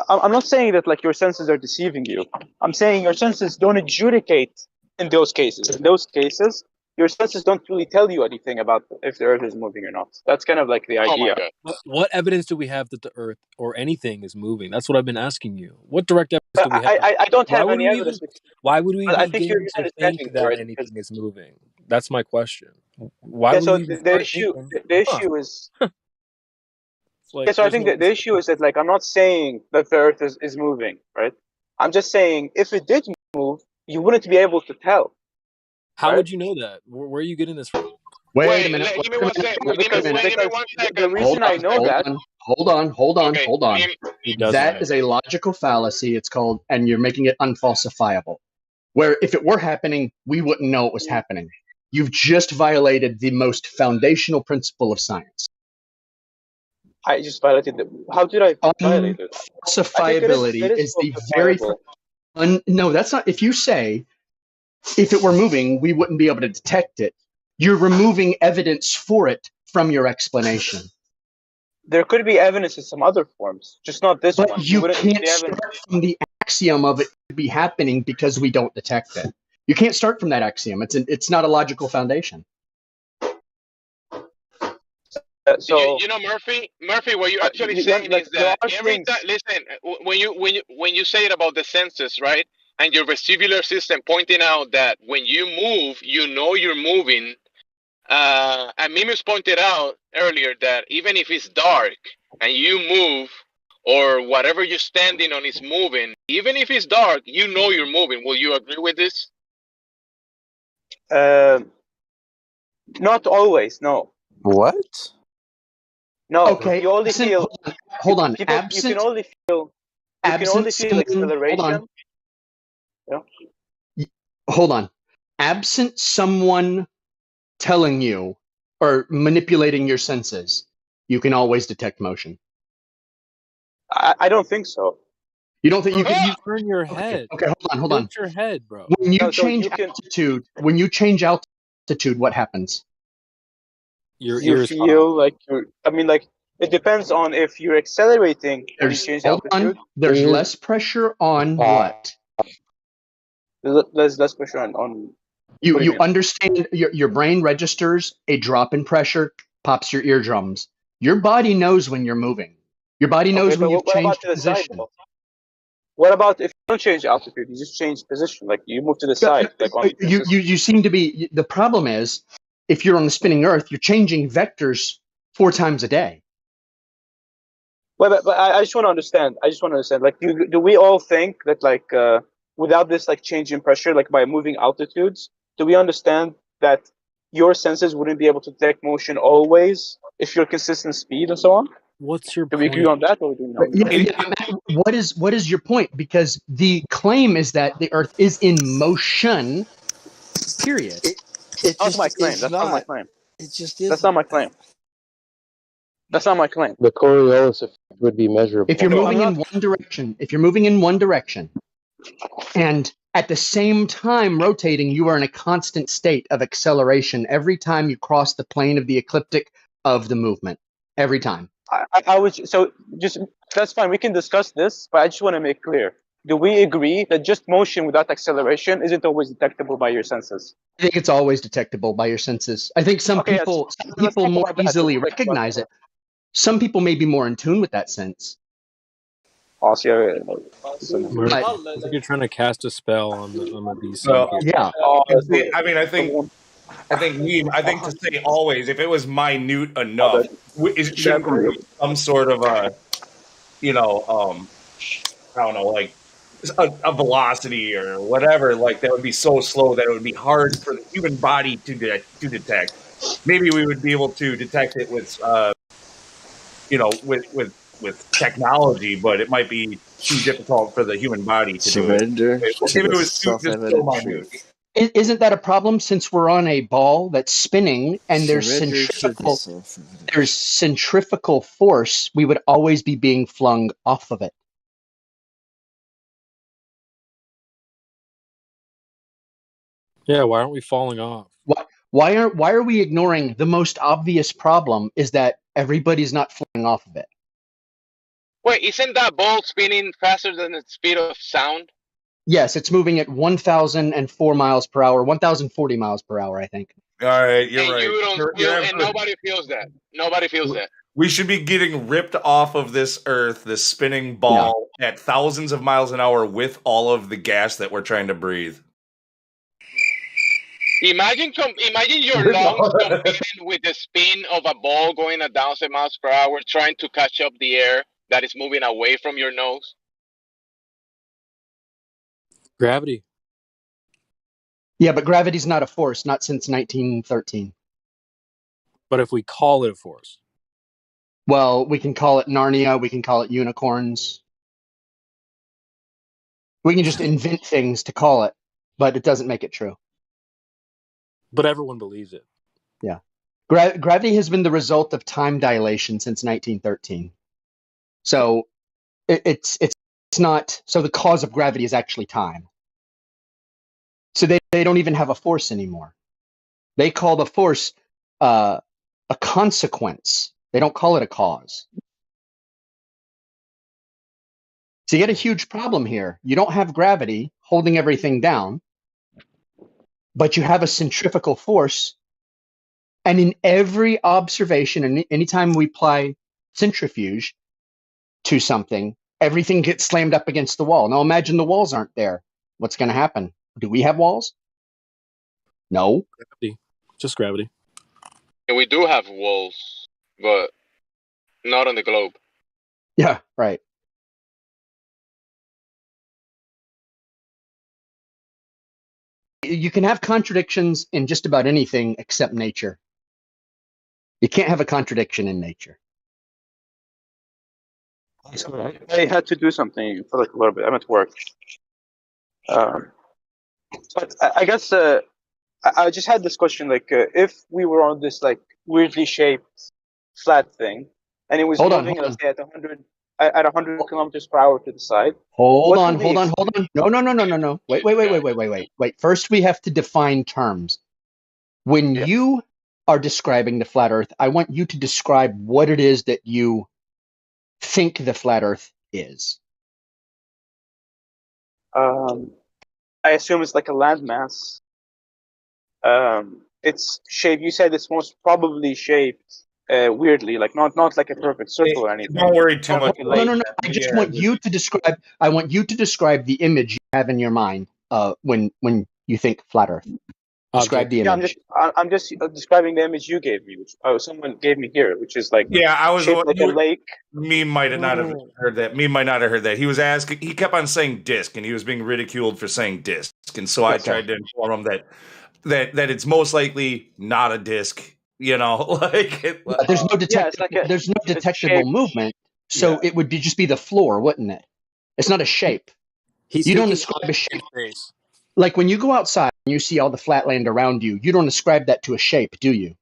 not saying that like your senses are deceiving you. I'm saying your senses don't adjudicate in those cases. In those cases, your senses don't really tell you anything about if the Earth is moving or not. That's kind of like the idea. What evidence do we have that the Earth or anything is moving? That's what I've been asking you. What direct evidence do we have? I don't have any evidence. Why would we I be think you're begin to misunderstanding think me, that right? anything is moving? That's my question. Why Yeah, would so we even start thinking, the issue is. like, Yeah, so I there's think no that the issue is that like I'm not saying that the Earth is moving, right? I'm just saying if it did move, you wouldn't be able to tell. How right? would you know that? Where are you getting this from? Wait a minute. Give me Wait one a minute. second. Wait a minute. Because the reason I know that. Hold on. He doesn't That know. is a logical fallacy. It's called, and you're making it unfalsifiable. Where if it were happening, we wouldn't know it was happening. You've just violated the most foundational principle of science. I just violated it. How did I violate it? Falsifiability is the very no, that's not. If you say if it were moving, we wouldn't be able to detect it. You're removing evidence for it from your explanation. There could be evidence in some other forms, just not this but one. you can't start from the axiom of it to be happening because we don't detect it. You can't start from that axiom. It's not a logical foundation. So you know, Murphy, what you're actually saying is that every time, listen, when you say it about the senses, right, and your vestibular system pointing out that when you move, you know you're moving. And Mimus pointed out earlier that even if it's dark and you move, or whatever you're standing on is moving, even if it's dark, you know you're moving. Will you agree with this? Not always. No. What? No. Okay. You only feel. Hold on. You can only feel. You can only feel acceleration. Hold on. Yeah. Hold on. Absent someone telling you or manipulating your senses, you can always detect motion. I don't think so. You don't think you can? Turn your head. Okay, hold on. Tilt your head, bro. When you change altitude, what happens? Your you ears feel like you're. I mean, like it depends on if you're accelerating when you change altitude. There's less pressure on what? There's less pressure on. You understand your brain registers a drop in pressure, pops your eardrums. Your body knows when you're moving. Your body knows when you've changed position. What about if you don't change altitude? You just change position, like you move to the side. Like on you seem to be. The problem is, if you're on the spinning Earth, you're changing vectors 4 times a day. Well, but I just want to understand. Like, do we all think that like without this like change in pressure, like by moving altitudes, do we understand that your senses wouldn't be able to detect motion always if you're consistent speed and so on? What's your do we agree on that, or do we not? What is your point? Because the claim is that the Earth is in motion. Period. That's my claim. That's not my claim. It just is. That's not my claim. That's not my claim. The Coriolis effect would be measurable. If you're moving in one direction, and at the same time rotating, you are in a constant state of acceleration every time you cross the plane of the ecliptic of the movement. Every time. I would just that's fine. We can discuss this, but I just want to make clear: do we agree that just motion without acceleration isn't always detectable by your senses? I think it's always detectable by your senses. I think some people more easily recognize it. Some people may be more in tune with that sense. Austria. Mark, I think you're trying to cast a spell on the BC here. Yeah. I mean, I think to say always, if it was minute enough, shouldn't there be some sort of I don't know, like a velocity or whatever, like that would be so slow that it would be hard for the human body to detect. Maybe we would be able to detect it with, with technology, but it might be too difficult for the human body to Surrender do it. to If it the was just so self-evident minute. truth. Isn't that a problem since we're on a ball that's spinning and there's centrifugal force? We would always be being flung off of it. Yeah, why aren't we falling off? Why are we ignoring the most obvious problem? Is that everybody's not flying off of it? Wait, isn't that ball spinning faster than the speed of sound? Yes, it's moving at 1,004 miles per hour, 1,040 miles per hour, I think. All right, you're right. You don't feel, and nobody feels that. Nobody feels that. We should be getting ripped off of this Earth, this spinning ball, at thousands of miles an hour with all of the gas that we're trying to breathe. Imagine your lungs competing with the spin of a ball going at 1,000 miles per hour, trying to catch up the air that is moving away from your nose. Gravity. Yeah, but gravity's not a force, not since 1913. But if we call it a force. Well, we can call it Narnia, we can call it unicorns. We can just invent things to call it, but it doesn't make it true. But everyone believes it. Yeah. Gravity has been the result of time dilation since 1913. So it's not, so the cause of gravity is actually time. So they don't even have a force anymore. They call the force a consequence. They don't call it a cause. So you get a huge problem here. You don't have gravity holding everything down, but you have a centrifugal force. And in every observation, and anytime we apply centrifuge to something, everything gets slammed up against the wall. Now imagine the walls aren't there. What's going to happen? Do we have walls? No. Gravity. Just gravity. And we do have walls, but not on the globe. Yeah, right. You can have contradictions in just about anything except nature. You can't have a contradiction in nature. I had to do something for like a little bit. I'm at work. But I guess I just had this question, like if we were on this like weirdly shaped flat thing, and it was moving let's say at 100 kilometers per hour to the side. Hold on. No. Wait. First, we have to define terms. When you are describing the flat Earth, I want you to describe what it is that you think the flat Earth is. I assume it's like a landmass. It's shaped. You said it's most probably shaped weirdly, like not like a perfect circle or anything. Don't worry too much. No. I just want you to describe. I want you to describe the image you have in your mind when you think flat Earth. Describe the image. I'm just describing the image you gave me, which someone gave me here, which is like I was shaped like a lake. Me might not have heard that. Me might not have heard that. He was asking. He kept on saying disc, and he was being ridiculed for saying disc. And so I tried to inform him that it's most likely not a disc. You know, there's no detectable movement, so it would just be the floor, wouldn't it? It's not a shape. You don't describe a shape. Like when you go outside and you see all the flat land around you, you don't ascribe that to a shape, do you?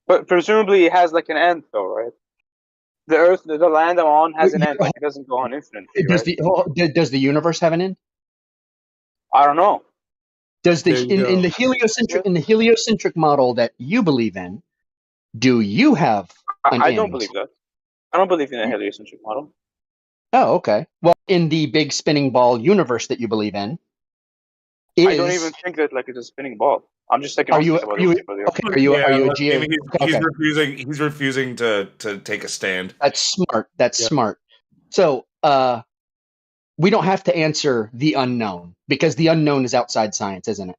But presumably it has like an end, though, right? The Earth, the land I'm on, has an end. Like it doesn't go on infinitely. Does the universe have an end? I don't know. Does in the heliocentric model that you believe in, do you have an end? I don't believe that. I don't believe in a heliocentric model. Oh, okay. Well, in the big spinning ball universe that you believe in, I don't even think that like it's a spinning ball. I'm just thinking. He's refusing to take a stand. That's smart. Smart. So we don't have to answer the unknown because the unknown is outside science, isn't it?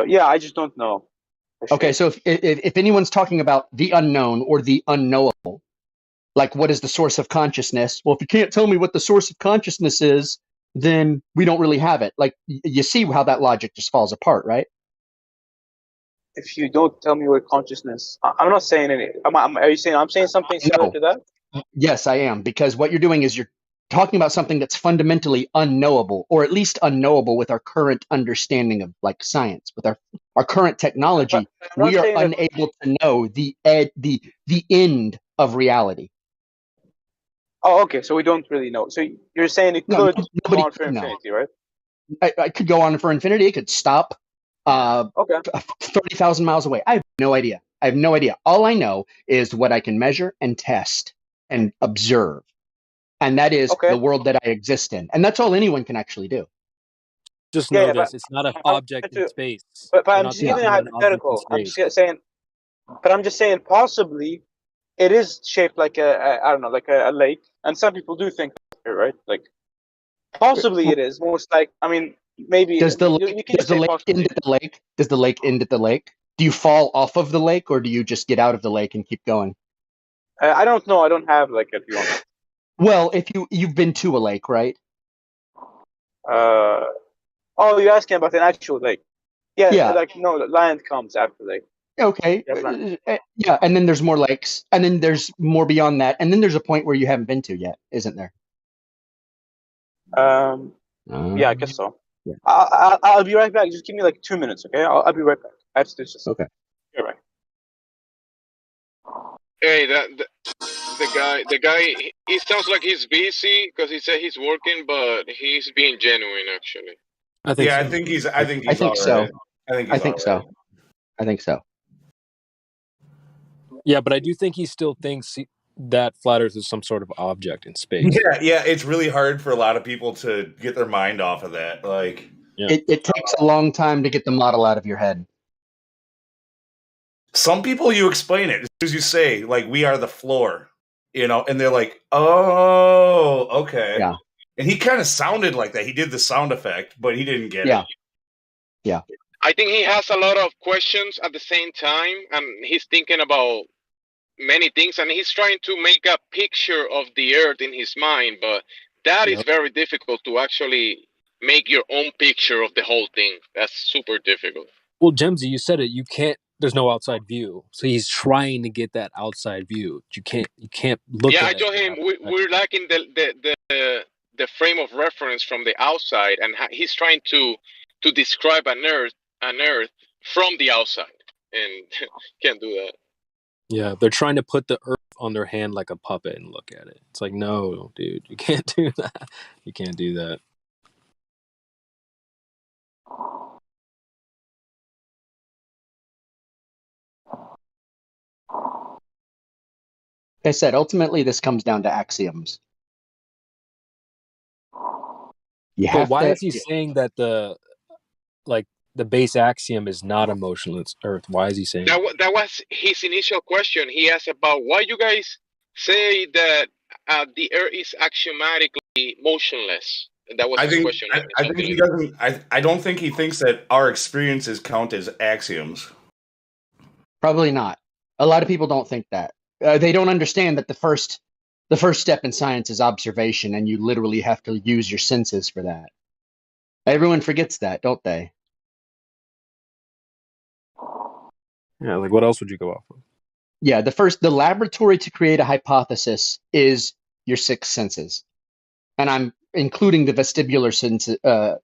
Yeah, I just don't know. Okay, so if anyone's talking about the unknown or the unknowable, like what is the source of consciousness? Well, if you can't tell me what the source of consciousness is, then we don't really have it. Like you see how that logic just falls apart, right? If you don't tell me what consciousness, I'm not saying any. Are you saying I'm saying something similar to that? Yes, I am, because what you're doing is you're talking about something that's fundamentally unknowable, or at least unknowable with our current understanding of like science, with our current technology. We are unable to know the end of reality. Oh, okay. So we don't really know. So you're saying it could go on for infinity, right? I could go on for infinity. It could stop 30,000 miles away. I have no idea. All I know is what I can measure and test and observe. And that is the world that I exist in. And that's all anyone can actually do. Just know this. It's not an object in space. But I'm just giving a hypothetical. I'm just saying, but I'm just saying possibly it is shaped like I don't know, like a lake. And some people do think, right? Like possibly it is. Most like, I mean, maybe. Does the lake end at the lake? Does the lake end at the lake? Do you fall off of the lake, or do you just get out of the lake and keep going? I don't know. I don't have like a view on it. Well, if you've been to a lake, right? Oh, you're asking about an actual lake? Yeah. Like no, land comes after lake. Okay. Yeah, and then there's more lakes, and then there's more beyond that, and then there's a point where you haven't been to yet, isn't there? Yeah, I guess so. Yeah. I'll be right back. Just give me like 2 minutes, okay? I'll be right back. I have to do this. Okay. You're right. Hey, the guy, he sounds like he's busy because he said he's working, but he's being genuine actually. I think he's so. I think so. Yeah, but I do think he still thinks that flat Earth is some sort of object in space. Yeah, it's really hard for a lot of people to get their mind off of that. Like, it takes a long time to get the model out of your head. Some people, you explain it as soon as you say, like, we are the floor, and they're like, oh, okay. Yeah. And he kind of sounded like that. He did the sound effect, but he didn't get it. Yeah. I think he has a lot of questions at the same time, and he's thinking about many things, and he's trying to make a picture of the Earth in his mind, but that is very difficult to actually make your own picture of the whole thing. That's super difficult. Well, Jemsy, you said it. You can't. There's no outside view, so he's trying to get that outside view. You can't look. Yeah, at I told him we're lacking the frame of reference from the outside, and he's trying to describe an Earth from the outside, and can't do that. Yeah, they're trying to put the Earth on their hand like a puppet and look at it. It's like, no, dude, you can't do that. You can't do that. Like I said, ultimately, this comes down to axioms. But why is he saying that the base axiom is not a motionless Earth? Why is he saying that was his initial question. He asked about why you guys say that the Earth is axiomatically motionless. That was his question. I think he doesn't. I don't think he thinks that our experiences count as axioms. Probably not. A lot of people don't think that. They don't understand that the first step in science is observation, and you literally have to use your senses for that. Everyone forgets that, don't they? Yeah, like what else would you go off of? Yeah, the laboratory to create a hypothesis is your six senses. And I'm including the vestibular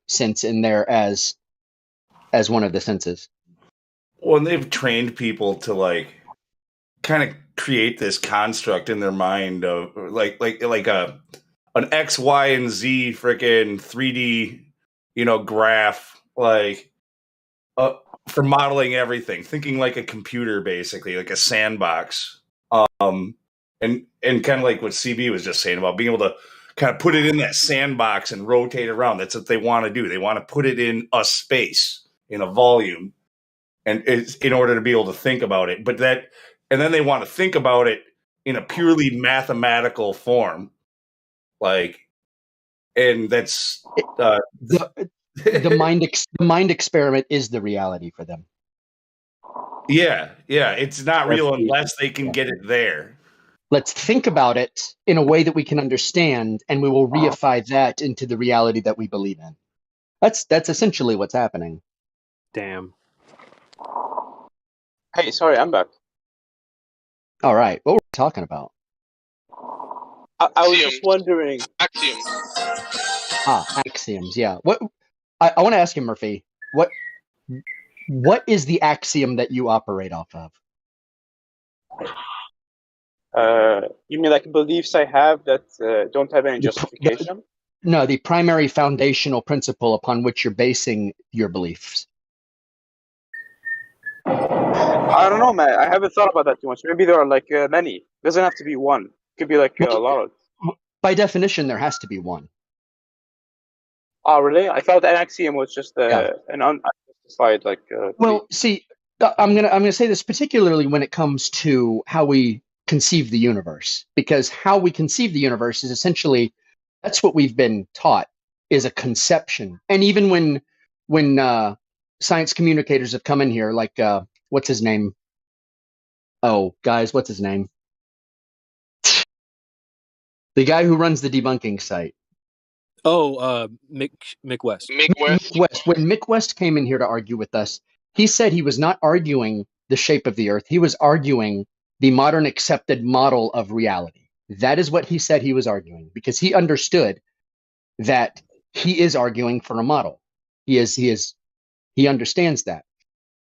sense in there as one of the senses. Well, and they've trained people to like kind of create this construct in their mind of like an X, Y, and Z freaking 3D, graph, like for modeling everything, thinking like a computer, basically, like a sandbox. And kind of like what CB was just saying about being able to kind of put it in that sandbox and rotate around. That's what they want to do. They want to put it in a space, in a volume, and it's in order to be able to think about it. And then they want to think about it in a purely mathematical form, like, and that's the mind experiment is the reality for them. Yeah, it's not real unless they can get it there. Let's think about it in a way that we can understand, and we will reify that into the reality that we believe in. That's essentially what's happening. Damn. Hey, sorry, I'm back. All right, what were we talking about? I was just wondering. Axioms. Axioms. Yeah. What I want to ask you, Murphy. What is the axiom that you operate off of? You mean like beliefs I have that don't have any justification? No, the primary foundational principle upon which you're basing your beliefs. I don't know, man. I haven't thought about that too much. Maybe there are like many. It doesn't have to be one. It could be like a lot of. By definition, there has to be one. Oh, really? I thought an axiom was just an unjustified like. Well, see, I'm gonna say this particularly when it comes to how we conceive the universe, because how we conceive the universe is essentially that's what we've been taught is a conception. And even when science communicators have come in here, like what's his name? Oh, guys, what's his name? The guy who runs the debunking site. Oh, Mick West. Mick West. When Mick West came in here to argue with us, he said he was not arguing the shape of the Earth. He was arguing the modern accepted model of reality. That is what he said he was arguing, because he understood that he is arguing for a model. He understands that.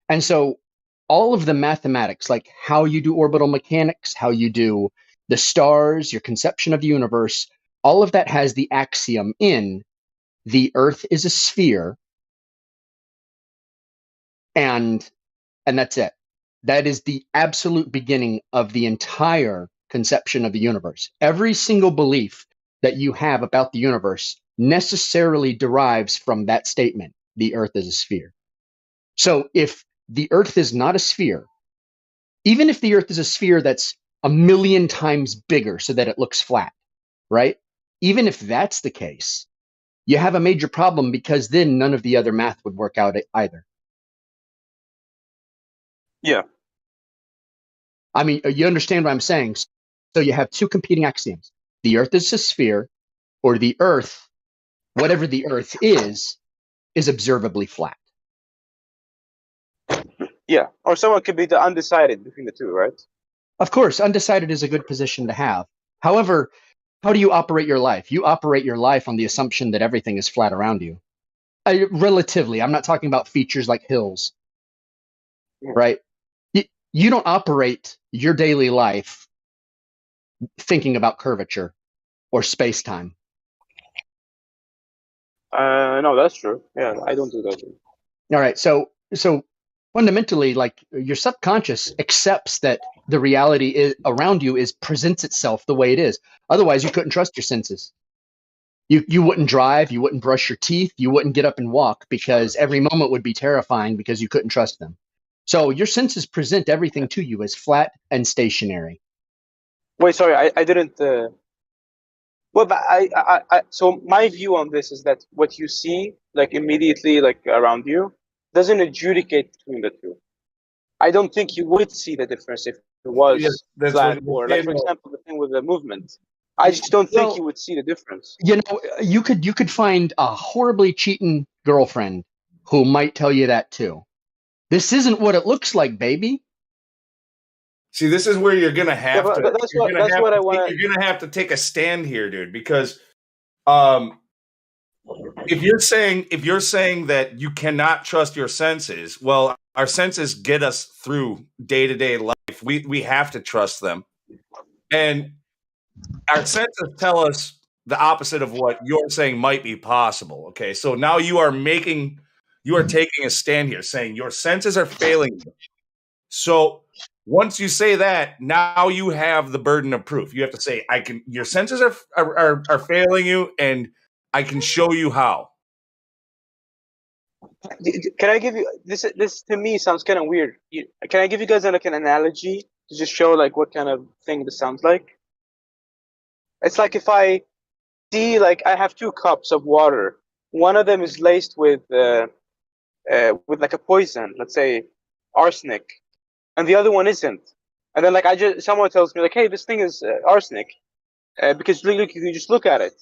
And so all of the mathematics, like how you do orbital mechanics, how you do the stars, your conception of the universe, all of that has the axiom in the Earth is a sphere, and that's it. That is the absolute beginning of the entire conception of the universe. Every single belief that you have about the universe necessarily derives from that statement, the Earth is a sphere. So if the Earth is not a sphere, even if the Earth is a sphere that's 1,000,000 times bigger so that it looks flat, right? Even if that's the case, you have a major problem, because then none of the other math would work out either. Yeah. I mean, you understand what I'm saying? So you have two competing axioms. The Earth is a sphere, or the Earth, whatever the Earth is observably flat. Yeah. Or someone could be the undecided between the two, right? Of course, undecided is a good position to have. However, how do you operate your life? You operate your life on the assumption that everything is flat around you. Relatively. I'm not talking about features like hills, right? You don't operate your daily life thinking about curvature or space-time. No, that's true. Yeah, I don't do that. All right. So fundamentally, like, your subconscious accepts that the reality around you presents itself the way it is. Otherwise, you couldn't trust your senses. You wouldn't drive, you wouldn't brush your teeth, you wouldn't get up and walk, because every moment would be terrifying because you couldn't trust them. So your senses present everything to you as flat and stationary. Wait, sorry, I didn't. Well, but so my view on this is that what you see, like immediately, like around you, doesn't adjudicate between the two. I don't think you would see the difference if it was flat, or like, for example, the thing with the movement. I just don't think you would see the difference. You know, you could find a horribly cheating girlfriend who might tell you that too. This isn't what it looks like, baby. See, this is where you're gonna have to. You're gonna have to take a stand here, dude, because if you're saying that you cannot trust your senses, well, our senses get us through day-to-day life. We have to trust them, and our senses tell us the opposite of what you're saying might be possible. Okay, so now you are taking a stand here, saying your senses are failing you. So once you say that, now you have the burden of proof. You have to say, your senses are failing you, and I can show you how. Can I give you this? This to me sounds kind of weird. Can I give you guys like an analogy to just show like what kind of thing this sounds like. It's like if I see, like, I have 2 cups of water. One of them is laced with like a poison, let's say arsenic, and the other one isn't. And then like someone tells me like, hey, this thing is arsenic, because you just look at it.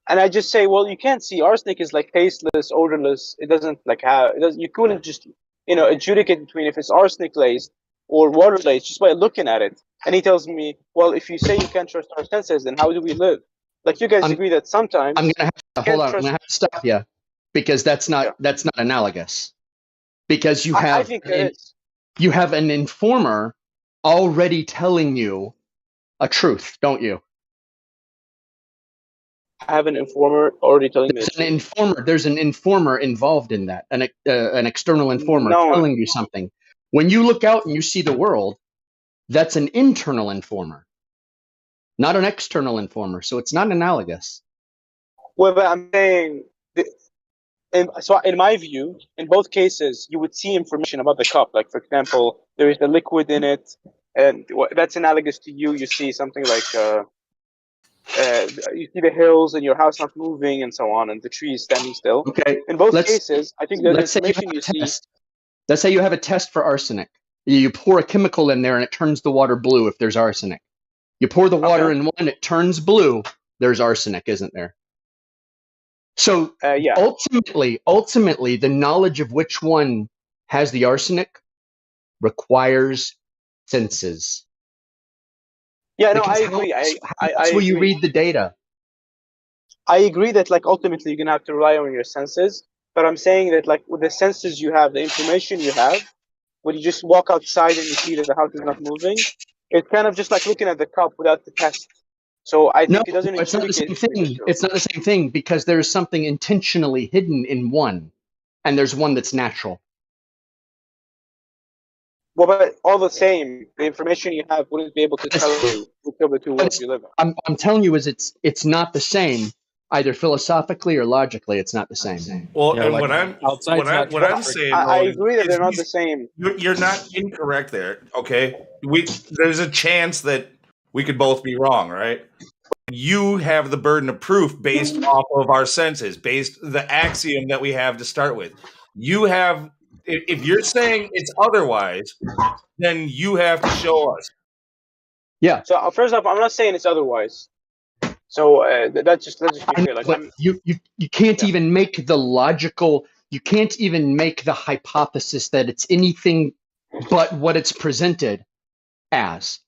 And I just say, well, you can't see. Arsenic is like tasteless, odorless. It doesn't like have. You couldn't just adjudicate between if it's arsenic laced or water laced just by looking at it. And he tells me, well, if you say you can't trust our senses, then how do we live? Like, you guys agree that sometimes I'm gonna have to hold on. I'm gonna have to stop you because that's not analogous. Because you have I think it is. You have an informer already telling you a truth, don't you? I have an informer already telling me. There's an informer involved in that, an external informer telling you something. When you look out and you see the world, that's an internal informer, not an external informer. So it's not analogous. Well, but I'm saying, so in my view, in both cases, you would see information about the cup. Like, for example, there is a liquid in it, and that's analogous to you. You see something like you see the hills and your house not moving and so on, and the trees standing still. Okay. In both cases, I think the information you see. Let's say you have a test for arsenic. You pour a chemical in there and it turns the water blue if there's arsenic. You pour the water in one, it turns blue. There's arsenic, isn't there? So ultimately, the knowledge of which one has the arsenic requires senses. Yeah, no, I agree. That's where you read the data. I agree that like ultimately you're gonna have to rely on your senses, but I'm saying that like with the senses you have, the information you have, when you just walk outside and you see that the house is not moving, it's kind of just like looking at the cup without the test. So I think it doesn't. It's not the same thing. It's not the same thing because there's something intentionally hidden in one, and there's one that's natural. Well, but all the same, the information you have wouldn't be able to tell you which of the two worlds you live in. I'm telling you, it's not the same, either philosophically or logically. It's not the same. Well, and what I'm saying, I agree that they're not the same. You're not incorrect there. Okay, there's a chance that we could both be wrong, right? You have the burden of proof based off of our senses, based the axiom that we have to start with. You have, if you're saying it's otherwise, then you have to show us. Yeah. So first off, I'm not saying it's otherwise. So let's just be clear. Like, you can't even make the logical. You can't even make the hypothesis that it's anything but what it's presented as.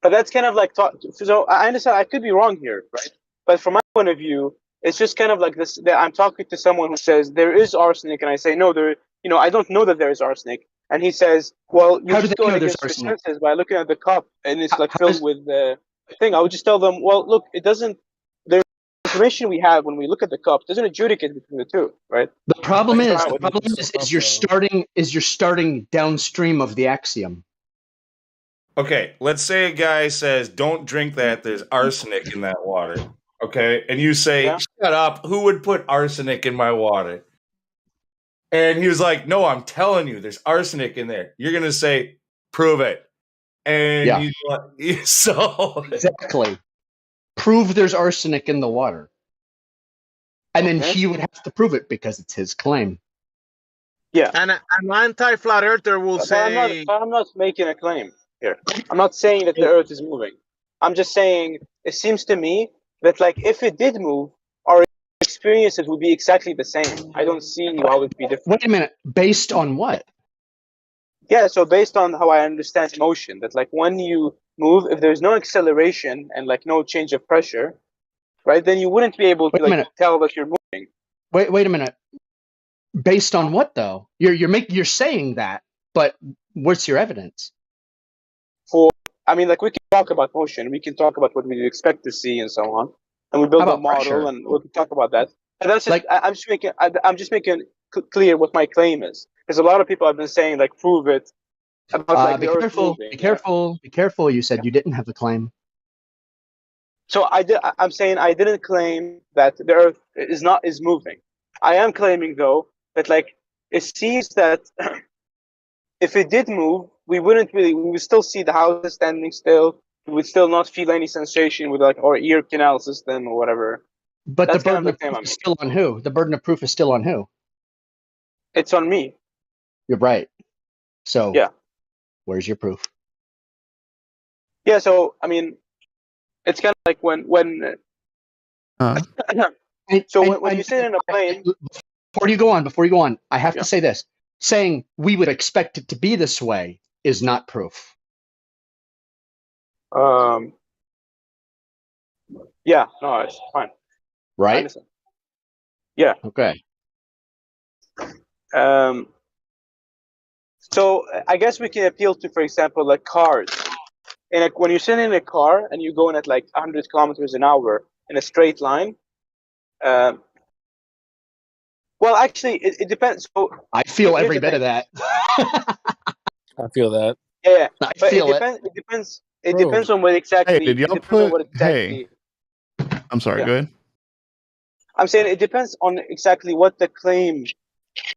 But that's kind of like so I understand I could be wrong here, right? But from my point of view, it's just kind of like this. That I'm talking to someone who says there is arsenic, and I say no, I don't know that there is arsenic, and he says, well, you're just going against your senses by looking at the cup, and it's like filled with the thing. I would just tell them, well, look, it doesn't. The information we have when we look at the cup doesn't adjudicate between the two, right? The problem is you're starting downstream of the axiom. Okay, let's say a guy says, "Don't drink that. There's arsenic in that water." Okay, and you say, "Shut up! Who would put arsenic in my water?" And he was like, "No, I'm telling you, there's arsenic in there." You're gonna say, "Prove it," and so exactly, prove there's arsenic in the water, and then he would have to prove it because it's his claim. Yeah, and an anti-flat earther will say, I'm not making a claim here. I'm not saying that the Earth is moving. I'm just saying it seems to me that like if it did move, our experiences would be exactly the same. I don't see how it would be different. Wait a minute. Based on what? Yeah, so based on how I understand motion, that like when you move, if there's no acceleration and like no change of pressure, right, then you wouldn't be able to tell that you're moving. Wait a minute. Based on what though? You're saying that, but what's your evidence? I mean, like we can talk about motion, we can talk about what we expect to see and so on, and we build a model pressure? and we can talk about that. And that's just, I'm just making clear what my claim is, because a lot of people have been saying like prove it. About, be careful. Be careful. Be careful. You said you didn't have a claim. So I'm saying I didn't claim that the Earth is moving. I am claiming though that like it seems that if it did move, we would still see the houses standing still. We would still not feel any sensation with like our ear canal system or whatever. But That's the kind burden of of the claim proof I'm is making. still on who? The burden of proof is still on who? It's on me. You're right. So yeah, where's your proof? yeah. So I mean, it's kind of like when so when you sit in a plane. Before you go on, I have to say this: saying we would expect it to be this way is not proof. Yeah, no, it's fine. Right? I understand. Yeah. Okay. So I guess we can appeal to, for example, like cars. And like when you're sitting in a car and you're going at like 100 kilometers an hour in a straight line. Well, actually, it depends. So I feel every bit of that. I feel that. Yeah, I but feel it depends. It depends on what exactly. Hey, did y'all it depends on put? what exactly. Hey, I'm sorry. Yeah. Go ahead. I'm saying it depends on exactly what the claim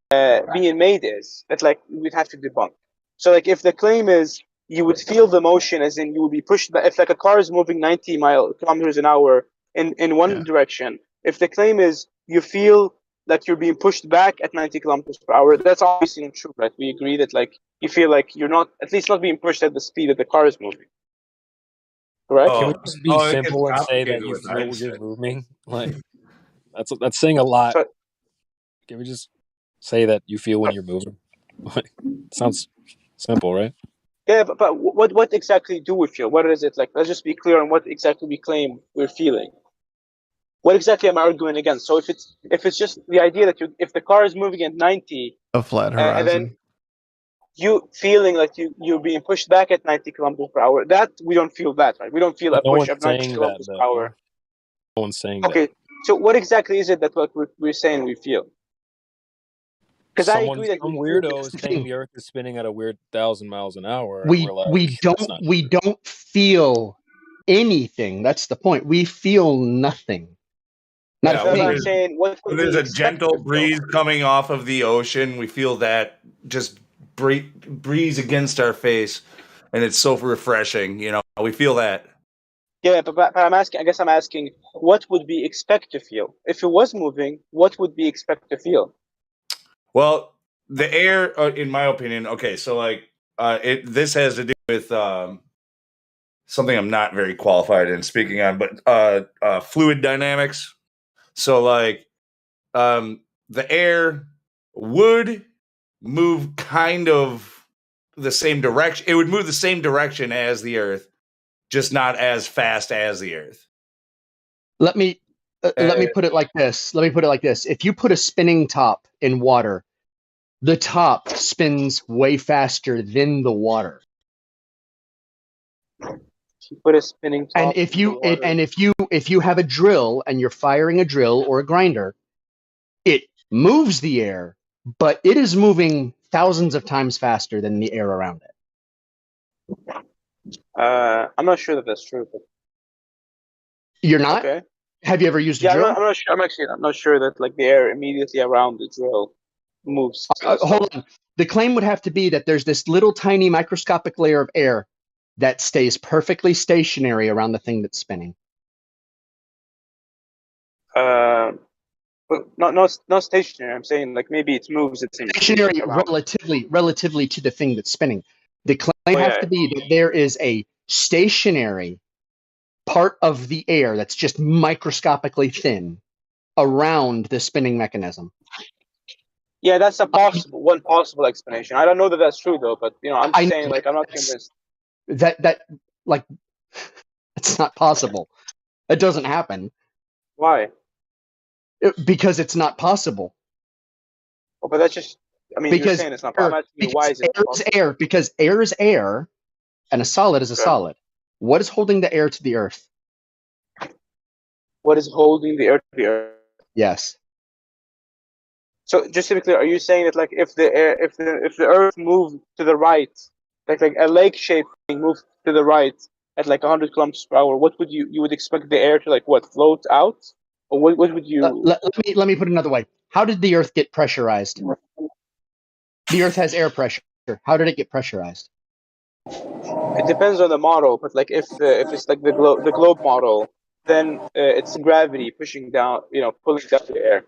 being made is. That like we'd have to debunk. So like if the claim is you would feel the motion, as in you would be pushed back. If like a car is moving 90 kilometers an hour in one direction, if the claim is you feel that you're being pushed back at 90 kilometers per hour, that's obviously not true, right? We agree that like you feel like you're not, at least not being pushed at the speed that the car is moving. Correct? Can we just be it gets simple and say that complicated you with feel Einstein. you're moving? Like that's saying a lot. So, can we just say that you feel when you're moving? Like, sounds simple, right? Yeah, but what exactly do we feel? What is it like? Let's just be clear on what exactly we claim we're feeling. What exactly am I arguing against? So if it's just the idea that if the car is moving at 90, A flat horizon. and then you feeling like you're being pushed back at 90 kilometers per hour, that we don't feel that, right? We don't feel a No push one's of 90 saying kilometers that, per hour. No one's saying Okay, that. so what exactly is it that what we're saying we feel? Because I agree that some weirdo is saying the Earth is spinning at a weird 1,000 miles an hour, and we're like, we that's not we don't feel anything. That's the point. We feel nothing. Not a I'm thing. saying what When there's a gentle breeze coming off of the ocean, we feel that just breeze against our face, and it's so refreshing. You know, we feel that. Yeah, but I'm asking. I guess I'm asking, what would we expect to feel if it was moving? What would we expect to feel? Well, the air, in my opinion, okay. So like, this has to do with something I'm not very qualified in speaking on, but fluid dynamics. So like, the air would move kind of the same direction. It would move the same direction as the Earth, just not as fast as the Earth. Let me put it like this. If you put a spinning top in water, the top spins way faster than the water. You put a spinning top. And if you have a drill and you're firing a drill or a grinder, it moves the air, but it is moving thousands of times faster than the air around it. I'm not sure that that's true. But... You're not? Okay. Have you ever used a drill? I'm not sure. I'm not sure that like the air immediately around the drill moves. Hold on. The claim would have to be that there's this little tiny microscopic layer of air that stays perfectly stationary around the thing that's spinning. But not stationary. I'm saying like maybe it moves. It's stationary relatively to the thing that's spinning. The claim has to be that there is a stationary part of the air that's just microscopically thin around the spinning mechanism. Yeah, that's one possible explanation. I don't know that that's true though, but you know, I'm just saying like I'm not convinced. That like it's not possible. It doesn't happen. Why? Because it's not possible. Oh, but that's just. I mean, you're saying it's not possible. I'm asking you why is it possible? Air, because air is air, and a solid is a solid. What is holding the air to the Earth? What is holding the air to the Earth? Yes. So just to be clear, are you saying that like if the Earth moved to the right, like a lake-shaped thing moved to the right at like 100 kilometers per hour, what would you would expect the air to like float out, or what would you? Let me put it another way. How did the Earth get pressurized? The Earth has air pressure. How did it get pressurized? It depends on the model, but like if it's like the globe model, then it's gravity pushing down, pulling down the air.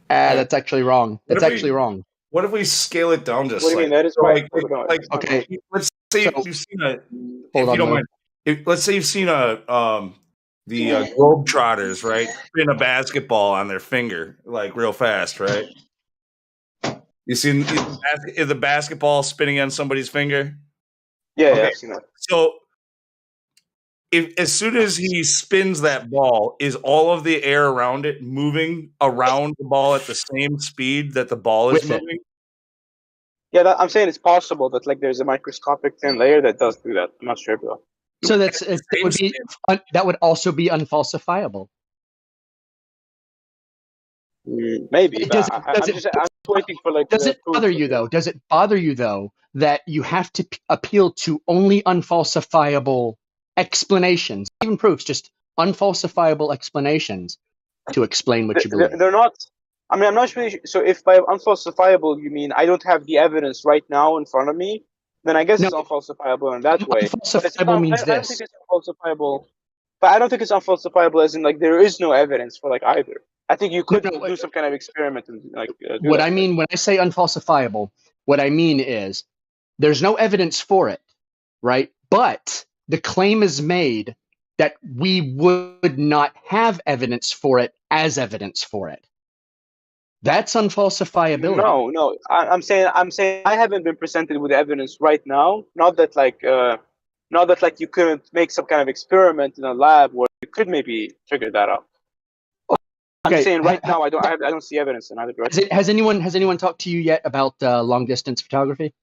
That's actually wrong. That's actually wrong. What if we scale it down just What do you mean? That is right. Like, let's say you've seen a. Hold if you on, don't Mo. mind, let's say you've seen the Globetrotters, right? Spin a basketball on their finger, like real fast, right? You seen the basketball spinning on somebody's finger? Yeah, okay. I've seen that. So, as soon as he spins that ball, is all of the air around it moving around the ball at the same speed that the ball is moving? Yeah, I'm saying it's possible that like there's a microscopic thin layer that does do that. I'm not sure though. So that would also be unfalsifiable. Maybe, but I'm just waiting for like. Does it bother you though? Does it bother you though that you have to appeal to only unfalsifiable explanations, even proofs, just unfalsifiable explanations to explain what you believe? They're not. I mean, I'm not really sure. So if by unfalsifiable you mean I don't have the evidence right now in front of me, then I guess it's unfalsifiable in that way. Unfalsifiable means I don't this. think it's unfalsifiable. But I don't think it's unfalsifiable as in like there is no evidence for like either. I think you could do some kind of experiment and like. What I mean when I say unfalsifiable, what I mean is there's no evidence for it, right? But the claim is made that we would not have evidence for it as evidence for it. That's unfalsifiability. No. I'm saying I haven't been presented with evidence right now. Not that like you couldn't make some kind of experiment in a lab where you could maybe figure that out. Okay. I'm saying right now I don't see evidence in either direction. Has anyone talked to you yet about long distance photography?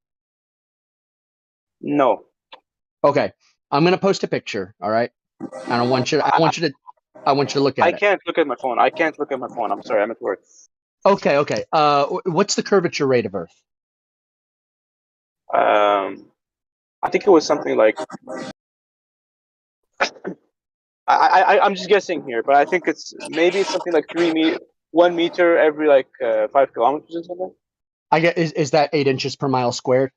No. Okay, I'm gonna post a picture. All right, and I want you to look at it. I can't look at my phone. I'm sorry, I'm at work. Okay. What's the curvature rate of Earth? I think it was something like. I'm just guessing here, but I think it's something like 1 meter every like 5 kilometers or something. I get is that 8 inches per mile squared?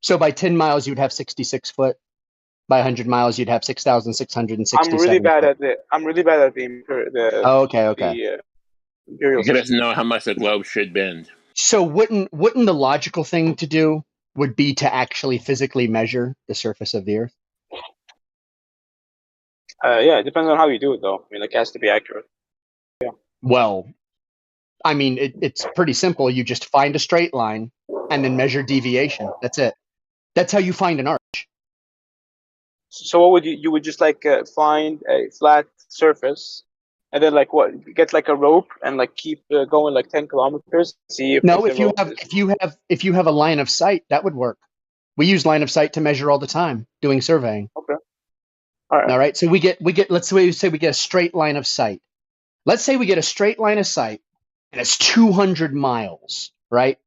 So by 10 miles you'd have 66 foot. By 100 miles you'd have 6,667. I'm really bad at the. okay. You gotta know how much the globe should bend. So wouldn't the logical thing to do would be to actually physically measure the surface of the Earth? Yeah, it depends on how you do it, though. I mean, it has to be accurate. Yeah. Well, I mean, it's pretty simple. You just find a straight line and then measure deviation. That's it. That's how you find an arch. So what would you would just like find a flat surface and then like get like a rope and like keep going like 10 kilometers, see if if you have a line of sight, that would work. We use line of sight to measure all the time doing surveying. Okay. All right. So we get let's say we get a straight line of sight. Let's say we get a straight line of sight and it's 200 miles, right?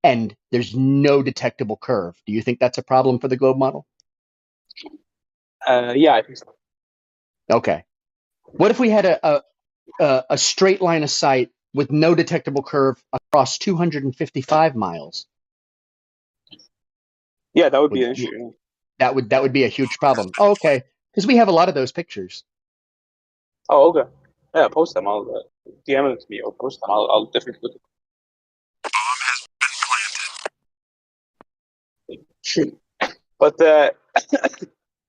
And there's no detectable curve. Do you think that's a problem for the globe model? Yeah, I think so. Okay. What if we had a straight line of sight with no detectable curve across 255 miles? Yeah, that would be an issue. That would be a huge problem. Oh, okay, because we have a lot of those pictures. Oh, okay. Yeah, post them. I'll DM them to me or post them. I'll definitely look at them. But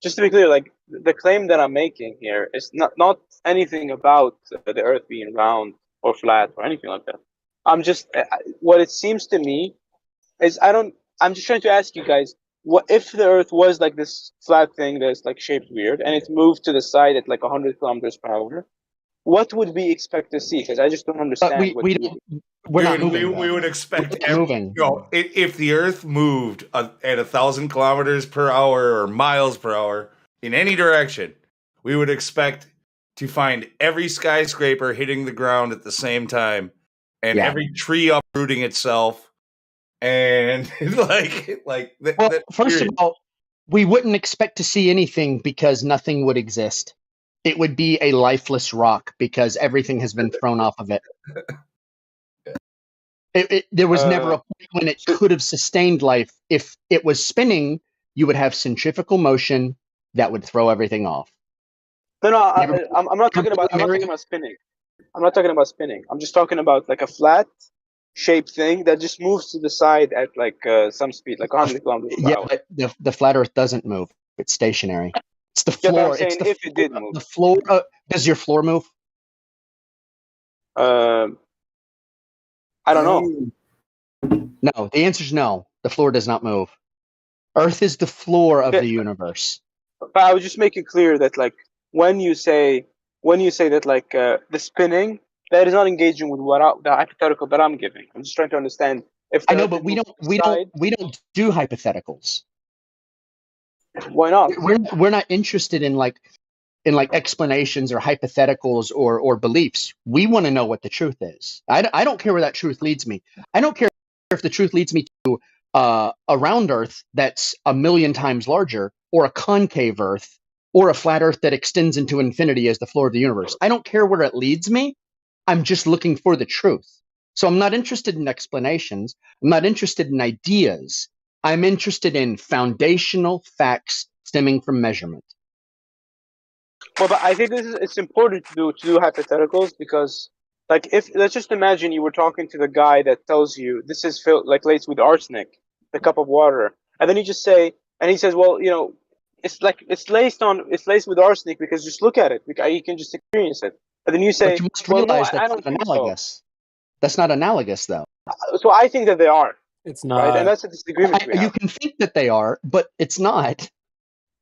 just to be clear, like the claim that I'm making here is not anything about the Earth being round or flat or anything like that. I'm just what it seems to me is I'm just trying to ask you guys, what if the Earth was like this flat thing that's like shaped weird and it moved to the side at like 100 kilometers per hour? What would we expect to see? Because I just don't understand. We're not moving. We would expect if the Earth moved at 1,000 kilometers per hour or miles per hour in any direction, we would expect to find every skyscraper hitting the ground at the same time, and every tree uprooting itself, and first of all, we wouldn't expect to see anything because nothing would exist. It would be a lifeless rock because everything has been thrown off of it. There was never a point when it could have sustained life. If it was spinning, you would have centrifugal motion that would throw everything off. No, I'm not talking about spinning. I'm not talking about spinning. I'm just talking about like a flat shaped thing that just moves to the side at like some speed, like 100 kilometers per hour. But the flat Earth doesn't move; it's stationary. It's the floor. Yeah, but I'm saying it's the if it did move. The floor. Does your floor move? I don't know. No, the answer is no. The floor does not move. Earth is the floor of the universe. But I would just make it clear that like when you say that like the spinning, that is not engaging with the hypothetical that I'm giving. I'm just trying to understand if I know, but we don't do hypotheticals. Why not? We're not interested in like explanations or hypotheticals or beliefs. We want to know what the truth is. I don't care where that truth leads me. I don't care if the truth leads me to a round Earth that's 1,000,000 times larger, or a concave Earth, or a flat Earth that extends into infinity as the floor of the universe. I don't care where it leads me. I'm just looking for the truth. So I'm not interested in explanations. I'm not interested in ideas. I'm interested in foundational facts stemming from measurement. Well, but I think it's important to do hypotheticals because, like, if let's just imagine you were talking to the guy that tells you this is filled like laced with arsenic, the cup of water, and then you just say, and he says, well, you know, it's laced with arsenic because just look at it, because you can just experience it, and then you say, but you must well, realize no, I don't think analogous. so. That's not analogous, though. So I think that they are. It's not. Right, and that's a disagreement we have. You can think that they are, but it's not.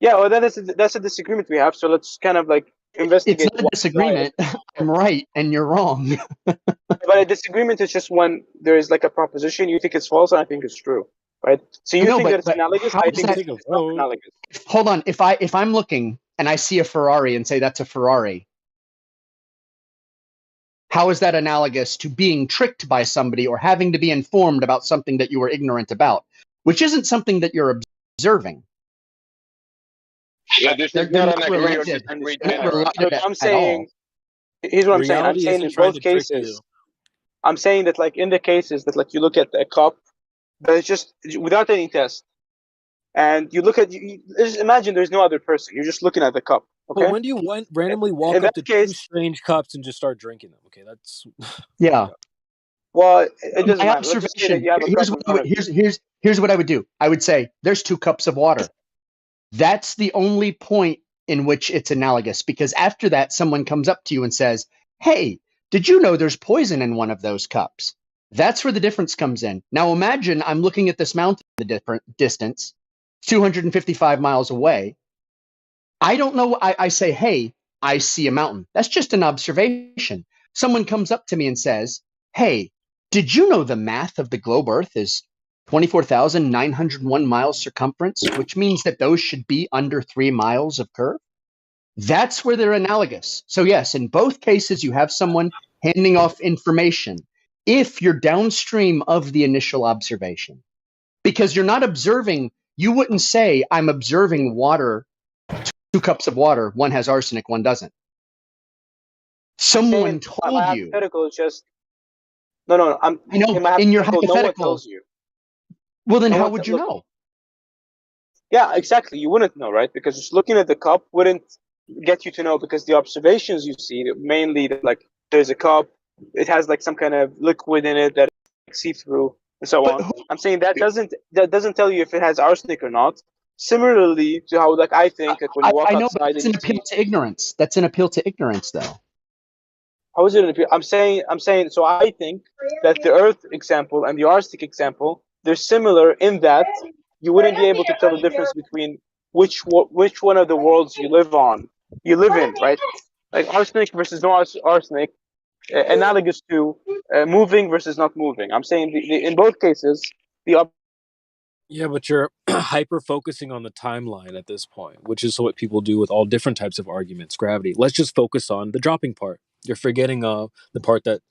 Yeah, well, that's a disagreement we have. So let's kind of like investigate. It's not a disagreement. I'm right and you're wrong. But a disagreement is just when there is like a proposition, you think it's false, and I think it's true, right? So you think that it's analogous. I think it's not analogous. Hold on. If I'm looking and I see a Ferrari and say that's a Ferrari, how is that analogous to being tricked by somebody or having to be informed about something that you were ignorant about, which isn't something that you're observing? Yeah, this is not an agree or disagree. I'm saying, here's what I'm saying. I'm saying in both cases, I'm saying that like in the cases that like you look at a cup, that it's just without any test, and you look at just imagine there's no other person. You're just looking at the cup. Okay. But when do you randomly walk up to two strange cups and just start drinking them? Okay, that's yeah. Well, it doesn't My matter. observation. Here's what I would do. I would say there's 2 cups of water. That's the only point in which it's analogous, because after that, someone comes up to you and says, hey, did you know there's poison in one of those cups? That's where the difference comes in. Now imagine I'm looking at this mountain at a different distance, 255 miles away. I don't know. I say, hey, I see a mountain. That's just an observation. Someone comes up to me and says, hey, did you know the math of the globe Earth is 24,901 miles circumference, which means that those should be under 3 miles of curve? That's where they're analogous. So yes, in both cases, you have someone handing off information if you're downstream of the initial observation. Because you're not observing, you wouldn't say, I'm observing water, 2 cups of water, one has arsenic, one doesn't. Someone told my you. Hypothetical is just no. I'm in your hypothetical. No one tells you. Well, then how would you know? Yeah, exactly. You wouldn't know, right? Because just looking at the cup wouldn't get you to know, because the observations you see, mainly like there's a cup, it has like some kind of liquid in it that see through and so on. I'm saying that doesn't tell you if it has arsenic or not. Similarly to how like I think that when you walk outside, but it's an appeal to ignorance. That's an appeal to ignorance, though. How is it an appeal? I'm saying. So I think that the Earth example and the arsenic example, they're similar in that you wouldn't be able to tell the difference between which one of the worlds you live in, right? Like arsenic versus no arsenic, analogous to moving versus not moving. I'm saying in both cases, yeah, but you're hyper focusing on the timeline at this point, which is what people do with all different types of arguments. Gravity. Let's just focus on the dropping part. You're forgetting the part that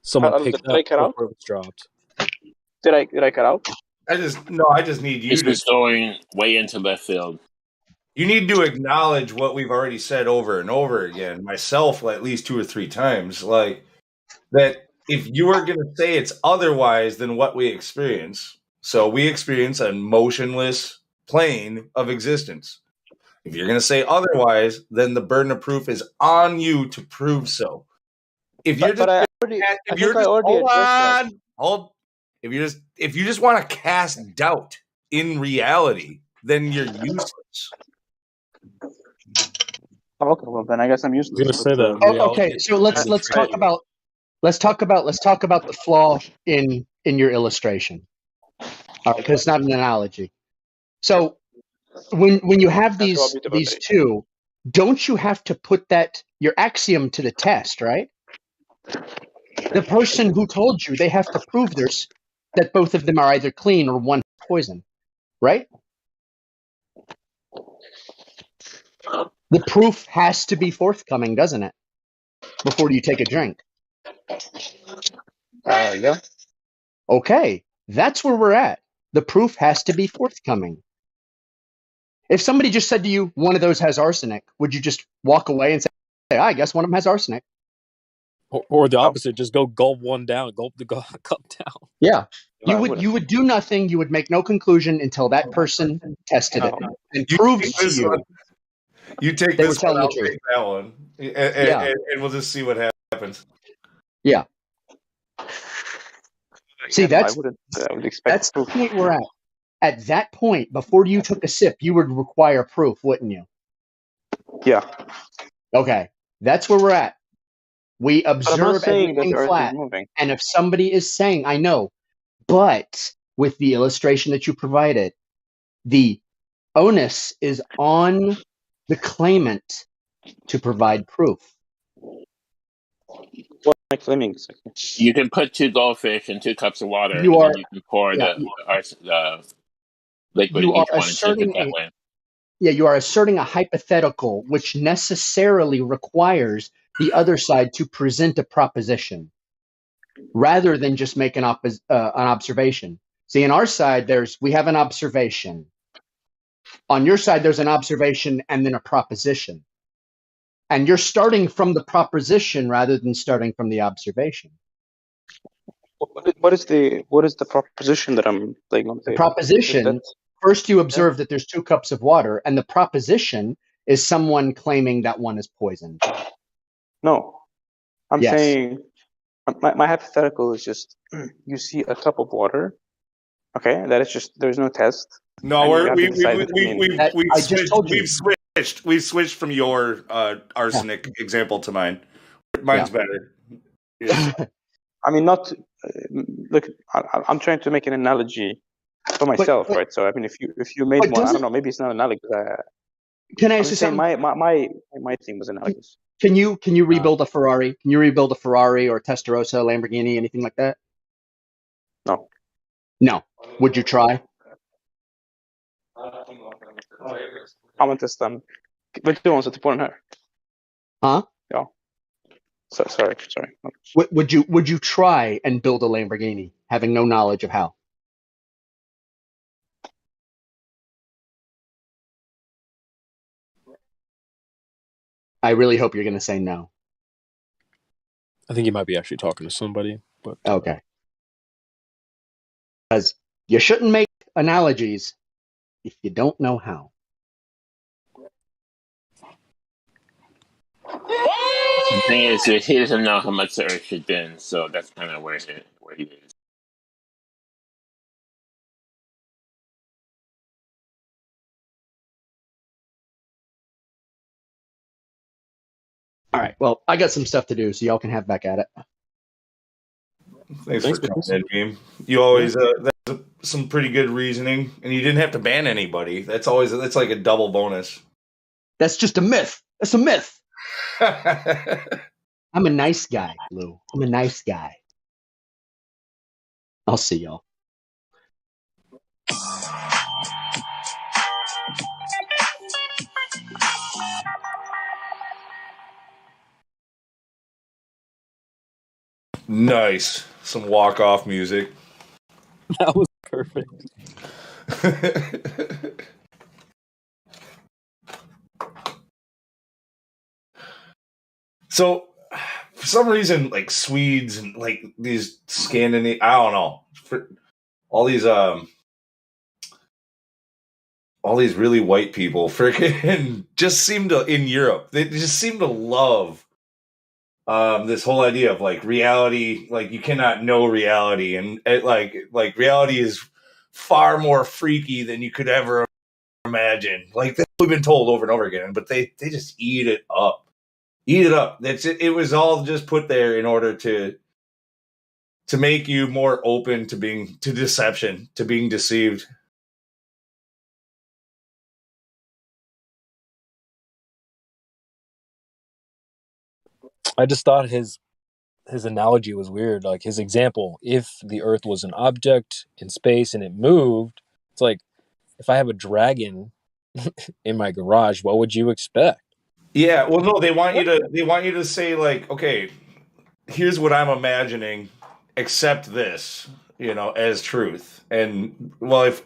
someone picked up before it was dropped. Did I cut out? I just need you He's to just going way into left field. You need to acknowledge what we've already said over and over again, myself at least 2 or 3 times, like that if you are going to say it's otherwise than what we experience, so we experience a motionless plane of existence. If you're going to say otherwise, then the burden of proof is on you to prove so. If you're just, if you just want to cast doubt in reality, then you're useless. Okay, well then I guess I'm useless. I was gonna say that. Okay, so let's talk about the flaw in your illustration. All right, because it's not an analogy. So when you have these two, don't you have to put your axiom to the test, right? The person who told you, they have to prove that both of them are either clean or one poison, right? The proof has to be forthcoming, doesn't it? Before you take a drink. Yeah. Okay, that's where we're at. The proof has to be forthcoming. If somebody just said to you, one of those has arsenic, would you just walk away and say, hey, I guess one of them has arsenic? Or the opposite, just go gulp one down, gulp the cup down. Yeah. You would do nothing. You would make no conclusion until that person tested it and proved to you. You take they this were telling one, I'll the truth. take that one, and we'll just see what happens. Yeah. See, that's I would expect the point we're at. At that point, before you took a sip, you would require proof, wouldn't you? Yeah. Okay. That's where we're at. We observe saying that everything the Earth flat. is moving. And if somebody is saying, I know, but with the illustration that you provided, the onus is on the claimant to provide proof. What am I claiming? You can put 2 goldfish in 2 cups of water, and then you can pour the liquid in each one and tip it that way. Yeah, you are asserting a hypothetical which necessarily requires the other side to present a proposition rather than just make an observation. See, on our side, we have an observation. On your side, there's an observation and then a proposition. And you're starting from the proposition rather than starting from the observation. What is the proposition that I'm laying on the table? The proposition, first you observe that there's 2 cups of water, and the proposition is someone claiming that one is poisoned. No, I'm saying my hypothetical is just you see a cup of water. Okay, that is just there's no test. No, we've switched from your arsenic example to mine. Mine's better. I mean, not look. I'm trying to make an analogy for myself, right? So I mean, if you made one, I don't know. Maybe it's not analogous. Can I ask you something? My thing was analogous. Can you rebuild a Ferrari? Can you rebuild a Ferrari or Testarossa, Lamborghini, anything like that? No. No. Would you try? Ja, men testa. Vill du ha på den här? Huh? Ja. Sorry. Would you try and build a Lamborghini, having no knowledge of how? I really hope you're going to say no. I think you might be actually talking to somebody, but okay. Because you shouldn't make analogies if you don't know how. The thing is, he doesn't know how much the Earth should bend, so that's kind of where he is. All right. Well, I got some stuff to do, so y'all can have back at it. Thanks for coming in, Beam. You always that's some pretty good reasoning, and you didn't have to ban anybody. That's like a double bonus. That's just a myth. That's a myth. I'm a nice guy, Lou. I'm a nice guy. I'll see y'all. Nice. Some walk-off music. That was perfect. So, for some reason, like Swedes and like these Scandinavian, I don't know, for all these really white people freaking just seem to, in Europe, they just seem to love this whole idea of like reality, like you cannot know reality, and like reality is far more freaky than you could ever imagine. Like we've been told over and over again, but they just eat it up. Eat it up. That's it. It was all just put there in order to make you more open to deception, to being deceived. I just thought his analogy was weird. Like his example, if the Earth was an object in space and it moved, it's like if I have a dragon in my garage, what would you expect? Yeah, well, no, they want you to say like, okay, here's what I'm imagining, accept this, as truth. And well, if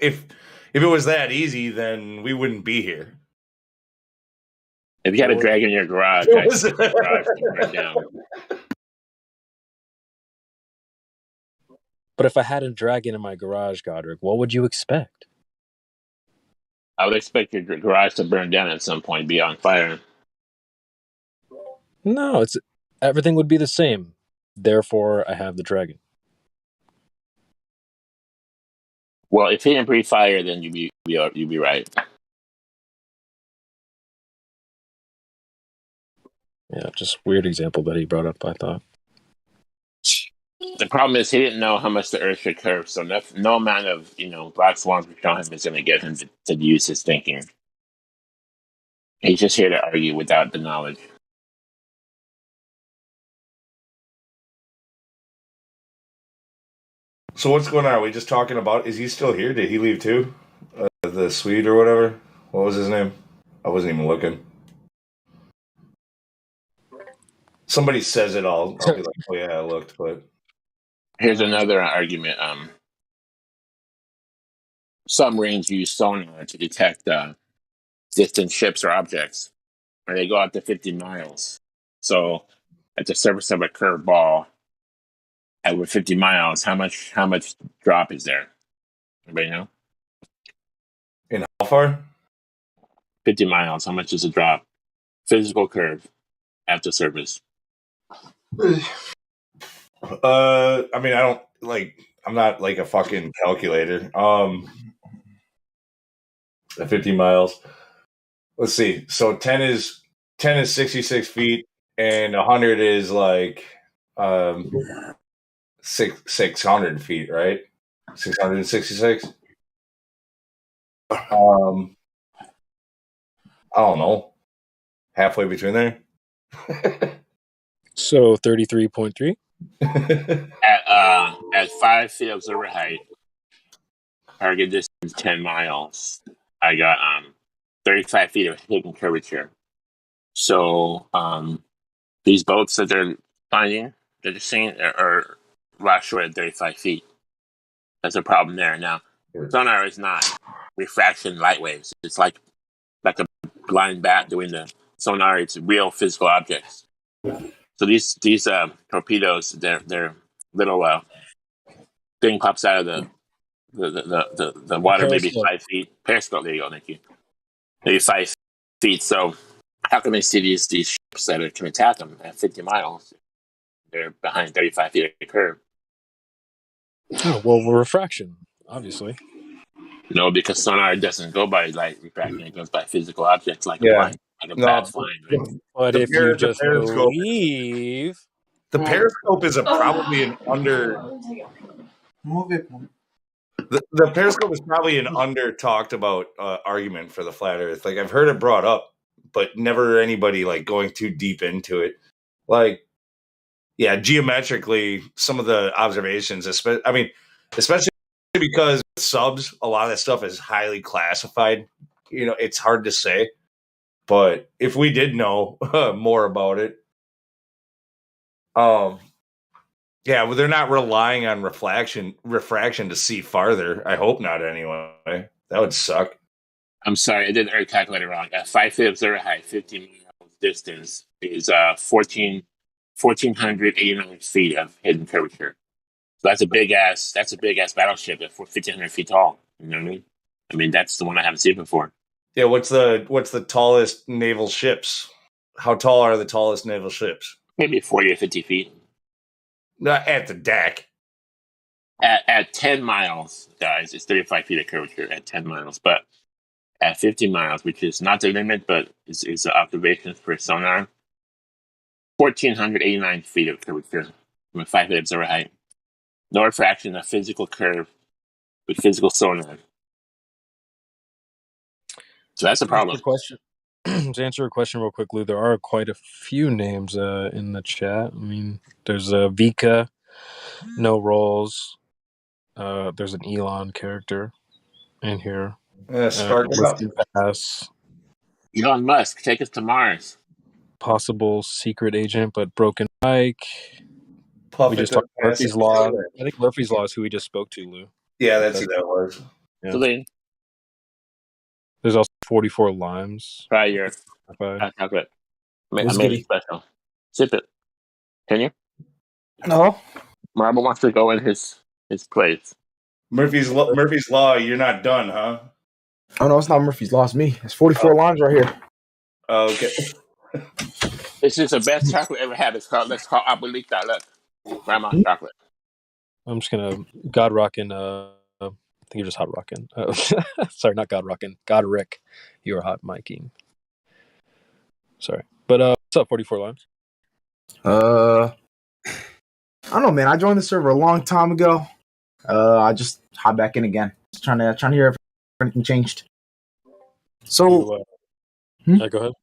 it was that easy, then we wouldn't be here. If you had a dragon in your garage, right down. But if I had a dragon in my garage, Godric, what would you expect? I would expect your garage to burn down at some point, be on fire. No, everything would be the same. Therefore, I have the dragon. Well, if he didn't breathe fire, then you'd be right. Yeah, just weird example that he brought up, I thought. The problem is he didn't know how much the Earth should curve, so no amount of black swans we show him is going to get him to use his thinking. He's just here to argue without the knowledge. So what's going on? Are we just talking about? Is he still here? Did he leave too? The Swede or whatever. What was his name? I wasn't even looking. Somebody says it, I'll be like, oh yeah, I looked. But here's another argument. Submarines use sonar to detect distant ships or objects, and they go out to 50 miles. So, at the surface of a curved ball, at over 50 miles, how much drop is there? Anybody know? In how far? 50 miles. How much is a drop? Physical curve at the surface. I mean, I'm not like a fucking calculator. At 50 miles. Let's see. So 10 is 66 feet, and 100 is like 600 feet, right? 666. I don't know. Halfway between there. So 33.3. At 5 feet observer height, target distance 10 miles. I got 35 feet of hidden curvature. So these boats that they're finding, they're just seeing are last short at 35 feet. That's a problem there. Now, sonar is not refraction light waves. It's like a blind bat doing the sonar. It's real physical objects. So these torpedoes, their little thing pops out of the water, maybe 5 feet. Periscope. There you go. Thank you. Maybe 5 feet. So how can they see these ships that can attack them at 50 miles? They're behind 35 feet of the curve. Oh, well, refraction, obviously. No, because sonar doesn't go by light refraction; it goes by physical objects like a bat flying. Right? But if you just believe, the periscope is probably an under. The periscope is probably an under talked about argument for the flat Earth. Like I've heard it brought up, but never anybody like going too deep into it. Like, yeah, geometrically, some of the observations, especially because subs, a lot of that stuff is highly classified. It's hard to say. But if we did know more about it, yeah, well, they're not relying on refraction to see farther. I hope not. Anyway, that would suck. I'm sorry, I did the Earth calculator wrong. At 5 feet observer height, 50 miles distance is 14 1,489 feet of hidden curvature. So that's a big ass battleship at 1,500 feet tall. You know what I mean? I mean, that's the one I haven't seen before. Yeah, what's the tallest naval ships? How tall are the tallest naval ships? Maybe 40 or 50 feet. Not at the deck. At 10 miles, guys, it's 35 feet of curvature at 10 miles. But at 50 miles, which is not the limit, but is the observations for sonar, 1,489 feet of curvature with 5 feet observer height. No refraction, a physical curve with physical sonar. So that's a problem. To answer your question real quick, Lou, there are quite a few names in the chat. I mean, there's Vika, no rolls. There's an Elon character in here. Pass. Elon Musk, take us to Mars. Possible secret agent, but broken bike. We just talked Murphy's Law. I think Murphy's Law is who we just spoke to, Lou. Yeah, that's who that was. Yeah. There's also 44 limes. Try your chocolate. I made it special. Sip it. Can you? No. Marble wants to go in his place. Murphy's Law, you're not done, huh? Oh, no, it's not Murphy's Law. It's me. It's 44 lines right here. Oh, okay. This is the best chocolate ever had. It's called Abuelita. Look. Grandma's chocolate. I'm just going to God Rockin'. I think you're just hot rocking. Sorry, not God Rockin'. God Rick. You're hot miking. Sorry. But what's up, 44 lines? I don't know, man. I joined the server a long time ago. I just hopped back in again. Just trying to hear if anything changed. So, go ahead.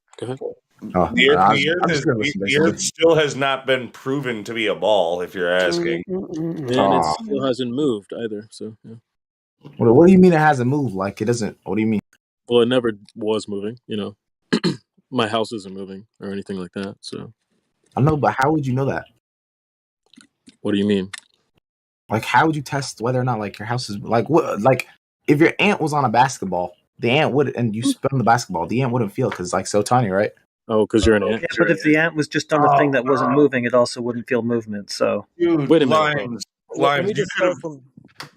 The Earth still has not been proven to be a ball, if you're asking. And it still hasn't moved either. So, yeah. What do you mean it hasn't moved? Like it doesn't? What do you mean? Well, it never was moving. You know, my house isn't moving or anything like that. So, I know, but how would you know that? What do you mean? Like, how would you test whether or not like your house is like what? Like, if your ant was on a basketball, the ant would, and you spun the basketball, the ant wouldn't feel because it's like so tiny, right? Oh, because you're an ant. Yeah, but if the ant was just on the thing that wasn't moving, it also wouldn't feel movement. So, Dude, wait a minute. Limes,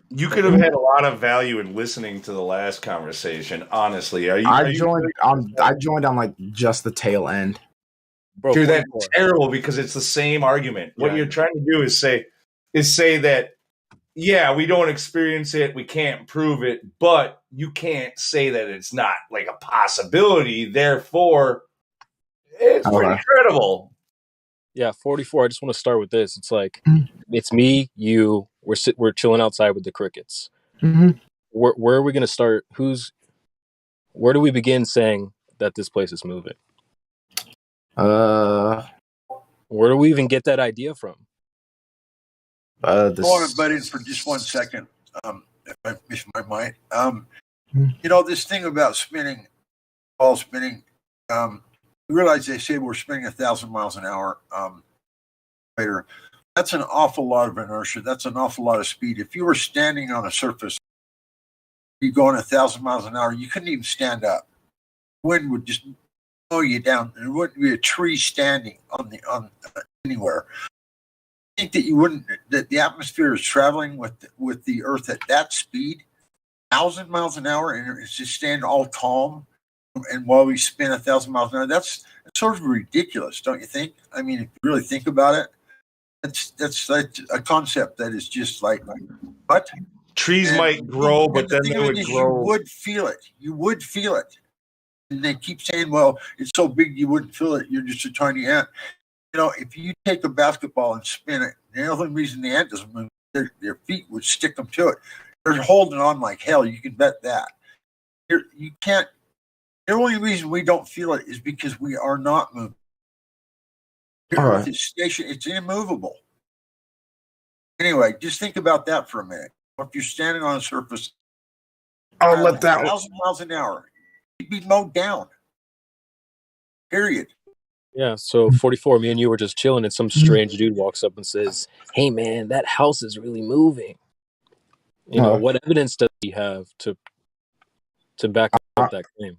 you could have had a lot of value in listening to the last conversation. Honestly, I joined on like just the tail end. Bro, dude, that's terrible because it's the same argument. What you're trying to do is say that, yeah, we don't experience it, we can't prove it, but you can't say that it's not like a possibility. Therefore, it's pretty credible. Yeah, 44. I just want to start with this. It's like it's me, you. We're chilling outside with the crickets. Mm-hmm. Where are we going to start? Where do we begin saying that this place is moving? Where do we even get that idea from? I want to butt in for just 1 second, if I might. You know, this thing about spinning, ball spinning, you realize they say we're spinning 1,000 miles an hour later. That's an awful lot of inertia. That's an awful lot of speed. If you were standing on a surface, you going 1,000 miles an hour, you couldn't even stand up. Wind would just blow you down. There wouldn't be a tree standing on anywhere. I think that the atmosphere is traveling with the Earth at that speed, 1,000 miles an hour, and it's just staying all calm. And while we spin 1,000 miles an hour, that's sort of ridiculous, don't you think? I mean, if you really think about it, that's like a concept that is just like what? Trees might grow, but then they would grow. You would feel it. You would feel it. And they keep saying, well, it's so big you wouldn't feel it. You're just a tiny ant. You know, if you take a basketball and spin it, the only reason the ant doesn't move, their feet would stick them to it. They're holding on like hell. You can bet that. You can't. The only reason we don't feel it is because we are not moving. The Earth is stationary. It's immovable. Anyway, just think about that for a minute. If you're standing on a surface, I'll let that 1,000 miles an hour, you'd be mowed down. Period. Yeah, so 44, me and you were just chilling, and some strange dude walks up and says, "Hey, man, that house is really moving." You know, what evidence does he have to back up that claim?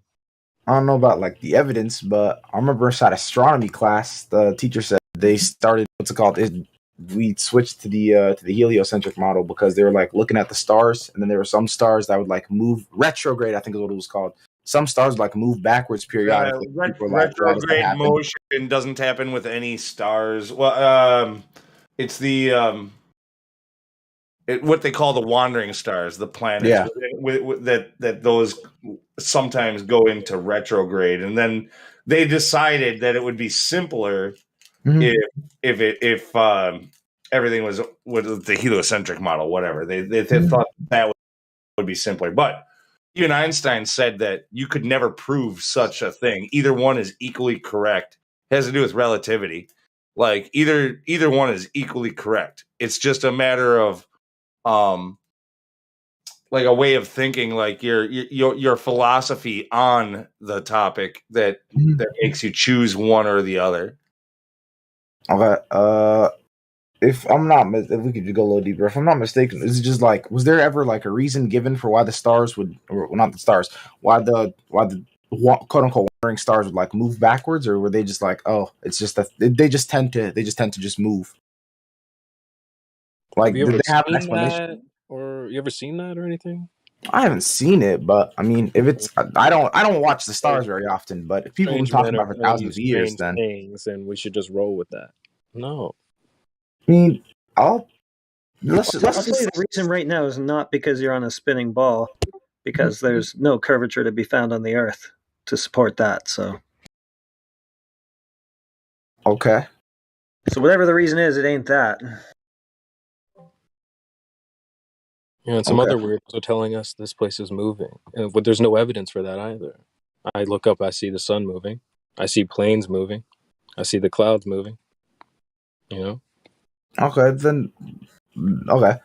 I don't know about like the evidence, but I remember inside astronomy class, the teacher said they started what's it called? We switched to the heliocentric model because they were like looking at the stars, and then there were some stars that would like move retrograde. I think is what it was called. Some stars like move backwards periodically. People were like, why does that Retrograde happen? motion doesn't happen with any stars. Well, it's the what they call the wandering stars, the planets. Yeah. That those sometimes go into retrograde, and then they decided that it would be simpler if everything was with the heliocentric model, whatever. They thought that would be simpler, but even Einstein said that you could never prove such a thing. Either one is equally correct. It has to do with relativity. Like either one is equally correct. It's just a matter of like a way of thinking, like your philosophy on the topic that makes you choose one or the other. Okay. If I'm not, if we could just go a little deeper, if I'm not mistaken, is it just like, was there ever like a reason given for why the stars would, or not the stars, why the quote unquote wandering stars would like move backwards, or were they just like, oh, it's just that they just tend to just move? Like, have you did ever they have an seen explanation? that, or you ever seen that or anything? I haven't seen it, but I mean, if it's, I don't watch the stars very often, but if people have been Strange talking men are about for telling thousands you of years, strange then things, and we should just roll with that. No. I mean, I'll let's tell you the reason right now is not because you're on a spinning ball, because there's no curvature to be found on the Earth to support that. So okay. So whatever the reason is, it ain't that. Yeah, and some other weirdos are telling us this place is moving, but there's no evidence for that either. I look up, I see the sun moving, I see planes moving, I see the clouds moving. You know. Okay, then. Okay.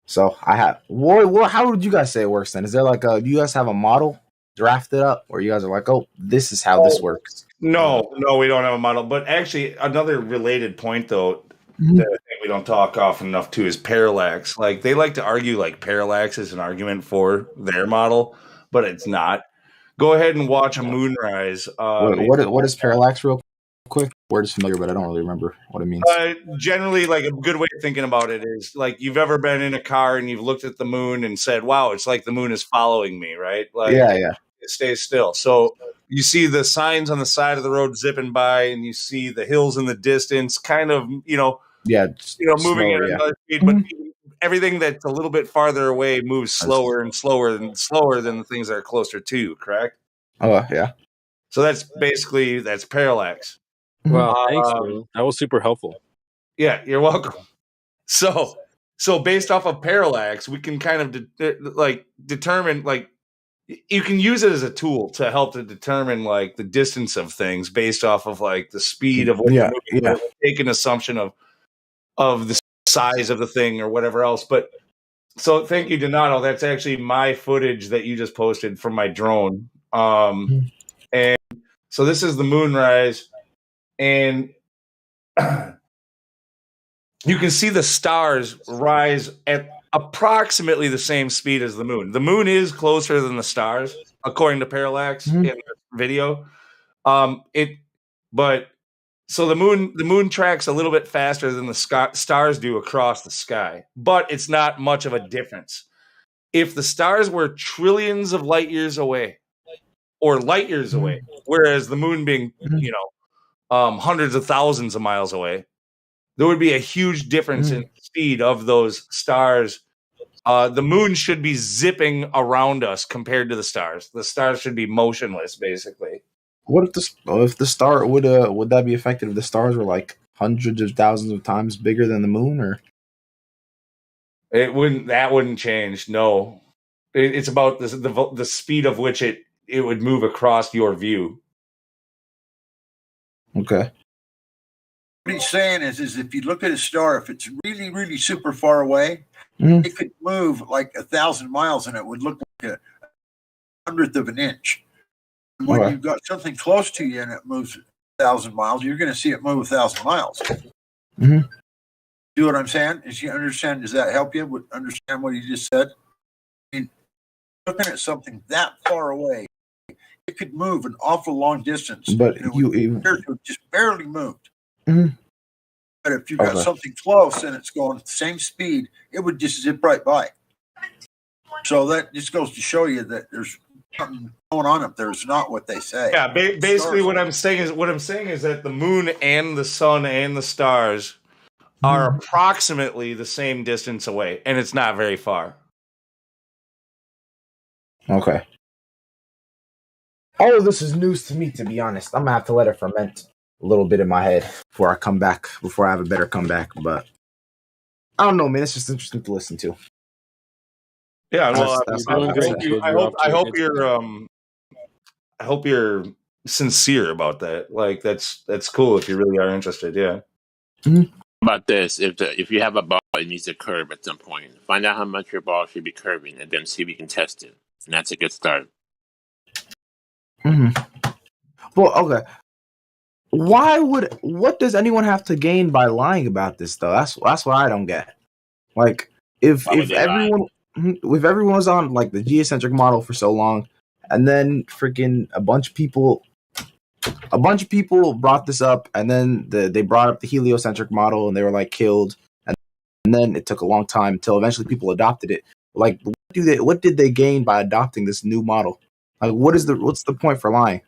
So I have. What? How would you guys say it works then? Is there like do you guys have a model drafted up, or you guys are like, oh, this is how this works? No, we don't have a model. But actually, another related point, though, that I think we don't talk often enough to is parallax. Like, they like to argue like parallax is an argument for their model, but it's not. Go ahead and watch a moonrise. Wait, what is parallax, real quick? Word is familiar, but I don't really remember what it means. Generally, like a good way of thinking about it is like you've ever been in a car and you've looked at the moon and said, "Wow, it's like the moon is following me," right? Like, yeah. It stays still. So you see the signs on the side of the road zipping by, and you see the hills in the distance, kind of, moving slower, at another speed. But everything that's a little bit farther away moves slower and slower and slower than the things that are closer to. Correct? Oh, yeah. So that's parallax. Wow, thanks, man. That was super helpful. Yeah, you're welcome. So based off of parallax, we can kind of determine, like, you can use it as a tool to help to determine like the distance of things based off of like the speed of what you're moving. Yeah. Take an assumption of the size of the thing or whatever else. But so thank you, Donato. That's actually my footage that you just posted from my drone. And so this is the moonrise, and you can see the stars rise at approximately the same speed as the moon. The moon is closer than the stars, according to parallax in the video. So the moon tracks a little bit faster than the stars do across the sky, but it's not much of a difference. If the stars were trillions of light years away, or light years away, whereas the moon being, hundreds of thousands of miles away, there would be a huge difference in the speed of those stars. The moon should be zipping around us compared to the stars. The stars should be motionless, basically. What if the star would that be affected if the stars were like hundreds of thousands of times bigger than the moon, or it wouldn't? That wouldn't change. No, it's about the speed of which it would move across your view. Okay. What he's saying is if you look at a star, if it's really, really super far away, it could move like 1,000 miles, and it would look like a 100th of an inch. And when you've got something close to you and it moves 1,000 miles, you're going to see it move 1,000 miles. Do what I'm saying? Is you understand? Does that help you understand what he just said? I mean, looking at something that far away, it could move an awful long distance, but it would just barely moved. But if you got something close and it's going at the same speed, it would just zip right by. So that just goes to show you that there's something going on up there. It's not what they say. Yeah, basically what I'm saying is that the moon and the sun and the stars are approximately the same distance away, and it's not very far. Okay. All of this is news to me, to be honest. I'm gonna have to let it ferment a little bit in my head before I have a better comeback. But I don't know, man. It's just interesting to listen to. Yeah, well, I hope you're sincere about that. Like that's cool if you really are interested. Yeah. About this, if you have a ball, it needs to curve at some point. Find out how much your ball should be curving, and then see if you can test it. And that's a good start. Well, okay. What does anyone have to gain by lying about this though? That's what I don't get. Like if everyone was on like the geocentric model for so long, and then freaking a bunch of people brought this up, and then they brought up the heliocentric model, and they were like killed, and then it took a long time until eventually people adopted it. Like, what did they gain by adopting this new model? Like, what's the point for lying?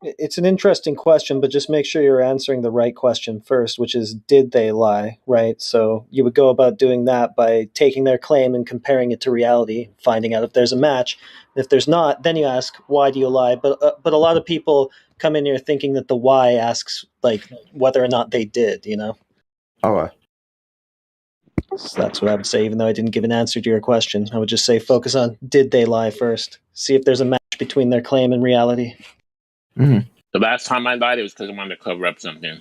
It's an interesting question, but just make sure you're answering the right question first, which is, did they lie, right? So you would go about doing that by taking their claim and comparing it to reality, finding out if there's a match. If there's not, then you ask, why do you lie? But a lot of people come in here thinking that the why asks, like, whether or not they did, you know? Okay. So that's what I would say, even though I didn't give an answer to your question. I would just say focus on, did they lie first? See if there's a match between their claim and reality. The last time I lied, it was because I wanted to cover up something.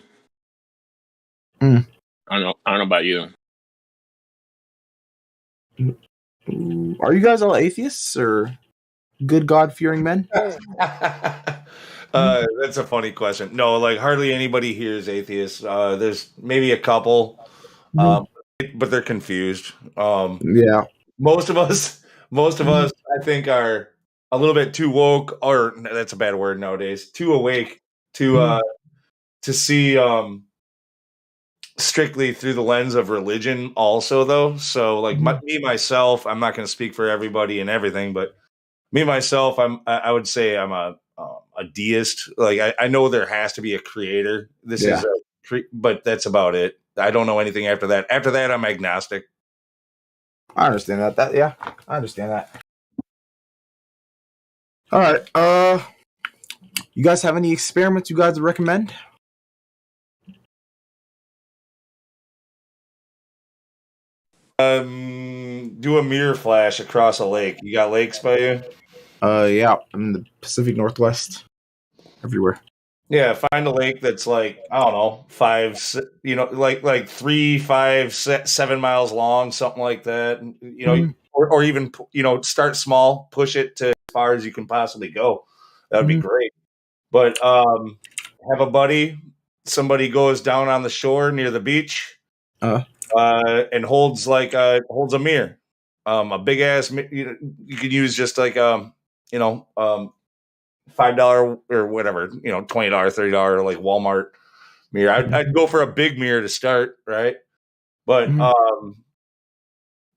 I don't know about you. Are you guys all atheists or good God-fearing men? That's a funny question. No, like hardly anybody here is atheist. There's maybe a couple, but they're confused. Yeah. Most of us, I think, are a little bit too woke, or that's a bad word nowadays. Too awake to see strictly through the lens of religion. Also, though, so like me myself, I'm not going to speak for everybody and everything, but me myself, I would say I'm a deist. Like I know there has to be a creator. But that's about it. I don't know anything after that. After that, I'm agnostic. I understand that. Yeah, I understand that. All right. You guys have any experiments you guys would recommend? Do a mirror flash across a lake. You got lakes by you? Yeah, I'm in the Pacific Northwest. Everywhere. Yeah, find a lake that's like, I don't know, 3, 5, 7 miles long, something like that. You know, or even, start small, push it to as far as you can possibly go. That would be great. But have a buddy, somebody goes down on the shore near the beach, and holds a mirror, a big ass. You could use just like $5 or whatever, $20, $30 like Walmart mirror. I'd go for a big mirror to start, right? But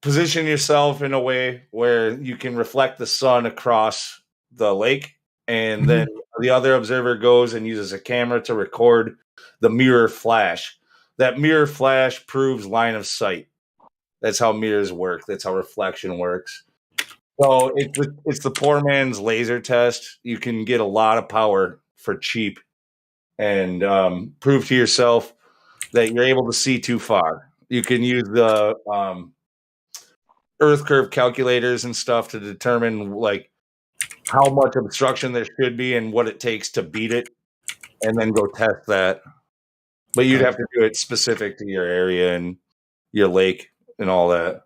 position yourself in a way where you can reflect the sun across the lake, and then the other observer goes and uses a camera to record the mirror flash. That mirror flash proves line of sight. That's how mirrors work. That's how reflection works. So it's the poor man's laser test. You can get a lot of power for cheap, and prove to yourself that you're able to see too far. You can use the Earth curve calculators and stuff to determine like how much obstruction there should be and what it takes to beat it, and then go test that. But you'd have to do it specific to your area and your lake and all that.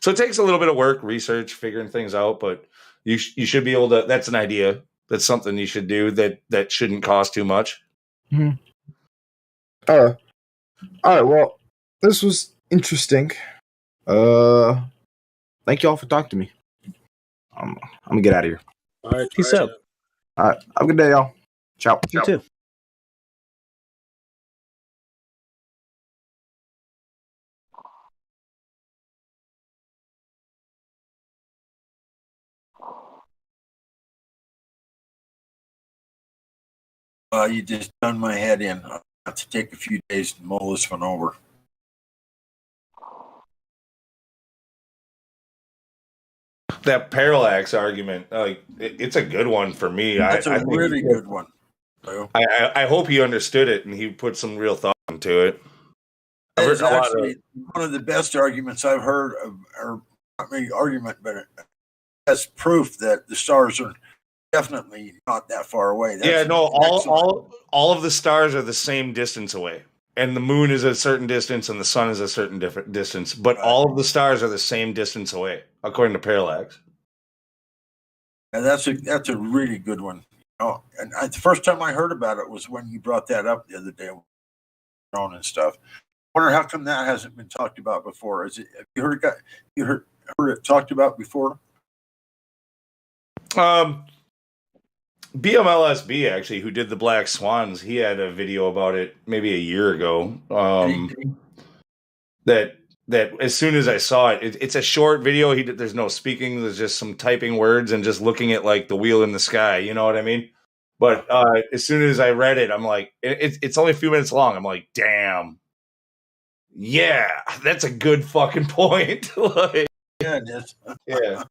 So it takes a little bit of work, research, figuring things out, but you should be able to. That's an idea. That's something you should do that shouldn't cost too much. All right. Well, this was interesting. Thank y'all for talking to me. I'm gonna get out of here. All right. Peace out. All right. Have a good day, y'all. Ciao. You too. You just done my head in. I'll have to take a few days to mull this one over. That parallax argument, like it's a good one for me. That's I a think really good one. I hope he understood it and he put some real thought into it. I've That heard is a lot actually one of the best arguments I've heard of, or not maybe argument, but that's proof that the stars are definitely not that far away. That's all of the stars are the same distance away, and the moon is a certain distance, and the sun is a certain different distance. But all of the stars are the same distance away, according to parallax. And that's a really good one. And the first time I heard about it was when you brought that up the other day, and stuff. I wonder how come that hasn't been talked about before. Have you heard it talked about before? BMLSB actually, who did the Black Swans, he had a video about it maybe a year ago. That as soon as I saw it, it's a short video. There's no speaking. There's just some typing words and just looking at like the wheel in the sky. You know what I mean? But as soon as I read it, I'm like, it's only a few minutes long. I'm like, damn. Yeah, that's a good fucking point. Like, yeah, it is. Yeah.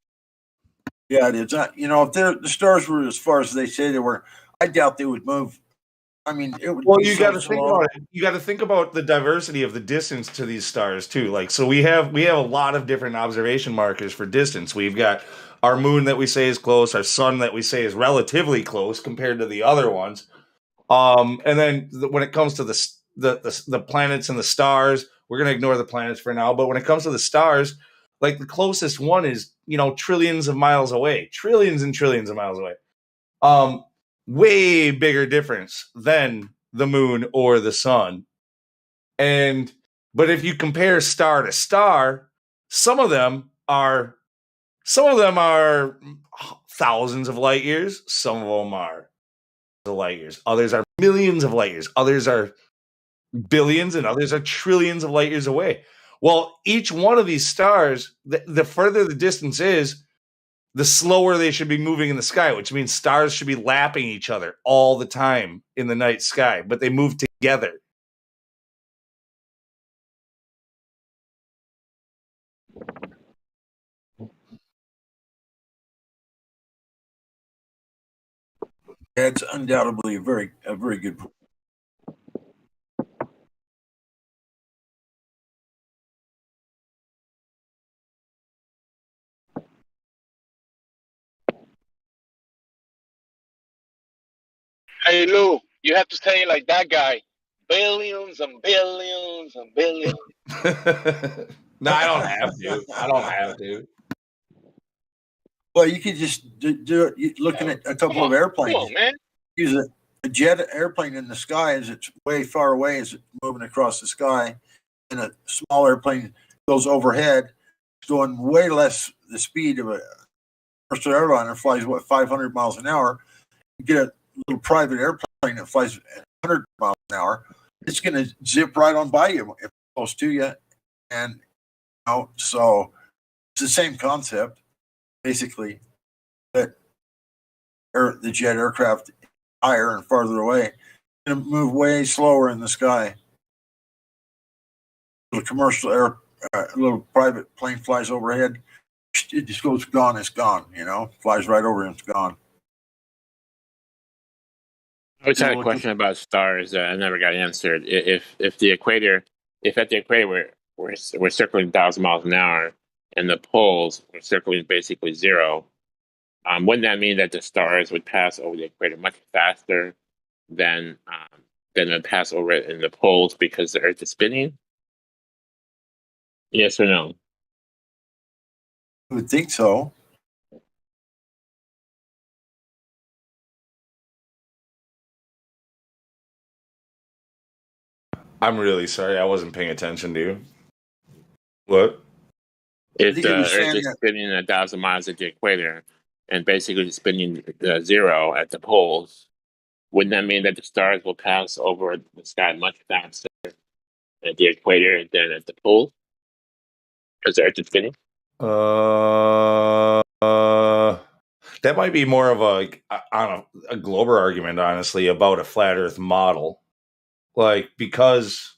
Yeah, it is. If the stars were as far as they say they were, I doubt they would move. I mean, it would. Well, be you so got to think slow. about it. You got to think about the diversity of the distance to these stars too. Like, so we have a lot of different observation markers for distance. We've got our moon that we say is close, our sun that we say is relatively close compared to the other ones. And then when it comes to the planets and the stars, we're gonna ignore the planets for now. But when it comes to the stars, like the closest one is trillions of miles away, trillions and trillions of miles away. Way bigger difference than the moon or the sun. But if you compare star to star, some of them are thousands of light years, some of them are light years, others are millions of light years, others are billions, and others are trillions of light years away. Well, each one of these stars, the further the distance is, the slower they should be moving in the sky, which means stars should be lapping each other all the time in the night sky, but they move together. It's undoubtedly a very good. Hey Lou, you have to say like that guy. Billions and billions and billions. No, I don't have to. I don't have to. Well, you could just do it looking at a couple of airplanes. Come on, man. Use a jet airplane in the sky as it's way far away as it's moving across the sky, and a small airplane goes overhead, going way less the speed of a commercial airliner, flies 500 miles an hour. You get a little private airplane that flies 100 miles an hour, it's going to zip right on by you if it's close to you. And so it's the same concept, basically, that the jet aircraft higher and farther away going to move way slower in the sky. A commercial a little private plane flies overhead, it just goes gone. It's gone. Flies right over and it's gone. I always had a question about stars that I never got answered. If at the equator we're circling 1,000 miles an hour, and the poles we're circling basically zero, wouldn't that mean that the stars would pass over the equator much faster than it pass over it in the poles because the Earth is spinning? Yes or no? I would think so. I'm really sorry. I wasn't paying attention to you. What? If the Earth is spinning 1,000 miles at the equator and basically spinning zero at the poles, wouldn't that mean that the stars will pass over the sky much faster at the equator than at the poles? Because the Earth is spinning? That might be more of a global argument, honestly, about a flat Earth model. Like, because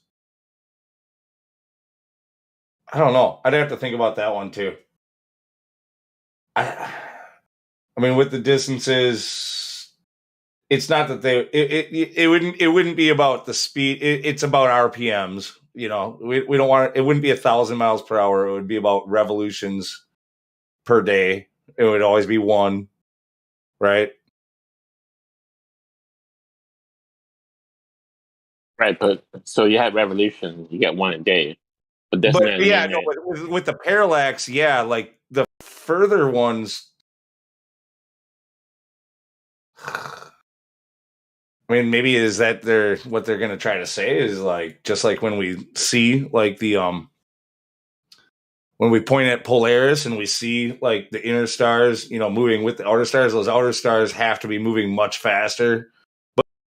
I don't know. I'd have to think about that one too. I mean, with the distances, it's not that it wouldn't be about the speed. It's about RPMs. We don't want it wouldn't be 1,000 miles per hour. It would be about revolutions per day. It would always be one, right? Right, but so you have revolution, you get one a day, but doesn't that mean that with the parallax, like the further ones. I mean, maybe is that what they're going to try to say is like, just like when we see like the when we point at Polaris and we see like the inner stars, moving with the outer stars, those outer stars have to be moving much faster.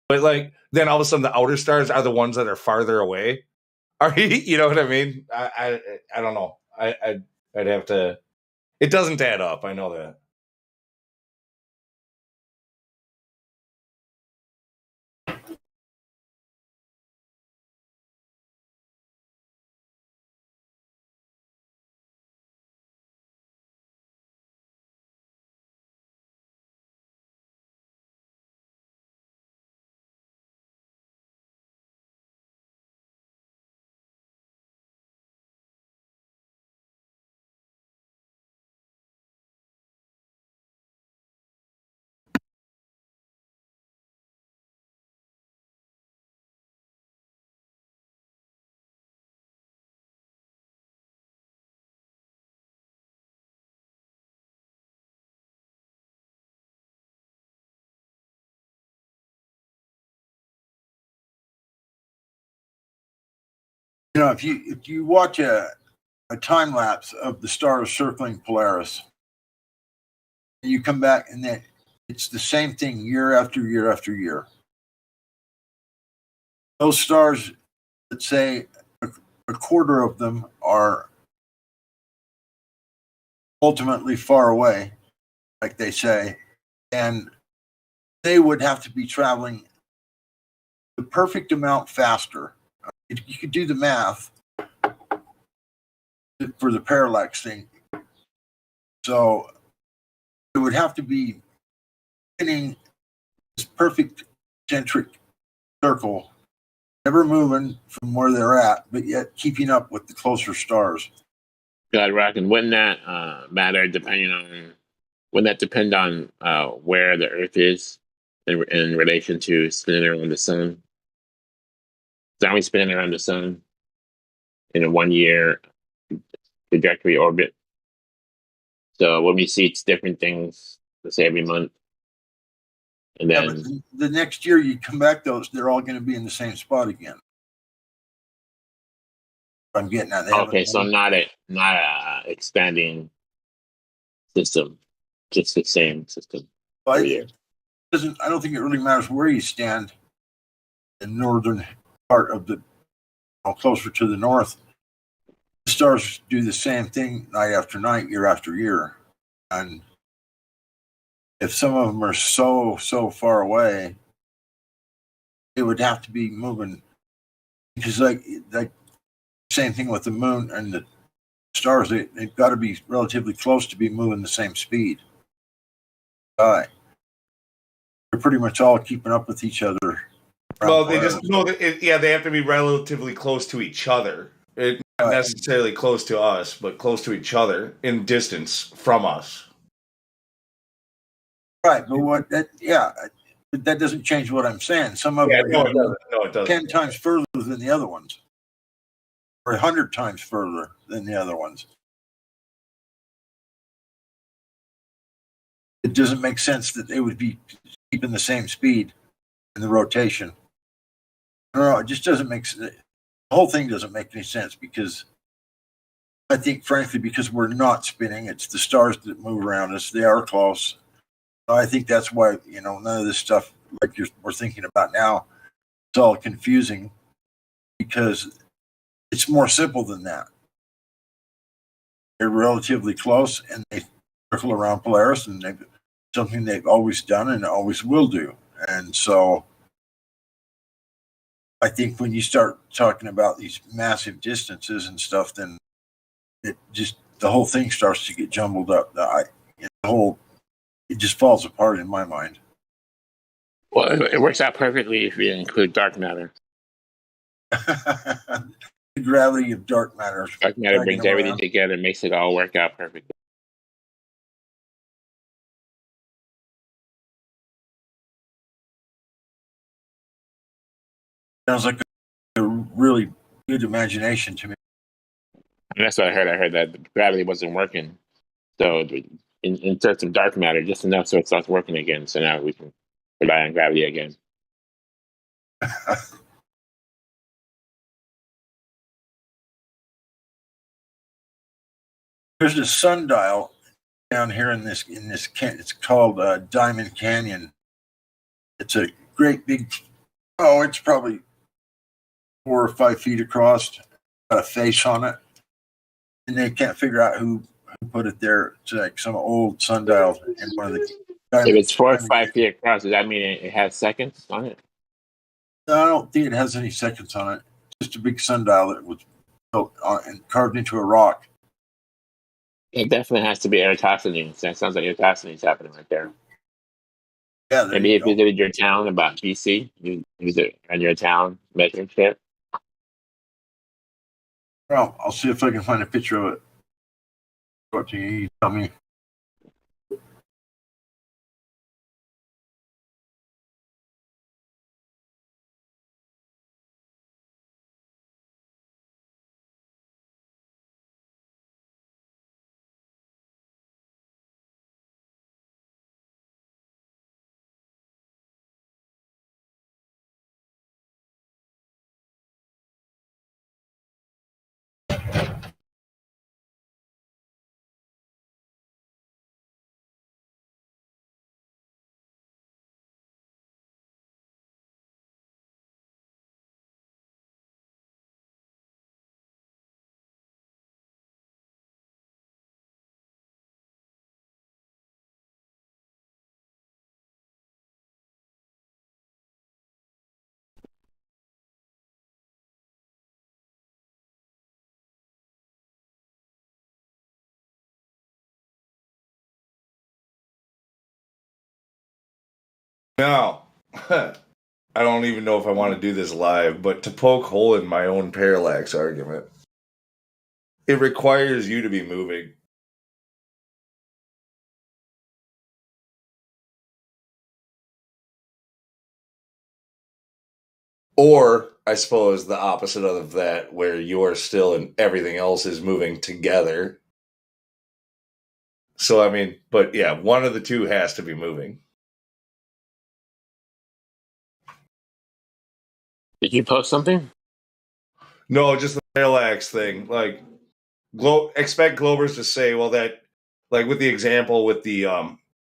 But like then all of a sudden the outer stars are the ones that are farther away. You know what I mean? I don't know. I'd have to. It doesn't add up. I know that. If you watch a time lapse of the stars circling Polaris, and you come back and then it's the same thing year after year after year. Those stars, let's say a quarter of them are ultimately far away, like they say, and they would have to be traveling the perfect amount faster. You could do the math for the parallax thing. So it would have to be hitting this perfect centric circle, never moving from where they're at, but yet keeping up with the closer stars. God, Rock, and wouldn't that matter wouldn't that depend on where the Earth is in relation to spinning around the sun? It's always spinning around the sun in a 1 year trajectory orbit. So when we see it's different things, let's say every month. And then but the next year you come back, they're all going to be in the same spot again. I'm getting at. Okay, so not a expanding system, just the same system every year. I don't think it really matters where you stand in northern part of closer to the north. The stars do the same thing night after night, year after year, and if some of them are so far away, it would have to be moving, because like same thing with the moon and the stars. They've got to be relatively close to be moving the same speed. They're pretty much all keeping up with each other. Well, they just know that they have to be relatively close to each other. Not necessarily close to us, but close to each other in distance from us. Right, but but that doesn't change what I'm saying. Some of them it doesn't. 10 times further than the other ones, or 100 times further than the other ones. It doesn't make sense that they would be keeping the same speed in the rotation. No, it just doesn't make sense. The whole thing doesn't make any sense, because I think, frankly, because we're not spinning, it's the stars that move around us. They are close. I think that's why, none of this stuff like we're thinking about now, it's all confusing, because it's more simple than that. They're relatively close, and they circle around Polaris, and something they've always done and always will do. And so I think when you start talking about these massive distances and stuff, then it just the whole thing starts to get jumbled up. It just falls apart in my mind. Well, it works out perfectly if you include dark matter. The gravity of dark matter. Dark matter brings everything together and makes it all work out perfectly. Sounds like a really good imagination to me. And that's what I heard. I heard that the gravity wasn't working. So insert some dark matter just enough so it starts working again. So now we can rely on gravity again. There's a sundial down here in this it's called Diamond Canyon. It's a great big, it's probably 4 or 5 feet across, got a face on it, and they can't figure out who put it there. It's like some old sundial in one of the if it's 4 or 5 feet across, does that mean it has seconds on it? No, I don't think it has any seconds on it. Just a big sundial that was built and carved into a rock. It definitely has to be Eratosthenes. That sounds like Eratosthenes happening right there. Yeah, maybe if you visited your town about BC, you visit on your town measuring shit. Well, I'll see if I can find a picture of it. What do you tell me? No. I don't even know if I want to do this live, but to poke hole in my own parallax argument, it requires you to be moving. Or, I suppose, the opposite of that, where you're still and everything else is moving together. So, I mean, but yeah, one of the two has to be moving. Did you post something? No, just the parallax thing. Like, expect Globers to say, well, that, like with the example with the,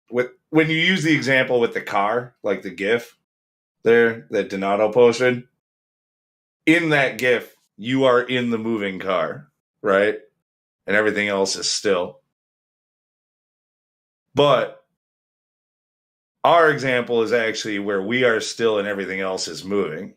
when you use the example with the car, like the GIF there that Donato posted, in that GIF, you are in the moving car, right? And everything else is still. But our example is actually where we are still and everything else is moving.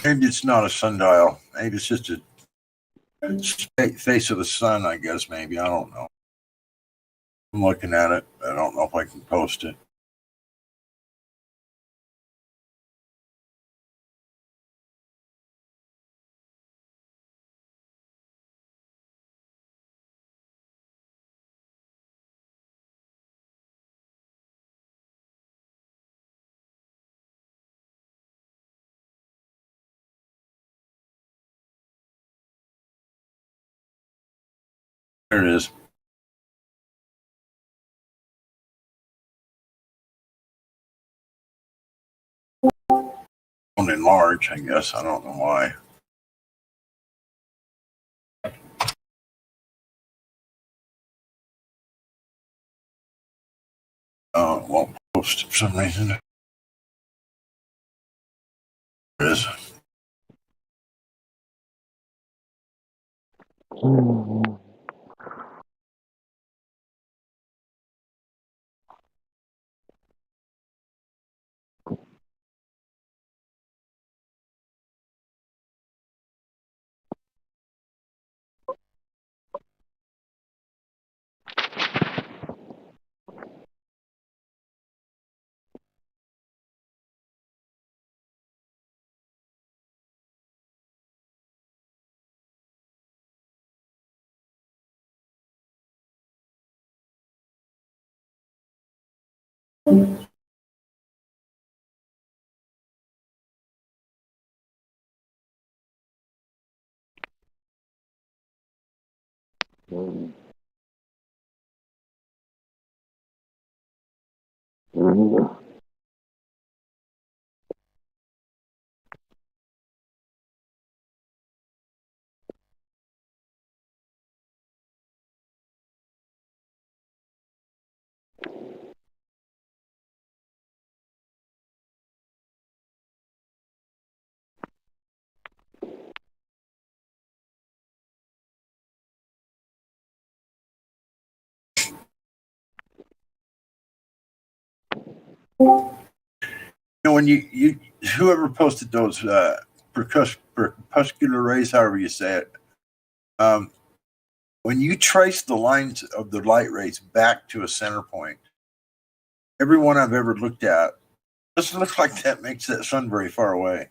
Maybe it's not a sundial. Maybe it's just a face of the sun, I guess. Maybe. I don't know. I'm looking at it. I don't know if I can post it. There it is. In large, I guess. I don't know why. It won't post for some reason. There it is. When you whoever posted those crepuscular rays, however you say it, when you trace the lines of the light rays back to a center point, every one I've ever looked at doesn't look like that makes that sun very far away.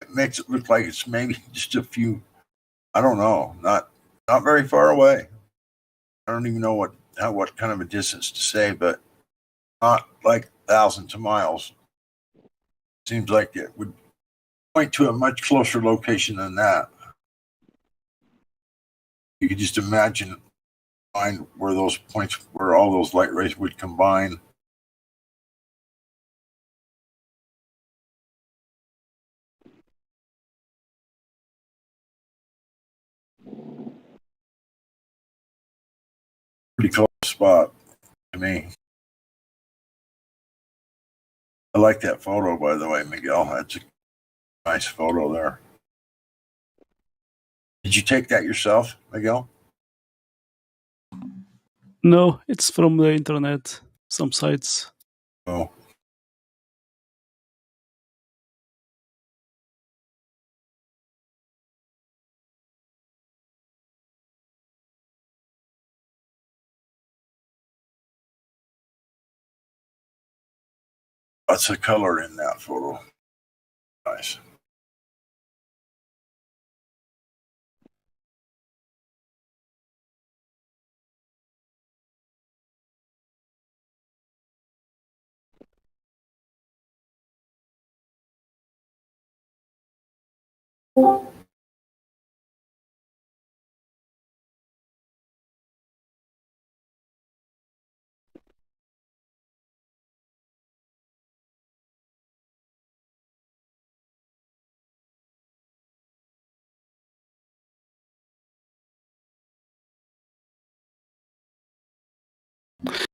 It makes it look like it's maybe just a few. I don't know, not very far away. I don't even know what kind of a distance to say, but not like thousands of miles. Seems like it would point to a much closer location than that. You could just find where those points, where all those light rays would combine. Pretty close spot to me. I like that photo, by the way, Miguel. That's a nice photo there. Did you take that yourself, Miguel? No, it's from the internet, some sites. Oh. Lots of color in that photo. Nice.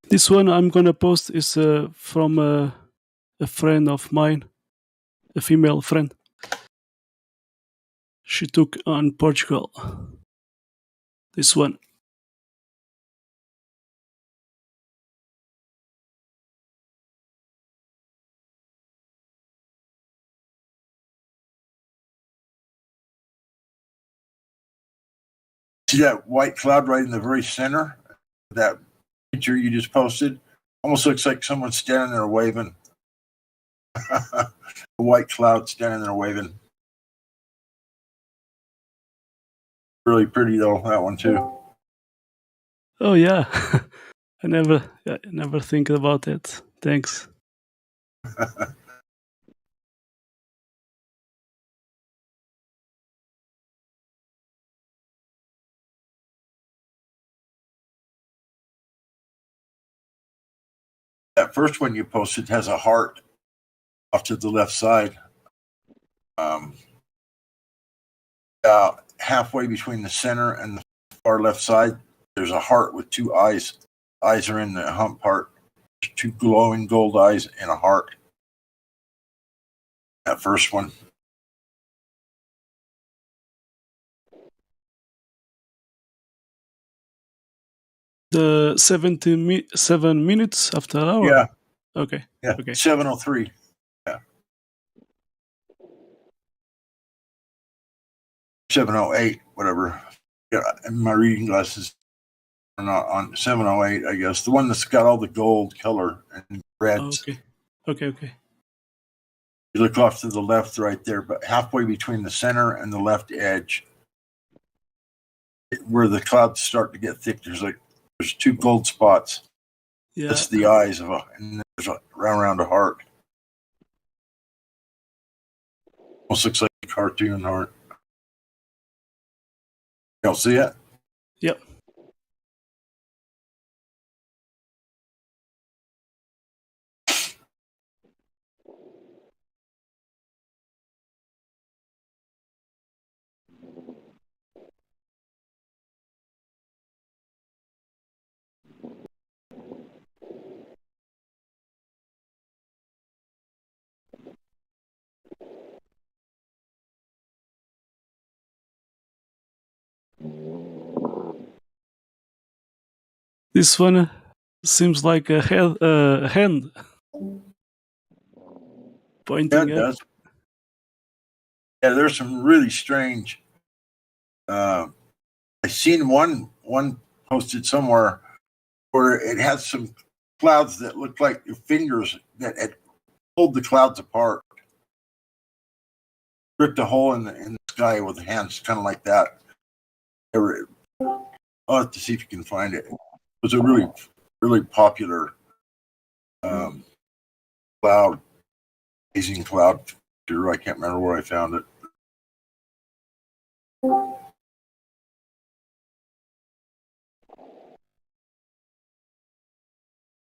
This one I'm gonna post is from a friend of mine, a female friend. She took on Portugal. This one. See that white cloud right in the very center? That picture you just posted? Almost looks like someone standing there waving. A white cloud standing there waving. Really pretty though, that one too. Oh yeah. I never think about it. Thanks. That first one you posted has a heart off to the left side. Halfway between the center and the far left side, there's a heart with two eyes. Eyes are in the hump part. There's two glowing gold eyes and a heart. That first one. The 7 minutes after hour? Yeah. Okay. Yeah. Okay. 7:03. Yeah. 7:08, whatever. Yeah, my reading glasses are not on 7:08, I guess. The one that's got all the gold color and reds. Okay. Okay. You look off to the left right there, but halfway between the center and the left edge, where the clouds start to get thick, there's two gold spots. Yeah. That's the eyes of and there's around a heart. Almost looks like a cartoon heart. Y'all see it? Yep. This one seems like a hand pointing Yeah, it up. does. Yeah, there's some really strange. I seen one posted somewhere where it has some clouds that look like your fingers that had pulled the clouds apart, ripped a hole in the sky with hands, kind of like that. I'll have to see if you can find it. It was a really popular cloud, amazing cloud picture. I can't remember where I found it.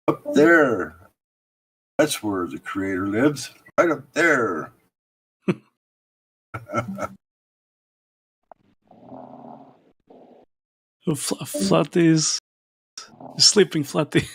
Up there. That's where the creator lives. Right up there. Flatty is sleeping. Flatty.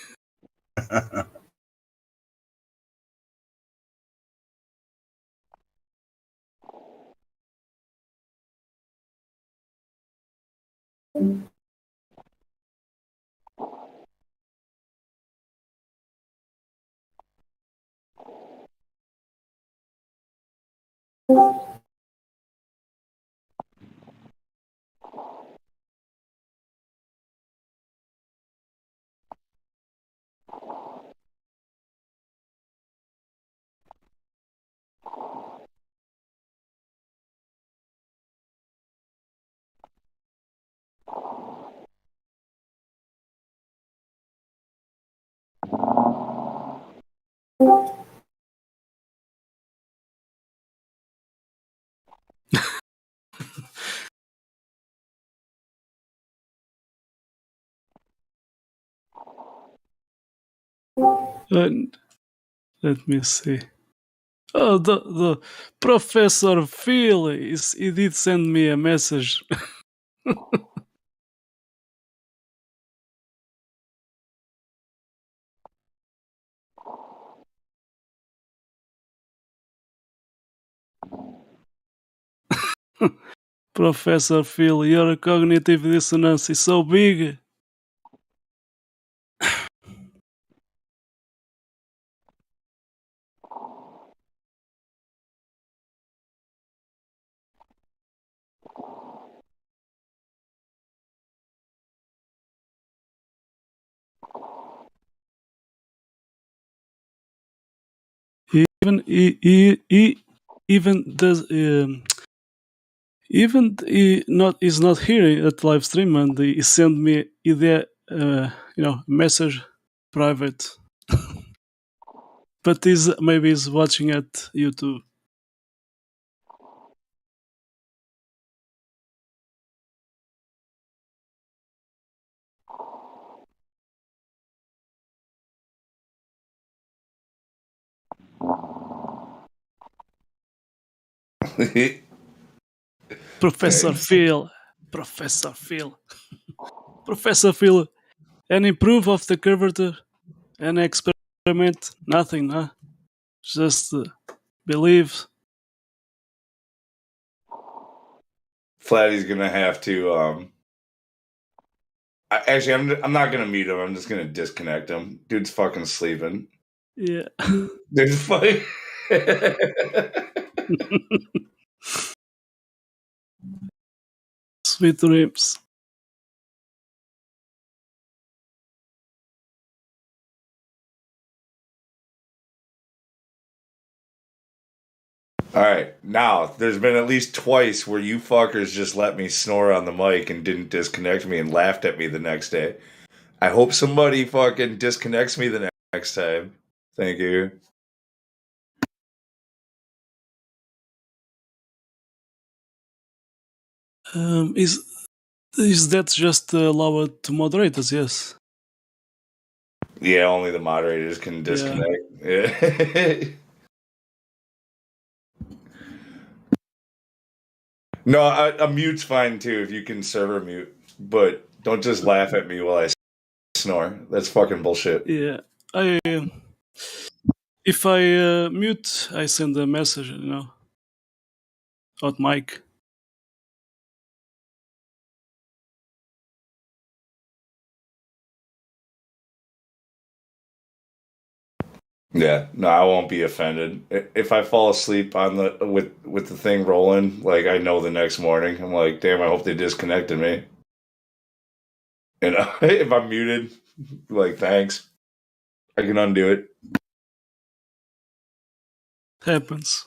And let me see. Oh, the Professor Phil he did send me a message. Professor Phil, your cognitive dissonance is so big. even does even he not is not here at live stream, and he sent me the message private, but he's watching at YouTube. Professor Phil, Professor Phil, Professor Phil, any proof of the curvature? Any experiment? Nothing, huh? Just believe. Flatty's gonna have to. I'm not gonna mute him. I'm just gonna disconnect him. Dude's fucking sleeping. Yeah. Dude's fucking. Sweet dreams. All right, now there's been at least twice where you fuckers just let me snore on the mic and didn't disconnect me and laughed at me the next day. I hope somebody fucking disconnects me the next time. Thank you. Is that just allowed to moderators? Yes. Yeah, only the moderators can disconnect. Yeah. No, a mute's fine too if you can server mute, but don't just laugh at me while I snore. That's fucking bullshit. Yeah, if I mute, I send a message, out mic. Yeah, no, I won't be offended. If I fall asleep on with the thing rolling, like I know the next morning, I'm like, damn, I hope they disconnected me. And if I'm muted, like, thanks, I can undo it. Happens.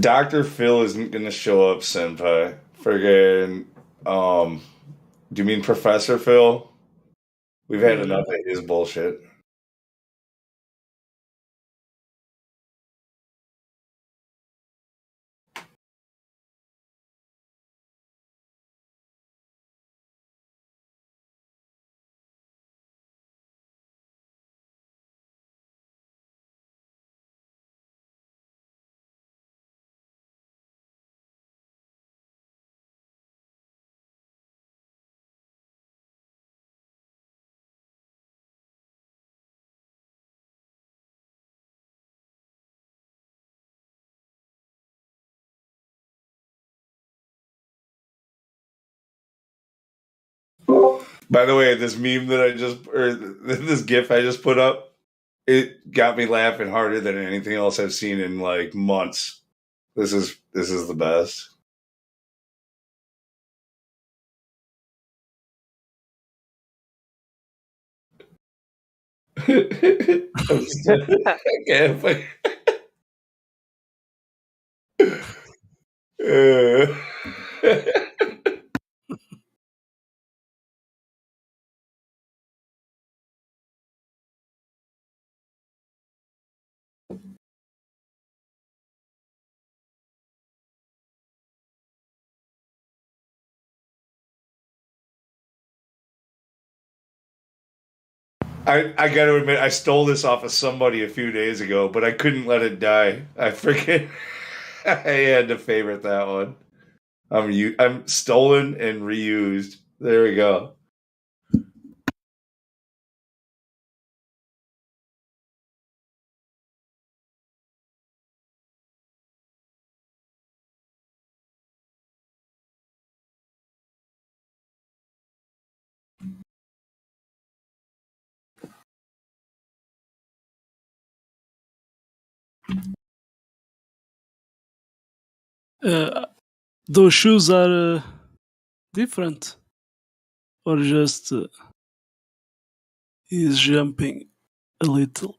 Dr. Phil isn't gonna show up, Senpai. Friggin', do you mean Professor Phil? We've had enough of his bullshit. By the way, this meme that this GIF I just put up, it got me laughing harder than anything else I've seen in like months. This is the best. I can't wait. I got to admit, I stole this off of somebody a few days ago, but I couldn't let it die. I freaking I had to favorite that one. I'm stolen and reused. There we go. Those shoes are different, or just he's jumping a little.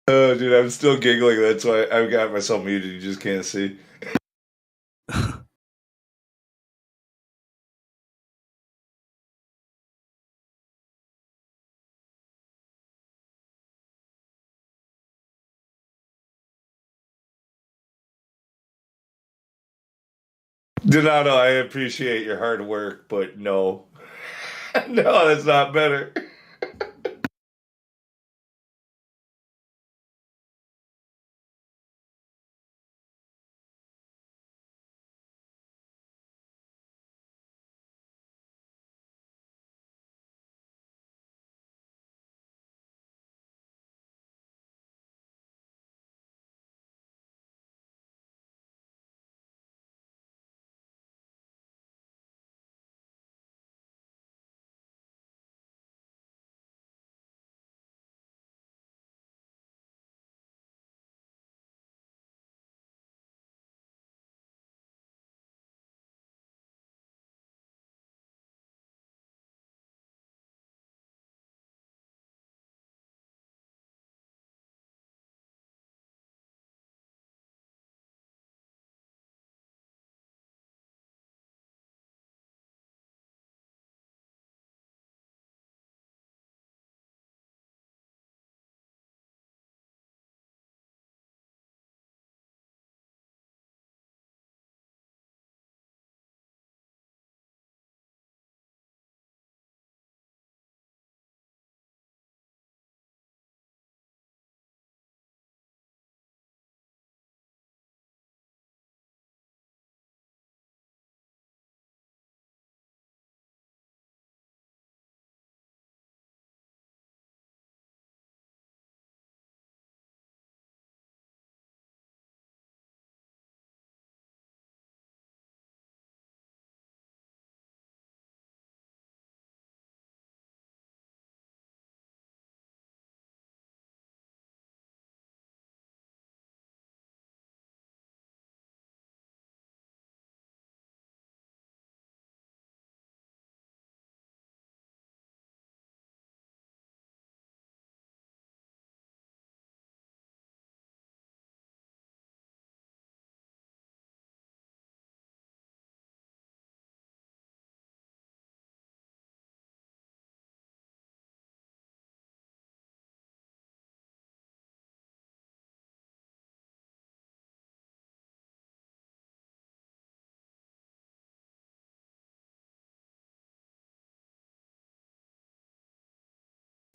Oh, dude, I'm still giggling. That's why I've got myself muted. You just can't see. Donato, I appreciate your hard work, but no. No, that's not better.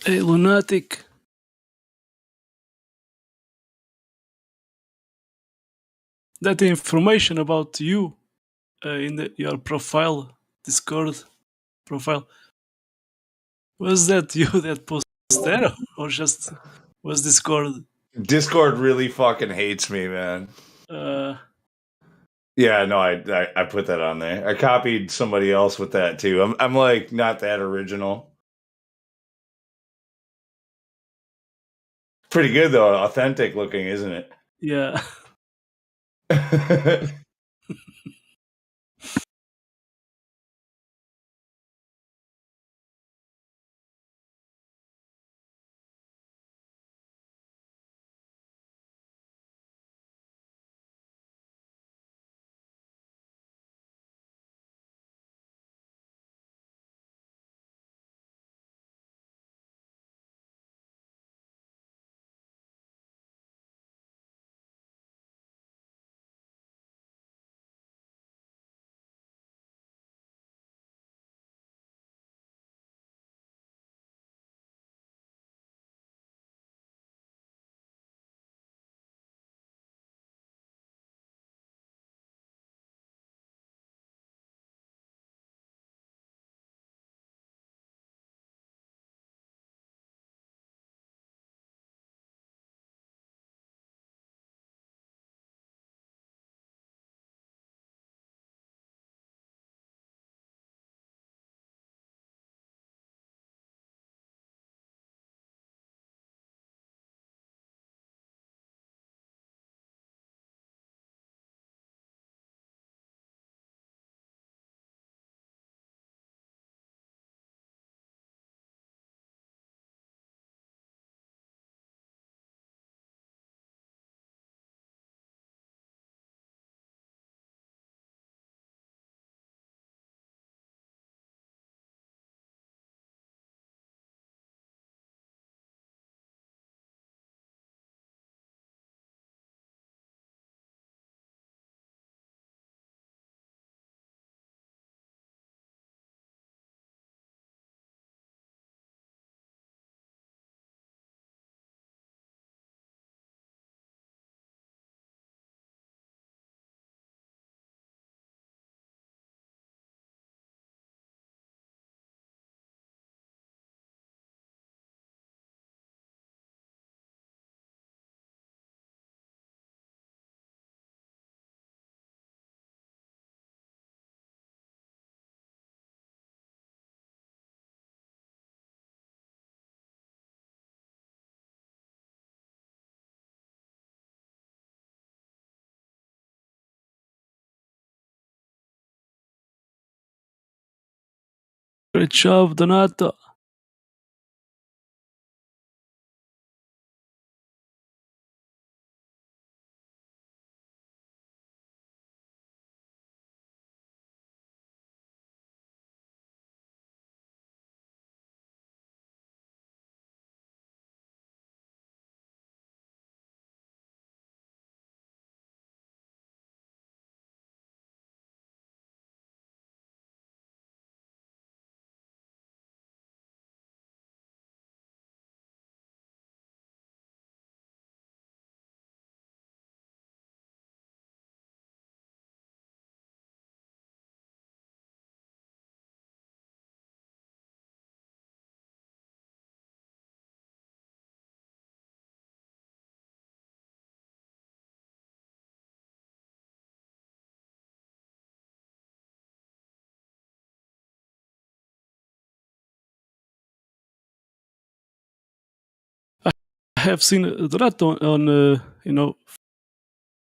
Hey, lunatic. That information about you in your profile, Discord profile, was that you that posted there, or just was Discord? Discord really fucking hates me, man. Yeah, no, I put that on there. I copied somebody else with that too. I'm like not that original. Pretty good though, authentic looking, isn't it? Yeah. Great job, Donato. I have seen that on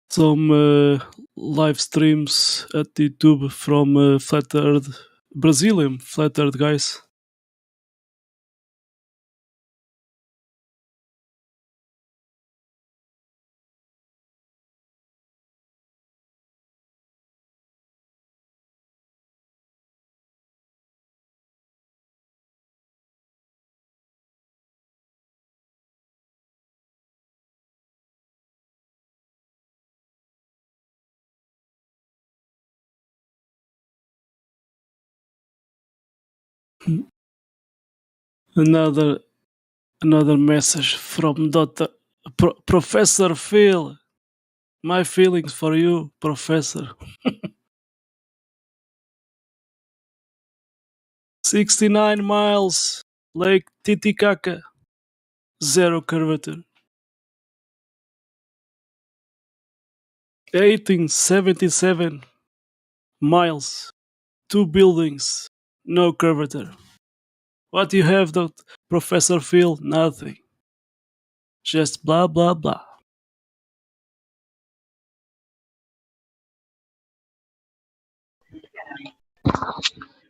some live streams at YouTube from Flat Earth, Brazilian Flat Earth guys. Another message from Professor Phil. My feelings for you, Professor. 69 miles, Lake Titicaca, zero curvature. 1877 miles, 2 buildings, no curvature. What you have, though, Professor Phil? Nothing. Just blah blah blah.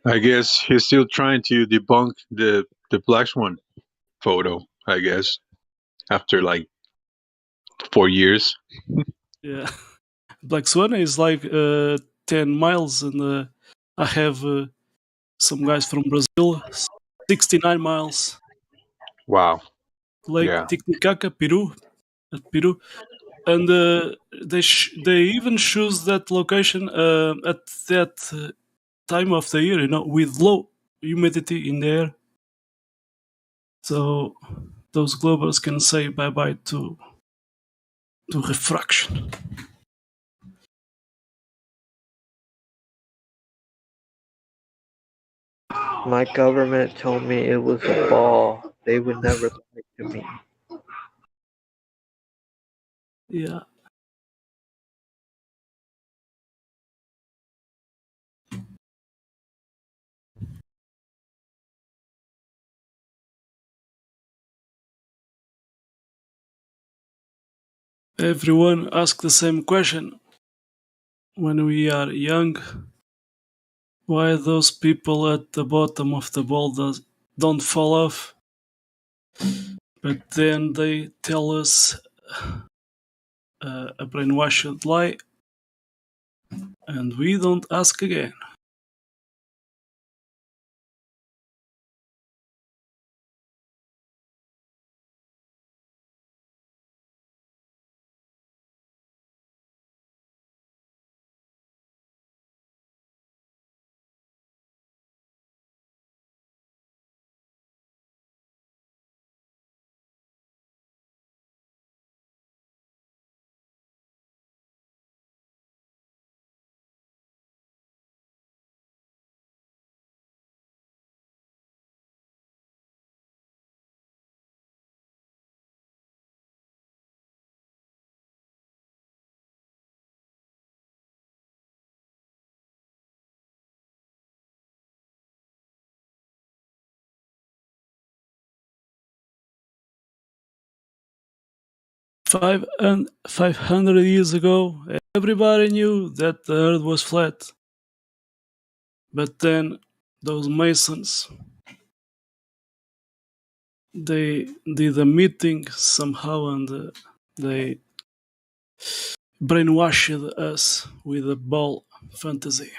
I guess he's still trying to debunk the Black Swan photo, I guess, after like 4 years. Yeah. Black Swan is like 10 miles, and I have some guys from Brazil, 69 miles. Wow. Lake Yeah. Titicaca, Peru, at Peru. And they even choose that location at that time of the year, with low humidity in the air. So those globers can say bye-bye to refraction. My government told me it was a ball. They would never lie to me. Yeah. Everyone asks the same question. When we are young, why those people at the bottom of the ball don't fall off? But then they tell us a brainwashed lie, and we don't ask again. Five and 500 years ago, everybody knew that the Earth was flat. But then those Masons, they did a meeting somehow and they brainwashed us with a ball fantasy.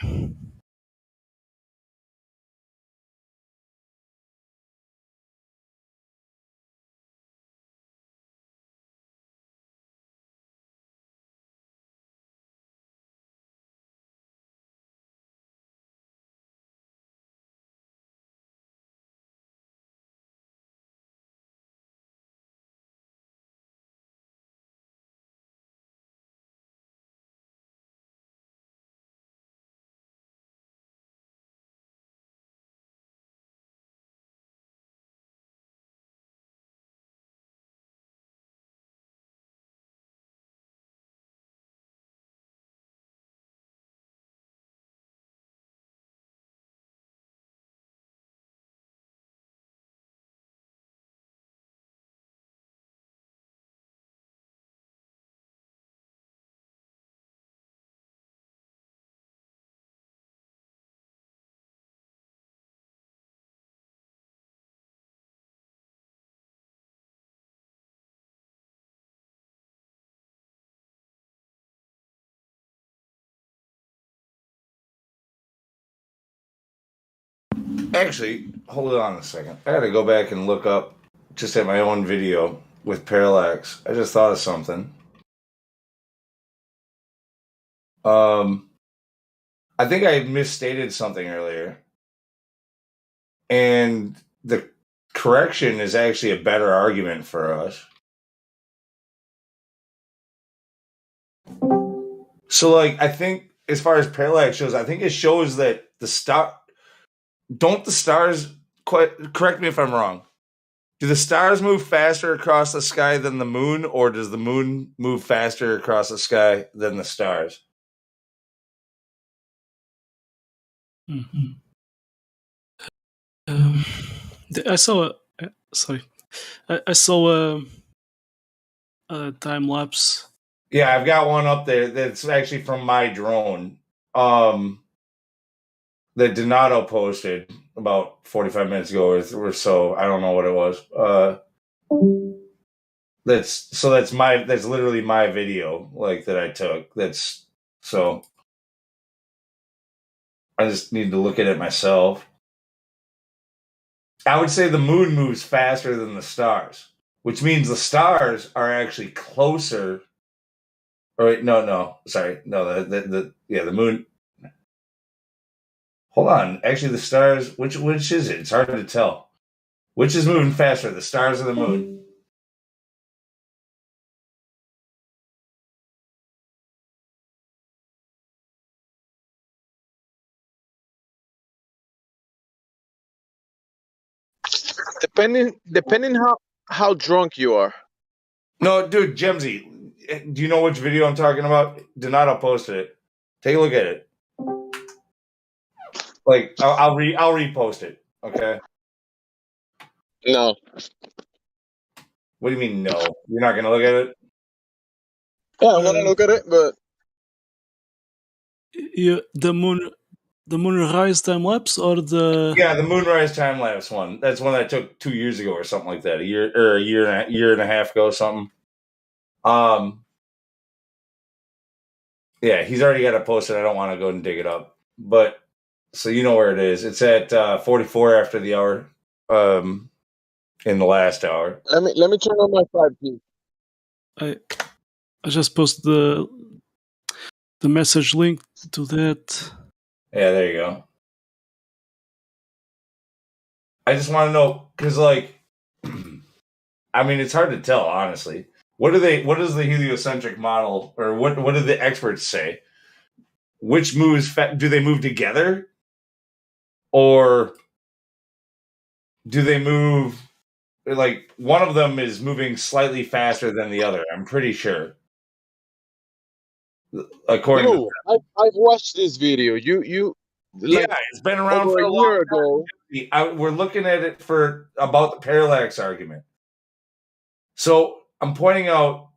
Actually, hold on a second. I gotta go back and look up just at my own video with parallax. I just thought of something. I think I misstated something earlier. And the correction is actually a better argument for us. So, like, I think as far as parallax shows, I think it shows that the stars correct me if I'm wrong. Do the stars move faster across the sky than the moon, or does the moon move faster across the sky than the stars? Mm-hmm. I saw I saw a time lapse. Yeah, I've got one up there that's actually from my drone. That Donato posted about 45 minutes ago or so. I don't know what it was. That's literally my video, like, that I took. So I just need to look at it myself. I would say the moon moves faster than the stars, which means the stars are actually closer. Or wait, sorry, the moon. Hold on, actually, the stars. Which is it? It's hard to tell. Which is moving faster, the stars or the moon? Depending how drunk you are. No, dude, Jemsy, do you know which video I'm talking about? Donato posted it. Take a look at it. Like, I'll repost it. Okay. No. What do you mean no? You're not gonna look at it? Yeah, I'm gonna look at it, but The moonrise time lapse or the the moonrise time lapse one. That's one that I took 2 years ago or something like that. A year and a half ago, something. Yeah, he's already got it posted. I don't want to go and dig it up, but so you know where it is. It's at 44 after the hour. In the last hour. Let me turn on my 5G. I just posted the message link to that. Yeah, there you go. I just want to know because, like, I mean, it's hard to tell, honestly. What does the heliocentric model, or what do the experts say? Which moves do they move together, or do they move? Like, one of them is moving slightly faster than the other. I'm pretty sure. According to I've watched this video. Yeah, it's been around for a year ago. We're looking at it about the parallax argument. So I'm pointing out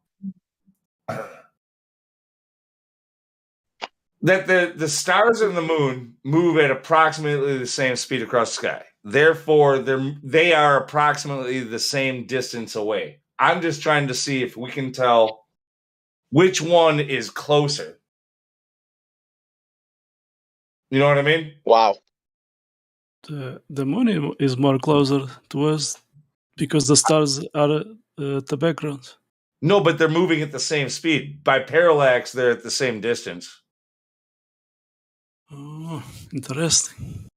That the stars and the moon move at approximately the same speed across the sky. Therefore, they are approximately the same distance away. I'm just trying to see if we can tell which one is closer. You know what I mean? Wow. The moon is more closer to us because the stars are at the background. No, but they're moving at the same speed. By parallax, they're at the same distance. Oh, interesting.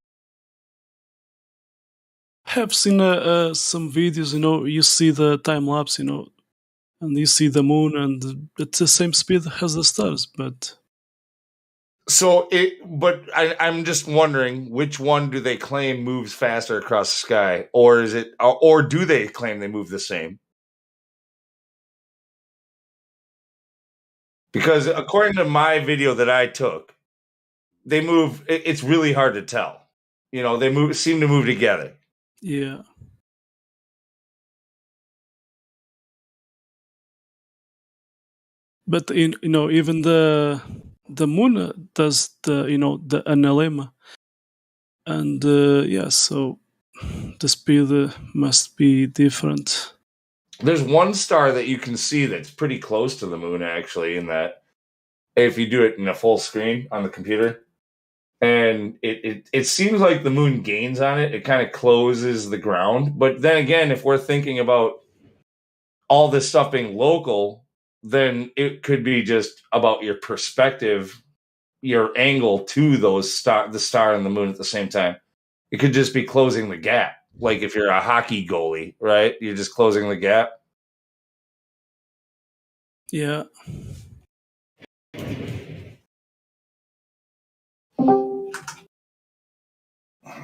I have seen some videos, you see the time lapse, and you see the moon and it's the same speed as the stars, but I'm just wondering which one do they claim moves faster across the sky, or do they claim they move the same? Because according to my video that I took, they move. It's really hard to tell. They seem to move together. yeah. But even the moon does the NLM, and so the speed must be different. There's one star that you can see that's pretty close to the moon, actually, in that if you do it in a full screen on the computer. And it seems like the moon gains on it. It kind of closes the ground. But then again, if we're thinking about all this stuff being local, then it could be just about your perspective, your angle to the star and the moon at the same time. It could just be closing the gap. Like if you're a hockey goalie, right? You're just closing the gap. Yeah.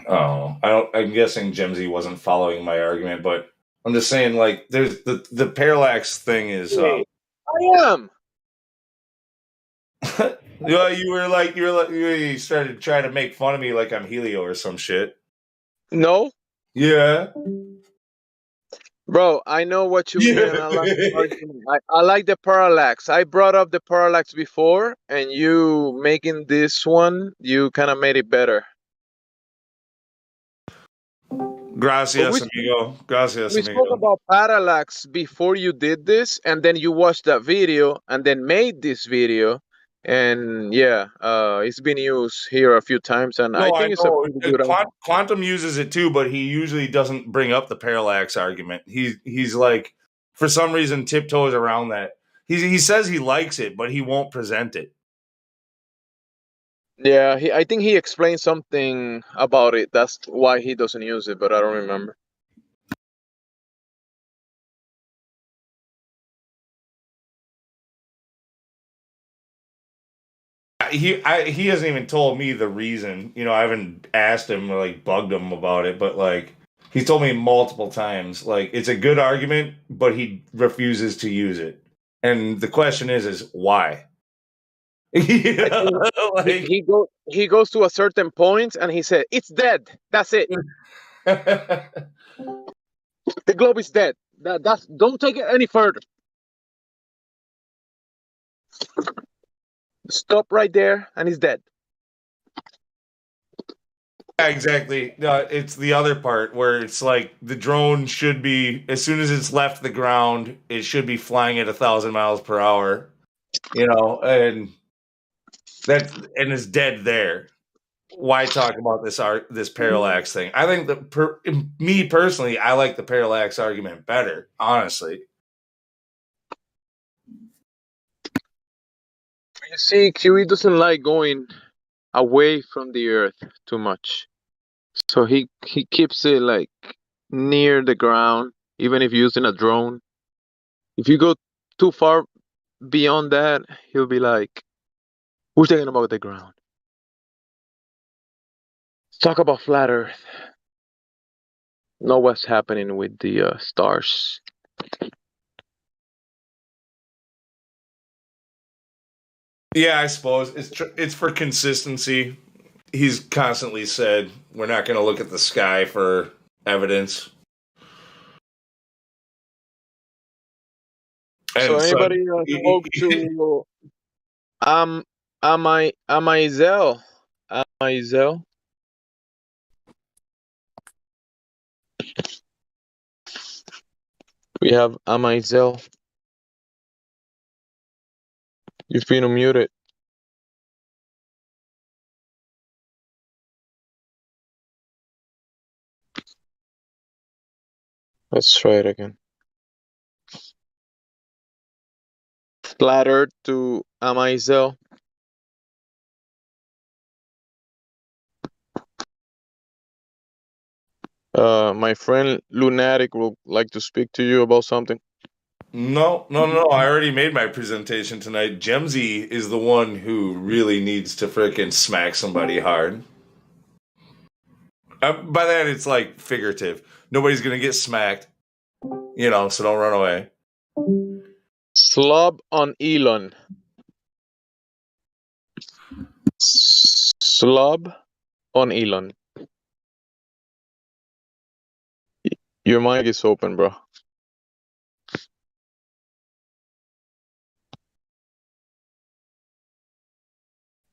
Oh, I'm guessing Jemsy wasn't following my argument, but I'm just saying, like, there's the parallax thing is. I am. You started trying to make fun of me like I'm Helio or some shit. No. Yeah. Bro, I know what you mean, and I like the argument. I like the parallax. I brought up the parallax before, and you making this one, you kind of made it better. Gracias, amigo. Gracias, We amigo. spoke about parallax before you did this, and then you watched that video, and then made this video, and it's been used here a few times, and I think it's a pretty good argument. Quantum uses it too, but he usually doesn't bring up the parallax argument. He's like, for some reason, tiptoes around that. He says he likes it, but he won't present it. Yeah, I think he explained something about it. That's why he doesn't use it, but I don't remember. He hasn't even told me the reason. I haven't asked him or like bugged him about it, but like he's told me multiple times, like it's a good argument, but he refuses to use it. And the question is why? He goes to a certain point and he said, "It's dead. That's it. The globe is dead. That's don't take it any further. Stop right there, and it's dead." Yeah, exactly. It's the other part where it's like the drone should be, as soon as it's left the ground, it should be flying at 1,000 miles per hour, and it's dead there. Why talk about this parallax thing? I think me personally, I like the parallax argument better, honestly. You see, QE doesn't like going away from the Earth too much, so he keeps it like near the ground, even if using a drone. If you go too far beyond that, he'll be like, "We're talking about the ground. Let's talk about flat Earth. Know what's happening with the stars." Yeah, I suppose it's for consistency. He's constantly said we're not going to look at the sky for evidence. So anybody spoke to Amaisel. We have Amaisel. You've been unmuted. Let's try it again. Flat Earth to Amaisel. My friend Lunatic would like to speak to you about something. No. I already made my presentation tonight. Gemsy is the one who really needs to frickin' smack somebody hard. By that, it's like figurative. Nobody's gonna get smacked, so don't run away. Slob on Elon. Slob on Elon. Your mic is open, bro.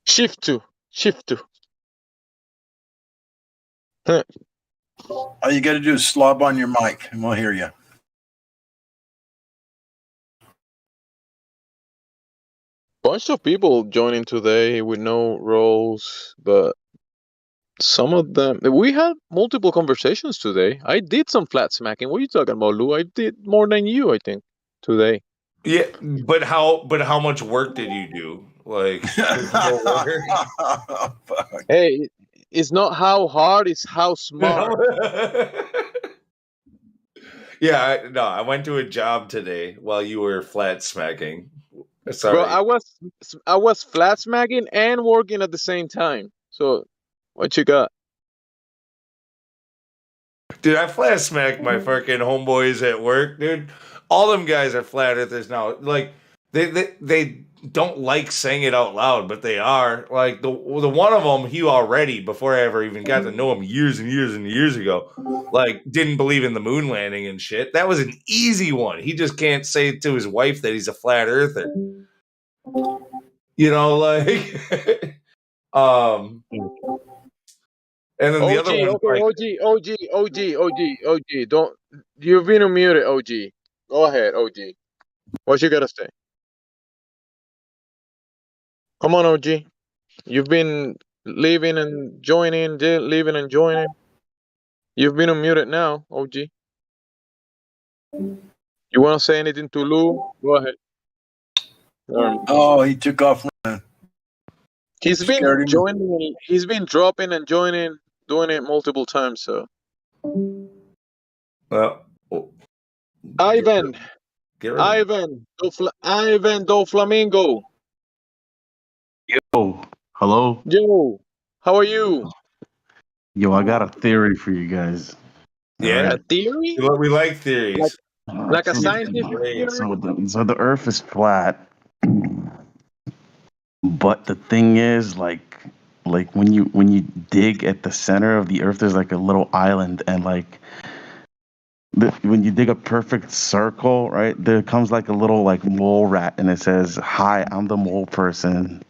Shift to. All you got to do is slob on your mic, and we'll hear you. Bunch of people joining today with no roles, but some of them. We had multiple conversations today. I did some flat smacking. What are you talking about, Lou? I did more than you, I think, today. Yeah, but how much work did you do? Like, hey, it's not how hard, it's how smart. Yeah, I went to a job today while you were flat smacking. Sorry. Bro, I was flat smacking and working at the same time. So, what you got? Dude, I flat smacked my fucking homeboys at work, dude. All them guys are flat earthers now. Like, they don't like saying it out loud, but they are. Like, the one of them, he already, before I ever even got to know him years and years and years ago, like, didn't believe in the moon landing and shit. That was an easy one. He just can't say to his wife that he's a flat earther. And then the other one, OG, don't. You've been unmuted, OG. Go ahead, OG. What you gotta say? Come on, OG. You've been leaving and joining, leaving and joining. You've been unmuted now, OG. You wanna say anything to Lou? Go ahead. Oh, he took off. He's been joining. He's been dropping and joining, doing it multiple times. So, well, Ivan, get Ivan do Flamingo. Yo, hello. Yo, how are you? Yo, I got a theory for you guys. Yeah, right? A theory? We like theories. Like a scientific theory? So the Earth is flat, but the thing is, like when you dig at the center of the Earth, there's like a little island, and like when you dig a perfect circle, right, there comes like a little like mole rat, and it says, "Hi, I'm the mole person,"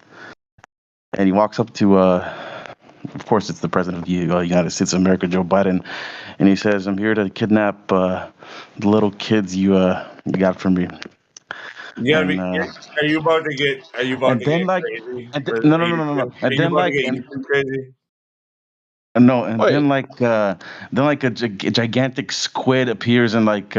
and he walks up to of course, it's the president of the United States of America, Joe Biden, and he says, "I'm here to kidnap the little kids you got from me." You gotta be. Are you about to get? Are you about to get crazy? No. Are you about to get YouTube crazy? No, and then like a gigantic squid appears and like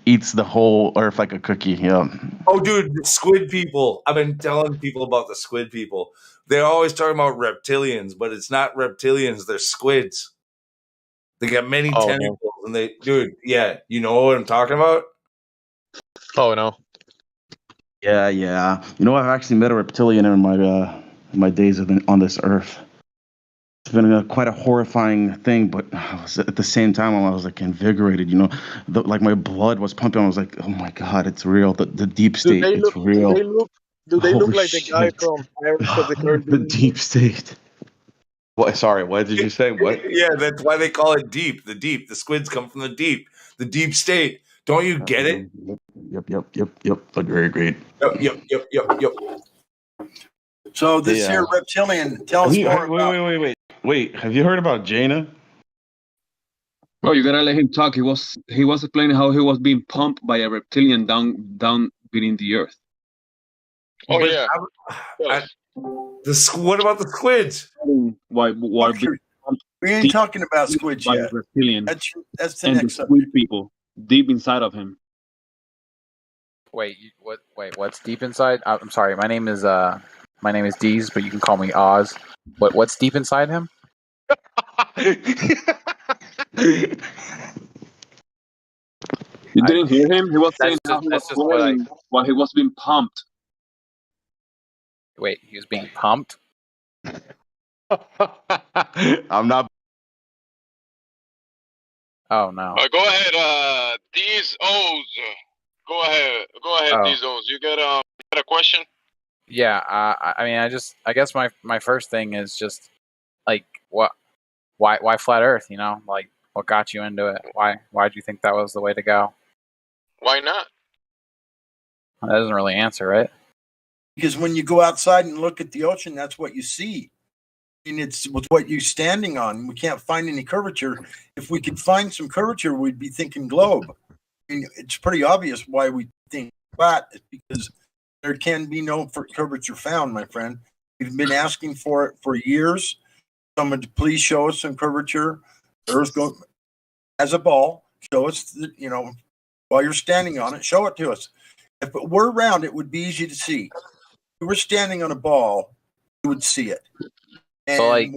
eats the whole Earth like a cookie. Yeah. Oh, dude, the squid people. I've been telling people about the squid people. They're always talking about reptilians, but it's not reptilians. They're squids. They got many tentacles, and dude, yeah, you know what I'm talking about? Oh no. Yeah. You know, I've actually met a reptilian in my days on this Earth. It's been quite a horrifying thing, but at the same time, I was like invigorated. You know, like my blood was pumping. I was like, "Oh my God, it's real! The deep state, it's real." Do they look Holy like the guy shit. from Pirates of the The Caribbean? deep state. What? Sorry, what did you say? What? Yeah, that's why they call it deep. The deep. The squids come from the deep state. Don't you get it? Yep. Agreed. Yep. So this here reptilian, tell us more about. Wait. Have you heard about Jaina? Bro, you gotta let him talk. He was explaining how he was being pumped by a reptilian down beneath the earth. Oh But yeah. What about the squids? Why we ain't talking about squids yet. Reptilian that's the and next the squid people deep inside of him. Wait, what's deep inside? I'm sorry. My name is Deez, but you can call me Oz. What's deep inside him? You didn't hear him? He was saying how he was that's just what I. while he was being pumped. Wait, he was being pumped? I'm not. Oh no. Go ahead, these O's. Go ahead, Oh. these O's. You got a question? Yeah, I mean, I guess my first thing is just like why flat Earth? You know, like what got you into it? Why'd you think that was the way to go? Why not? That doesn't really answer, right? Because when you go outside and look at the ocean, that's what you see. And it's what you're standing on. We can't find any curvature. If we could find some curvature, we'd be thinking globe. I mean, it's pretty obvious why we think flat. It's because there can be no curvature found, my friend. We've been asking for it for years. Someone, please show us some curvature. Earth as a ball. Show us, while you're standing on it, show it to us. If it were round, it would be easy to see. If we were standing on a ball, you would see it. And so like,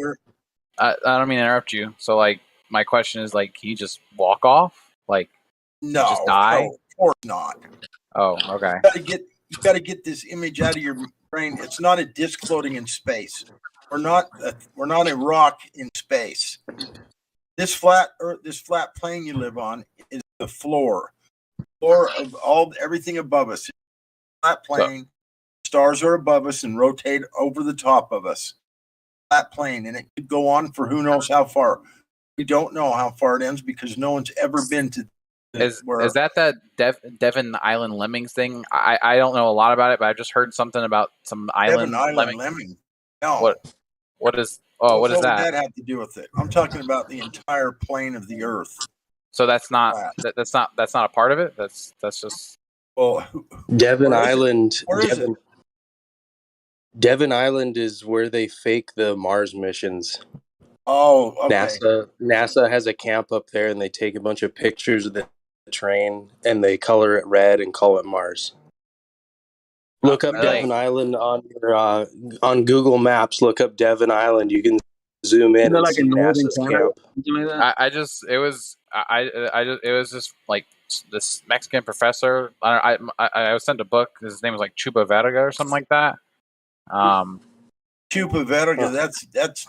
I don't mean to interrupt you. So like, my question is like, can you just walk off? Like, no, just die? No, of course not. Oh, okay. You got to get this image out of your brain. It's not a disc floating in space. We're not a rock in space. This flat Earth, this flat plane you live on, is the floor of everything above us. Flat plane, stars are above us and rotate over the top of us. Flat plane, and it could go on for who knows how far. We don't know how far it ends because no one's ever been to. Is that Devon Island Lemmings thing? I don't know a lot about it, but I've just heard something about some island lemming. No. What is that? What does that have to do with it? I'm talking about the entire plane of the Earth. So that's not that's not a part of it. That's just Devon Island. Where is it? Devon Island is where they fake the Mars missions. Oh, okay. NASA has a camp up there, and they take a bunch of pictures of the train, and they color it red and call it Mars. Look up Devon Island on Google Maps. Look up Devon Island. You can zoom in and see NASA's camp. It was just like this Mexican professor. I was sent a book. His name was like Chupa Verga or something like that. Chupa Verga. That's.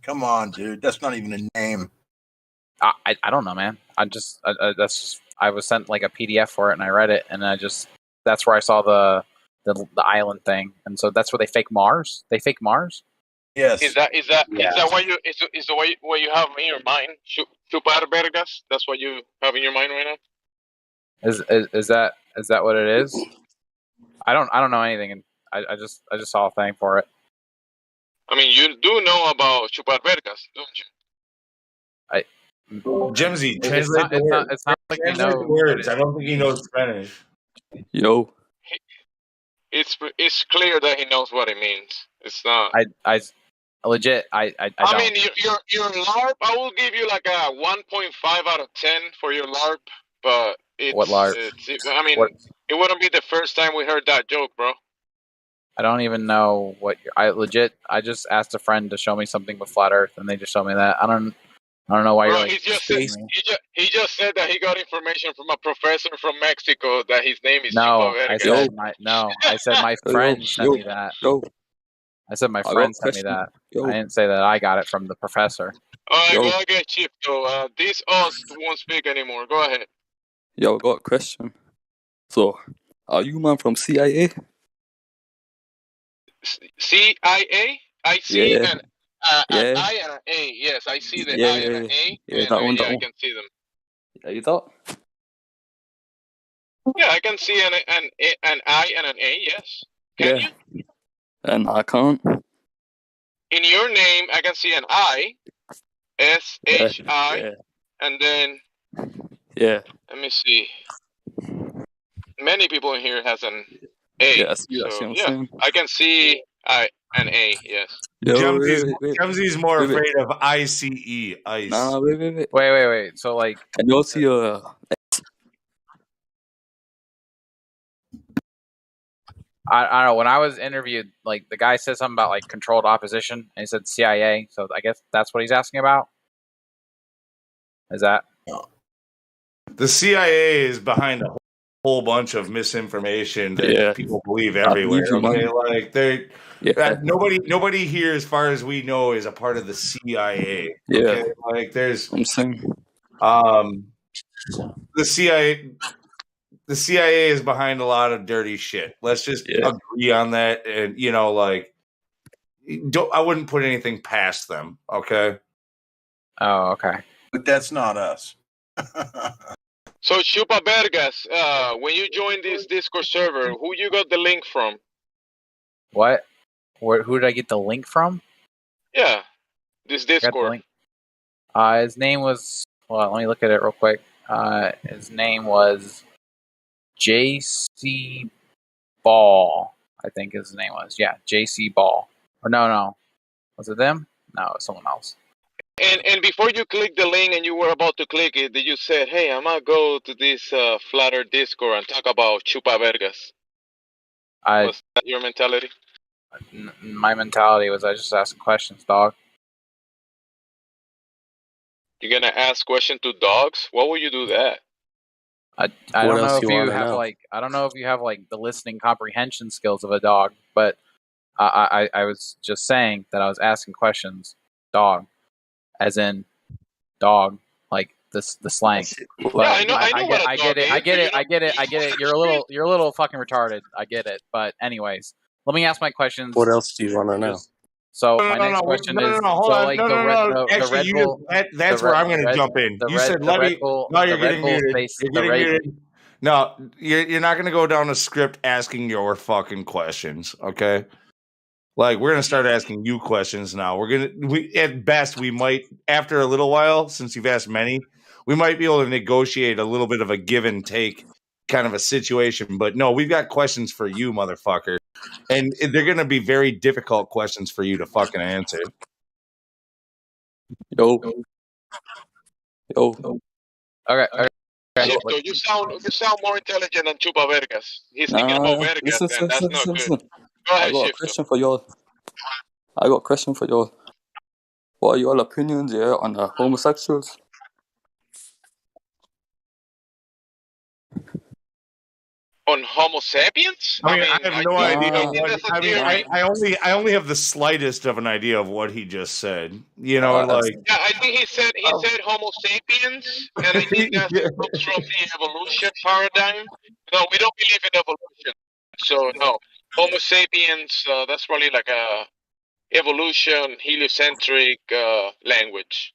Come on, dude. That's not even a name. I don't know, man. I was sent like a PDF for it, and I read it, and that's where I saw the island thing, and so that's where they fake Mars. They fake Mars. Yes. Is that what you is the way what you have in your mind? Chuparbergas? That's what you have in your mind right now? Is that what it is? I don't know anything, and I just saw a thing for it. I mean, you do know about chuparbergas, don't you? Jimsy, translate the words. It's not like you know the words. I don't think he knows Spanish. Yo. It's clear that he knows what it means. It's not. I legit. I mean, your LARP. I will give you like a 1.5 out of 10 for your LARP, but what LARP? I mean, it wouldn't be the first time we heard that joke, bro. I don't even know what I just asked a friend to show me something with flat Earth, and they just showed me that. I don't know why you're like. He just said that he got information from a professor from Mexico that his name is. I said my friend sent me that. I said my friend sent me that. I didn't say that I got it from the professor. All right, go ahead, Chip. So these us won't speak anymore. Go ahead. Yo, I got a question. So, are you man from CIA? CIA? I see an I and an A. Yes, I see the I and an A. Yeah, that one. I can see them. Yeah, you thought? Yeah, I can see an I and an A. Yes. Can you? And I can't. In your name, I can see an I, SHI, and then Yeah. let me see. Many people in here has an A. Yeah, I see So what I'm yeah, saying. I can see an A. Yes. Jumsy's more wait. afraid of ICE. Ice. Nah, wait. Wait. So like, Can you see I don't know. When I was interviewed, like the guy said something about like controlled opposition, and he said CIA. So I guess that's what he's asking about. Is that The CIA is behind a whole bunch of misinformation that people believe everywhere. believe you, Okay, man. like they, Yeah. nobody here, as far as we know, is a part of the CIA. Yeah. Okay, like there's, I'm saying. the CIA is behind a lot of dirty shit. Let's just agree on that, and like, I wouldn't put anything past them. Okay. Oh, okay. But that's not us. so Chupa Vergas, when you joined this Discord server, who you got the link from? what? Who did I get the link from? Yeah, this I got the Discord. link. His name was. Well, let me look at it real quick. His name was JC Ball. I think his name was. Yeah, JC Ball. Or no. Was it them? No, it was someone else. And before you click the link and you were about to click it, did you said, "Hey, I'm gonna go to this Flat Earth Discord and talk about Chupa Vergas"? Was that your mentality? My mentality was I just asking questions, dog. You're gonna ask questions to dogs? Why would you do that? I What don't know else if you you wanna have know? I don't know if you have like the listening comprehension skills of a dog, but I was just saying that I was asking questions, dog, as in dog, like the slang. But I know what a I dog get it. is, I get but it. I get it. I get it. You're a little fucking retarded. I get it. But anyways, let me ask my questions. What else do you want to know? So my next question is Hold on. like No. the Actually, Red Bull. that's where I'm going to jump in. You said, the let Red me. Bull. No, you're the Red getting Bull muted. space. You're The getting Red. muted. No, you're not going to go down a script asking your fucking questions. Okay. Like, we're going to start asking you questions now. We at best, we might, after a little while, since you've asked many, we might be able to negotiate a little bit of a give and take kind of a situation. But no, we've got questions for you, motherfucker. And they're going to be very difficult questions for you to fucking answer. Yo. Okay. Shifto, you sound more intelligent than Chupa Vergas. He's thinking about Vergas, and that's not good. Go I ahead, got a Shifto. question for y'all. What are your opinions, on homosexuals? On Homo sapiens? I mean, I have no idea. I only have the slightest of an idea of what he just said. Like, Yeah, I think he said Homo sapiens, and I think that comes from the evolution paradigm. No, we don't believe in evolution, so no. Homo sapiens, that's probably like a evolution heliocentric language.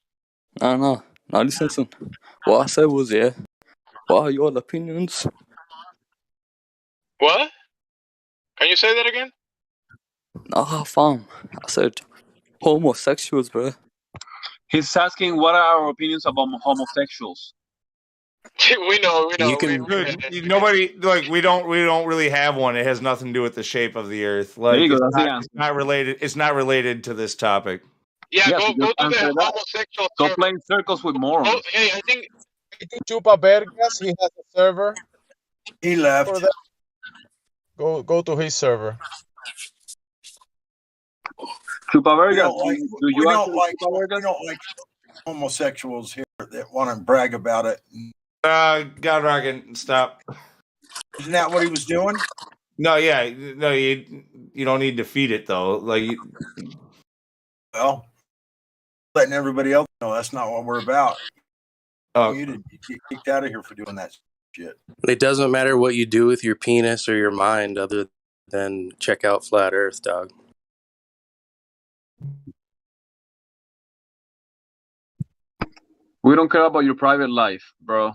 No, listen. What I said was, what are your opinions? What? Can you say that again? Nah, fam. I said homosexuals, bro. He's asking what are our opinions about homosexuals. we know. Nobody, like, we don't really have one. It has nothing to do with the shape of the earth. There Like, you go, that's the it's not related. It's not related to this topic. Yeah, Yes, go just to the answer that. homosexual Stop server. playing circles with morons. Oh, hey, I think Chupa Vergas, he has a server. He left. Go to his server. Chupa We Vergas, don't like, do we you don't actually like, Chupa we Vergas? don't like homosexuals here that want to brag about it. God, Rocket, stop. Isn't that what he was doing? No, yeah, no, you don't need to feed it though. Like, Well, letting everybody else know that's not what we're about. You to get kicked out of here for doing that shit. It doesn't matter what you do with your penis or your mind other than check out Flat Earth, dog. We don't care about your private life, bro.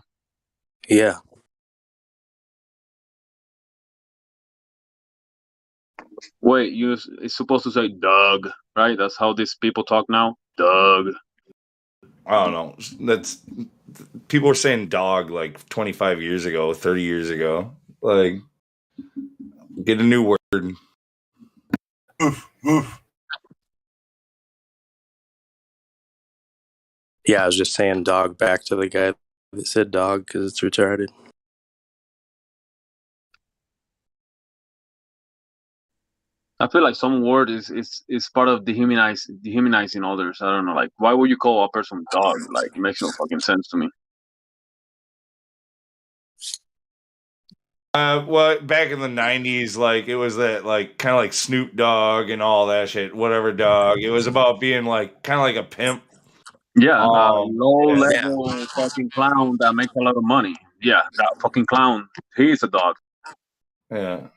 Yeah. Wait, it's supposed to say Doug, right? That's how these people talk now. Doug. I don't know. That's people were saying dog like 25 years ago, 30 years ago. Like, get a new word. Yeah, I was just saying dog back to the guy that said dog because it's retarded. I feel like some word is part of dehumanizing others. I don't know. Like, why would you call a person dog? Like, it makes no fucking sense to me. Well, back in the 90s, like it was that like kind of like Snoop Dogg and all that shit, whatever dog. It was about being like kind of like a pimp. Yeah, low yeah. level fucking clown that makes a lot of money. Yeah, that fucking clown. He is a dog. Yeah.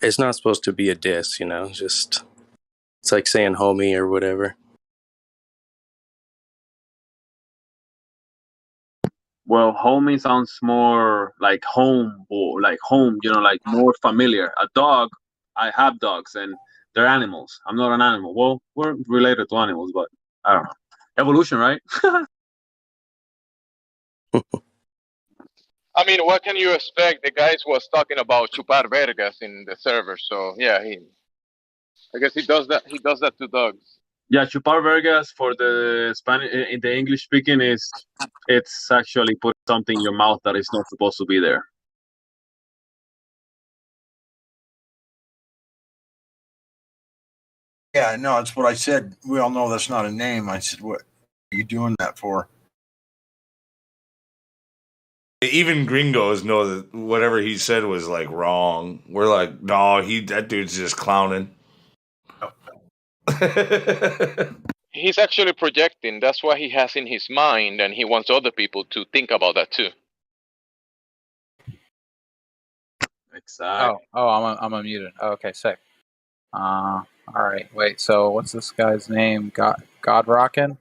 It's not supposed to be a diss, you know. Just it's like saying homie or whatever. Well, homie sounds more like home, or like home, you know, like more familiar. A dog, I have dogs and they're animals. I'm not an animal. Well, we're related to animals, but I don't know. Evolution, right? I mean, what can you expect? The guys was talking about chupar vergas in the server, so yeah, I guess he does that. He does that to dogs. Yeah, chupar vergas for the Spanish, in the English speaking it's actually put something in your mouth that is not supposed to be there. Yeah, no, it's what I said. We all know that's not a name. I said, what are you doing that for? Even gringos know that whatever he said was like wrong. We're like, no, that dude's just clowning. He's actually projecting. That's what he has in his mind, and he wants other people to think about that too. Exactly. Oh, I'm unmuted. Oh, okay, sick. All right, wait. So what's this guy's name? God Rockin'?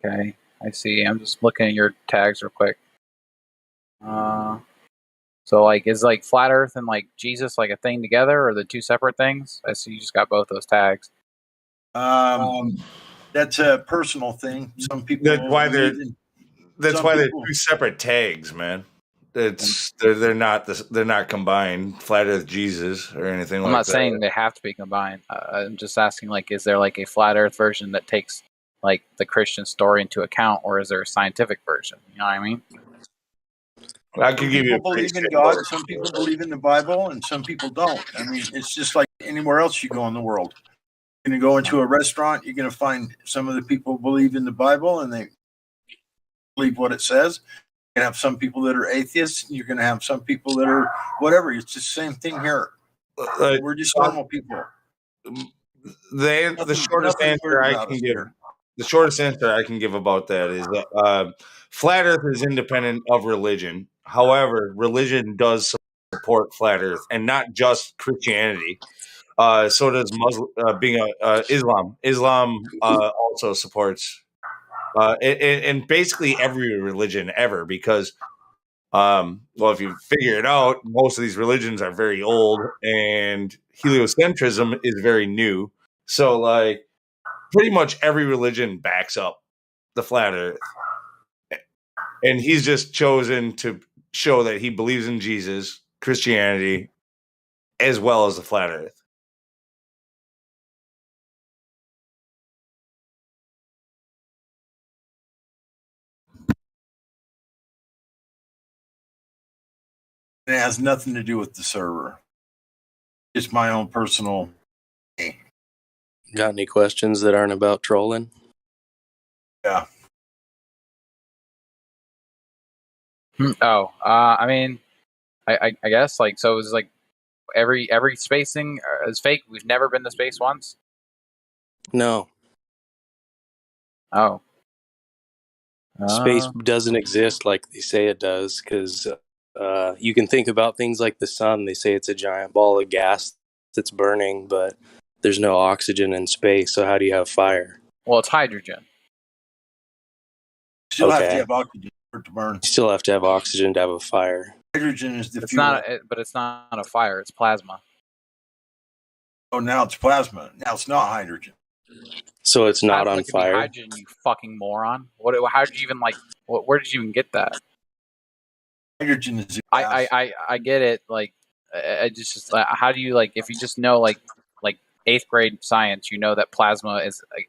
Okay, I see. I'm just looking at your tags real quick. So like, is like flat Earth and like Jesus like a thing together, or the two separate things? I see you just got both those tags. That's a personal thing. Some people. That's why they're people- two separate tags, man. They're not combined. Flat Earth Jesus or anything like that. I'm not saying they have to be combined. I'm just asking, like, is there like a flat Earth version that takes like the Christian story into account, or is there a scientific version? You know what I mean? I can give you. People believe in God. Some people believe in the Bible, and some people don't. I mean, it's just like anywhere else you go in the world. You're going to go into a restaurant. You're going to find some of the people believe in the Bible, and they believe what it says. You're going to have some people that are atheists. You're going to have some people that are whatever. It's the same thing here. We're just normal people. The shortest answer I can give. The shortest answer I can give about that is that flat Earth is independent of religion. However, religion does support flat Earth, and not just Christianity. So does Muslim, Islam. Islam also supports, and basically every religion ever, because, well, if you figure it out, most of these religions are very old, and heliocentrism is very new. So, like, pretty much every religion backs up the flat Earth, and he's just chosen to show that he believes in Jesus, Christianity, as well as the flat Earth. It has nothing to do with the server. It's my own personal. Got any questions that aren't about trolling? Yeah. I mean, I guess like, so it's like every space thing is fake. We've never been to space once. No. Oh. Space doesn't exist like they say it does, because you can think about things like the sun. They say it's a giant ball of gas that's burning, but there's no oxygen in space. So how do you have fire? Well, it's hydrogen. Still have to have oxygen for it to burn. You still have to have oxygen to have a fire. Hydrogen is the It's fuel. not, but it's not a fire. It's plasma. Oh, now it's plasma. Now it's not hydrogen. So it's not Plasma on could be fire. hydrogen. You fucking moron. What? How did you even like? Where did you even get that? Hydrogen is a gas. I get it. Like, I just how do you like if you just know like 8th grade science, you know that plasma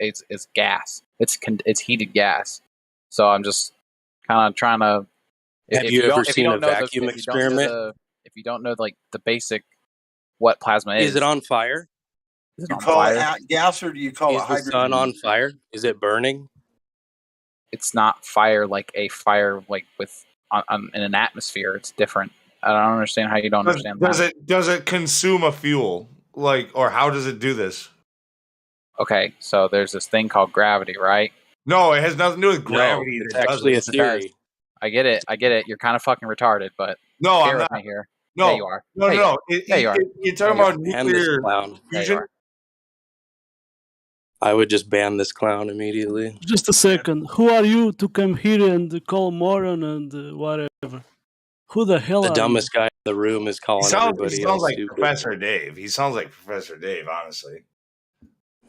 is gas. It's heated gas. So I'm just kind of trying to. Have you ever seen a vacuum experiment? If you don't know like the basic what plasma is. Is it on fire? Is it You on call fire? it gas, or do you call it Is the hydrogen? sun on fire? Is it burning? It's not fire like a fire like with in an atmosphere. It's different. I don't understand how you don't understand that. Does it consume a fuel? Like, or how does it do this? Okay, so there's this thing called gravity, right? No, it has nothing to do with gravity. No, it's that does actually it. a theory. I get it. You're kind of fucking retarded, but No, bear I'm with not. me here. No, Yeah, you are. no, Yeah, you no. are. Yeah, you are. You're talking Yeah, you about are. Ban this nuclear clown. Yeah, you fusion. are. I would just ban this clown immediately. Just a second. Who are you to come here and call moron and whatever? Who the hell The are dumbest guy in the room is He calling sounds everybody else like stupid. Professor Dave. He sounds like Professor Dave, honestly.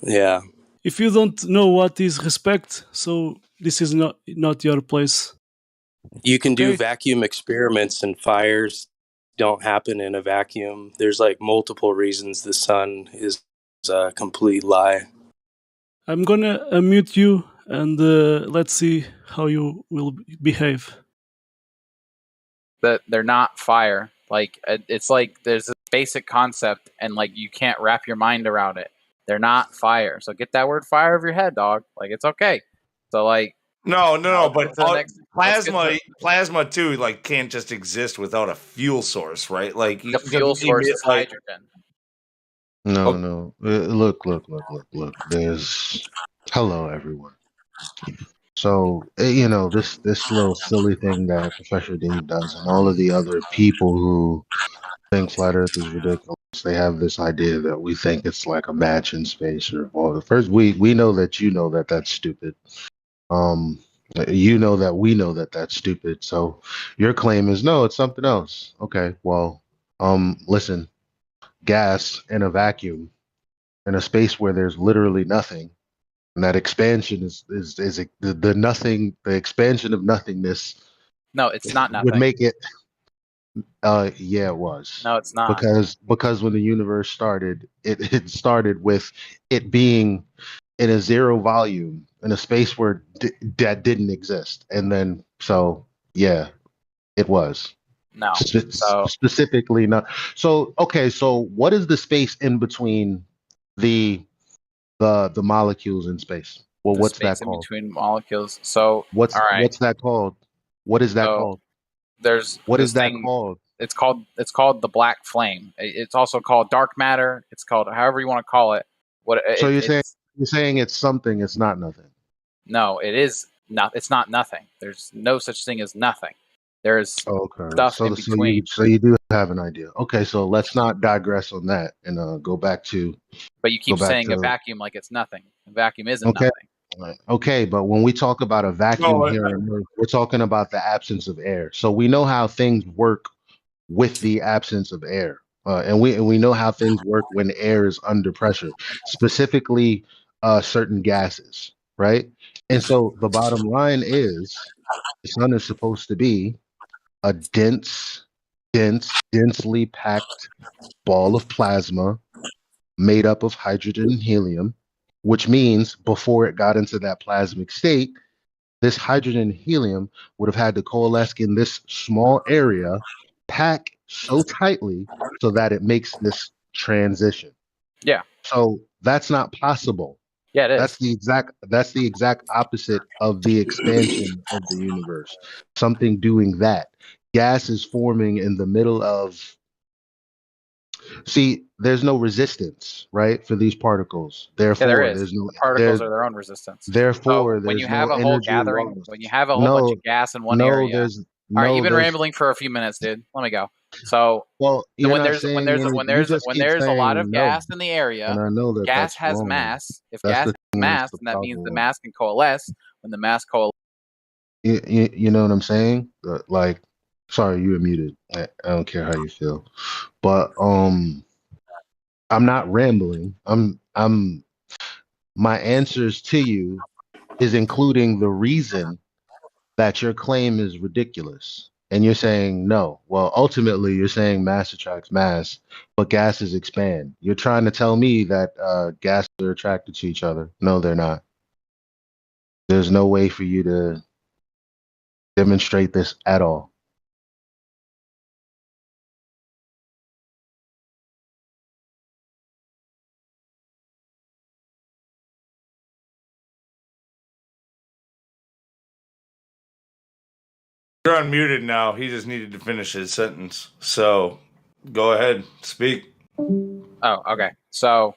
Yeah. you? If you don't know what is respect, so this is not your place. You can do Okay? vacuum experiments, and fires don't happen in a vacuum. There's like multiple reasons the sun is a complete lie. I'm gonna unmute you and let's see how you will behave. That they're not fire. Like it's like there's this basic concept, and like you can't wrap your mind around it. They're not fire. So get that word fire of your head, dog. Like it's okay. So like No. But plasma too, like can't just exist without a fuel source, right? Like the fuel source is hydrogen. No. Look. There's hello, everyone. So this little silly thing that Professor Dave does, and all of the other people who think flat Earth is ridiculous. They have this idea that we think it's like a match in space or well, first we know that you know that that's stupid. You know that we know that that's stupid. So your claim is no, it's something else. Okay, well, listen, gas in a vacuum in a space where there's literally nothing, and that expansion is the nothing, the expansion of nothingness. No, it's not Would nothing. make it. Yeah, it was. No, it's not. Because when the universe started, it started with it being in a zero volume in a space where that didn't exist, and then so yeah, it was. No. So Specifically not. So okay, so what is the space in between the the molecules in space? Well, the what's space that in called? between molecules. So What's all right. what's that called? What is that So called? there's What this is that thing. called? It's called the black flame. It's also called dark matter. It's called however you want to call it. So It's you're saying it's something, it's not nothing. no, it is not. It's not nothing. There's no such thing as nothing. There's Okay. stuff in between. So you do have an idea. Okay, so let's not digress on that and go back to But you keep saying a vacuum like it's nothing. A vacuum isn't okay. nothing. Okay, but when we talk about a vacuum No, here on Earth, we're talking about the absence of air. So we know how things work with the absence of air, and we know how things work when air is under pressure, specifically certain gases, right? And so the bottom line is, the sun is supposed to be a densely packed ball of plasma made up of hydrogen and helium, which means before it got into that plasmic state, this hydrogen and helium would have had to coalesce in this small area, pack so tightly so that it makes this transition. Yeah. So that's not possible. Yeah, it is. That's the exact opposite of the expansion of the universe. Something doing that. Gas is forming in the middle of. See, there's no resistance, right, for these particles. Therefore, Yeah, there is. there's no The particles there. are their own resistance. Therefore, So when you there's have no a whole energy gathering, lost. when you have a whole bunch of gas in one area. All right, No, you've been there's rambling for a few minutes, dude. Let me go. So well, you're when not there's saying any, you just when keep there's a lot saying of no, gas in the area, and I know that gas that's has wrong. mass. If That's gas the has thing. That's mass, the then that means the problem. mass can coalesce. When the mass coalesces, You know what I'm saying? Like Sorry, you were muted. I don't care how you feel, but I'm not rambling. I'm my answers to you is including the reason that your claim is ridiculous. And you're saying no. Well, ultimately, you're saying mass attracts mass, but gases expand. You're trying to tell me that gases are attracted to each other. No, they're not. There's no way for you to demonstrate this at all. You're unmuted now. He just needed to finish his sentence. So go ahead, speak. Oh, okay. So,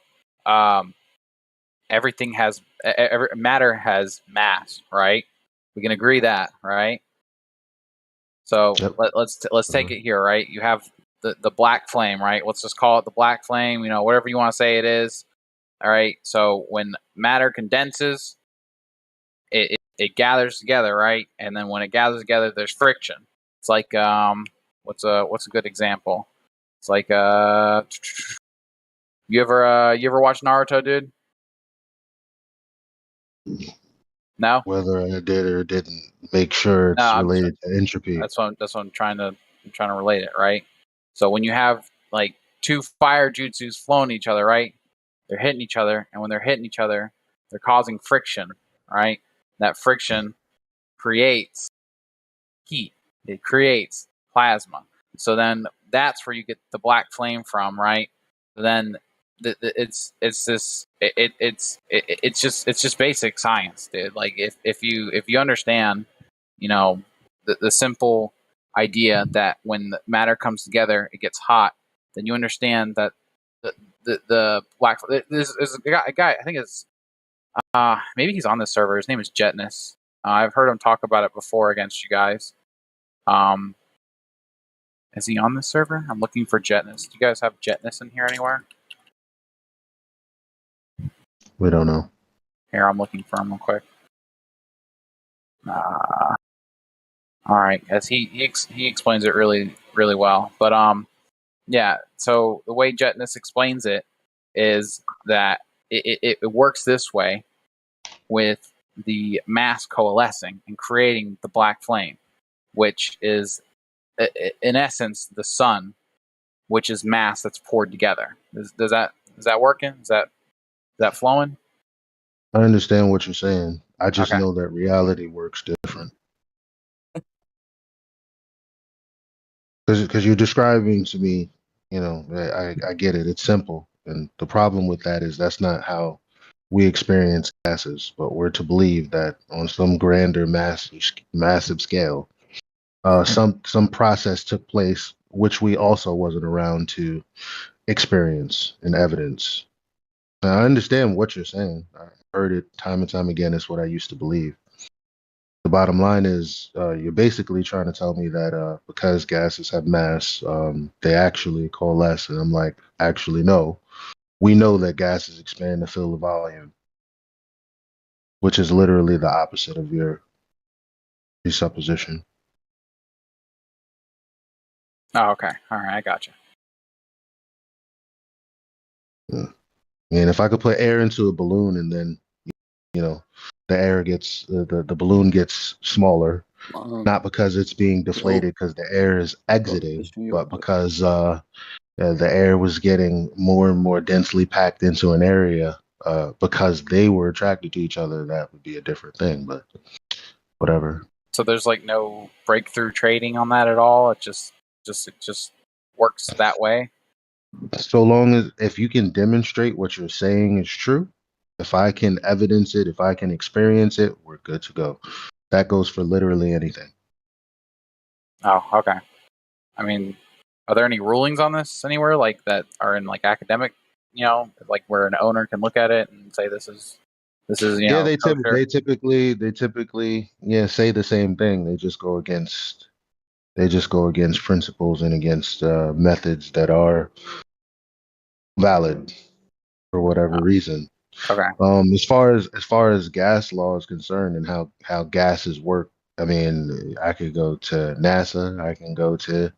everything has every matter has mass, right? We can agree that, right? So Yep. let's take it here, right? You have the black flame, right? Let's just call it the black flame. You know, whatever you want to say it is. All right. So when matter condenses, it gathers together, right? And then when it gathers together, there's friction. It's like what's a good example? It's like you ever watch Naruto, dude? No. Whether I did or didn't, make sure No, it's related to entropy. that's what I'm trying to relate it, right? So when you have like two fire jutsus flowing each other, right? They're hitting each other, and when they're hitting each other, they're causing friction, right? That friction creates heat. It creates plasma. So then that's where you get the black flame from, right? Then it's just basic science, dude. Like if you understand, you know, the simple idea that when the matter comes together, it gets hot, then you understand that the black there's a guy I think it's maybe he's on this server. His name is Jetness. I've heard him talk about it before against you guys. Um, is he on this server? I'm looking for Jetness. Do you guys have Jetness in here anywhere? We don't know. Here, I'm looking for him real quick. All right, as he explains it really well. But yeah. So the way Jetness explains it is that it works this way with the mass coalescing and creating the black flame, which is in essence the sun, which is mass that's poured together. Is that working? Is that flowing? I understand what you're saying. I just Okay. know that reality works different. Because you're describing to me, you know, I get it. It's simple. And the problem with that is that's not how we experience gases, but we're to believe that on some grander massive scale, some process took place which we also wasn't around to experience and evidence. Now, I understand what you're saying. I heard it time and time again. It's what I used to believe. The bottom line is you're basically trying to tell me that because gases have mass, they actually coalesce. And I'm like, actually, no. We know that gases expand to fill the volume, which is literally the opposite of your presupposition. Oh, okay. All right, I got you. Yeah. And if I could put air into a balloon and then, you know, the air gets, the balloon gets smaller, not because it's being deflated because the air is exiting, but because the air was getting more and more densely packed into an area because they were attracted to each other, that would be a different thing, but whatever. So there's like no breakthrough trading on that at all. It just works that way. So long as if you can demonstrate what you're saying is true, if I can evidence it, if I can experience it, we're good to go. That goes for literally anything. Oh, okay. I mean, are there any rulings on this anywhere, like that are in like academic, you know, like where an owner can look at it and say this is you Yeah, know kosher? they typically say the same thing. They just go against principles and against methods that are valid for whatever reason. Okay. As far as gas law is concerned and how gases work I mean, I could go to NASA. I can go to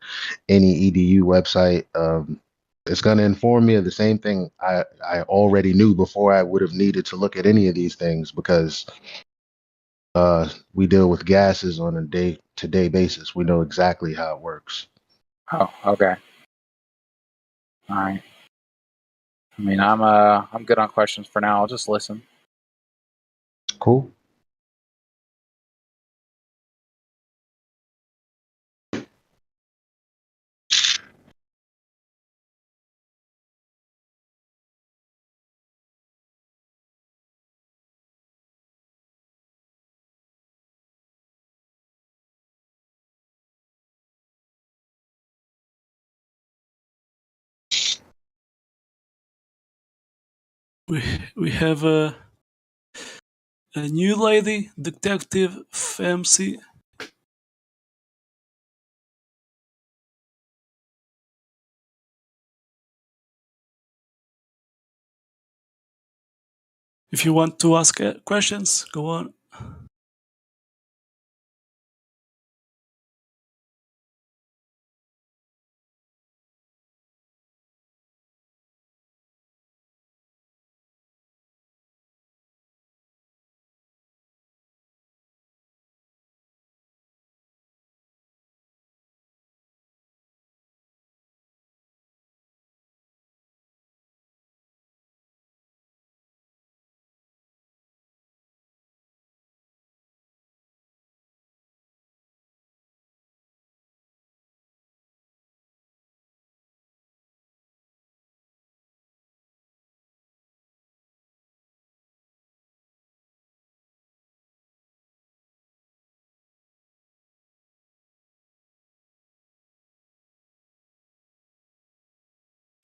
any EDU website. It's going to inform me of the same thing I already knew before I would have needed to look at any of these things because we deal with gases on a day-to-day basis. We know exactly how it works. Oh, okay. All right. I mean, I'm good on questions for now. I'll just listen. Cool. We have a new lady, Detective Famcy. If you want to ask questions, go on.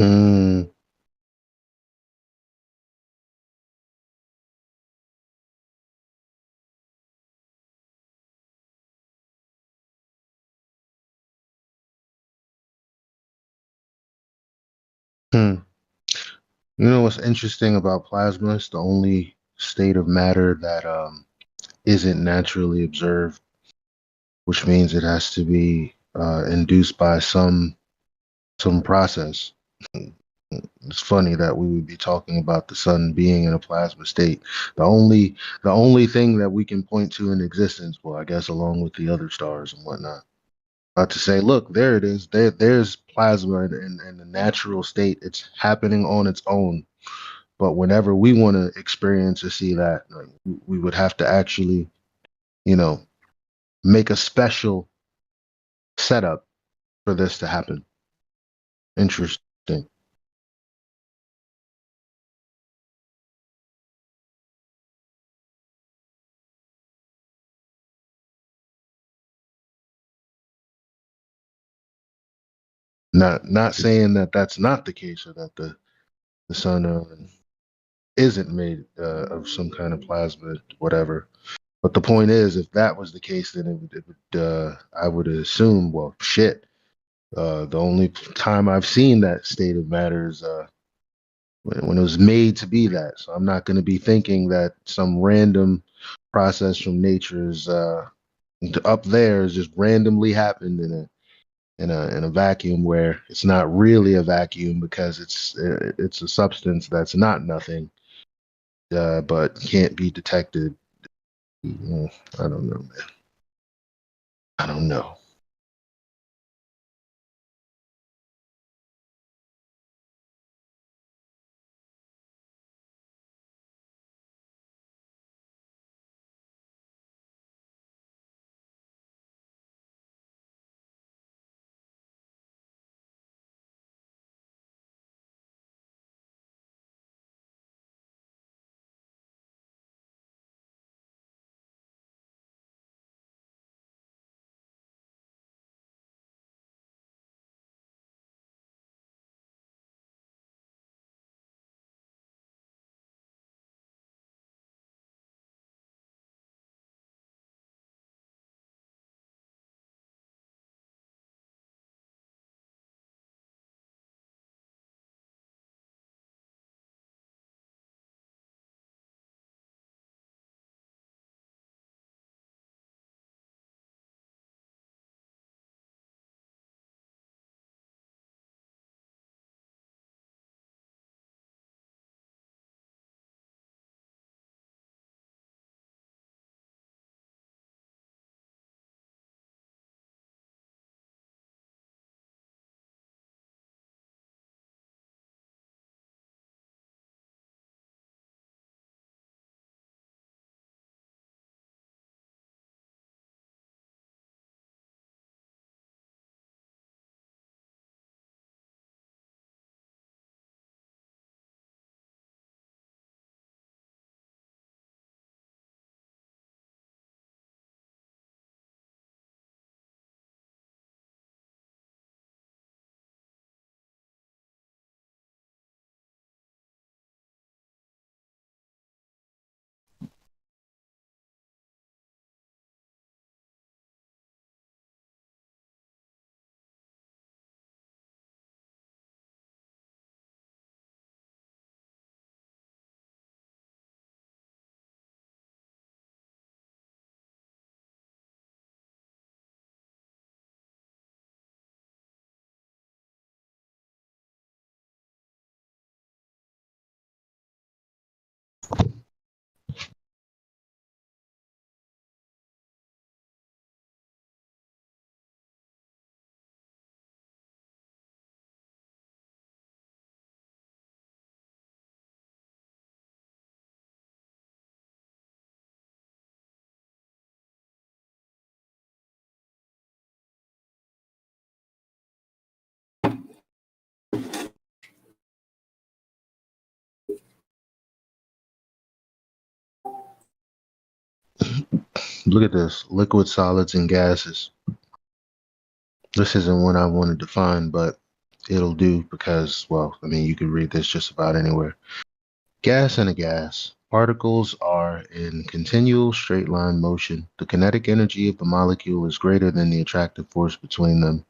Mm, hmm. You know what's interesting about plasma? It's the only state of matter that isn't naturally observed, which means it has to be induced by some process. It's funny that we would be talking about the sun being in a plasma state. The only the only thing that we can point to in existence, well, I guess along with the other stars and whatnot. To say, look, there it is. There's plasma in the natural state. It's happening on its own. But whenever we want to experience or see that, like, we would have to actually, you know, make a special setup for this to happen. Interesting. Not saying that that's not the case or that the sun isn't made of some kind of plasma, whatever. But the point is, if that was the case, then it would I would assume, well, shit. The only time I've seen that state of matter is when it was made to be that. So I'm not going to be thinking that some random process from nature is up there is just randomly happened in a vacuum where it's not really a vacuum because it's a substance that's not nothing, but can't be detected. I don't know, man. I don't know. Look at this: liquid, solids, and gases. This isn't one I wanted to find, but it'll do because, well, I mean, you can read this just about anywhere. Gas and a gas. Particles are in continual straight line motion. The kinetic energy of the molecule is greater than the attractive force between them.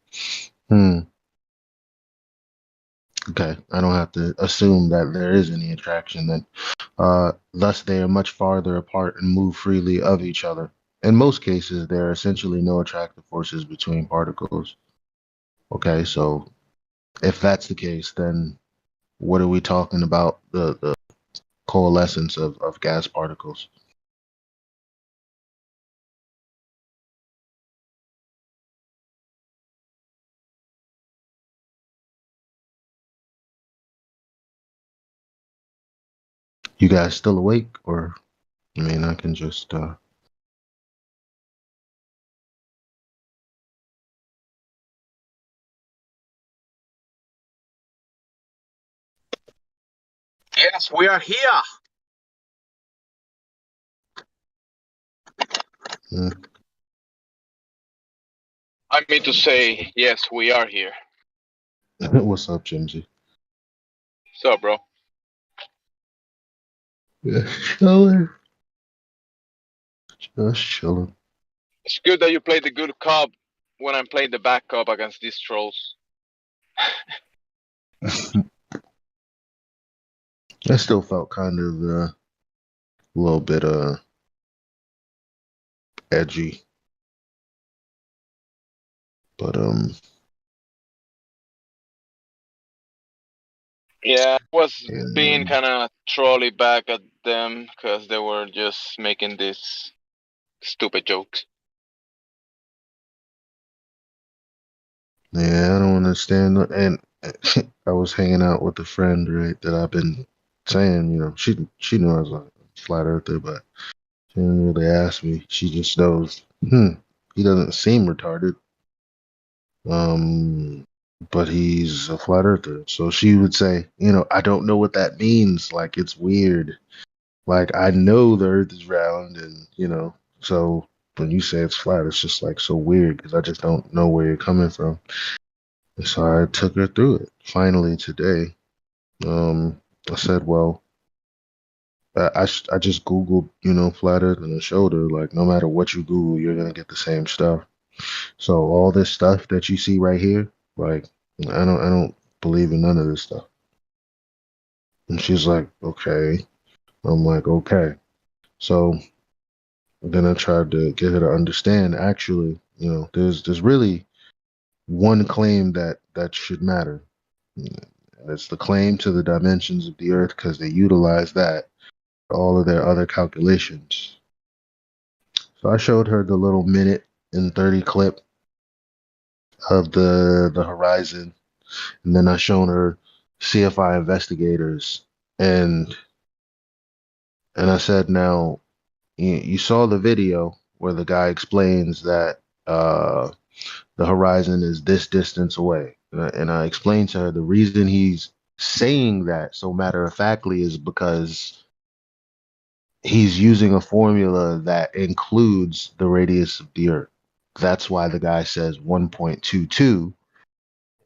Okay, I don't have to assume that there is any attraction then. Thus, they are much farther apart and move freely of each other. In most cases, there are essentially no attractive forces between particles. Okay, so if that's the case, then what are we talking about? The coalescence of gas particles. You guys still awake? Or, I mean, I can just, Yes, we are here. I mean to say, yes, we are here. What's up, Jimsy? So, bro. Yeah, chilling. Just chilling. It's good that you played the good cop when I'm playing the bad cop against these trolls. I still felt kind of a little bit edgy, but Yeah, I was being yeah, kind of trolly back at them because they were just making these stupid jokes. yeah, I don't understand. And I was hanging out with a friend, right, that I've been saying, she knew I was a flat earther, but she didn't really ask me. She just knows, he doesn't seem retarded. But he's a flat earther. So she would say, I don't know what that means. Like, it's weird. Like, I know the earth is round, and, so when you say it's flat, it's just like so weird because I just don't know where you're coming from. And so I took her through it. Finally, today, I said, well, I just Googled, flat earth, and I showed her, like, no matter what you Google, you're going to get the same stuff. So all this stuff that you see right here, like, I don't believe in none of this stuff. And she's like, okay. I'm like, okay. So then I tried to get her to understand, actually, there's really one claim that should matter. And it's the claim to the dimensions of the earth, because they utilize that for all of their other calculations. So I showed her the little minute and 30 clip of the horizon, and then I shown her CFI investigators, and I said, now you saw the video where the guy explains that the horizon is this distance away, and I explained to her the reason he's saying that so matter of factly is because he's using a formula that includes the radius of the Earth. That's why the guy says 1.22.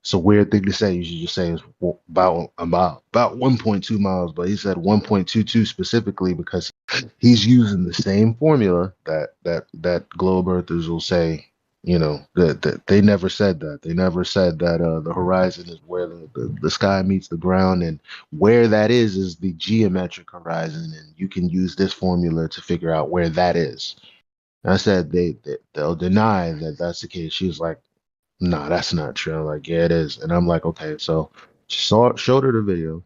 It's a weird thing to say. You should just say it's about 1.2 miles, but he said 1.22 specifically because he's using the same formula that globe earthers will say. That they never said that. They never said that the horizon is where the sky meets the ground, and where that is the geometric horizon, and you can use this formula to figure out where that is. And I said they'll deny that that's the case. She was like, nah, that's not true. I'm like, yeah, it is. And I'm like, okay. So showed her the video.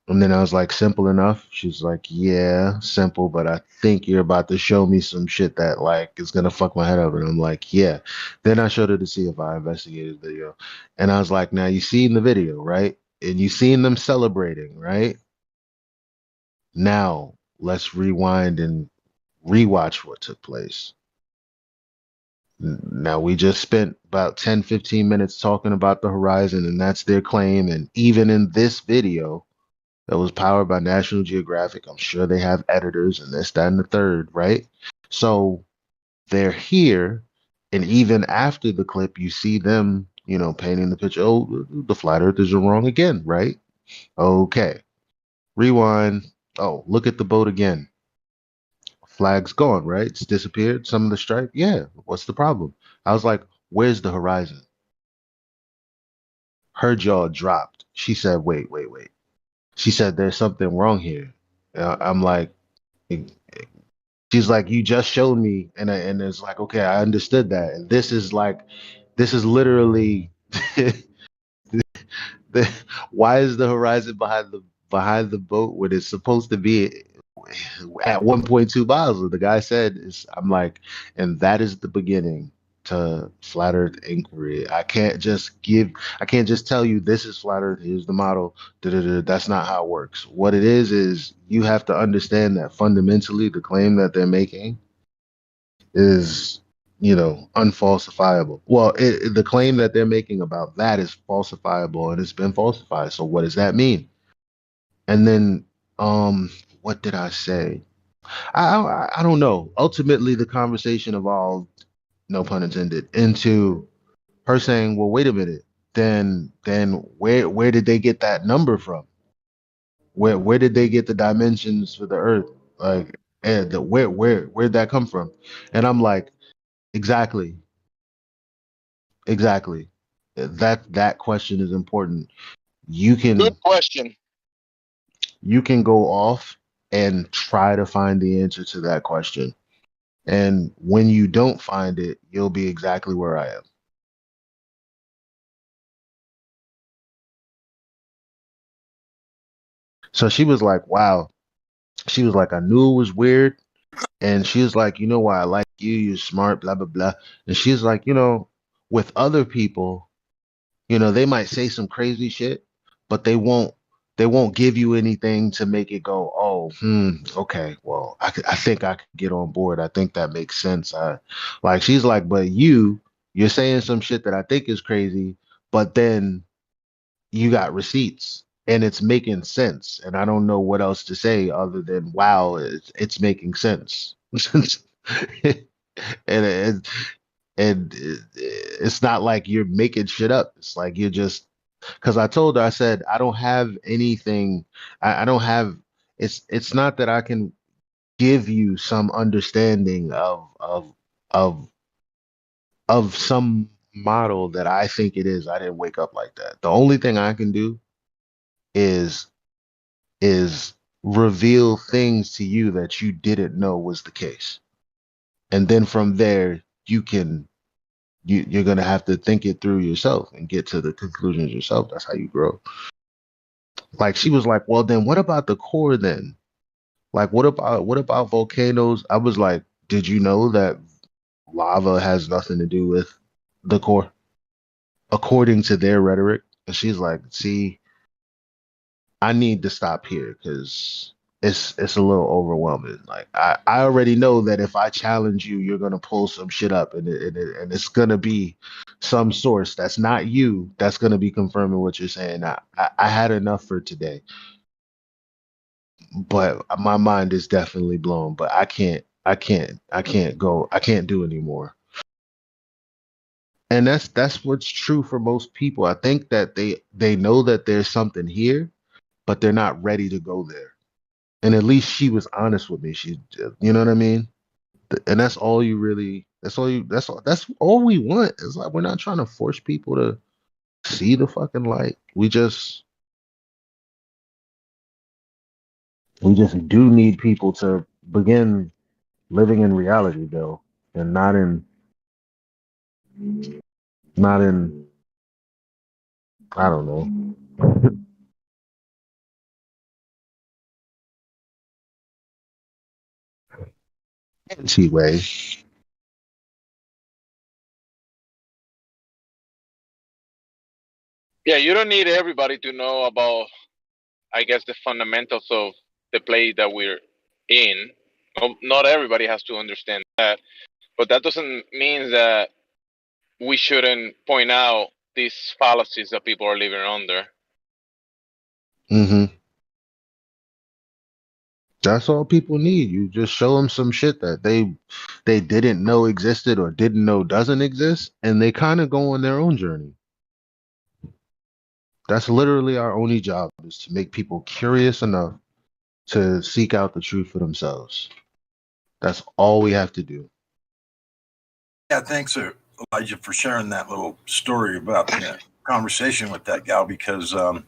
And then I was like, simple enough? She's like, yeah, simple, but I think you're about to show me some shit that like is gonna fuck my head up. And I'm like, yeah. Then I showed her to see if I investigated the video. And I was like, now you seen the video, right? And you seen them celebrating, right? Now let's rewind and rewatch what took place. Now, we just spent about 10, 15 minutes talking about the horizon, and that's their claim. And even in this video that was powered by National Geographic, I'm sure they have editors and this, that, and the third, right? So they're here, and even after the clip, you see them, painting the picture. Oh, the flat earthers are wrong again, right? Okay. Rewind. Oh, look at the boat again. Flag's gone, right? It's disappeared. Some of the stripe. Yeah. What's the problem? I was like, where's the horizon? Her jaw dropped. She said, wait, wait, wait. She said, there's something wrong here. I'm like, she's like, you just showed me. And it's like, okay, I understood that. And this is literally why is the horizon behind the boat when it's supposed to be at 1.2 miles? And the guy said, I'm like, and that is the beginning to flat Earth inquiry. I can't just tell you this is flat Earth. Here's the model. Da-da-da. That's not how it works. What it is you have to understand that fundamentally the claim that they're making is unfalsifiable. Well, the claim that they're making about that is falsifiable, and it's been falsified. So what does that mean? And then, what did I say? I don't know. Ultimately, the conversation evolved, no pun intended, into her saying, "Well, wait a minute. Then where did they get that number from? Where did they get the dimensions for the Earth? Like, and where'd that come from?" And I'm like, exactly. Exactly. That question is important. You Good can question. you can go off and try to find the answer to that question. And when you don't find it, you'll be exactly where I am. So she was like, wow. She was like, I knew it was weird. And she was like, you know why I like you, you're smart, blah, blah, blah. And she's like, with other people, they might say some crazy shit, but they won't give you anything to make it go, oh, okay, well, I think I could get on board. I think that makes sense. Like she's like, but you're saying some shit that I think is crazy, but then you got receipts and it's making sense. And I don't know what else to say other than wow, it's making sense. and it, and it's not like you're making shit up. It's like you're just because I told her, I said, I don't have anything. I don't have. It's not that I can give you some understanding of of some model that I think it is. I didn't wake up like that. The only thing I can do is is reveal things to you that you didn't know was the case, and then from there you're gonna have to think it through yourself and get to the conclusions yourself. That's how you grow. Like she was like, well, then what about the core then? Like what about volcanoes? I was like, did you know that lava has nothing to do with the core, according to their rhetoric? And she's like, see, I need to stop here because it's a little overwhelming. Like I already know that if I challenge you, you're gonna pull some shit up, and it's gonna be some source that's not you that's gonna be confirming what you're saying. I had enough for today, but my mind is definitely blown. But I can't do anymore. And that's what's true for most people. I think that they know that there's something here, but they're not ready to go there. And at least she was honest with me. You know what I mean? And that's all you really. That's all we want. It's like we're not trying to force people to see the fucking light. We just do need people to begin living in reality, though, and not in I don't know, fancy way. Yeah, you don't need everybody to know about, I guess, the fundamentals of the play that we're in. Not everybody has to understand that, but that doesn't mean that we shouldn't point out these fallacies that people are living under. hmm That's all people need. You just show them some shit that they didn't know existed or didn't know doesn't exist, and they kind of go on their own journey. That's literally our only job, is to make people curious enough to seek out the truth for themselves. That's all we have to do. Yeah, thanks, Elijah, for sharing that little story about the conversation with that gal, because I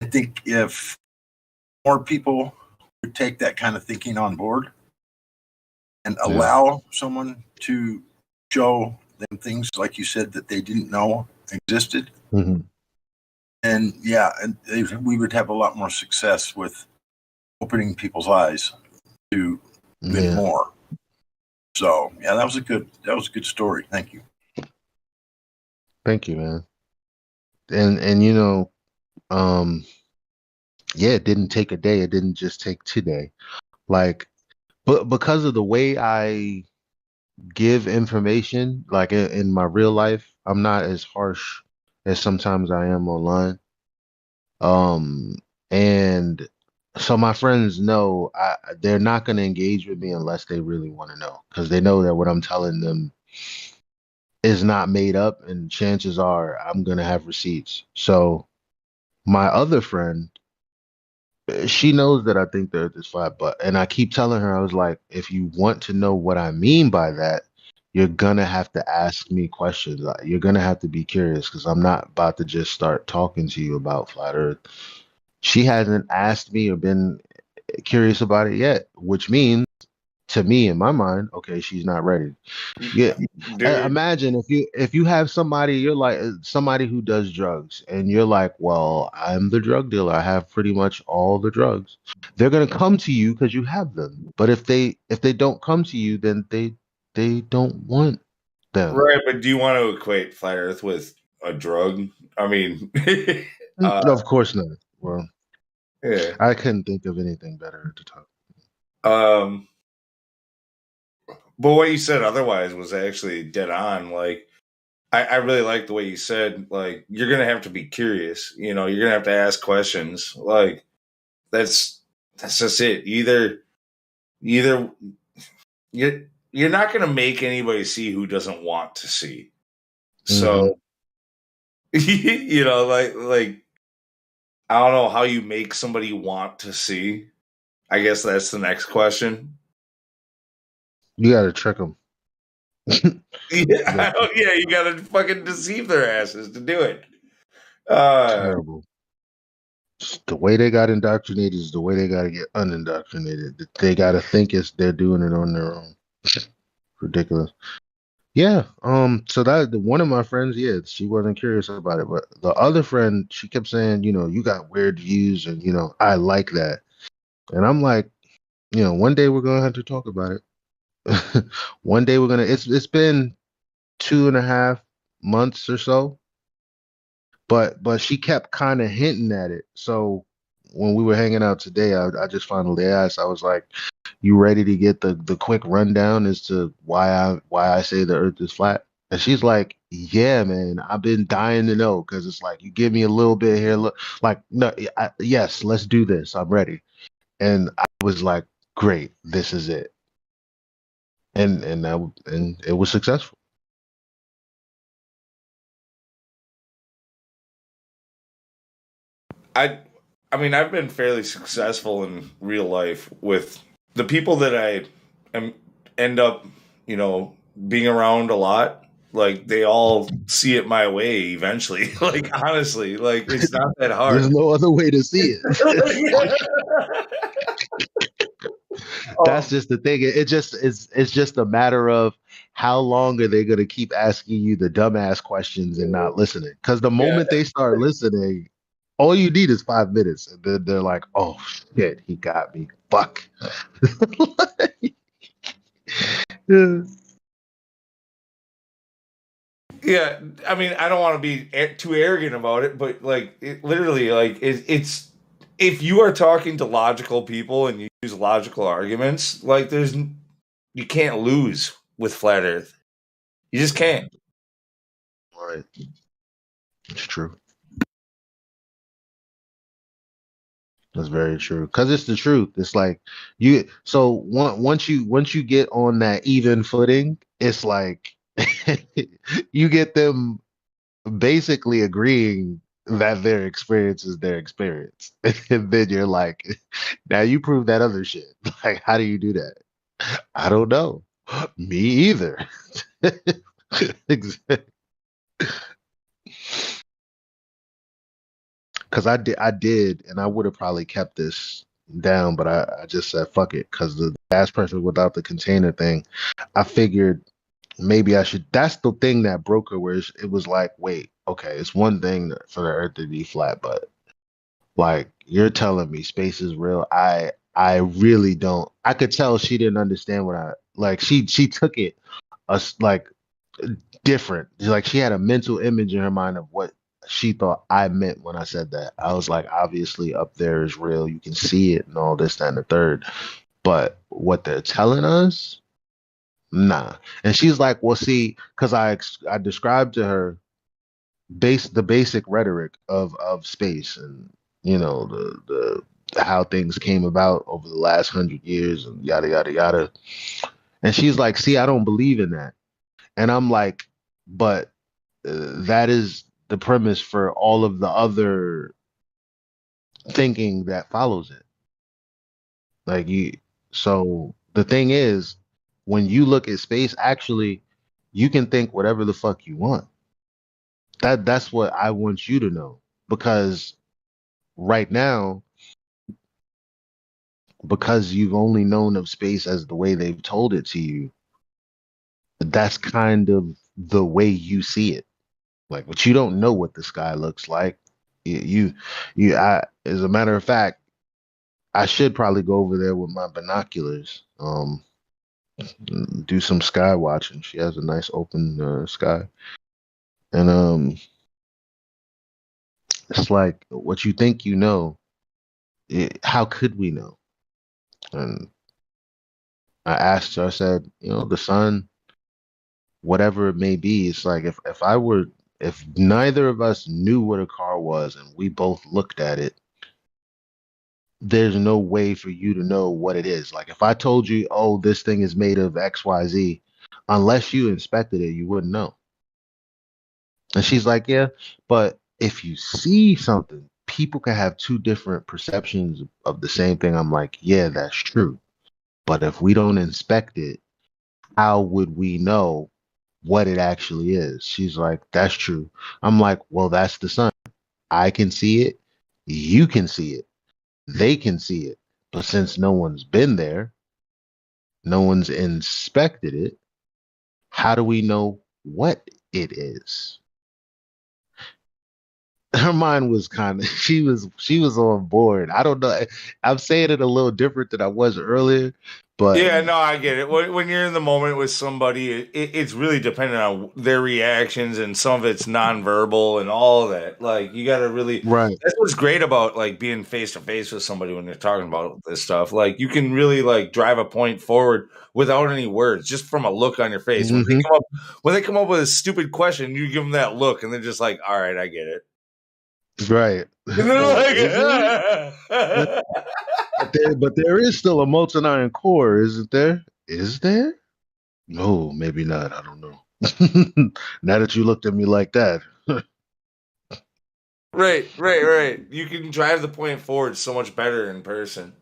think if more people would take that kind of thinking on board and allow someone to show them things, like you said, that they didn't know existed, Mm-hmm. and we would have a lot more success with opening people's eyes to even more. So yeah, that was a good story. Thank you. Thank you, man. And you know, yeah, it didn't take a day. It didn't just take today. Like, but because of the way I give information, like in my real life, I'm not as harsh as sometimes I am online. Um, and so my friends know they're not going to engage with me unless they really want to know, because they know that what I'm telling them is not made up, and chances are I'm going to have receipts. So my other friend, she knows that I think the Earth is flat, but and I keep telling her, I was like, if you want to know what I mean by that, you're gonna have to ask me questions. You're gonna have to be curious, because I'm not about to just start talking to you about flat Earth. She hasn't asked me or been curious about it yet, which means to me in my mind, okay, she's not ready. Yeah, Dude. imagine if you have somebody, you're like somebody who does drugs, and you're like, well, I'm the drug dealer. I have pretty much all the drugs. They're gonna come to you because you have them. But if they don't come to you, then they don't want them. Right, but do you want to equate flat Earth with a drug? I mean, Of course not. Well, yeah. I couldn't think of anything better to talk. But what you said otherwise was actually dead on. Like, I really like the way you said, like, you're gonna have to be curious. You know, you're gonna have to ask questions. Like, that's just it. Either you're not gonna make anybody see who doesn't want to see. Mm-hmm. So, you know, like I don't know how you make somebody want to see. I guess that's the next question. You gotta trick them. Yeah, yeah, you gotta fucking deceive their asses to do it. Terrible. The way they got indoctrinated is the way they got to get unindoctrinated. They got to think they're doing it on their own. Ridiculous. Yeah. So that one of my friends, yeah, she wasn't curious about it, but the other friend, she kept saying, you got weird views, and I like that. And I'm like, one day we're gonna have to talk about it. One day we're gonna. It's been 2.5 months or so, but she kept kind of hinting at it. So when we were hanging out today, I just finally asked. I was like, "You ready to get the quick rundown as to why I say the Earth is flat?" And she's like, "Yeah, man, I've been dying to know, because it's like you give me a little bit here, look, like no, yes, let's do this. I'm ready." And I was like, "Great, this is it." And it was successful. I mean, I've been fairly successful in real life with the people that end up, being around a lot. Like, they all see it my way eventually. Like, honestly, like, it's not that There's hard. no other way to see it. That's just the thing. It's just a matter of how long are they going to keep asking you the dumbass questions and not listening. Because the Yeah. moment they start listening, all you need is 5 minutes, and then they're like, "Oh shit, he got me. Fuck." Yeah. Yeah, I mean, I don't want to be too arrogant about it, but like, it literally, like, it's if you are talking to logical people and you use logical arguments, like, you can't lose with flat Earth. You just can't. Right. It's true. That's very true. Cause it's the truth. It's like once you get on that even footing, it's like you get them basically agreeing that their experience is their experience. And then you're like, now you prove that other shit. Like, how do you do that? I don't know. Me either. Because I did, and I would have probably kept this down, but I just said fuck it. Because the gas pressure without the container thing, I figured maybe I should. That's the thing that broke her, where it was like, wait, okay, it's one thing for the Earth to be flat, but like you're telling me space is real. I really don't. I could tell she didn't understand what I like. She took it like different. Like she had a mental image in her mind of what she thought I meant when I said that. I was like, obviously up there is real. You can see it and all this, that, and the third. But what they're telling us, nah. And she's like, well, see, because I described to her the basic rhetoric of space and the how things came about over the last 100 years and yada yada yada. And she's like, see, I don't believe in that. And I'm like, but that is the premise for all of the other thinking that follows it. Like you, so the thing is, when you look at space, actually, you can think whatever the fuck you want. That's what I want you to know. Because right now, because you've only known of space as the way they've told it to you, that's kind of the way you see it. Like, but you don't know what the sky looks like. As a matter of fact, I should probably go over there with my binoculars, do some sky watching. She has a nice open sky, and it's like what you think you know. How could we know? And I asked her. I said, the sun, whatever it may be. It's like if neither of us knew what a car was and we both looked at it, there's no way for you to know what it is. Like if I told you, oh, this thing is made of XYZ, unless you inspected it, you wouldn't know. And she's like, yeah, but if you see something, people can have two different perceptions of the same thing. I'm like, yeah, that's true. But if we don't inspect it, how would we know what it actually is? She's like, that's true. I'm like, well, that's the sun. I can see it. You can see it. They can see it. But since no one's been there, no one's inspected it, how do we know what it is? Her mind was kind of she was on board. I don't know. I'm saying it a little different than I was earlier, but Yeah, no, I get it. When you're in the moment with somebody, it's really dependent on their reactions, and some of it's nonverbal and all of that. Like you got to really. right. That's what's great about like being face to face with somebody when you're talking about this stuff. Like you can really like drive a point forward without any words, just from a look on your face. Mm-hmm. When they come up with a stupid question, you give them that look, and they're just like, "All right, I get it." Right. And they're Oh, like, is it? But there is still a molten iron core, isn't there? Is there? No, maybe not. I don't know. Now that you looked at me like that. right. You can drive the point forward so much better in person.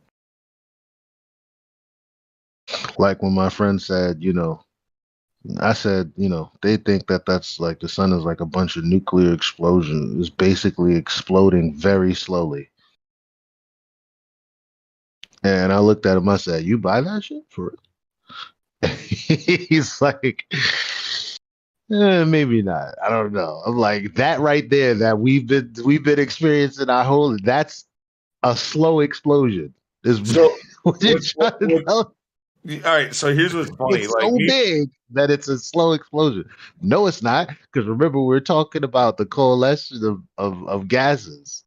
Like when my friend said, I said, they think that that's like the sun is like a bunch of nuclear explosions. It's basically exploding very slowly. And I looked at him, I said, you buy that shit for it? He's like, maybe not. I don't know. I'm like, that right there that we've been experiencing our whole that's a slow explosion. Is So, what you're trying to tell. all right. So here's what's funny. It's Like so big that it's a slow explosion. No, it's not, because remember we're talking about the coalescence of gases.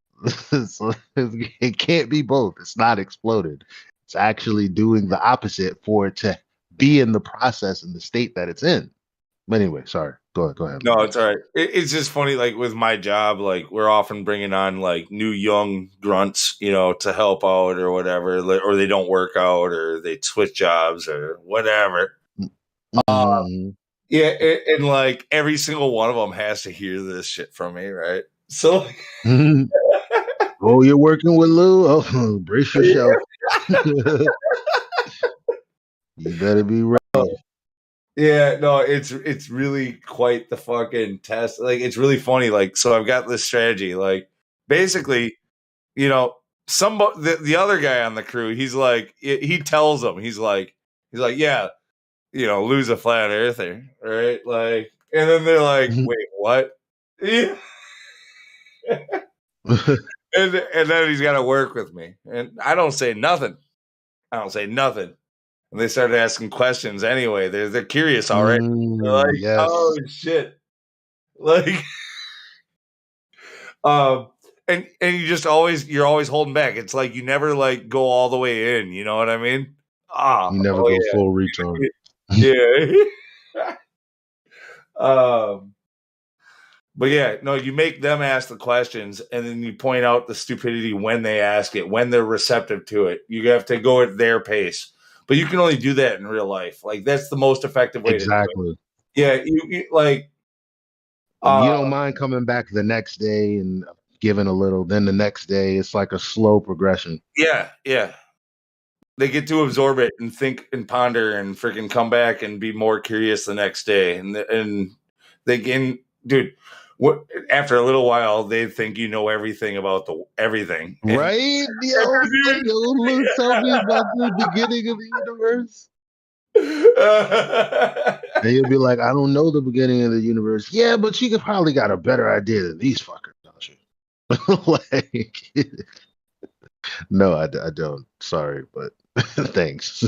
So it can't be both. It's not exploded. It's actually doing the opposite for it to be in the process in the state that it's in. But anyway, sorry. Go ahead. No, it's all right. It's just funny, like with my job, like we're often bringing on like new young grunts, to help out or whatever, or they don't work out or they switch jobs or whatever. Mm-hmm. Yeah, and like every single one of them has to hear this shit from me, right? So, oh, you're working with Lou? Oh, brace yourself. You better be ready. Yeah, no, it's really quite the fucking test. Like, it's really funny. Like, so I've got this strategy. Like, basically, the other guy on the crew, he's like, he tells them, he's like, yeah, Lou's a flat earther, right? Like, and then they're like, wait, what? Yeah. and then he's got to work with me, and I don't say nothing. And they started asking questions anyway. They're curious already. They're like, yes. oh shit. Like and you're always holding back. It's like you never like go all the way in, you know what I mean? You never go full retard. Yeah. But yeah, no, you make them ask the questions and then you point out the stupidity when they ask it, when they're receptive to it. You have to go at their pace. But you can only do that in real life. Like, that's the most effective way to do it. Yeah, you like. You don't mind coming back the next day and giving a little. Then the next day, it's like a slow progression. Yeah. They get to absorb it and think and ponder and freaking come back and be more curious the next day. And they can, dude. After a little while, they think you know everything about everything. Right? Yo, Luke, tell me about the beginning of the universe. And you'll be like, I don't know the beginning of the universe. Yeah, but you could probably got a better idea than these fuckers, don't you? Like, no, I don't. Sorry, but thanks.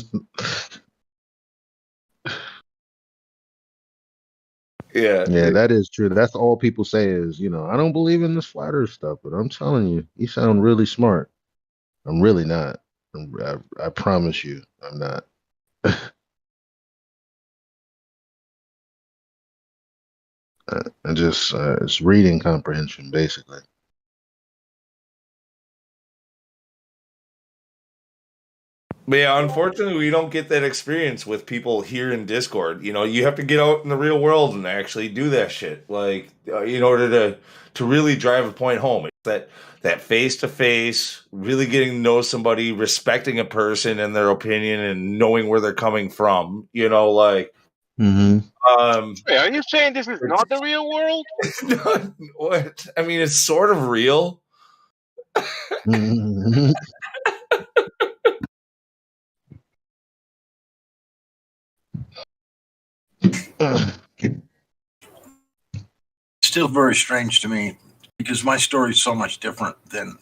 Yeah, that is true. That's all people say is, I don't believe in this flat earth stuff, but I'm telling you, you sound really smart. I'm really not. I promise you, I'm not. I just it's reading comprehension, basically. But yeah, unfortunately, we don't get that experience with people here in Discord. You have to get out in the real world and actually do that shit. Like, in order to really drive a point home, it's that face to face, really getting to know somebody, respecting a person and their opinion, and knowing where they're coming from. Like. Mm-hmm. Wait, are you saying this is not the real world? What? I mean, it's sort of real. Mm-hmm. Still very strange to me because my story is so much different than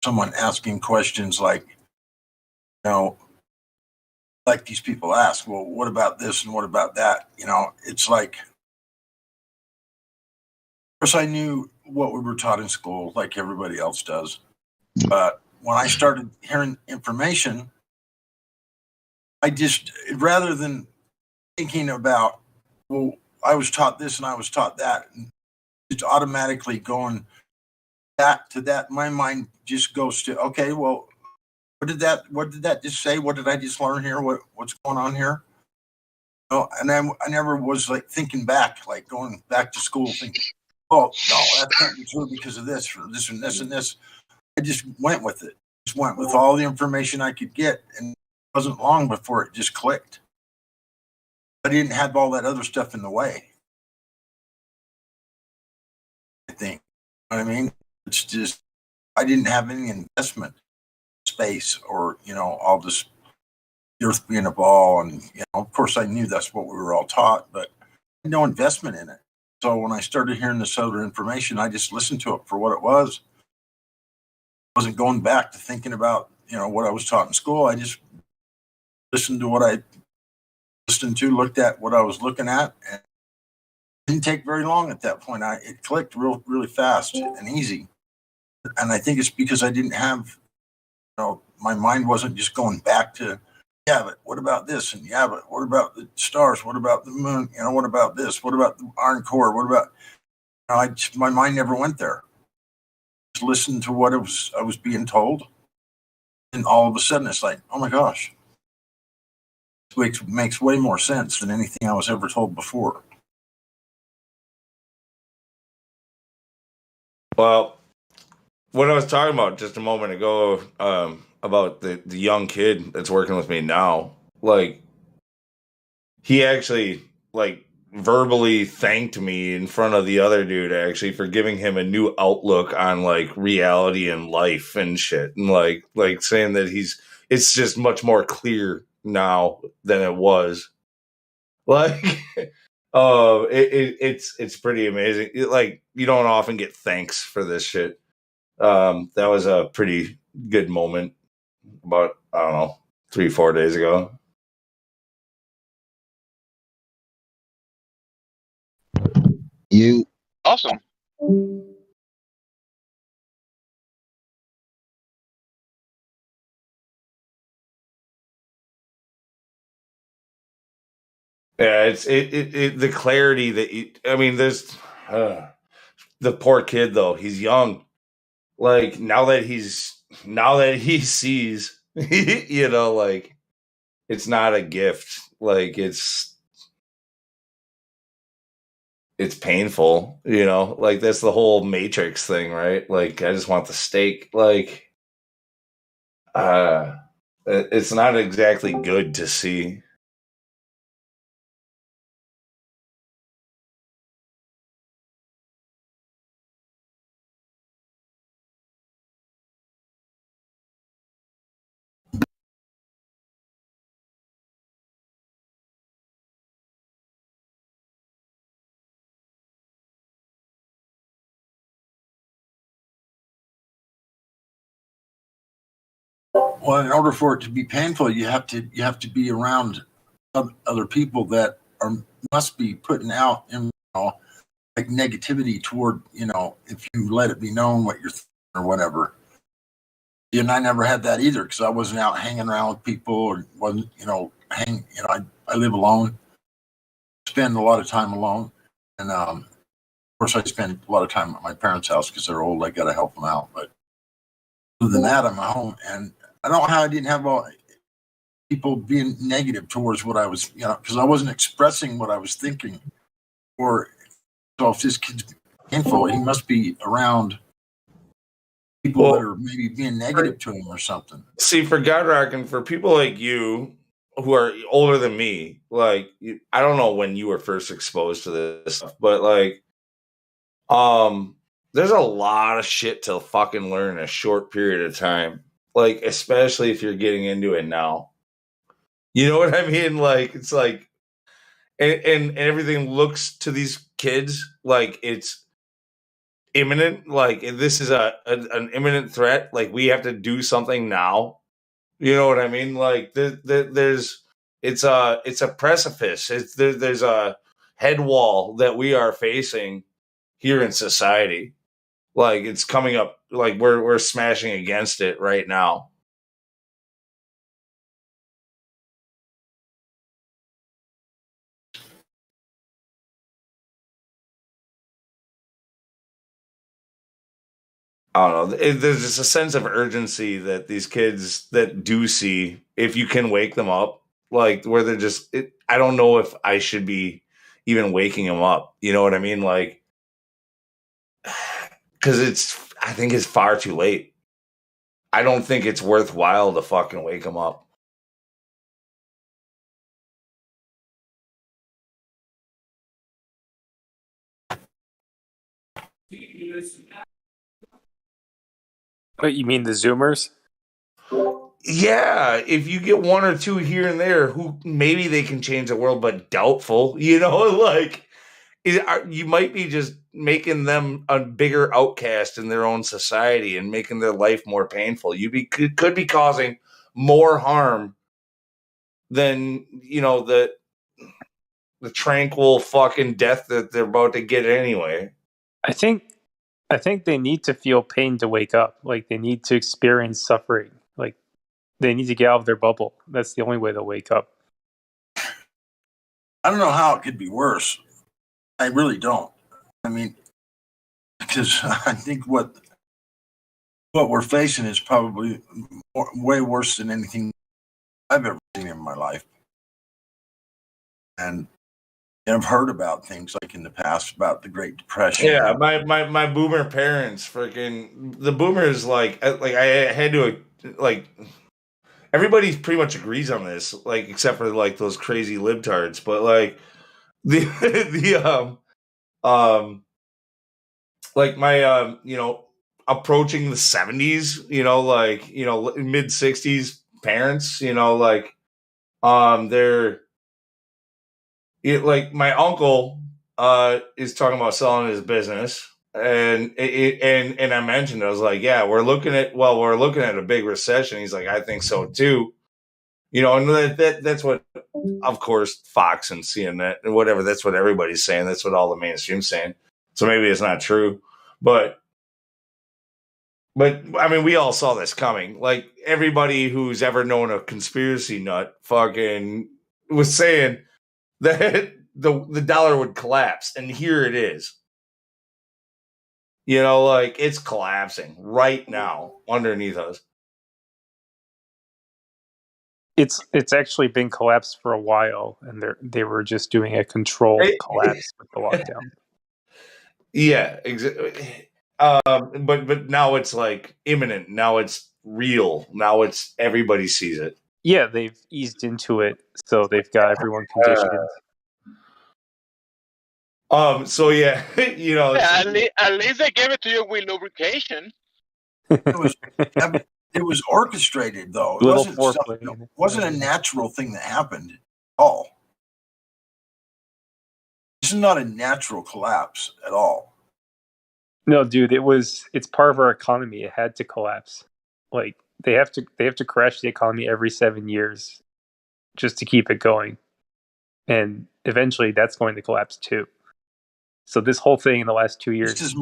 someone asking questions like, like these people ask, well, what about this and what about that? It's like, of course, I knew what we were taught in school, like everybody else does. But when I started hearing information, I just, rather than thinking about, well, I was taught this and I was taught that, and just automatically going back to that, my mind just goes to, okay, well, what did that just say? What did I just learn here? What's going on here? And I never was like thinking back, like going back to school thinking, oh, no, that can't be true because of this or this and this and this. I just went with it. Just went with all the information I could get. And it wasn't long before it just clicked. I didn't have all that other stuff in the way. I think. You know what I mean? It's just, I didn't have any investment space or, all this earth being a ball. And, of course I knew that's what we were all taught, but no investment in it. So when I started hearing this other information, I just listened to it for what it was. I wasn't going back to thinking about, what I was taught in school. I just listened to what I listened to, looked at what I was looking at, and it didn't take very long at that point. It clicked really fast and easy. And I think it's because I didn't have, my mind wasn't just going back to, yeah, but what about this? And yeah, but what about the stars? What about the moon? What about this? What about the iron core? What about? My mind never went there. Just listened to what I was being told, and all of a sudden it's like, oh my gosh, this makes way more sense than anything I was ever told before. Well, what I was talking about just a moment ago, about the young kid that's working with me now, like, he actually, like, verbally thanked me in front of the other dude, actually, for giving him a new outlook on, like, reality and life and shit. And, like saying that it's just much more clear now than it was. Like, it's pretty amazing. Like, you don't often get thanks for this shit. That was a pretty good moment about, I don't know, 3-4 days ago. You Awesome. Yeah, it's the clarity that I mean, there's the poor kid though. He's young. Like, now that he sees, like, it's not a gift. Like, it's painful. Like, that's the whole Matrix thing, right? Like, I just want the steak. Like, it's not exactly good to see. Well, in order for it to be painful, you have to be around other people that must be putting out like negativity toward if you let it be known what you're thinking or whatever. And I never had that either because I wasn't out hanging around with people or wasn't I live alone, spend a lot of time alone, and of course I spend a lot of time at my parents' house because they're old. I got to help them out, but other than that, I'm at home, and I don't know how I didn't have all people being negative towards what I was, because I wasn't expressing what I was thinking. Or so if this kid's painful, he must be around people that are maybe being negative to him or something. See, for Godrock and for people like you who are older than me, like, I don't know when you were first exposed to this stuff, but like, there's a lot of shit to fucking learn in a short period of time. Like, especially if you're getting into it now. You know what I mean? Like, it's like, and everything looks to these kids like it's imminent. Like, this is an imminent threat. Like, we have to do something now. You know what I mean? Like, it's a precipice. There's a head wall that we are facing here in society. Like, it's coming up. Like, we're smashing against it right now. I don't know. There's just a sense of urgency that these kids that do see, if you can wake them up, like, where they're just, I don't know if I should be even waking them up. You know what I mean? Like, because I think it's far too late. I don't think it's worthwhile to fucking wake them up. But you mean the Zoomers? Yeah, if you get one or two here and there who maybe they can change the world, but doubtful, like, you might be just making them a bigger outcast in their own society and making their life more painful. Could be causing more harm than the tranquil fucking death that they're about to get anyway. I think they need to feel pain to wake up. Like, they need to experience suffering. Like, They need to get out of their bubble. That's the only way they'll wake up. I don't know how it could be worse. I really don't. I mean, because I think what we're facing is probably way worse than anything I've ever seen in my life. And I've heard about things like in the past about the Great Depression. Yeah, my boomer parents, freaking the boomers, like I had to like. Everybody pretty much agrees on this, like except for like those crazy libtards. But like the like my approaching the 70s, like mid 60s parents, like they're like my uncle is talking about selling his business. And and I mentioned, I was like, yeah, we're looking at a big recession. He's like, I think so too. And that's what, of course, Fox and CNN and whatever, that's what everybody's saying. That's what all the mainstream's saying. So maybe it's not true. But I mean, we all saw this coming. Like everybody who's ever known a conspiracy nut fucking was saying that the dollar would collapse. And here it is. Like it's collapsing right now underneath us. It's actually been collapsed for a while, and they were just doing a controlled collapse with the lockdown. Yeah, exactly. But now it's like imminent. Now it's real. Now it's everybody sees it. Yeah, they've eased into it, so they've got everyone conditioned. So yeah, Yeah, at least they gave it to you with lubrication. It was orchestrated, though. It wasn't a natural thing that happened at all. This is not a natural collapse at all. No, dude, it's part of our economy. It had to collapse. Like they have to crash the economy every 7 years just to keep it going. And eventually that's going to collapse too. So this whole thing in the last 2 years This is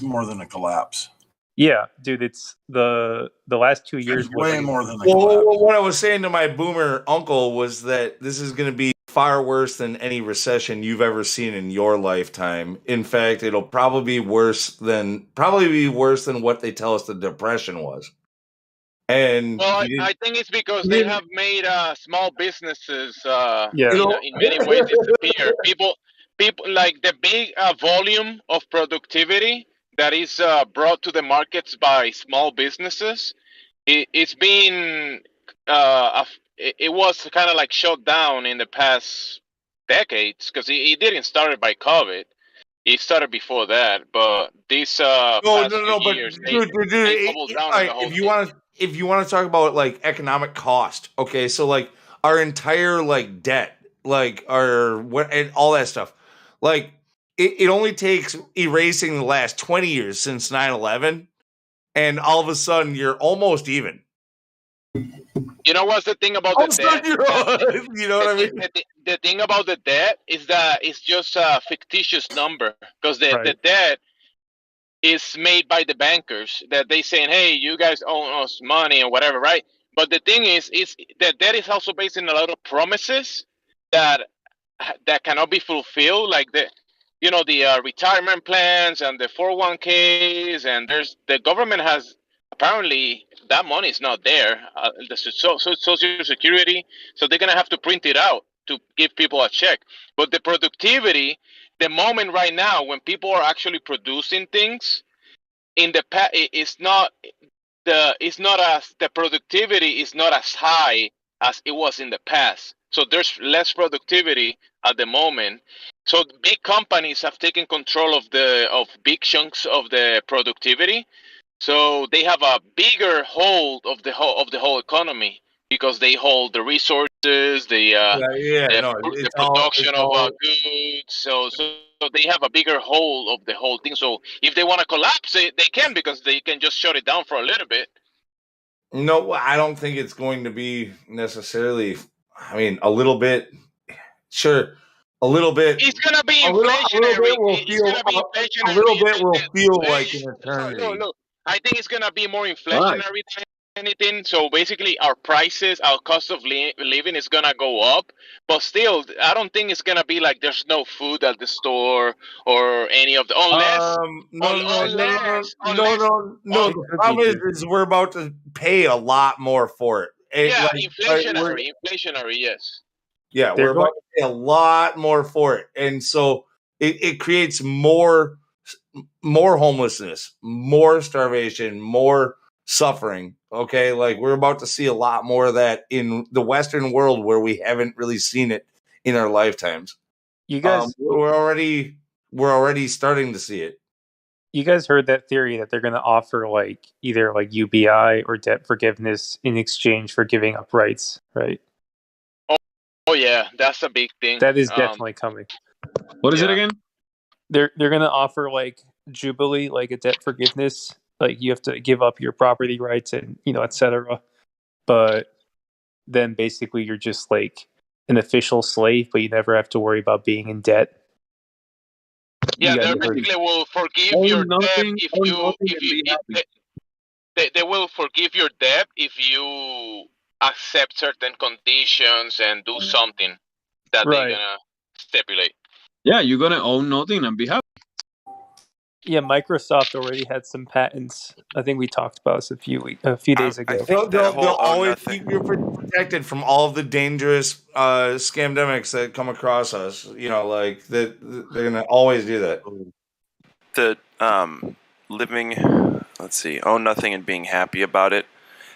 more than a collapse. Yeah, dude, it's the last 2 years way more than a collapse. What I was saying to my boomer uncle was that this is going to be far worse than any recession you've ever seen in your lifetime. In fact, it'll probably be worse than what they tell us the Depression was. And well, I think it's because they have made small businesses in many ways disappear. People like the big volume of productivity that is brought to the markets by small businesses. It's been it was kind of like shut down in the past decades because it didn't start by COVID. It started before that, but these past few years, they doubled down on the whole thing. If you want to talk about like economic cost, okay, so like our entire like debt, like our what and all that stuff, like it only takes erasing the last 20 years since 9/11, and all of a sudden you're almost even. You know what's the thing about the debt? You know what I mean? The thing about the debt is that it's just a fictitious number because the debt is made by the bankers that they saying, hey, you guys owe us money or whatever, right? But the thing is that debt is also based on a lot of promises that cannot be fulfilled, like the retirement plans and the 401ks, and the government has apparently that money is not there, the social security, so they're gonna have to print it out to give people a check. But the productivity, the moment right now when people are actually producing things in the past, the productivity is not as high as it was in the past. So there's less productivity at the moment. So big companies have taken control of big chunks of the productivity. So they have a bigger hold of the whole economy because they hold the resources, the production of goods. So they have a bigger hold of the whole thing. So if they want to collapse it, they can, because they can just shut it down for a little bit. No, I don't think it's going to be necessarily. I mean, a little bit, sure, a little bit. It's gonna be inflationary. A little bit will feel like an eternity. Look, I think it's gonna be more inflationary anything. So basically, our prices, our cost of living is gonna go up. But still, I don't think it's gonna be like there's no food at the store or any of the No. The problem is we're about to pay a lot more for it. Yeah, We're- inflationary, yes. Yeah, They're we're about to pay a lot more for it, and so it creates more homelessness, more starvation, more suffering. Okay, like we're about to see a lot more of that in the Western world where we haven't really seen it in our lifetimes. You guys, we're already starting to see it. you guys heard that theory that they're going to offer like either like UBI or debt forgiveness in exchange for giving up rights, right? Oh yeah, that's a big thing. That is definitely coming. What is it again? They're going to offer like Jubilee, like a debt forgiveness, like you have to give up your property rights and etc. But then basically you're just like an official slave, but you never have to worry about being in debt. Yeah, You they guys heard- basically will forgive Own your debt nothing, if own you nothing if and you be happy. they will forgive your debt if you accept certain conditions and do something that they're Right. gonna stipulate. Yeah, you're gonna own nothing and be happy. Yeah, Microsoft already had some patents. I think we talked about this a few days ago. They'll always keep you protected from all of the dangerous scamdemics that come across us. You know, like that they're gonna always do that. The living, let's see, own nothing and being happy about it.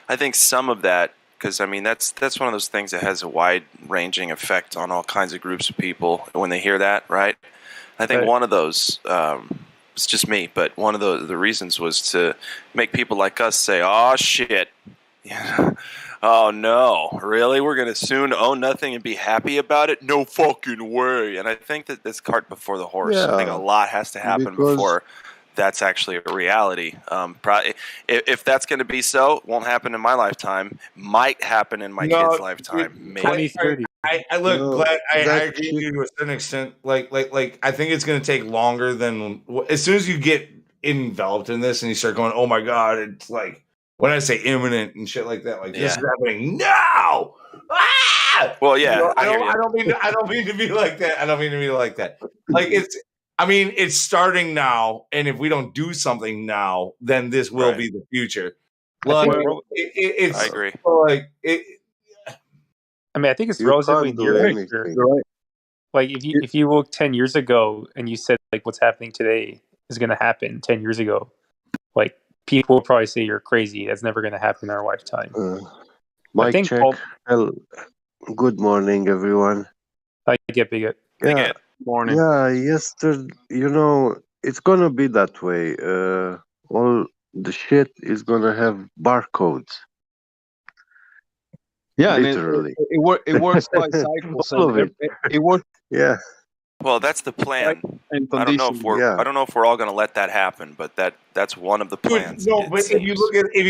I think some of that, because I mean that's one of those things that has a wide-ranging effect on all kinds of groups of people when they hear that, right? I think one of those, it's just me, but one of the reasons was to make people like us say, "Oh shit, oh no, really? We're gonna soon own nothing and be happy about it? No fucking way!" And I think that that's cart before the horse. I think a lot has to happen before that's actually a reality. If that's going to be so, it won't happen in my lifetime. Might happen in my kid's lifetime. Maybe. 2030. I look, glad I agree with you to a certain extent. Like I think it's going to take longer than as soon as you get enveloped in this and you start going, oh my god, it's like when I say imminent and shit like that, like this is happening now. Ah! Well, yeah, You know, I hear you. I don't mean to be like that. I don't mean to be like that. Like it's starting now, and if we don't do something now, then this will be the future. Like it's I agree. Like I think it's You relatively can't do near anything. future. Right. Like if you look 10 years ago and you said like what's happening today is going to happen 10 years ago, like people would probably say you're crazy. That's never going to happen in our lifetime. Mic check. Good morning, everyone. I get big. Yeah, morning. Yeah, yesterday, it's gonna be that way. All the shit is gonna have barcodes. Yeah, literally. And it works by cycles. All of and it. it works. Yeah. Well, that's the plan. And I don't know if we're Yeah. I don't know if we're all going to let that happen, but that's one of the plans. No, but if you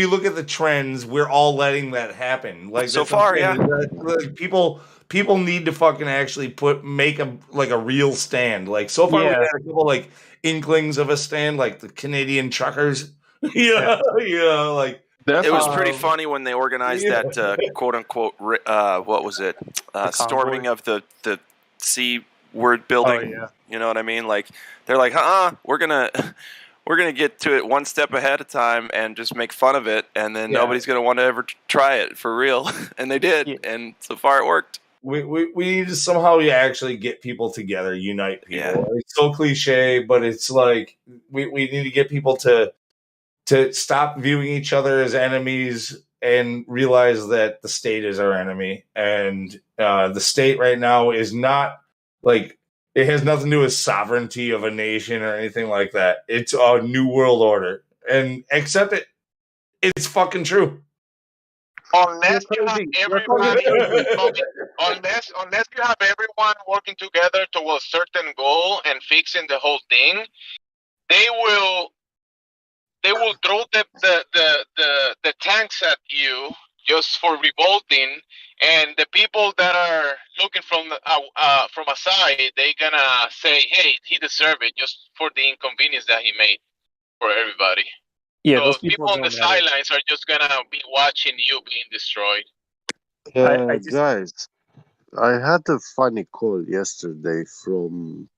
look at the trends, we're all letting that happen. Like So that's what I'm far, saying, yeah. is that, like, people need to fucking actually make a real stand. Like so far, we had a couple like inklings of a stand, like the Canadian truckers. Like It was pretty funny when they organized that quote unquote what was it storming of the C word building. Oh, yeah. You know what I mean? Like they're like, we're gonna get to it one step ahead of time and just make fun of it, and then nobody's gonna want to ever try it for real. And they did, and so far it worked. We need to somehow actually get people together, unite people. Yeah. It's so cliche, but it's like we need to get people to stop viewing each other as enemies and realize that the state is our enemy. And the state right now is not like, it has nothing to do with sovereignty of a nation or anything like that. It's a new world order, and accept it. It's fucking true. Unless you have everybody unless you have everyone working together to a certain goal and fixing the whole thing, they will throw the tanks at you just for revolting, and the people that are looking from a side, they gonna say, hey, he deserved it just for the inconvenience that he made for everybody. Yeah, So those people people on the don't matter. sidelines are just gonna be watching you being destroyed. I just Guys, I had a funny call yesterday from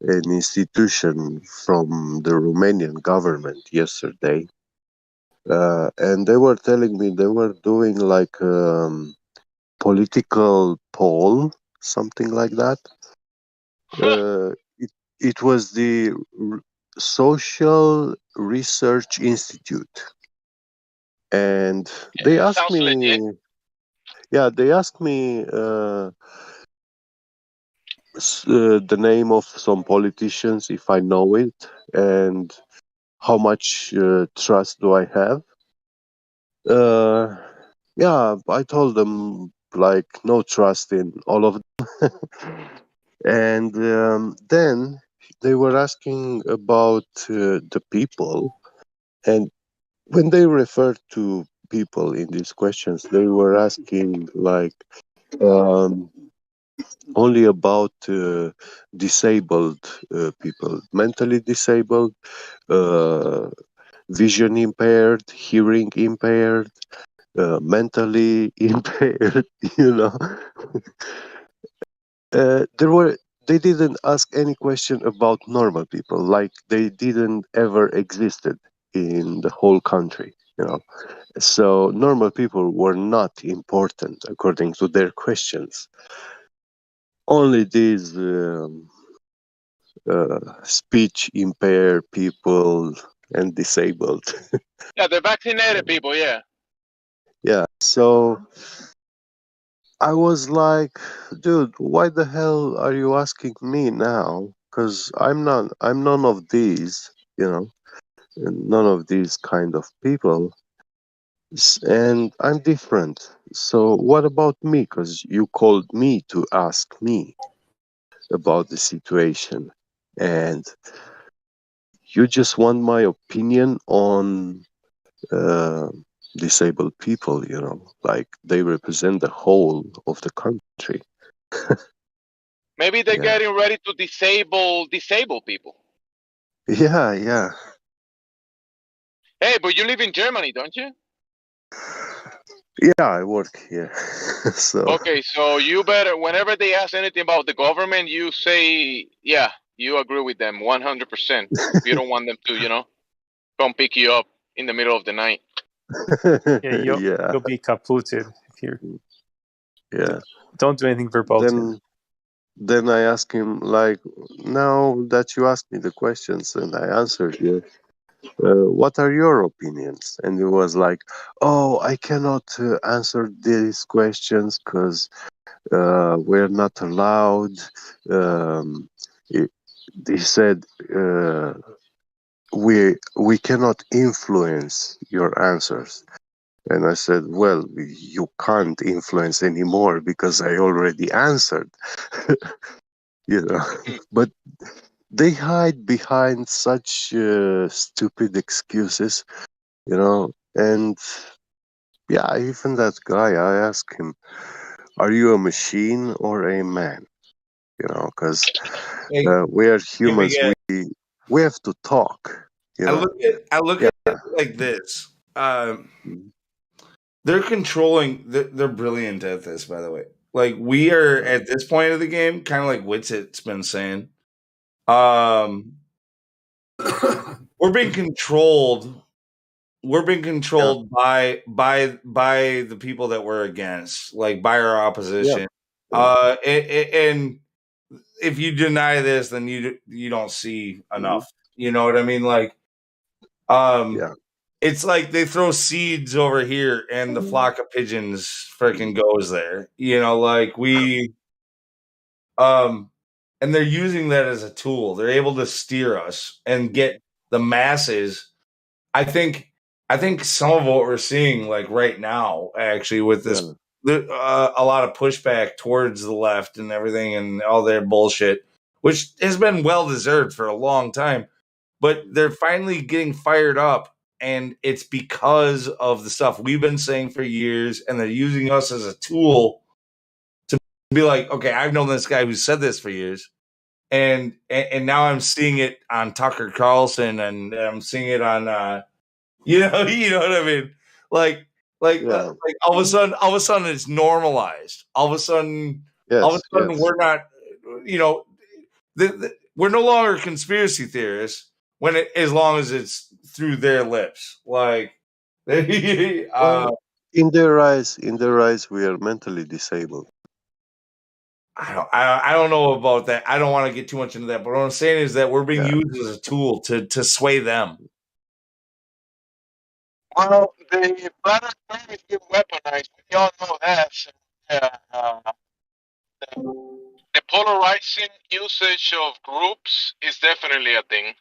an institution from the Romanian government yesterday, and they were telling me they were doing like political poll, something like that. It was the Social Research Institute, and they asked Sounds legit. me, yeah, they asked me the name of some politicians if I know it, and how much trust do I have. Uh, yeah, I told them like no trust in all of them. And then they were asking about the people, and when they referred to people in these questions, they were asking like um, only about disabled people, mentally disabled, uh, vision impaired, hearing impaired, mentally impaired. You know, there were. They didn't ask any question about normal people, like they didn't ever existed in the whole country. You know, so normal people were not important according to their questions. Only these speech impaired people and disabled. Yeah, the vaccinated people. Yeah. Yeah, so I was like, dude, why the hell are you asking me now? Because I'm none of these, you know, none of these kind of people. And I'm different. So what about me? Because you called me to ask me about the situation. And you just want my opinion on uh, disabled people, you know, like they represent the whole of the country. Maybe they're Yeah. getting ready to disable disabled people. Yeah, yeah. Hey, but you live in Germany, don't you? Yeah, I work here. So, Okay, so you better, whenever they ask anything about the government, you say, yeah, you agree with them 100%. You don't want them to, come pick you up in the middle of the night. yeah, yeah, you'll be kaputed if you yeah. don't do anything verboten. Then I ask him like, now that you asked me the questions and I answered you, what are your opinions? And he was like, oh, I cannot answer these questions because we're not allowed. Um, he, he said, we cannot influence your answers. And I said, well, you can't influence anymore because I already answered. You know, but they hide behind such stupid excuses, you know. And yeah, even that guy, I asked him, are you a machine or a man? You know, because Hey, we are let me humans. get. We have to talk. You know. I look Yeah. at it like this. They're controlling. They're brilliant at this, by the way. Like we are at this point of the game, kind of like Witsit's been saying. We're being controlled. We're being Yeah. controlled by the people that we're against, like by our Yeah. opposition. Yeah. And if you deny this, then you don't see Mhm. enough. You know what I mean? Like, um, Yeah. it's like they throw seeds over here, and the flock of pigeons freaking goes there. You know, like um, and they're using that as a tool. They're able to steer us and get the masses. I think I think some of what we're seeing, like right now, actually, with this, Yeah. a lot of pushback towards the left and everything, and all their bullshit, which has been well deserved for a long time. But they're finally getting fired up, and it's because of the stuff we've been saying for years, and they're using us as a tool to be like, okay, I've known this guy who said this for years, and now I'm seeing it on Tucker Carlson, and I'm seeing it on You know what I mean? Like Yeah. all of a sudden it's normalized. All of a sudden Yes. Yes. we're not, you know, we're no longer conspiracy theorists as long as it's through their lips. Like, Well, in their eyes, we are mentally disabled. I don't know about that. I don't want to get too much into that. But what I'm saying is that we're being Yeah. used as a tool to sway them. Well, the flat Earth theory has been weaponized. We all know that. So, the polarizing usage of groups is definitely a thing.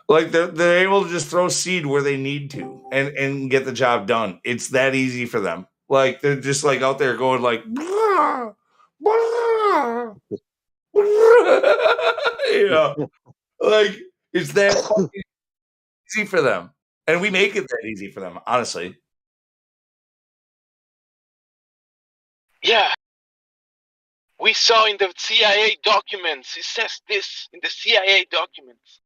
Like they're able to just throw seed where they need to and get the job done. It's that easy for them. Like they're just like out there going like, "Blah, blah, blah," you know, like it's that fucking easy for them, and we make it that easy for them. Honestly, Yeah. We saw in the CIA documents. It says this in the CIA documents.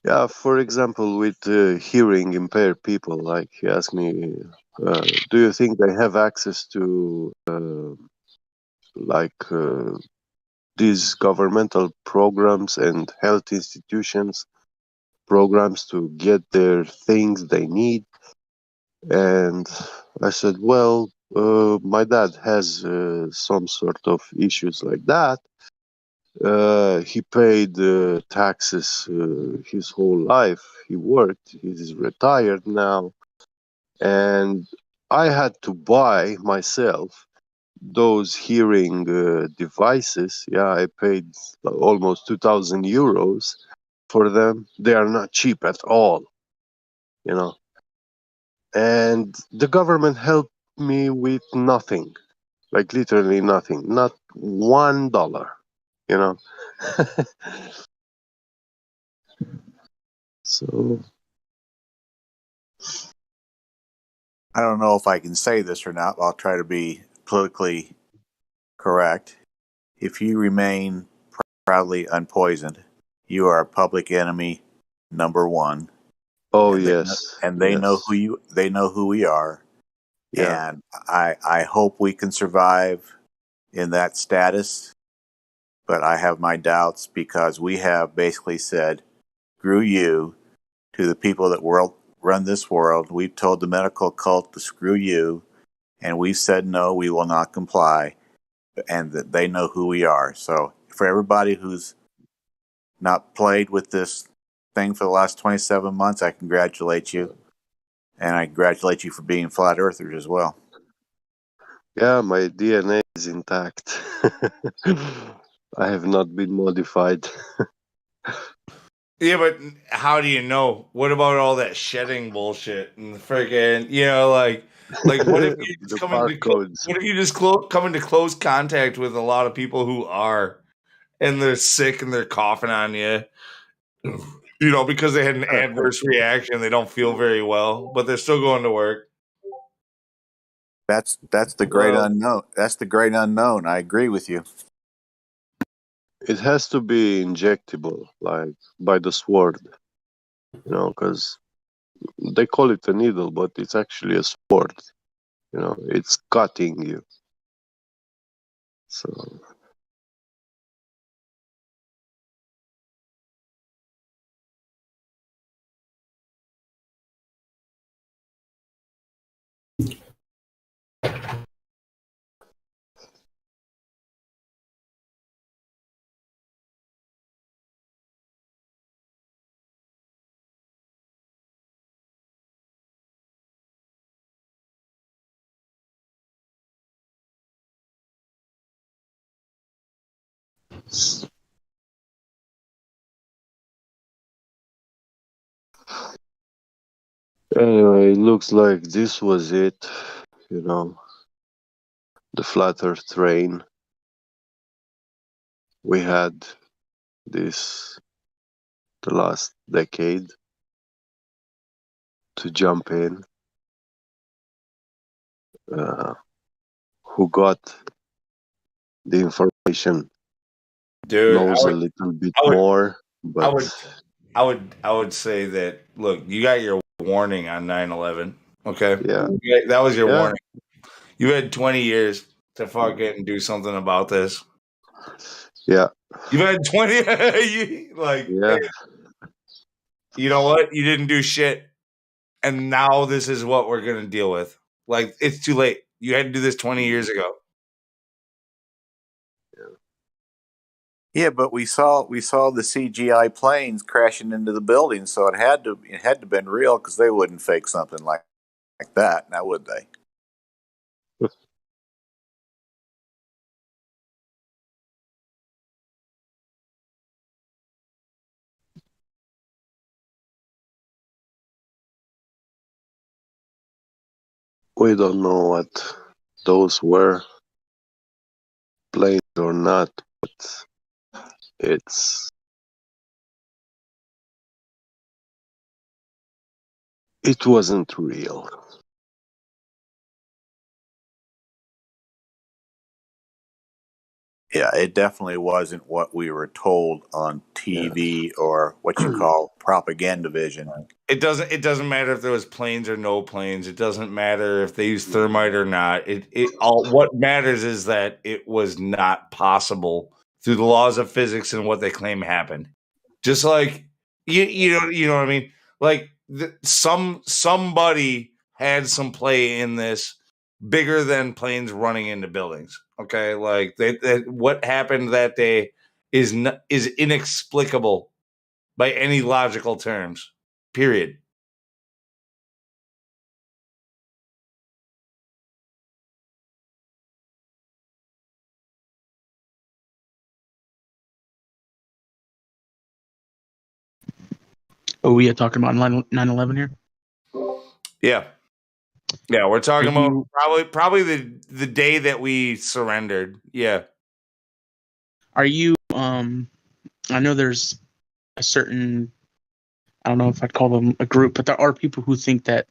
Yeah. For example, with hearing impaired people, like he asked me, do you think they have access to like these governmental programs and health institutions programs to get their things they need? And I said, well, my dad has some sort of issues like that. He paid taxes his whole life. He worked. He's retired now. And I had to buy myself those hearing devices. Yeah, I paid almost 2,000 euros for them. They are not cheap at all, you know. And the government helped me with nothing, like literally nothing, not $1, you know. So I don't know if I can say this or not. I'll try to be politically correct. If you remain proudly unpoisoned, you are public enemy number one. oh And yes, they know yes, they know who we are. yeah. And I hope we can survive in that status, but I have my doubts because we have basically said, screw you to the people that run this world. We've told the medical cult to screw you, and we've said no, we will not comply, and that they know who we are. So for everybody who's not played with this thing for the last 27 months, I congratulate you, and I congratulate you for being flat earthers as well. Yeah, my DNA is intact. I have not been modified. yeah, but how do you know? What about all that shedding bullshit and the freaking, like what if you just The come into barcodes. what if you just come into close contact with a lot of people who are, and they're sick and they're coughing on you, you know, because they had an adverse reaction, they don't feel very well, but they're still going to work. That's the great Well, unknown. That's the great unknown. I agree with you. it has to be injectable, like by the sword, you know, because they call it a needle, but it's actually a sword. You know, it's cutting you. So anyway, it looks like this was it. You know, the flat Earth train. We had this the last decade to jump in. Who got the information Dude, knows a little bit I would more, I but would I would say that look, you got your warning on 9/11. Okay, Yeah. that was your Yeah. warning. You had 20 years to fucking do something about this. Yeah. You've had 20. Yeah. You know what? You didn't do shit, and now this is what we're gonna deal with. Like, it's too late. You had to do this 20 years ago. Yeah, but we saw the CGI planes crashing into the building, so it had to been real because they wouldn't fake something like that, now would they? We don't know what those were, planes or not, but it wasn't real. Yeah, it definitely wasn't what we were told on TV or what you call propaganda vision. It doesn't matter if there was planes or no planes. It doesn't matter if they used thermite or not. What matters is that it was not possible through the laws of physics and what they claim happened. Just like you know what I mean. Like somebody had some play in this bigger than planes running into buildings. Okay, like what happened that day is inexplicable by any logical terms. Period. Oh, we are talking about 9/11 here. Yeah. Yeah, we're talking about probably the day that we surrendered. Yeah. Are you I know there's a certain, I don't know if I'd call them a group, but there are people who think that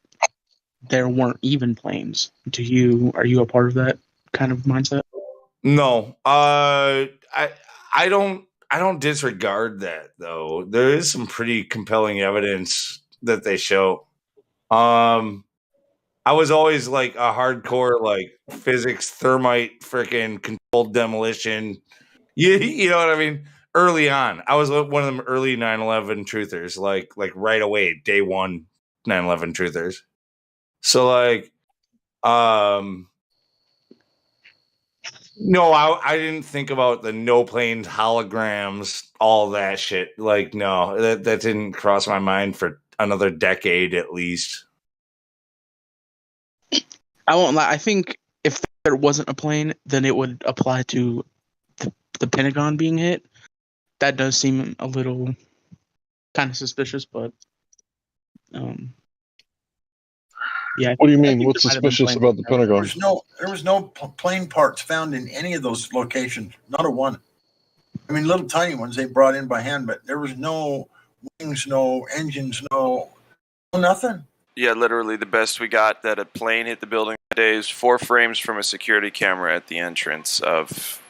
there weren't even planes. Are you a part of that kind of mindset? No. I don't disregard that though. There is some pretty compelling evidence that they show. I was always like a hardcore like physics, thermite, freaking controlled demolition. You know what I mean? Early on, I was one of them early 9/11 truthers, like right away, day one 9/11 truthers. So like, no, I didn't think about the no planes, holograms, all that shit. Like, no, that didn't cross my mind for another decade at least. I won't lie. I think if there wasn't a plane, then it would apply to the Pentagon being hit. That does seem a little kind of suspicious, but yeah. What do you mean? What's suspicious about the Pentagon? There was no plane parts found in any of those locations. Not a one. I mean, little tiny ones they brought in by hand, but there was no wings, no engines, no nothing. Yeah, literally the best we got that a plane hit the building today is 4 frames from a security camera at the entrance of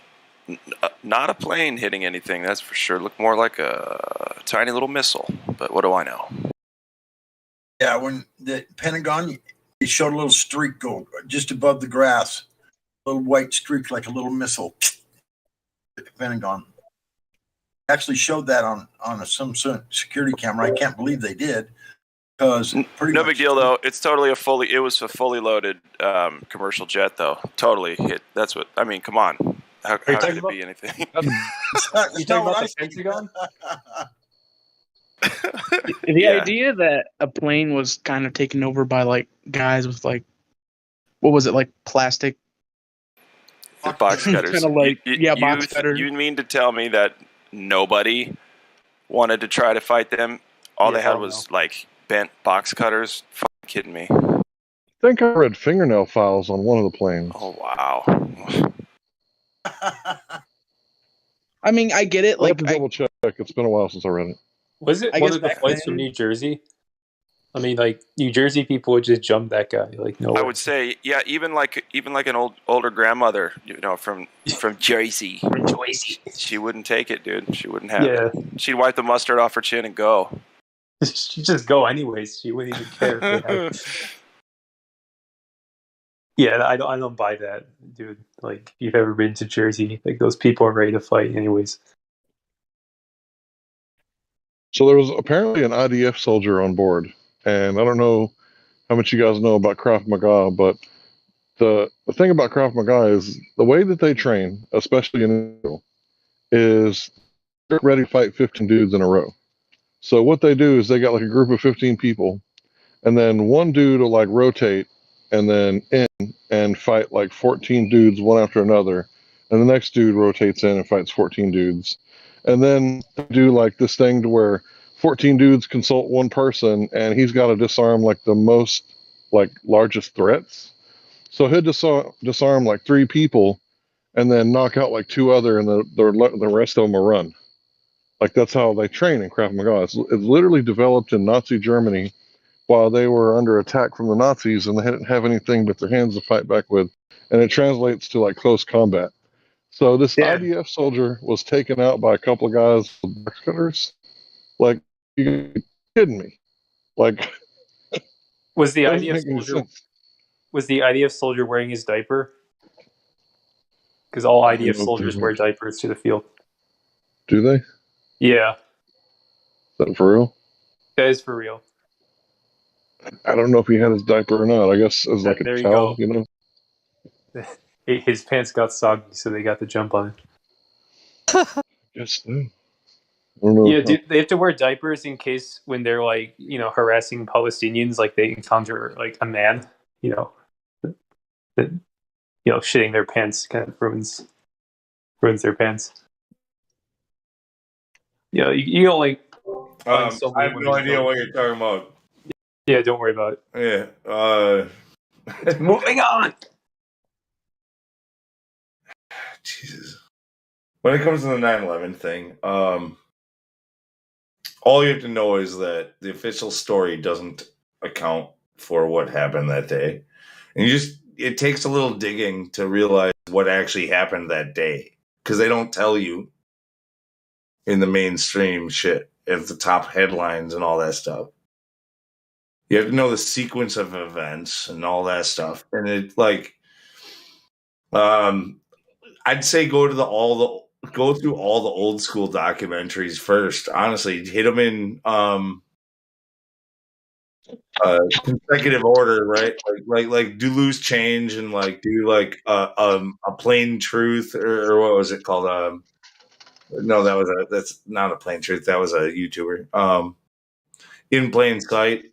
not a plane hitting anything, that's for sure. Looked more like a tiny little missile, but what do I know? Yeah, when the Pentagon, it showed a little streak go just above the grass, a little white streak like a little missile. The Pentagon actually showed that on some security camera. I can't believe they did. No big deal though. It was a fully loaded commercial jet though. Totally hit. That's what I mean. Come on, how could it be anything? You talking about the Pentagon? The idea that a plane was kind of taken over by like guys with like, what was it, like plastic box cutters. Kind of like box cutters. You mean to tell me that nobody wanted to try to fight them? All they had was like bent box cutters. Fucking kidding me? I think I read fingernail files on one of the planes. Oh wow! I mean, I get it. I'll have to double check. It's been a while since I read it. Was it one of the flights from New Jersey? I mean, like New Jersey people would just jump that guy. Like no I way. would say, yeah, even like an older grandmother, from Jersey, she wouldn't take it, dude. She wouldn't have Yeah. it. She'd wipe the mustard off her chin and go. She'd just go anyways. She wouldn't even care if they had. Yeah, I don't buy that, dude. Like, if you've ever been to Jersey, like those people are ready to fight anyways. So there was apparently an IDF soldier on board, and I don't know how much you guys know about Krav Maga, but the thing about Krav Maga is the way that they train, especially in Israel, is they're ready to fight 15 dudes in a row. So what they do is they got like a group of 15 people, and then one dude will like rotate and then in and fight like 14 dudes one after another, and the next dude rotates in and fights 14 dudes, and then they do like this thing to where 14 dudes consult one person, and he's got to disarm like the most like largest threats. So he'll disarm like 3 people, and then knock out like 2 other, and the rest of them will run. Like that's how they train in Krav Maga. It's literally developed in Nazi Germany while they were under attack from the Nazis, and they didn't have anything but their hands to fight back with, and it translates to like close combat. So this IDF soldier was taken out by a couple of guys with box cutters. Like, you kidding me? Like, Was the doesn't IDF make any soldier sense. wearing his diaper? Because all I don't IDF know if soldiers there's wear diapers to the field. Do they? Is Yeah, that for real? that is for real. I don't know if he had his diaper or not. I guess as like a There you towel, go. you know. His pants got soggy, so they got the jump on it. Yes. I don't know. Yeah, dude, they have to wear diapers in case when they're like, harassing Palestinians, like they encounter like a man, that shitting their pants kind of ruins their pants. Yeah, you don't like find so I many have no women. idea what you're talking about. Yeah, don't worry about it. Yeah. Moving on. Jesus. When it comes to the 9/11 thing, all you have to know is that the official story doesn't account for what happened that day. And it takes a little digging to realize what actually happened that day. Because they don't tell you in the mainstream shit at the top headlines and all that stuff. You have to know the sequence of events and all that stuff. And it I'd say go through all the old school documentaries first. Honestly, hit them in consecutive order, right? Like do Loose Change and like do like a Plain Truth or what was it called? No, that's not a Plain Truth. That was a YouTuber. In Plain Sight.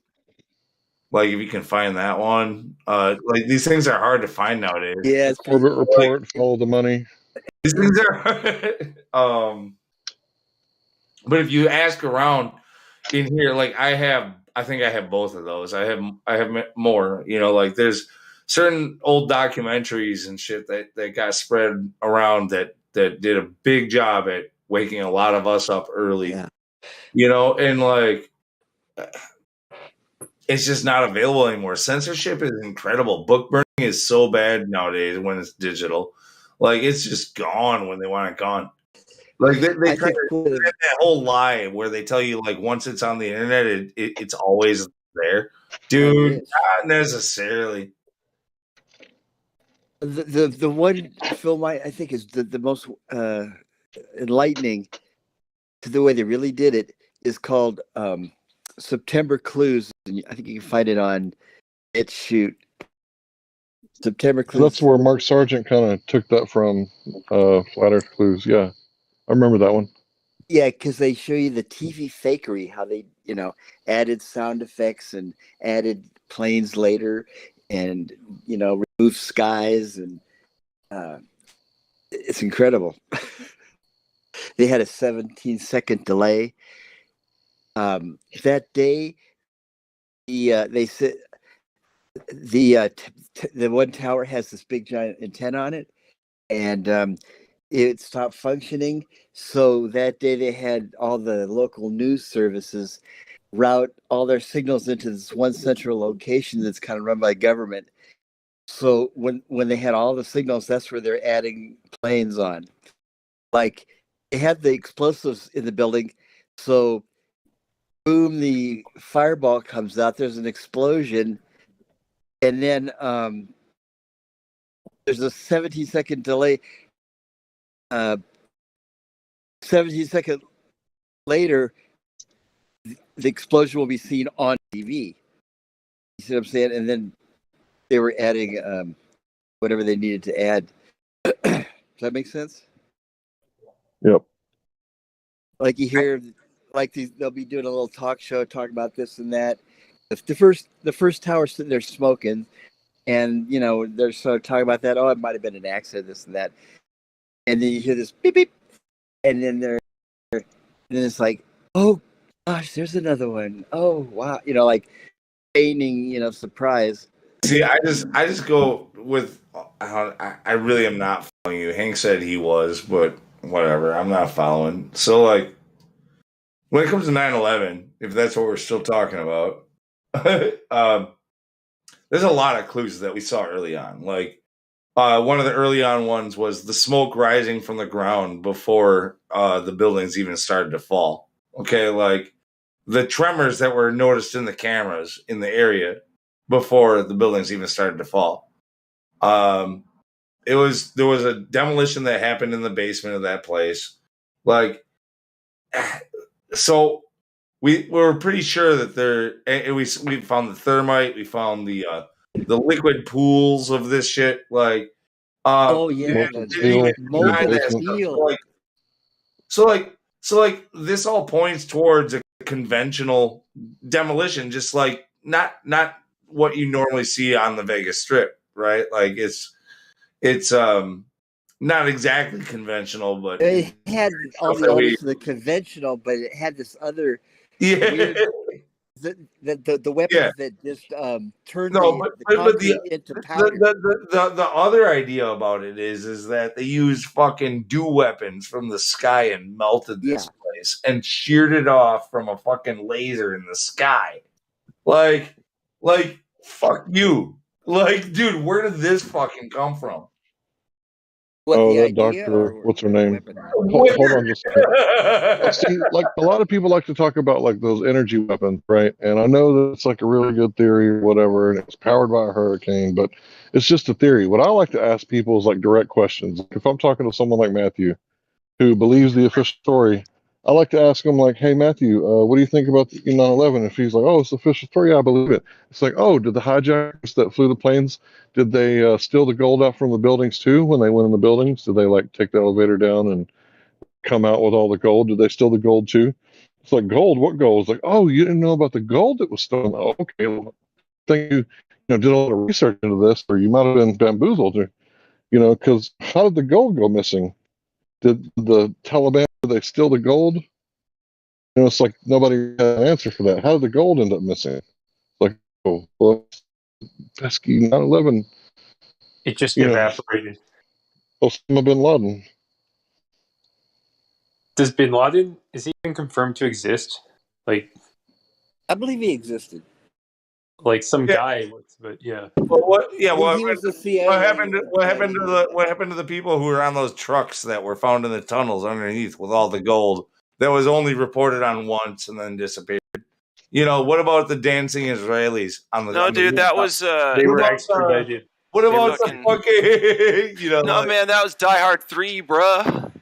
Like if you can find that one, like these things are hard to find nowadays. Yeah, it's Corbett pretty Report, Follow the Money. These things are, but if you ask around in here, like I think I have both of those. I have more. Like there's certain old documentaries and shit that got spread around that did a big job at waking a lot of us up early. Yeah. And like it's just not available anymore. Censorship is incredible. Book burning is so bad nowadays when it's digital. Like it's just gone when they want it gone. Like they try to that whole lie where they tell you like once it's on the internet, it's always there, dude. Not necessarily. The one film I think is the most enlightening to the way they really did it is called September Clues. And I think you can find it on BitChute. September Clues. That's where Mark Sargent kind of took that from. Flat Earth Clues. Yeah, I remember that one. Yeah, because they show you the TV fakery, how they, added sound effects and added planes later and, removed skies. And it's incredible. They had a 17-second delay. That day, they said the one tower has this big giant antenna on it, and it stopped functioning. So that day they had all the local news services route all their signals into this one central location that's kind of run by government. So when they had all the signals, that's where they're adding planes on. Like they had the explosives in the building, so boom, the fireball comes out. There's an explosion, and then there's a 17-second delay. 17 seconds later, the explosion will be seen on TV. You see what I'm saying? And then they were adding whatever they needed to add. Does that make sense? Yep. Like you hear, like they'll be doing a little talk show talking about this and that. The first tower sitting there smoking, and they're sort of talking about that. Oh, it might have been an accident, this and that. And then you hear this beep beep, and then it's like, oh gosh, there's another one. Oh wow, like feigning, surprise. See, I just go with. I really am not following you. Hank said he was, but whatever. I'm not following. So like, when it comes to 9/11, if that's what we're still talking about, there's a lot of clues that we saw early on. Like, one of the early on ones was the smoke rising from the ground before the buildings even started to fall. Okay, like the tremors that were noticed in the cameras in the area before the buildings even started to fall. There was a demolition that happened in the basement of that place. Like, so we were pretty sure that we found the thermite, we found the liquid pools of this shit. Like, oh yeah, molten steel. So this all points towards a conventional demolition, just like not what you normally see on the Vegas Strip, right? Like it's not exactly conventional, but it had all the elements of the conventional, but it had this other weird. The weapons that just turned the concrete into powder. The other idea about it is that they used fucking dew weapons from the sky and melted this place and sheared it off from a fucking laser in the sky. Like fuck you. Like, dude, where did this fucking come from? What, oh, the that idea doctor, or what's her name? Hold on just a second. See, like a lot of people like to talk about like those energy weapons, right? And I know that it's like a really good theory or whatever, and it's powered by a hurricane, but it's just a theory. What I like to ask people is like direct questions. If I'm talking to someone like Matthew, who believes the official story, I like to ask him like, "Hey Matthew, what do you think about 9/11?" If he's like, "Oh, it's the official story," I believe it. It's like, "Oh, did the hijackers that flew the planes, did they steal the gold out from the buildings too? When they went in the buildings, did they like take the elevator down and come out with all the gold? Did they steal the gold too?" It's like, gold? What gold? It's like, "Oh, you didn't know about the gold that was stolen? Oh, okay. Well, I think you did a lot of research into this, or you might have been bamboozled, or because how did the gold go missing? Did the Taliban, did they steal the gold? It's like nobody had an answer for that. How did the gold end up missing? It's like, oh, well, pesky 9/11. It just evaporated. Osama bin Laden. Does bin Laden, is he even confirmed to exist? Like, I believe he existed. Like some guy, but yeah. Well, what? Yeah, he was the CIA. What happened to the people who were on those trucks that were found in the tunnels underneath with all the gold that was only reported on once and then disappeared? What about the dancing Israelis on the? No, dude, that was they were extradited. What about the fucking? No, man, that was Die Hard 3, bruh.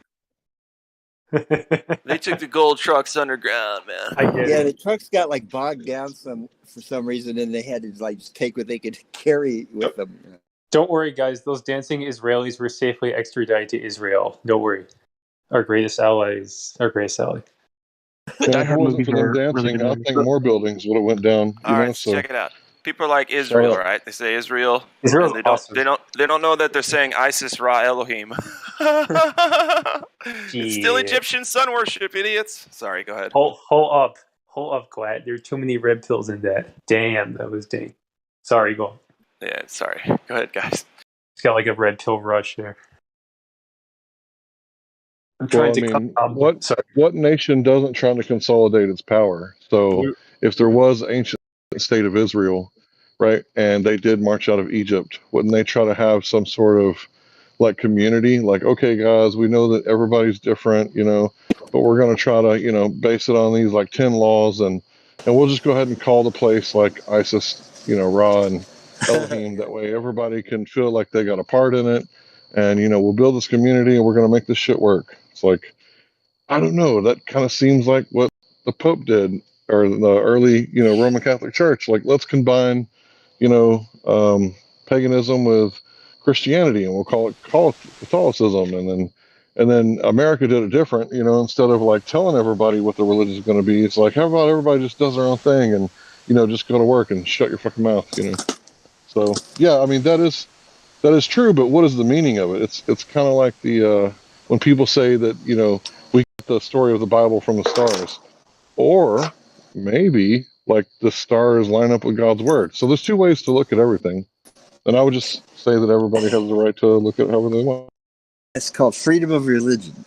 They took the gold trucks underground, man. The trucks got like bogged down for some reason, and they had to like just take what they could carry with them. Don't worry, guys. Those dancing Israelis were safely extradited to Israel. Don't worry. Our greatest ally is our greatest ally. And if it wasn't for them dancing, I think more buildings would have went down. All right, so check it out. People are like Israel, right? They say Israel. Israel's and they don't. awesome. They don't know that they're saying ISIS Ra Elohim. It's still Egyptian sun worship, idiots. Sorry, go ahead. Hold up, Glad. There are too many red pills in that. Damn, that was dang. Sorry, go on. Yeah, sorry. Go ahead, guys. It's got like a red pill rush there. I'm Well, trying what nation doesn't try to consolidate its power? So if there was ancient state of Israel, right, and they did march out of Egypt, wouldn't they try to have some sort of like community? Like, okay, guys, we know that everybody's different, but we're going to try to, base it on these like 10 laws, and we'll just go ahead and call the place like Isis, Ra and Elohim. That way everybody can feel like they got a part in it. And, we'll build this community and we're going to make this shit work. It's like, I don't know. That kind of seems like what the Pope did, or the early, Roman Catholic Church. Like, let's combine, you know, um, paganism with Christianity, and we'll call it Catholicism. And then America did it different. Instead of like telling everybody what the religion is going to be, it's like, how about everybody just does their own thing and just go to work and shut your fucking mouth. So yeah, I mean that is true, but what is the meaning of it? It's kind of like the when people say that we get the story of the Bible from the stars, or maybe like the stars line up with God's word. So there's two ways to look at everything, and I would just say that everybody has the right to look at however they want. It's called freedom of religion,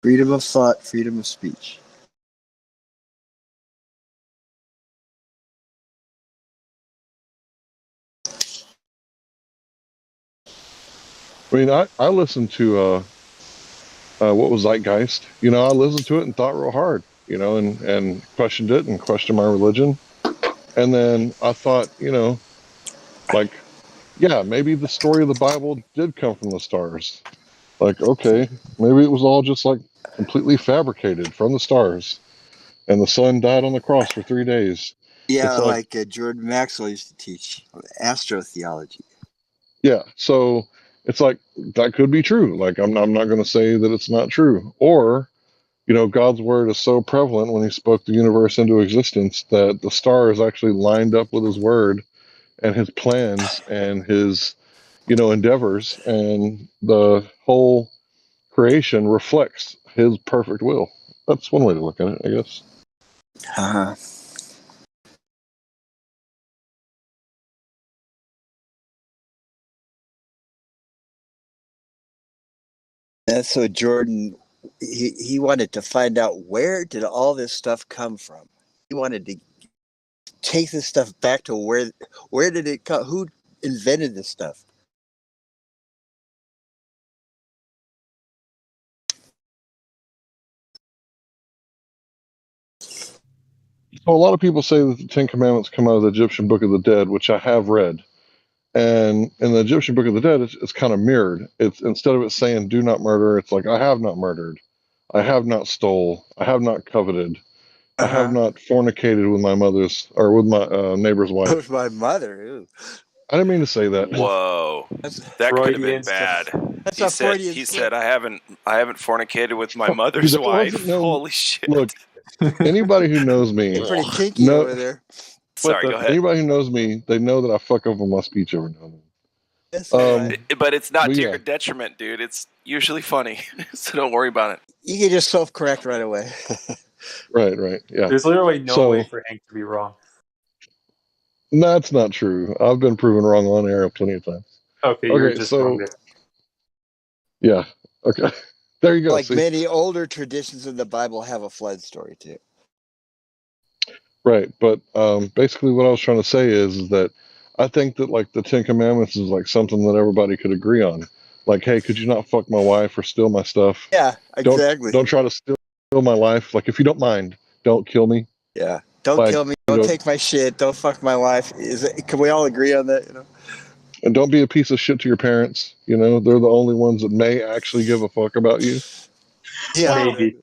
freedom of thought, freedom of speech. I mean, I listened to what was Zeitgeist. I listened to it and thought real hard, and questioned it and questioned my religion. And then I thought, like, yeah, maybe the story of the Bible did come from the stars. Like, okay, maybe it was all just like completely fabricated from the stars, and the sun died on the cross for 3 days. Yeah, It's like, like Jordan Maxwell used to teach astrotheology. yeah, so it's like that could be true. Like, I'm not going to say that it's not true. Or, God's word is so prevalent when he spoke the universe into existence that the stars actually lined up with his word and his plans and his, endeavors, and the whole creation reflects his perfect will. That's one way to look at it, I guess. Uh-huh. And so Jordan, he wanted to find out, where did all this stuff come from? He wanted to take this stuff back to where did it come? Who invented this stuff? So a lot of people say that the Ten Commandments come out of the Egyptian Book of the Dead, which I have read. And in the Egyptian Book of the Dead, it's kind of mirrored. It's, instead of it saying "do not murder," it's like, "I have not murdered, I have not stole, I have not coveted, I have not fornicated with my mother's or with my neighbor's wife." With my mother. Ooh. I didn't mean to say that. Whoa, That's that could have been Freudian bad. stuff. That's He a said, Freudian he slip. said, I haven't fornicated with my Dude, mother's that wife. wasn't no. Holy shit! Look, anybody who knows me, You're pretty kinky over there. Sorry, go ahead. Anybody who knows me, they know that I fuck up on my speech every now and then. That's all right. But it's not but to yeah. your detriment, dude. It's usually funny, so don't worry about it. You can just self-correct right away. Right, yeah. There's literally no So, way for Hank to be wrong. that's not true. I've been proven wrong on air plenty of times. Okay, you're just wrong there. Yeah. Okay. There you go. Like see? many older traditions in the Bible have a flood story too. Right, but basically what I was trying to say is that I think that like the Ten Commandments is like something that everybody could agree on. Like, hey, could you not fuck my wife or steal my stuff? Yeah, exactly. Don't try to steal my life. Like, if you don't mind, don't kill me. Yeah. Don't Like, kill me. Don't take my shit. Don't fuck my wife. Can we all agree on that? And don't be a piece of shit to your parents. They're the only ones that may actually give a fuck about you. Yeah. Well, Maybe.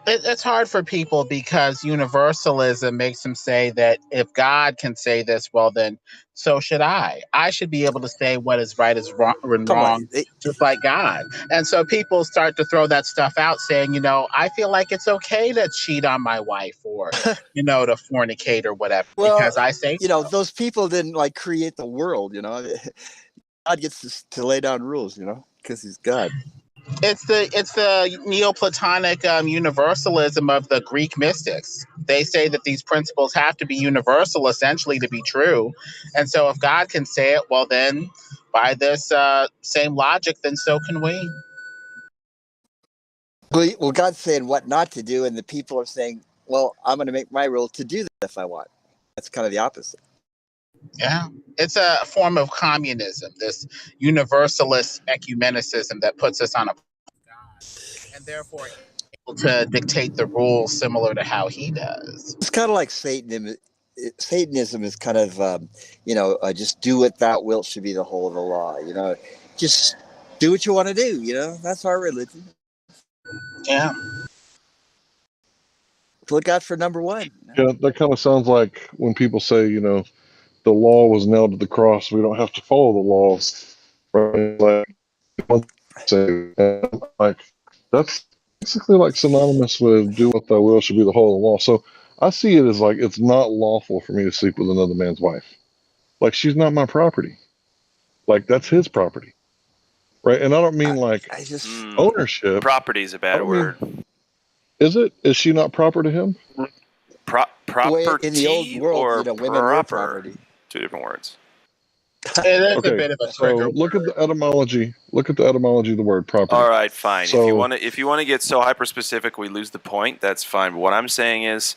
it's hard for people because universalism makes them say that if God can say this, well, then so should I. I should be able to say what is right is wrong and Come on. wrong, just like God. And so people start to throw that stuff out saying, I feel like it's okay to cheat on my wife or, to fornicate or whatever, Well, because I say those people didn't like create the world, God gets to lay down rules, because he's God. It's the Neoplatonic universalism of the Greek mystics. They say that these principles have to be universal, essentially, to be true. And so, if God can say it, well, then by this same logic, then so can we. Well, God's saying what not to do, and the people are saying well, I'm going to make my rule to do that if I want. That's kind of the opposite. Yeah, it's a form of communism, this universalist ecumenicism that puts us on a and therefore able to dictate the rules similar to how he does. It's kind of like Satanism. Satanism is kind of, just do what thou wilt should be the whole of the law. Just do what you want to do. That's our religion. Yeah. Look out for number one. Yeah, that kind of sounds like when people say, the law was nailed to the cross. We don't have to follow the laws. Right? Like that's basically like synonymous with do what thou will should be the whole of the law. So I see it as like it's not lawful for me to sleep with another man's wife. Like she's not my property. Like that's his property. Right? And I don't mean like ownership. Property is a bad word. Is it? Is she not proper to him? Property in the old world, or women were proper? property. Two different words. It is Okay, a bit of a so trigger look word. at the etymology. Look at the etymology of the word property. All right, fine. So, if you want to get so hyper specific, we lose the point. That's fine. But what I'm saying is,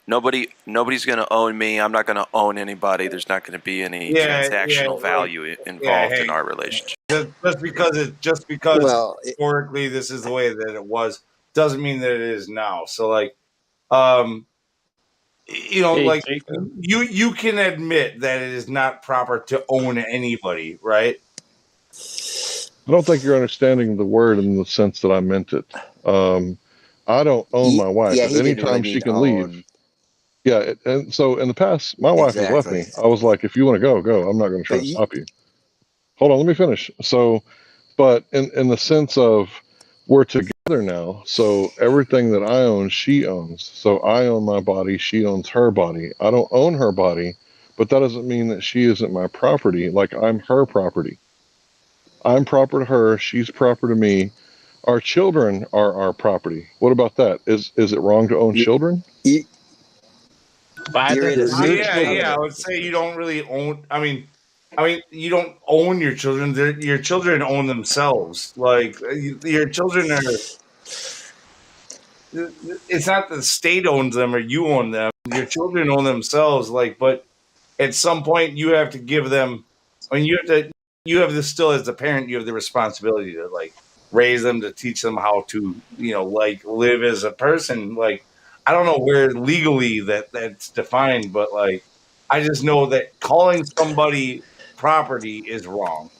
nobody's going to own me. I'm not going to own anybody. There's not going to be any transactional value involved in our relationship. Just because historically this is the way that it was doesn't mean that it is now. So like, like you can admit that it is not proper to own anybody, right? I don't think you're understanding the word in the sense that I meant it. I don't own my wife. At any time she can leave. Yeah, and so in the past, my wife has left me. I was like, if you want to go, go. I'm not going to try to stop you. Hold on, let me finish. So, but in the sense of we're together now, so everything that I own, she owns. So I own my body, she owns her body. I don't own her body, but that doesn't mean that she isn't my property. Like I'm her property. I'm proper to her, she's proper to me. Our children are our property. What about that? Is it wrong to own children? By I would say you don't really own. I mean, you don't own your children. Your children own themselves. Like your children are. It's not the state owns them or you own them. Your children own themselves. Like, but at some point you have to give them. I mean, you have to. You have this still as a parent. You have the responsibility to like raise them, to teach them how to, like live as a person. Like, I don't know where legally that's defined, but like, I just know that calling somebody property is wrong.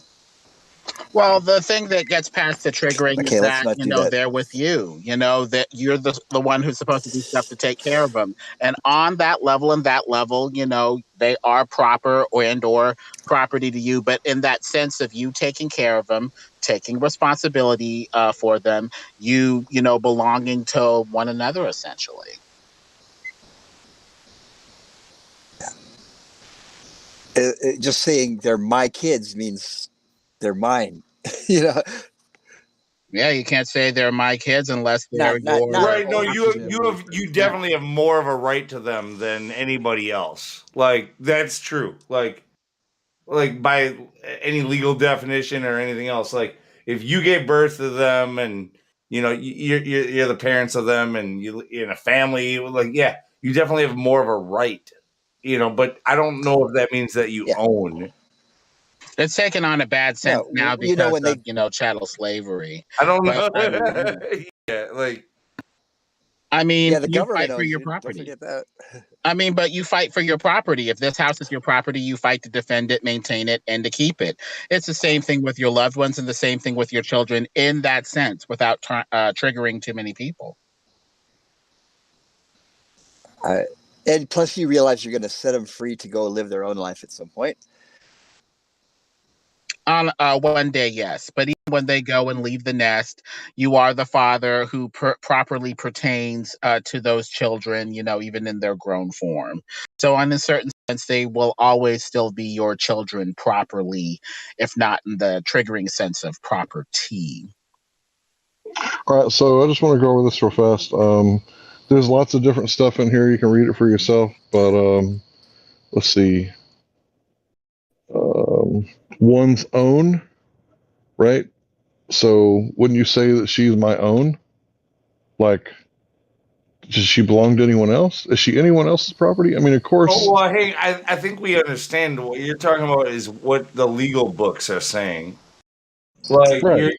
Well, the thing that gets past the triggering is let's that, not do that. they're with you, that you're the one who's supposed to do stuff to take care of them. And on that level they are proper or property to you. But in that sense of you taking care of them, taking responsibility for them, belonging to one another, essentially. Just saying they're my kids means they're mine. Yeah, you can't say they're my kids unless they're yours. Right? No, you definitely have more of a right to them than anybody else. Like that's true. Like by any legal definition or anything else. Like if you gave birth to them and you're the parents of them and you in a family, like you definitely have more of a right. But I don't know if that means that you own. It's taken on a bad sense now because of chattel slavery. I don't know. The you government fight for owns your it. property. Don't forget that. But you fight for your property. If this house is your property, you fight to defend it, maintain it, and to keep it. It's the same thing with your loved ones and the same thing with your children in that sense, without triggering too many people. And plus, you realize you're going to set them free to go live their own life at some point. On one day, yes. But even when they go and leave the nest, you are the father who properly pertains to those children, even in their grown form. So in a certain sense, they will always still be your children properly, if not in the triggering sense of property. All right, so I just want to go over this real fast. There's lots of different stuff in here. You can read it for yourself, but let's see. One's own, right? So wouldn't you say that she's my own? Like, Does she belong to anyone else? Is she anyone else's property? I mean, of course. Oh, well, hey, I think we understand what you're talking about is what the legal books are saying. Like, right.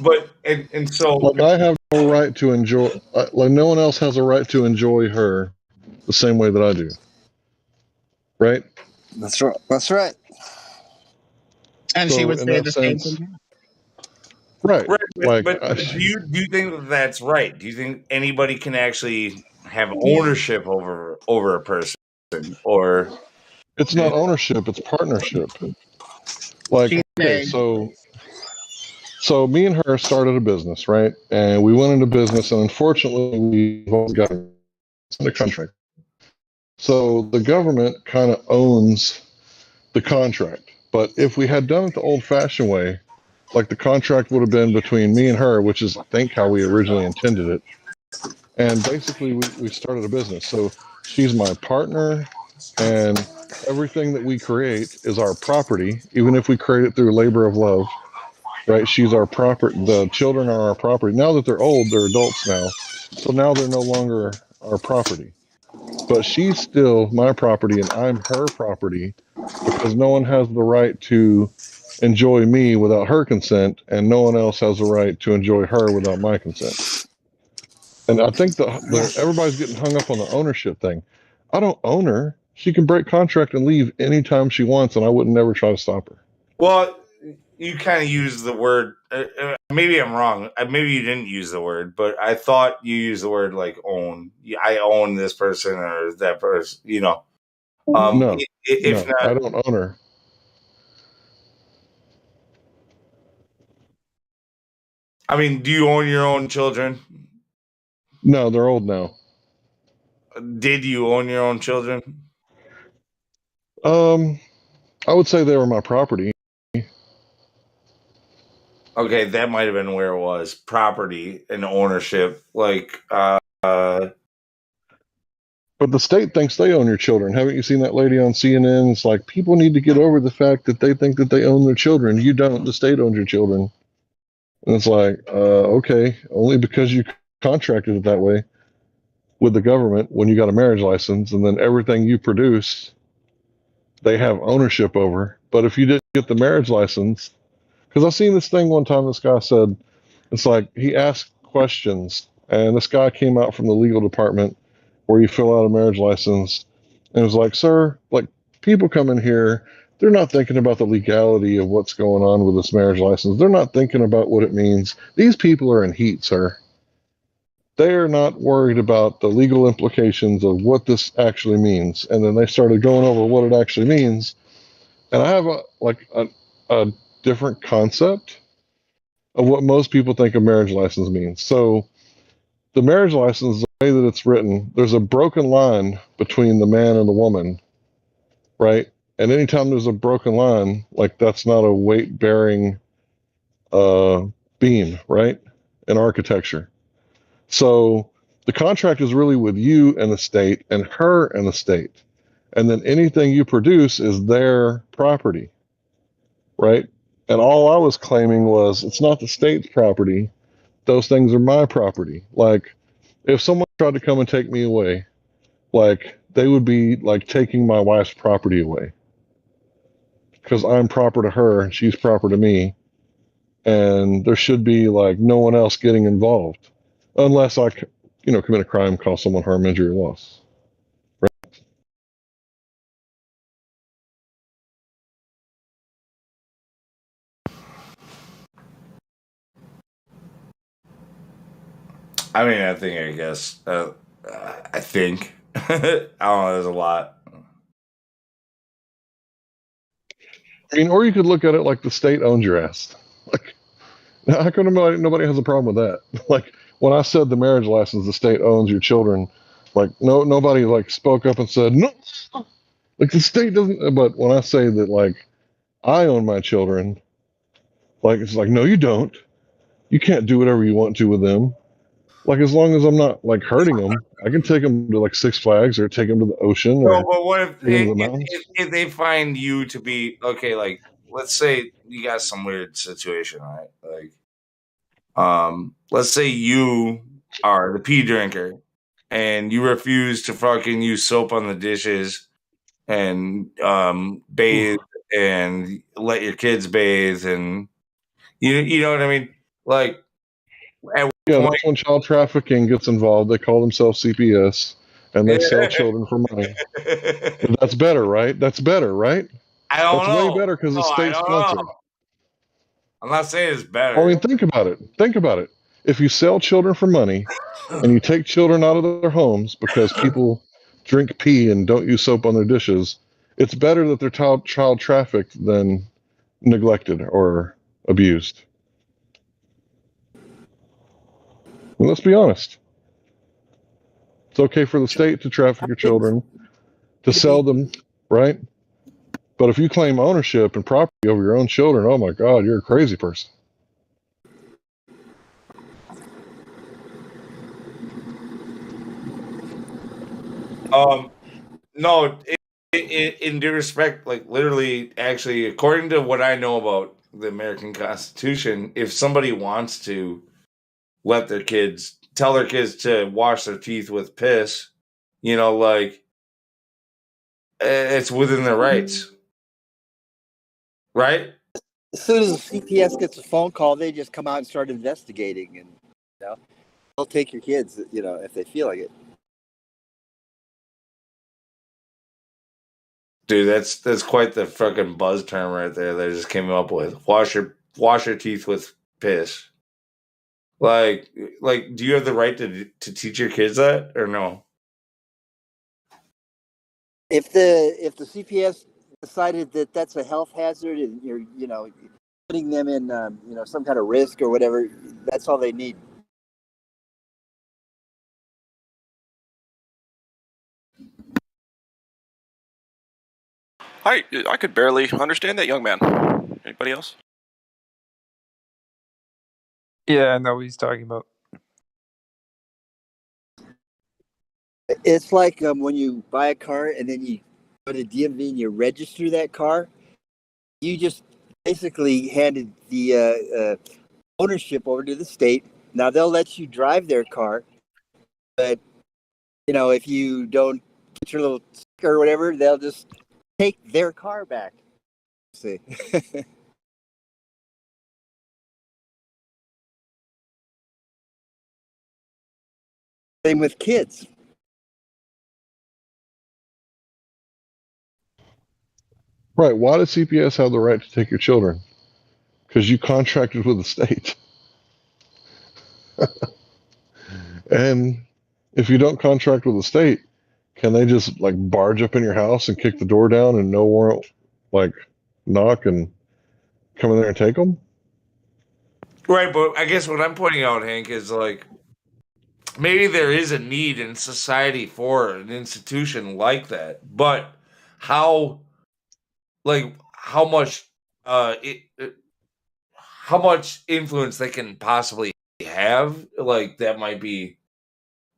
But and so like I have no right to enjoy. Like no one else has a right to enjoy her the same way that I do. Right. That's right. That's right. And so she would in say that the same sense, thing. right? But do you think that that's right? Do you think anybody can actually have ownership over a person, or it's not ownership; it's partnership. Like, okay, so me and her started a business, right? And we went into business, and unfortunately, we've always got a contract. So the government kind of owns the contract. But if we had done it the old-fashioned way, like the contract would have been between me and her, which is I think how we originally intended it. And basically, we started a business. So she's my partner, and everything that we create is our property, even if we create it through labor of love, right? She's our property. The children are our property. Now that they're old, they're adults now. So now they're no longer our property. But she's still my property, and I'm her property because no one has the right to enjoy me without her consent, and no one else has the right to enjoy her without my consent. And I think the everybody's getting hung up on the ownership thing. I don't own her. She can break contract and leave anytime she wants, and I would never try to stop her. well, you kind of use the word. Maybe I'm wrong. Maybe you didn't use the word, but I thought you used the word like own. I own this person or that person. You know, No, if no, not, I don't own her. I mean, do you own your own children? No, they're old now. Did you own your own children? I would say they were my property. Okay, that might have been where it was. Property and ownership. Like, But the state thinks they own your children. Haven't you seen that lady on CNN? It's like people need to get over the fact that they think that they own their children. You don't. The state owns your children. And it's like, okay, only because you contracted it that way with the government when you got a marriage license, and then everything you produce, they have ownership over. But if you didn't get the marriage license, because I seen this thing one time, this guy said, it's like he asked questions, and this guy came out from the legal department where you fill out a marriage license, and it was like, sir, like people come in here, they're not thinking about the legality of what's going on with this marriage license. They're not thinking about what it means. These people are in heat, sir. They are not worried about the legal implications of what this actually means. And then they started going over what it actually means. And I have a different concept of what most people think a marriage license means. So the marriage license, the way that it's written, there's a broken line between the man and the woman, right? And anytime there's a broken line, like that's not a weight bearing beam, right? In architecture. So the contract is really with you and the state and her and the state. And then anything you produce is their property, right? And all I was claiming was it's not the state's property. Those things are my property. Like if someone tried to come and take me away, like they would be like taking my wife's property away because I'm proper to her and she's proper to me. And there should be like no one else getting involved unless I, commit a crime, cause someone harm, injury, or loss. I mean, I guess. I think. I don't know. There's a lot. I mean, or you could look at it like the state owns your ass. Like, how come nobody has a problem with that? Like, when I said the marriage license, the state owns your children. Like, nobody like spoke up and said no. Like the state doesn't. But when I say that, like, I own my children, like it's like no, you don't. You can't do whatever you want to with them. Like as long as I'm not like hurting them, I can take them to like Six Flags or take them to the ocean No, or but what if take them to the mountains. if they find you to be okay? Like, let's say you got some weird situation, right? Like, let's say you are the pee drinker, and you refuse to fucking use soap on the dishes and bathe and let your kids bathe, and you know what I mean? Like, at what Yeah, point? that's when child trafficking gets involved. They call themselves CPS, and they sell children for money. And that's better, right? That's better, right? I don't That's know. way better because No, it's I state don't sponsored. know. I'm not saying it's Well, I better. mean, think about it. Think about it. If you sell children for money and you take children out of their homes because people drink pee and don't use soap on their dishes, it's better that they're child trafficked than neglected or abused. And let's be honest. It's okay for the state to traffic your children, to sell them, right? But if you claim ownership and property over your own children, oh my God, you're a crazy person. No, in due respect, like literally, actually, according to what I know about the American Constitution, if somebody wants to let their kids tell their kids to wash their teeth with piss, like it's within their rights, right? As soon as the CPS gets a phone call, they just come out and start investigating, and they'll take your kids, if they feel like it. Dude, that's quite the fucking buzz term right there. They just came up with wash your teeth with piss. Like, do you have the right to teach your kids that or no? If the CPS decided that that's a health hazard and you're putting them in some kind of risk or whatever, that's all they need. I could barely understand that young man. Anybody else? Yeah, I know what he's talking about. It's like when you buy a car and then you go to DMV and you register that car. You just basically handed the ownership over to the state. Now they'll let you drive their car, but if you don't get your little sticker or whatever, they'll just take their car back. See. Same with kids. Right. Why does CPS have the right to take your children? Because you contracted with the state. And if you don't contract with the state, can they just like barge up in your house and kick the door down and no warrant, like knock and come in there and take them? Right, but I guess what I'm pointing out, Hank, is like maybe there is a need in society for an institution like that, but how much how much influence they can possibly have, like that might be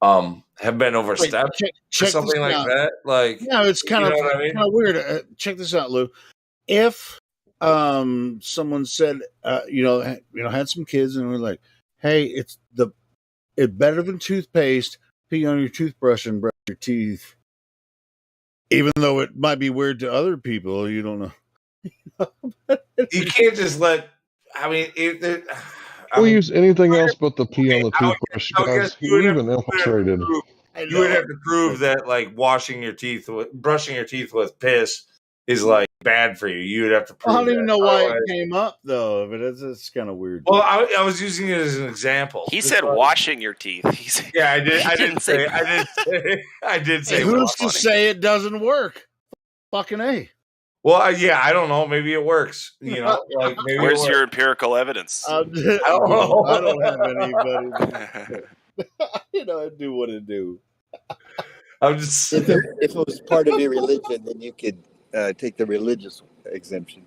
have been overstepped or check something like out. that. Like, it's kind of what I mean? kind of weird. Check this out, Lou. If someone said had some kids and we're like, hey, it's better than toothpaste, pee on your toothbrush and brush your teeth, even though it might be weird to other people, you don't know. You can't just let. I mean, We'll use anything else but the pee on the toothbrush, guys. We're even infiltrated. You would have to prove that like brushing your teeth with piss is like bad for you. You would have to prove. I don't even that. know why it came up though, but it's kind of weird. Well, I was using it as an example. He said washing your teeth. Yeah, I did. I didn't say. I did say. Who's to say it doesn't work? Fucking A. Well, yeah, I don't know. Maybe it works. Maybe Where's your empirical evidence? I don't have anybody. I do what I do. I'm just. If it was part of your religion, then you could take the religious exemption.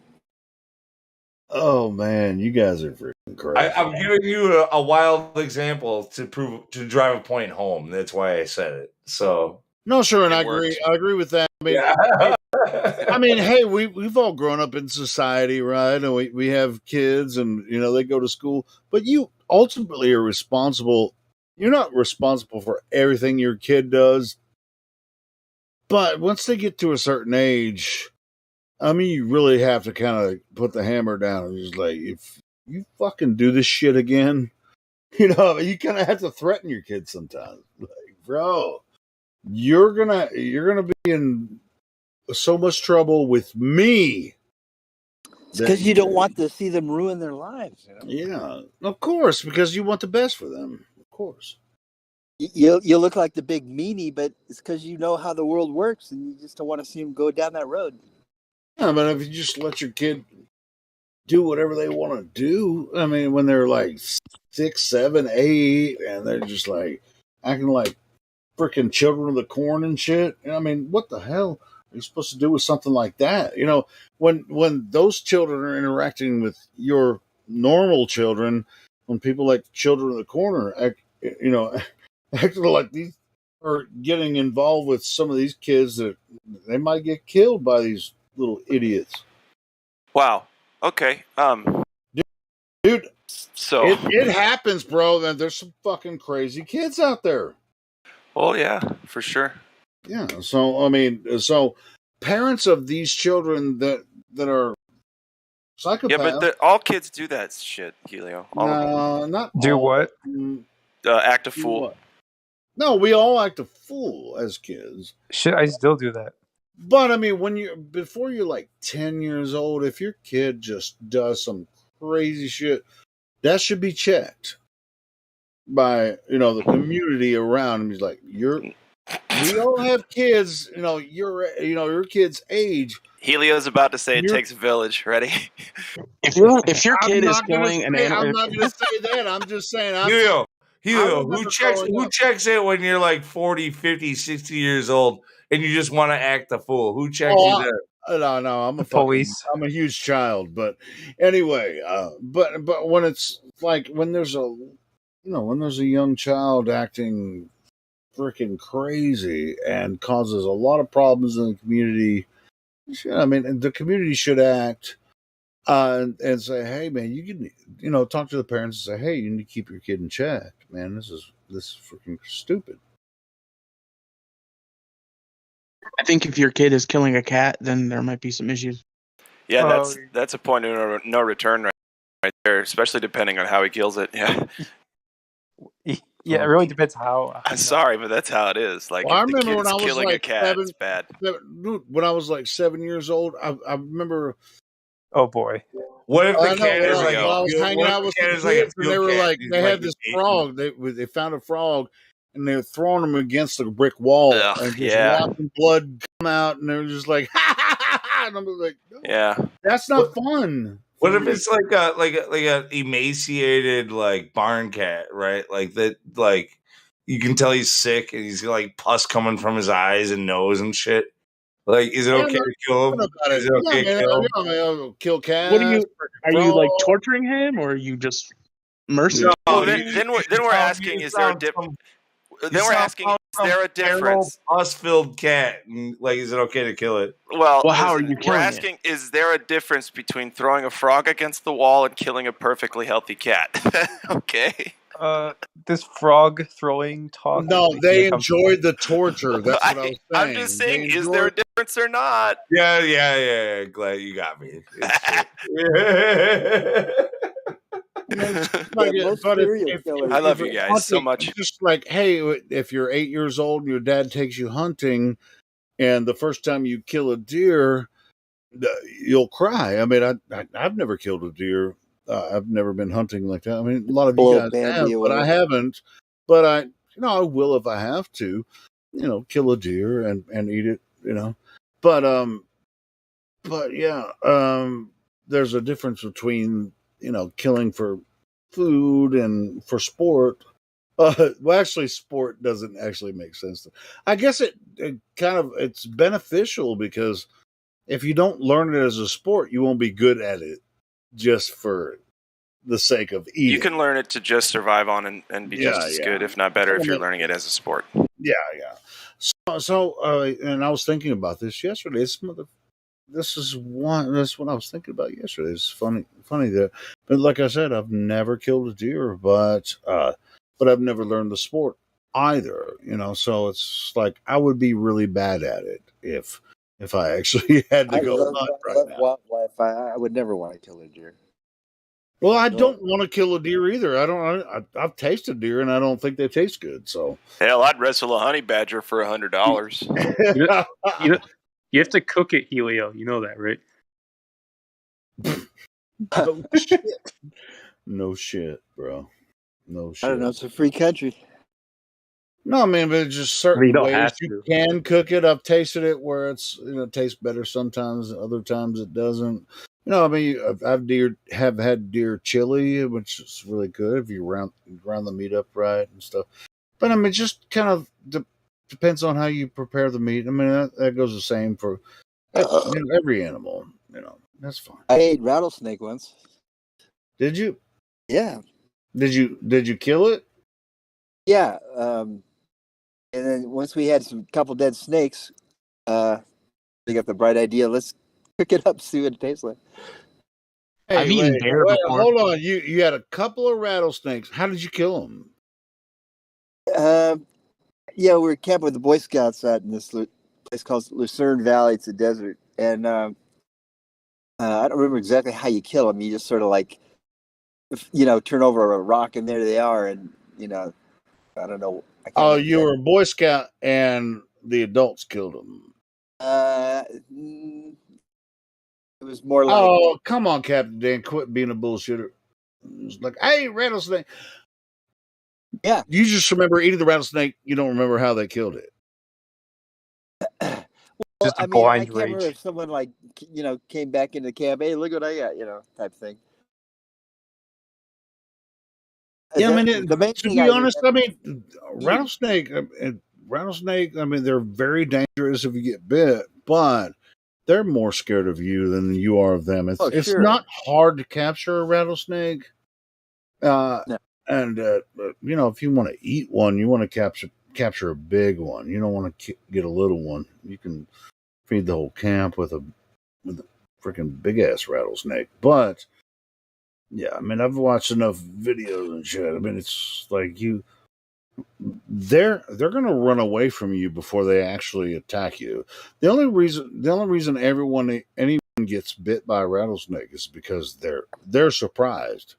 Oh man, you guys are freaking crazy. I'm giving you a wild example to drive a point home. That's why I said it. So no, sure, and I agree with that. I mean, hey, we've all grown up in society, right? And we have kids, and they go to school. But you ultimately are responsible you're not responsible for everything your kid does. But once they get to a certain age, I mean, you really have to kind of put the hammer down and just like, if you fucking do this shit again, you kind of have to threaten your kids sometimes. Like, bro, you're gonna be in so much trouble with me. Because you don't want to see them ruin their lives. Yeah, of course, because you want the best for them. Of course. You look like the big meanie, but it's because you know how the world works, and you just don't want to see them go down that road. Yeah, but if you just let your kid do whatever they want to do, I mean, when they're like 6, 7, 8, and they're just like acting like freaking children of the corn and shit. I mean, what the hell are you supposed to do with something like that? When those children are interacting with your normal children, when people like children of the corner acting like these are getting involved with some of these kids that they might get killed by these little idiots. Wow. Okay. Dude, so it happens, bro. That there's some fucking crazy kids out there. Oh yeah, for sure. Yeah. So I mean, parents of these children that are psychopaths. Yeah, but all kids do that shit, Helio. All of them. Not do all. what? Act a fool. What? No, we all act a fool as kids. Shit, I still do that. But I mean, before you're like 10 years old, if your kid just does some crazy shit, that should be checked by the community around him. He's like, we all have kids, your kid's age. Helio's about to say it takes a village. Ready? If your kid is killing an animal, I'm not going to say that. I'm just saying. Helio, who checks it when you're like 40, 50, 60 years old and you just want to act the fool? Who checks you there? No, I'm I'm a huge child, but anyway, but when it's like when there's a young child acting freaking crazy and causes a lot of problems in the community, I mean, the community should act and say, hey, man, you can talk to the parents and say, hey, you need to keep your kid in check, man. This is freaking stupid. I think if your kid is killing a cat, then there might be some issues. Yeah, that's a point of no return right there, especially depending on how he kills it. Yeah. Yeah, it really depends how. I'm sorry, but that's how it is. Like, Well, I if the remember kid's when I was killing like a cat, it's bad. When I was like 7 years old, I remember. Oh boy! What if the cat is like? I was hanging out with some kids, and they were like, they had this frog. They found a frog, and they were throwing him against a brick wall, and just watching blood come out, and they were just like, ha ha ha ha! And I was like, no, yeah, that's not fun. What if it's like a emaciated like barn cat, right? Like that, like you can tell he's sick and he's got like pus coming from his eyes and nose and shit. Like, is it okay to kill him? Is it okay to kill him? Kill cats. What are you like torturing him, or are you just merciful? Well, then we're asking: is there a difference? Then we're asking: is there a difference? Pus-filled cat, and, like, is it okay to kill it? Well, how are you killing we're asking: is there a difference between throwing a frog against the wall and killing a perfectly healthy cat? Okay. This frog throwing talk. No, they enjoyed the torture. That's what I was saying. I'm just saying: is there a difference or not? Yeah. Glad you got me. I love you guys so much. Just like, hey, if you're 8 years old and your dad takes you hunting, and the first time you kill a deer, you'll cry. I mean, I've never killed a deer. I've never been hunting like that. I mean, a lot of you guys have, but I haven't. But I will if I have to. Kill a deer and eat it. But yeah, there's a difference between killing for food and for sport. Well, actually, sport doesn't actually make sense. I guess it it's beneficial because if you don't learn it as a sport, you won't be good at it just for the sake of eating. You can learn it to just survive on and be just as good, if not better, if you're learning it as a sport. Yeah. So, and I was thinking about this yesterday. That's what I was thinking about yesterday. It's funny that, but like I said, I've never killed a deer, but but I've never learned the sport either. So it's like I would be really bad at it if I actually had to I go love, hunt I right love now. wildlife. I would never want to kill a deer. Well, I No. don't want to kill a deer either. I've tasted deer, and I don't think they taste good. So Hell, I'd wrestle a honey badger for $100. You have to cook it, Helio. You know that, right? No shit. No shit, bro. No shit. I don't know. It's a free country. No, man, but there's just You certain don't ways have you to. can cook it. I've tasted it where it's it tastes better sometimes, other times it doesn't. I mean, have had deer chili, which is really good if you ground the meat up right and stuff. But I mean, it just kind of depends on how you prepare the meat. I mean, that goes the same for every animal. That's fine. I ate rattlesnake once. Did you? Yeah. Did you kill it? Yeah. And then once we had some couple dead snakes, we got the bright idea. Let's cook it up, see what it tastes like. Hey, I've eaten bear before. hold on. You had a couple of rattlesnakes. How did you kill them? Yeah, we were camping with the Boy Scouts out in this place called Lucerne Valley. It's a desert, and I don't remember exactly how you kill them. You just sort of like, turn over a rock, and there they are. And I don't know. Oh, you were a Boy Scout, and the adults killed them. It was more like, oh, come on, Captain Dan, quit being a bullshitter. It was like, hey, rattlesnake. Yeah. You just remember eating the rattlesnake. You don't remember how they killed it. Just I mean, I can't remember if someone came back into camp. Hey, look what I got, type thing. Yeah, I mean, the main to thing be I honest, I remember- mean, rattlesnake. I mean, they're very dangerous if you get bit, but they're more scared of you than you are of them. It's sure. not hard to capture a rattlesnake. No. And if you want to eat one, you want to capture a big one. You don't want to get a little one. You can feed the whole camp with a freaking big ass rattlesnake. But yeah, I mean, I've watched enough videos and shit. I mean, it's like they're gonna run away from you before they actually attack you. The only reason anyone gets bit by a rattlesnake is because they're surprised,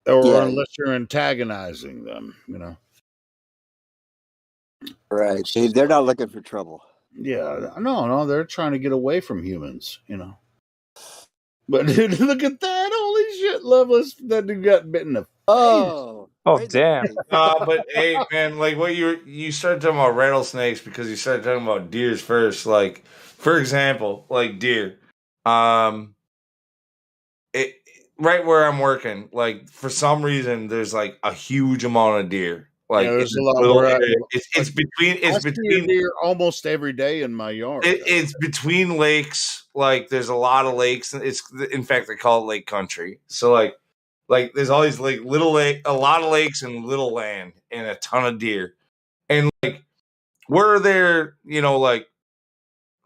or unless you're antagonizing them. Right. They're not looking for trouble. Yeah, no, they're trying to get away from humans. But dude, look at that! Holy shit, Loveless! That dude got bitten in the face. Oh, damn! But hey, man, like what you started talking about rattlesnakes because you started talking about deers first. Like, for example, like deer, it right where I'm working, like for some reason there's like a huge amount of deer. Like there's in a lot little more. area. It's I see a deer almost every day in my yard. It's between lakes. Like there's a lot of lakes. It's in fact they call it lake country. So like there's all these like a lot of lakes and little land and a ton of deer. And like we're there, like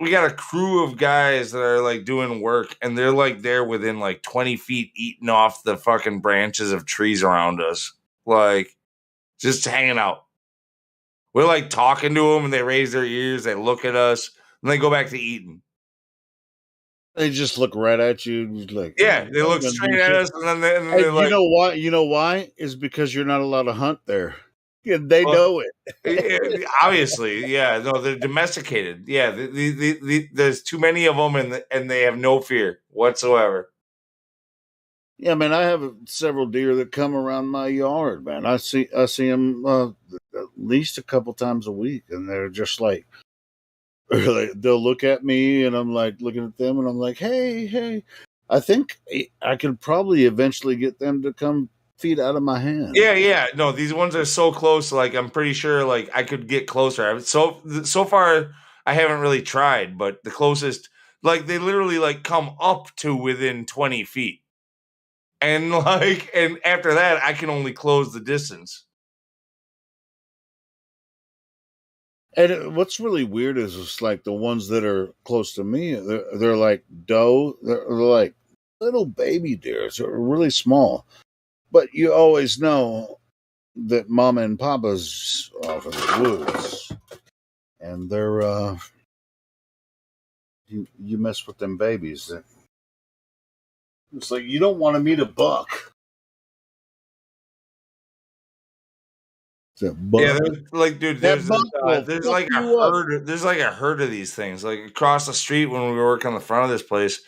we got a crew of guys that are like doing work and they're like there within like 20 feet eating off the fucking branches of trees around us. Like just hanging out. We're like talking to them and they raise their ears, they look at us, and they go back to eating. They just look right at you, like yeah, they look straight at us, and then they're like, "You know why? You know why? Is because you're not allowed to hunt there. Yeah, they know it. Obviously, yeah. No, they're domesticated. Yeah, there's too many of them, and they have no fear whatsoever. Yeah, man, I have several deer that come around my yard, man. I see them at least a couple times a week, and they're just like, they'll look at me, and I'm like looking at them, and I'm like, hey. I think I could probably eventually get them to come feed out of my hand. Yeah. No, these ones are so close. Like I'm pretty sure, like I could get closer. So far, I haven't really tried, but the closest, like they literally like come up to within 20 feet. And after that, I can only close the distance. And what's really weird is it's like the ones that are close to me, they're like doe, they're like little baby deers, they're really small. But you always know that Mama and Papa's off in the woods, and they're you mess with them babies. It's like you don't want to meet a buck. Yeah, dude, That buck will there's fuck like a you up. there's like a herd of these things. Like across the street when we were working on the front of this place,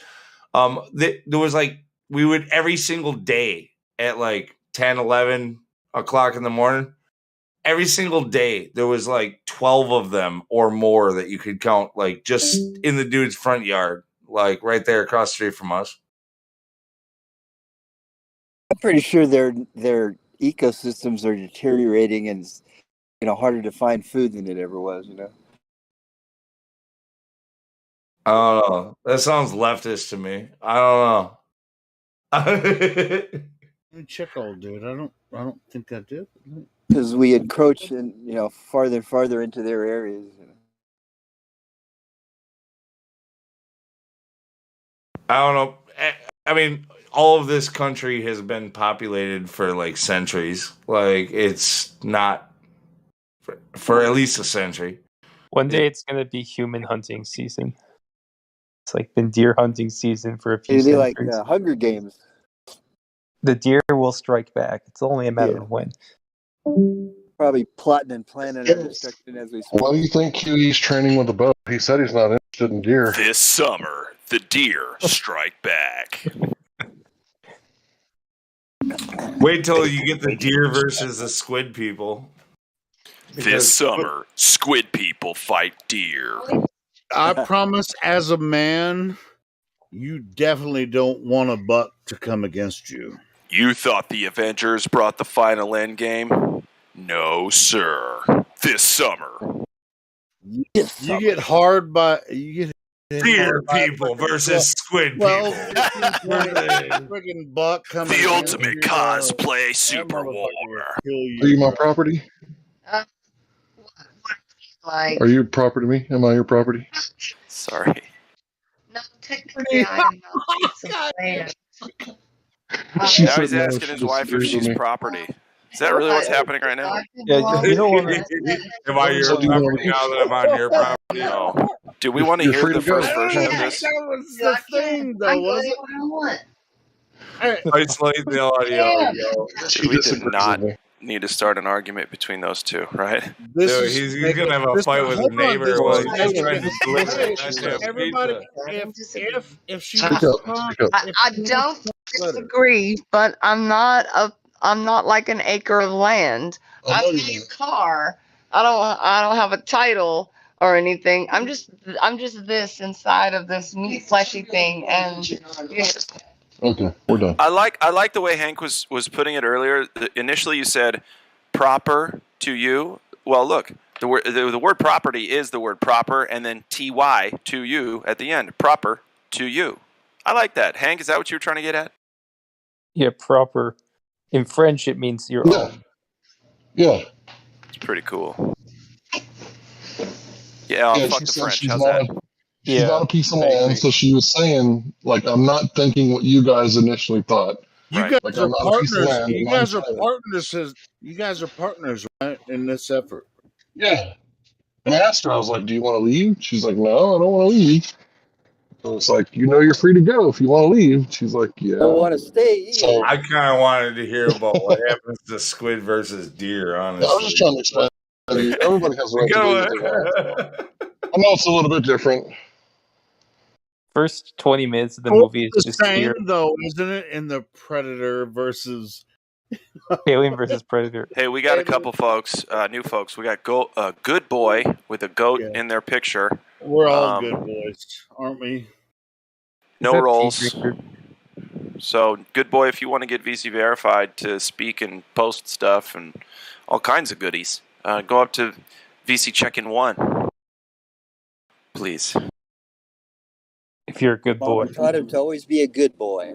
there was like we would every single day at like 10, 11 o'clock in the morning. Every single day there was like 12 of them or more that you could count, like just in the dude's front yard, like right there across the street from us. I'm pretty sure their ecosystems are deteriorating, and it's, harder to find food than it ever was. I don't know. That sounds leftist to me. I don't know. Check, old dude. I don't think I did. Because we encroach and farther and farther into their areas. I don't know. I mean, all of this country has been populated for like centuries. Like it's not for at least a century. One day it's gonna be human hunting season. It's like been deer hunting season for a few It'd be centuries. like Hunger Games. The deer will strike back. It's only a matter of when. Probably plotting and planning our destruction as we speak. Why do you think Huey's training with a bow? He said he's not interested in deer. This summer, the deer strike back. Wait till you get the deer versus the squid people. This summer, squid people fight deer. I promise, as a man, you definitely don't want a buck to come against you. You thought the Avengers brought the final end game? No, sir. This summer. You get hard by deer people versus squid people. Friggin' buck coming. The ultimate cosplay super war. Are you my property? Like, Are you property to me? Am I your property? Sorry. no, technically I am not a piece of land. She Now said he's no, asking she his wife if disagrees with she's me. property. Is that really what's happening right now? Yeah, you don't want to. Am I your property now that I'm on your property? No. Do we want to You're hear free the to go. first version of this? That was the thing, though, was it? I want. Isolate the audio. She We did disagrees not with me. need to start an argument between those two, right? Dude, he's gonna have a fight with a neighbor while he's trying to deliver Hey, that damn everybody, pizza. if she Speak was up. Speak up. I don't disagree, but I'm not like an acre of land. I have a car. I don't have a title or anything. I'm just this inside of this meat fleshy thing, and Okay, we're done. I like the way Hank was putting it earlier. Initially, you said proper to you. Well, look, the word property is the word proper, and then ty to you at the end. Proper to you. I like that. Hank, is that what you were trying to get at? Yeah, proper. In French, it means your own. Yeah. It's pretty cool. Yeah, Yeah, fuck she the said French. she's How's not that? she's not a piece of land, so she was saying, like, I'm not thinking what you guys initially thought. You Right. guys Like, are I'm not a piece of partners. land. You I'm not guys are entitled. partners. You guys are partners, right, in this effort. Yeah. And I asked her, I was like, do you want to leave? She's like, no, I don't want to leave. So it's like, you're free to go if you want to leave. She's like, yeah. Don't want to stay either. So I kind of wanted to hear about what happens to squid versus deer, honestly. I was just trying to explain to you, everybody has the right to do what they want. I know it's a little bit different. First 20 minutes of the Well, movie is the just same, deer. though, isn't it? In the Predator versus Alien versus Predator. Hey, we got a couple folks, new folks. We got Good Boy with a goat in their picture. We're all good boys, aren't we? No rolls. So, Good Boy, if you want to get VC verified to speak and post stuff and all kinds of goodies, go up to VC Check-in 1. Please. If you're a good boy. Mama taught him to always be a good boy.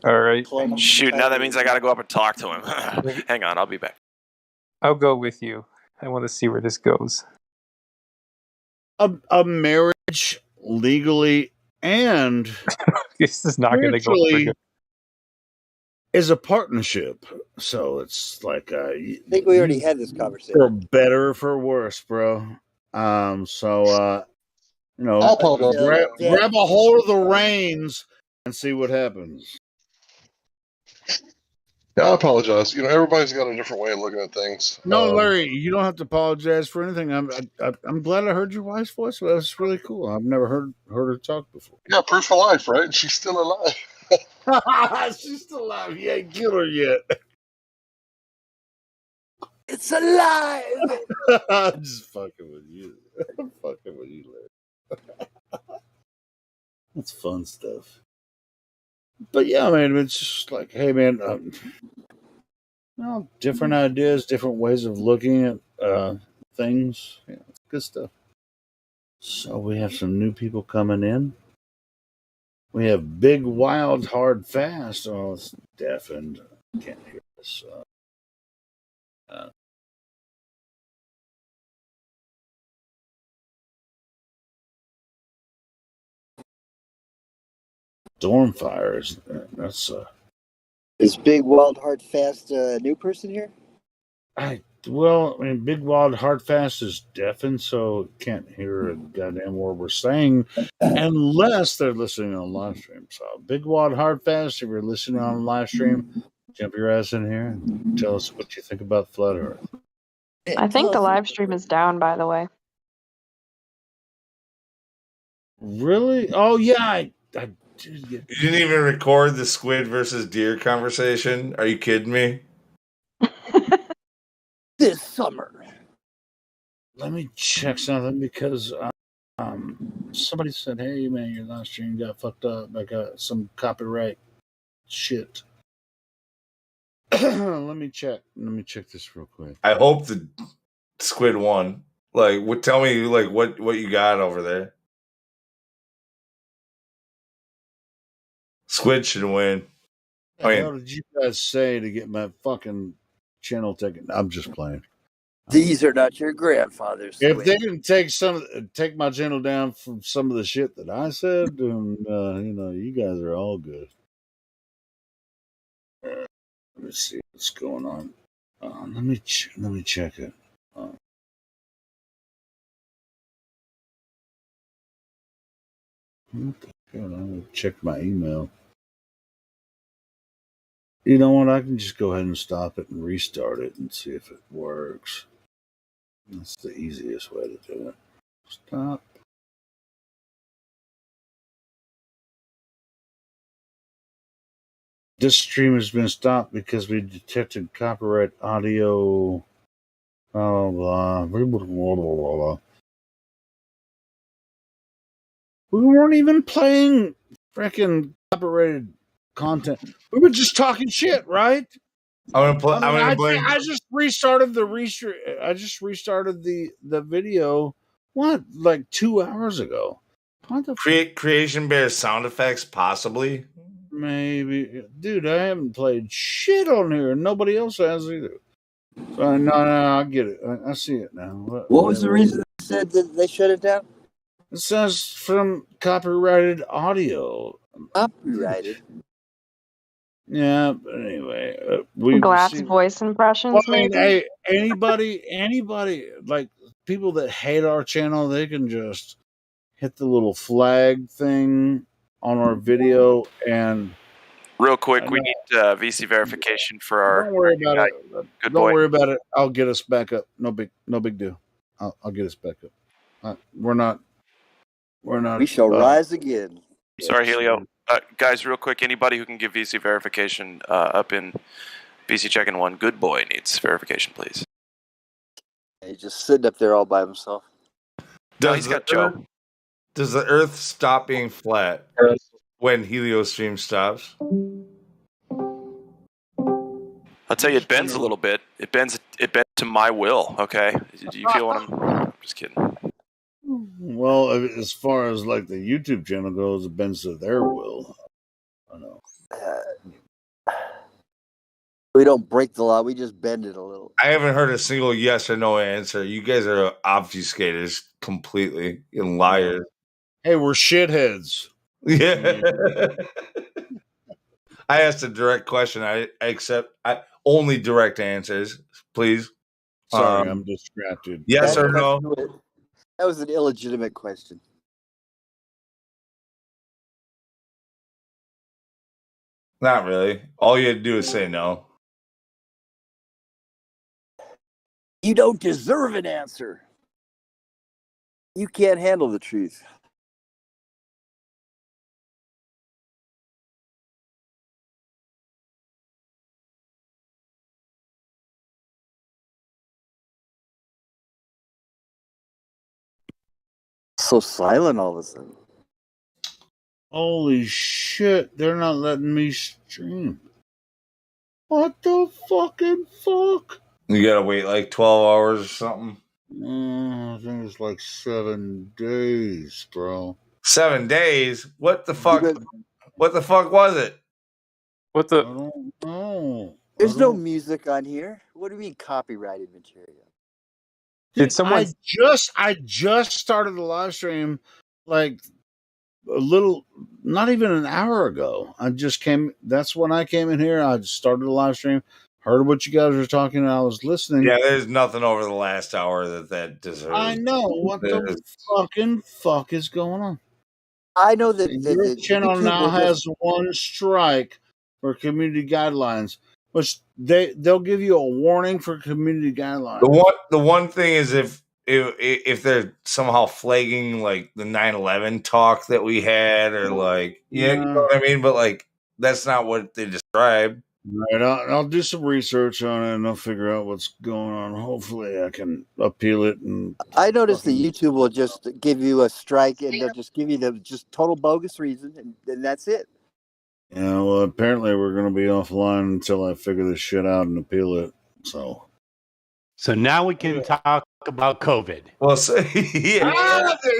All right. Shoot, now that means I got to go up and talk to him. Hang on, I'll be back. I'll go with you. I want to see where this goes. A marriage legally and this is not going to go. is a partnership. So it's like I think we already had this conversation. For better or for worse, bro. So you know, I'll apologize. grab a hold of the reins and see what happens. Yeah, I apologize. You know, everybody's got a different way of looking at things. No, Larry, you don't have to apologize for anything. I'm glad I heard your wife's voice. That was really cool. I've never heard her talk before. Yeah, proof of life, right? She's still alive. She's still alive. You ain't killed her yet. It's alive. I'm just fucking with you. I'm fucking with you, Larry. That's fun stuff. But yeah, man, it's just like, hey, man, different ideas, different ways of looking at things. Yeah, it's good stuff. So we have some new people coming in. We have Big Wild Hard Fast. Oh, it's deafened. Can't hear this. Stormfires. That's Is Big Wild Hard Fast a new person here? I mean, Big Wild Hard Fast is deafened, so can't hear a goddamn word we're saying unless they're listening on live stream. So, Big Wild Hard Fast, if you're listening on live stream, jump your ass in here and tell us what you think about Flat Earth. I think the live stream is down, by the way. Really? Oh yeah, I did get. You didn't even record the squid versus deer conversation. Are you kidding me? This summer. Let me check something because somebody said, "Hey man, your live stream got fucked up. I got some copyright shit." Let me check this real quick. I hope the squid won. Like, tell me, like, what you got over there? Squid should win. What the hell did you guys say to get my fucking channel taken? I'm just playing. These are not your grandfather's. If they didn't take my channel down from some of the shit that I said, then you guys are all good. Let me see what's going on. Let me check it. What the hell? I'm gonna check my email. You know what? I can just go ahead and stop it and restart it and see if it works. That's the easiest way to do it. Stop. This stream has been stopped because we detected copyright audio. Blah, blah, blah, blah, blah, blah, blah. We weren't even playing freaking copyrighted content. We were just talking shit, right? I just restarted I just restarted the video. What, like 2 hours ago? What the Creation Bear sound effects, possibly. Maybe, dude. I haven't played shit on here, and nobody else has either. So no, I get it. I see it now. What was the reason they said that they shut it down? It says from copyrighted audio. Copyrighted. Yeah, but anyway, Glass voice impressions. Well, I mean, hey, anybody like people that hate our channel, they can just hit the little flag thing on our video and. Real quick, we need VC verification for our. Don't worry about it. Good Don't boy. worry about it. I'll get us back up. No big deal. I'll get us back up. We're not. We shall rise again. Sorry, Helio. Guys, real quick, anybody who can give VC verification up in VC check-in 1, good boy needs verification, please. He's just sitting up there all by himself. Does the Earth stop being flat when Helio stream stops? I'll tell you, it bends a little bit. It bends to my will. Okay, do you feel what I'm just kidding. Well, as far as like the YouTube channel goes, it bends to their will. I know. We don't break the law. We just bend it a little. I haven't heard a single yes or no answer. You guys are obfuscators completely and liars. Hey, we're shitheads. Yeah. I asked a direct question. I accept only direct answers, please. Sorry, I'm distracted. Yes or no? That was an illegitimate question. Not really. All you had to do is say no. You don't deserve an answer. You can't handle the truth. So silent all of a sudden. Holy shit, they're not letting me stream. What the fucking fuck? You gotta wait like 12 hours or something. I think it's like 7 days, bro. 7 days? What the fuck? What the fuck was it? What the? I don't know. There's no music on here. What do you mean copyrighted material? Did someone? I just started the live stream like a little, not even an hour ago. That's when I came in here. I started the live stream, heard what you guys were talking, and I was listening. Yeah, there's nothing over the last hour that deserves. I know. What the fucking fuck is going on? I know that your channel now has one strike for community guidelines, which they'll give you a warning for community guidelines. The one thing is if they're somehow flagging like the 9/11 talk that we had, or like you know what I mean, but like that's not what they described. Right, I'll do some research on it and I'll figure out what's going on. Hopefully, I can appeal it. And I noticed that YouTube will just give you a strike and they'll just give you the just total bogus reason, and that's it. Yeah, well, apparently we're going to be offline until I figure this shit out and appeal it. So now we can talk about COVID. Well, there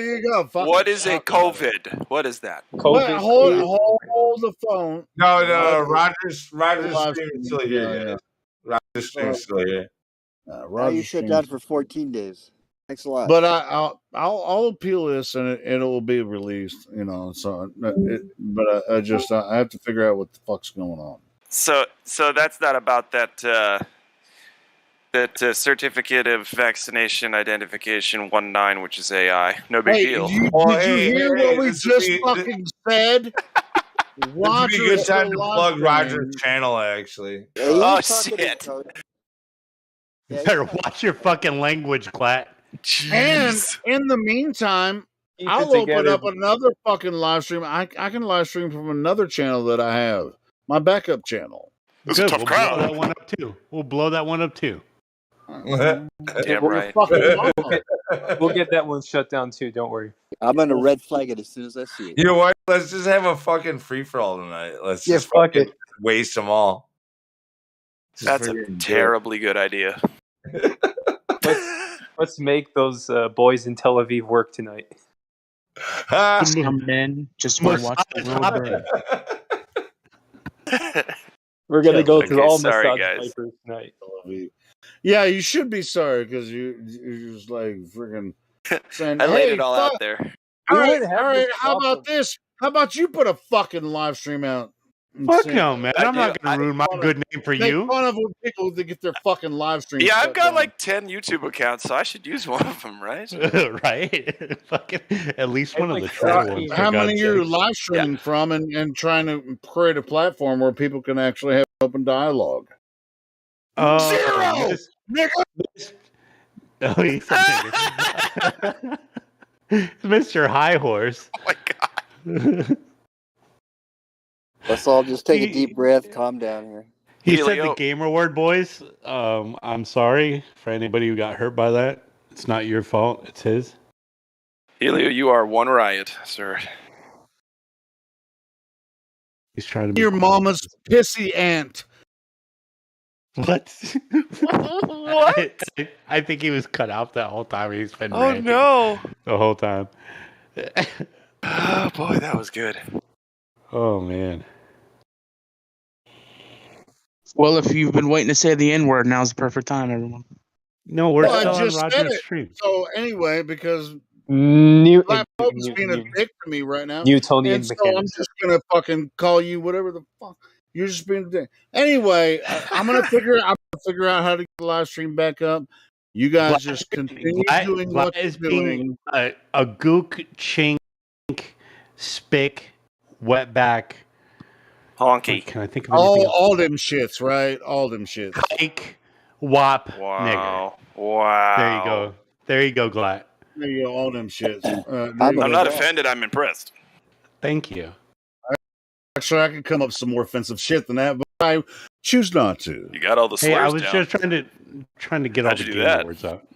you go. What is a COVID? What is that? Wait, hold the phone. No. Roger's stream is still here. Yeah. Roger's stream is still here. Now you shut down for 14 days. Thanks a lot. But I'll appeal this and it will be released. You know, so but I have to figure out what the fuck's going on. So that's not about that certificate of vaccination identification 19, which is AI. No big deal. Did you hear what we just fucking said? Watch be a good time to plug Roger's channel, actually. Oh shit! You better watch your fucking language, Clat. And in the meantime, I'll open up another fucking live stream. I can live stream from another channel that I have, my backup channel. Good. We'll blow that one up too. We'll blow that one up too. Damn right. We'll get that one shut down too. Don't worry. I'm gonna red flag it as soon as I see it. You know what? Let's just have a fucking free for all tonight. Let's just fucking waste them all. That's a terribly good idea. Let's make those boys in Tel Aviv work tonight. Come in, just want to watch the world burn. We're gonna go through all sorry, massage guys. papers tonight. Yeah, you should be sorry because you're just like freaking saying, I laid it all out there. All right. How about this? How about you put a fucking live stream out? Fuck no, man. I'm not going to ruin my good name for you. Make fun of people to get their fucking live stream. Yeah, I've got like 10 YouTube accounts, so I should use one of them, right? Right? Fucking at least one of the troll ones. How many are you live streaming from and trying to create a platform where people can actually have open dialogue? Zero! Nigga! Oh, he's a nigga. Mr. High Horse. Oh my god. Let's all just take a deep breath, calm down here. He said the Game Award, boys. I'm sorry for anybody who got hurt by that. It's not your fault. It's his. Helio, you are one riot, sir. He's trying to be your mama's pissy aunt. What? What? I think he was cut out that whole time. He's been ranting no. The whole time. Oh boy, that was good. Oh man. Well, if you've been waiting to say the N-word, now's the perfect time, everyone. No, we're still on Roger's stream. So anyway, because Black Pope's being a dick to me right now, Newtonian and so I'm just gonna fucking call you whatever the fuck. You're just being a dick. Anyway, I'm gonna figure out how to get the live stream back up. You guys just continue doing what is you're doing. being a gook, chink, spick, wetback. Honky. Can I think of anything else? All them shits, right? All them shits. Kike, wop, Wow. nigger. Wow. There you go. There you go, Glatt. There you go, all them shits. I'm not offended. I'm impressed. Thank you. Actually, I could come up with some more offensive shit than that, but I choose not to. You got all the slurs Hey, I was down. just trying to get all the game words out.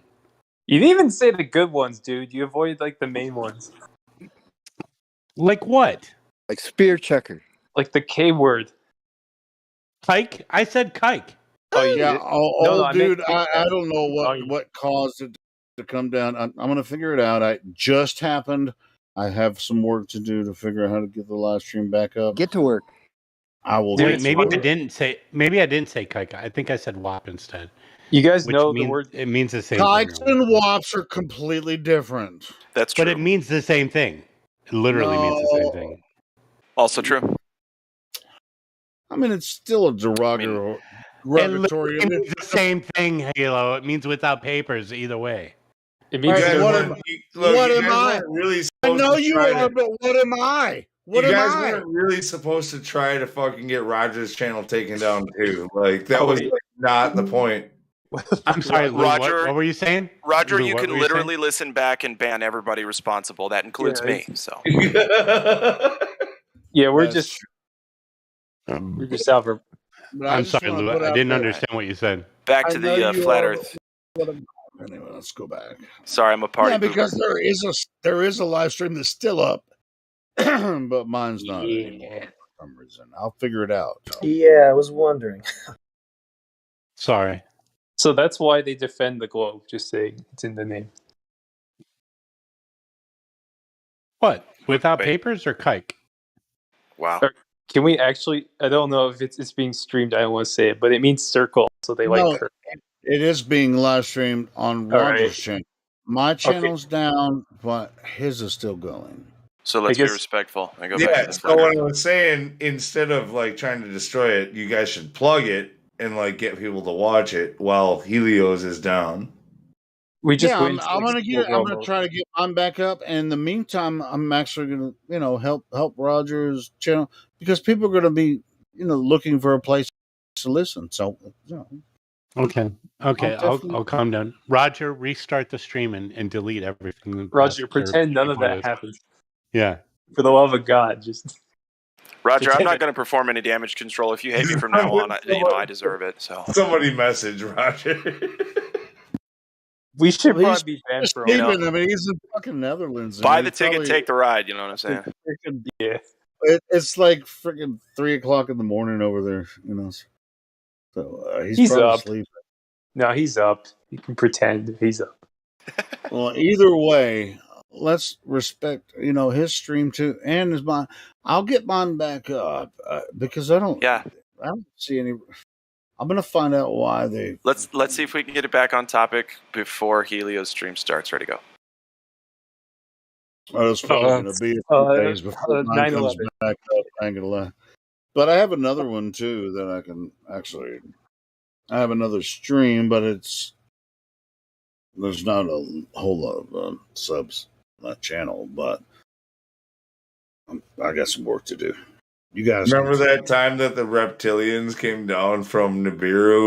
You didn't even say the good ones, dude. You avoided like the main ones. Like what? Like spear checker. Like the K word. Kike? I said kike. Oh, you Yeah, did? Dude, I don't know what caused it to come down. I'm going to figure it out. It just happened. I have some work to do to figure out how to get the live stream back up. Get to work. I will. Wait, maybe I didn't say kike. I think I said wop instead. You guys Which know means, the word. It means the same Kikes thing. and wops are completely different. That's true. But it means the same thing. It literally means the same thing. Also true. I mean, it's still a derogatory. It means the same thing, Halo. It means without papers either way. It means what am I? Really I know you are, are, but what am I? What you am guys I? weren't really supposed to try to fucking get Roger's channel taken down too. Like that was like, not the point. I'm sorry, Lou, Roger. what were you saying? Roger, Lou, you what can were literally saying? listen back and ban everybody responsible. That includes me. So Yeah, we're just out for. I'm sorry, Lou. I didn't understand what you said. back to the flat Earth. Anyway, let's go back. Sorry, I'm a party. Yeah, because pooper. there is a live stream that's still up, but mine's not anymore for some reason. I'll figure it out. Yeah, I was wondering. Sorry. So that's why they defend the globe. Just saying, it's in the name. What? Without papers or kike? Wow. Can we actually? I don't know if it's being streamed. I don't want to say it, but it means circle. So they like. It is being live streamed on All Roger's right. channel. My channel's down, but his is still going. So let's be respectful. I go back Yeah, to the so flat what Earth. I was saying, instead of like trying to destroy it, you guys should plug it and like get people to watch it while Helios is down. We just I'm gonna try to get mine back up. And in the meantime, I'm actually gonna help Roger's channel because people are gonna be looking for a place to listen. So Okay. I'll calm down. Roger, restart the stream and delete everything. Roger, pretend none of that happens. Yeah. For the love of God, just. Roger, I'm not going to perform any damage control. If you hate me from now on, I deserve it. So somebody message Roger. We should probably be banned for I mean, he's in fucking Netherlands. Buy the ticket, take the ride. You know what I'm saying? Yeah. It's like freaking 3:00 in the morning over there. So he's probably up. asleep. No, he's up. You can pretend he's up. Well, either way, let's respect his stream too and his mine. I'll get mine back up because I don't see any. I'm gonna find out why they. Let's see if we can get it back on topic before Helios stream starts. Ready to go. Well, it's probably going to be a few days before mine comes back up. I ain't gonna lie. But I have another one too that I can actually. I have another stream, but there's not a whole lot of subs on that channel, but I got some work to do. You guys remember that time that the reptilians came down from Nibiru